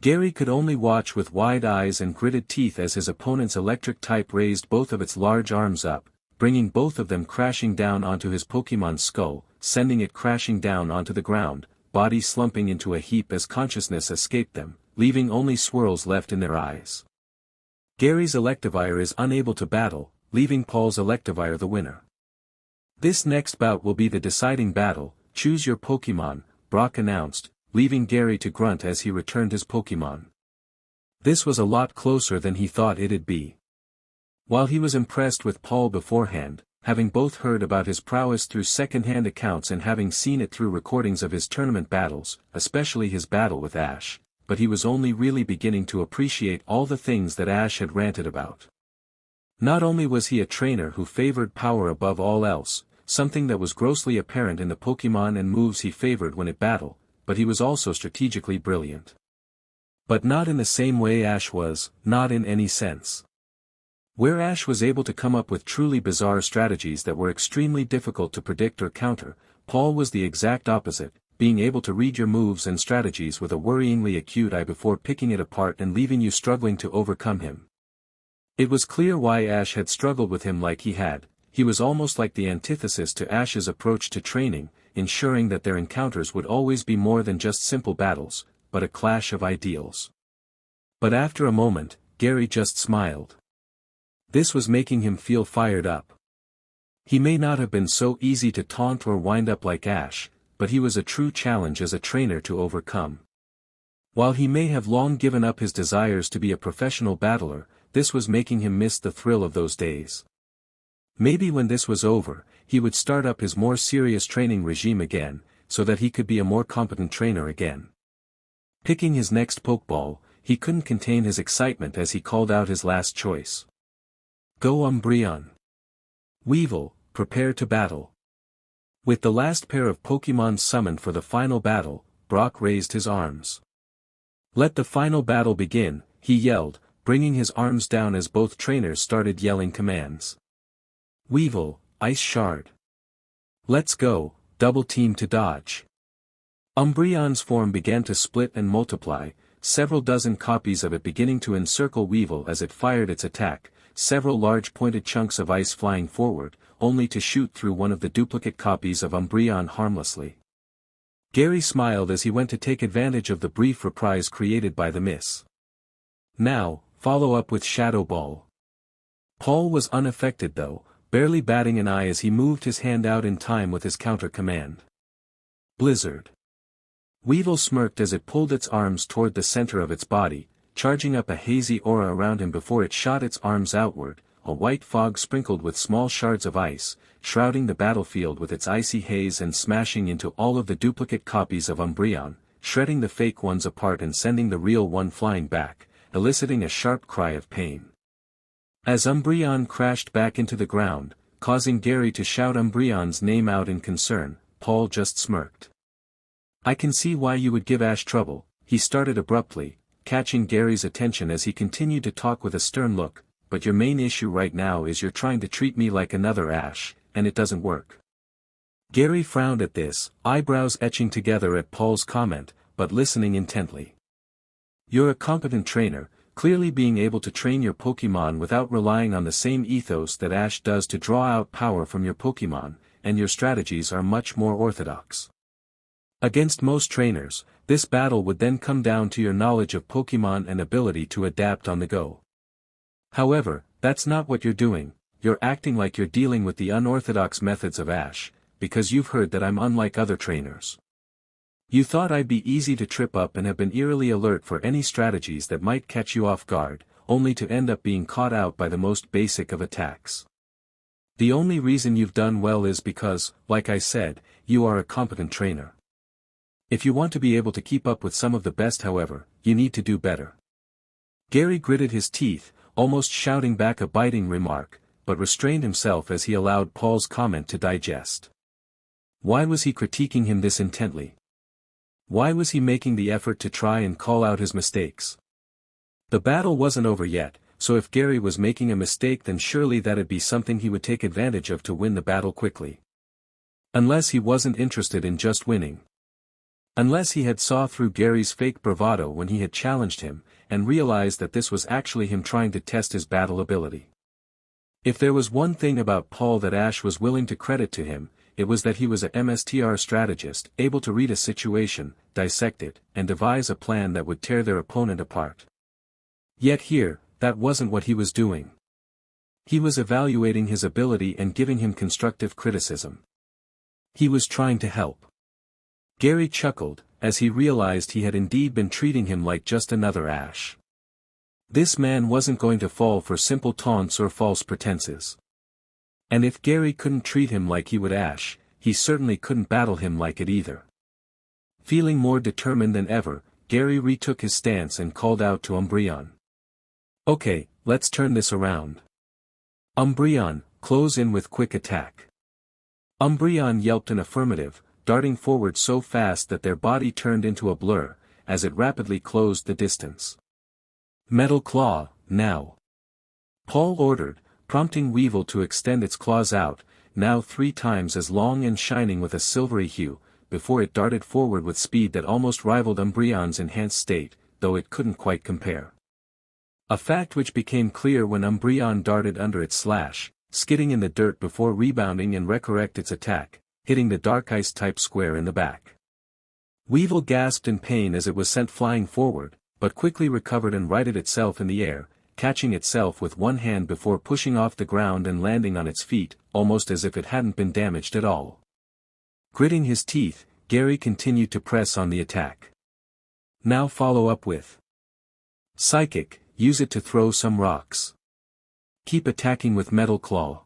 Gary could only watch with wide eyes and gritted teeth as his opponent's electric type raised both of its large arms up, bringing both of them crashing down onto his Pokémon's skull, sending it crashing down onto the ground, body slumping into a heap as consciousness escaped them, leaving only swirls left in their eyes. Gary's Electivire is unable to battle, leaving Paul's Electivire the winner. This next bout will be the deciding battle, choose your Pokémon, Brock announced, leaving Gary to grunt as he returned his Pokémon. This was a lot closer than he thought it'd be. While he was impressed with Paul beforehand, having both heard about his prowess through second-hand accounts and having seen it through recordings of his tournament battles, especially his battle with Ash, but he was only really beginning to appreciate all the things that Ash had ranted about. Not only was he a trainer who favored power above all else, something that was grossly apparent in the Pokémon and moves he favored when it battled, but he was also strategically brilliant. But not in the same way Ash was, not in any sense. Where Ash was able to come up with truly bizarre strategies that were extremely difficult to predict or counter, Paul was the exact opposite, being able to read your moves and strategies with a worryingly acute eye before picking it apart and leaving you struggling to overcome him. It was clear why Ash had struggled with him like he had. He was almost like the antithesis to Ash's approach to training, ensuring that their encounters would always be more than just simple battles, but a clash of ideals. But after a moment, Gary just smiled. This was making him feel fired up. He may not have been so easy to taunt or wind up like Ash, but he was a true challenge as a trainer to overcome. While he may have long given up his desires to be a professional battler, this was making him miss the thrill of those days. Maybe when this was over, he would start up his more serious training regime again, so that he could be a more competent trainer again. Picking his next Pokeball, he couldn't contain his excitement as he called out his last choice. Go Umbreon. Weevil, prepare to battle. With the last pair of Pokémon summoned for the final battle, Brock raised his arms. Let the final battle begin, he yelled, bringing his arms down as both trainers started yelling commands. Weevil, Ice Shard. Let's go, double team to dodge. Umbreon's form began to split and multiply, several dozen copies of it beginning to encircle Weevil as it fired its attack, several large pointed chunks of ice flying forward, only to shoot through one of the duplicate copies of Umbreon harmlessly. Gary smiled as he went to take advantage of the brief reprise created by the miss. Now, follow up with Shadow Ball. Paul was unaffected though, barely batting an eye as he moved his hand out in time with his counter command. Blizzard. Weevil smirked as it pulled its arms toward the center of its body, charging up a hazy aura around him before it shot its arms outward, a white fog sprinkled with small shards of ice, shrouding the battlefield with its icy haze and smashing into all of the duplicate copies of Umbreon, shredding the fake ones apart and sending the real one flying back, eliciting a sharp cry of pain. As Umbreon crashed back into the ground, causing Gary to shout Umbreon's name out in concern, Paul just smirked. I can see why you would give Ash trouble, he started abruptly, catching Gary's attention as he continued to talk with a stern look, but your main issue right now is you're trying to treat me like another Ash, and it doesn't work. Gary frowned at this, eyebrows etching together at Paul's comment, but listening intently. You're a competent trainer, clearly being able to train your Pokémon without relying on the same ethos that Ash does to draw out power from your Pokémon, and your strategies are much more orthodox. Against most trainers, this battle would then come down to your knowledge of Pokémon and ability to adapt on the go. However, that's not what you're doing. You're acting like you're dealing with the unorthodox methods of Ash, because you've heard that I'm unlike other trainers. You thought I'd be easy to trip up and have been eerily alert for any strategies that might catch you off guard, only to end up being caught out by the most basic of attacks. The only reason you've done well is because, like I said, you are a competent trainer. If you want to be able to keep up with some of the best, however, you need to do better. Gary gritted his teeth, almost shouting back a biting remark, but restrained himself as he allowed Paul's comment to digest. Why was he critiquing him this intently? Why was he making the effort to try and call out his mistakes? The battle wasn't over yet, so if Gary was making a mistake, then surely that'd be something he would take advantage of to win the battle quickly. Unless he wasn't interested in just winning. Unless he had saw through Gary's fake bravado when he had challenged him, and realized that this was actually him trying to test his battle ability. If there was one thing about Paul that Ash was willing to credit to him, it was that he was a MSTR strategist, able to read a situation, dissect it, and devise a plan that would tear their opponent apart. Yet here, that wasn't what he was doing. He was evaluating his ability and giving him constructive criticism. He was trying to help. Gary chuckled, as he realized he had indeed been treating him like just another Ash. This man wasn't going to fall for simple taunts or false pretenses. And if Gary couldn't treat him like he would Ash, he certainly couldn't battle him like it either. Feeling more determined than ever, Gary retook his stance and called out to Umbreon. Okay, let's turn this around. Umbreon, close in with quick attack. Umbreon yelped an affirmative, darting forward so fast that their body turned into a blur, as it rapidly closed the distance. Metal Claw, now. Paul ordered, prompting Weevil to extend its claws out, now 3 times as long and shining with a silvery hue, before it darted forward with speed that almost rivaled Umbreon's enhanced state, though it couldn't quite compare. A fact which became clear when Umbreon darted under its slash, skidding in the dirt before rebounding and recorrect its attack, hitting the Dark Ice type square in the back. Weevil gasped in pain as it was sent flying forward, but quickly recovered and righted itself in the air, catching itself with one hand before pushing off the ground and landing on its feet, almost as if it hadn't been damaged at all. Gritting his teeth, Gary continued to press on the attack. Now follow up with Psychic, use it to throw some rocks. Keep attacking with Metal Claw.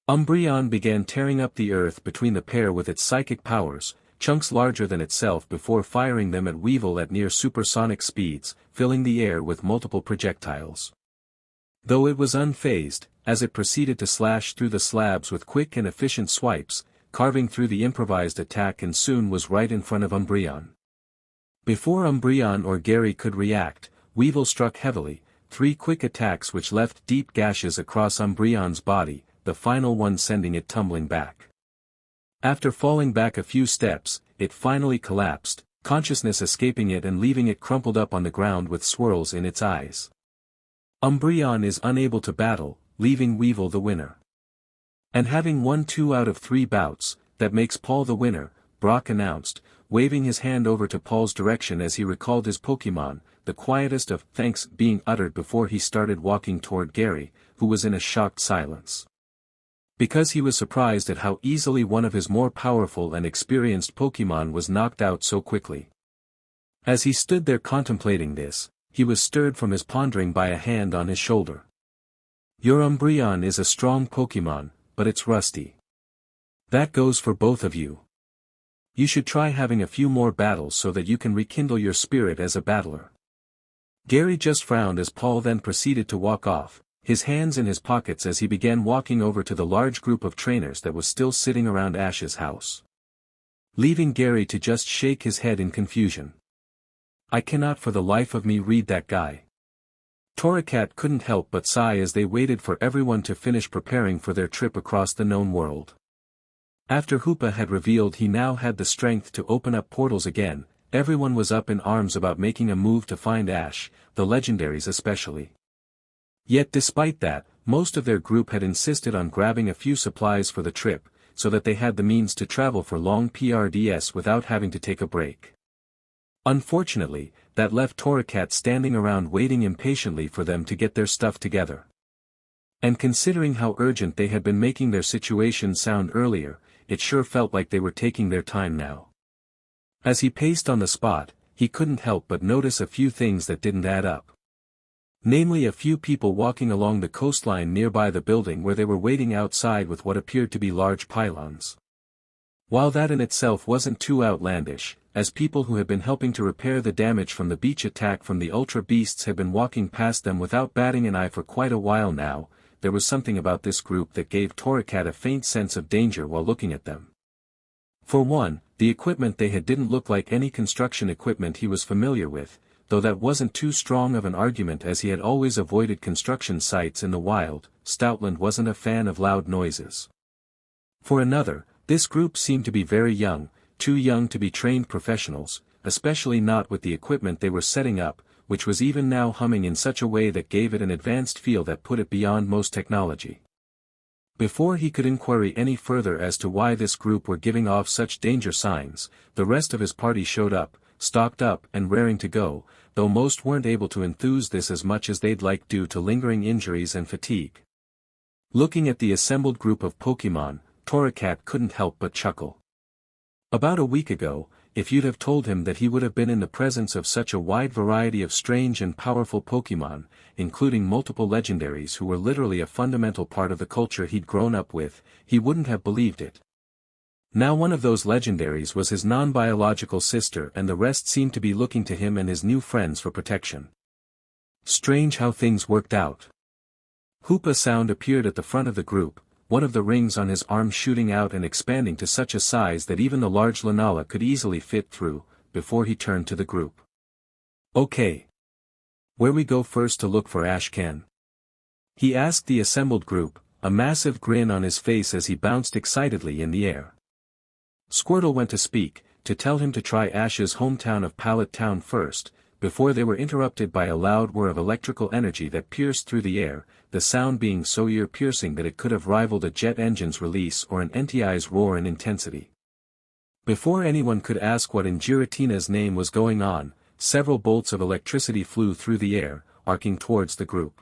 Umbreon began tearing up the earth between the pair with its psychic powers, chunks larger than itself before firing them at Weevil at near supersonic speeds, filling the air with multiple projectiles. Though it was unfazed, as it proceeded to slash through the slabs with quick and efficient swipes, carving through the improvised attack and soon was right in front of Umbreon. Before Umbreon or Gary could react, Weevil struck heavily, 3 quick attacks which left deep gashes across Umbreon's body, the final one sending it tumbling back. After falling back a few steps, it finally collapsed, consciousness escaping it and leaving it crumpled up on the ground with swirls in its eyes. Umbreon is unable to battle, leaving Weevil the winner. And having won 2 out of 3 bouts, that makes Paul the winner, Brock announced, waving his hand over to Paul's direction as he recalled his Pokémon, the quietest of thanks being uttered before he started walking toward Gary, who was in a shocked silence. Because he was surprised at how easily one of his more powerful and experienced Pokémon was knocked out so quickly. As he stood there contemplating this, he was stirred from his pondering by a hand on his shoulder. Your Umbreon is a strong Pokémon, but it's rusty. That goes for both of you. You should try having a few more battles so that you can rekindle your spirit as a battler. Gary just frowned as Paul then proceeded to walk off, his hands in his pockets as he began walking over to the large group of trainers that was still sitting around Ash's house. Leaving Gary to just shake his head in confusion. I cannot for the life of me read that guy. Torracat couldn't help but sigh as they waited for everyone to finish preparing for their trip across the known world. After Hoopa had revealed he now had the strength to open up portals again, everyone was up in arms about making a move to find Ash, the legendaries especially. Yet despite that, most of their group had insisted on grabbing a few supplies for the trip, so that they had the means to travel for long PRDS without having to take a break. Unfortunately, that left Torracat standing around waiting impatiently for them to get their stuff together. And considering how urgent they had been making their situation sound earlier, it sure felt like they were taking their time now. As he paced on the spot, he couldn't help but notice a few things that didn't add up. Namely, a few people walking along the coastline nearby the building where they were waiting outside with what appeared to be large pylons. While that in itself wasn't too outlandish, as people who had been helping to repair the damage from the beach attack from the Ultra Beasts had been walking past them without batting an eye for quite a while now, there was something about this group that gave Torracat a faint sense of danger while looking at them. For one, the equipment they had didn't look like any construction equipment he was familiar with, though that wasn't too strong of an argument as he had always avoided construction sites in the wild. Stoutland wasn't a fan of loud noises. For another, this group seemed to be very young, too young to be trained professionals, especially not with the equipment they were setting up, which was even now humming in such a way that gave it an advanced feel that put it beyond most technology. Before he could inquire any further as to why this group were giving off such danger signs, the rest of his party showed up, stocked up and raring to go, though most weren't able to enthuse this as much as they'd like due to lingering injuries and fatigue. Looking at the assembled group of Pokémon, Torracat couldn't help but chuckle. About a week ago, if you'd have told him that he would have been in the presence of such a wide variety of strange and powerful Pokémon, including multiple legendaries who were literally a fundamental part of the culture he'd grown up with, he wouldn't have believed it. Now one of those legendaries was his non-biological sister and the rest seemed to be looking to him and his new friends for protection. Strange how things worked out. Hoopa Sound appeared at the front of the group, one of the rings on his arm shooting out and expanding to such a size that even the large Lunala could easily fit through, before he turned to the group. "Okay. Where we go first to look for Ash Ken?" he asked the assembled group, a massive grin on his face as he bounced excitedly in the air. Squirtle went to speak, to tell him to try Ash's hometown of Pallet Town first, before they were interrupted by a loud whir of electrical energy that pierced through the air, the sound being so ear-piercing that it could have rivaled a jet engine's release or an NTI's roar in intensity. Before anyone could ask what in Giratina's name was going on, several bolts of electricity flew through the air, arcing towards the group.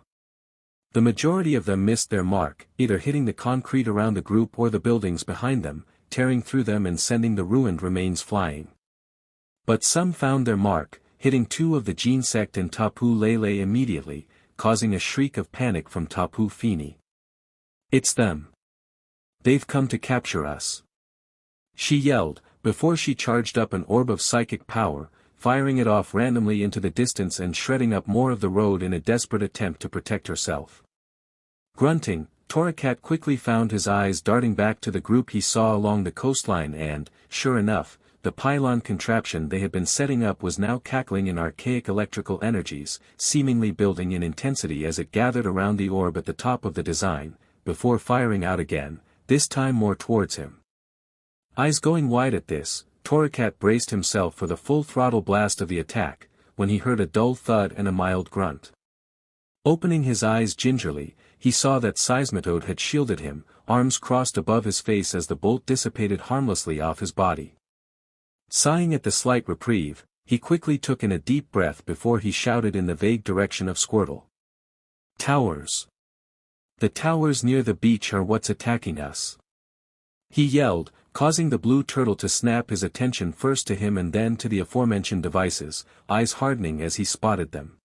The majority of them missed their mark, either hitting the concrete around the group or the buildings behind them, tearing through them and sending the ruined remains flying. But some found their mark, hitting two of the Genesect and Tapu Lele immediately, causing a shriek of panic from Tapu Fini. "It's them. They've come to capture us," she yelled, before she charged up an orb of psychic power, firing it off randomly into the distance and shredding up more of the road in a desperate attempt to protect herself. Grunting, Torracat quickly found his eyes darting back to the group he saw along the coastline and, sure enough, the pylon contraption they had been setting up was now cackling in archaic electrical energies, seemingly building in intensity as it gathered around the orb at the top of the design, before firing out again, this time more towards him. Eyes going wide at this, Torracat braced himself for the full-throttle blast of the attack, when he heard a dull thud and a mild grunt. Opening his eyes gingerly, he saw that Seismitoad had shielded him, arms crossed above his face as the bolt dissipated harmlessly off his body. Sighing at the slight reprieve, he quickly took in a deep breath before he shouted in the vague direction of Squirtle. "Towers! The towers near the beach are what's attacking us!" he yelled, causing the blue turtle to snap his attention first to him and then to the aforementioned devices, eyes hardening as he spotted them.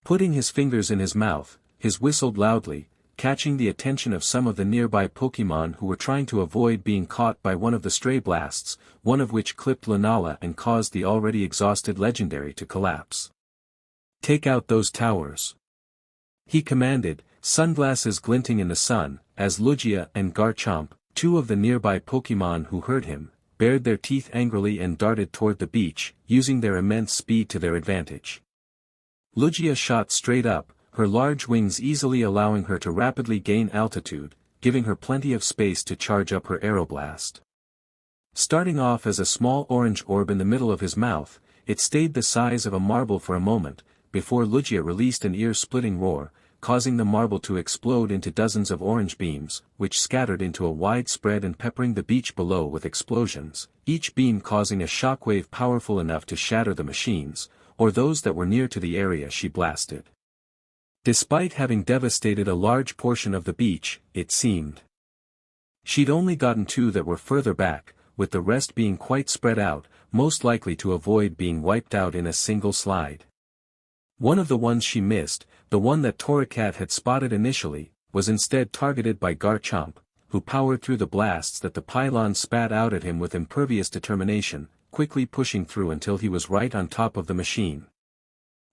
Putting his fingers in his mouth, he whistled loudly, catching the attention of some of the nearby Pokémon who were trying to avoid being caught by one of the stray blasts, one of which clipped Lunala and caused the already exhausted legendary to collapse. "Take out those towers," he commanded, sunglasses glinting in the sun, as Lugia and Garchomp, two of the nearby Pokémon who heard him, bared their teeth angrily and darted toward the beach, using their immense speed to their advantage. Lugia shot straight up, her large wings easily allowing her to rapidly gain altitude, giving her plenty of space to charge up her aeroblast. Starting off as a small orange orb in the middle of his mouth, it stayed the size of a marble for a moment, before Lugia released an ear-splitting roar, causing the marble to explode into dozens of orange beams, which scattered into a wide spread and peppering the beach below with explosions, each beam causing a shockwave powerful enough to shatter the machines, or those that were near to the area she blasted. Despite having devastated a large portion of the beach, it seemed she'd only gotten 2 that were further back, with the rest being quite spread out, most likely to avoid being wiped out in a single slide. One of the ones she missed, the one that Torracat had spotted initially, was instead targeted by Garchomp, who powered through the blasts that the pylon spat out at him with impervious determination, quickly pushing through until he was right on top of the machine.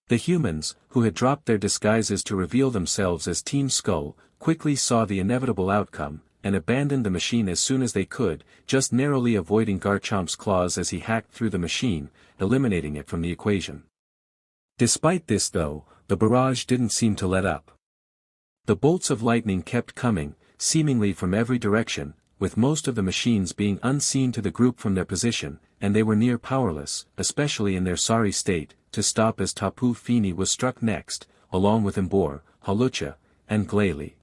The humans, who had dropped their disguises to reveal themselves as Team Skull, quickly saw the inevitable outcome, and abandoned the machine as soon as they could, just narrowly avoiding Garchomp's claws as he hacked through the machine, eliminating it from the equation. Despite this though, the barrage didn't seem to let up. The bolts of lightning kept coming, seemingly from every direction, with most of the machines being unseen to the group from their position, and they were near powerless, especially in their sorry state, to stop as Tapu Fini was struck next, along with Emboar, Hawlucha, and Glalie.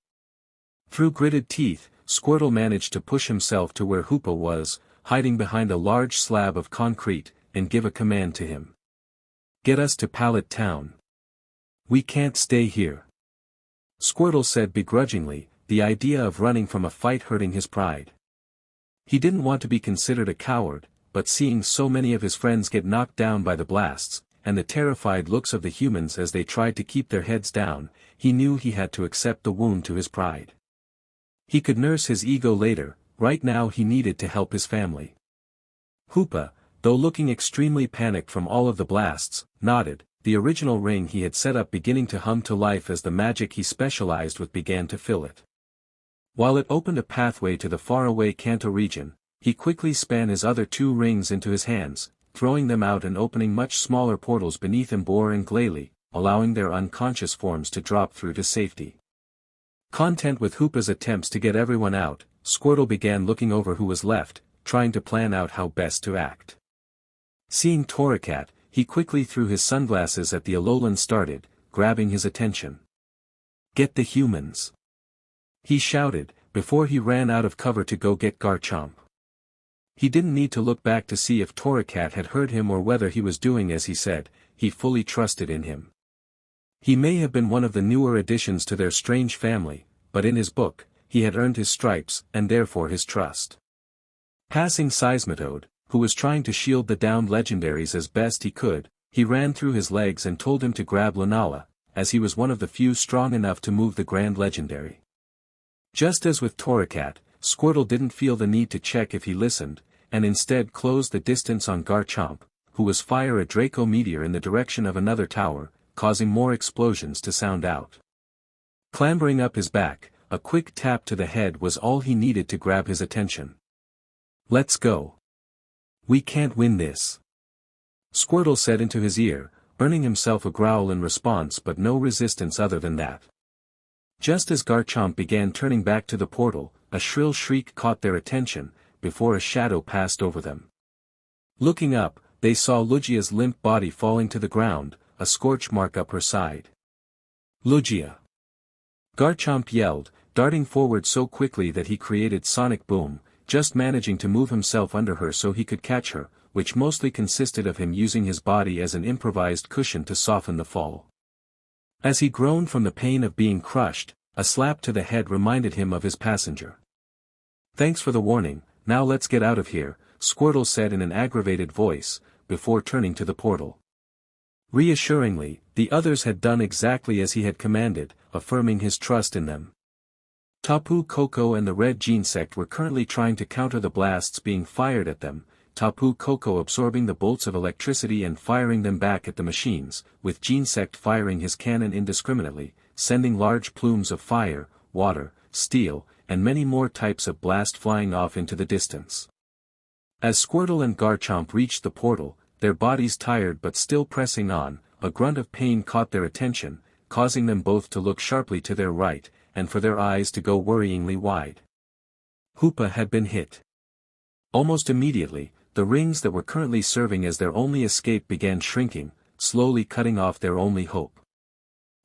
Through gritted teeth, Squirtle managed to push himself to where Hoopa was, hiding behind a large slab of concrete, and give a command to him. "Get us to Pallet Town. We can't stay here." Squirtle said begrudgingly, the idea of running from a fight hurting his pride. He didn't want to be considered a coward, but seeing so many of his friends get knocked down by the blasts, and the terrified looks of the humans as they tried to keep their heads down, he knew he had to accept the wound to his pride. He could nurse his ego later, right now he needed to help his family. Hoopa, though looking extremely panicked from all of the blasts, nodded, the original ring he had set up beginning to hum to life as the magic he specialized with began to fill it. While it opened a pathway to the faraway Kanto region, he quickly span his other 2 rings into his hands, throwing them out and opening much smaller portals beneath Emboar and Glalie, allowing their unconscious forms to drop through to safety. Content with Hoopa's attempts to get everyone out, Squirtle began looking over who was left, trying to plan out how best to act. Seeing Torracat, he quickly threw his sunglasses at the Alolan started, grabbing his attention. "Get the humans!" he shouted, before he ran out of cover to go get Garchomp. He didn't need to look back to see if Torracat had heard him or whether he was doing as he said, he fully trusted in him. He may have been one of the newer additions to their strange family, but in his book, he had earned his stripes and therefore his trust. Passing Seismitoad, who was trying to shield the downed legendaries as best he could, he ran through his legs and told him to grab Lunala, as he was one of the few strong enough to move the Grand Legendary. Just as with Torracat, Squirtle didn't feel the need to check if he listened, and instead closed the distance on Garchomp, who was fire a Draco meteor in the direction of another tower, causing more explosions to sound out. Clambering up his back, a quick tap to the head was all he needed to grab his attention. "Let's go. We can't win this," Squirtle said into his ear, earning himself a growl in response but no resistance other than that. Just as Garchomp began turning back to the portal, a shrill shriek caught their attention, before a shadow passed over them. Looking up, they saw Lugia's limp body falling to the ground, a scorch mark up her side. "Lugia!" Garchomp yelled, darting forward so quickly that he created sonic boom, just managing to move himself under her so he could catch her, which mostly consisted of him using his body as an improvised cushion to soften the fall. As he groaned from the pain of being crushed, a slap to the head reminded him of his passenger. "Thanks for the warning, now let's get out of here," Squirtle said in an aggravated voice, before turning to the portal. Reassuringly, the others had done exactly as he had commanded, affirming his trust in them. Tapu Koko and the Red Genesect were currently trying to counter the blasts being fired at them, Tapu Koko absorbing the bolts of electricity and firing them back at the machines, with Genesect firing his cannon indiscriminately, sending large plumes of fire, water, steel, and many more types of blast flying off into the distance. As Squirtle and Garchomp reached the portal, their bodies tired but still pressing on, a grunt of pain caught their attention, causing them both to look sharply to their right, and for their eyes to go worryingly wide. Hoopa had been hit. Almost immediately, the rings that were currently serving as their only escape began shrinking, slowly cutting off their only hope.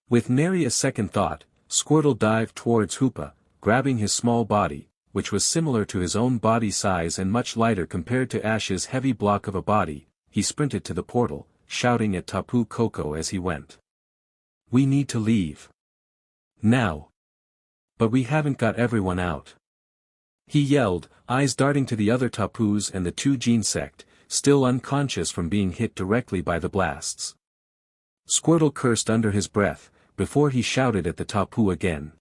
With nary a second thought, Squirtle dived towards Hoopa, grabbing his small body, which was similar to his own body size and much lighter compared to Ash's heavy block of a body. He sprinted to the portal, shouting at Tapu Koko as he went. "We need to leave. Now. But we haven't got everyone out," he yelled, eyes darting to the other Tapus and the 2 Genesect, still unconscious from being hit directly by the blasts. Squirtle cursed under his breath, before he shouted at the Tapu again.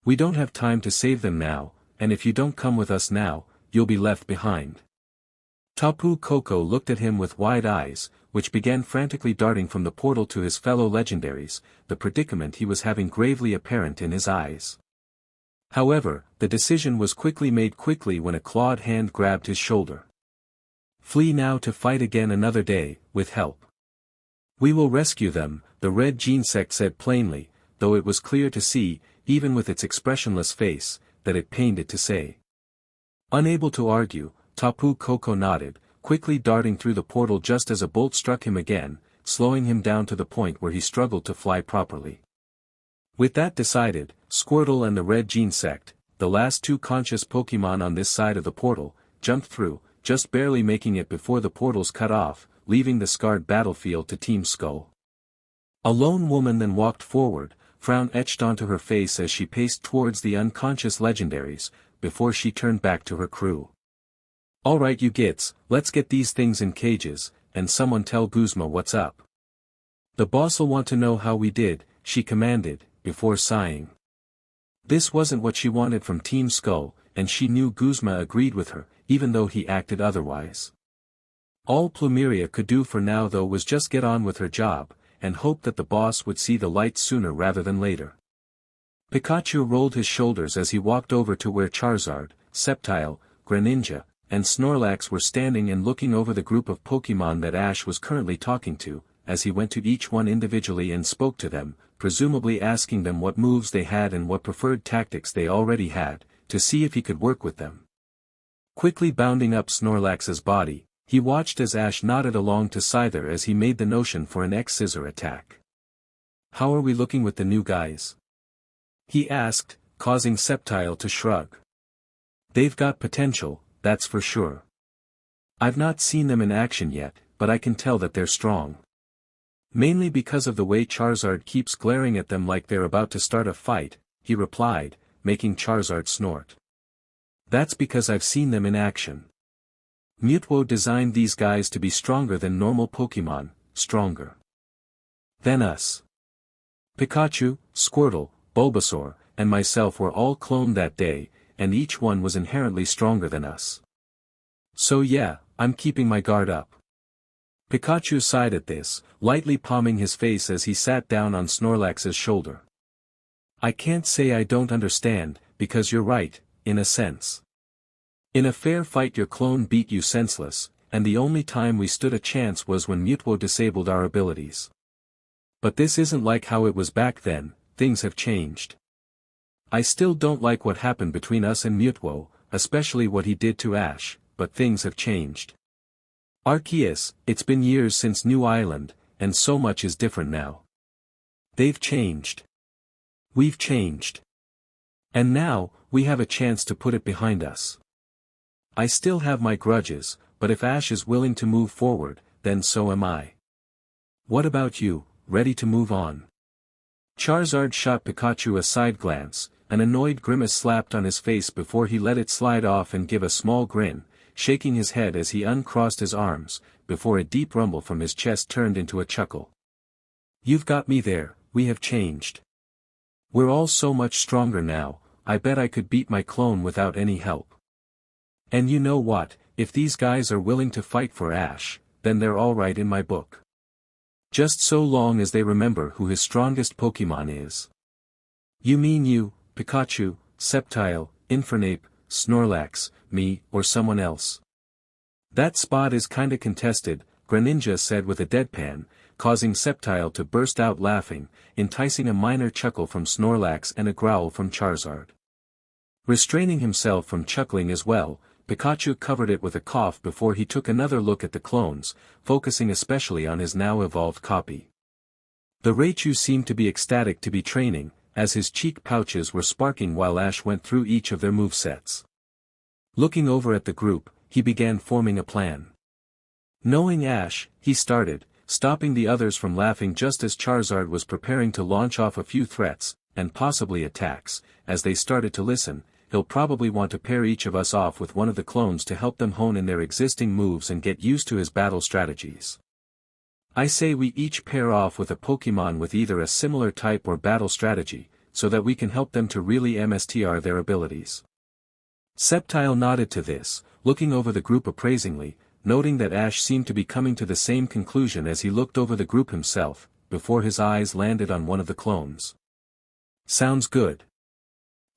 "We don't have time to save them now, and if you don't come with us now, you'll be left behind." Tapu Koko looked at him with wide eyes, which began frantically darting from the portal to his fellow legendaries, the predicament he was having gravely apparent in his eyes. However, the decision was quickly made when a clawed hand grabbed his shoulder. "Flee now to fight again another day, with help. We will rescue them," the red Genesect said plainly, though it was clear to see, even with its expressionless face, that it pained it to say. Unable to argue, Tapu Koko nodded, quickly darting through the portal just as a bolt struck him again, slowing him down to the point where he struggled to fly properly. With that decided, Squirtle and the red Genesect, the last 2 conscious Pokémon on this side of the portal, jumped through, just barely making it before the portals cut off, leaving the scarred battlefield to Team Skull. A lone woman then walked forward, frown etched onto her face as she paced towards the unconscious legendaries, before she turned back to her crew. "Alright you gits, let's get these things in cages, and someone tell Guzma what's up. The boss'll want to know how we did," she commanded, before sighing. This wasn't what she wanted from Team Skull, and she knew Guzma agreed with her, even though he acted otherwise. All Plumeria could do for now though was just get on with her job, and hope that the boss would see the light sooner rather than later. Pikachu rolled his shoulders as he walked over to where Charizard, Sceptile, Greninja, and Snorlax were standing and looking over the group of Pokémon that Ash was currently talking to, as he went to each one individually and spoke to them, presumably asking them what moves they had and what preferred tactics they already had, to see if he could work with them. Quickly bounding up Snorlax's body, he watched as Ash nodded along to Scyther as he made the notion for an X-Scissor attack. "How are we looking with the new guys?" he asked, causing Sceptile to shrug. "They've got potential, that's for sure. I've not seen them in action yet, but I can tell that they're strong. Mainly because of the way Charizard keeps glaring at them like they're about to start a fight," he replied, making Charizard snort. "That's because I've seen them in action. Mutwo designed these guys to be stronger than normal Pokémon, stronger than us. Pikachu, Squirtle, Bulbasaur, and myself were all cloned that day, and each one was inherently stronger than us. So yeah, I'm keeping my guard up." Pikachu sighed at this, lightly palming his face as he sat down on Snorlax's shoulder. "I can't say I don't understand, because you're right, in a sense. In a fair fight your clone beat you senseless, and the only time we stood a chance was when Mutwo disabled our abilities. But this isn't like how it was back then, things have changed. I still don't like what happened between us and Mutwo, especially what he did to Ash, but things have changed. Arceus, it's been years since New Island, and so much is different now. They've changed. We've changed. And now, we have a chance to put it behind us. I still have my grudges, but if Ash is willing to move forward, then so am I. What about you, ready to move on?" Charizard shot Pikachu a side glance, an annoyed grimace slapped on his face before he let it slide off and give a small grin, shaking his head as he uncrossed his arms, before a deep rumble from his chest turned into a chuckle. "You've got me there, we have changed. We're all so much stronger now, I bet I could beat my clone without any help. And you know what, if these guys are willing to fight for Ash, then they're alright in my book. Just so long as they remember who his strongest Pokémon is." "You mean you, Pikachu, Sceptile, Infernape, Snorlax, me, or someone else?" "That spot is kinda contested," Greninja said with a deadpan, causing Sceptile to burst out laughing, enticing a minor chuckle from Snorlax and a growl from Charizard. Restraining himself from chuckling as well, Pikachu covered it with a cough before he took another look at the clones, focusing especially on his now evolved copy. The Raichu seemed to be ecstatic to be training, as his cheek pouches were sparking while Ash went through each of their movesets. Looking over at the group, he began forming a plan. Knowing Ash, he started, stopping the others from laughing just as Charizard was preparing to launch off a few threats, and possibly attacks. As they started to listen, he'll probably want to pair each of us off with one of the clones to help them hone in their existing moves and get used to his battle strategies. I say we each pair off with a Pokémon with either a similar type or battle strategy, so that we can help them to really MSTR their abilities. Sceptile nodded to this, looking over the group appraisingly, noting that Ash seemed to be coming to the same conclusion as he looked over the group himself, before his eyes landed on one of the clones. Sounds good.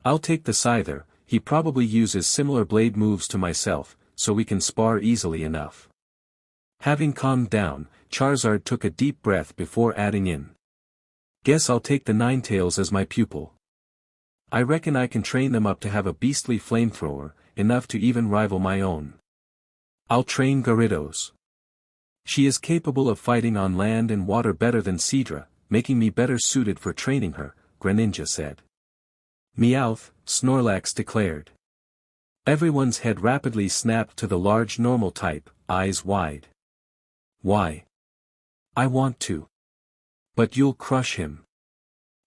I'll take the Scyther. He probably uses similar blade moves to myself, so we can spar easily enough. Having calmed down, Charizard took a deep breath before adding in. Guess I'll take the Ninetales as my pupil. I reckon I can train them up to have a beastly flamethrower, enough to even rival my own. I'll train Gyarados. She is capable of fighting on land and water better than Seadra, making me better suited for training her, Greninja said. Meowth, Snorlax declared. Everyone's head rapidly snapped to the large normal type, eyes wide. Why? I want to. But you'll crush him.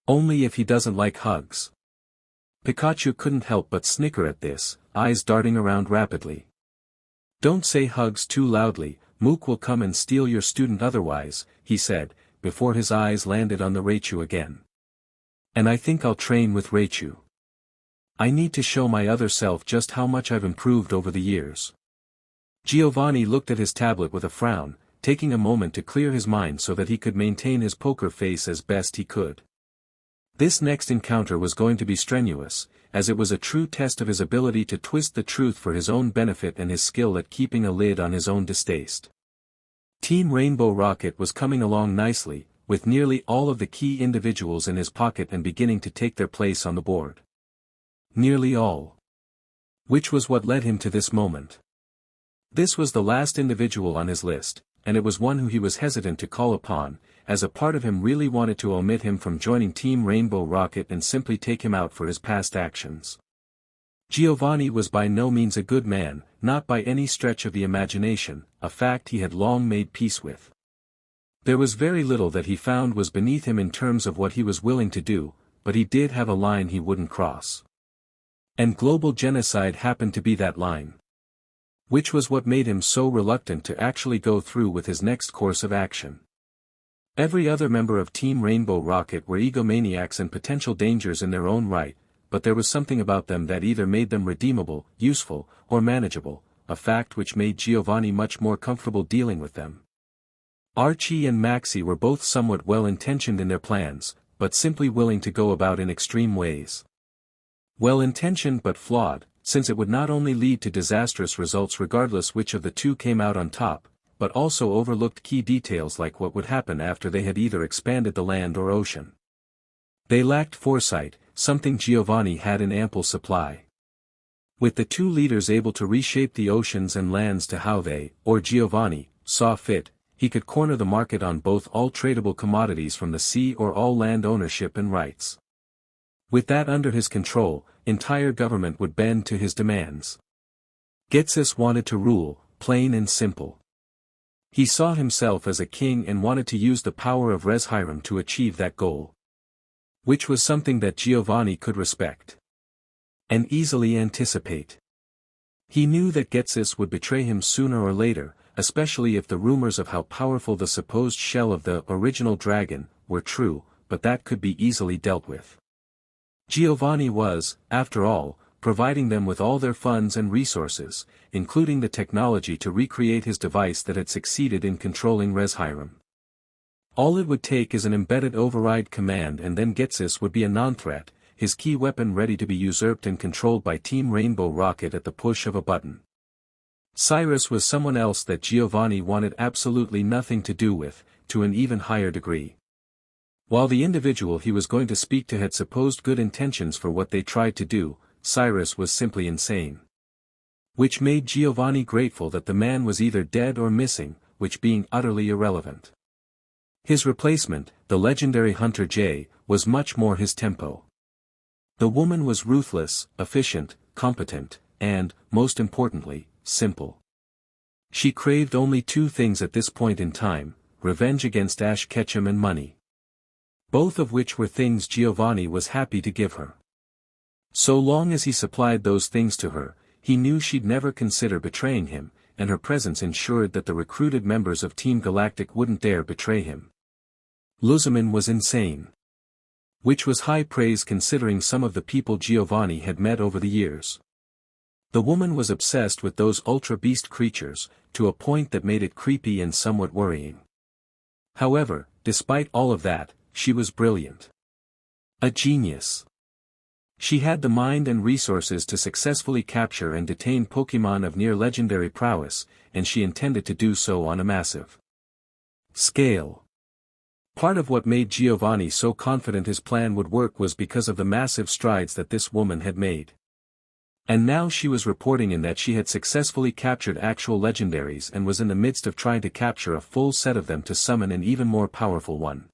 Only if he doesn't like hugs. Pikachu couldn't help but snicker at this, eyes darting around rapidly. Don't say hugs too loudly, Mook will come and steal your student otherwise, he said, before his eyes landed on the Raichu again. And I think I'll train with Raichu. I need to show my other self just how much I've improved over the years. Giovanni looked at his tablet with a frown, taking a moment to clear his mind so that he could maintain his poker face as best he could. This next encounter was going to be strenuous, as it was a true test of his ability to twist the truth for his own benefit and his skill at keeping a lid on his own distaste. Team Rainbow Rocket was coming along nicely, with nearly all of the key individuals in his pocket and beginning to take their place on the board. Nearly all. Which was what led him to this moment. This was the last individual on his list, and it was one who he was hesitant to call upon, as a part of him really wanted to omit him from joining Team Rainbow Rocket and simply take him out for his past actions. Giovanni was by no means a good man, not by any stretch of the imagination, a fact he had long made peace with. There was very little that he found was beneath him in terms of what he was willing to do, but he did have a line he wouldn't cross. And global genocide happened to be that line. Which was what made him so reluctant to actually go through with his next course of action. Every other member of Team Rainbow Rocket were egomaniacs and potential dangers in their own right, but there was something about them that either made them redeemable, useful, or manageable, a fact which made Giovanni much more comfortable dealing with them. Archie and Maxie were both somewhat well-intentioned in their plans, but simply willing to go about in extreme ways. Well-intentioned but flawed, since it would not only lead to disastrous results regardless which of the two came out on top, but also overlooked key details like what would happen after they had either expanded the land or ocean. They lacked foresight, something Giovanni had in ample supply. With the two leaders able to reshape the oceans and lands to how they, or Giovanni, saw fit, he could corner the market on both all tradable commodities from the sea or all land ownership and rights. With that under his control, entire government would bend to his demands. Ghetsis wanted to rule, plain and simple. He saw himself as a king and wanted to use the power of Reshiram to achieve that goal. Which was something that Giovanni could respect. And easily anticipate. He knew that Ghetsis would betray him sooner or later, especially if the rumors of how powerful the supposed shell of the original dragon were true, but that could be easily dealt with. Giovanni was, after all, providing them with all their funds and resources, including the technology to recreate his device that had succeeded in controlling Reshiram. All it would take is an embedded override command and then Ghetsis would be a non-threat, his key weapon ready to be usurped and controlled by Team Rainbow Rocket at the push of a button. Cyrus was someone else that Giovanni wanted absolutely nothing to do with, to an even higher degree. While the individual he was going to speak to had supposed good intentions for what they tried to do, Cyrus was simply insane. Which made Giovanni grateful that the man was either dead or missing, which being utterly irrelevant. His replacement, the legendary Hunter J, was much more his tempo. The woman was ruthless, efficient, competent, and, most importantly, simple. She craved only two things at this point in time: revenge against Ash Ketchum and money. Both of which were things Giovanni was happy to give her. So long as he supplied those things to her, he knew she'd never consider betraying him, and her presence ensured that the recruited members of Team Galactic wouldn't dare betray him. Luzamin was insane. Which was high praise considering some of the people Giovanni had met over the years. The woman was obsessed with those ultra-beast creatures, to a point that made it creepy and somewhat worrying. However, despite all of that, she was brilliant. A genius. She had the mind and resources to successfully capture and detain Pokémon of near-legendary prowess, and she intended to do so on a massive scale. Part of what made Giovanni so confident his plan would work was because of the massive strides that this woman had made. And now she was reporting in that she had successfully captured actual legendaries and was in the midst of trying to capture a full set of them to summon an even more powerful one.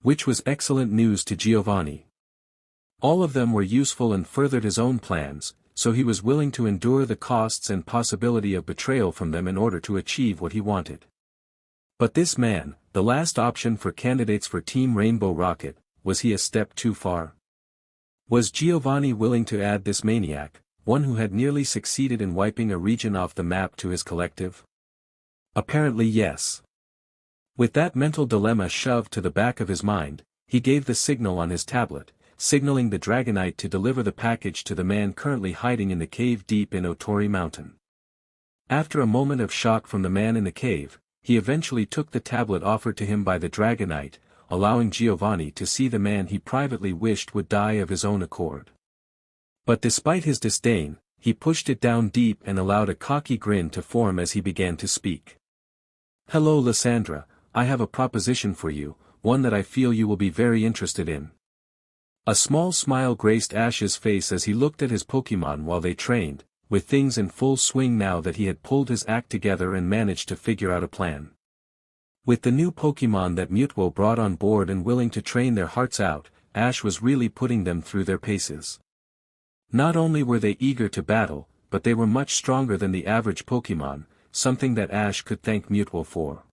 Which was excellent news to Giovanni. All of them were useful and furthered his own plans, so he was willing to endure the costs and possibility of betrayal from them in order to achieve what he wanted. But this man, the last option for candidates for Team Rainbow Rocket, was he a step too far? Was Giovanni willing to add this maniac, one who had nearly succeeded in wiping a region off the map, to his collective? Apparently yes. With that mental dilemma shoved to the back of his mind, he gave the signal on his tablet, signaling the Dragonite to deliver the package to the man currently hiding in the cave deep in Otori Mountain. After a moment of shock from the man in the cave, he eventually took the tablet offered to him by the Dragonite, allowing Giovanni to see the man he privately wished would die of his own accord. But despite his disdain, he pushed it down deep and allowed a cocky grin to form as he began to speak. "Hello Lysandra, I have a proposition for you, one that I feel you will be very interested in." A small smile graced Ash's face as he looked at his Pokémon while they trained, with things in full swing now that he had pulled his act together and managed to figure out a plan. With the new Pokémon that Mutwo brought on board and willing to train their hearts out, Ash was really putting them through their paces. Not only were they eager to battle, but they were much stronger than the average Pokémon, something that Ash could thank Mutwo for.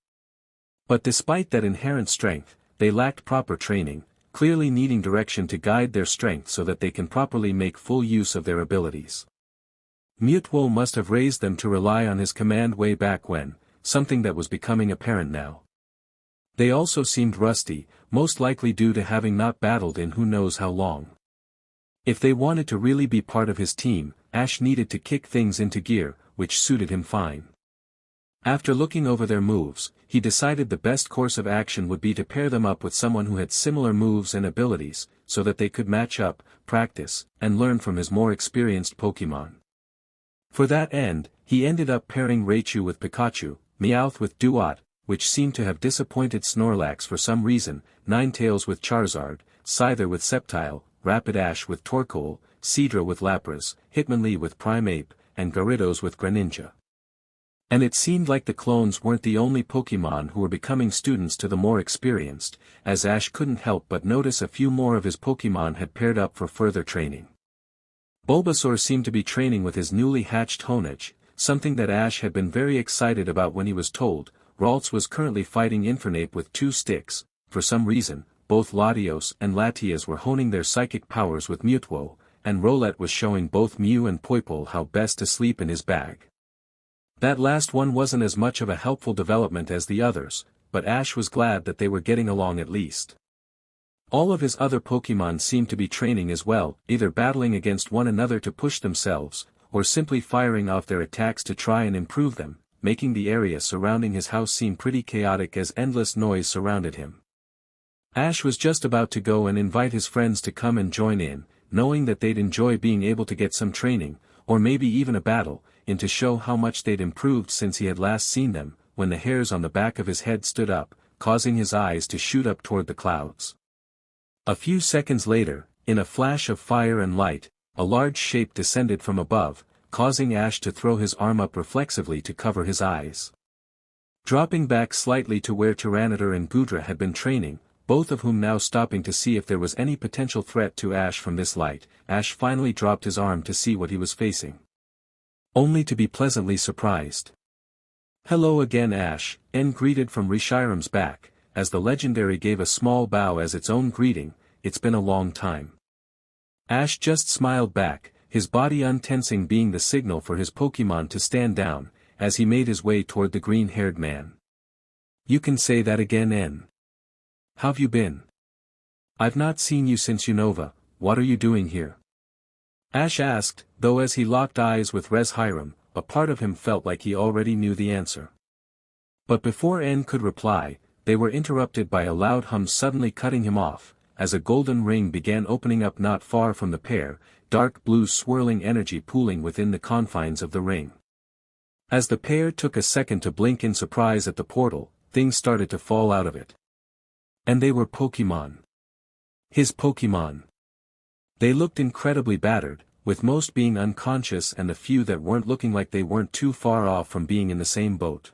But despite that inherent strength, they lacked proper training, clearly needing direction to guide their strength so that they can properly make full use of their abilities. Mutwo must have raised them to rely on his command way back when, something that was becoming apparent now. They also seemed rusty, most likely due to having not battled in who knows how long. If they wanted to really be part of his team, Ash needed to kick things into gear, which suited him fine. After looking over their moves, he decided the best course of action would be to pair them up with someone who had similar moves and abilities, so that they could match up, practice, and learn from his more experienced Pokémon. For that end, he ended up pairing Raichu with Pikachu, Meowth with Duat, which seemed to have disappointed Snorlax for some reason, Ninetales with Charizard, Scyther with Sceptile, Rapidash with Torkoal, Seadra with Lapras, Hitmonlee with Primeape, and Gyarados with Greninja. And it seemed like the clones weren't the only Pokémon who were becoming students to the more experienced, as Ash couldn't help but notice a few more of his Pokémon had paired up for further training. Bulbasaur seemed to be training with his newly hatched Honedge, something that Ash had been very excited about when he was told. Ralts was currently fighting Infernape with 2 sticks. For some reason, both Latios and Latias were honing their psychic powers with Mutwo, and Rowlet was showing both Mew and Poipole how best to sleep in his bag. That last one wasn't as much of a helpful development as the others, but Ash was glad that they were getting along at least. All of his other Pokémon seemed to be training as well, either battling against one another to push themselves, or simply firing off their attacks to try and improve them, making the area surrounding his house seem pretty chaotic as endless noise surrounded him. Ash was just about to go and invite his friends to come and join in, knowing that they'd enjoy being able to get some training, or maybe even a battle, and to show how much they'd improved since he had last seen them, when the hairs on the back of his head stood up, causing his eyes to shoot up toward the clouds. A few seconds later, in a flash of fire and light, a large shape descended from above, causing Ash to throw his arm up reflexively to cover his eyes. Dropping back slightly to where Tyranitar and Goodra had been training, both of whom now stopping to see if there was any potential threat to Ash from this light, Ash finally dropped his arm to see what he was facing. Only to be pleasantly surprised. "Hello again, Ash," N greeted from Reshiram's back, as the legendary gave a small bow as its own greeting. "It's been a long time." Ash just smiled back, his body untensing being the signal for his Pokémon to stand down, as he made his way toward the green-haired man. "You can say that again, N. How've you been? I've not seen you since Unova. What are you doing here?" Ash asked, though as he locked eyes with Reshiram, a part of him felt like he already knew the answer. But before N could reply, they were interrupted by a loud hum suddenly cutting him off, as a golden ring began opening up not far from the pair, dark blue swirling energy pooling within the confines of the ring. As the pair took a second to blink in surprise at the portal, things started to fall out of it. And they were Pokémon. His Pokémon. They looked incredibly battered, with most being unconscious and the few that weren't looking like they weren't too far off from being in the same boat.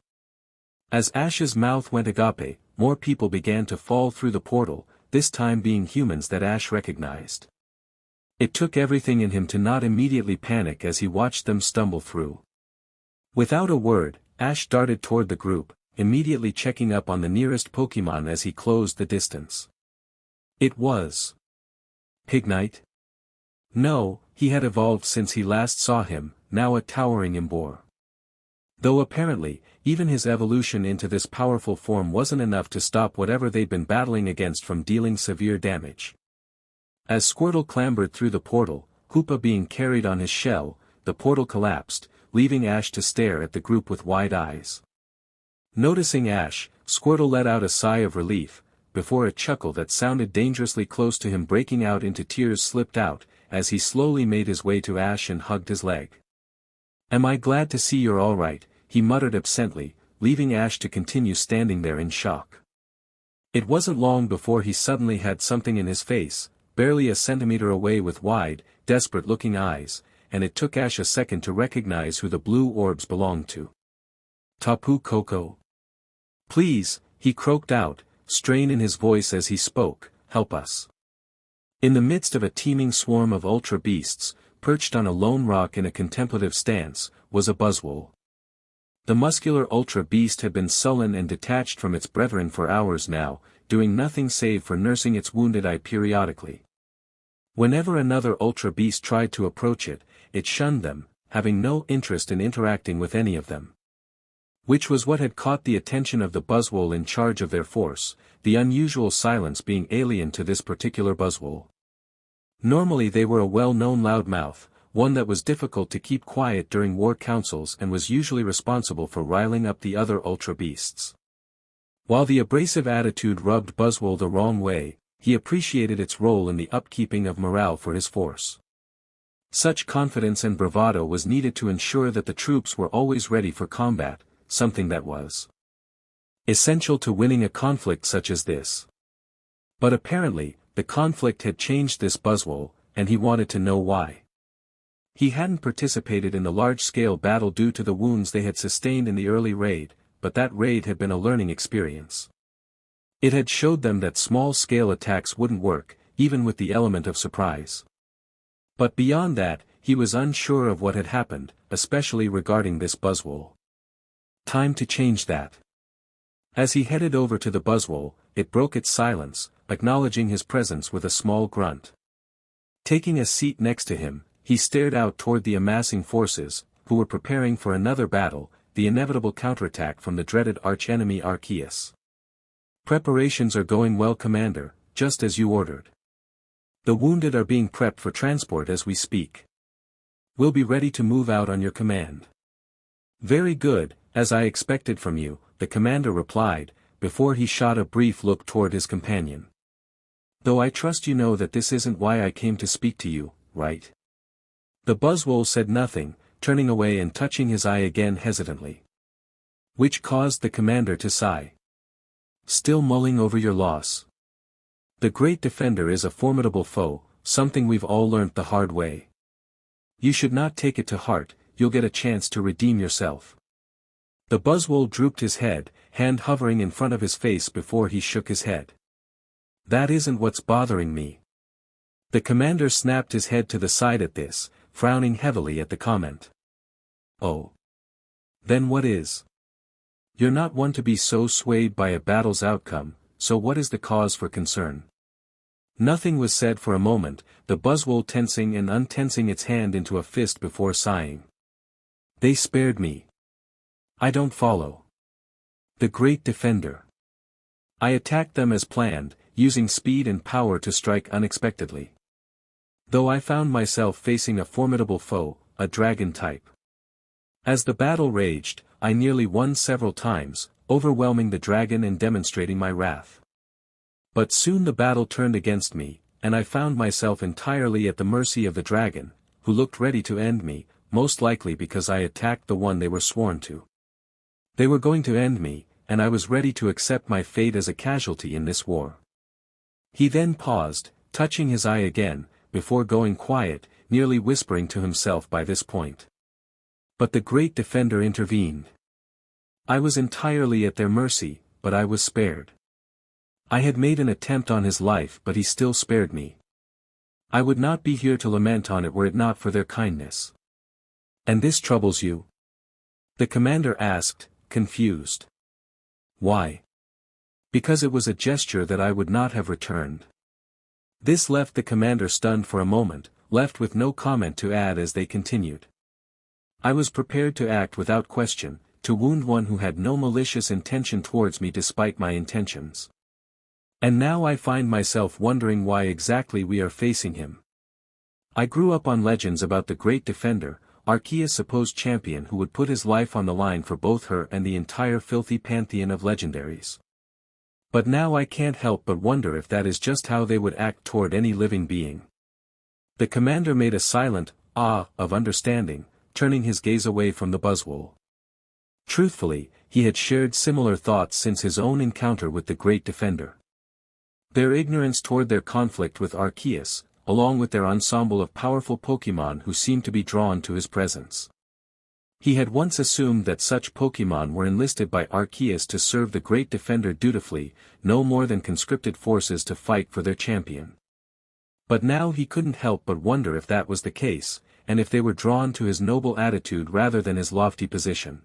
As Ash's mouth went agape, more people began to fall through the portal, this time being humans that Ash recognized. It took everything in him to not immediately panic as he watched them stumble through. Without a word, Ash darted toward the group, immediately checking up on the nearest Pokémon as he closed the distance. It was Pignite? No, he had evolved since he last saw him, now a towering Imbor. Though apparently, even his evolution into this powerful form wasn't enough to stop whatever they'd been battling against from dealing severe damage. As Squirtle clambered through the portal, Hoopa being carried on his shell, the portal collapsed, leaving Ash to stare at the group with wide eyes. Noticing Ash, Squirtle let out a sigh of relief, before a chuckle that sounded dangerously close to him breaking out into tears slipped out, as he slowly made his way to Ash and hugged his leg. "Am I glad to see you're alright," he muttered absently, leaving Ash to continue standing there in shock. It wasn't long before he suddenly had something in his face, barely a centimeter away with wide, desperate-looking eyes, and it took Ash a second to recognize who the blue orbs belonged to. "Tapu Koko? Please," he croaked out, strain in his voice as he spoke, "help us." In the midst of a teeming swarm of ultra beasts, perched on a lone rock in a contemplative stance, was a Buzzwole. The muscular ultra beast had been sullen and detached from its brethren for hours now, doing nothing save for nursing its wounded eye periodically. Whenever another ultra beast tried to approach it, it shunned them, having no interest in interacting with any of them. Which was what had caught the attention of the Buzzwole in charge of their force, the unusual silence being alien to this particular Buzzwole. Normally they were a well-known loudmouth, one that was difficult to keep quiet during war councils and was usually responsible for riling up the other ultra beasts. While the abrasive attitude rubbed Buzzwole the wrong way, he appreciated its role in the upkeeping of morale for his force. Such confidence and bravado was needed to ensure that the troops were always ready for combat, something that was essential to winning a conflict such as this. But apparently, the conflict had changed this Buzzwole, and he wanted to know why. He hadn't participated in the large-scale battle due to the wounds they had sustained in the early raid, but that raid had been a learning experience. It had showed them that small-scale attacks wouldn't work, even with the element of surprise. But beyond that, he was unsure of what had happened, especially regarding this Buzzwole. Time to change that. As he headed over to the Buzzwole, it broke its silence, acknowledging his presence with a small grunt. Taking a seat next to him, he stared out toward the amassing forces, who were preparing for another battle, the inevitable counterattack from the dreaded archenemy Arceus. "Preparations are going well, Commander, just as you ordered. The wounded are being prepped for transport as we speak. We'll be ready to move out on your command." "Very good, as I expected from you," the commander replied, before he shot a brief look toward his companion. "Though I trust you know that this isn't why I came to speak to you, right?" The Buzzwole said nothing, turning away and touching his eye again hesitantly. Which caused the commander to sigh. "Still mulling over your loss? The Great Defender is a formidable foe, something we've all learnt the hard way. You should not take it to heart, you'll get a chance to redeem yourself. The Buzzwole drooped his head, hand hovering in front of his face before he shook his head. That isn't what's bothering me. The commander snapped his head to the side at this, frowning heavily at the comment. Oh. Then what is? You're not one to be so swayed by a battle's outcome, so what is the cause for concern? Nothing was said for a moment, the Buzzwole tensing and untensing its hand into a fist before sighing. They spared me. I don't follow. The Great Defender. I attacked them as planned, using speed and power to strike unexpectedly. Though I found myself facing a formidable foe, a dragon type. As the battle raged, I nearly won several times, overwhelming the dragon and demonstrating my wrath. But soon the battle turned against me, and I found myself entirely at the mercy of the dragon, who looked ready to end me, most likely because I attacked the one they were sworn to. They were going to end me, and I was ready to accept my fate as a casualty in this war. He then paused, touching his eye again, before going quiet, nearly whispering to himself by this point. But the Great Defender intervened. I was entirely at their mercy, but I was spared. I had made an attempt on his life but he still spared me. I would not be here to lament on it were it not for their kindness. And this troubles you? The commander asked, confused. Why? Because it was a gesture that I would not have returned. This left the commander stunned for a moment, left with no comment to add as they continued. I was prepared to act without question, to wound one who had no malicious intention towards me despite my intentions. And now I find myself wondering why exactly we are facing him. I grew up on legends about the Great Defender, Arceus' supposed champion who would put his life on the line for both her and the entire filthy pantheon of legendaries. But now I can't help but wonder if that is just how they would act toward any living being. The commander made a silent ah of understanding, turning his gaze away from the Buzzwole. Truthfully, he had shared similar thoughts since his own encounter with the Great Defender. Their ignorance toward their conflict with Arceus, along with their ensemble of powerful Pokémon who seemed to be drawn to his presence. He had once assumed that such Pokémon were enlisted by Arceus to serve the Great Defender dutifully, no more than conscripted forces to fight for their champion. But now he couldn't help but wonder if that was the case, and if they were drawn to his noble attitude rather than his lofty position.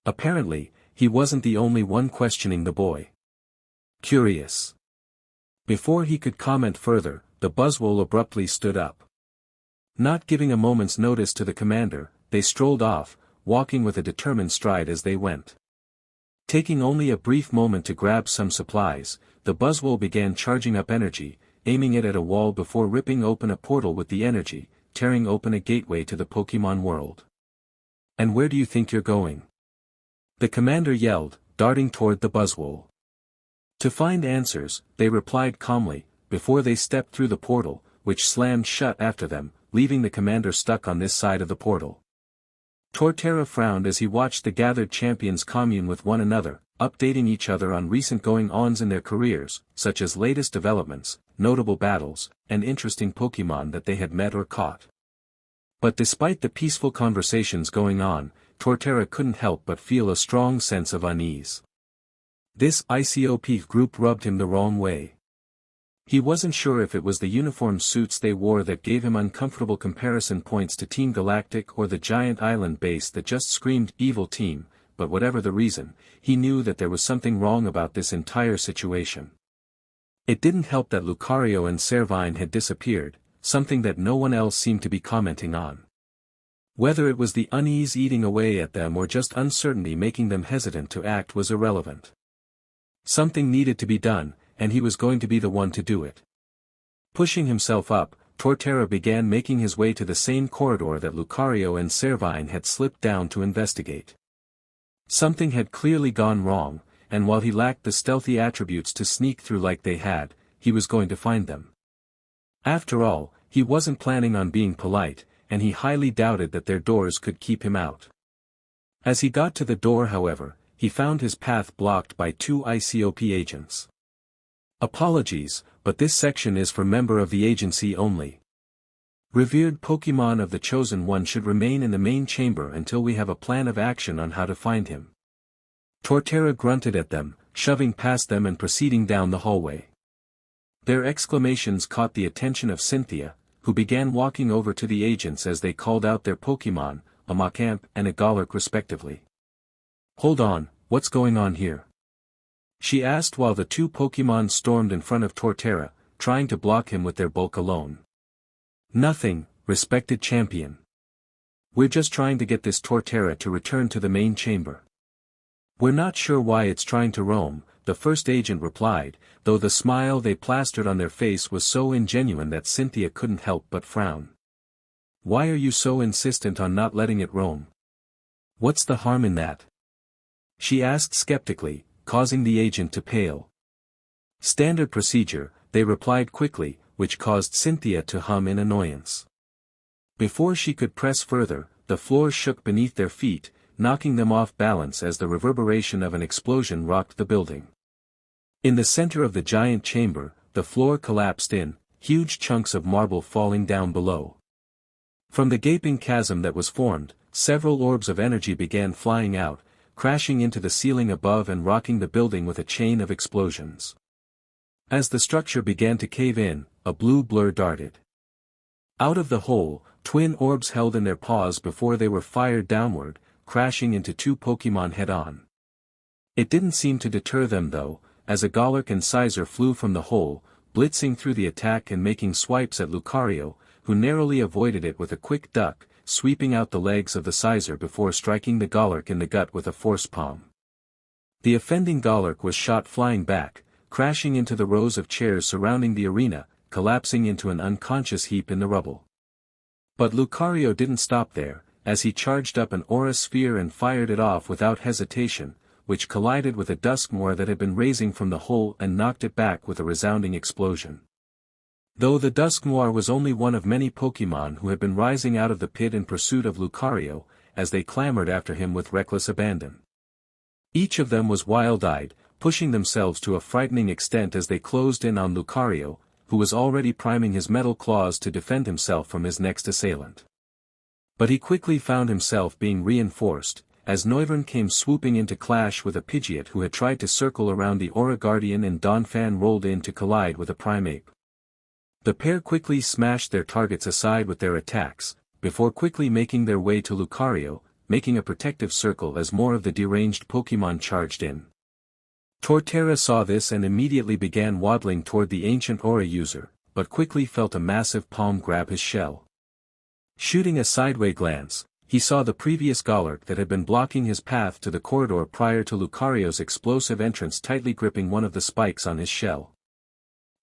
Apparently, he wasn't the only one questioning the boy. Curious. Before he could comment further, the Buzzwole abruptly stood up. Not giving a moment's notice to the commander, they strolled off, walking with a determined stride as they went. Taking only a brief moment to grab some supplies, the Buzzwole began charging up energy, aiming it at a wall before ripping open a portal with the energy, tearing open a gateway to the Pokémon world. And where do you think you're going? The commander yelled, darting toward the Buzzwole. To find answers, they replied calmly, before they stepped through the portal, which slammed shut after them, leaving the commander stuck on this side of the portal. Torterra frowned as he watched the gathered champions commune with one another, updating each other on recent going-ons in their careers, such as latest developments, notable battles, and interesting Pokémon that they had met or caught. But despite the peaceful conversations going on, Torterra couldn't help but feel a strong sense of unease. This ICOP group rubbed him the wrong way. He wasn't sure if it was the uniform suits they wore that gave him uncomfortable comparison points to Team Galactic or the giant island base that just screamed evil team, but whatever the reason, he knew that there was something wrong about this entire situation. It didn't help that Lucario and Servine had disappeared, something that no one else seemed to be commenting on. Whether it was the unease eating away at them or just uncertainty making them hesitant to act was irrelevant. Something needed to be done, and he was going to be the one to do it. Pushing himself up, Torterra began making his way to the same corridor that Lucario and Servine had slipped down to investigate. Something had clearly gone wrong, and while he lacked the stealthy attributes to sneak through like they had, he was going to find them. After all, he wasn't planning on being polite, and he highly doubted that their doors could keep him out. As he got to the door however, he found his path blocked by 2 ICOP agents. Apologies, but this section is for member of the agency only. Revered Pokémon of the Chosen One should remain in the main chamber until we have a plan of action on how to find him. Torterra grunted at them, shoving past them and proceeding down the hallway. Their exclamations caught the attention of Cynthia, who began walking over to the agents as they called out their Pokémon, a Machamp and a Golurk respectively. "Hold on, what's going on here?" she asked while the two Pokémon stormed in front of Torterra, trying to block him with their bulk alone. "Nothing, respected champion. We're just trying to get this Torterra to return to the main chamber." "We're not sure why it's trying to roam," the first agent replied, though the smile they plastered on their face was so ingenuine that Cynthia couldn't help but frown. "Why are you so insistent on not letting it roam? What's the harm in that?" she asked skeptically, causing the agent to pale. "Standard procedure," they replied quickly, which caused Cynthia to hum in annoyance. Before she could press further, the floor shook beneath their feet, knocking them off balance as the reverberation of an explosion rocked the building. In the center of the giant chamber, the floor collapsed in, huge chunks of marble falling down below. From the gaping chasm that was formed, several orbs of energy began flying out, crashing into the ceiling above and rocking the building with a chain of explosions. As the structure began to cave in, a blue blur darted out of the hole, twin orbs held in their paws before they were fired downward, crashing into two Pokémon head-on. It didn't seem to deter them though, as a Golurk and Scizor flew from the hole, blitzing through the attack and making swipes at Lucario, who narrowly avoided it with a quick duck, sweeping out the legs of the Scizor before striking the Golurk in the gut with a force palm. The offending Golurk was shot flying back, crashing into the rows of chairs surrounding the arena, collapsing into an unconscious heap in the rubble. But Lucario didn't stop there, as he charged up an aura sphere and fired it off without hesitation, which collided with a Dusknoir that had been raising from the hole and knocked it back with a resounding explosion. Though the Dusknoir was only one of many Pokémon who had been rising out of the pit in pursuit of Lucario, as they clamored after him with reckless abandon. Each of them was wild-eyed, pushing themselves to a frightening extent as they closed in on Lucario, who was already priming his metal claws to defend himself from his next assailant. But he quickly found himself being reinforced, as Noivern came swooping in to clash with a Pidgeot who had tried to circle around the Aura Guardian and Donphan rolled in to collide with a Primeape. The pair quickly smashed their targets aside with their attacks, before quickly making their way to Lucario, making a protective circle as more of the deranged Pokémon charged in. Torterra saw this and immediately began waddling toward the ancient aura user, but quickly felt a massive palm grab his shell. Shooting a sideway glance, he saw the previous Golurk that had been blocking his path to the corridor prior to Lucario's explosive entrance tightly gripping one of the spikes on his shell.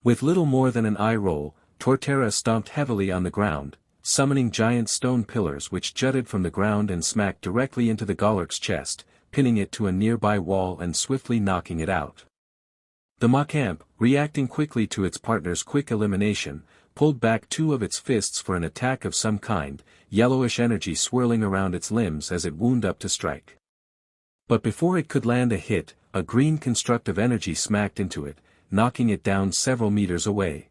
With little more than an eye roll, Torterra stomped heavily on the ground, summoning giant stone pillars which jutted from the ground and smacked directly into the Golurk's chest, pinning it to a nearby wall and swiftly knocking it out. The Machamp, reacting quickly to its partner's quick elimination, pulled back two of its fists for an attack of some kind, yellowish energy swirling around its limbs as it wound up to strike. But before it could land a hit, a green constructive energy smacked into it, knocking it down several meters away.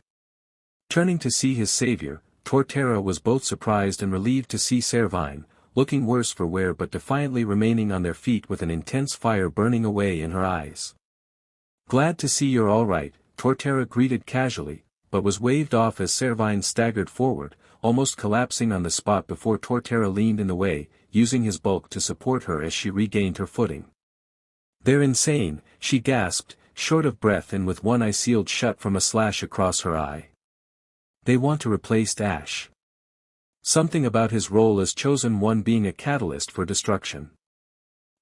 Turning to see his savior, Torterra was both surprised and relieved to see Servine, looking worse for wear but defiantly remaining on their feet with an intense fire burning away in her eyes. "Glad to see you're all right," Torterra greeted casually, but was waved off as Servine staggered forward, almost collapsing on the spot before Torterra leaned in the way, using his bulk to support her as she regained her footing. "They're insane," she gasped, short of breath and with one eye sealed shut from a slash across her eye. "They want to replace Ash. Something about his role as Chosen One being a catalyst for destruction.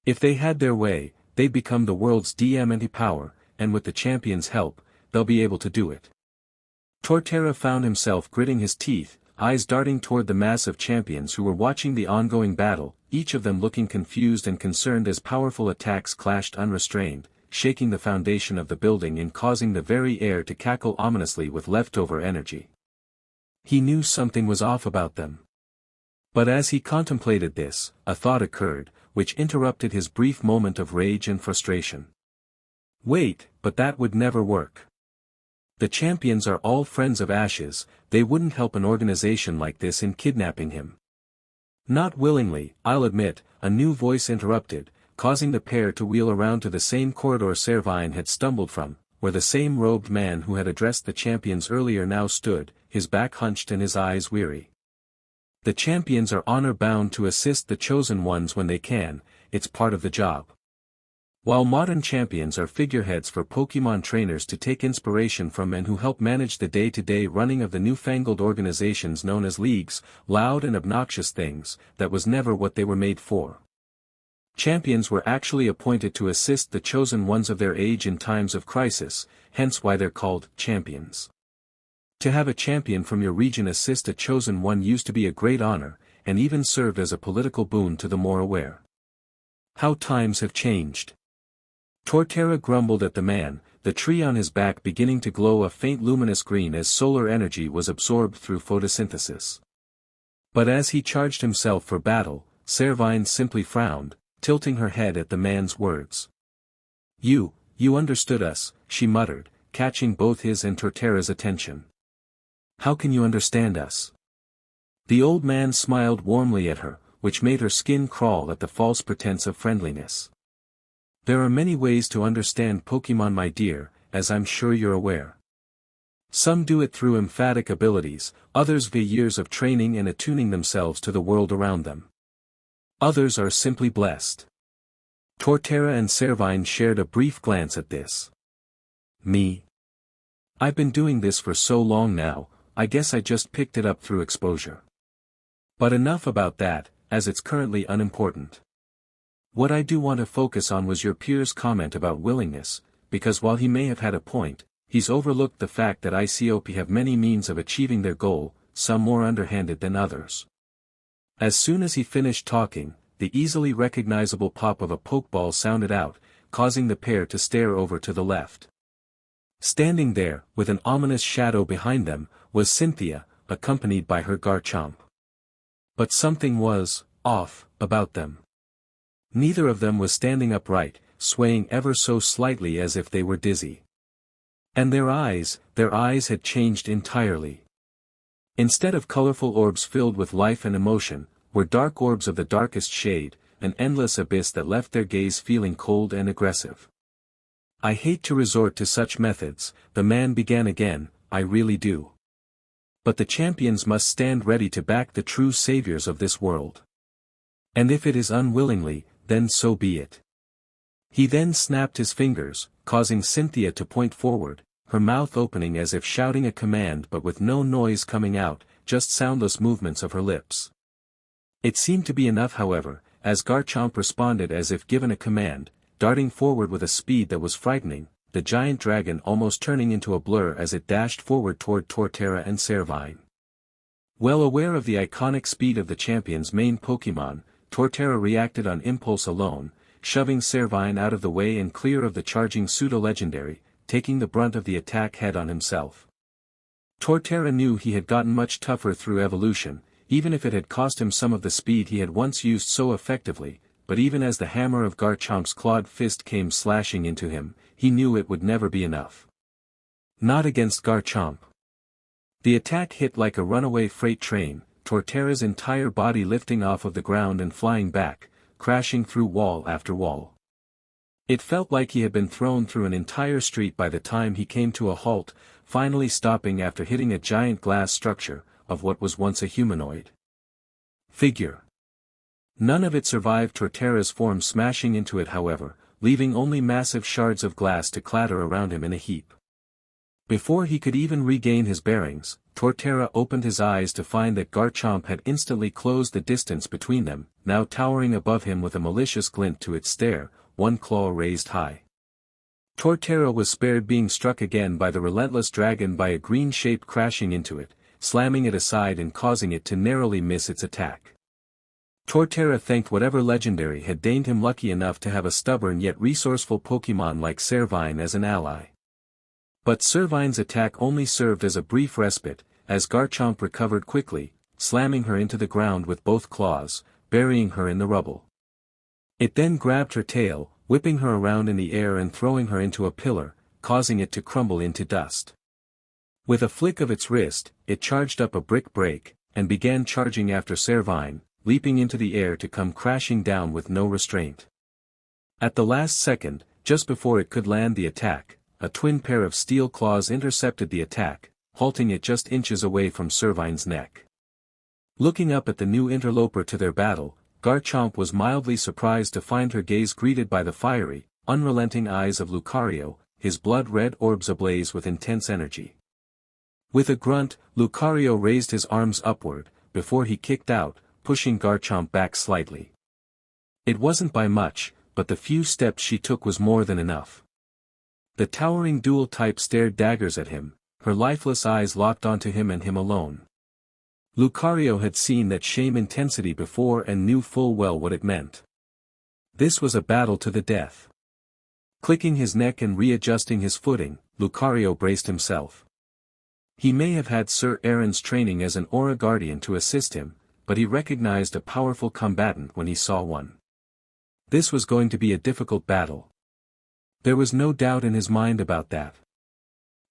If they had their way, they'd become the world's DMNT power, and with the champion's help, they'll be able to do it." Torterra found himself gritting his teeth, eyes darting toward the mass of champions who were watching the ongoing battle, each of them looking confused and concerned as powerful attacks clashed unrestrained, shaking the foundation of the building and causing the very air to cackle ominously with leftover energy. He knew something was off about them. But as he contemplated this, a thought occurred, which interrupted his brief moment of rage and frustration. Wait, but that would never work. The champions are all friends of Ash's, they wouldn't help an organization like this in kidnapping him. Not willingly, I'll admit, a new voice interrupted, causing the pair to wheel around to the same corridor Servine had stumbled from, where the same robed man who had addressed the champions earlier now stood, his back hunched and his eyes weary. The champions are honor-bound to assist the chosen ones when they can, it's part of the job. While modern champions are figureheads for Pokémon trainers to take inspiration from and who help manage the day-to-day running of the newfangled organizations known as leagues, loud and obnoxious things, that was never what they were made for. Champions were actually appointed to assist the chosen ones of their age in times of crisis, hence why they're called champions. To have a champion from your region assist a chosen one used to be a great honor, and even served as a political boon to the more aware. How times have changed. Torterra grumbled at the man, the tree on his back beginning to glow a faint luminous green as solar energy was absorbed through photosynthesis. But as he charged himself for battle, Servine simply frowned, tilting her head at the man's words. You understood us," she muttered, catching both his and Torterra's attention. "How can you understand us?" The old man smiled warmly at her, which made her skin crawl at the false pretense of friendliness. "There are many ways to understand Pokémon, my dear, as I'm sure you're aware. Some do it through emphatic abilities, others via years of training and attuning themselves to the world around them. Others are simply blessed." Torterra and Servine shared a brief glance at this. "Me? I've been doing this for so long now, I guess I just picked it up through exposure. But enough about that, as it's currently unimportant. What I do want to focus on was your peer's comment about willingness, because while he may have had a point, he's overlooked the fact that ICOP have many means of achieving their goal, some more underhanded than others." As soon as he finished talking, the easily recognizable pop of a Pokeball sounded out, causing the pair to stare over to the left. Standing there, with an ominous shadow behind them, was Cynthia, accompanied by her Garchomp. But something was off about them. Neither of them was standing upright, swaying ever so slightly as if they were dizzy. And their eyes had changed entirely. Instead of colorful orbs filled with life and emotion, were dark orbs of the darkest shade, an endless abyss that left their gaze feeling cold and aggressive. "I hate to resort to such methods," the man began again, "I really do. But the champions must stand ready to back the true saviors of this world. And if it is unwillingly, then so be it." He then snapped his fingers, causing Cynthia to point forward, her mouth opening as if shouting a command but with no noise coming out, just soundless movements of her lips. It seemed to be enough however, as Garchomp responded as if given a command, darting forward with a speed that was frightening, the giant dragon almost turning into a blur as it dashed forward toward Torterra and Servine. Well aware of the iconic speed of the champion's main Pokémon, Torterra reacted on impulse alone, shoving Servine out of the way and clear of the charging pseudo-legendary, taking the brunt of the attack head on himself. Torterra knew he had gotten much tougher through evolution, even if it had cost him some of the speed he had once used so effectively, but even as the hammer of Garchomp's clawed fist came slashing into him, he knew it would never be enough. Not against Garchomp. The attack hit like a runaway freight train, Torterra's entire body lifting off of the ground and flying back, crashing through wall after wall. It felt like he had been thrown through an entire street by the time he came to a halt, finally stopping after hitting a giant glass structure, of what was once a humanoid figure. None of it survived Torterra's form smashing into it however, leaving only massive shards of glass to clatter around him in a heap. Before he could even regain his bearings, Torterra opened his eyes to find that Garchomp had instantly closed the distance between them, now towering above him with a malicious glint to its stare, one claw raised high. Torterra was spared being struck again by the relentless dragon by a green shape crashing into it, slamming it aside and causing it to narrowly miss its attack. Torterra thanked whatever legendary had deigned him lucky enough to have a stubborn yet resourceful Pokémon like Servine as an ally. But Servine's attack only served as a brief respite, as Garchomp recovered quickly, slamming her into the ground with both claws, burying her in the rubble. It then grabbed her tail, whipping her around in the air and throwing her into a pillar, causing it to crumble into dust. With a flick of its wrist, it charged up a brick break, and began charging after Servine, leaping into the air to come crashing down with no restraint. At the last second, just before it could land the attack, a twin pair of steel claws intercepted the attack, halting it just inches away from Servine's neck. Looking up at the new interloper to their battle, Garchomp was mildly surprised to find her gaze greeted by the fiery, unrelenting eyes of Lucario, his blood-red orbs ablaze with intense energy. With a grunt, Lucario raised his arms upward, before he kicked out, pushing Garchomp back slightly. It wasn't by much, but the few steps she took was more than enough. The towering dual type stared daggers at him, her lifeless eyes locked onto him and him alone. Lucario had seen that shame intensity before and knew full well what it meant. This was a battle to the death. Clicking his neck and readjusting his footing, Lucario braced himself. He may have had Sir Aaron's training as an Aura Guardian to assist him, but he recognized a powerful combatant when he saw one. This was going to be a difficult battle. There was no doubt in his mind about that.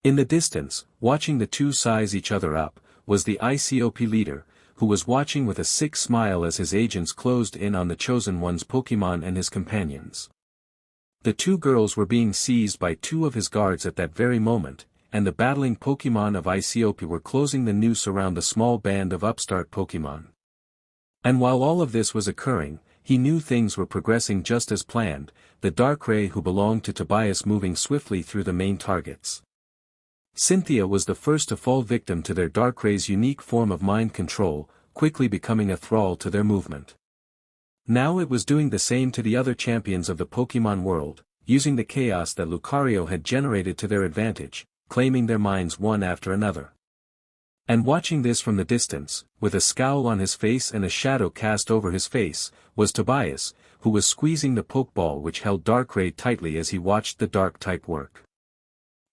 In the distance, watching the two size each other up, was the ICOP leader, who was watching with a sick smile as his agents closed in on the Chosen One's Pokémon and his companions. The two girls were being seized by two of his guards at that very moment, and the battling Pokémon of ICOP were closing the noose around the small band of upstart Pokémon. And while all of this was occurring, he knew things were progressing just as planned, the Darkrai who belonged to Tobias moving swiftly through the main targets. Cynthia was the first to fall victim to their Darkrai's unique form of mind control, quickly becoming a thrall to their movement. Now it was doing the same to the other champions of the Pokémon world, using the chaos that Lucario had generated to their advantage, claiming their minds one after another. And watching this from the distance, with a scowl on his face and a shadow cast over his face, was Tobias, who was squeezing the Pokeball which held Darkrai tightly as he watched the Dark-type work.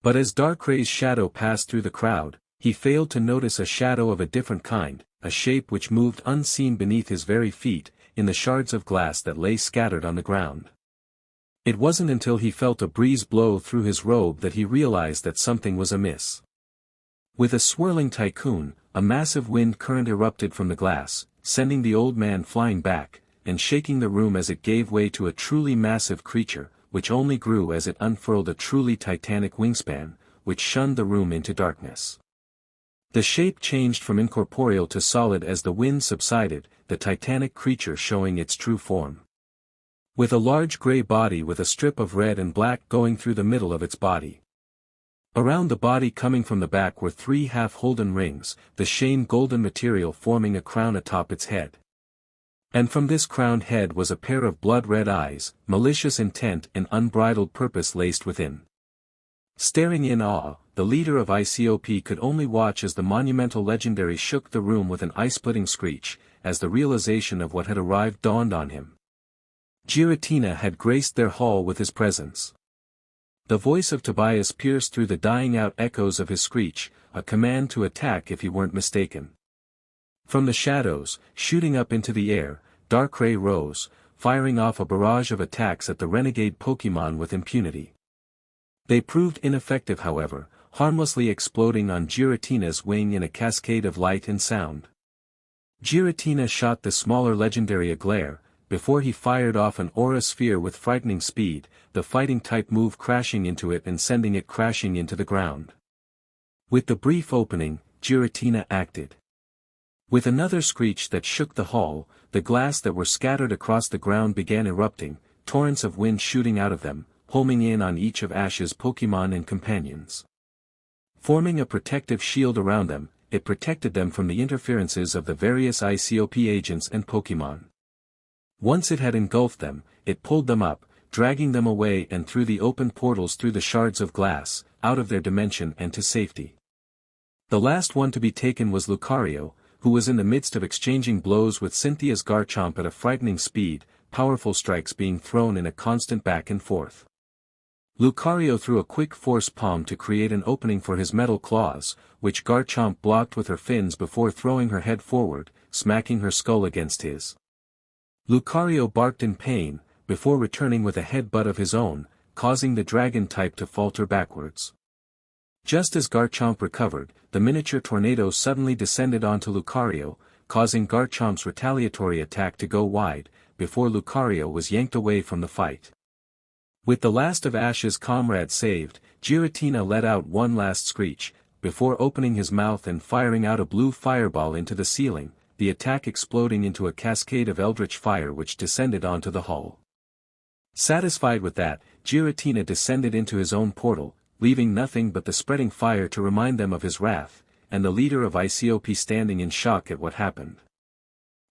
But as Darkrai's shadow passed through the crowd, he failed to notice a shadow of a different kind, a shape which moved unseen beneath his very feet, in the shards of glass that lay scattered on the ground. It wasn't until he felt a breeze blow through his robe that he realized that something was amiss. With a swirling tycoon, a massive wind current erupted from the glass, sending the old man flying back, and shaking the room as it gave way to a truly massive creature, which only grew as it unfurled a truly titanic wingspan, which shunned the room into darkness. The shape changed from incorporeal to solid as the wind subsided, the titanic creature showing its true form. With a large gray body with a strip of red and black going through the middle of its body. Around the body coming from the back were three half-holden rings, the shane golden material forming a crown atop its head. And from this crowned head was a pair of blood-red eyes, malicious intent and unbridled purpose laced within. Staring in awe, the leader of ICOP could only watch as the monumental legendary shook the room with an eye-splitting screech, as the realization of what had arrived dawned on him. Giratina had graced their hall with his presence. The voice of Tobias pierced through the dying-out echoes of his screech, a command to attack if he weren't mistaken. From the shadows, shooting up into the air, Darkrai rose, firing off a barrage of attacks at the renegade Pokémon with impunity. They proved ineffective however, harmlessly exploding on Giratina's wing in a cascade of light and sound. Giratina shot the smaller legendary a glare, before he fired off an aura sphere with frightening speed, the fighting-type move crashing into it and sending it crashing into the ground. With the brief opening, Giratina acted. With another screech that shook the hall, the glass that were scattered across the ground began erupting, torrents of wind shooting out of them, homing in on each of Ash's Pokémon and companions. Forming a protective shield around them, it protected them from the interferences of the various ICOP agents and Pokémon. Once it had engulfed them, it pulled them up, dragging them away and through the open portals through the shards of glass, out of their dimension and to safety. The last one to be taken was Lucario, who was in the midst of exchanging blows with Cynthia's Garchomp at a frightening speed, powerful strikes being thrown in a constant back and forth. Lucario threw a quick force palm to create an opening for his metal claws, which Garchomp blocked with her fins before throwing her head forward, smacking her skull against his. Lucario barked in pain, before returning with a headbutt of his own, causing the dragon type to falter backwards. Just as Garchomp recovered, the miniature tornado suddenly descended onto Lucario, causing Garchomp's retaliatory attack to go wide, before Lucario was yanked away from the fight. With the last of Ash's comrades saved, Giratina let out one last screech, before opening his mouth and firing out a blue fireball into the ceiling, the attack exploding into a cascade of eldritch fire which descended onto the hull. Satisfied with that, Giratina descended into his own portal, leaving nothing but the spreading fire to remind them of his wrath, and the leader of ICOP standing in shock at what happened.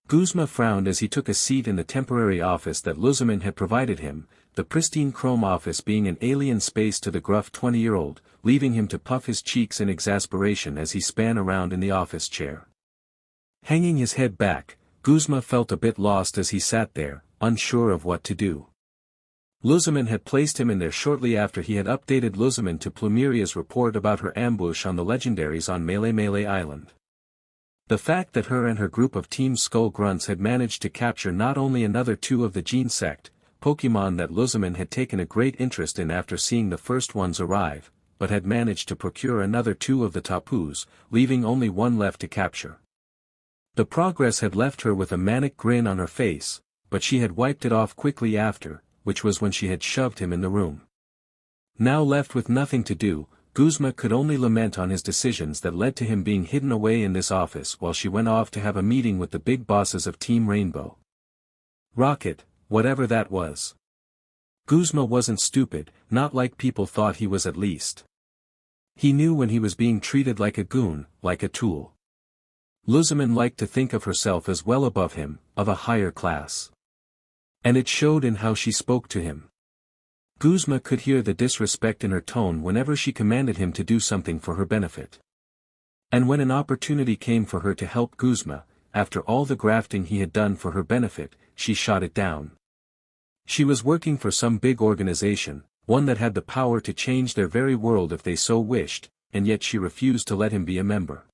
Guzma frowned as he took a seat in the temporary office that Luzamin had provided him, the pristine chrome office being an alien space to the gruff 20-year-old, leaving him to puff his cheeks in exasperation as he span around in the office chair. Hanging his head back, Guzma felt a bit lost as he sat there, unsure of what to do. Luzamin had placed him in there shortly after he had updated Luzamin to Plumeria's report about her ambush on the legendaries on Melee Island. The fact that her and her group of Team Skull Grunts had managed to capture not only another two of the Gene Sect, Pokémon that Luzamin had taken a great interest in after seeing the first ones arrive, but had managed to procure another two of the Tapus, leaving only one left to capture. The progress had left her with a manic grin on her face, but she had wiped it off quickly after, which was when she had shoved him in the room. Now left with nothing to do, Guzma could only lament on his decisions that led to him being hidden away in this office while she went off to have a meeting with the big bosses of Team Rainbow. Rocket, whatever that was. Guzma wasn't stupid, not like people thought he was at least. He knew when he was being treated like a goon, like a tool. Luzamin liked to think of herself as well above him, of a higher class. And it showed in how she spoke to him. Guzma could hear the disrespect in her tone whenever she commanded him to do something for her benefit. And when an opportunity came for her to help Guzma, after all the grafting he had done for her benefit, she shot it down. She was working for some big organization, one that had the power to change their very world if they so wished, and yet she refused to let him be a member.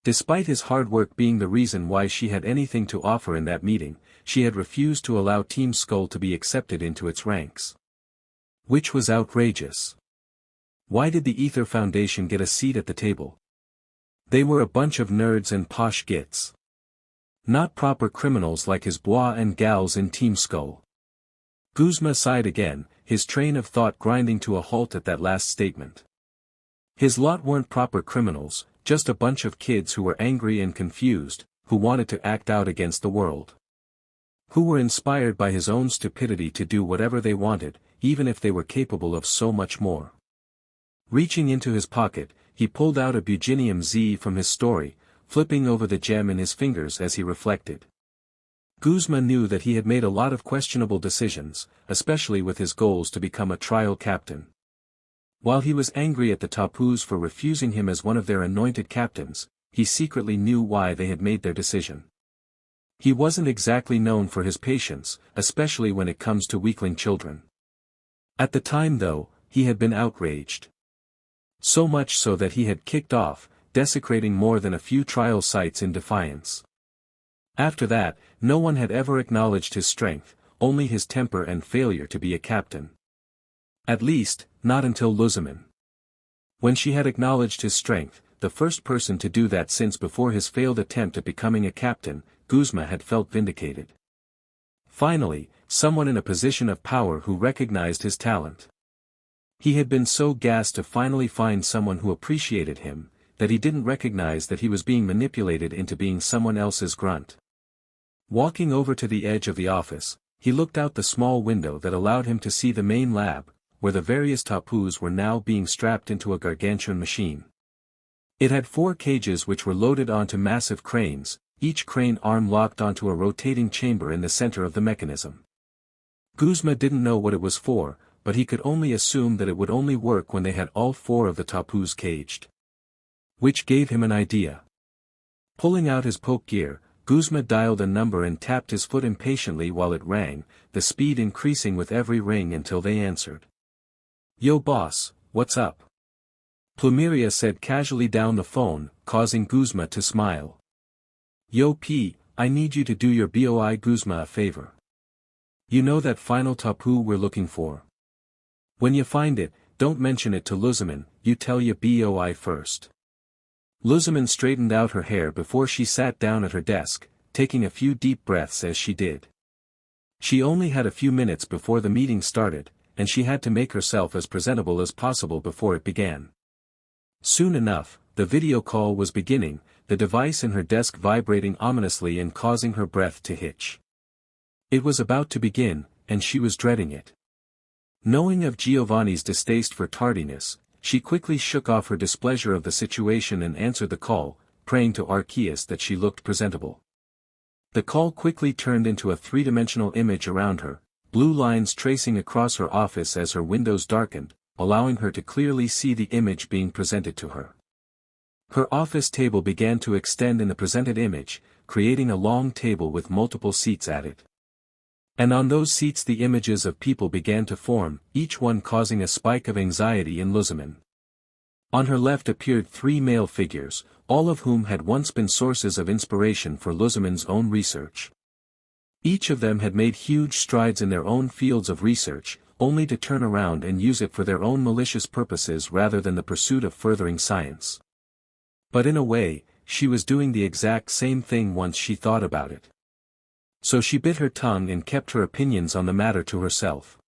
Despite his hard work being the reason why she had anything to offer in that meeting, she had refused to allow Team Skull to be accepted into its ranks. Which was outrageous. Why did the Ether Foundation get a seat at the table? They were a bunch of nerds and posh gits. Not proper criminals like his bois and gals in Team Skull. Guzma sighed again, his train of thought grinding to a halt at that last statement. His lot weren't proper criminals, just a bunch of kids who were angry and confused, who wanted to act out against the world. Who were inspired by his own stupidity to do whatever they wanted, even if they were capable of so much more. Reaching into his pocket, he pulled out a Buginium Z from his story, flipping over the gem in his fingers as he reflected. Guzma knew that he had made a lot of questionable decisions, especially with his goals to become a trial captain. While he was angry at the Tapus for refusing him as one of their anointed captains, he secretly knew why they had made their decision. He wasn't exactly known for his patience, especially when it comes to weakling children. At the time though, he had been outraged. So much so that he had kicked off, desecrating more than a few trial sites in defiance. After that, no one had ever acknowledged his strength, only his temper and failure to be a captain. At least, not until Luzamin. When she had acknowledged his strength, the first person to do that since before his failed attempt at becoming a captain, Guzma had felt vindicated. Finally, someone in a position of power who recognized his talent. He had been so gassed to finally find someone who appreciated him, that he didn't recognize that he was being manipulated into being someone else's grunt. Walking over to the edge of the office, he looked out the small window that allowed him to see the main lab, where the various Tapus were now being strapped into a gargantuan machine. It had 4 cages which were loaded onto massive cranes, each crane arm locked onto a rotating chamber in the center of the mechanism. Guzma didn't know what it was for, but he could only assume that it would only work when they had all 4 of the Tapus caged. Which gave him an idea. Pulling out his poke gear, Guzma dialed a number and tapped his foot impatiently while it rang, the speed increasing with every ring until they answered. "Yo boss, what's up?" Plumeria said casually down the phone, causing Guzma to smile. "Yo P, I need you to do your boy Guzma a favor. You know that final Tapu we're looking for? When you find it, don't mention it to Luzamin, you tell ya boi first. Luzman straightened out her hair before she sat down at her desk, taking a few deep breaths as she did. She only had a few minutes before the meeting started, and she had to make herself as presentable as possible before it began. Soon enough, the video call was beginning, the device in her desk vibrating ominously and causing her breath to hitch. It was about to begin, and she was dreading it. Knowing of Giovanni's distaste for tardiness, she quickly shook off her displeasure of the situation and answered the call, praying to Arceus that she looked presentable. The call quickly turned into a three-dimensional image around her, blue lines tracing across her office as her windows darkened, allowing her to clearly see the image being presented to her. Her office table began to extend in the presented image, creating a long table with multiple seats at it. And on those seats the images of people began to form, each one causing a spike of anxiety in Luzman. On her left appeared three male figures, all of whom had once been sources of inspiration for Luzman's own research. Each of them had made huge strides in their own fields of research, only to turn around and use it for their own malicious purposes rather than the pursuit of furthering science. But in a way, she was doing the exact same thing once she thought about it. So she bit her tongue and kept her opinions on the matter to herself.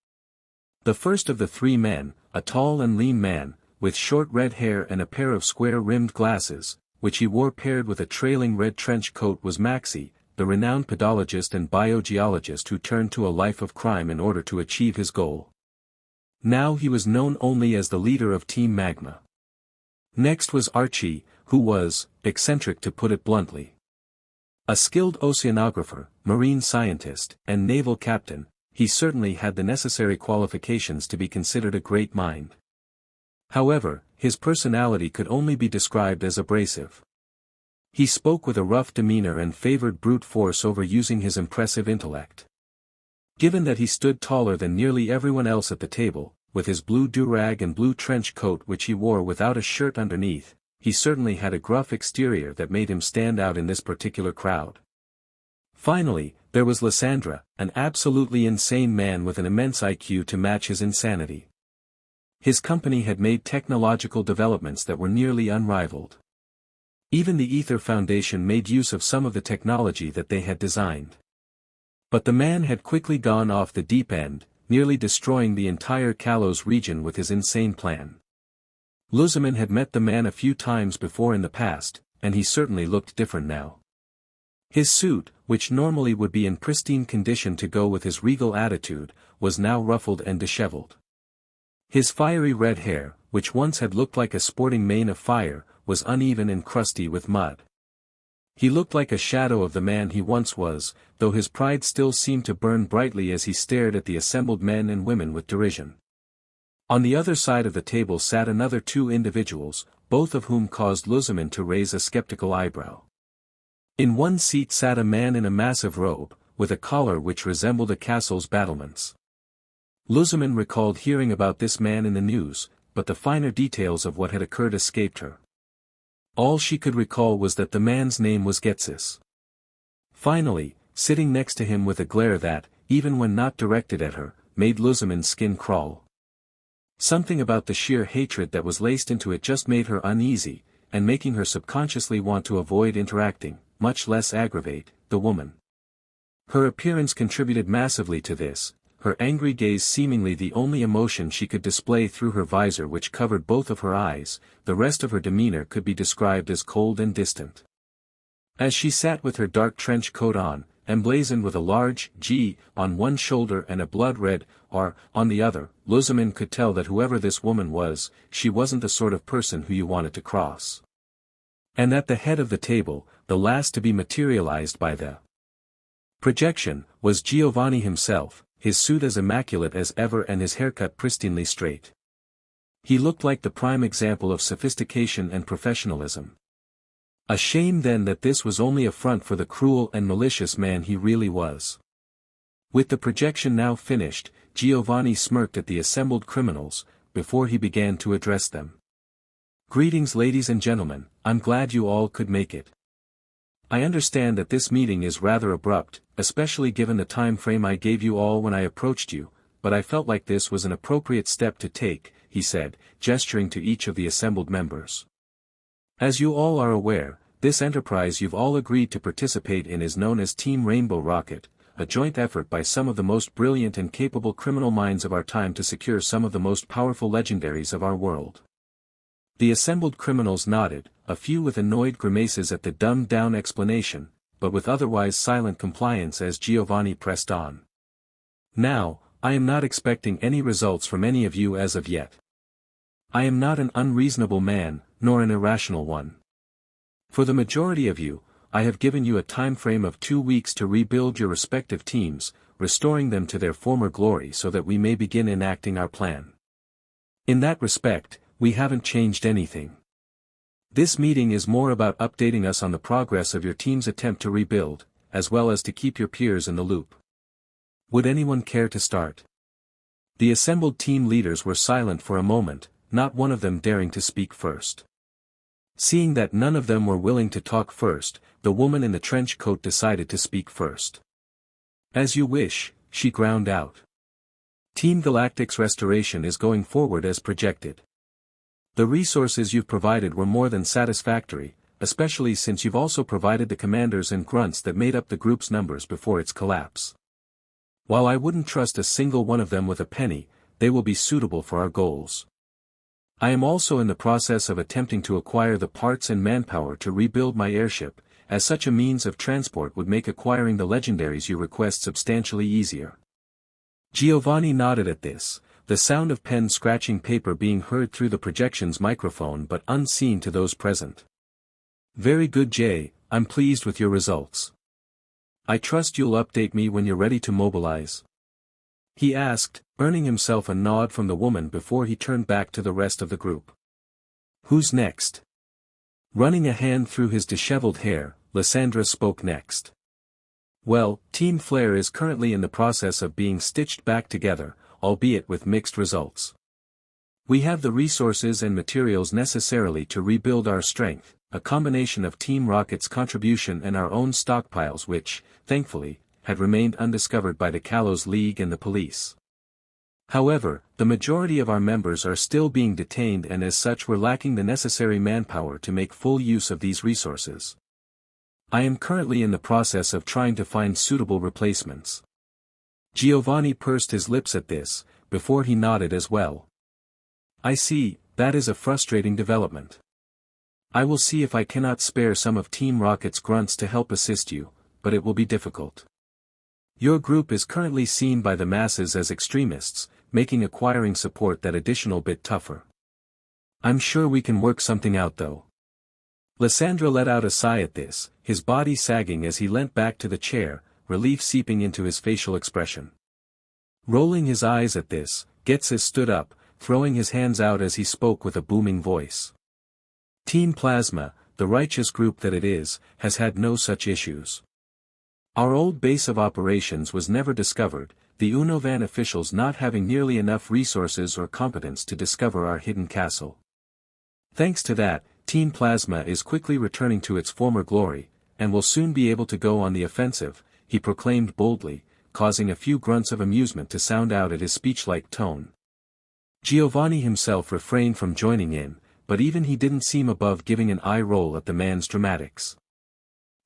The first of the three men, a tall and lean man, with short red hair and a pair of square-rimmed glasses, which he wore paired with a trailing red trench coat, was Maxi, the renowned pedologist and biogeologist who turned to a life of crime in order to achieve his goal. Now he was known only as the leader of Team Magma. Next was Archie, who was, eccentric to put it bluntly. A skilled oceanographer, marine scientist, and naval captain, he certainly had the necessary qualifications to be considered a great mind. However, his personality could only be described as abrasive. He spoke with a rough demeanor and favored brute force over using his impressive intellect. Given that he stood taller than nearly everyone else at the table, with his blue durag and blue trench coat which he wore without a shirt underneath, he certainly had a gruff exterior that made him stand out in this particular crowd. Finally, there was Lysandra, an absolutely insane man with an immense IQ to match his insanity. His company had made technological developments that were nearly unrivaled. Even the Ether Foundation made use of some of the technology that they had designed. But the man had quickly gone off the deep end, nearly destroying the entire Kalos region with his insane plan. Luzman had met the man a few times before in the past, and he certainly looked different now. His suit, which normally would be in pristine condition to go with his regal attitude, was now ruffled and disheveled. His fiery red hair, which once had looked like a sporting mane of fire, was uneven and crusty with mud. He looked like a shadow of the man he once was, though his pride still seemed to burn brightly as he stared at the assembled men and women with derision. On the other side of the table sat another two individuals, both of whom caused Luzman to raise a skeptical eyebrow. In one seat sat a man in a massive robe, with a collar which resembled a castle's battlements. Luzman recalled hearing about this man in the news, but the finer details of what had occurred escaped her. All she could recall was that the man's name was Getsis. Finally, sitting next to him with a glare that, even when not directed at her, made Luzman's skin crawl. Something about the sheer hatred that was laced into it just made her uneasy, and making her subconsciously want to avoid interacting, much less aggravate, the woman. Her appearance contributed massively to this, her angry gaze seemingly the only emotion she could display through her visor which covered both of her eyes. The rest of her demeanor could be described as cold and distant. As she sat with her dark trench coat on, emblazoned with a large G on one shoulder and a blood-red R on the other, Luzman could tell that whoever this woman was, she wasn't the sort of person who you wanted to cross. And at the head of the table, the last to be materialized by the projection, was Giovanni himself, his suit as immaculate as ever and his haircut pristinely straight. He looked like the prime example of sophistication and professionalism. A shame then that this was only a front for the cruel and malicious man he really was. With the projection now finished, Giovanni smirked at the assembled criminals, before he began to address them. "Greetings ladies and gentlemen, I'm glad you all could make it. I understand that this meeting is rather abrupt, especially given the time frame I gave you all when I approached you, but I felt like this was an appropriate step to take, he said, gesturing to each of the assembled members. As you all are aware, this enterprise you've all agreed to participate in is known as Team Rainbow Rocket, a joint effort by some of the most brilliant and capable criminal minds of our time to secure some of the most powerful legendaries of our world. The assembled criminals nodded, a few with annoyed grimaces at the dumbed-down explanation, but with otherwise silent compliance as Giovanni pressed on. Now, I am not expecting any results from any of you as of yet. I am not an unreasonable man, nor an irrational one. For the majority of you, I have given you a time frame of 2 weeks to rebuild your respective teams, restoring them to their former glory so that we may begin enacting our plan. In that respect, we haven't changed anything. This meeting is more about updating us on the progress of your team's attempt to rebuild, as well as to keep your peers in the loop. Would anyone care to start? The assembled team leaders were silent for a moment, not one of them daring to speak first. Seeing that none of them were willing to talk first, the woman in the trench coat decided to speak first. As you wish, she ground out. Team Galactic's restoration is going forward as projected. The resources you've provided were more than satisfactory, especially since you've also provided the commanders and grunts that made up the group's numbers before its collapse. While I wouldn't trust a single one of them with a penny, they will be suitable for our goals. I am also in the process of attempting to acquire the parts and manpower to rebuild my airship, as such a means of transport would make acquiring the legendaries you request substantially easier. Giovanni nodded at this, the sound of pen scratching paper being heard through the projection's microphone but unseen to those present. Very good, Jay, I'm pleased with your results. I trust you'll update me when you're ready to mobilize. He asked, earning himself a nod from the woman before he turned back to the rest of the group. Who's next? Running a hand through his disheveled hair, Lysandra spoke next. Well, Team Flare is currently in the process of being stitched back together, albeit with mixed results. We have the resources and materials necessarily to rebuild our strength, a combination of Team Rocket's contribution and our own stockpiles which, thankfully, had remained undiscovered by the Kalos League and the police. However, the majority of our members are still being detained and as such we're lacking the necessary manpower to make full use of these resources. I am currently in the process of trying to find suitable replacements. Giovanni pursed his lips at this, before he nodded as well. I see, that is a frustrating development. I will see if I cannot spare some of Team Rocket's grunts to help assist you, but it will be difficult. Your group is currently seen by the masses as extremists, making acquiring support that additional bit tougher. I'm sure we can work something out though. Lysandra let out a sigh at this, his body sagging as he leant back to the chair, relief seeping into his facial expression. Rolling his eyes at this, Getsis stood up, throwing his hands out as he spoke with a booming voice. Team Plasma, the righteous group that it is, has had no such issues. Our old base of operations was never discovered, the Unovan officials not having nearly enough resources or competence to discover our hidden castle. Thanks to that, Team Plasma is quickly returning to its former glory, and will soon be able to go on the offensive, he proclaimed boldly, causing a few grunts of amusement to sound out at his speech-like tone. Giovanni himself refrained from joining in, but even he didn't seem above giving an eye roll at the man's dramatics.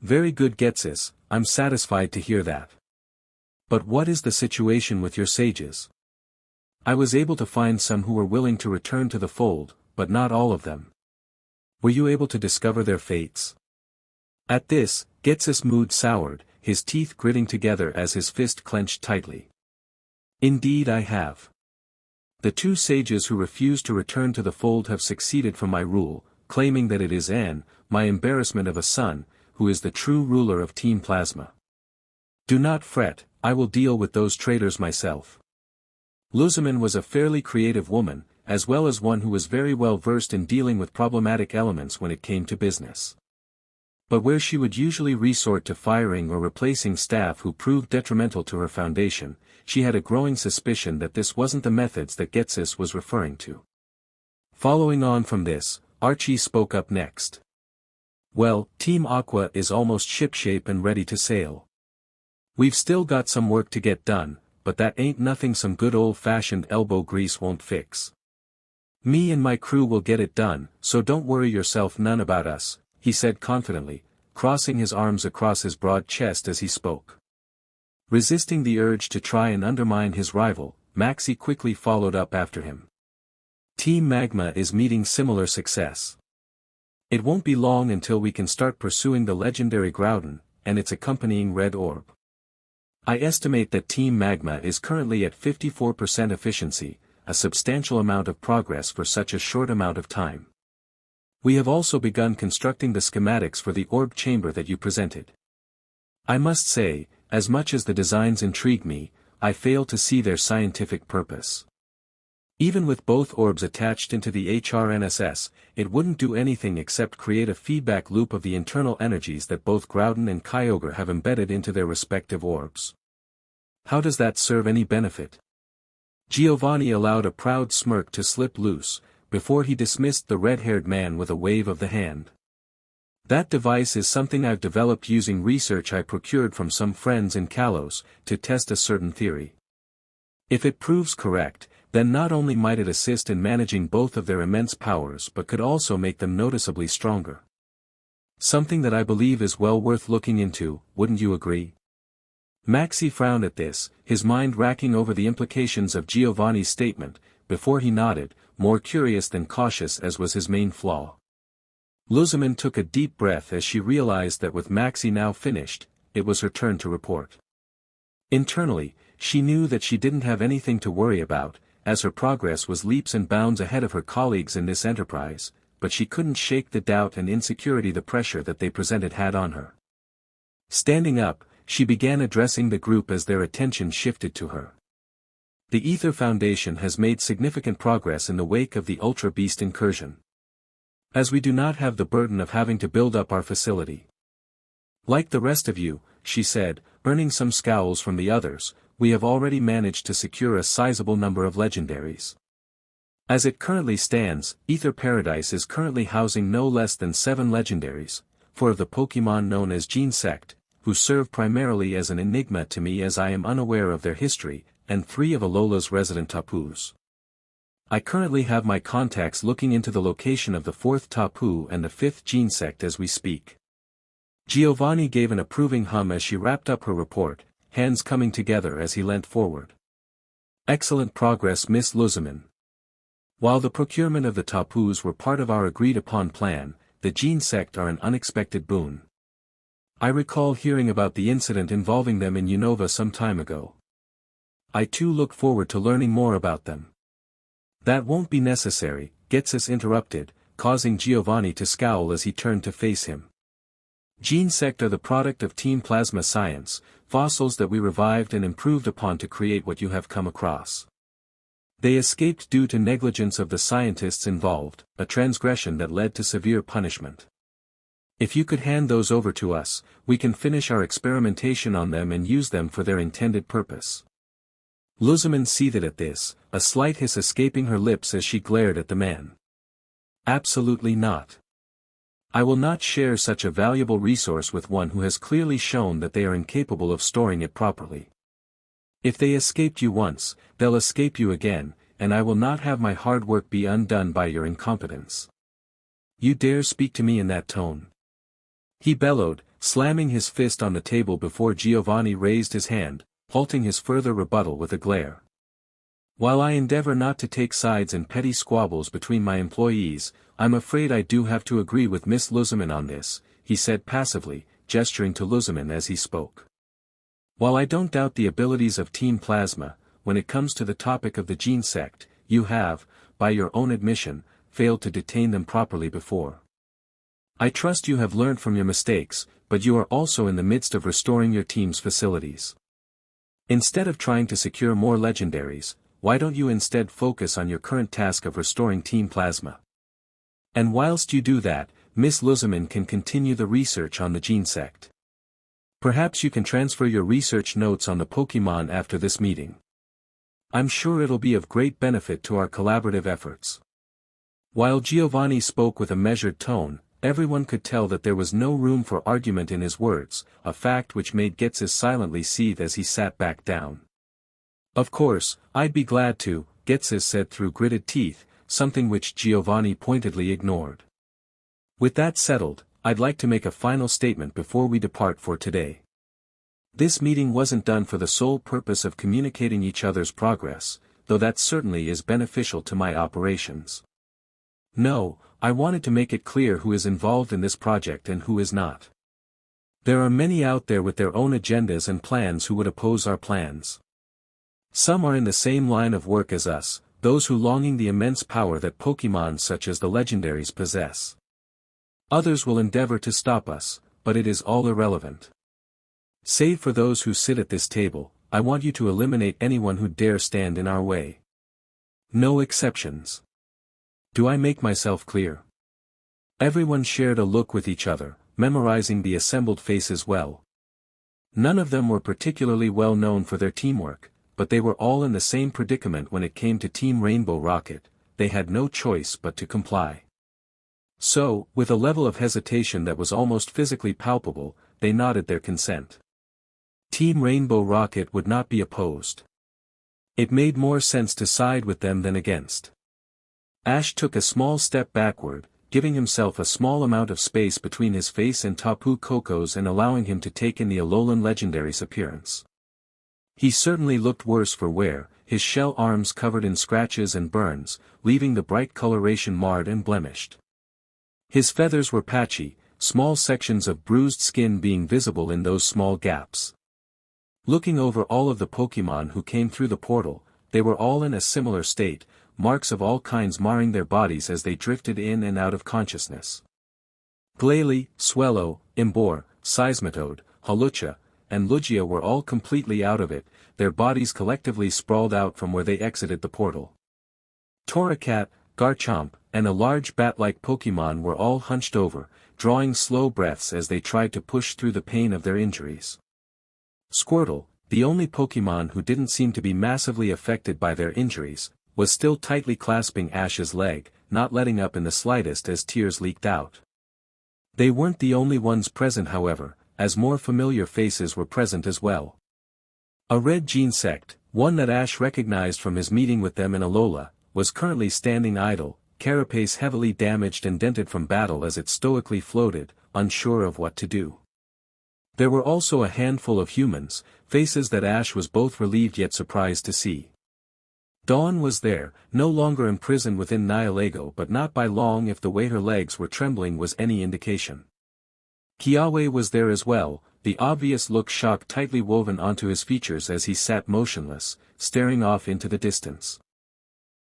Very good, Getsis, I'm satisfied to hear that. But what is the situation with your sages? I was able to find some who were willing to return to the fold, but not all of them. Were you able to discover their fates? At this, Getsis' mood soured, his teeth gritting together as his fist clenched tightly. Indeed I have. The 2 sages who refused to return to the fold have succeeded from my rule, claiming that it is Anne, my embarrassment of a son, who is the true ruler of Team Plasma. Do not fret, I will deal with those traitors myself. Luzaman was a fairly creative woman, as well as one who was very well versed in dealing with problematic elements when it came to business. But where she would usually resort to firing or replacing staff who proved detrimental to her foundation, she had a growing suspicion that this wasn't the methods that Getsis was referring to. Following on from this, Archie spoke up next. Well, Team Aqua is almost shipshape and ready to sail. We've still got some work to get done, but that ain't nothing some good old-fashioned elbow grease won't fix. Me and my crew will get it done, so don't worry yourself none about us, he said confidently, crossing his arms across his broad chest as he spoke. Resisting the urge to try and undermine his rival, Maxie quickly followed up after him. Team Magma is meeting similar success. It won't be long until we can start pursuing the legendary Groudon, and its accompanying red orb. I estimate that Team Magma is currently at 54% efficiency, a substantial amount of progress for such a short amount of time. We have also begun constructing the schematics for the orb chamber that you presented. I must say, as much as the designs intrigue me, I fail to see their scientific purpose. Even with both orbs attached into the HRNSS, it wouldn't do anything except create a feedback loop of the internal energies that both Groudon and Kyogre have embedded into their respective orbs. How does that serve any benefit? Giovanni allowed a proud smirk to slip loose, before he dismissed the red-haired man with a wave of the hand. That device is something I've developed using research I procured from some friends in Kalos, to test a certain theory. If it proves correct, then not only might it assist in managing both of their immense powers but could also make them noticeably stronger. Something that I believe is well worth looking into, wouldn't you agree? Maxie frowned at this, his mind racking over the implications of Giovanni's statement, before he nodded, more curious than cautious as was his main flaw. Luzman took a deep breath as she realized that with Maxie now finished, it was her turn to report. Internally, she knew that she didn't have anything to worry about, as her progress was leaps and bounds ahead of her colleagues in this enterprise, but she couldn't shake the doubt and insecurity the pressure that they presented had on her. Standing up, she began addressing the group as their attention shifted to her. The Ether Foundation has made significant progress in the wake of the Ultra Beast incursion. As we do not have the burden of having to build up our facility. Like the rest of you, she said, earning some scowls from the others, we have already managed to secure a sizable number of legendaries. As it currently stands, Ether Paradise is currently housing no less than 7 legendaries, 4 of the Pokémon known as Gene Sect, who serve primarily as an enigma to me as I am unaware of their history, and 3 of Alola's resident Tapus. I currently have my contacts looking into the location of the 4th Tapu and the 5th Gene Sect as we speak. Giovanni gave an approving hum as she wrapped up her report, hands coming together as he leant forward. Excellent progress, Miss Luzman. While the procurement of the Tapus were part of our agreed-upon plan, the Gene Sect are an unexpected boon. I recall hearing about the incident involving them in Unova some time ago. I too look forward to learning more about them. That won't be necessary, Getsis interrupted, causing Giovanni to scowl as he turned to face him. Gene Sect are the product of Team Plasma science, fossils that we revived and improved upon to create what you have come across. They escaped due to negligence of the scientists involved, a transgression that led to severe punishment. If you could hand those over to us, we can finish our experimentation on them and use them for their intended purpose. Luzman seethed at this, a slight hiss escaping her lips as she glared at the man. Absolutely not. I will not share such a valuable resource with one who has clearly shown that they are incapable of storing it properly. If they escaped you once, they'll escape you again, and I will not have my hard work be undone by your incompetence. You dare speak to me in that tone? He bellowed, slamming his fist on the table before Giovanni raised his hand, halting his further rebuttal with a glare. While I endeavor not to take sides in petty squabbles between my employees, I'm afraid I do have to agree with Miss Luzman on this, he said passively, gesturing to Luzman as he spoke. While I don't doubt the abilities of Team Plasma, when it comes to the topic of the Gene Sect, you have, by your own admission, failed to detain them properly before. I trust you have learned from your mistakes, but you are also in the midst of restoring your team's facilities. Instead of trying to secure more legendaries, why don't you instead focus on your current task of restoring Team Plasma? And whilst you do that, Miss Luzman can continue the research on the Gene Sect. Perhaps you can transfer your research notes on the Pokémon after this meeting. I'm sure it'll be of great benefit to our collaborative efforts. While Giovanni spoke with a measured tone, everyone could tell that there was no room for argument in his words, a fact which made Getsis silently seethe as he sat back down. Of course, I'd be glad to, Getsis said through gritted teeth, something which Giovanni pointedly ignored. With that settled, I'd like to make a final statement before we depart for today. This meeting wasn't done for the sole purpose of communicating each other's progress, though that certainly is beneficial to my operations. No, I wanted to make it clear who is involved in this project and who is not. There are many out there with their own agendas and plans who would oppose our plans. Some are in the same line of work as us, those who longing the immense power that Pokémon such as the legendaries possess. Others will endeavor to stop us, but it is all irrelevant. Save for those who sit at this table, I want you to eliminate anyone who dare stand in our way. No exceptions. Do I make myself clear? Everyone shared a look with each other, memorizing the assembled faces well. None of them were particularly well known for their teamwork, but they were all in the same predicament when it came to Team Rainbow Rocket. They had no choice but to comply. So, with a level of hesitation that was almost physically palpable, they nodded their consent. Team Rainbow Rocket would not be opposed. It made more sense to side with them than against. Ash took a small step backward, giving himself a small amount of space between his face and Tapu Koko's and allowing him to take in the Alolan legendary's appearance. He certainly looked worse for wear, his shell arms covered in scratches and burns, leaving the bright coloration marred and blemished. His feathers were patchy, small sections of bruised skin being visible in those small gaps. Looking over all of the Pokémon who came through the portal, they were all in a similar state, marks of all kinds marring their bodies as they drifted in and out of consciousness. Glalie, Swellow, Imbor, Seismitoad, Hawlucha, and Lugia were all completely out of it, their bodies collectively sprawled out from where they exited the portal. Torracat, Garchomp, and a large bat-like Pokémon were all hunched over, drawing slow breaths as they tried to push through the pain of their injuries. Squirtle, the only Pokémon who didn't seem to be massively affected by their injuries, was still tightly clasping Ash's leg, not letting up in the slightest as tears leaked out. They weren't the only ones present however, as more familiar faces were present as well. A red Genesect, one that Ash recognized from his meeting with them in Alola, was currently standing idle, carapace heavily damaged and dented from battle as it stoically floated, unsure of what to do. There were also a handful of humans, faces that Ash was both relieved yet surprised to see. Dawn was there, no longer imprisoned within Nihilego but not by long if the way her legs were trembling was any indication. Kiawe was there as well, the obvious look shock tightly woven onto his features as he sat motionless, staring off into the distance.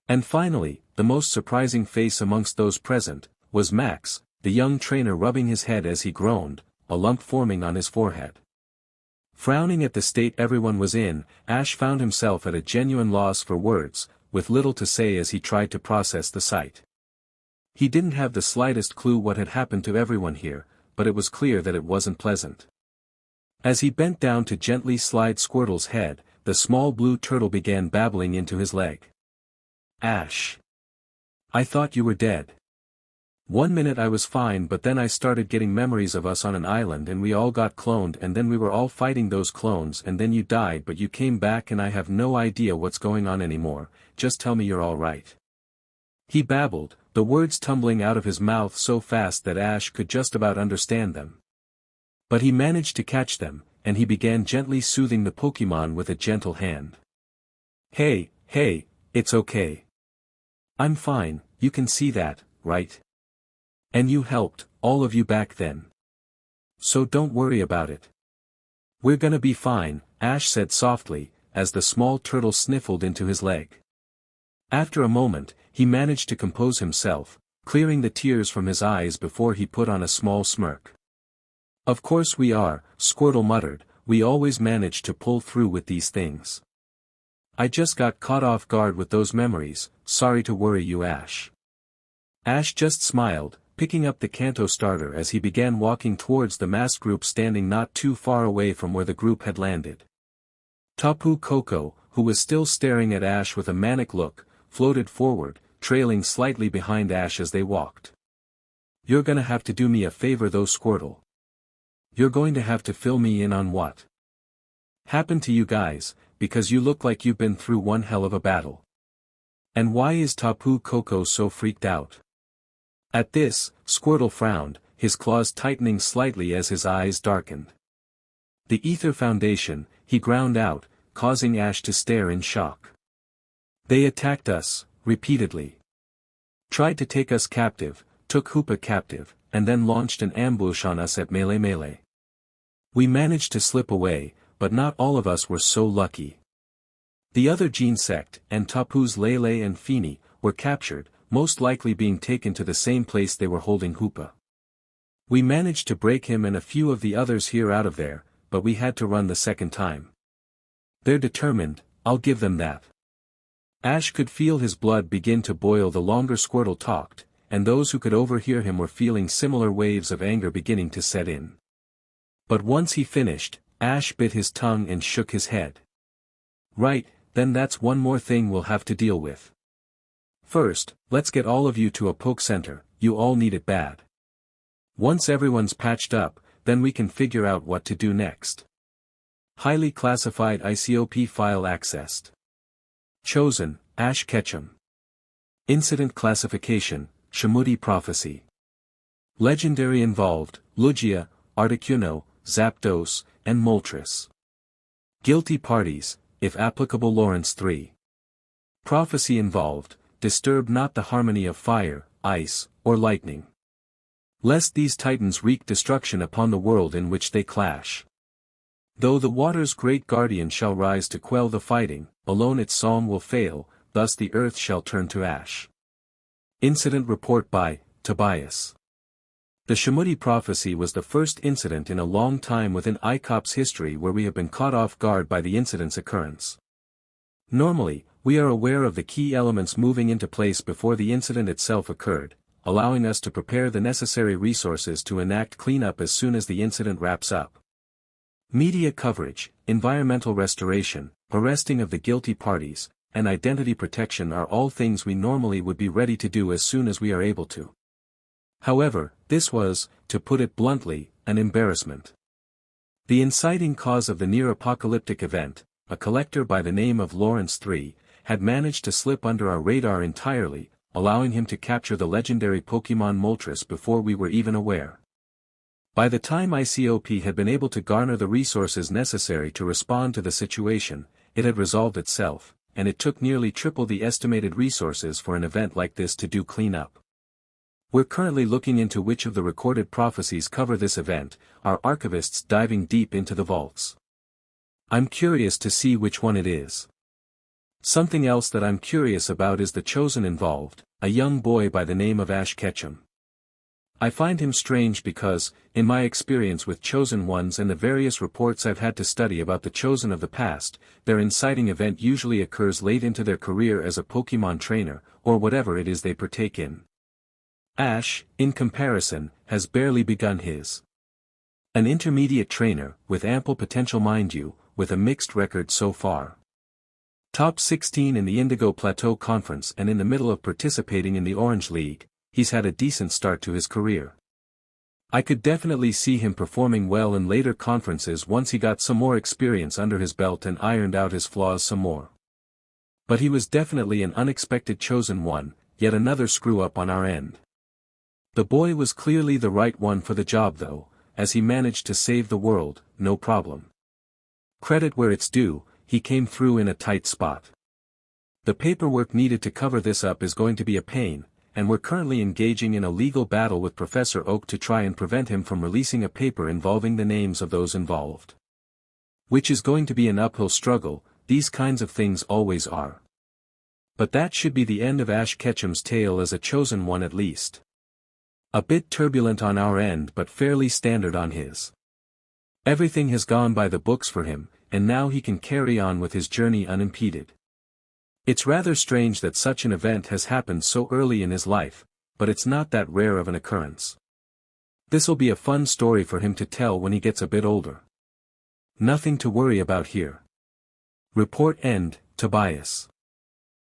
And finally, the most surprising face amongst those present, was Max, the young trainer rubbing his head as he groaned, a lump forming on his forehead. Frowning at the state everyone was in, Ash found himself at a genuine loss for words, with little to say as he tried to process the sight. He didn't have the slightest clue what had happened to everyone here, but it was clear that it wasn't pleasant. As he bent down to gently slide Squirtle's head, the small blue turtle began babbling into his leg. Ash. I thought you were dead. 1 minute I was fine but then I started getting memories of us on an island and we all got cloned and then we were all fighting those clones and then you died but you came back and I have no idea what's going on anymore, just tell me you're all right. He babbled, the words tumbling out of his mouth so fast that Ash could just about understand them. But he managed to catch them, and he began gently soothing the Pokémon with a gentle hand. Hey, it's okay. I'm fine, you can see that, right? And you helped, all of you back then. So don't worry about it. We're gonna be fine, Ash said softly, as the small turtle sniffled into his leg. After a moment, he managed to compose himself, clearing the tears from his eyes before he put on a small smirk. Of course we are, Squirtle muttered, we always manage to pull through with these things. I just got caught off guard with those memories, sorry to worry you Ash. Ash just smiled, picking up the Kanto starter as he began walking towards the massed group standing not too far away from where the group had landed. Tapu Koko, who was still staring at Ash with a manic look, floated forward, trailing slightly behind Ash as they walked. You're gonna have to do me a favor though Squirtle. You're going to have to fill me in on what happened to you guys, because you look like you've been through one hell of a battle. And why is Tapu Koko so freaked out? At this, Squirtle frowned, his claws tightening slightly as his eyes darkened. The Ether Foundation, he ground out, causing Ash to stare in shock. They attacked us, repeatedly. Tried to take us captive, took Hoopa captive, and then launched an ambush on us at Melee. We managed to slip away, but not all of us were so lucky. The other Gene Sect, and Tapu's Lele and Feeny, were captured, most likely being taken to the same place they were holding Hoopa. We managed to break him and a few of the others here out of there, but we had to run the second time. They're determined, I'll give them that. Ash could feel his blood begin to boil the longer Squirtle talked, and those who could overhear him were feeling similar waves of anger beginning to set in. But once he finished, Ash bit his tongue and shook his head. Right, then that's one more thing we'll have to deal with. First, let's get all of you to a poke center, you all need it bad. Once everyone's patched up, then we can figure out what to do next. Highly classified ICOP file accessed. Chosen, Ash Ketchum. Incident classification, Shamudi Prophecy. Legendary involved, Lugia, Articuno, Zapdos, and Moltres. Guilty parties, if applicable Lawrence 3. Prophecy involved, disturb not the harmony of fire, ice, or lightning. Lest these titans wreak destruction upon the world in which they clash. Though the water's great guardian shall rise to quell the fighting, alone its song will fail, thus the earth shall turn to ash. Incident report by Tobias. The Shamudi prophecy was the first incident in a long time within ICOP's history where we have been caught off guard by the incident's occurrence. Normally, we are aware of the key elements moving into place before the incident itself occurred, allowing us to prepare the necessary resources to enact cleanup as soon as the incident wraps up. Media coverage, environmental restoration, arresting of the guilty parties, and identity protection are all things we normally would be ready to do as soon as we are able to. However, this was, to put it bluntly, an embarrassment. The inciting cause of the near-apocalyptic event, a collector by the name of Lawrence 3, had managed to slip under our radar entirely, allowing him to capture the legendary Pokémon Moltres before we were even aware. By the time ICOP had been able to garner the resources necessary to respond to the situation, it had resolved itself, and it took nearly triple the estimated resources for an event like this to do cleanup. We're currently looking into which of the recorded prophecies cover this event, our archivists diving deep into the vaults. I'm curious to see which one it is. Something else that I'm curious about is the chosen involved, a young boy by the name of Ash Ketchum. I find him strange because, in my experience with chosen ones and the various reports I've had to study about the chosen of the past, their inciting event usually occurs late into their career as a Pokémon trainer, or whatever it is they partake in. Ash, in comparison, has barely begun his. An intermediate trainer, with ample potential mind you, with a mixed record so far. Top 16 in the Indigo Plateau Conference and in the middle of participating in the Orange League, he's had a decent start to his career. I could definitely see him performing well in later conferences once he got some more experience under his belt and ironed out his flaws some more. But he was definitely an unexpected chosen one, yet another screw-up on our end. The boy was clearly the right one for the job though, as he managed to save the world, no problem. Credit where it's due, he came through in a tight spot. The paperwork needed to cover this up is going to be a pain, and we're currently engaging in a legal battle with Professor Oak to try and prevent him from releasing a paper involving the names of those involved. Which is going to be an uphill struggle, these kinds of things always are. But that should be the end of Ash Ketchum's tale as a chosen one at least. A bit turbulent on our end but fairly standard on his. Everything has gone by the books for him, and now he can carry on with his journey unimpeded. It's rather strange that such an event has happened so early in his life, but it's not that rare of an occurrence. This'll be a fun story for him to tell when he gets a bit older. Nothing to worry about here. Report end, Tobias.